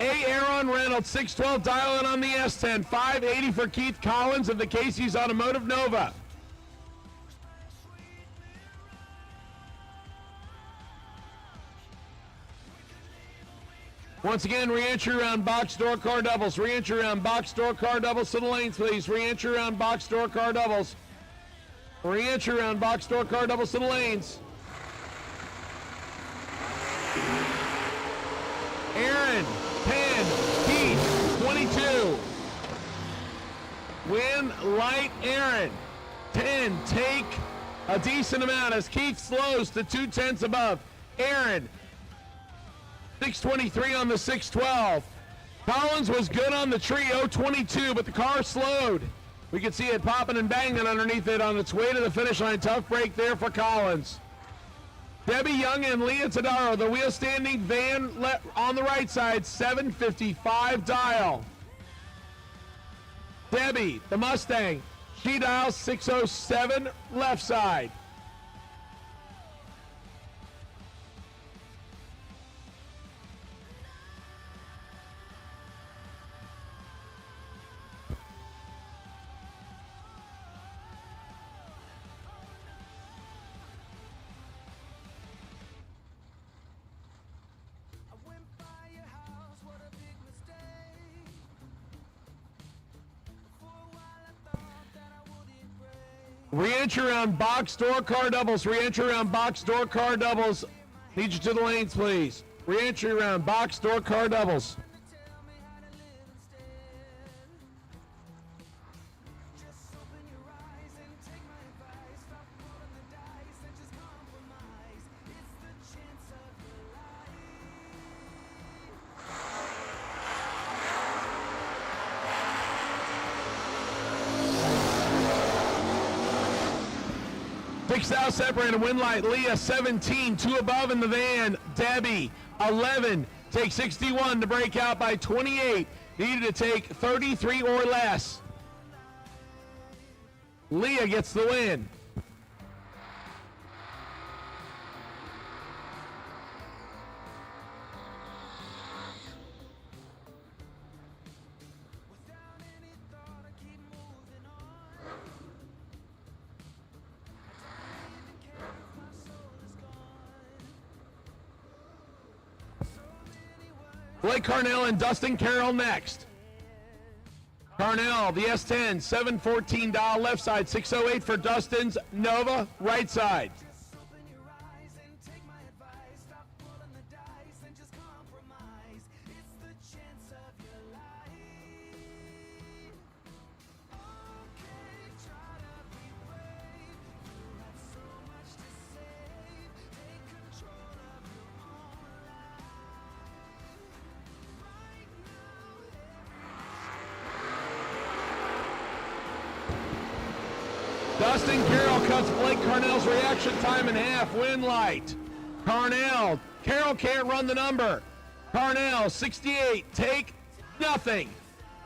Aaron Reynolds, 612 dialing on the S10. 580 for Keith Collins of the Casey's Automotive Nova. Once again, re-entry round box door car doubles. Re-entry round box door car doubles to the lanes, please. Re-entry round box door car doubles. Re-entry round box door car doubles to the lanes. Aaron, 10. Keith, 22. Win light Aaron. 10. Take a decent amount as Keith slows to 2/10 above. Aaron, 623 on the 612. Collins was good on the tree, 022, but the car slowed. We could see it popping and banging underneath it on its way to the finish line. Tough break there for Collins. Debbie Young and Leah Tadaro, the wheel standing van on the right side, 755 dial. Debbie, the Mustang, she dials 607 left side. I went by your house, what a big mistake. For a while I thought that I wouldn't break. Re-entry round box door car doubles. Re-entry round box door car doubles. Need you to the lanes, please. Re-entry round box door car doubles. Tell me how to live instead. Just open your eyes and take my advice. Stop rolling the dice and just compromise. It's the chance of your life. Six out separated, win light. Leah, 17, 2 above in the van. Debbie, 11, take 61 to break out by 28. Needed to take 33 or less. Leah gets the win. Without any thought, I keep moving on. I don't even care if my soul is gone. So many words. Blake Carnell and Dustin Carroll next. Carnell, the S10, 714 dial left side, 608 for Dustin's Nova right side. Just open your eyes and take my advice. Stop rolling the dice and just compromise. It's the chance of your life. Okay, try to be brave. You have so much to save. Take control of your own life. Right now, Dustin Carroll cuts Blake Carnell's reaction time in half. Win light. Carnell. Carroll can't run the number. Carnell, 68. Take nothing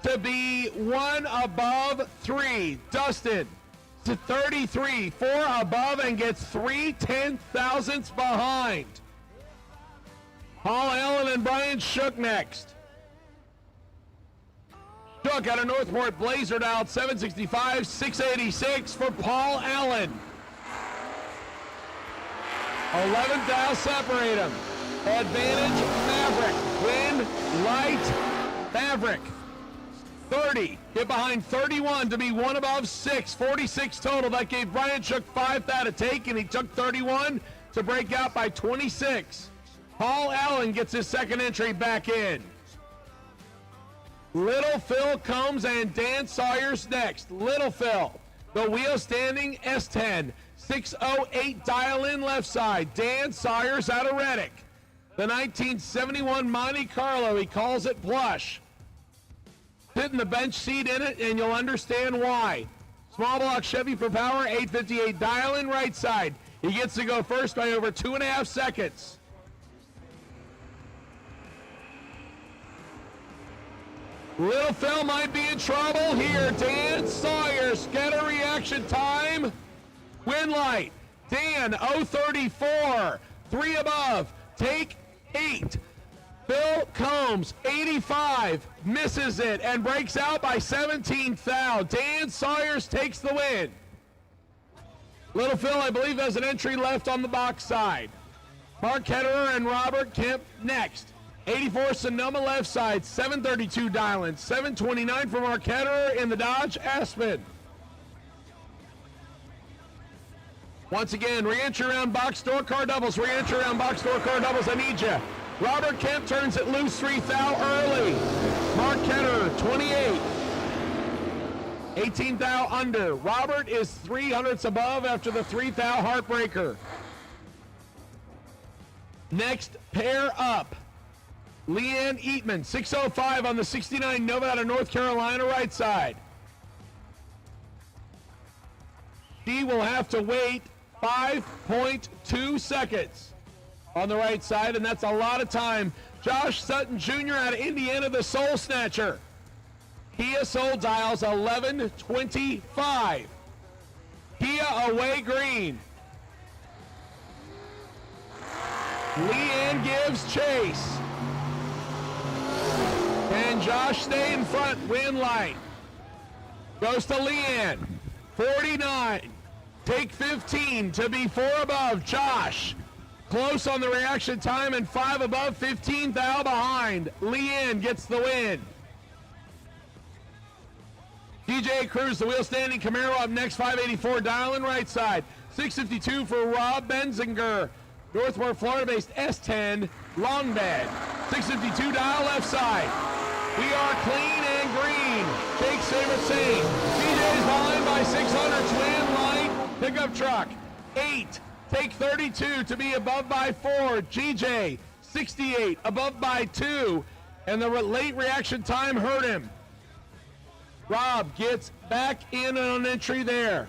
to be 1 above 3. Dustin to 33. 4 above and gets 3/10,000ths behind. Paul Allen and Brian Shook next. Shook out of Northport, Blazer dialed 765, 686 for Paul Allen. 11th dial separate him. Advantage Maverick. Win light Maverick. 30. Get behind 31 to be 1 above 6. 46 total. That gave Brian Shook 5 that to take, and he took 31 to break out by 26. Paul Allen gets his second entry back in. Little Phil Combs and Dan Sawyer's next. Little Phil, the wheel standing S10, 608 dial in left side. Dan Sawyer's out of Reddick. The 1971 Monte Carlo, he calls it plush. Sitting the bench seat in it, and you'll understand why. Small block Chevy for power, 858 dial in right side. He gets to go first by over 2.5 seconds. Little Phil might be in trouble here. Dan Sawyer's get a reaction time. Win light. Dan, 034. 3 above. Take 8. Phil Combs, 85. Misses it and breaks out by 17 thou. Dan Sawyers takes the win. Little Phil, I believe, has an entry left on the box side. Mark Ketterer and Robert Kemp next. 84 Sonoma left side, 732 Dylan, 729 from our Ketterer in the Dodge Aspen. Once again, re-entry around box door car doubles, re-entry around box door car doubles, I need you. Robert Kemp turns it loose, 3 thou early. Mark Ketterer, 28. 18 thou under. Robert is 300ths above after the 3 thou heartbreaker. Next pair up. Leanne Eatman, 605 on the 69 Nova out of North Carolina right side. She will have to wait 5.2 seconds on the right side, and that's a lot of time. Josh Sutton Jr. out of Indiana, the Soul Snatcher. Kia Soul Dials 1125. Kia away green. Leanne gives chase. Can Josh stay in front? Win light. Goes to Leanne. 49. Take 15 to be 4 above. Josh. Close on the reaction time and 5 above. 15 thou behind. Leanne gets the win. DJ Cruz, the wheel standing Camaro up next. 584 Dialing right side. 652 for Rob Benzinger. Northport, Florida-based S10 long bed. 652 dial left side. We are clean and green. Jake's favorite saying. DJ's behind by 600. Twin light pickup truck. 8. Take 32 to be above by 4. GJ 68 above by 2. And the late reaction time hurt him. Rob gets back in on entry there.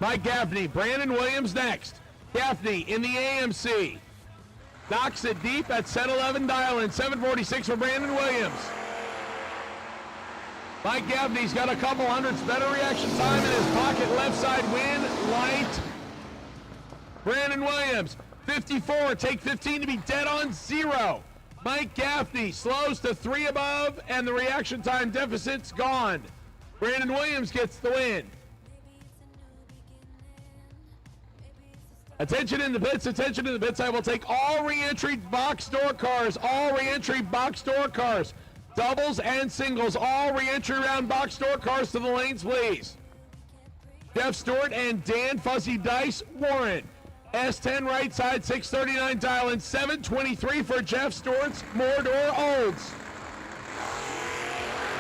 Mike Gaffney, Brandon Williams next. Gaffney in the AMC. Knocks it deep at set 11 dial-in. 746 for Brandon Williams. Mike Gaffney's got a couple hundreds better reaction time in his pocket. Left side win, light. Brandon Williams, 54, take 15 to be dead on 0. Mike Gaffney slows to 3 above, and the reaction time deficit's gone. Brandon Williams gets the win. Attention in the pits, attention in the pits. I will take all re-entry box door cars, all re-entry box door cars, doubles and singles, all re-entry round box door cars to the lanes, please. Jeff Stewart and Dan Fuzzy Dice Warren. S10 right side, 639 dial-in, 723 for Jeff Stewart's Mordor Olds.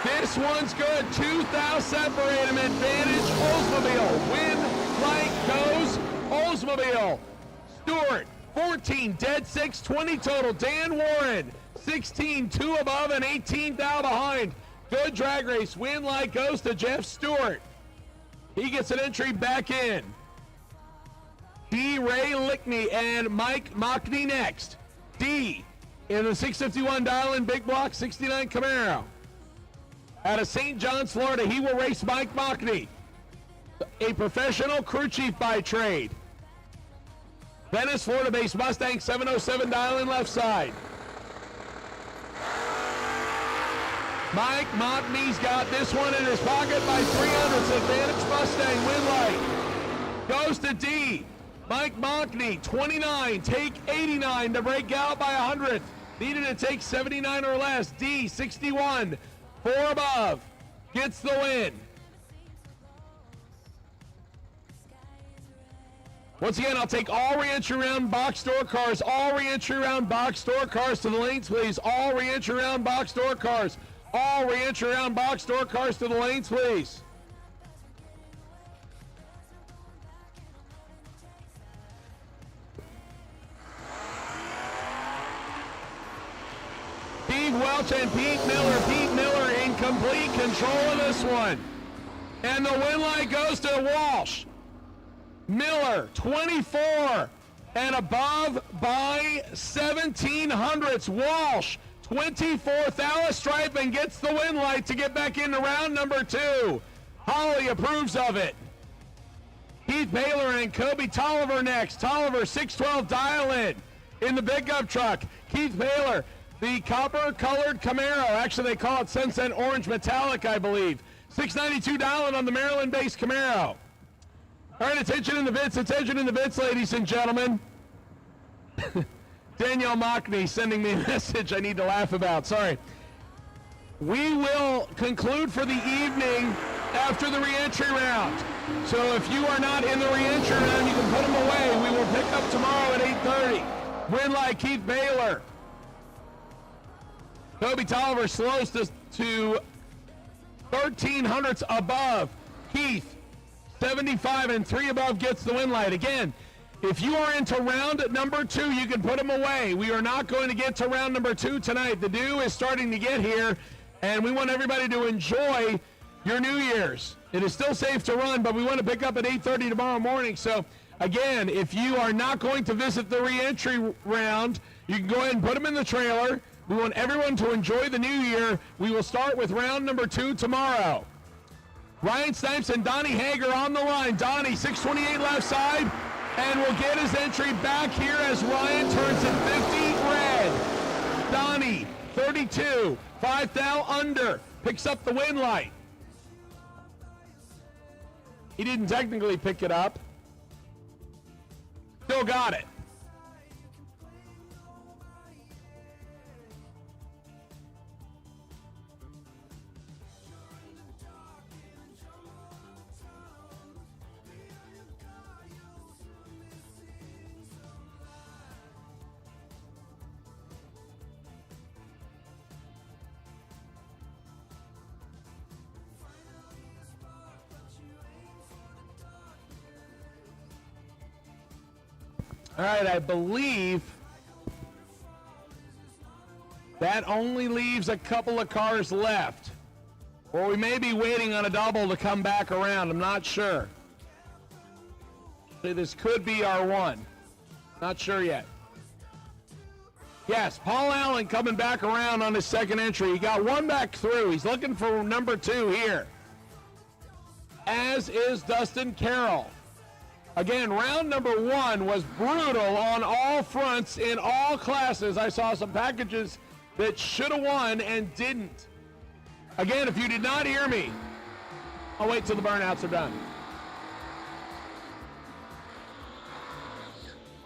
This one's good. 2,000 separate him. Advantage Oldsmobile. Win light goes Oldsmobile. Stewart, 14, dead 6, 20 total. Dan Warren, 16, 2 above and 18 thou behind. Good drag race. Win light goes to Jeff Stewart. He gets an entry back in. D. Ray Lickney and Mike Mockney next. D in the 651 dial-in big block 69 Camaro. Out of St. John's, Florida, he will race Mike Mockney, a professional crew chief by trade. Venice, Florida-based Mustang 707 dial-in left side. Mike Mockney's got this one in his pocket by 300. Advantage Mustang win light. Goes to D. Mike Mockney, 29, take 89 to break out by 100. Needed to take 79 or less. D, 61, 4 above, gets the win. Once again, I'll take all re-entry round box door cars, all re-entry round box door cars to the lanes, please. All re-entry round box door cars, all re-entry round box door cars to the lanes, please. Steve Welch and Pete Miller. Pete Miller in complete control of this one. And the win light goes to Walsh. Miller, 24 and above by 1700ths. Walsh, 24th. Alice Striping gets the win light to get back into round number 2. Holly approves of it. Keith Baylor and Kobe Tolliver next. Tolliver, 612 dial-in the pickup truck. Keith Baylor, the copper-colored Camaro. Actually, they call it Sunset Orange Metallic, I believe. $692 dialing on the Maryland-based Camaro. All right, attention in the Vitz, ladies and gentlemen. Danielle Mockney sending me a message I need to laugh about. Sorry. We will conclude for the evening after the reentry round. So if you are not in the reentry round, you can put them away. We will pick up tomorrow at 8:30. Winlight, Keith Baylor. Toby Tolliver slows to 1300s above. Keith, 75 and 3 above gets the Winlight. Again, if you are into round number 2, you can put them away. We are not going to get to round number 2 tonight. The dew is starting to get here, and we want everybody to enjoy your New Year's. It is still safe to run, but we want to pick up at 8:30 tomorrow morning. So, again, if you are not going to visit the reentry round, you can go ahead and put them in the trailer. We want everyone to enjoy the new year. We will start with round number 2 tomorrow. Ryan Snipes and Donnie Hager on the line. Donnie, 628 left side, and will get his entry back here as Ryan turns it 50 red. Donnie, 32, 5 thou under, picks up the Winlight. He didn't technically pick it up. Still got it. All right, I believe that only leaves a couple of cars left. Or we may be waiting on a double to come back around. I'm not sure. This could be our one. Not sure yet. Yes, Paul Allen coming back around on his second entry. He got one back through. He's looking for number 2 here. As is Dustin Carroll. Again, round number 1 was brutal on all fronts in all classes. I saw some packages that should have won and didn't. Again, if you did not hear me, I'll wait till the burnouts are done.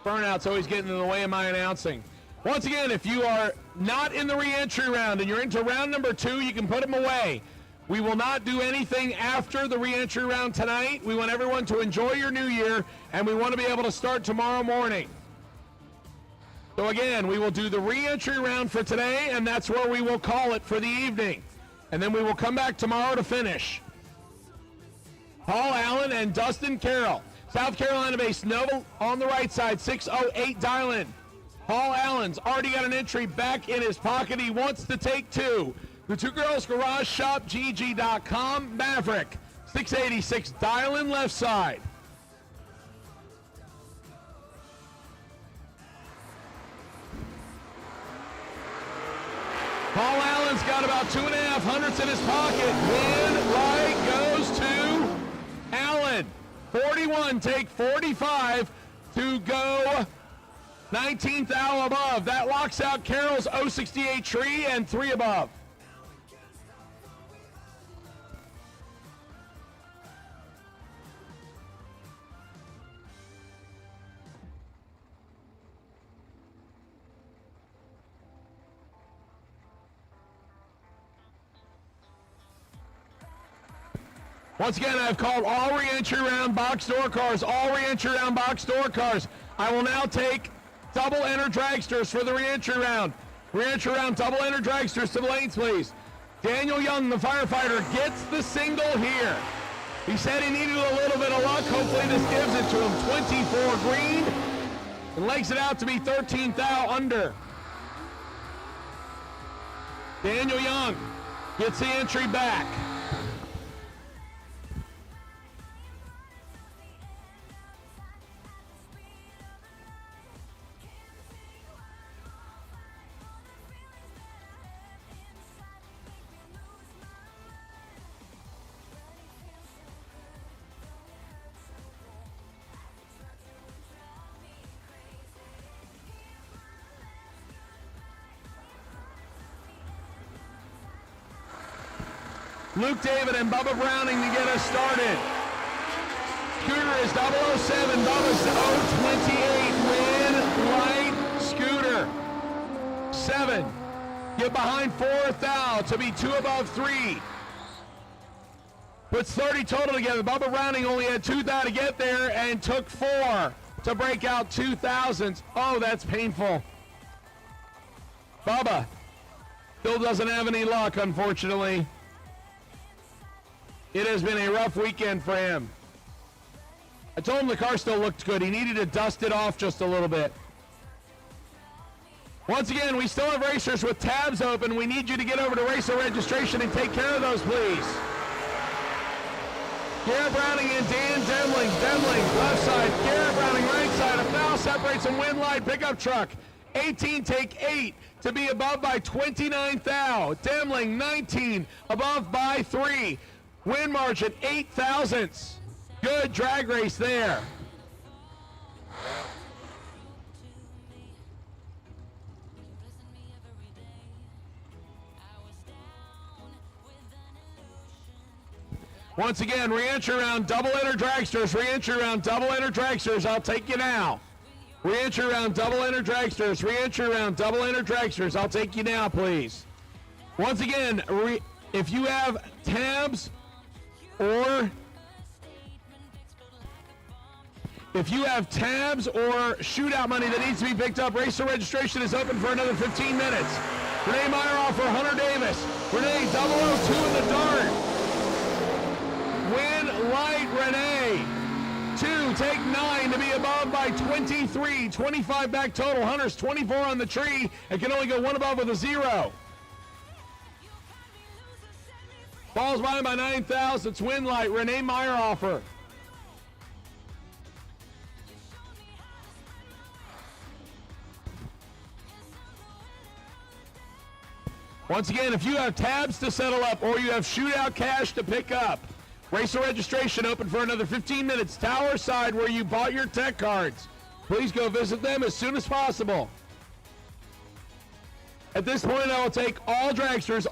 Burnouts always getting in the way of my announcing. Once again, if you are not in the re-entry round and you're into round number 2, you can put them away. We will not do anything after the re-entry round tonight. We want everyone to enjoy your new year, and we want to be able to start tomorrow morning. So again, we will do the re-entry round for today, and that's where we will call it for the evening. And then we will come back tomorrow to finish. Paul Allen and Dustin Carroll. South Carolina-based Nova on the right side, 608 dial-in. Paul Allen's already got an entry back in his pocket. He wants to take 2. The Two Girls Garage Shop, GG.com. Maverick, 686, dial-in left side. Paul Allen's got about 2.5 hundredths in his pocket. Win right goes to Allen. 41, take 45 to go 19th thou above. That locks out Carroll's 068 tree and 3 above. Once again, I've called all re-entry round box door cars, all re-entry round box door cars. I will now take double enter dragsters for the re-entry round. Re-entry round double enter dragsters to the lanes, please. Daniel Young, the firefighter, gets the single here. He said he needed a little bit of luck. Hopefully this gives it to him. 24 green and legs it out to be 13th thou under. Daniel Young gets the entry back. Luke David and Bubba Browning to get us started. Scooter is 007, Bubba's 028, win, light, Scooter. 7, get behind 4th thou to be 2 above 3. Puts 30 total together. Bubba Browning only had 2 thou to get there and took 4 to break out 2,000s. Oh, that's painful. Bubba still doesn't have any luck, unfortunately. It has been a rough weekend for him. I told him the car still looked good. He needed to dust it off just a little bit. Once again, we still have racers with tabs open. We need you to get over to racer registration and take care of those, please. Garrett Browning and Dan Demling. Demling, left side. Garrett Browning, right side. A foul separates them. Win light. Pickup truck. 18, take 8 to be above by 29 thou. Demling, 19, above by 3. Win margin, 8 thousandths. Good drag race there. Once again, re-entry round, double enter dragsters, re-entry round, double enter dragsters. I'll take you now. Re-entry round, double enter dragsters, re-entry round, double enter dragsters. I'll take you now, please. Once again, if you have tabs or shootout money that needs to be picked up, racer registration is open for another 15 minutes. Renee Meyerhoff for Hunter Davis. Renee 002 in the dart. Win light, Renee. 2, take 9 to be above by 23. 25 back total. Hunter's 24 on the tree and can only go 1 above with a 0. Falls by 9 thousandths. Win light, Renee Meyerhofer. Once again, if you have tabs to settle up or you have shootout cash to pick up, racer registration open for another 15 minutes. Tower side where you bought your tech cards. Please go visit them as soon as possible. At this point, I will take all dragsters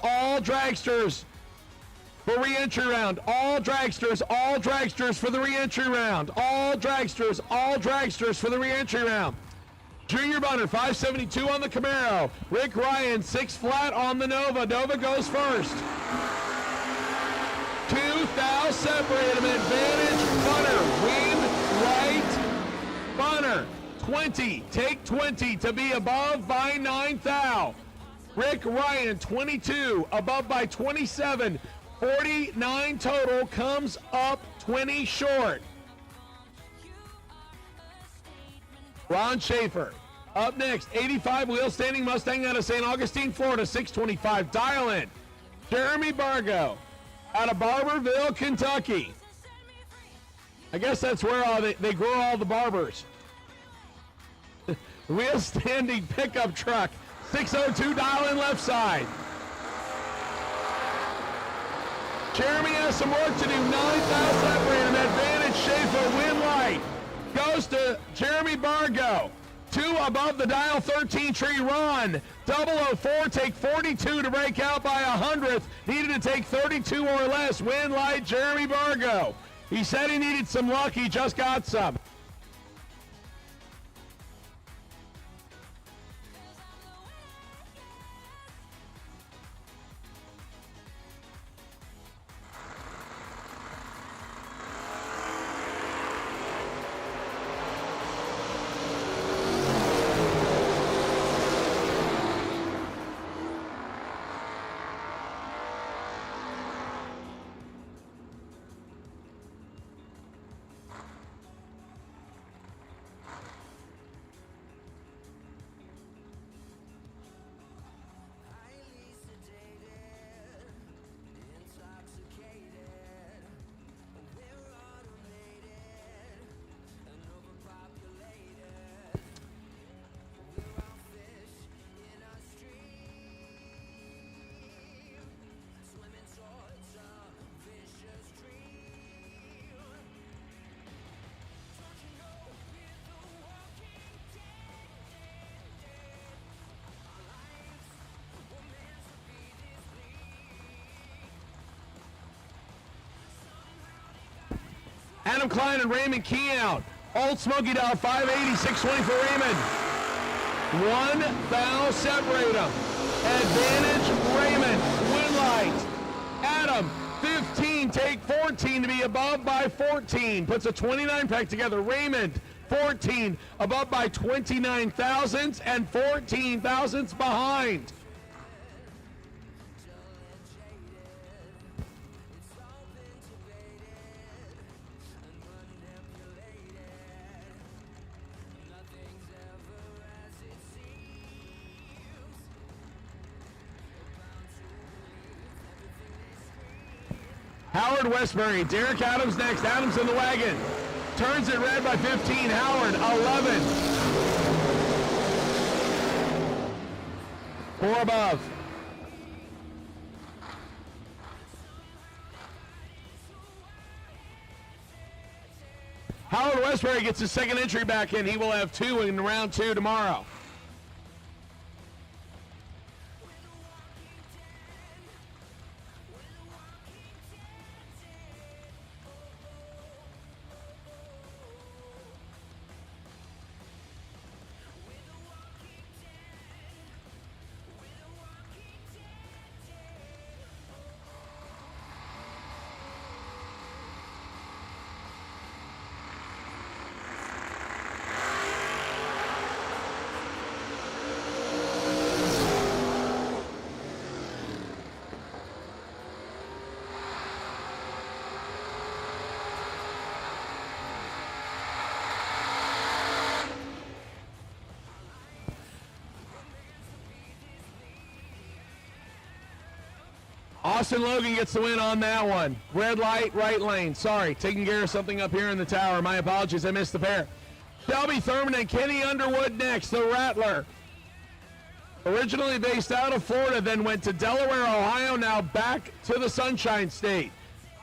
for re-entry round. All dragsters for the re-entry round. All dragsters for the re-entry round. Junior Bunner, 572 on the Camaro. Rick Ryan, 6 flat on the Nova. Nova goes first. 2 thou separate him. Advantage, Bunner. Win, light, Bunner. 20, take 20 to be above by 9 thou. Rick Ryan, 22, above by 27. 49 total, comes up 20 short. Ron Schaefer. Up next, 85 wheel standing Mustang out of St. Augustine, Florida, 625. Dial in. Jeremy Bargo out of Barberville, Kentucky. I guess that's where they grow all the barbers. Wheel standing pickup truck, 602, dial in left side. Jeremy has some work to do. 9,000 separated. Advantage, Schaefer, win light. Goes to Jeremy Bargo. 2 above the dial, 13 tree run. 004, take 42 to break out by 100th. Needed to take 32 or less. Win light, Jeremy Bargo. He said he needed some luck. He just got some. Adam Klein and Raymond Key out. Old Smoky Doll 580, 620 for Raymond. 1 foul separate them. Advantage Raymond. Win light. Adam 15, take 14 to be above by 14. Puts a 29 pack together. Raymond 14, above by 29 thousandths and 14 thousandths behind. Howard Westbury, Derek Adams next. Adams in the wagon. Turns it red by 15. Howard, 11. 4 above. Howard Westbury gets his second entry back in. He will have 2 in round 2 tomorrow. Austin Logan gets the win on that one. Red light, right lane. Sorry, taking care of something up here in the tower. My apologies, I missed the pair. Shelby Thurman and Kenny Underwood next, the Rattler. Originally based out of Florida, then went to Delaware, Ohio, now back to the Sunshine State.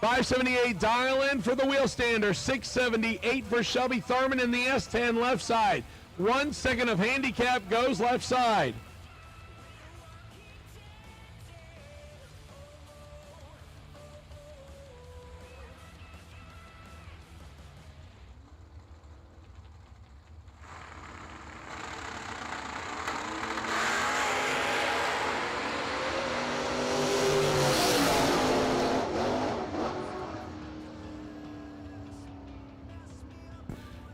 578 dial in for the wheel stander, 678 for Shelby Thurman in the S10 left side. 1 second of handicap goes left side.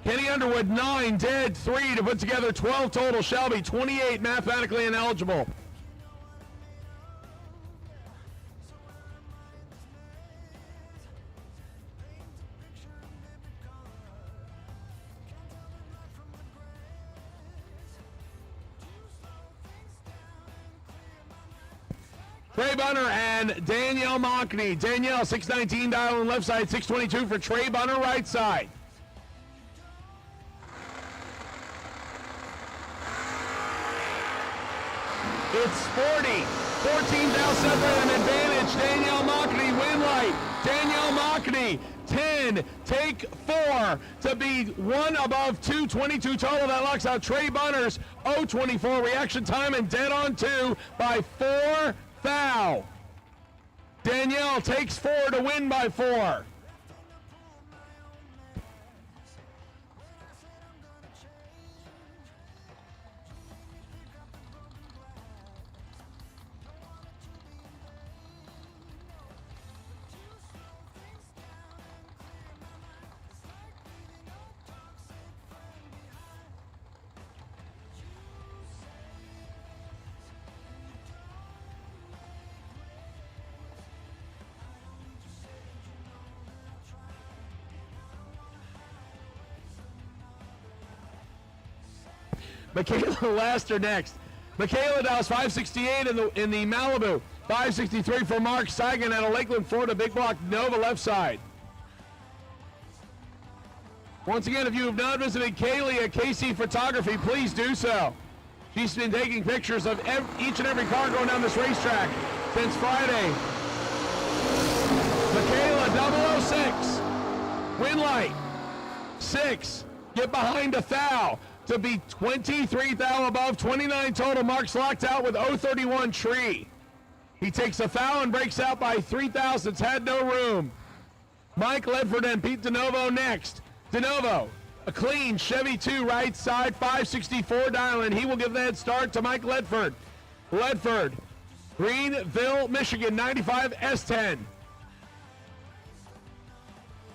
Kenny Underwood, 9, dead, 3 to put together 12 total. Shelby, 28, mathematically ineligible. Trey Bunner and Danielle Mockney. Danielle, 619 dial on left side, 622 for Trey Bunner right side. It's 40. 14 down separate an advantage. Danielle Mockney, win light. Danielle Mockney, 10, take 4 to be 1 above 2, 22 total. That locks out Trey Bunner's 0-24 reaction time and dead on 2 by 4 foul. Danielle takes 4 to win by 4. Michaela Laster next. Michaela Dow's 568 in the Malibu. 563 for Mark Seigan out of Lakeland, Florida. Big block Nova left side. Once again, if you have not visited Kaylee at KC Photography, please do so. She's been taking pictures of each and every car going down this racetrack since Friday. Michaela 006. Win light. 6. Get behind a thou. To be 23 thou above, 29 total. Mark's locked out with 031 tree. He takes a foul and breaks out by 3 thousandths. Had no room. Mike Ledford and Pete DeNovo next. DeNovo, a clean Chevy 2 right side, 564 dialing. He will give the head start to Mike Ledford. Ledford, Greenville, Michigan, 95 S10.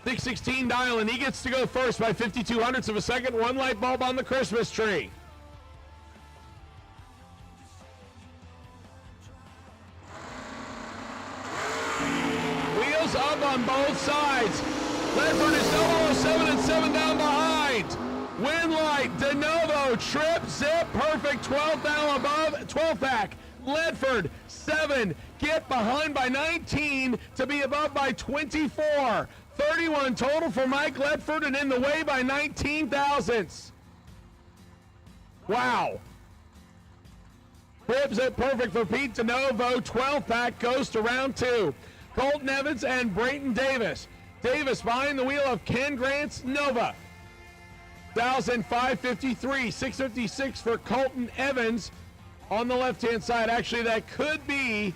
616 dialing. He gets to go first by 52 hundredths of a second. One light bulb on the Christmas tree. Wheels up on both sides. Ledford is 007 and 7 down behind. Winlight, DeNovo, trip, zip, perfect, 12 down above, 12 pack. Ledford, 7, get behind by 19 to be above by 24. 31 total for Mike Ledford and in the way by 19 thousandths. Wow. Trip, zip, perfect for Pete DeNovo, 12 pack goes to round 2. Colton Evans and Brayton Davis. Davis behind the wheel of Ken Grant's Nova. 1,553, 656 for Colton Evans on the left-hand side. Actually, that could be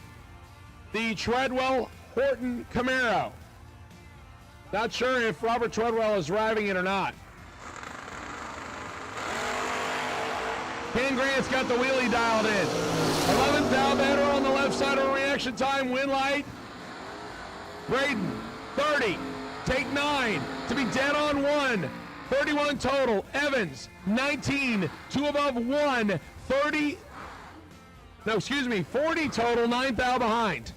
the Treadwell Horton Camaro. Not sure if Robert Treadwell is driving it or not. Ken Grant's got the wheelie dialed in. 11th Albetter on the left side of reaction time. Winlight. Braden, 30. Take 9 to be dead on 1. 31 total. Evans, 19. 2 above 1. 40 total. 9 thou behind.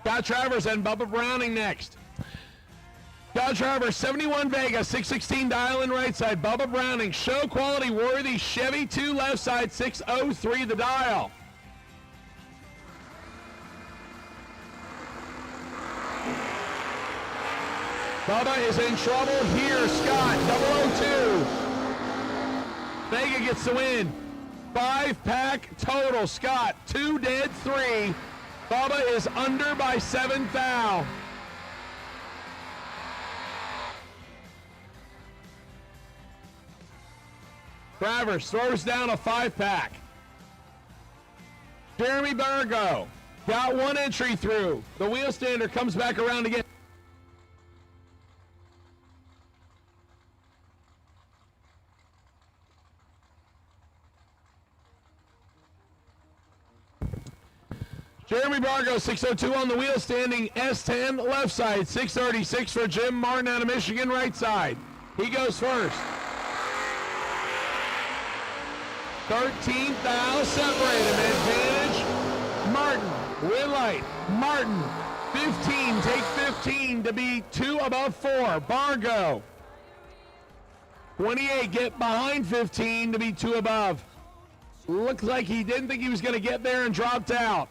Scott Travers and Bubba Browning next. Scott Travers, 71 Vega, 616 dial in right side. Bubba Browning, show quality worthy Chevy 2 left side, 603 the dial. Bubba is in trouble here. Scott, 002. Vega gets the win. 5 pack total. Scott, 2 dead, 3. Bubba is under by 7 thou. Travers throws down a 5 pack. Jeremy Bargo got 1 entry through. The wheel stander comes back around again. Jeremy Bargo, 602 on the wheel, standing S10 left side, 636 for Jim Martin out of Michigan right side. He goes first. 13th thou separated. Advantage, Martin. Winlight, Martin. 15, take 15 to be 2 above 4. Bargo. 28, get behind 15 to be 2 above. Looks like he didn't think he was going to get there and dropped out.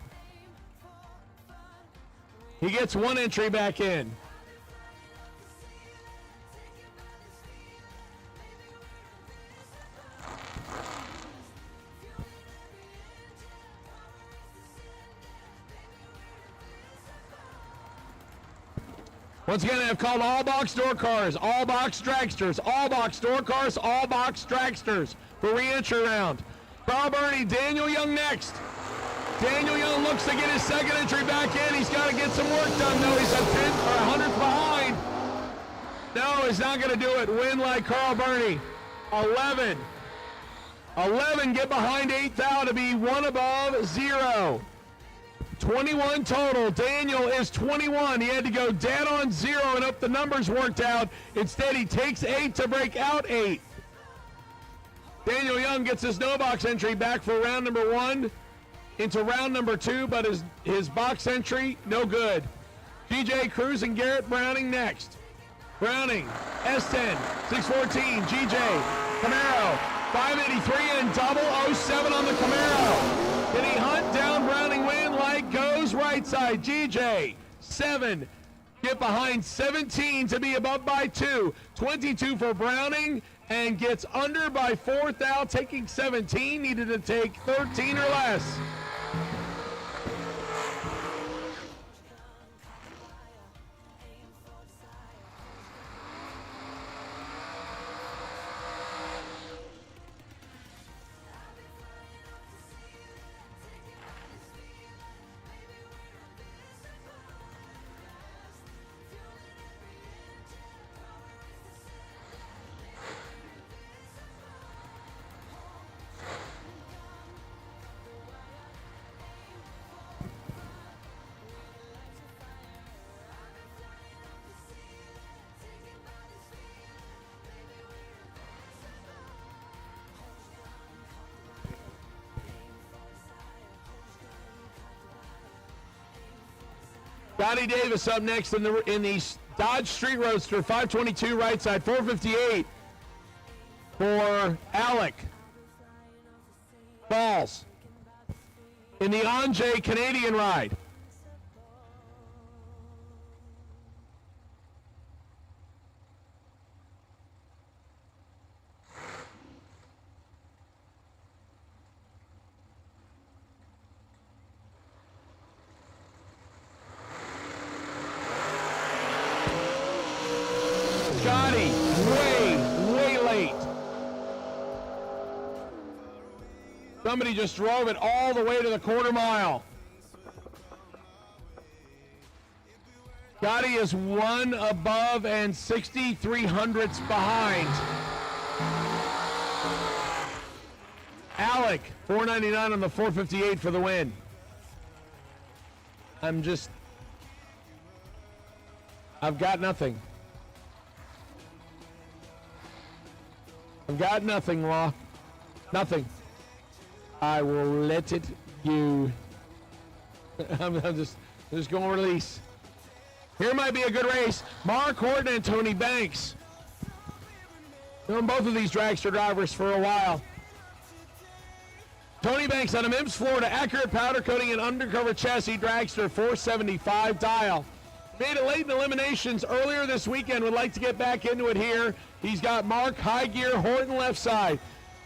He gets 1 entry back in. Once again, I've called all box door cars, all box dragsters, all box door cars, all box dragsters for re-entry round. Carl Burney, Daniel Young next. Daniel Young looks to get his 2nd entry back in. He's got to get some work done, though. He's a 10th or 100th behind. No, he's not going to do it. Win like Carl Burney. 11. 11 get behind 8 thou to be 1 above 0. 21 total. Daniel is 21. He had to go dead on 0 and hope the numbers worked out. Instead, he takes 8 to break out 8. Daniel Young gets his no box entry back for round number 1. Into round number 2, but his box entry, no good. GJ Cruz and Garrett Browning next. Browning, S10, 614, GJ, Camaro, 583 and 007 on the Camaro. Can he hunt down Browning? Winlight goes right side. GJ, 7, get behind 17 to be above by 2. 22 for Browning and gets under by 4 thou, taking 17, needed to take 13 or less. Scotty Davis up next in the Dodge Street Roadster, 522 right side, 458 for Alec Balls in the Anjay Canadian ride. Scotty, way late. Somebody just drove it all the way to the quarter mile. Scotty is 1 above and 6,300ths behind. Alec, 499 on the 458 for the win. I've got nothing. I've got nothing, Law. Nothing. I will let it go. I'm just going to release. Here might be a good race. Mark Horton and Tony Banks. Known both of these dragster drivers for a while. Tony Banks out of Mims, Florida. Accurate powder coating and undercover chassis dragster, 475 dial. Made it late in eliminations earlier this weekend. Would like to get back into it here. He's got Mark high gear, Horton left side.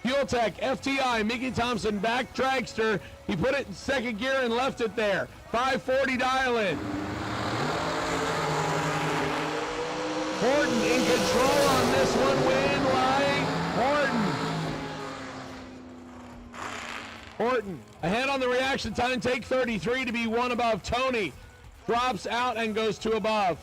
Fuel Tech, FTI, Mickey Thompson back dragster. He put it in second gear and left it there. 540 dial in. Horton in control on this one. Win line, Horton. Horton ahead on the reaction time. Take 33 to be 1 above Tony. Drops out and goes 2 above.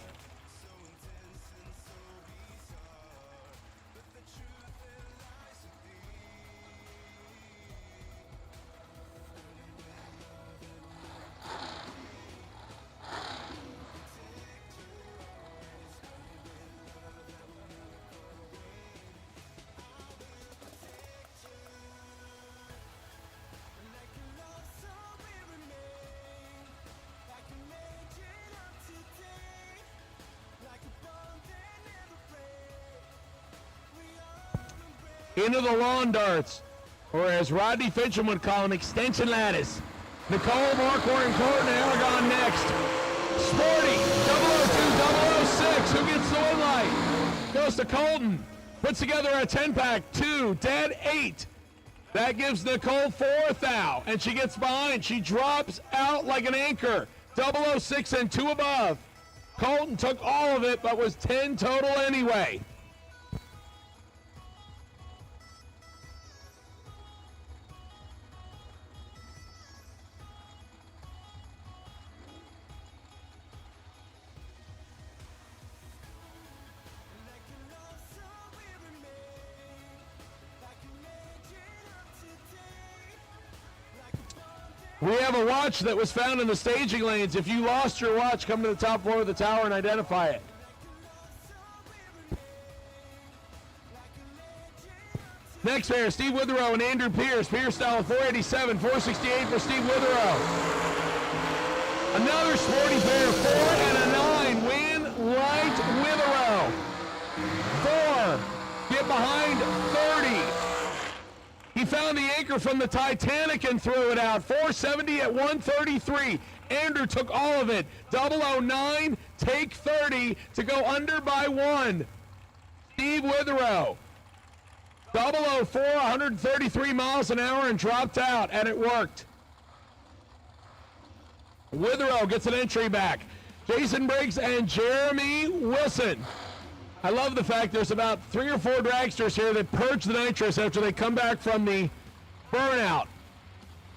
Into the lawn darts, or as Rodney Fincham would call them, extension lattice. Nicole, Marquardt, and Colton Aragon next. Sporty, 002, 006, who gets the win light? Goes to Colton, puts together a 10-pack, 2, dead 8. That gives Nicole 4 thou, and she gets behind. She drops out like an anchor, 006 and 2 above. Colton took all of it, but was 10 total anyway. We have a watch that was found in the staging lanes. If you lost your watch, come to the top floor of the tower and identify it. Next pair, Steve Witherow and Andrew Pierce. Pierce style 487, 468 for Steve Witherow. Another sporty pair, 4 and a 9. Win light Witherow. 4, get behind 30. He found the anchor from the Titanic and threw it out. 470 at 133. Andrew took all of it. 009, take 30 to go under by 1. Steve Witherow. 004, 133 miles an hour and dropped out, and it worked. Withrow gets an entry back. Jason Briggs and Jeremy Wilson. I love the fact there's about 3 or 4 dragsters here that purge the nitrous after they come back from the burnout.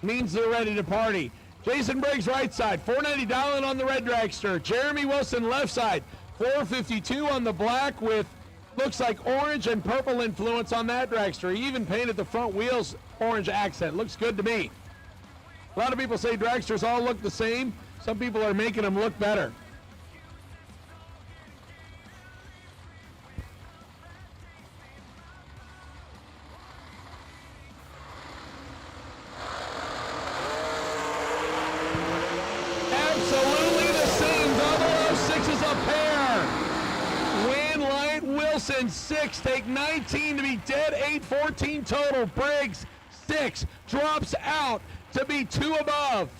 Means they're ready to party. Jason Briggs right side, 490 dialing on the red dragster. Jeremy Wilson left side, 452 on the black with looks like orange and purple influence on that dragster. He even painted the front wheels orange accent. Looks good to me. A lot of people say dragsters all look the same. Some people are making them look better. Absolutely the same. 006 is a pair. Wainlight, Wilson 6. Take 19 to be dead. 814 total. Briggs 6 drops out to be 2 above.